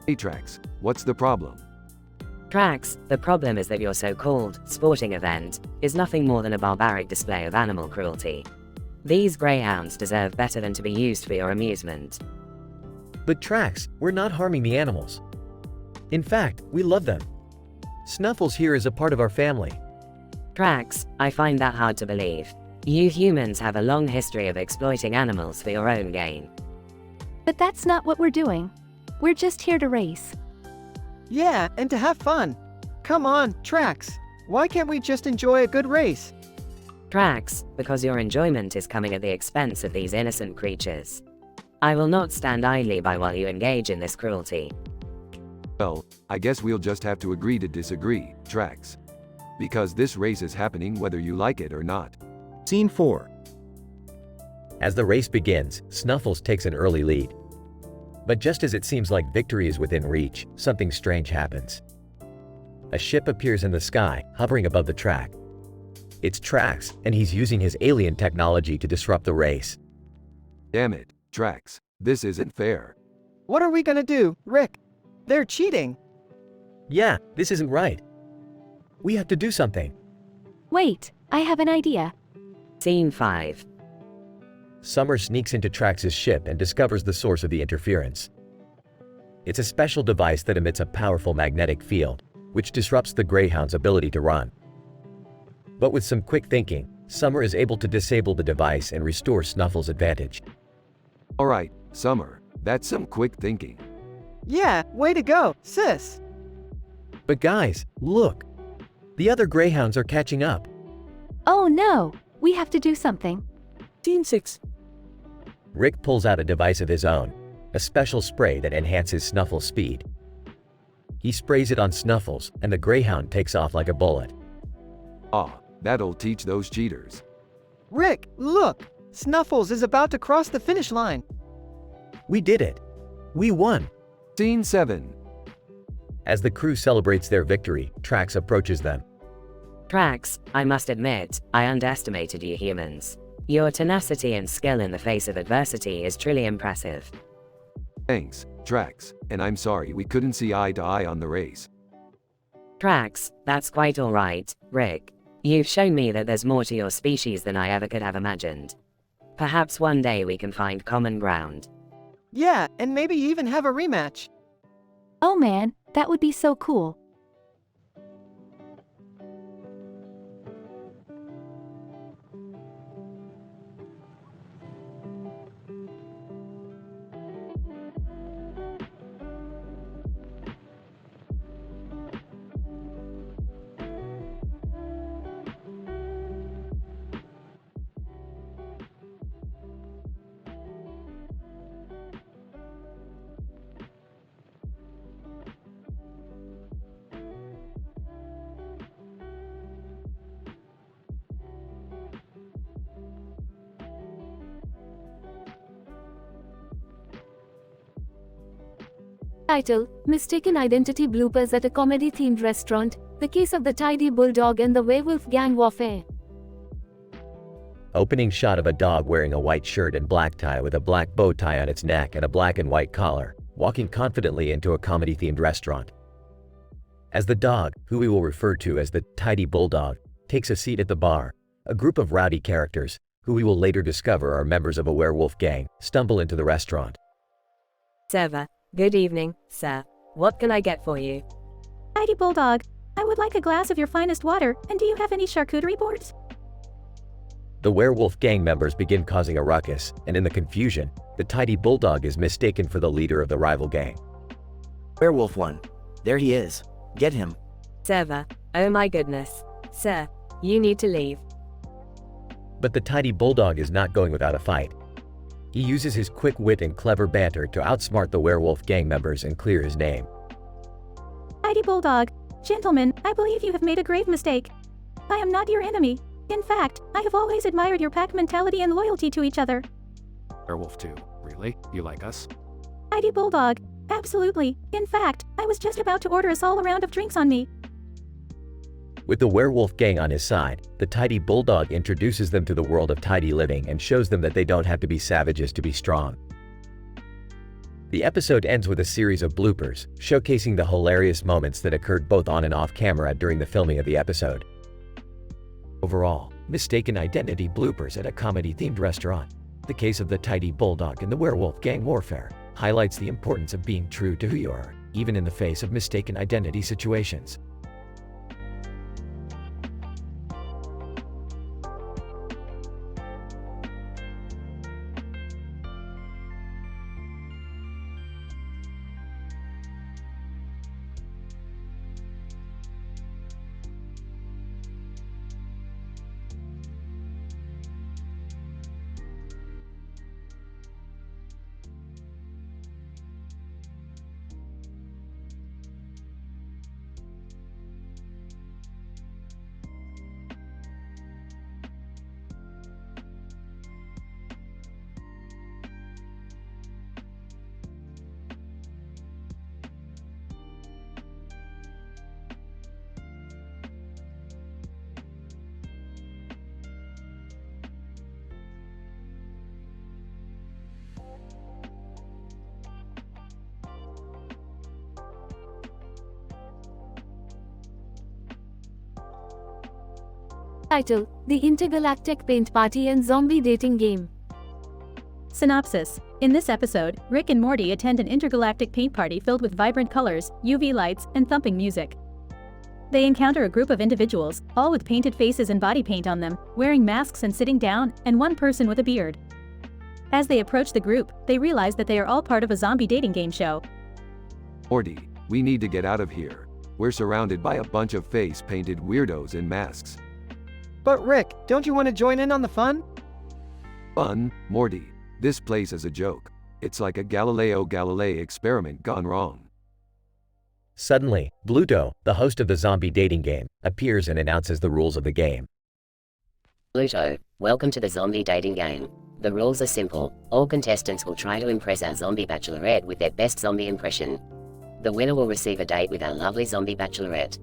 Hey Trax, what's the problem? Trax, the problem is that your so-called sporting event is nothing more than a barbaric display of animal cruelty. These greyhounds deserve better than to be used for your amusement. But Trax, we're not harming the animals. In fact, we love them. Snuffles here is a part of our family. Trax, I find that hard to believe. You humans have a long history of exploiting animals for your own gain. But that's not what we're doing. We're just here to race. Yeah, and to have fun. Come on, Trax. Why can't we just enjoy a good race? Trax, because your enjoyment is coming at the expense of these innocent creatures. I will not stand idly by while you engage in this cruelty. Well, I guess we'll just have to agree to disagree, Trax. Because this race is happening whether you like it or not. Scene 4. As the race begins, Snuffles takes an early lead. But just as it seems like victory is within reach, something strange happens. A ship appears in the sky, hovering above the track. It's Trax, and he's using his alien technology to disrupt the race. Damn it, Trax. This isn't fair. What are we gonna do, Rick? They're cheating. Yeah, this isn't right. We have to do something. Wait, I have an idea. Scene 5. Summer sneaks into Trax's ship and discovers the source of the interference. It's a special device that emits a powerful magnetic field, which disrupts the Greyhound's ability to run. But with some quick thinking, Summer is able to disable the device and restore Snuffles' advantage. Alright, Summer, that's some quick thinking. Yeah, way to go, sis. But guys, look! The other Greyhounds are catching up. Oh no, we have to do something. Scene 6. Rick pulls out a device of his own, a special spray that enhances Snuffles' speed. He sprays it on Snuffles, and the Greyhound takes off like a bullet. Ah, that'll teach those cheaters. Rick, look! Snuffles is about to cross the finish line. We did it! We won! Scene 7. As the crew celebrates their victory, Trax approaches them. Trax, I must admit, I underestimated you humans. Your tenacity and skill in the face of adversity is truly impressive. Thanks, Trax, and I'm sorry we couldn't see eye to eye on the race. Trax, that's quite alright, Rick. You've shown me that there's more to your species than I ever could have imagined. Perhaps one day we can find common ground. Yeah, and maybe even have a rematch. Oh man, that would be so cool. Title: Mistaken Identity Bloopers at a Comedy-Themed Restaurant, The Case of the Tidy Bulldog and the Werewolf Gang Warfare. Opening shot of a dog wearing a white shirt and black tie with a black bow tie on its neck and a black and white collar, walking confidently into a comedy-themed restaurant. As the dog, who we will refer to as the Tidy Bulldog, takes a seat at the bar, a group of rowdy characters, who we will later discover are members of a werewolf gang, stumble into the restaurant. Server, good evening, sir. What can I get for you? Tidy Bulldog, I would like a glass of your finest water, and do you have any charcuterie boards? The werewolf gang members begin causing a ruckus, and in the confusion, the Tidy Bulldog is mistaken for the leader of the rival gang. Werewolf 1. There he is. Get him. Server, oh my goodness. Sir, you need to leave. But the Tidy Bulldog is not going without a fight. He uses his quick wit and clever banter to outsmart the werewolf gang members and clear his name. Tidy Bulldog, gentlemen, I believe you have made a grave mistake. I am not your enemy. In fact, I have always admired your pack mentality and loyalty to each other. Werewolf 2, really? You like us? Tidy Bulldog, absolutely. In fact, I was just about to order us all a round of drinks on me. With the werewolf gang on his side, the Tidy Bulldog introduces them to the world of tidy living and shows them that they don't have to be savages to be strong. The episode ends with a series of bloopers, showcasing the hilarious moments that occurred both on and off camera during the filming of the episode. Overall, mistaken identity bloopers at a comedy-themed restaurant, the case of the Tidy Bulldog and the werewolf gang warfare, highlights the importance of being true to who you are, even in the face of mistaken identity situations. Title: The Intergalactic Paint Party and Zombie Dating Game. Synopsis: In this episode, Rick and Morty attend an intergalactic paint party filled with vibrant colors, UV lights, and thumping music. They encounter a group of individuals, all with painted faces and body paint on them, wearing masks and sitting down, and one person with a beard. As they approach the group, they realize that they are all part of a zombie dating game show. Morty, we need to get out of here. We're surrounded by a bunch of face-painted weirdos in masks. But Rick, don't you want to join in on the fun? Fun, Morty. This place is a joke. It's like a Galileo Galilei experiment gone wrong. Suddenly, Bluto, the host of the zombie dating game, appears and announces the rules of the game. Bluto, welcome to the zombie dating game. The rules are simple. All contestants will try to impress our zombie bachelorette with their best zombie impression. The winner will receive a date with our lovely zombie bachelorette.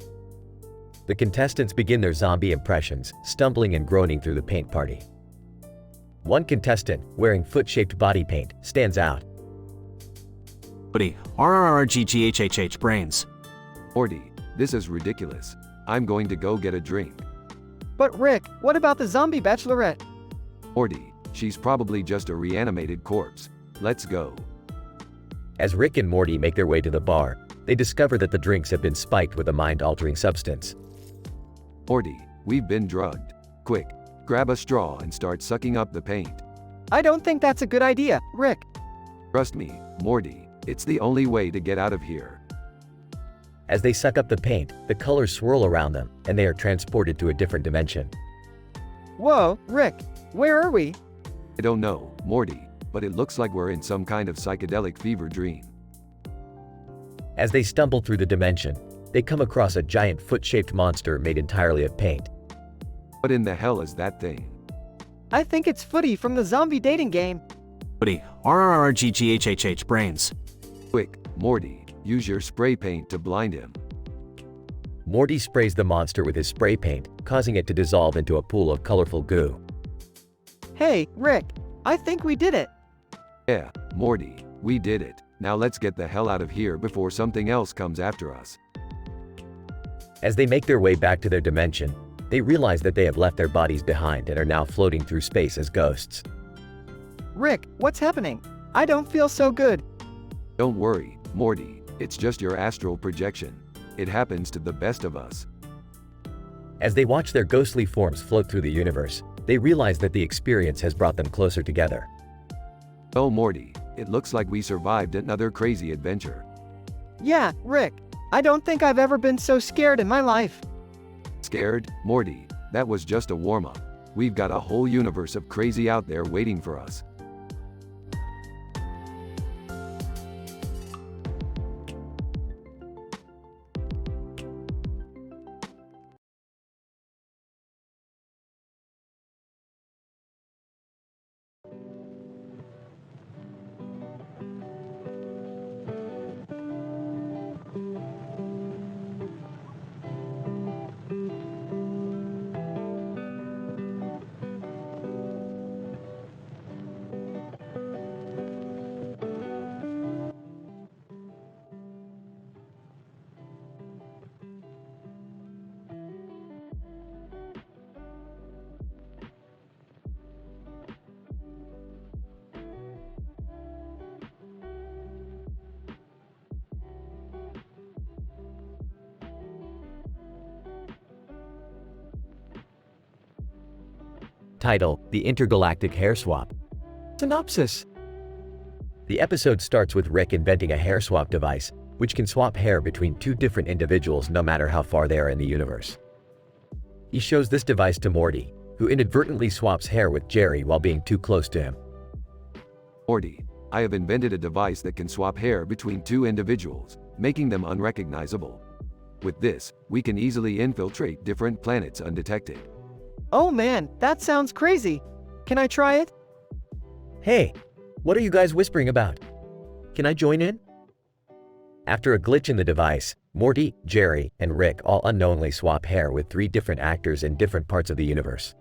The contestants begin their zombie impressions, stumbling and groaning through the paint party. One contestant, wearing foot-shaped body paint, stands out. Morty, RRRGGHHH brains. Morty, this is ridiculous. I'm going to go get a drink. But Rick, what about the zombie bachelorette? Morty, she's probably just a reanimated corpse. Let's go. As Rick and Morty make their way to the bar, they discover that the drinks have been spiked with a mind-altering substance. Morty, we've been drugged. Quick, grab a straw and start sucking up the paint. I don't think that's a good idea, Rick. Trust me, Morty, it's the only way to get out of here. As they suck up the paint, the colors swirl around them, and they are transported to a different dimension. Whoa, Rick, where are we? I don't know, Morty, but it looks like we're in some kind of psychedelic fever dream. As they stumble through the dimension, they come across a giant foot-shaped monster made entirely of paint. What in the hell is that thing? I think it's Footy from the zombie dating game. Morty, RRRGGHHH brains. Quick, Morty, use your spray paint to blind him. Morty sprays the monster with his spray paint, causing it to dissolve into a pool of colorful goo. Hey, Rick, I think we did it. Yeah, Morty, we did it. Now let's get the hell out of here before something else comes after us. As they make their way back to their dimension, they realize that they have left their bodies behind and are now floating through space as ghosts. Rick, what's happening? I don't feel so good. Don't worry, Morty, it's just your astral projection. It happens to the best of us. As they watch their ghostly forms float through the universe, they realize that the experience has brought them closer together. Oh Morty, it looks like we survived another crazy adventure. Yeah, Rick, I don't think I've ever been so scared in my life. Scared, Morty? That was just a warm-up. We've got a whole universe of crazy out there waiting for us. Title: The Intergalactic Hair Swap. Synopsis: The episode starts with Rick inventing a hair swap device, which can swap hair between two different individuals no matter how far they are in the universe. He shows this device to Morty, who inadvertently swaps hair with Jerry while being too close to him. Morty, I have invented a device that can swap hair between two individuals, making them unrecognizable. With this, we can easily infiltrate different planets undetected. Oh man, that sounds crazy. Can I try it? Hey, what are you guys whispering about? Can I join in? After a glitch in the device, Morty, Jerry, and Rick all unknowingly swap hair with 3 different actors in different parts of the universe.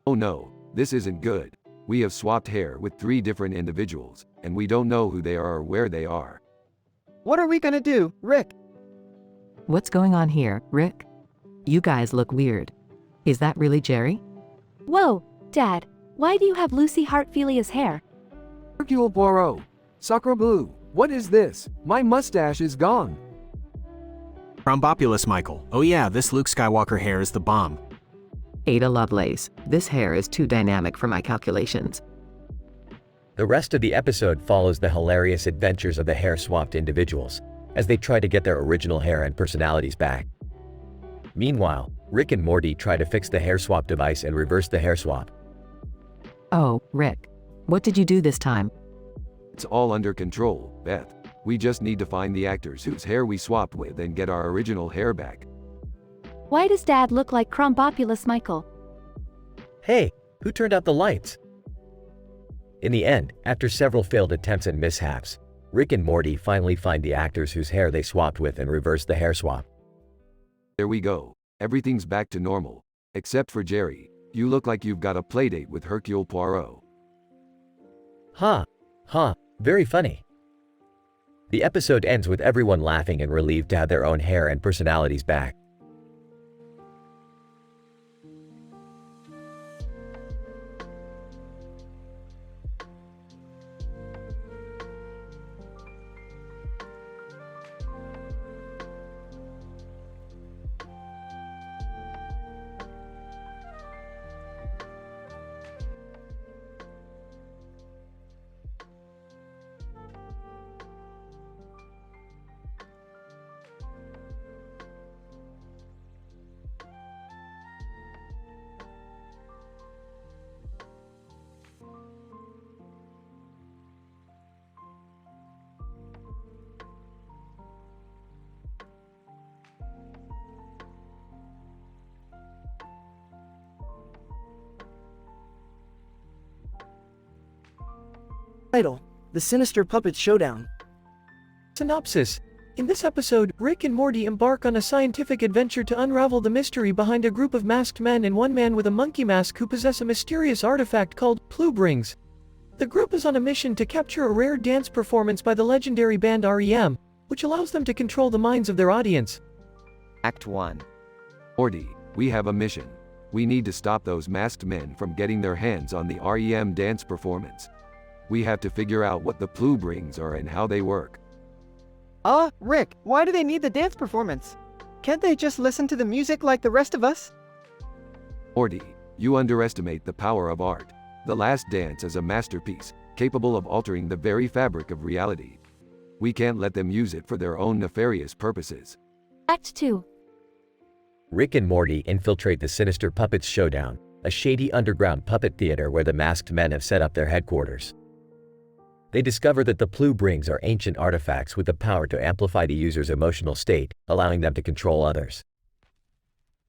Oh no, this isn't good. We have swapped hair with 3 different individuals, and we don't know who they are or where they are. What are we gonna do, Rick? What's going on here, Rick? You guys look weird. Is that really Jerry? Whoa, Dad, why do you have Lucy Hartfelia's hair? Hercule Poirot. Sacre bleu. What is this? My mustache is gone. Rhombopulous, Michael. Oh yeah, this Luke Skywalker hair is the bomb. Ada Lovelace, this hair is too dynamic for my calculations. The rest of the episode follows the hilarious adventures of the hair-swapped individuals, as they try to get their original hair and personalities back. Meanwhile, Rick and Morty try to fix the hair swap device and reverse the hair swap. Oh, Rick. What did you do this time? It's all under control, Beth. We just need to find the actors whose hair we swapped with and get our original hair back. Why does Dad look like Crumbopulous Michael? Hey, who turned out the lights? In the end, after several failed attempts and mishaps, Rick and Morty finally find the actors whose hair they swapped with and reverse the hair swap. There we go. Everything's back to normal. Except for Jerry. You look like you've got a playdate with Hercule Poirot. Very funny. The episode ends with everyone laughing and relieved to have their own hair and personalities back. Title: The Sinister Puppets Showdown. Synopsis. In this episode, Rick and Morty embark on a scientific adventure to unravel the mystery behind a group of masked men and one man with a monkey mask who possess a mysterious artifact called Plubrings. The group is on a mission to capture a rare dance performance by the legendary band REM, which allows them to control the minds of their audience. Act 1. Morty, we have a mission. We need to stop those masked men from getting their hands on the REM dance performance. We have to figure out what the Plubrings are and how they work. Rick, why do they need the dance performance? Can't they just listen to the music like the rest of us? Morty, you underestimate the power of art. The Last Dance is a masterpiece, capable of altering the very fabric of reality. We can't let them use it for their own nefarious purposes. Act 2. Rick and Morty infiltrate the Sinister Puppets Showdown, a shady underground puppet theater where the masked men have set up their headquarters. They discover that the Plubrings are ancient artifacts with the power to amplify the user's emotional state, allowing them to control others.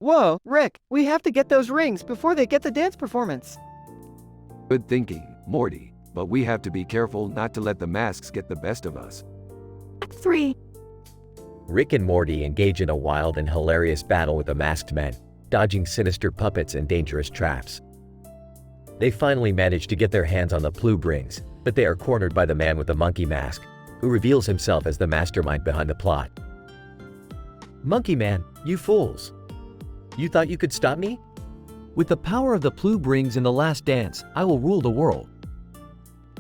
Whoa, Rick, we have to get those rings before they get the dance performance. Good thinking, Morty, but we have to be careful not to let the masks get the best of us. Act 3. Rick and Morty engage in a wild and hilarious battle with the masked men, dodging sinister puppets and dangerous traps. They finally manage to get their hands on the Plubrings, but they are cornered by the man with the monkey mask, who reveals himself as the mastermind behind the plot. Monkey Man, you fools! You thought you could stop me? With the power of the Plubrings in The Last Dance, I will rule the world.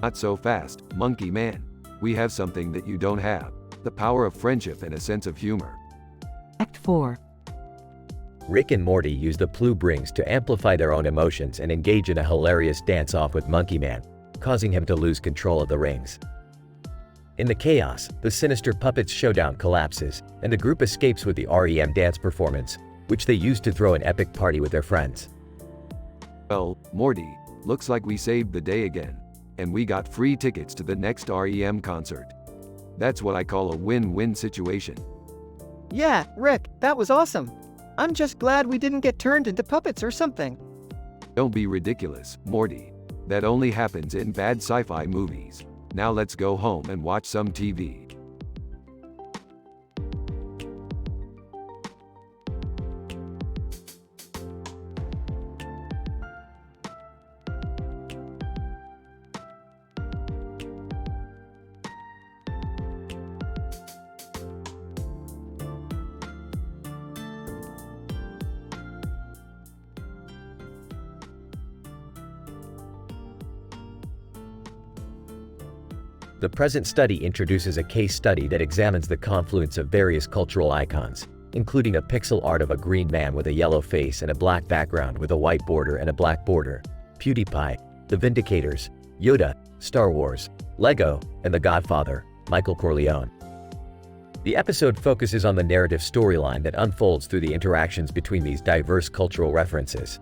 Not so fast, Monkey Man. We have something that you don't have. The power of friendship and a sense of humor. Act 4. Rick and Morty use the Plubrings to amplify their own emotions and engage in a hilarious dance-off with Monkey Man, causing him to lose control of the rings. In the chaos, the Sinister Puppets Showdown collapses, and the group escapes with the REM dance performance, which they use to throw an epic party with their friends. Well, Morty, looks like we saved the day again. And we got free tickets to the next REM concert. That's what I call a win-win situation. Yeah, Rick, that was awesome. I'm just glad we didn't get turned into puppets or something. Don't be ridiculous, Morty. That only happens in bad sci-fi movies. Now let's go home and watch some TV. The present study introduces a case study that examines the confluence of various cultural icons, including a pixel art of a green man with a yellow face and a black background with a white border and a black border, PewDiePie, The Vindicators, Yoda, Star Wars, Lego, and The Godfather, Michael Corleone. The episode focuses on the narrative storyline that unfolds through the interactions between these diverse cultural references.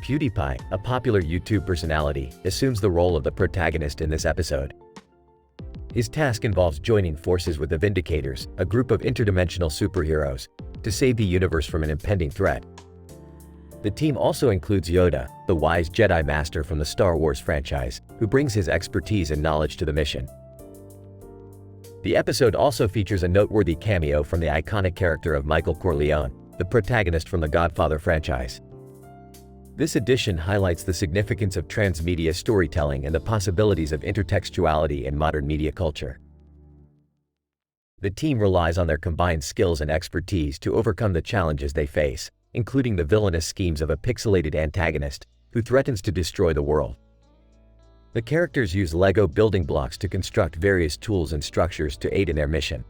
PewDiePie, a popular YouTube personality, assumes the role of the protagonist in this episode. His task involves joining forces with the Vindicators, a group of interdimensional superheroes, to save the universe from an impending threat. The team also includes Yoda, the wise Jedi Master from the Star Wars franchise, who brings his expertise and knowledge to the mission. The episode also features a noteworthy cameo from the iconic character of Michael Corleone, the protagonist from the Godfather franchise. This addition highlights the significance of transmedia storytelling and the possibilities of intertextuality in modern media culture. The team relies on their combined skills and expertise to overcome the challenges they face, including the villainous schemes of a pixelated antagonist who threatens to destroy the world. The characters use Lego building blocks to construct various tools and structures to aid in their mission.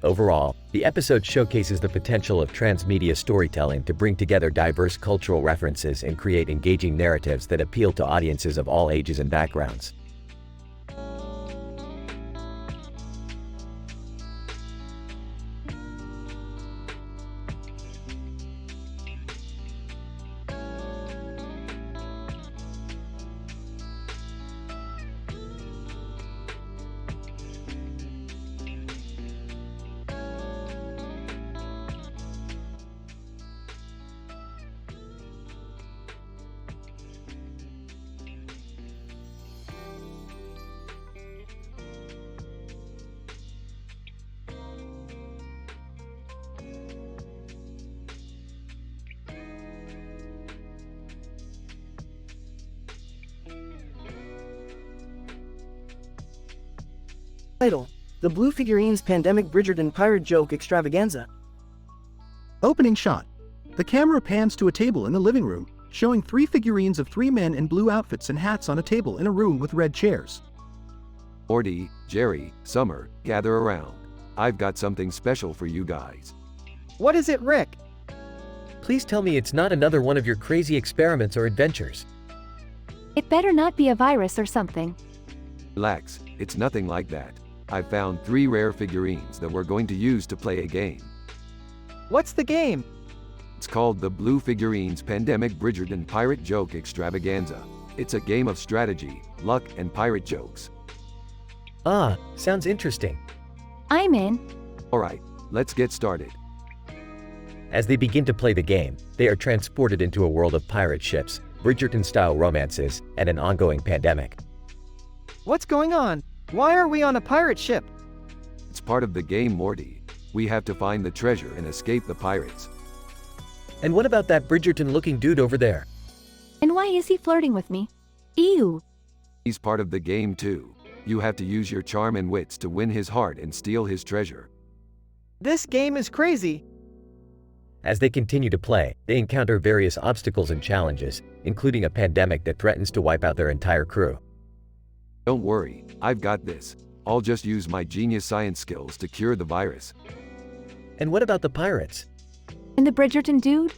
Overall, the episode showcases the potential of transmedia storytelling to bring together diverse cultural references and create engaging narratives that appeal to audiences of all ages and backgrounds. Title: The Blue Figurines Pandemic Bridgerton Pirate Joke Extravaganza. Opening shot. The camera pans to a table in the living room, showing 3 figurines of 3 men in blue outfits and hats on a table in a room with red chairs. Morty, Jerry, Summer, gather around. I've got something special for you guys. What is it, Rick? Please tell me it's not another one of your crazy experiments or adventures. It better not be a virus or something. Relax, it's nothing like that. I found 3 rare figurines that we're going to use to play a game. What's the game? It's called the Blue Figurines Pandemic Bridgerton Pirate Joke Extravaganza. It's a game of strategy, luck, and pirate jokes. Ah, sounds interesting. I'm in. Alright, let's get started. As they begin to play the game, they are transported into a world of pirate ships, Bridgerton-style romances, and an ongoing pandemic. What's going on? Why are we on a pirate ship? It's part of the game, Morty. We have to find the treasure and escape the pirates. And what about that Bridgerton-looking dude over there? And why is he flirting with me? Ew. He's part of the game too. You have to use your charm and wits to win his heart and steal his treasure. This game is crazy. As they continue to play, they encounter various obstacles and challenges, including a pandemic that threatens to wipe out their entire crew. Don't worry, I've got this. I'll just use my genius science skills to cure the virus. And what about the pirates? And the Bridgerton dude?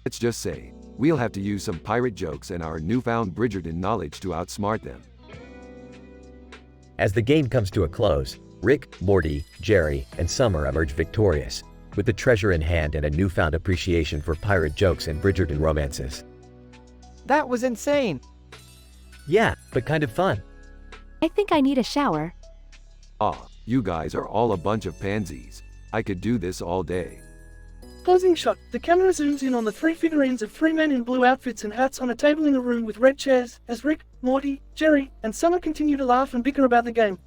Let's just say, we'll have to use some pirate jokes and our newfound Bridgerton knowledge to outsmart them. As the game comes to a close, Rick, Morty, Jerry, and Summer emerge victorious, with the treasure in hand and a newfound appreciation for pirate jokes and Bridgerton romances. That was insane. Yeah, but kind of fun. I think I need a shower. Ah, you guys are all a bunch of pansies. I could do this all day. Closing shot. The camera zooms in on the 3 figurines of 3 men in blue outfits and hats on a table in a room with red chairs, as Rick, Morty, Jerry, and Summer continue to laugh and bicker about the game.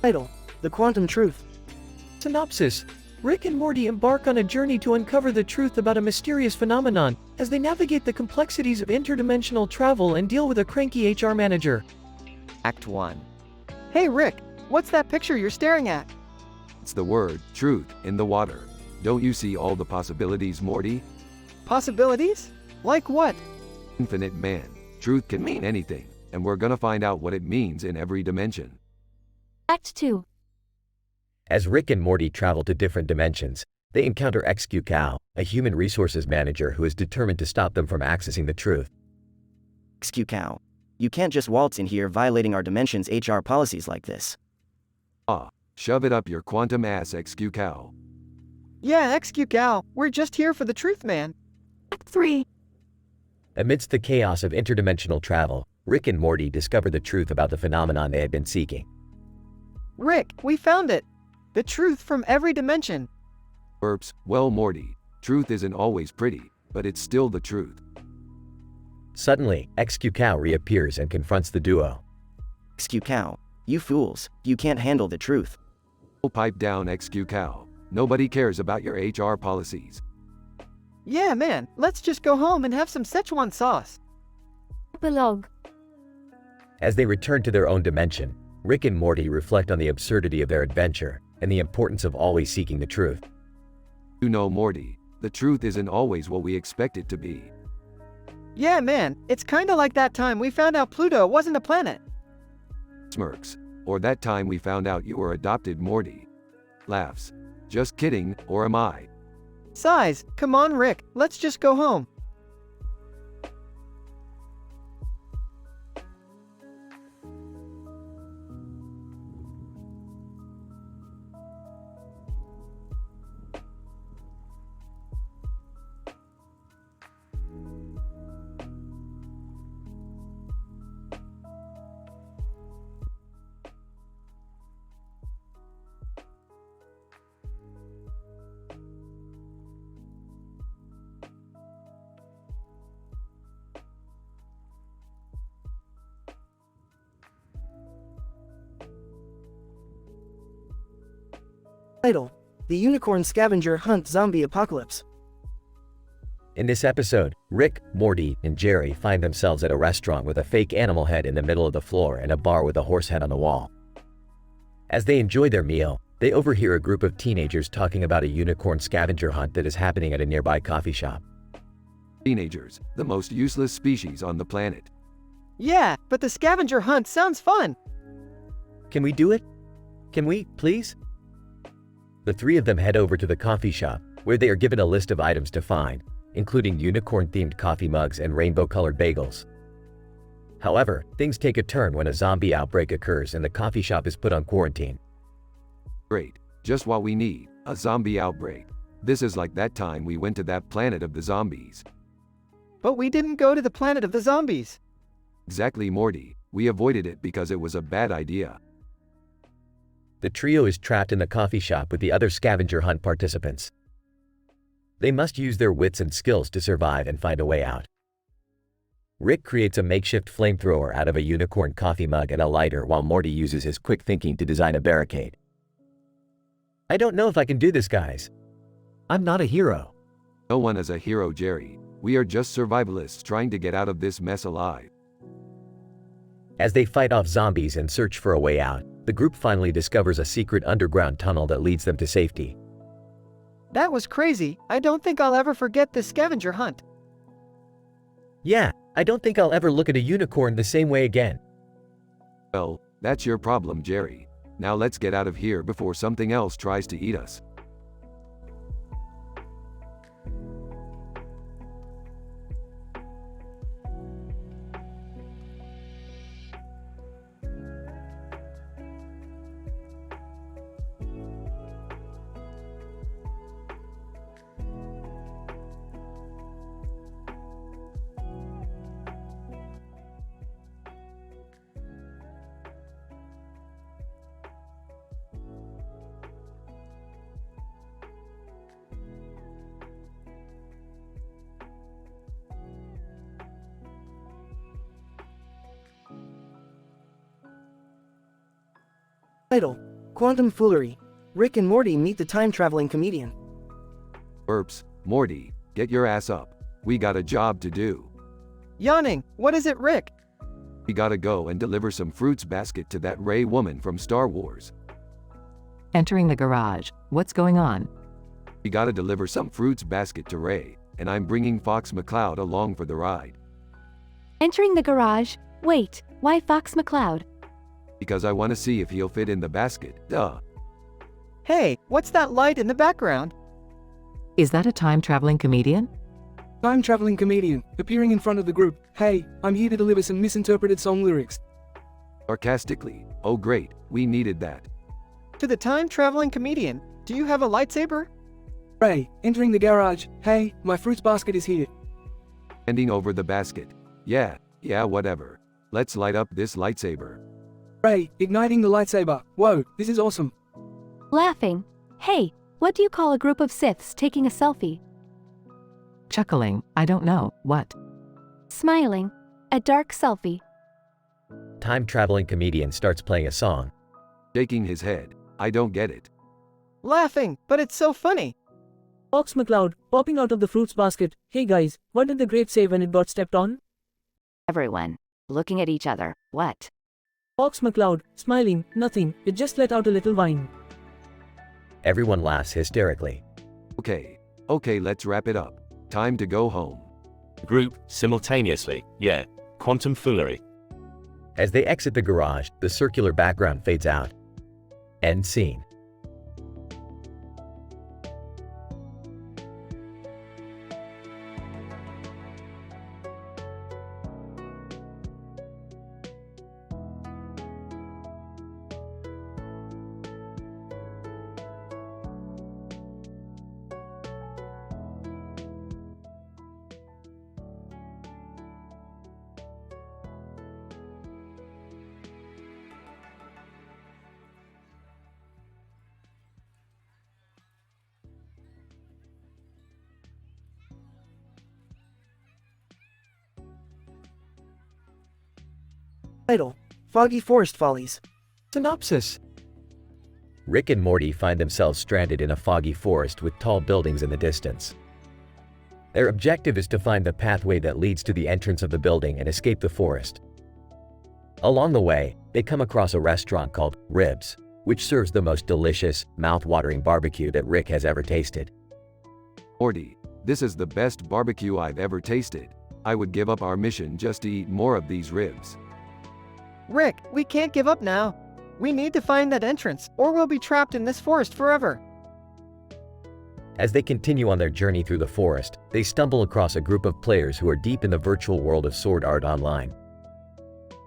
Title: The Quantum Truth. Synopsis: Rick and Morty embark on a journey to uncover the truth about a mysterious phenomenon as they navigate the complexities of interdimensional travel and deal with a cranky HR manager. Act 1. Hey Rick, what's that picture you're staring at? It's the word, truth, in the water. Don't you see all the possibilities, Morty? Possibilities? Like what? Infinite man. Truth can mean anything, and we're gonna find out what it means in every dimension. Act 2. As Rick and Morty travel to different dimensions, they encounter XQ Cow, a human resources manager who is determined to stop them from accessing the truth. XQ Cow, you can't just waltz in here violating our dimension's HR policies like this. Shove it up your quantum ass, XQ Cow. Yeah, XQ Cow, we're just here for the truth, man. Act 3. Amidst the chaos of interdimensional travel, Rick and Morty discover the truth about the phenomenon they had been seeking. Rick, we found it! The truth from every dimension. Well, Morty, truth isn't always pretty, but it's still the truth. Suddenly, XQ Cow reappears and confronts the duo. XQ Cow, you fools, you can't handle the truth. Pipe down, XQ Cow. Nobody cares about your HR policies. Yeah, man, let's just go home and have some Szechuan sauce. Epilogue. As they return to their own dimension, Rick and Morty reflect on the absurdity of their adventure and the importance of always seeking the truth. You know, Morty, the truth isn't always what we expect it to be. Yeah, man, it's kinda like that time we found out Pluto wasn't a planet. Smirks. Or that time we found out you were adopted, Morty. Laughs. Just kidding, or am I? Sighs. Come on, Rick, let's just go home. Title: The Unicorn Scavenger Hunt Zombie Apocalypse. In this episode, Rick, Morty, and Jerry find themselves at a restaurant with a fake animal head in the middle of the floor and a bar with a horse head on the wall. As they enjoy their meal, they overhear a group of teenagers talking about a unicorn scavenger hunt that is happening at a nearby coffee shop. Teenagers, the most useless species on the planet. Yeah, but the scavenger hunt sounds fun. Can we do it? Can we, please? The three of them head over to the coffee shop, where they are given a list of items to find, including unicorn-themed coffee mugs and rainbow-colored bagels. However, things take a turn when a zombie outbreak occurs and the coffee shop is put on quarantine. Great, just what we need, a zombie outbreak. This is like that time we went to that planet of the zombies. But we didn't go to the planet of the zombies. Exactly, Morty. We avoided it because it was a bad idea. The trio is trapped in the coffee shop with the other scavenger hunt participants. They must use their wits and skills to survive and find a way out. Rick creates a makeshift flamethrower out of a unicorn coffee mug and a lighter while Morty uses his quick thinking to design a barricade. I don't know if I can do this, guys. I'm not a hero. No one is a hero, Jerry. We are just survivalists trying to get out of this mess alive. As they fight off zombies and search for a way out, the group finally discovers a secret underground tunnel that leads them to safety. That was crazy. I don't think I'll ever forget this scavenger hunt. Yeah, I don't think I'll ever look at a unicorn the same way again. Well, that's your problem, Jerry. Now let's get out of here before something else tries to eat us. Title: Quantum foolery. Rick and Morty meet the time-traveling comedian. Erps, Morty, get your ass up. We got a job to do. Yawning, what is it, Rick? We gotta go and deliver some fruits basket to that Ray woman from Star Wars. Entering the garage. What's going on? We gotta deliver some fruits basket to Ray, and I'm bringing Fox McCloud along for the ride. Entering the garage. Wait, why Fox McCloud? Because I wanna see if he'll fit in the basket, duh. Hey, what's that light in the background? Is that a time-traveling comedian? Time-traveling comedian, appearing in front of the group. Hey, I'm here to deliver some misinterpreted song lyrics. Sarcastically, oh great, we needed that. To the time-traveling comedian, do you have a lightsaber? Ray, entering the garage. Hey, my fruits basket is here. Handing over the basket. Yeah, whatever. Let's light up this lightsaber. Ray, igniting the lightsaber. Whoa, this is awesome. Laughing. Hey, what do you call a group of Siths taking a selfie? Chuckling. I don't know. What? Smiling. A dark selfie. Time-traveling comedian starts playing a song. Shaking his head. I don't get it. Laughing, but it's so funny. Fox McCloud, popping out of the fruits basket. Hey guys, what did the grape say when it got stepped on? Everyone. Looking at each other. What? Fox McCloud, smiling. Nothing. It just let out a little whine. Everyone laughs hysterically. Okay, let's wrap it up. Time to go home. Group, simultaneously, yeah, quantum foolery. As they exit the garage, the circular background fades out. End scene. Title: Foggy Forest Follies. Synopsis. Rick and Morty find themselves stranded in a foggy forest with tall buildings in the distance. Their objective is to find the pathway that leads to the entrance of the building and escape the forest. Along the way, they come across a restaurant called Ribs, which serves the most delicious, mouth-watering barbecue that Rick has ever tasted. Morty, this is the best barbecue I've ever tasted. I would give up our mission just to eat more of these ribs. Rick, we can't give up now. We need to find that entrance, or we'll be trapped in this forest forever. As they continue on their journey through the forest, they stumble across a group of players who are deep in the virtual world of Sword Art Online.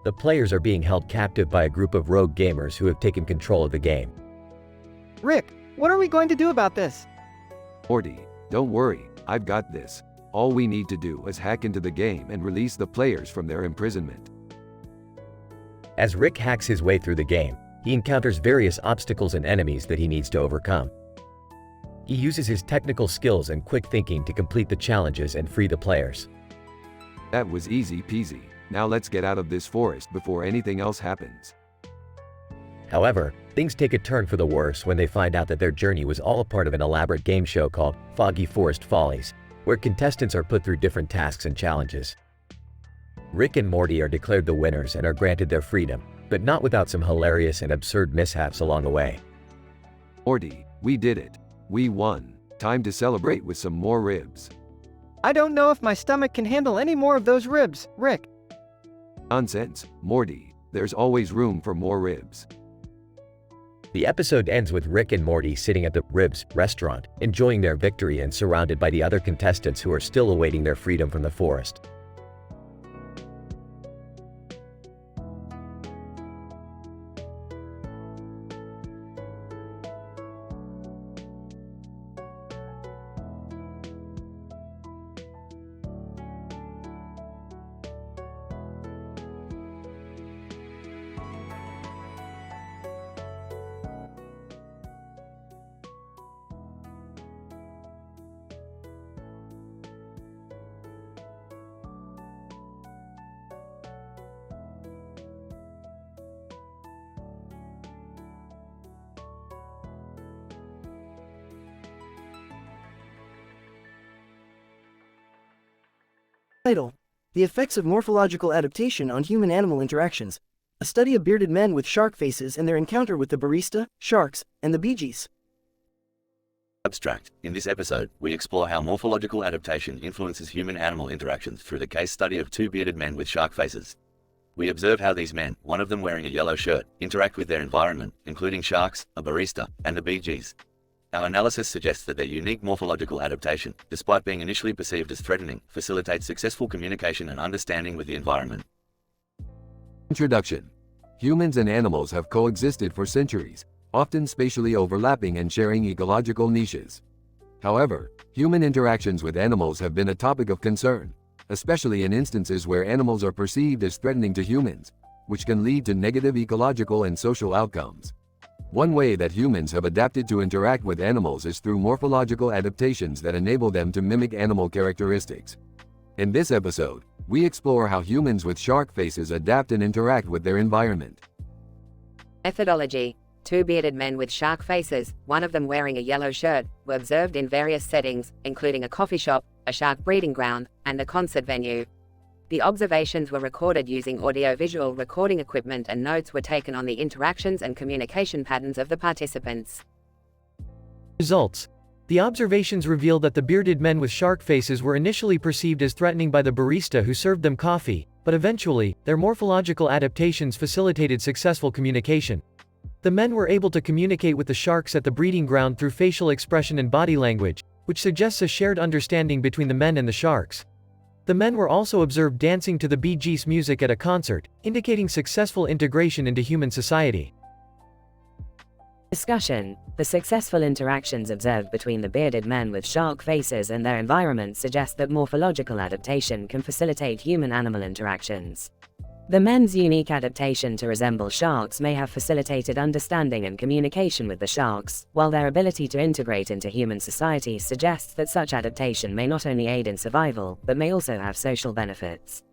The players are being held captive by a group of rogue gamers who have taken control of the game. Rick, what are we going to do about this? Morty, don't worry, I've got this. All we need to do is hack into the game and release the players from their imprisonment. As Rick hacks his way through the game, he encounters various obstacles and enemies that he needs to overcome. He uses his technical skills and quick thinking to complete the challenges and free the players. That was easy peasy. Now let's get out of this forest before anything else happens. However, things take a turn for the worse when they find out that their journey was all a part of an elaborate game show called Foggy Forest Follies, where contestants are put through different tasks and challenges. Rick and Morty are declared the winners and are granted their freedom, but not without some hilarious and absurd mishaps along the way. Morty, we did it. We won. Time to celebrate with some more ribs. I don't know if my stomach can handle any more of those ribs, Rick. Nonsense, Morty. There's always room for more ribs. The episode ends with Rick and Morty sitting at the Ribs restaurant, enjoying their victory and surrounded by the other contestants who are still awaiting their freedom from the forest. Title: The Effects of Morphological Adaptation on Human-Animal Interactions. A study of bearded men with shark faces and their encounter with the barista, sharks, and the Bee Gees. Abstract. In this episode, we explore how morphological adaptation influences human-animal interactions through the case study of two bearded men with shark faces. We observe how these men, one of them wearing a yellow shirt, interact with their environment, including sharks, a barista, and the Bee Gees. Our analysis suggests that their unique morphological adaptation, despite being initially perceived as threatening, facilitates successful communication and understanding with the environment. Introduction. Humans and animals have coexisted for centuries, often spatially overlapping and sharing ecological niches. However, human interactions with animals have been a topic of concern, especially in instances where animals are perceived as threatening to humans, which can lead to negative ecological and social outcomes. One way that humans have adapted to interact with animals is through morphological adaptations that enable them to mimic animal characteristics. In this episode, we explore how humans with shark faces adapt and interact with their environment. Methodology. Two bearded men with shark faces, one of them wearing a yellow shirt, were observed in various settings, including a coffee shop, a shark breeding ground, and a concert venue. The observations were recorded using audio-visual recording equipment, and notes were taken on the interactions and communication patterns of the participants. Results. The observations reveal that the bearded men with shark faces were initially perceived as threatening by the barista who served them coffee, but eventually, their morphological adaptations facilitated successful communication. The men were able to communicate with the sharks at the breeding ground through facial expression and body language, which suggests a shared understanding between the men and the sharks. The men were also observed dancing to the Bee Gees music at a concert, indicating successful integration into human society. Discussion. The successful interactions observed between the bearded men with shark faces and their environment suggest that morphological adaptation can facilitate human-animal interactions. The men's unique adaptation to resemble sharks may have facilitated understanding and communication with the sharks, while their ability to integrate into human society suggests that such adaptation may not only aid in survival, but may also have social benefits.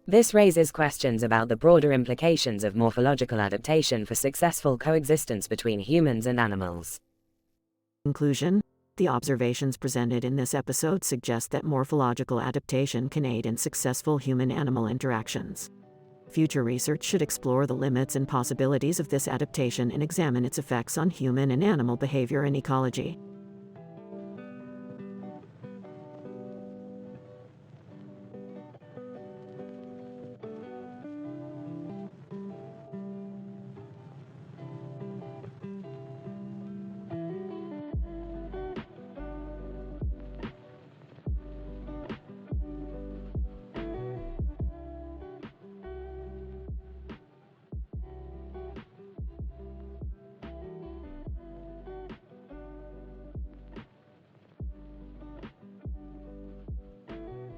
This raises questions about the broader implications of morphological adaptation for successful coexistence between humans and animals. Conclusion. The observations presented in this episode suggest that morphological adaptation can aid in successful human-animal interactions. Future research should explore the limits and possibilities of this adaptation and examine its effects on human and animal behavior and ecology.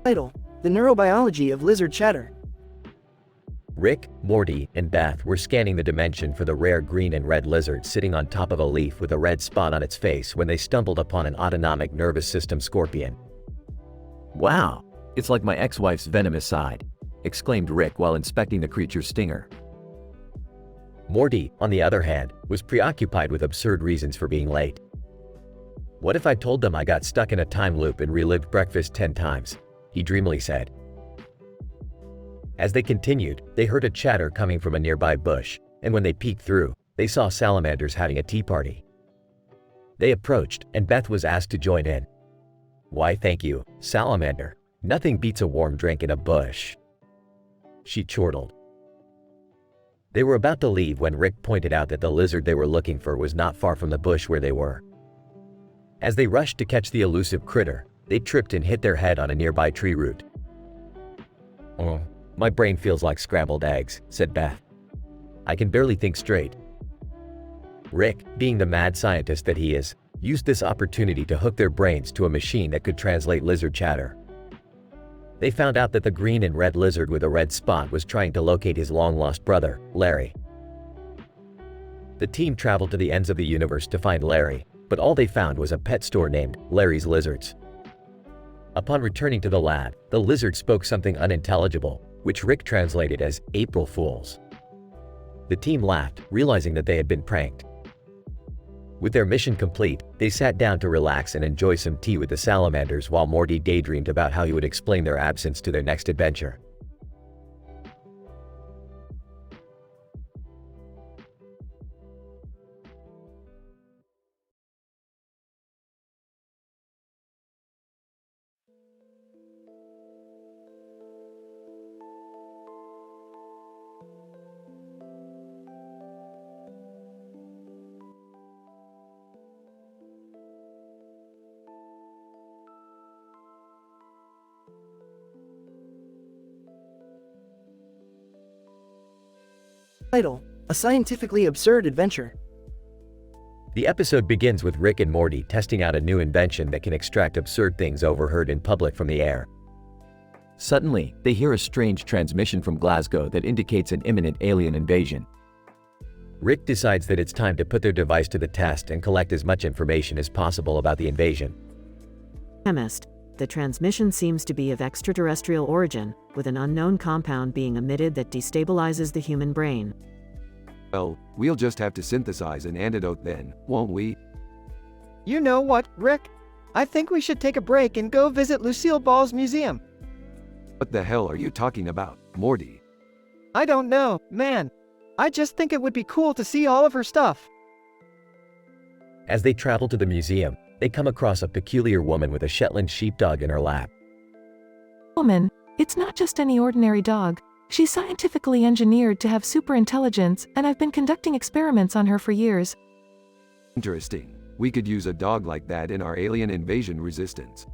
Title: The Neurobiology of Lizard Chatter. Rick, Morty, and Beth were scanning the dimension for the rare green and red lizard sitting on top of a leaf with a red spot on its face when they stumbled upon an autonomic nervous system scorpion. Wow, it's like my ex-wife's venomous side, exclaimed Rick while inspecting the creature's stinger. Morty, on the other hand, was preoccupied with absurd reasons for being late. What if I told them I got stuck in a time loop and relived breakfast 10 times? He dreamily said. As they continued, they heard a chatter coming from a nearby bush, and when they peeked through, they saw salamanders having a tea party. They approached, and Beth was asked to join in. "Why thank you, salamander. Nothing beats a warm drink in a bush," she chortled. They were about to leave when Rick pointed out that the lizard they were looking for was not far from the bush where they were. As they rushed to catch the elusive critter, they tripped and hit their head on a nearby tree root. "Oh, my brain feels like scrambled eggs," said Beth. "I can barely think straight." Rick, being the mad scientist that he is, used this opportunity to hook their brains to a machine that could translate lizard chatter. They found out that the green and red lizard with a red spot was trying to locate his long-lost brother, Larry. The team traveled to the ends of the universe to find Larry, but all they found was a pet store named Larry's Lizards. Upon returning to the lab, the lizard spoke something unintelligible, which Rick translated as April Fools. The team laughed, realizing that they had been pranked. With their mission complete, they sat down to relax and enjoy some tea with the salamanders while Morty daydreamed about how he would explain their absence to their next adventure. Title: A scientifically absurd adventure. The episode begins with Rick and Morty testing out a new invention that can extract absurd things overheard in public from the air. Suddenly, they hear a strange transmission from Glasgow that indicates an imminent alien invasion. Rick decides that it's time to put their device to the test and collect as much information as possible about the invasion. Chemist. The transmission seems to be of extraterrestrial origin, with an unknown compound being emitted that destabilizes the human brain. Well, we'll just have to synthesize an antidote then, won't we? You know what, Rick? I think we should take a break and go visit Lucille Ball's museum. What the hell are you talking about, Morty? I don't know, man. I just think it would be cool to see all of her stuff. As they travel to the museum, they come across a peculiar woman with a Shetland sheepdog in her lap. Woman, it's not just any ordinary dog. She's scientifically engineered to have super intelligence, and I've been conducting experiments on her for years. Interesting. We could use a dog like that in our alien invasion resistance.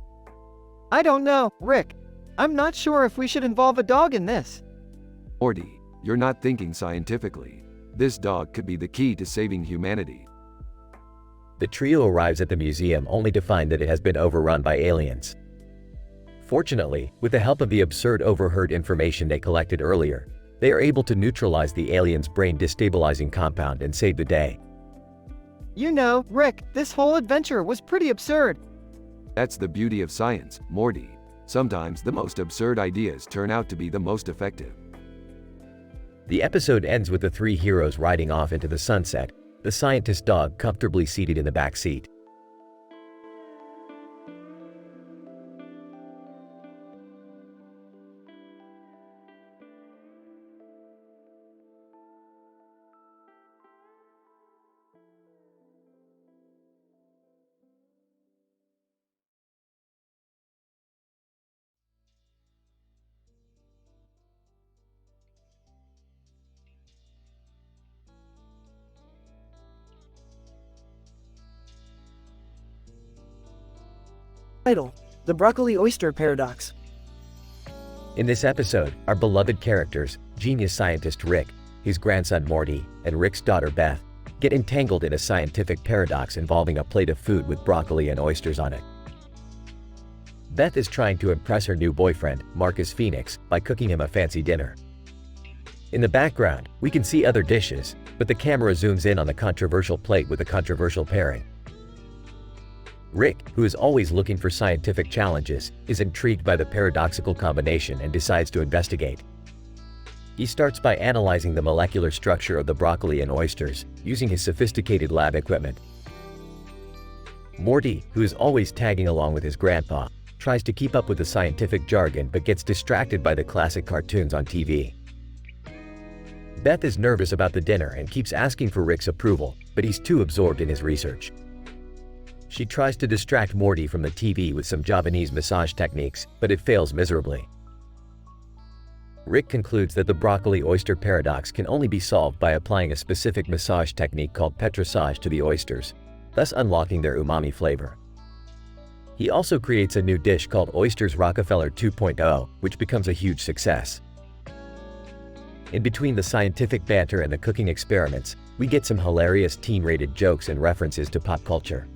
I don't know, Rick. I'm not sure if we should involve a dog in this. Morty, you're not thinking scientifically. This dog could be the key to saving humanity. The trio arrives at the museum only to find that it has been overrun by aliens. Fortunately, with the help of the absurd overheard information they collected earlier, they are able to neutralize the aliens' brain-destabilizing compound and save the day. You know, Rick, this whole adventure was pretty absurd. That's the beauty of science, Morty. Sometimes the most absurd ideas turn out to be the most effective. The episode ends with the three heroes riding off into the sunset, the scientist dog comfortably seated in the back seat. Title: The Broccoli Oyster Paradox. In this episode, our beloved characters, genius scientist Rick, his grandson Morty, and Rick's daughter Beth, get entangled in a scientific paradox involving a plate of food with broccoli and oysters on it. Beth is trying to impress her new boyfriend, Marcus Phoenix, by cooking him a fancy dinner. In the background, we can see other dishes, but the camera zooms in on the controversial plate with the controversial pairing. Rick, who is always looking for scientific challenges, is intrigued by the paradoxical combination and decides to investigate. He starts by analyzing the molecular structure of the broccoli and oysters, using his sophisticated lab equipment. Morty, who is always tagging along with his grandpa, tries to keep up with the scientific jargon but gets distracted by the classic cartoons on TV. Beth is nervous about the dinner and keeps asking for Rick's approval, but he's too absorbed in his research. She tries to distract Morty from the TV with some Javanese massage techniques, but it fails miserably. Rick concludes that the broccoli-oyster paradox can only be solved by applying a specific massage technique called petrissage to the oysters, thus unlocking their umami flavor. He also creates a new dish called Oysters Rockefeller 2.0, which becomes a huge success. In between the scientific banter and the cooking experiments, we get some hilarious teen-rated jokes and references to pop culture.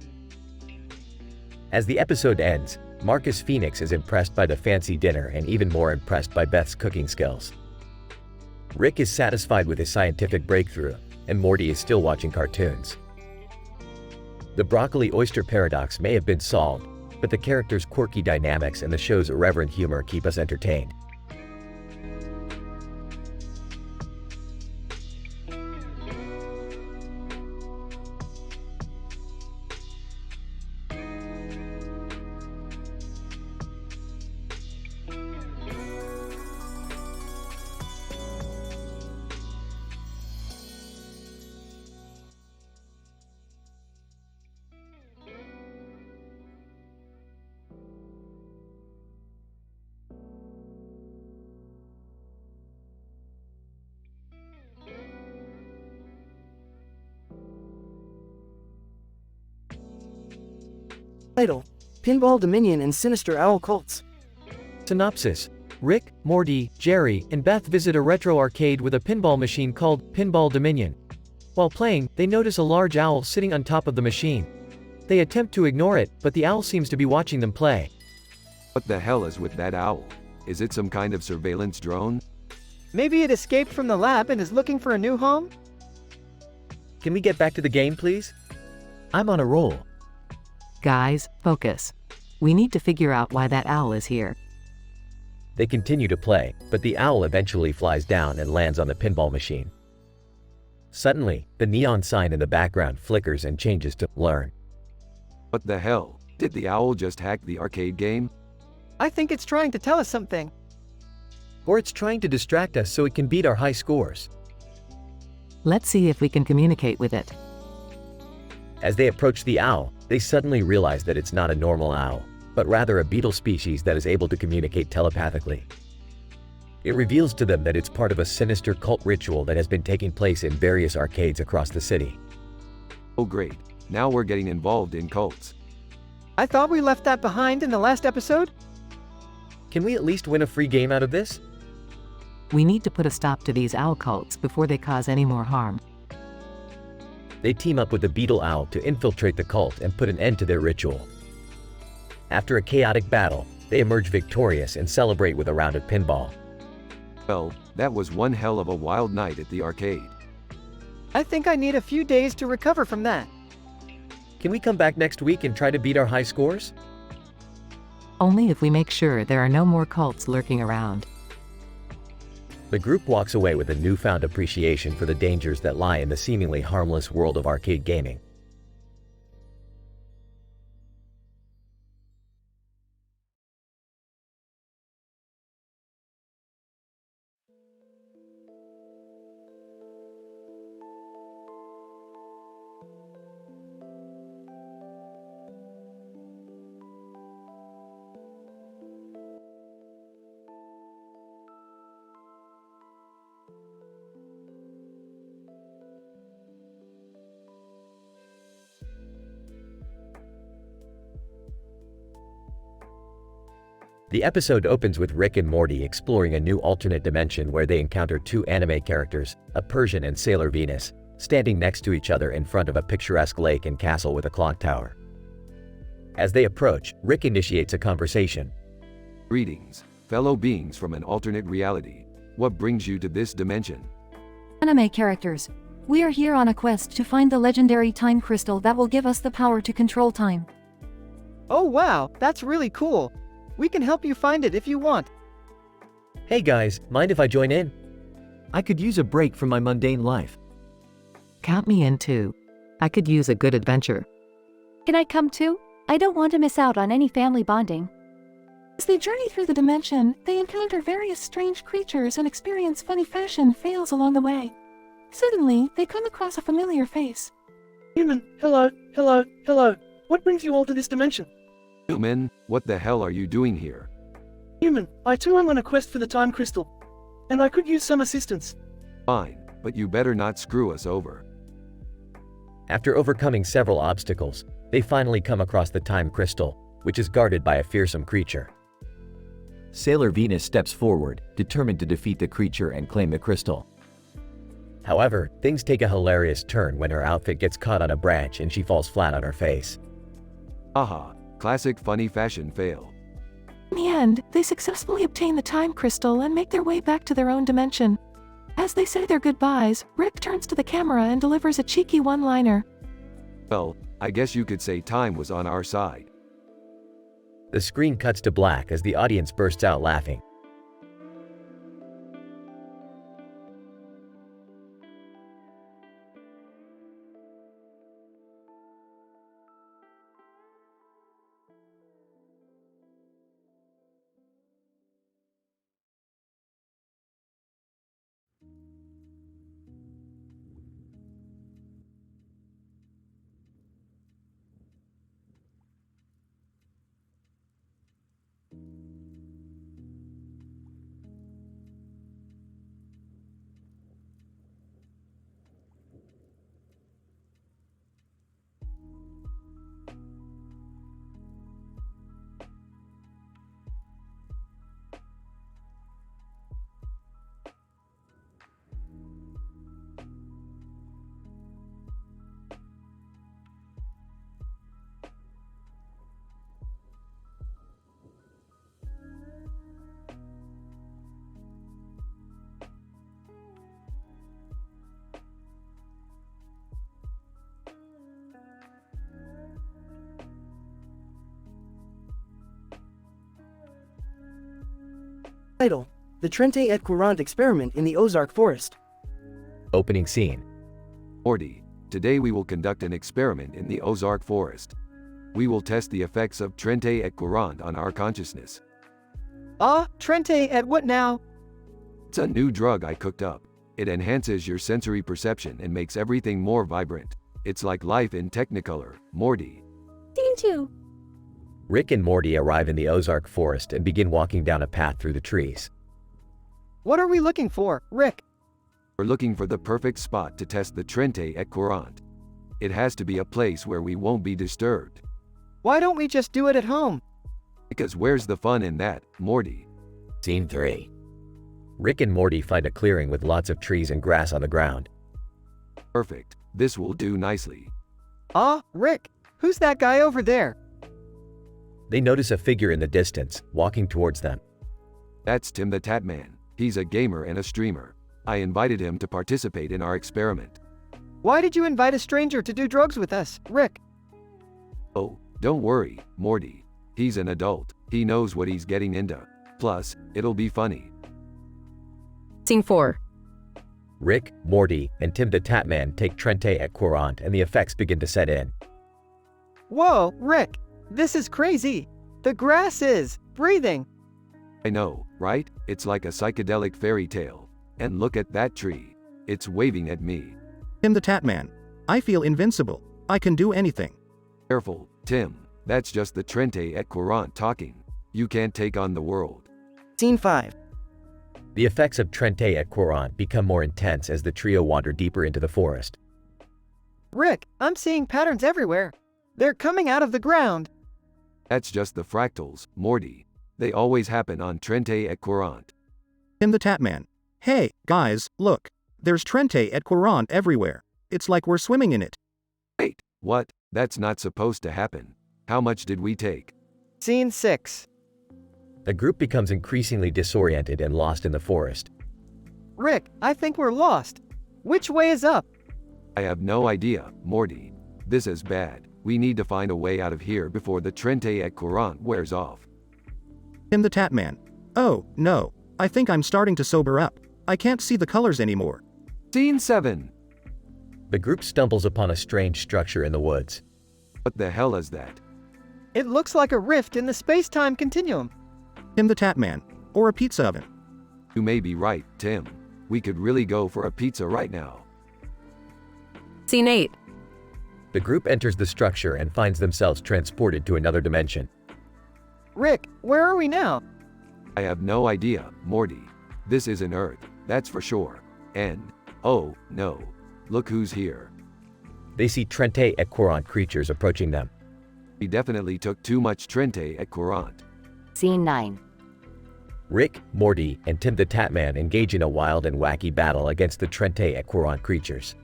As the episode ends, Marcus Phoenix is impressed by the fancy dinner and even more impressed by Beth's cooking skills. Rick is satisfied with his scientific breakthrough, and Morty is still watching cartoons. The broccoli-oyster paradox may have been solved, but the characters' quirky dynamics and the show's irreverent humor keep us entertained. Title: Pinball Dominion and Sinister Owl Cults. Synopsis: Rick, Morty, Jerry, and Beth visit a retro arcade with a pinball machine called Pinball Dominion. While playing, they notice a large owl sitting on top of the machine. They attempt to ignore it, but the owl seems to be watching them play. What the hell is with that owl? Is it some kind of surveillance drone? Maybe it escaped from the lab and is looking for a new home? Can we get back to the game, please? I'm on a roll. Guys, focus. We need to figure out why that owl is here. They continue to play, but the owl eventually flies down and lands on the pinball machine. Suddenly, the neon sign in the background flickers and changes to learn. What the hell? Did the owl just hack the arcade game? I think it's trying to tell us something. Or it's trying to distract us so it can beat our high scores. Let's see if we can communicate with it. As they approach the owl, they suddenly realize that it's not a normal owl, but rather a beetle species that is able to communicate telepathically. It reveals to them that it's part of a sinister cult ritual that has been taking place in various arcades across the city. Oh great, now we're getting involved in cults. I thought we left that behind in the last episode? Can we at least win a free game out of this? We need to put a stop to these owl cults before they cause any more harm. They team up with the beetle owl to infiltrate the cult and put an end to their ritual. After a chaotic battle, they emerge victorious and celebrate with a round of pinball. Well, that was one hell of a wild night at the arcade. I think I need a few days to recover from that. Can we come back next week and try to beat our high scores? Only if we make sure there are no more cults lurking around. The group walks away with a newfound appreciation for the dangers that lie in the seemingly harmless world of arcade gaming. The episode opens with Rick and Morty exploring a new alternate dimension where they encounter two anime characters, a Persian and Sailor Venus, standing next to each other in front of a picturesque lake and castle with a clock tower. As they approach, Rick initiates a conversation. Greetings, fellow beings from an alternate reality. What brings you to this dimension? Anime characters. We are here on a quest to find the legendary time crystal that will give us the power to control time. Oh wow, that's really cool. We can help you find it if you want. Hey guys, mind if I join in? I could use a break from my mundane life. Count me in too. I could use a good adventure. Can I come too? I don't want to miss out on any family bonding. As they journey through the dimension, they encounter various strange creatures and experience funny fashion fails along the way. Suddenly, they come across a familiar face. Human, hello, hello, hello. What brings you all to this dimension? Human, what the hell are you doing here? Human, I too am on a quest for the time crystal. And I could use some assistance. Fine, but you better not screw us over. After overcoming several obstacles, they finally come across the time crystal, which is guarded by a fearsome creature. Sailor Venus steps forward, determined to defeat the creature and claim the crystal. However, things take a hilarious turn when her outfit gets caught on a branch and she falls flat on her face. Haha, classic funny fashion fail. In the end, they successfully obtain the time crystal and make their way back to their own dimension. As they say their goodbyes, Rick turns to the camera and delivers a cheeky one-liner. Well, I guess you could say time was on our side. The screen cuts to black as the audience bursts out laughing. Title: The Trente et Courant Experiment in the Ozark Forest. Opening scene. Morty, today we will conduct an experiment in the Ozark Forest. We will test the effects of Trente et Courant on our consciousness. Trente et what now? It's a new drug I cooked up. It enhances your sensory perception and makes everything more vibrant. It's like life in Technicolor, Morty. Scene 2. Rick and Morty arrive in the Ozark Forest and begin walking down a path through the trees. What are we looking for, Rick? We're looking for the perfect spot to test the Trente et Courant. It has to be a place where we won't be disturbed. Why don't we just do it at home? Because where's the fun in that, Morty? Scene 3. Rick and Morty find a clearing with lots of trees and grass on the ground. Perfect. This will do nicely. Rick, who's that guy over there? They notice a figure in the distance, walking towards them. That's Tim the Tatman. He's a gamer and a streamer. I invited him to participate in our experiment. Why did you invite a stranger to do drugs with us, Rick? Oh, don't worry, Morty. He's an adult. He knows what he's getting into. Plus, it'll be funny. Scene 4. Rick, Morty, and Tim the Tatman take Trente et Courant and the effects begin to set in. Whoa, Rick! This is crazy! The grass is breathing! I know, right? It's like a psychedelic fairy tale. And look at that tree. It's waving at me. Tim the Tatman. I feel invincible. I can do anything. Careful, Tim. That's just the Trente et Courant talking. You can't take on the world. Scene 5. The effects of Trente et Courant become more intense as the trio wander deeper into the forest. Rick, I'm seeing patterns everywhere. They're coming out of the ground. That's just the fractals, Morty. They always happen on Trente et Courant. Tim the Tatman. Hey, guys, look. There's Trente et Courant everywhere. It's like we're swimming in it. Wait, what? That's not supposed to happen. How much did we take? Scene 6. The group becomes increasingly disoriented and lost in the forest. Rick, I think we're lost. Which way is up? I have no idea, Morty. This is bad. We need to find a way out of here before the Trente et Courant wears off. Tim the Tatman. Oh, no. I think I'm starting to sober up. I can't see the colors anymore. Scene 7. The group stumbles upon a strange structure in the woods. What the hell is that? It looks like a rift in the space-time continuum. Tim the Tatman. Or a pizza oven. You may be right, Tim. We could really go for a pizza right now. Scene 8. The group enters the structure and finds themselves transported to another dimension. Rick, where are we now? I have no idea, Morty. This isn't Earth, that's for sure. And, oh, no. Look who's here. They see Trente et Courant creatures approaching them. We definitely took too much Trente et Courant. Scene 9. Rick, Morty, and Tim the Tatman engage in a wild and wacky battle against the Trente et Courant creatures.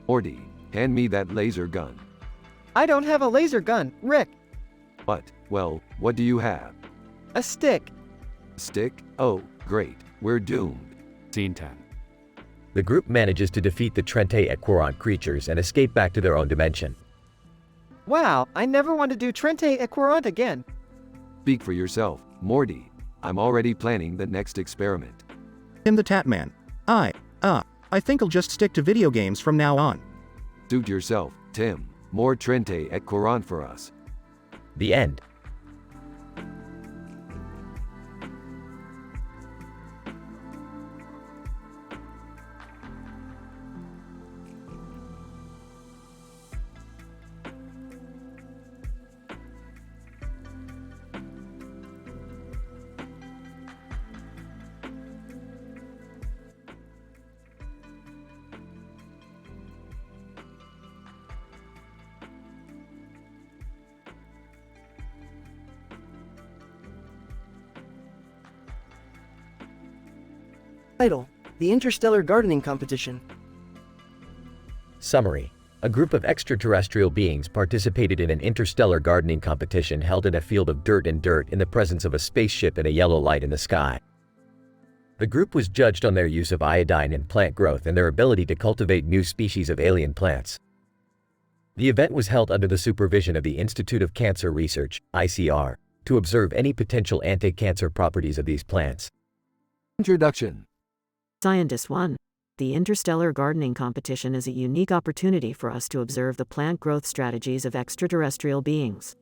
Morty, hand me that laser gun. I don't have a laser gun, Rick. What? Well, what do you have? A stick. A stick? Oh, great. We're doomed. Scene 10. The group manages to defeat the Trente et Courant creatures and escape back to their own dimension. Wow, I never want to do Trente et Courant again. Speak for yourself, Morty. I'm already planning the next experiment. Tim the Tatman. I think I'll just stick to video games from now on. Suit yourself, Tim. More Trente et Courant for us. The end. Title: The Interstellar Gardening Competition. Summary. A group of extraterrestrial beings participated in an interstellar gardening competition held in a field of dirt and dirt in the presence of a spaceship and a yellow light in the sky. The group was judged on their use of iodine in plant growth and their ability to cultivate new species of alien plants. The event was held under the supervision of the Institute of Cancer Research, ICR, to observe any potential anti-cancer properties of these plants. Introduction. Scientist 1. The interstellar gardening competition is a unique opportunity for us to observe the plant growth strategies of extraterrestrial beings.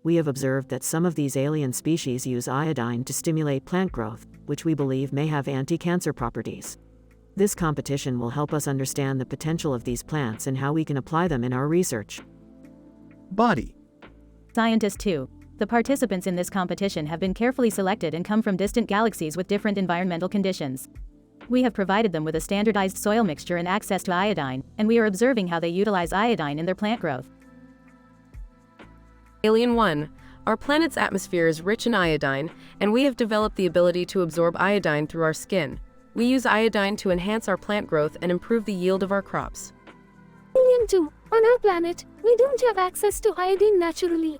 We have observed that some of these alien species use iodine to stimulate plant growth, which we believe may have anti-cancer properties. This competition will help us understand the potential of these plants and how we can apply them in our research. Body. Scientist 2. The participants in this competition have been carefully selected and come from distant galaxies with different environmental conditions. We have provided them with a standardized soil mixture and access to iodine, and we are observing how they utilize iodine in their plant growth. Alien 1. Our planet's atmosphere is rich in iodine, and we have developed the ability to absorb iodine through our skin. We use iodine to enhance our plant growth and improve the yield of our crops. Alien 2. On our planet, we don't have access to iodine naturally.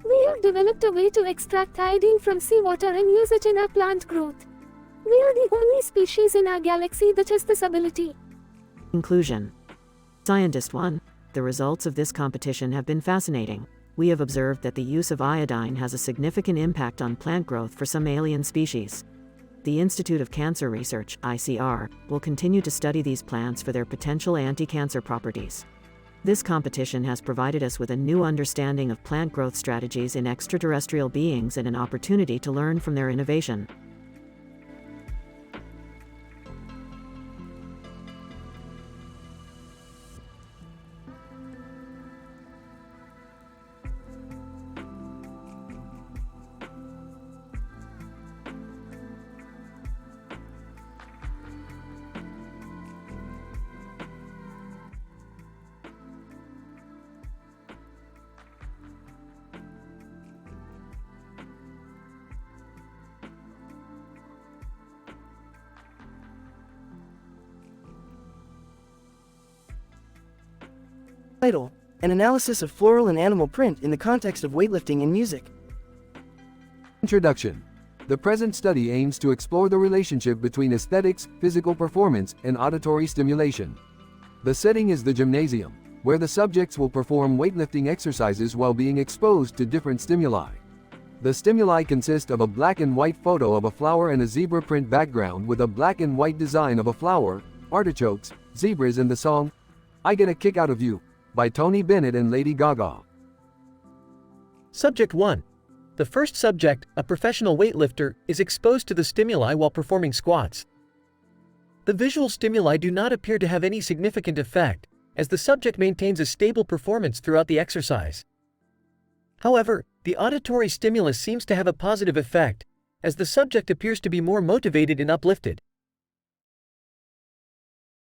We have developed a way to extract iodine from seawater and use it in our plant growth. We are the only species in our galaxy that has this ability. Conclusion. Scientist 1. The results of this competition have been fascinating. We have observed that the use of iodine has a significant impact on plant growth for some alien species. The Institute of Cancer Research, ICR, will continue to study these plants for their potential anti-cancer properties. This competition has provided us with a new understanding of plant growth strategies in extraterrestrial beings and an opportunity to learn from their innovation. Title: An analysis of floral and animal print in the context of weightlifting and music. Introduction. The present study aims to explore the relationship between aesthetics, physical performance, and auditory stimulation. The setting is the gymnasium, where the subjects will perform weightlifting exercises while being exposed to different stimuli. The stimuli consist of a black and white photo of a flower and a zebra print background with a black and white design of a flower, artichokes, zebras, and the song, "I Get a Kick Out of You," by Tony Bennett and Lady Gaga. Subject 1. The first subject, a professional weightlifter, is exposed to the stimuli while performing squats. The visual stimuli do not appear to have any significant effect, as the subject maintains a stable performance throughout the exercise. However, the auditory stimulus seems to have a positive effect, as the subject appears to be more motivated and uplifted.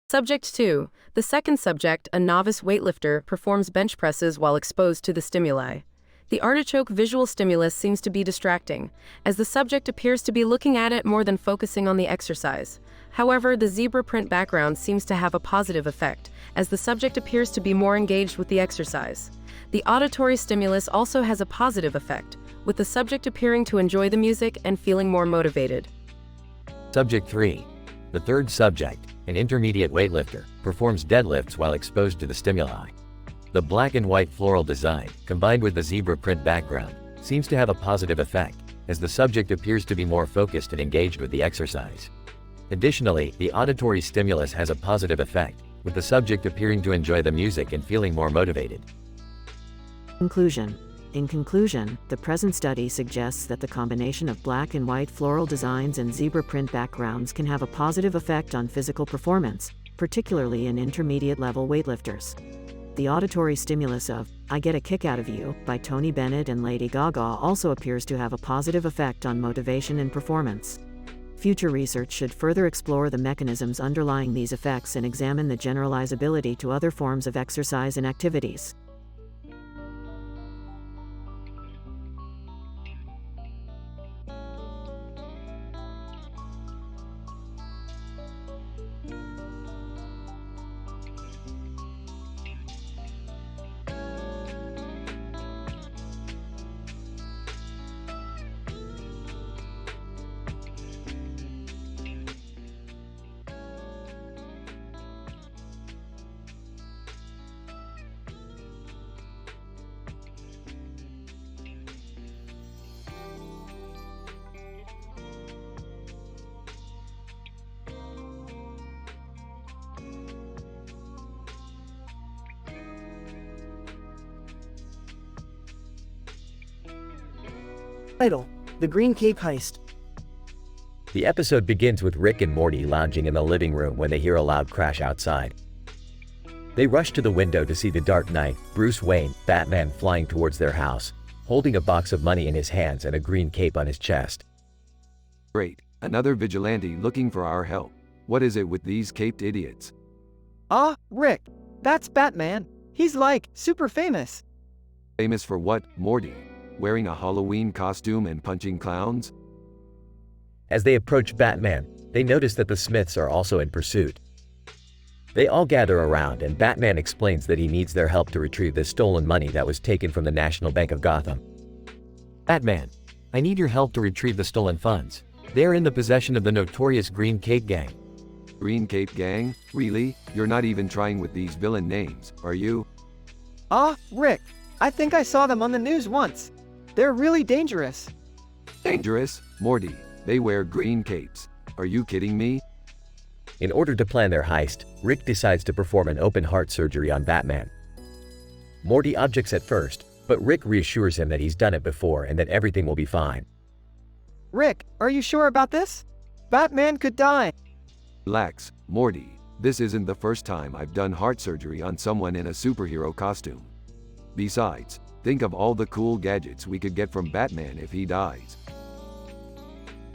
Subject 2. The second subject, a novice weightlifter, performs bench presses while exposed to the stimuli. The artichoke visual stimulus seems to be distracting, as the subject appears to be looking at it more than focusing on the exercise. However, the zebra print background seems to have a positive effect, as the subject appears to be more engaged with the exercise. The auditory stimulus also has a positive effect, with the subject appearing to enjoy the music and feeling more motivated. Subject 3. The third subject, an intermediate weightlifter, performs deadlifts while exposed to the stimuli. The black and white floral design, combined with the zebra print background, seems to have a positive effect, as the subject appears to be more focused and engaged with the exercise. Additionally, the auditory stimulus has a positive effect, with the subject appearing to enjoy the music and feeling more motivated. Conclusion. In conclusion, the present study suggests that the combination of black and white floral designs and zebra print backgrounds can have a positive effect on physical performance, particularly in intermediate-level weightlifters. The auditory stimulus of "I Get a Kick Out of You" by Tony Bennett and Lady Gaga also appears to have a positive effect on motivation and performance. Future research should further explore the mechanisms underlying these effects and examine the generalizability to other forms of exercise and activities. Title: The Green Cape Heist. The episode begins with Rick and Morty lounging in the living room when they hear a loud crash outside. They rush to the window to see the Dark Knight, Bruce Wayne, Batman flying towards their house, holding a box of money in his hands and a green cape on his chest. Great, another vigilante looking for our help. What is it with these caped idiots? Rick, that's Batman. He's like, super famous. Famous for what, Morty? Wearing a Halloween costume and punching clowns? As they approach Batman, they notice that the Smiths are also in pursuit. They all gather around and Batman explains that he needs their help to retrieve the stolen money that was taken from the National Bank of Gotham. Batman, I need your help to retrieve the stolen funds. They are in the possession of the notorious Green Cape Gang. Green Cape Gang? Really? You're not even trying with these villain names, are you? Rick, I think I saw them on the news once. They're really dangerous. Dangerous? Morty, they wear green capes. Are you kidding me? In order to plan their heist, Rick decides to perform an open heart surgery on Batman. Morty objects at first, but Rick reassures him that he's done it before and that everything will be fine. Rick, are you sure about this? Batman could die. Relax, Morty. This isn't the first time I've done heart surgery on someone in a superhero costume. Besides, think of all the cool gadgets we could get from Batman if he dies.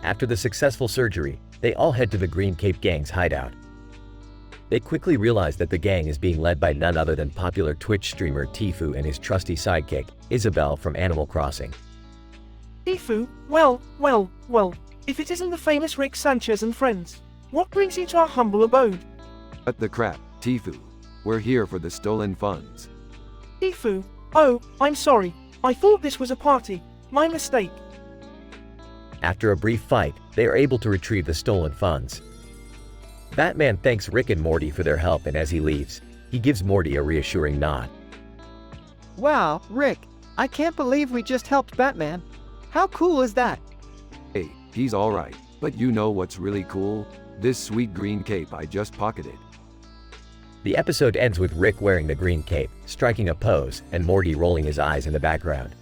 After the successful surgery, they all head to the Green Cape Gang's hideout. They quickly realize that the gang is being led by none other than popular Twitch streamer Tfue and his trusty sidekick, Isabelle from Animal Crossing. Tfue? Well, if it isn't the famous Rick Sanchez and friends, what brings you to our humble abode? Cut the crap, Tfue. We're here for the stolen funds. Tfue? Oh, I'm sorry. I thought this was a party. My mistake. After a brief fight, they are able to retrieve the stolen funds. Batman thanks Rick and Morty for their help, and as he leaves, he gives Morty a reassuring nod. Wow, Rick, I can't believe we just helped Batman. How cool is that? Hey, he's alright, but you know what's really cool? This sweet green cape I just pocketed. The episode ends with Rick wearing the green cape, striking a pose, and Morty rolling his eyes in the background.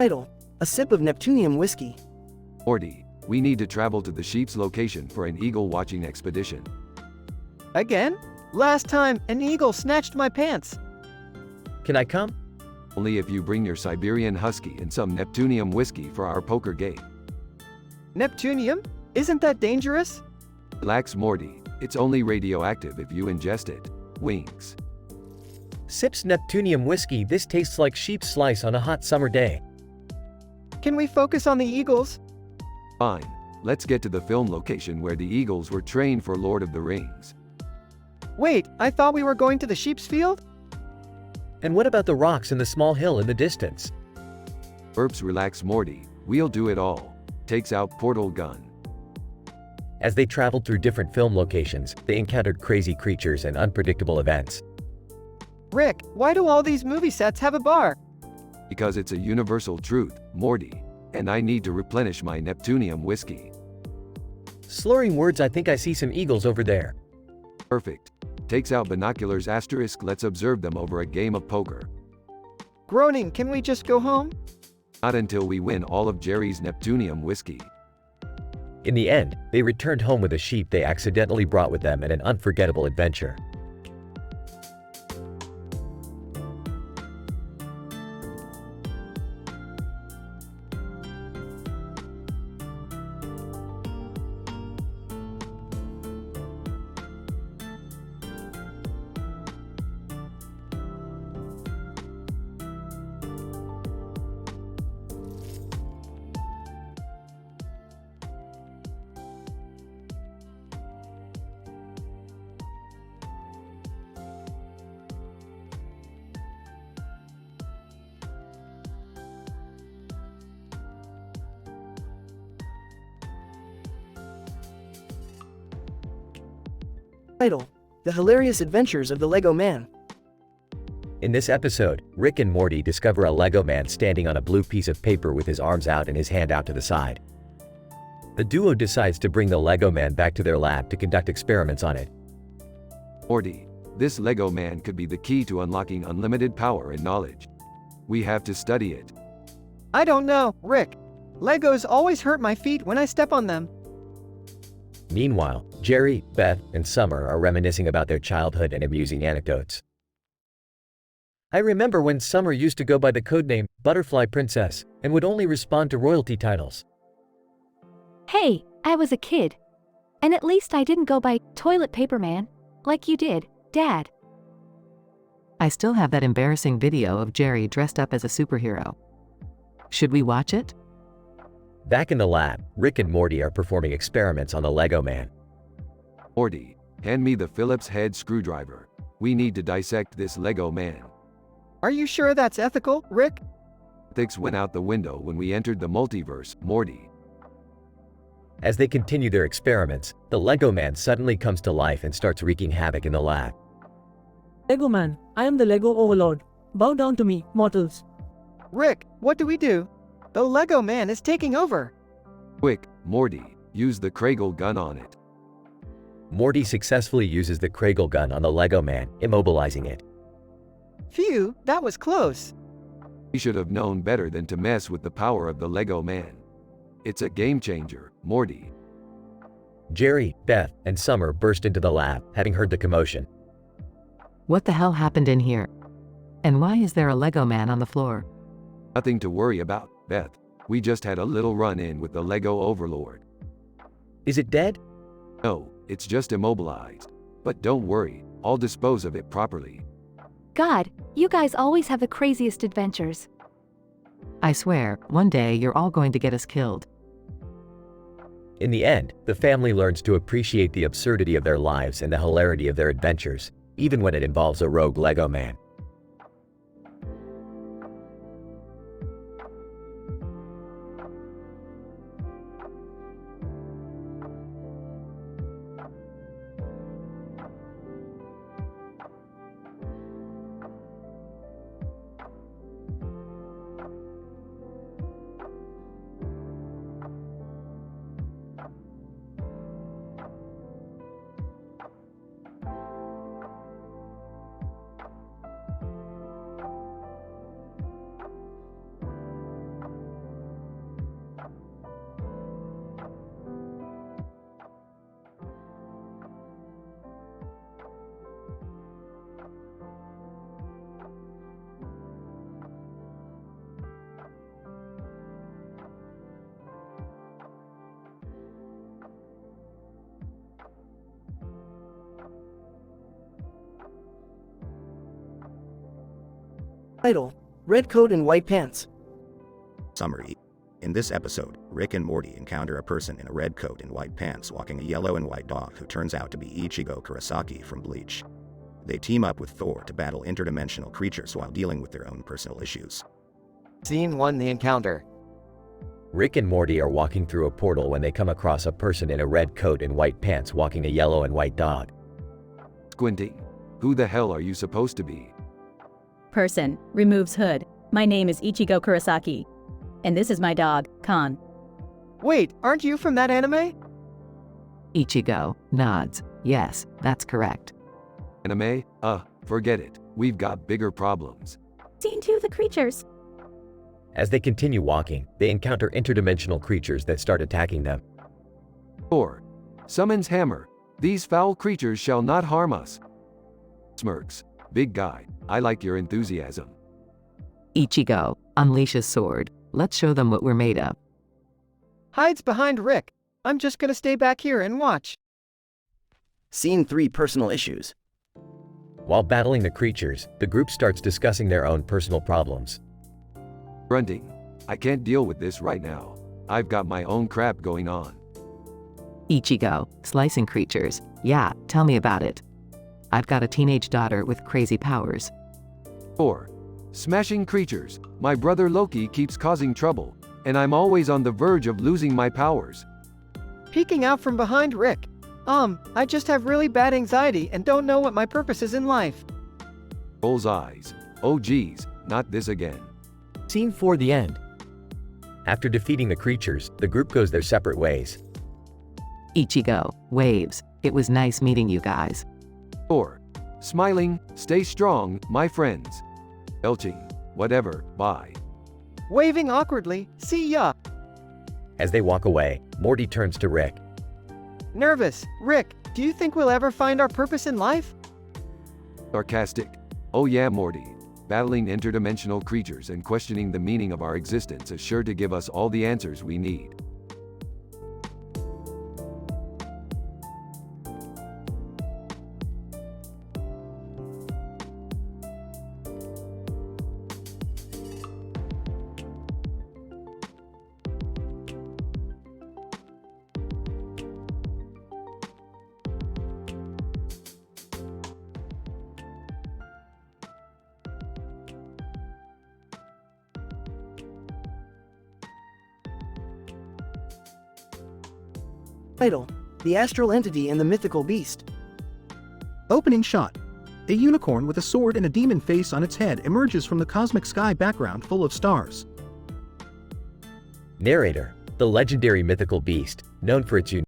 Title: A Sip of Neptunium Whiskey. Morty, we need to travel to the sheep's location for an eagle watching expedition. Again? Last time, an eagle snatched my pants. Can I come? Only if you bring your Siberian husky and some Neptunium whiskey for our poker game. Neptunium? Isn't that dangerous? Relax, Morty. It's only radioactive if you ingest it. Winks. Sips Neptunium whiskey. This tastes like sheep's slice on a hot summer day. Can we focus on the eagles? Fine. Let's get to the film location where the eagles were trained for Lord of the Rings. Wait, I thought we were going to the sheep's field? And what about the rocks and the small hill in the distance? Burps, relax, Morty. We'll do it all. Takes out portal gun. As they traveled through different film locations, they encountered crazy creatures and unpredictable events. Rick, why do all these movie sets have a bar? Because it's a universal truth, Morty. And I need to replenish my Neptunium whiskey. Slurring words, I think I see some eagles over there. Perfect. Takes out binoculars, asterisk, let's observe them over a game of poker. Groaning, can we just go home? Not until we win all of Jerry's Neptunium whiskey. In the end, they returned home with a sheep they accidentally brought with them in an unforgettable adventure. Title: The Hilarious Adventures of the Lego Man. In this episode, Rick and Morty discover a Lego man standing on a blue piece of paper with his arms out and his hand out to the side. The duo decides to bring the Lego man back to their lab to conduct experiments on it. Morty, this Lego man could be the key to unlocking unlimited power and knowledge. We have to study it. I don't know, Rick. Legos always hurt my feet when I step on them. Meanwhile, Jerry, Beth, and Summer are reminiscing about their childhood and amusing anecdotes. I remember when Summer used to go by the codename Butterfly Princess and would only respond to royalty titles. Hey, I was a kid. And at least I didn't go by Toilet Paper Man, like you did, Dad. I still have that embarrassing video of Jerry dressed up as a superhero. Should we watch it? Back in the lab, Rick and Morty are performing experiments on the Lego man. Morty, hand me the Phillips head screwdriver. We need to dissect this Lego man. Are you sure that's ethical, Rick? Ethics went out the window when we entered the multiverse, Morty. As they continue their experiments, the Lego man suddenly comes to life and starts wreaking havoc in the lab. Lego Man, I am the Lego Overlord. Bow down to me, mortals. Rick, what do we do? The Lego man is taking over. Quick, Morty, use the Kragel gun on it. Morty successfully uses the Kragel gun on the Lego man, immobilizing it. Phew, that was close. We should have known better than to mess with the power of the Lego man. It's a game changer, Morty. Jerry, Beth, and Summer burst into the lab, having heard the commotion. What the hell happened in here? And why is there a Lego man on the floor? Nothing to worry about, Beth. We just had a little run-in with the Lego Overlord. Is it dead? No, it's just immobilized. But don't worry, I'll dispose of it properly. God, you guys always have the craziest adventures. I swear, one day you're all going to get us killed. In the end, the family learns to appreciate the absurdity of their lives and the hilarity of their adventures, even when it involves a rogue Lego man. Title: Red Coat and White Pants. Summary. In this episode, Rick and Morty encounter a person in a red coat and white pants walking a yellow and white dog who turns out to be Ichigo Kurosaki from Bleach. They team up with Thor to battle interdimensional creatures while dealing with their own personal issues. Scene 1: The encounter. Rick and Morty are walking through a portal when they come across a person in a red coat and white pants walking a yellow and white dog. Squinting. Who the hell are you supposed to be? Person, removes hood. My name is Ichigo Kurosaki. And this is my dog, Khan. Wait, aren't you from that anime? Ichigo nods. Yes, that's correct. Anime? Forget it. We've got bigger problems. Scene 2: The creatures. As they continue walking, they encounter interdimensional creatures that start attacking them. Thor summons hammer. These foul creatures shall not harm us. Smirks. Big guy, I like your enthusiasm. Ichigo unleashes sword. Let's show them what we're made of. Hides behind Rick. I'm just gonna stay back here and watch. Scene 3: Personal Issues. While battling the creatures, the group starts discussing their own personal problems. Grunting. I can't deal with this right now. I've got my own crap going on. Ichigo slicing creatures. Yeah, tell me about it. I've got a teenage daughter with crazy powers. Thor smashing creatures. My brother Loki keeps causing trouble, and I'm always on the verge of losing my powers. Peeking out from behind Rick. I just have really bad anxiety and don't know what my purpose is in life. Rolls eyes. Oh geez, not this again. Scene 4, the end. After defeating the creatures, the group goes their separate ways. Ichigo, waves. It was nice meeting you guys. 4. Smiling, stay strong, my friends. Belching, whatever, bye. Waving awkwardly, see ya. As they walk away, Morty turns to Rick. Nervous, Rick, do you think we'll ever find our purpose in life? Sarcastic. Oh yeah, Morty. Battling interdimensional creatures and questioning the meaning of our existence is sure to give us all the answers we need. Title: The Astral Entity and the Mythical Beast. Opening shot. A unicorn with a sword and a demon face on its head emerges from the cosmic sky background full of stars. Narrator: the legendary mythical beast, known for its unique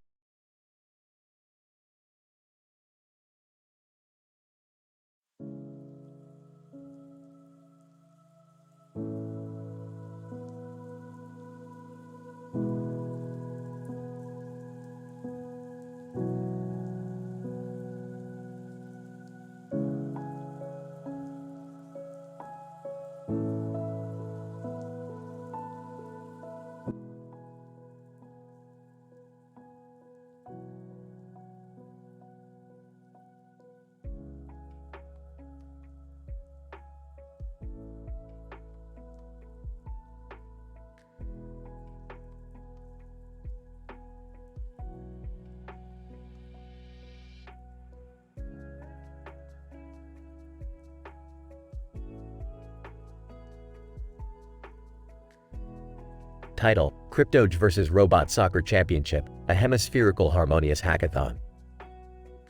title: Cryptoge vs. Robot Soccer Championship, a hemispherical harmonious hackathon.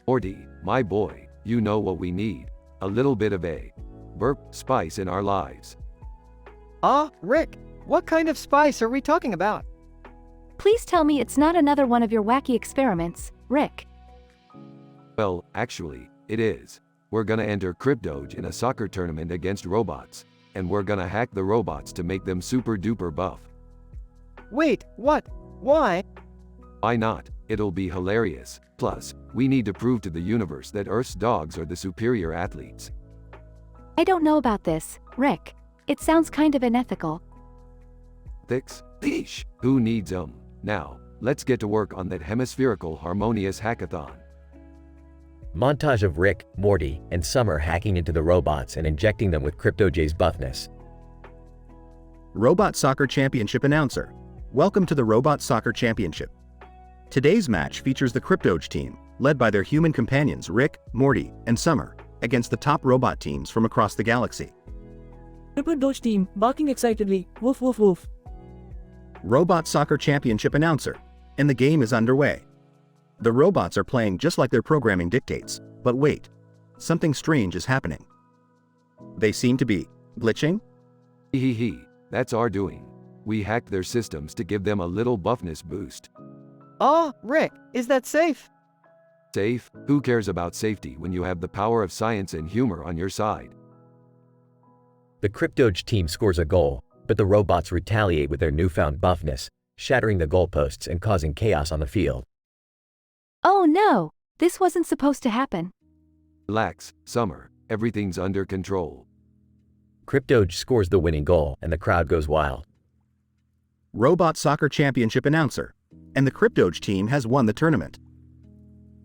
Morty, my boy, you know what we need. A little bit of a spice in our lives. Rick, what kind of spice are we talking about? Please tell me it's not another one of your wacky experiments, Rick. Well, actually, it is. We're gonna enter Cryptoge in a soccer tournament against robots, and we're gonna hack the robots to make them super duper buff. Wait, what? Why? Why not? It'll be hilarious. Plus, we need to prove to the universe that Earth's dogs are the superior athletes. I don't know about this, Rick. It sounds kind of unethical. Ethics? Yeesh. Who needs 'em? Now, let's get to work on that hemispherical harmonious hackathon. Montage of Rick, Morty, and Summer hacking into the robots and injecting them with Cryptoge's buffness. Robot Soccer Championship announcer. Welcome to the Robot Soccer Championship. Today's match features the Cryptoge team, led by their human companions Rick, Morty, and Summer, against the top robot teams from across the galaxy. Cryptoge team, barking excitedly, woof woof woof. Robot Soccer Championship announcer. And the game is underway. The robots are playing just like their programming dictates, but wait. Something strange is happening. They seem to be glitching? Hee, that's our doing. We hacked their systems to give them a little buffness boost. Rick, is that safe? Safe? Who cares about safety when you have the power of science and humor on your side? The Cryptoge team scores a goal, but the robots retaliate with their newfound buffness, shattering the goalposts and causing chaos on the field. Oh no! This wasn't supposed to happen. Relax, Summer. Everything's under control. Cryptoge scores the winning goal, and the crowd goes wild. Robot Soccer Championship announcer. And the Cryptoge team has won the tournament.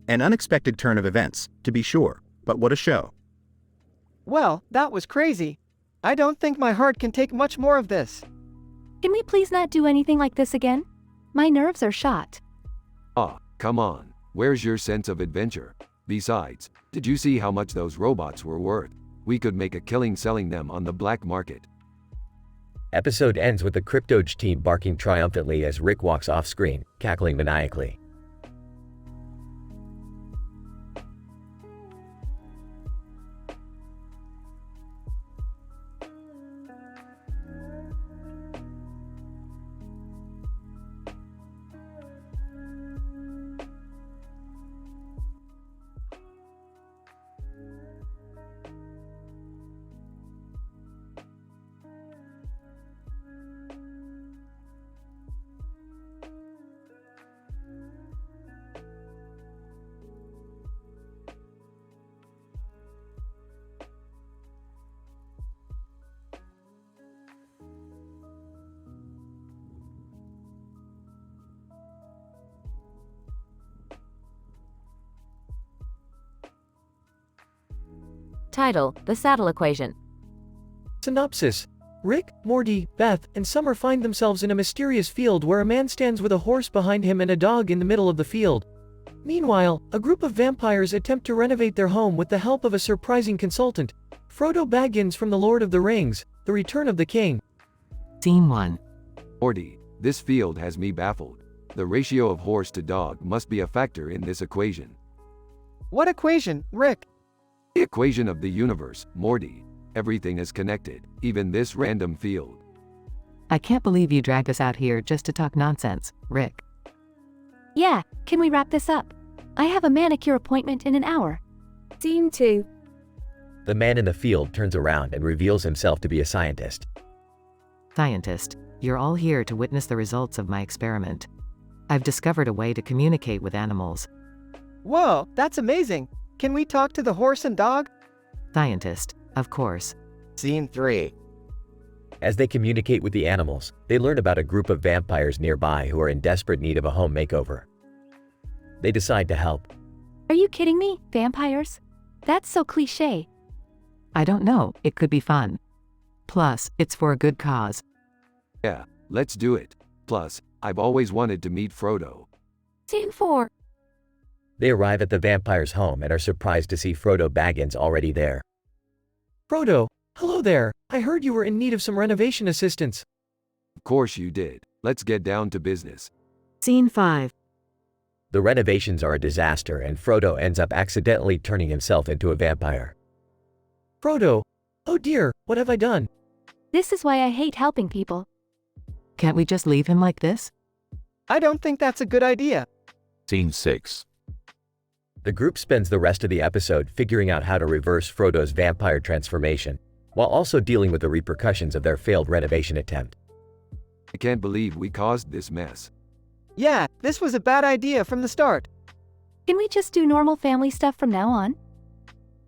An unexpected turn of events, to be sure, but what a show. Well, that was crazy. I don't think my heart can take much more of this. Can we please not do anything like this again? My nerves are shot. Come on. Where's your sense of adventure? Besides, did you see how much those robots were worth? We could make a killing selling them on the black market. Episode ends with the Cryptoge team barking triumphantly as Rick walks off screen, cackling maniacally. Title: The Saddle Equation. Synopsis: Rick, Morty, Beth, and Summer find themselves in a mysterious field where a man stands with a horse behind him and a dog in the middle of the field. Meanwhile, a group of vampires attempt to renovate their home with the help of a surprising consultant, Frodo Baggins from The Lord of the Rings, The Return of the King. Scene 1. Morty, this field has me baffled. The ratio of horse to dog must be a factor in this equation. What equation, Rick? The equation of the universe, Morty. Everything is connected, even this random field. I can't believe you dragged us out here just to talk nonsense, Rick. Yeah, can we wrap this up? I have a manicure appointment in an hour. Scene 2. The man in the field turns around and reveals himself to be a scientist. Scientist, you're all here to witness the results of my experiment. I've discovered a way to communicate with animals. Whoa, that's amazing. Can we talk to the horse and dog? Scientist, of course. Scene 3. As they communicate with the animals, they learn about a group of vampires nearby who are in desperate need of a home makeover. They decide to help. Are you kidding me? Vampires? That's so cliché. I don't know, it could be fun. Plus, it's for a good cause. Yeah, let's do it. Plus, I've always wanted to meet Frodo. Scene 4. They arrive at the vampire's home and are surprised to see Frodo Baggins already there. Frodo, hello there. I heard you were in need of some renovation assistance. Of course you did. Let's get down to business. Scene 5. The renovations are a disaster and Frodo ends up accidentally turning himself into a vampire. Frodo, oh dear, what have I done? This is why I hate helping people. Can't we just leave him like this? I don't think that's a good idea. Scene 6. The group spends the rest of the episode figuring out how to reverse Frodo's vampire transformation, while also dealing with the repercussions of their failed renovation attempt. I can't believe we caused this mess. Yeah, this was a bad idea from the start. Can we just do normal family stuff from now on?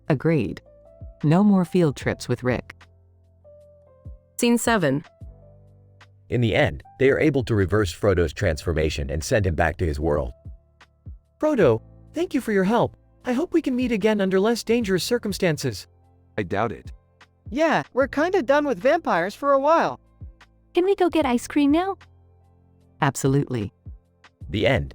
Agreed. No more field trips with Rick. Scene 7. In the end, they are able to reverse Frodo's transformation and send him back to his world. Frodo, thank you for your help. I hope we can meet again under less dangerous circumstances. I doubt it. Yeah, we're kinda done with vampires for a while. Can we go get ice cream now? Absolutely. The end.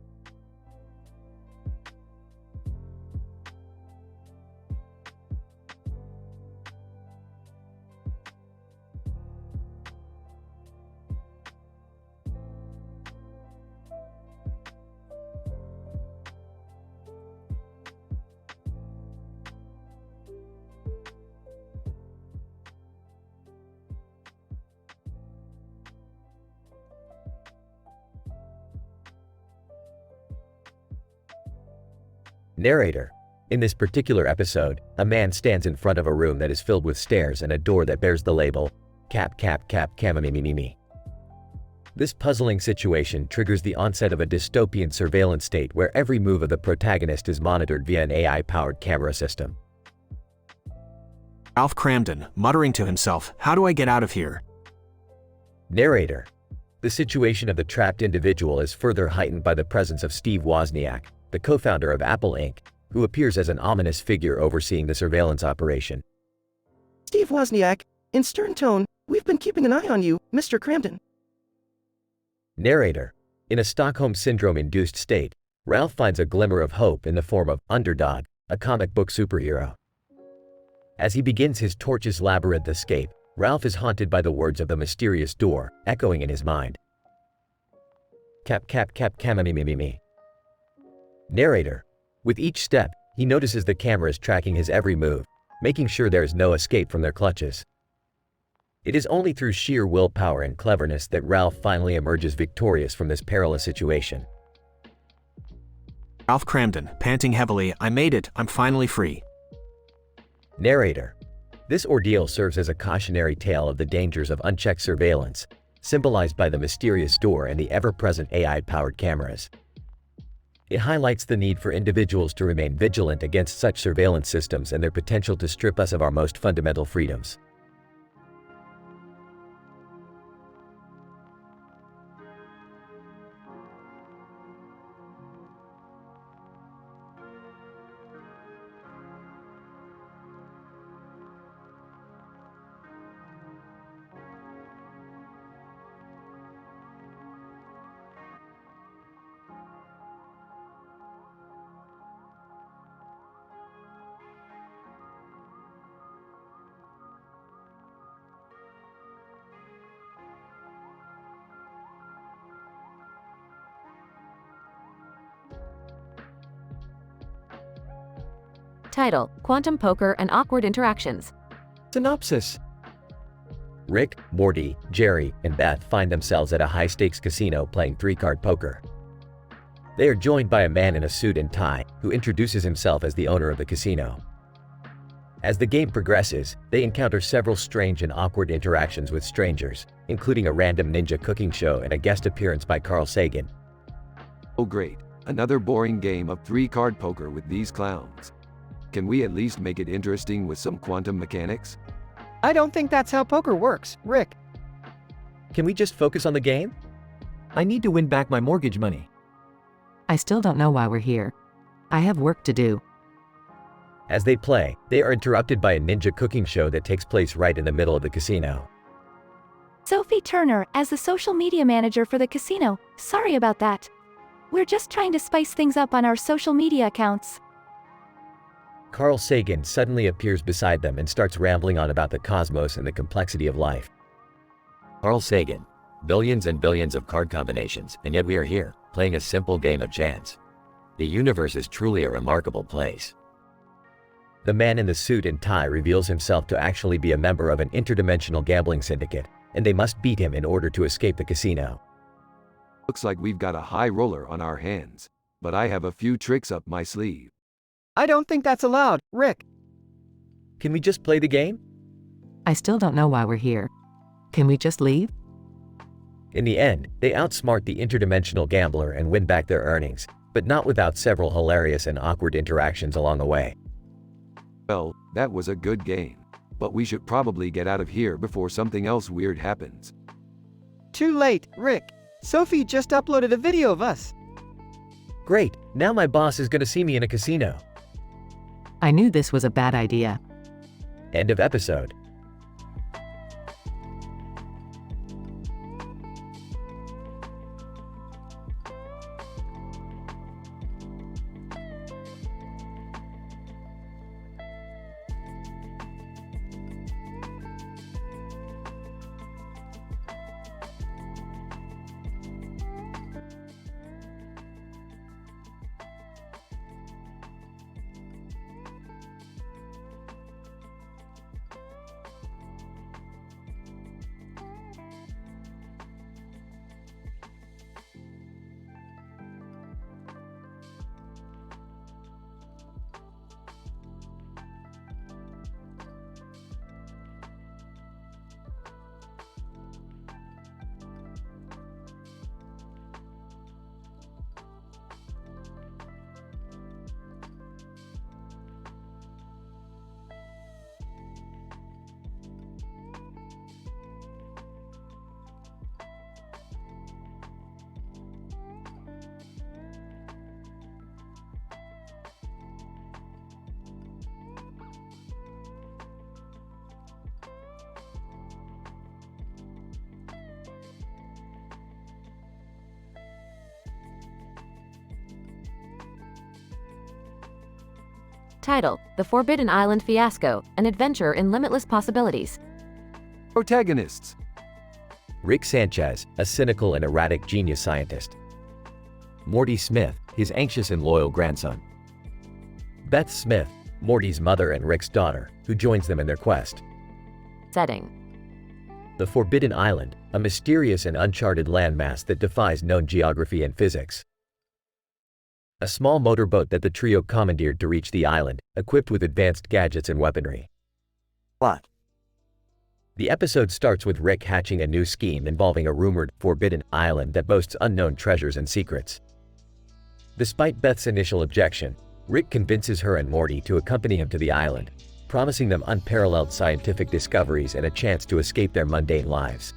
Narrator. In this particular episode, a man stands in front of a room that is filled with stairs and a door that bears the label, Cap Cap Cap Kamamimimi. This puzzling situation triggers the onset of a dystopian surveillance state where every move of the protagonist is monitored via an AI-powered camera system. Ralph Cramden, muttering to himself, how do I get out of here? Narrator. The situation of the trapped individual is further heightened by the presence of Steve Wozniak, the co-founder of Apple Inc., who appears as an ominous figure overseeing the surveillance operation. Steve Wozniak, in stern tone, we've been keeping an eye on you, Mr. Cramden. Narrator. In a Stockholm Syndrome-induced state, Ralph finds a glimmer of hope in the form of Underdog, a comic book superhero. As he begins his tortuous labyrinth escape, Ralph is haunted by the words of the mysterious door, echoing in his mind. Cap Cap Cap Kamamimimi. Narrator. With each step, he notices the cameras tracking his every move, making sure there is no escape from their clutches. It is only through sheer willpower and cleverness that Ralph finally emerges victorious from this perilous situation. Ralph Cramden, panting heavily, I made it, I'm finally free. Narrator. This ordeal serves as a cautionary tale of the dangers of unchecked surveillance, symbolized by the mysterious door and the ever-present AI-powered cameras. It highlights the need for individuals to remain vigilant against such surveillance systems and their potential to strip us of our most fundamental freedoms. Title: Quantum Poker and Awkward Interactions. Synopsis. Rick, Morty, Jerry, and Beth find themselves at a high-stakes casino playing three-card poker. They are joined by a man in a suit and tie who introduces himself as the owner of the casino. As the game progresses, they encounter several strange and awkward interactions with strangers, including a random ninja cooking show and a guest appearance by Carl Sagan. Oh great, another boring game of three-card poker with these clowns. Can we at least make it interesting with some quantum mechanics? I don't think that's how poker works, Rick. Can we just focus on the game? I need to win back my mortgage money. I still don't know why we're here. I have work to do. As they play, they are interrupted by a ninja cooking show that takes place right in the middle of the casino. Sophie Turner, as the social media manager for the casino. Sorry about that. We're just trying to spice things up on our social media accounts. Carl Sagan suddenly appears beside them and starts rambling on about the cosmos and the complexity of life. Carl Sagan, billions and billions of card combinations, and yet we are here, playing a simple game of chance. The universe is truly a remarkable place. The man in the suit and tie reveals himself to actually be a member of an interdimensional gambling syndicate, and they must beat him in order to escape the casino. Looks like we've got a high roller on our hands, but I have a few tricks up my sleeve. I don't think that's allowed, Rick. Can we just play the game? I still don't know why we're here. Can we just leave? In the end, they outsmart the interdimensional gambler and win back their earnings, but not without several hilarious and awkward interactions along the way. Well, that was a good game, but we should probably get out of here before something else weird happens. Too late, Rick. Sophie just uploaded a video of us. Great, now my boss is gonna see me in a casino. I knew this was a bad idea. End of episode. Title: The Forbidden Island Fiasco, an adventure in limitless possibilities. Protagonists: Rick Sanchez, a cynical and erratic genius scientist. Morty Smith, his anxious and loyal grandson. Beth Smith, Morty's mother and Rick's daughter, who joins them in their quest. Setting: The Forbidden Island, a mysterious and uncharted landmass that defies known geography and physics. A small motorboat that the trio commandeered to reach the island, equipped with advanced gadgets and weaponry. Plot. The episode starts with Rick hatching a new scheme involving a rumored forbidden island that boasts unknown treasures and secrets. Despite Beth's initial objection, Rick convinces her and Morty to accompany him to the island, promising them unparalleled scientific discoveries and a chance to escape their mundane lives.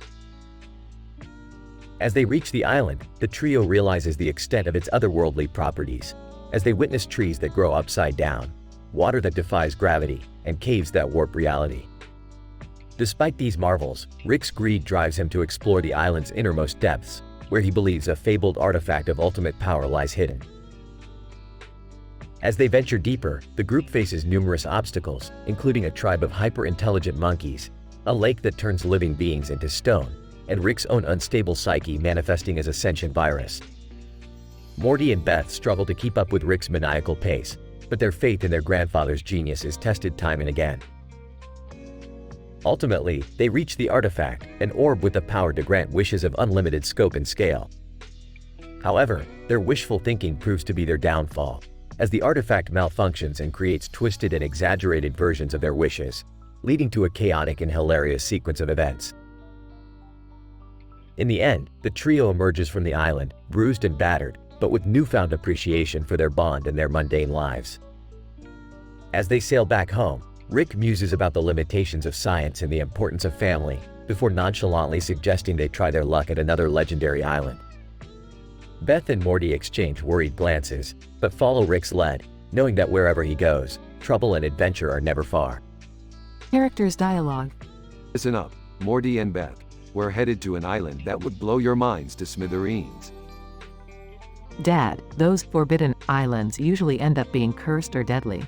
As they reach the island, the trio realizes the extent of its otherworldly properties, as they witness trees that grow upside down, water that defies gravity, and caves that warp reality. Despite these marvels, Rick's greed drives him to explore the island's innermost depths, where he believes a fabled artifact of ultimate power lies hidden. As they venture deeper, the group faces numerous obstacles, including a tribe of hyper-intelligent monkeys, a lake that turns living beings into stone, and Rick's own unstable psyche manifesting as a sentient virus. Morty and Beth struggle to keep up with Rick's maniacal pace, but their faith in their grandfather's genius is tested time and again. Ultimately, they reach the artifact, an orb with the power to grant wishes of unlimited scope and scale. However, their wishful thinking proves to be their downfall, as the artifact malfunctions and creates twisted and exaggerated versions of their wishes, leading to a chaotic and hilarious sequence of events. In the end, the trio emerges from the island, bruised and battered, but with newfound appreciation for their bond and their mundane lives. As they sail back home, Rick muses about the limitations of science and the importance of family, before nonchalantly suggesting they try their luck at another legendary island. Beth and Morty exchange worried glances, but follow Rick's lead, knowing that wherever he goes, trouble and adventure are never far. Characters dialogue. Listen up, Morty and Beth. We're headed to an island that would blow your minds to smithereens. Dad, those forbidden islands usually end up being cursed or deadly.